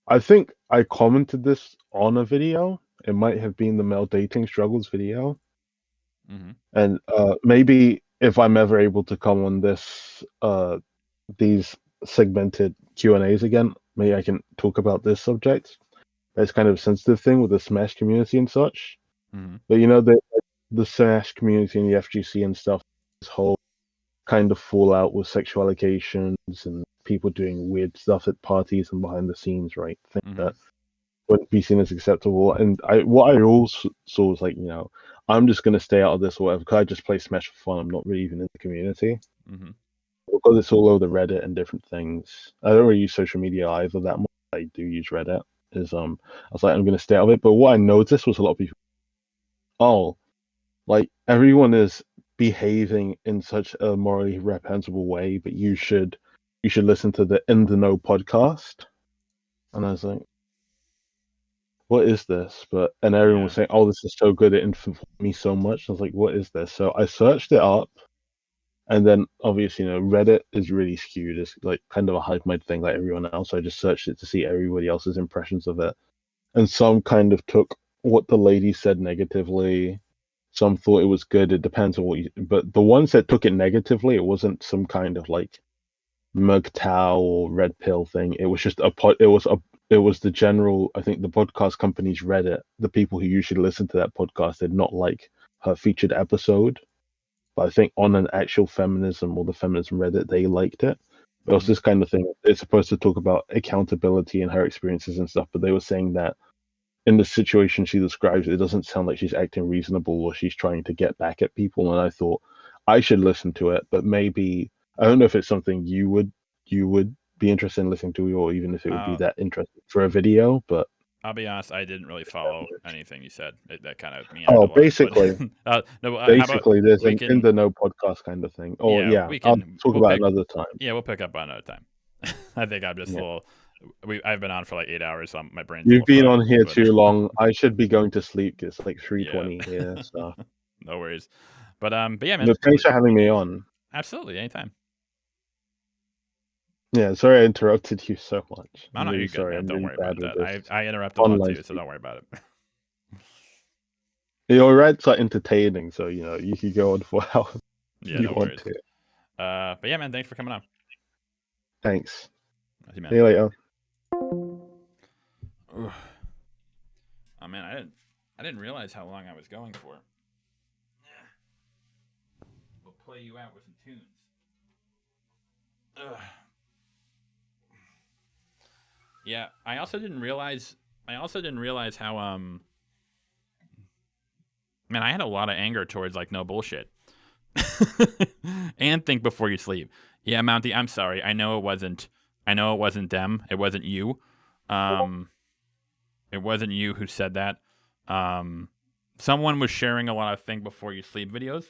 I think I commented this on a video. It might have been the male dating struggles video, and maybe if I'm ever able to come on these segmented Q&As again, maybe I can talk about this subject. It's kind of a sensitive thing with the Smash community and such. But you know, the Smash community and the FGC and stuff, this whole kind of fallout with sexual allegations and people doing weird stuff at parties and behind the scenes, right? Things that wouldn't be seen as acceptable. And what I also saw was like, you know, I'm just going to stay out of this or whatever, because I just play Smash for fun. I'm not really even in the community. Because it's all over the Reddit and different things. I don't really use social media either that much. I do use Reddit. I was like, I'm going to stay out of it. But what I noticed was a lot of people, like everyone is behaving in such a morally reprehensible way, but you should listen to the In the Know podcast. And I was like, what is this? And everyone was saying, oh, this is so good, it informed me so much. I was like, what is this? So I searched it up, and then obviously, you know, Reddit is really skewed. It's like kind of a hype mind thing like everyone else. So I just searched it to see everybody else's impressions of it. And some kind of took what the lady said negatively. Some thought it was good. It depends on what you. But the ones that took it negatively, it wasn't some kind of like MGTOW or red pill thing. It was just it was the general. I think the podcast companies Reddit, the people who usually listen to that podcast, did not like her featured episode. But I think on an actual feminism or the feminism Reddit, they liked it. It was this kind of thing. It's supposed to talk about accountability and her experiences and stuff, but they were saying that in the situation she describes, it doesn't sound like she's acting reasonable or she's trying to get back at people. And I thought I should listen to it, but maybe I don't know if it's something you would be interested in listening to, or even if it would be that interesting for a video. But I'll be honest, I didn't really follow anything you said. That kind of meandered oh, a lot, basically, basically, there's an In the Know podcast kind of thing. Oh yeah, I'll talk about it another time. Yeah, we'll pick up on another time. I think I'm just a little. I've been on for like 8 hours, so my brain's. You've been on here too long. I should be going to sleep. It's like 3:20 here, so no worries. But yeah, man. But thanks for having me on. Absolutely, anytime. Yeah, sorry I interrupted you so much. No, really you're sorry. good, man. Don't really worry about that. I interrupted a lot too, so don't worry about it. Your rants are entertaining, so you know you could go on for how you want to. But yeah, man, thanks for coming on. Thanks. See you later. Oh man, I didn't realize how long I was going for. We'll play you out with some tunes. Yeah, I also didn't realize how man, I had a lot of anger towards like no bullshit. And think before you sleep. Yeah, Mountie, I'm sorry. I know it wasn't them. It wasn't you. It wasn't you who said that. Someone was sharing a lot of think before you sleep videos.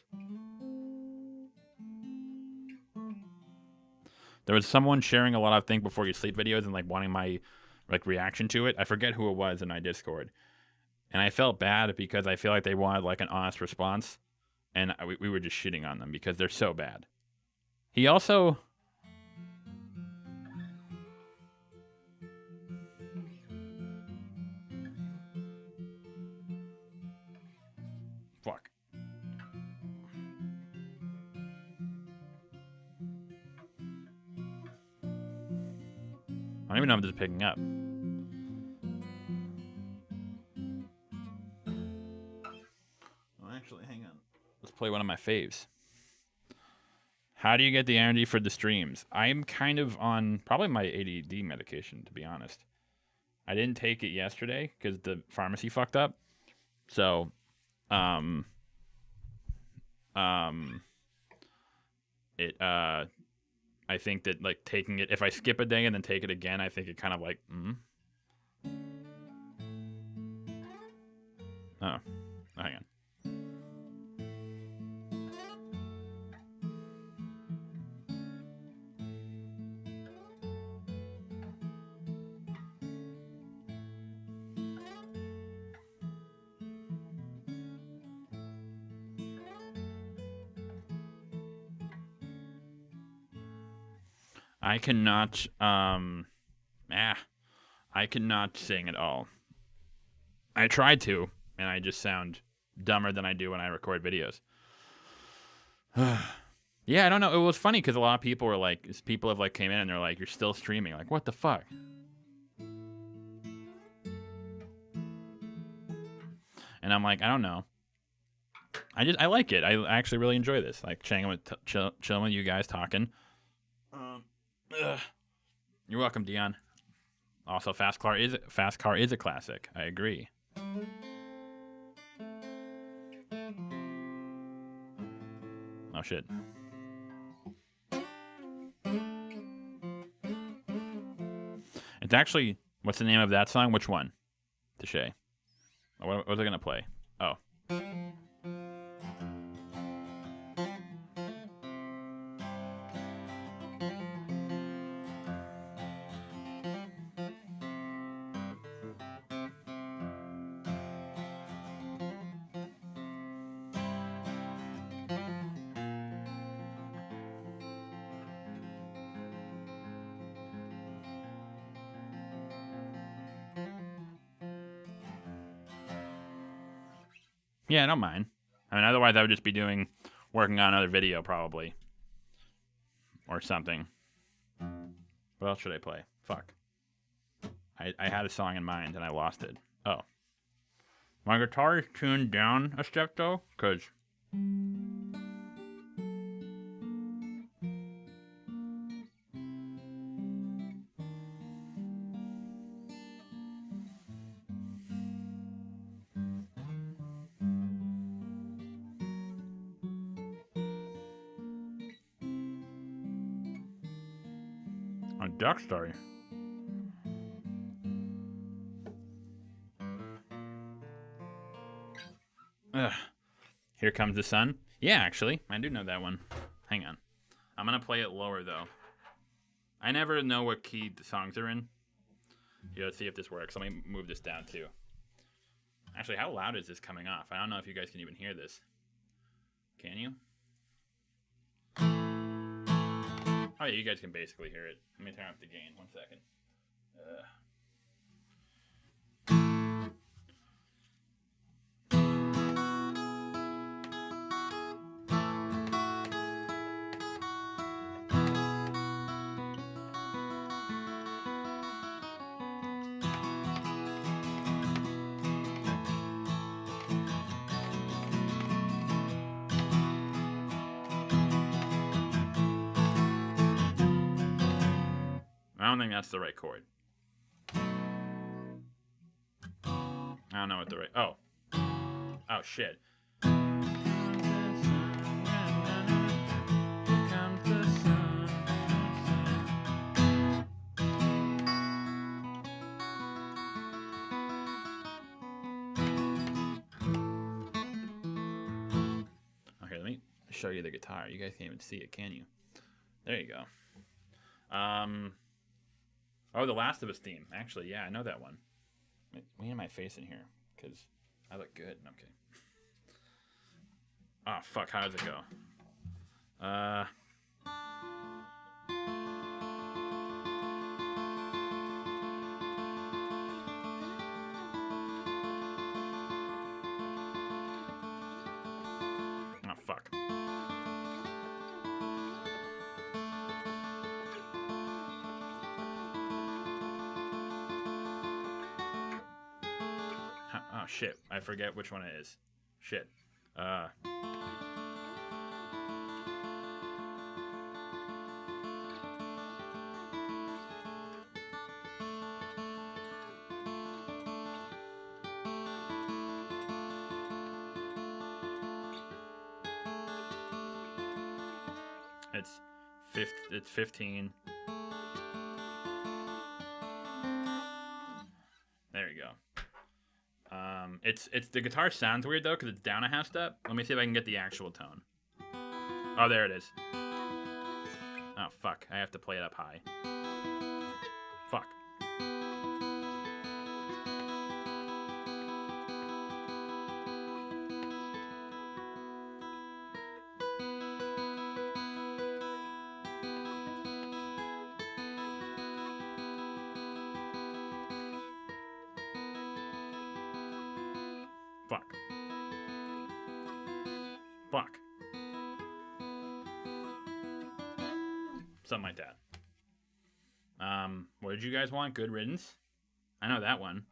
There was someone sharing a lot of think before you sleep videos and like wanting my like reaction to it. I forget who it was in my Discord. And I felt bad because I feel like they wanted like an honest response, and we were just shitting on them because they're so bad. He also fuck. I don't even know if this is picking up. Oh, actually, hang on. Let's play one of my faves. How do you get the energy for the streams? I'm kind of on probably my ADD medication, to be honest. I didn't take it yesterday because the pharmacy fucked up. So, I think that like taking it, if I skip a day and then take it again, I think it kind of like, Oh, hang on. I cannot I cannot sing at all. I tried to, and I just sound dumber than I do when I record videos. Yeah, I don't know. It was funny because a lot of people were like, people have like came in and they're like, "You're still streaming?" Like, what the fuck? And I'm like, I don't know. I like it. I actually really enjoy this. Like chilling with you guys talking. You're welcome, Dion. Also, Fast Car is a classic. I agree. Oh shit. It's actually, what's the name of that song? Which one? Deshay. What was I gonna play? Oh. Yeah, I don't mind. I mean, otherwise I would just be working on another video probably. Or something. What else should I play? Fuck. I had a song in mind and I lost it. Oh. My guitar is tuned down a step though, because... A duck story. Ugh. Here Comes the Sun. Yeah, actually, I do know that one. Hang on. I'm gonna play it lower though. I never know what key the songs are in. Yeah, let's see if this works. Let me move this down too. Actually, how loud is this coming off? I don't know if you guys can even hear this. Can you? Oh yeah, you guys can basically hear it. Let me turn up the gain. 1 second. I don't think that's the right chord. I don't know what the right... Oh. Oh, shit. Okay, let me show you the guitar. You guys can't even see it, can you? There you go. Oh, the Last of Us theme. Actually, yeah, I know that one. Lean my face in here, because I look good. Okay. Oh, fuck. How does it go? Oh, fuck. Oh, shit. I forget which one it is. Shit. It's 15. There you go. It's the guitar sounds weird though because it's down a half step. Let me see if I can get the actual tone. Oh, there it is. Oh fuck! I have to play it up high. Fuck. Fuck. Fuck. Something like that. What did you guys want? Good Riddance? I know that one.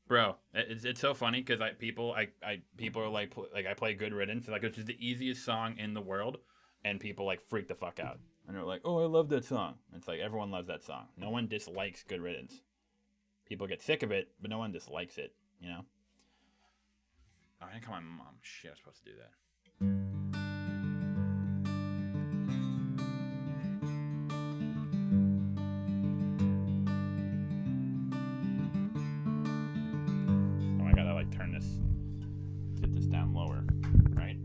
Bro, it's so funny because people are like I play Good Riddance, like it's just the easiest song in the world, and people like freak the fuck out, and they're like, oh, I love that song. It's like everyone loves that song. No one dislikes Good Riddance. People get sick of it, but no one dislikes it. You know. Oh, I didn't call my mom. Shit, I was supposed to do that. I gotta like turn this, get this down lower, right?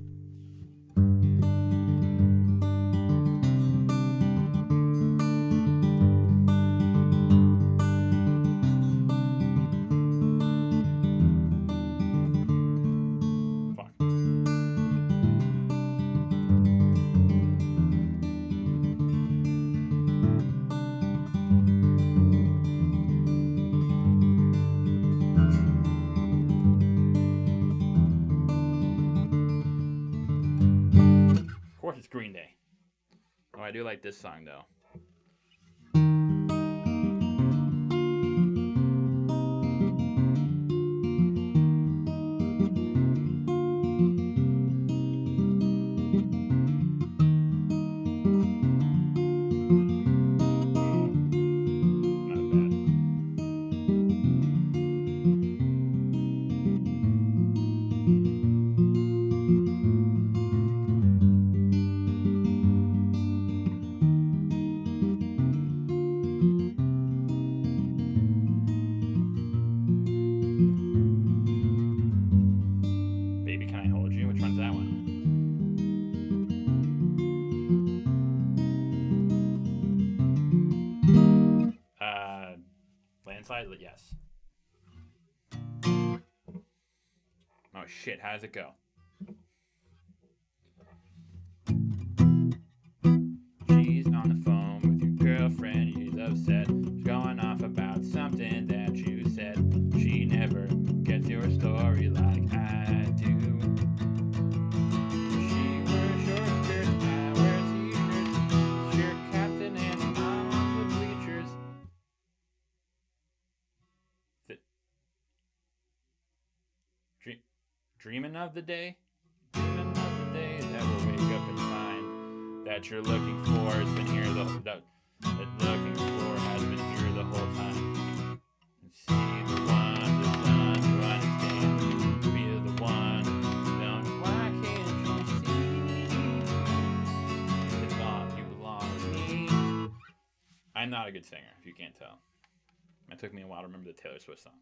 Fuck. Of course it's Green Day. Oh, I do like this song though. Not bad. Baby, Can I Hold You? Which one's that one? Landslide? Yes. Oh shit, how does it go? She's on the phone with your girlfriend, she's upset. She's going off about something that you said. She never gets your story like I do. She wears short skirts, I wear t-shirts. Cheer captain and mom on the bleachers. Dreaming of the day? Dreaming of the day that we'll wake up and find that you're looking for has been here the whole time. And see the one that's done to understand. Feel the one don't. Why can't you see? You belong with me. I'm not a good singer, if you can't tell. It took me a while to remember the Taylor Swift song.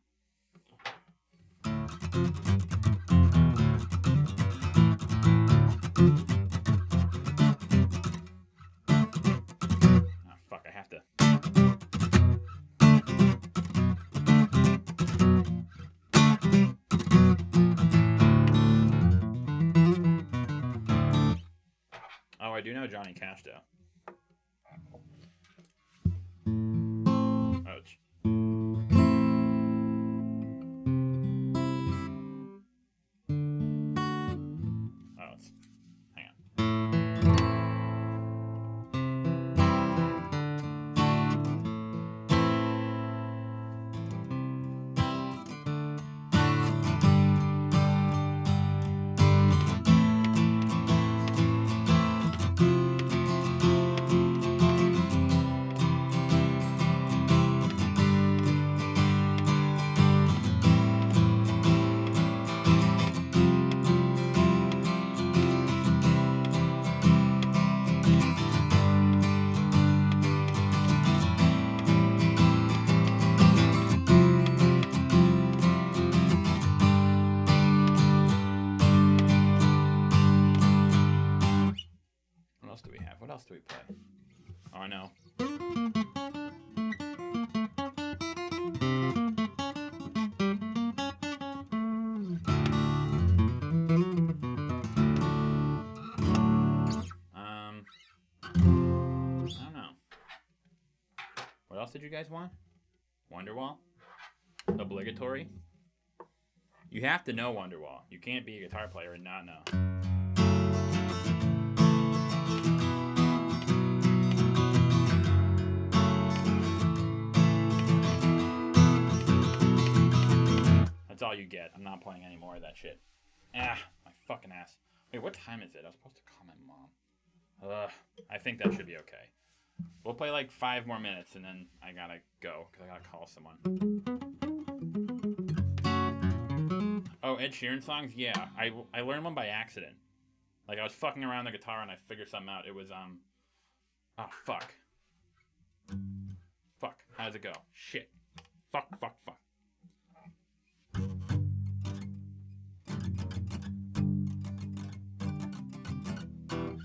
Oh, fuck, I have to. Oh, I do know Johnny Cash, though. Ouch. Oh, it's... Hang on. What else do we play? Oh, I know. I don't know. What else did you guys want? Wonderwall? Obligatory? You have to know Wonderwall. You can't be a guitar player and not know. That's all you get. I'm not playing any more of that shit. Ah, my fucking ass. Wait, what time is it? I was supposed to call my mom. I think that should be okay. We'll play like 5 more minutes and then I gotta go because I gotta call someone. Oh, Ed Sheeran songs? Yeah, I learned one by accident. Like I was fucking around the guitar and I figured something out. It was oh fuck. Fuck. How does it go? Shit. Fuck.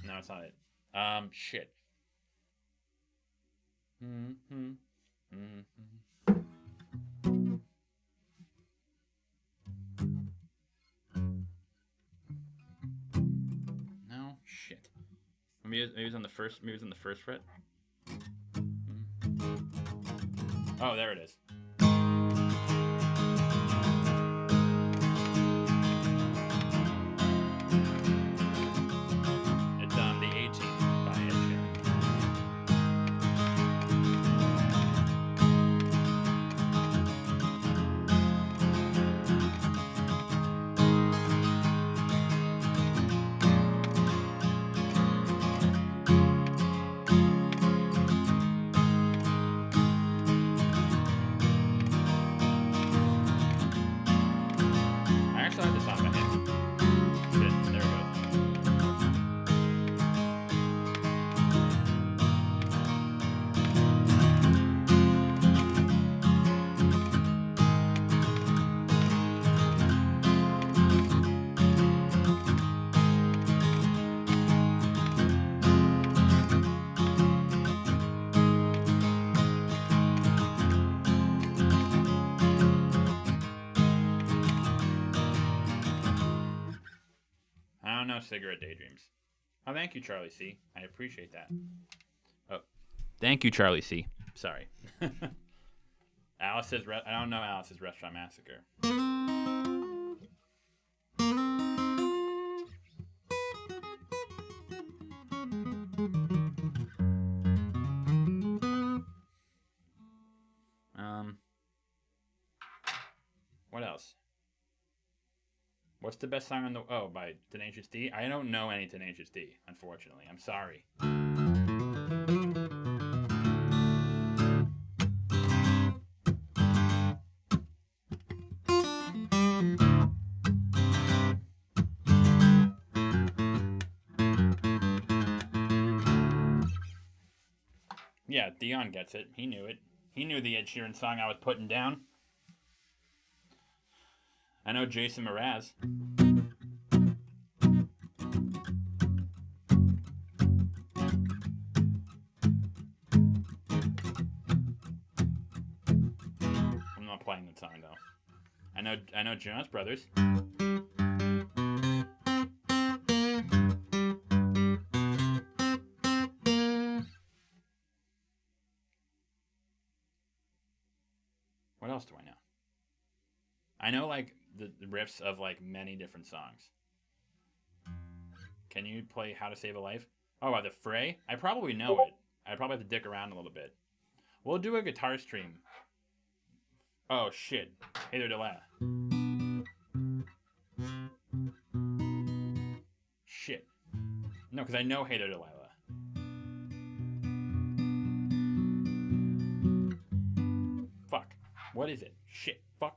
No, it's not it. Shit. No, shit. Maybe it was on the first. Maybe it was on the first fret. Oh, there it is. It's the 18th by Ed Sheeran. I actually have this on my head. Shit, there it goes. I don't know cigarette daydreams. Oh, thank you, Charlie C. I appreciate that. Oh, thank you, Charlie C. Sorry. Alice's. I don't know Alice's Restaurant Massacre. What else? What's the best song on the... Oh, by Tenacious D? I don't know any Tenacious D, unfortunately. I'm sorry. Yeah, Dion gets it. He knew it. He knew the Ed Sheeran song I was putting down. I know Jason Mraz. I'm not playing the song though. I know Jonas Brothers. What else do I know? I know like the riffs of like many different songs. Can you play How to Save a Life? Oh, The Fray? I probably know it. I probably have to dick around a little bit. We'll do a guitar stream. Oh shit. Hey there, Delilah. Shit. No, because I know Hey there, Delilah. Fuck. What is it? Shit. Fuck.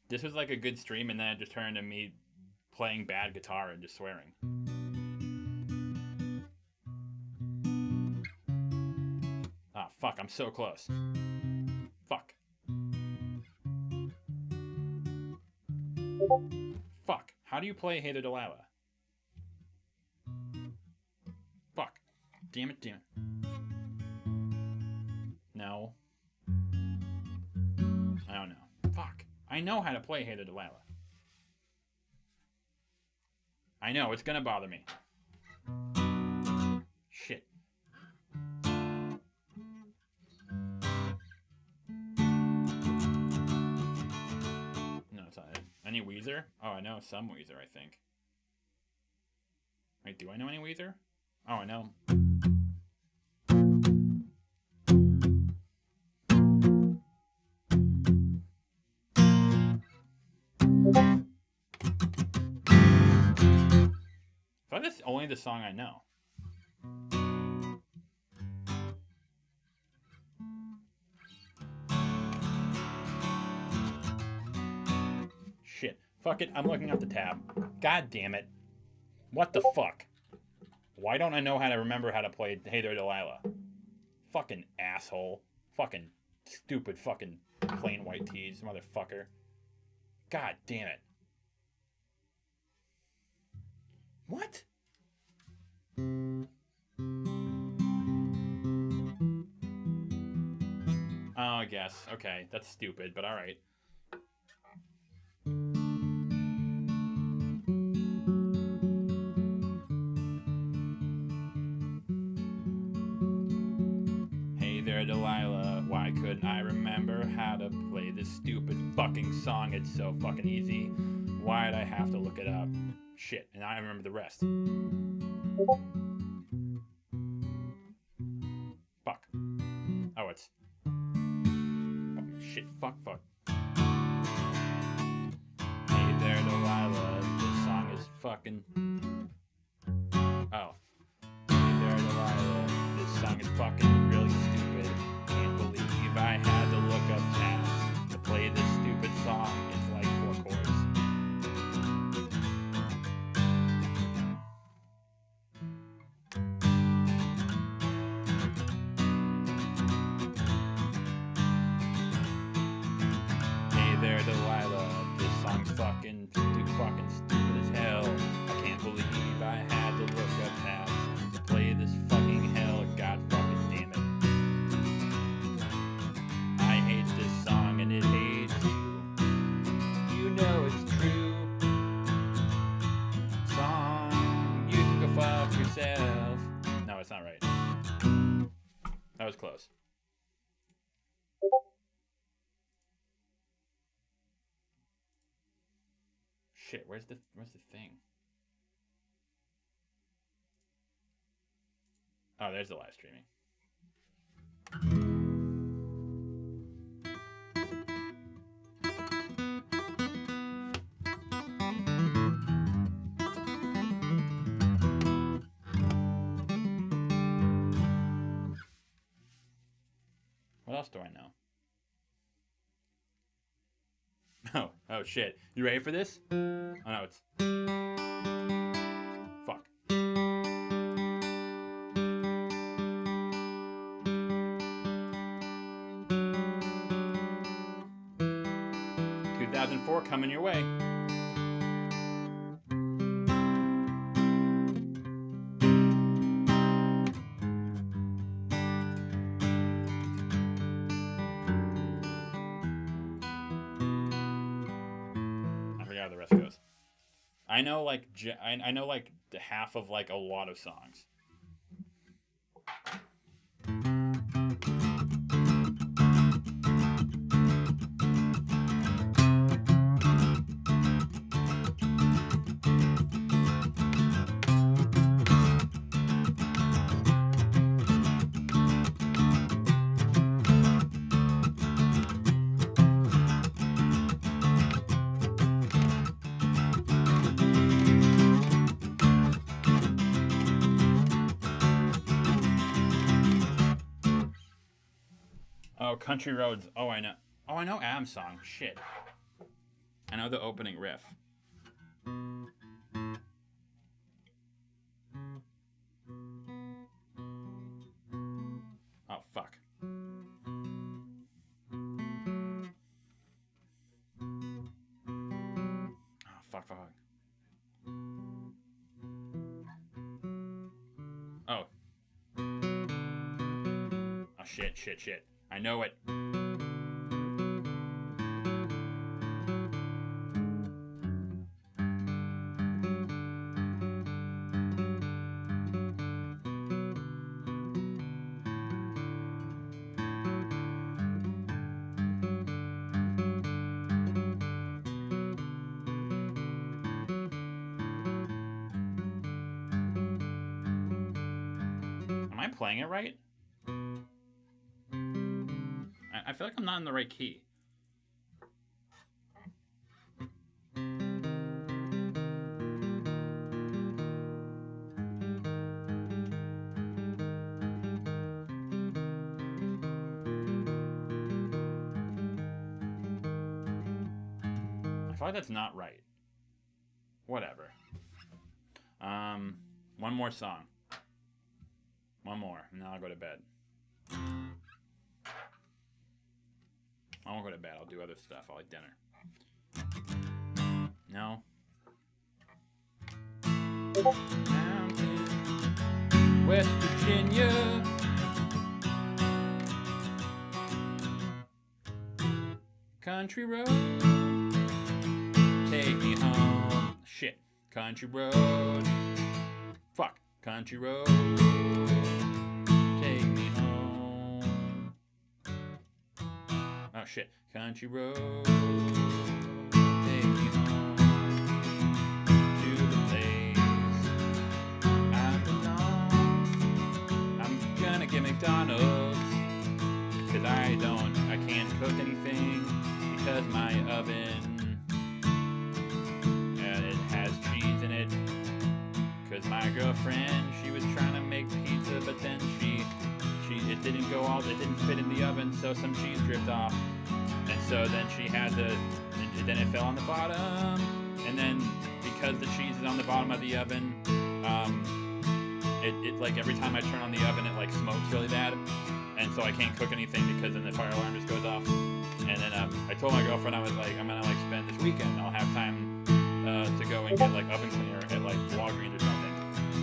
This was like a good stream, and then it just turned to me playing bad guitar and just swearing. Ah, fuck, I'm so close. Fuck. Fuck. How do you play Hey there, Delilah? Fuck. Damn it. No. I don't know. Fuck. I know how to play Hey there, Delilah. I know, it's gonna bother me. Shit. Any Weezer? Oh, I know some Weezer, I think. Wait, do I know any Weezer? Oh, I know. I thought that's only the song I know. Shit. Fuck it, I'm looking up the tab. God damn it. What the fuck? Why don't I know how to remember how to play Hey There Delilah? Fucking asshole. Fucking stupid fucking plain white tees, motherfucker. God damn it. What? Oh, I guess. Okay, that's stupid, but alright. Hey there, Delilah. Why couldn't I remember how to play this stupid fucking song? It's so fucking easy. Why'd I have to look it up? Shit, and I remember the rest. Fuck. Oh, it's... Oh, shit, fuck. Hey there, Delilah. This song is fucking... Oh. Hey there, Delilah. This song is fucking really stupid. Can't believe I had to look up tabs to play this stupid song. It's like 4 chords. There, Delilah, this song's fucking stupid as hell. I can't believe I had to look up tabs to play this fucking hell. God fucking damn it. I hate this song and it hates you. You know it's true. Song, you can go fuck yourself. No, it's not right. That was close. Shit, where's the thing? Oh, there's the live streaming. What else do I know? Oh shit. You ready for this? Oh no, it's... Fuck. ...2004 coming your way. The rest goes. I know like I know like the half of like a lot of songs. Oh, Country Roads. Oh, I know. Oh, I know Am song. Shit. I know the opening riff. Oh, fuck. Oh, fuck. Oh. Oh, shit. I know it. playing it right? I feel like I'm not in the right key. I feel like that's not right. Whatever. One more song. One more, and then I'll go to bed. I won't go to bed. I'll do other stuff. I'll eat dinner. No. Mountain, West Virginia. Country road. Take me home. Shit. Country road. Fuck. Country road. Take me home. Oh shit. Country road. Take me home to the place I belong. I'm gonna get McDonald's. Cause I can't cook anything because my oven, it has cheese in it. Cause my girlfriend, she was trying to make pizza, but then it didn't fit in the oven, so some cheese dripped off. And so then she had to, then it fell on the bottom. And then because the cheese is on the bottom of the oven, it like every time I turn on the oven, it like smokes really bad. And so I can't cook anything because then the fire alarm just goes off. And then I told my girlfriend, I was like, I'm gonna like spend this weekend, I'll have time to go and get like oven cleaner at like Walgreens or something.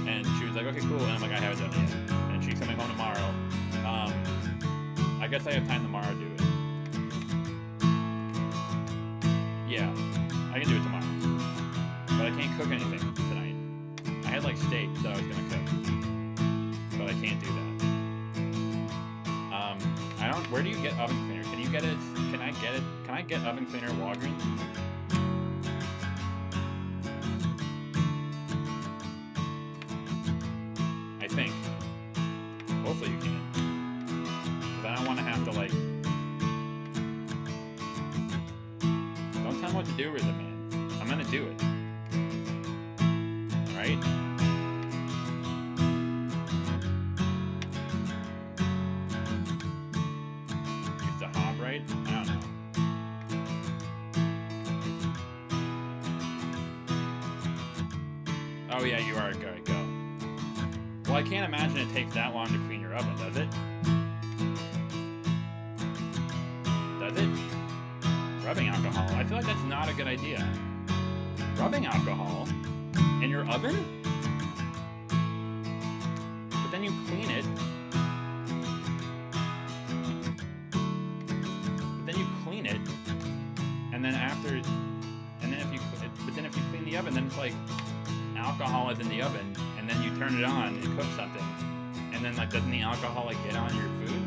And she was like, okay, cool. And I'm like, I haven't done it yet. And she's coming home tomorrow. I guess I have time tomorrow to do it. Yeah, I can do it tomorrow. But I can't cook anything tonight. I had like steak that I was gonna cook. But I can't do that. Where do you get oven cleaner? Can you get it? Can I get it? Can I get oven cleaner at Walgreens? I think. Hopefully you can. Because I don't want to have to like... Don't tell me what to do, Rhythm Man. I'm gonna do it. Alright? Use the hob right? I don't know. Oh yeah, you are. Go. Well, I can't imagine it takes that long to clean your oven, does it? Does it? Rubbing alcohol. I feel like that's not a good idea. Rubbing alcohol in your oven? But then you clean it. And then if you clean the oven, then it's like alcohol is in the oven, and then you turn it on and cook something, and then like doesn't the alcohol like get on your food?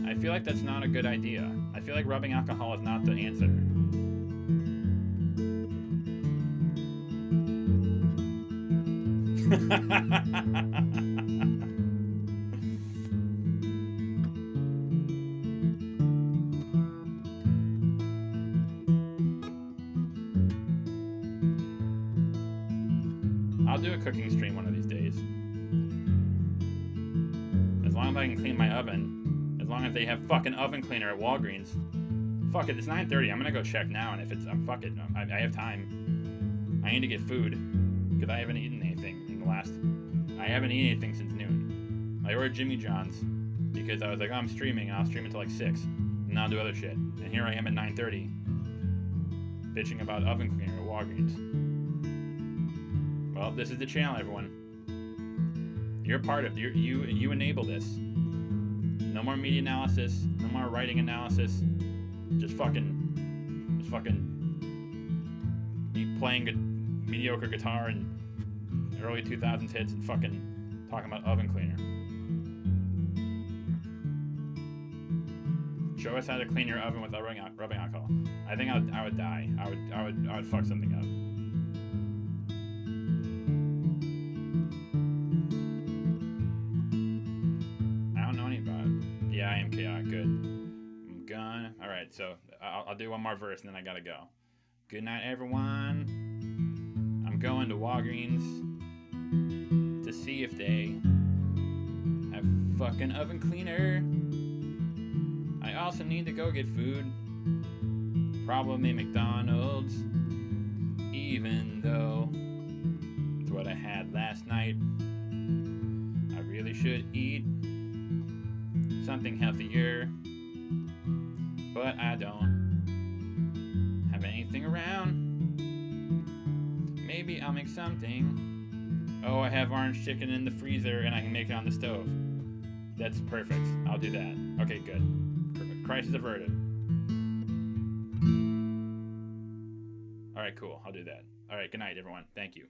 I feel like that's not a good idea. I feel like rubbing alcohol is not the answer. I'll do a cooking stream one of these days. As long as I can clean my oven. As long as they have fucking oven cleaner at Walgreens. Fuck it, it's 9:30. I'm gonna go check now, and if it's... fuck it. I have time. I need to get food. Because I haven't eaten anything in the last... I haven't eaten anything since noon. I ordered Jimmy John's. Because I was like, oh, I'm streaming, and I'll stream until like 6. And I'll do other shit. And here I am at 9:30. Bitching about oven cleaner at Walgreens. Well, this is the channel, everyone. You're part of you enable this. No more media analysis, no more writing analysis. Just fucking me playing mediocre guitar and early 2000s hits and fucking talking about oven cleaner. Show us how to clean your oven with rubbing alcohol. I think I would die. I would fuck something up. Okay, all right, good. I'm gone. All right, so I'll do one more verse and then I gotta go. Good night, everyone. I'm going to Walgreens to see if they have fucking oven cleaner. I also need to go get food. Probably McDonald's. Even though it's what I had last night. I really should eat something healthier. But I don't have anything around. Maybe I'll make something. Oh, I have orange chicken in the freezer and I can make it on the stove. That's perfect. I'll do that. Okay, good. Crisis averted. All right, cool. I'll do that. All right, good night, everyone. Thank you.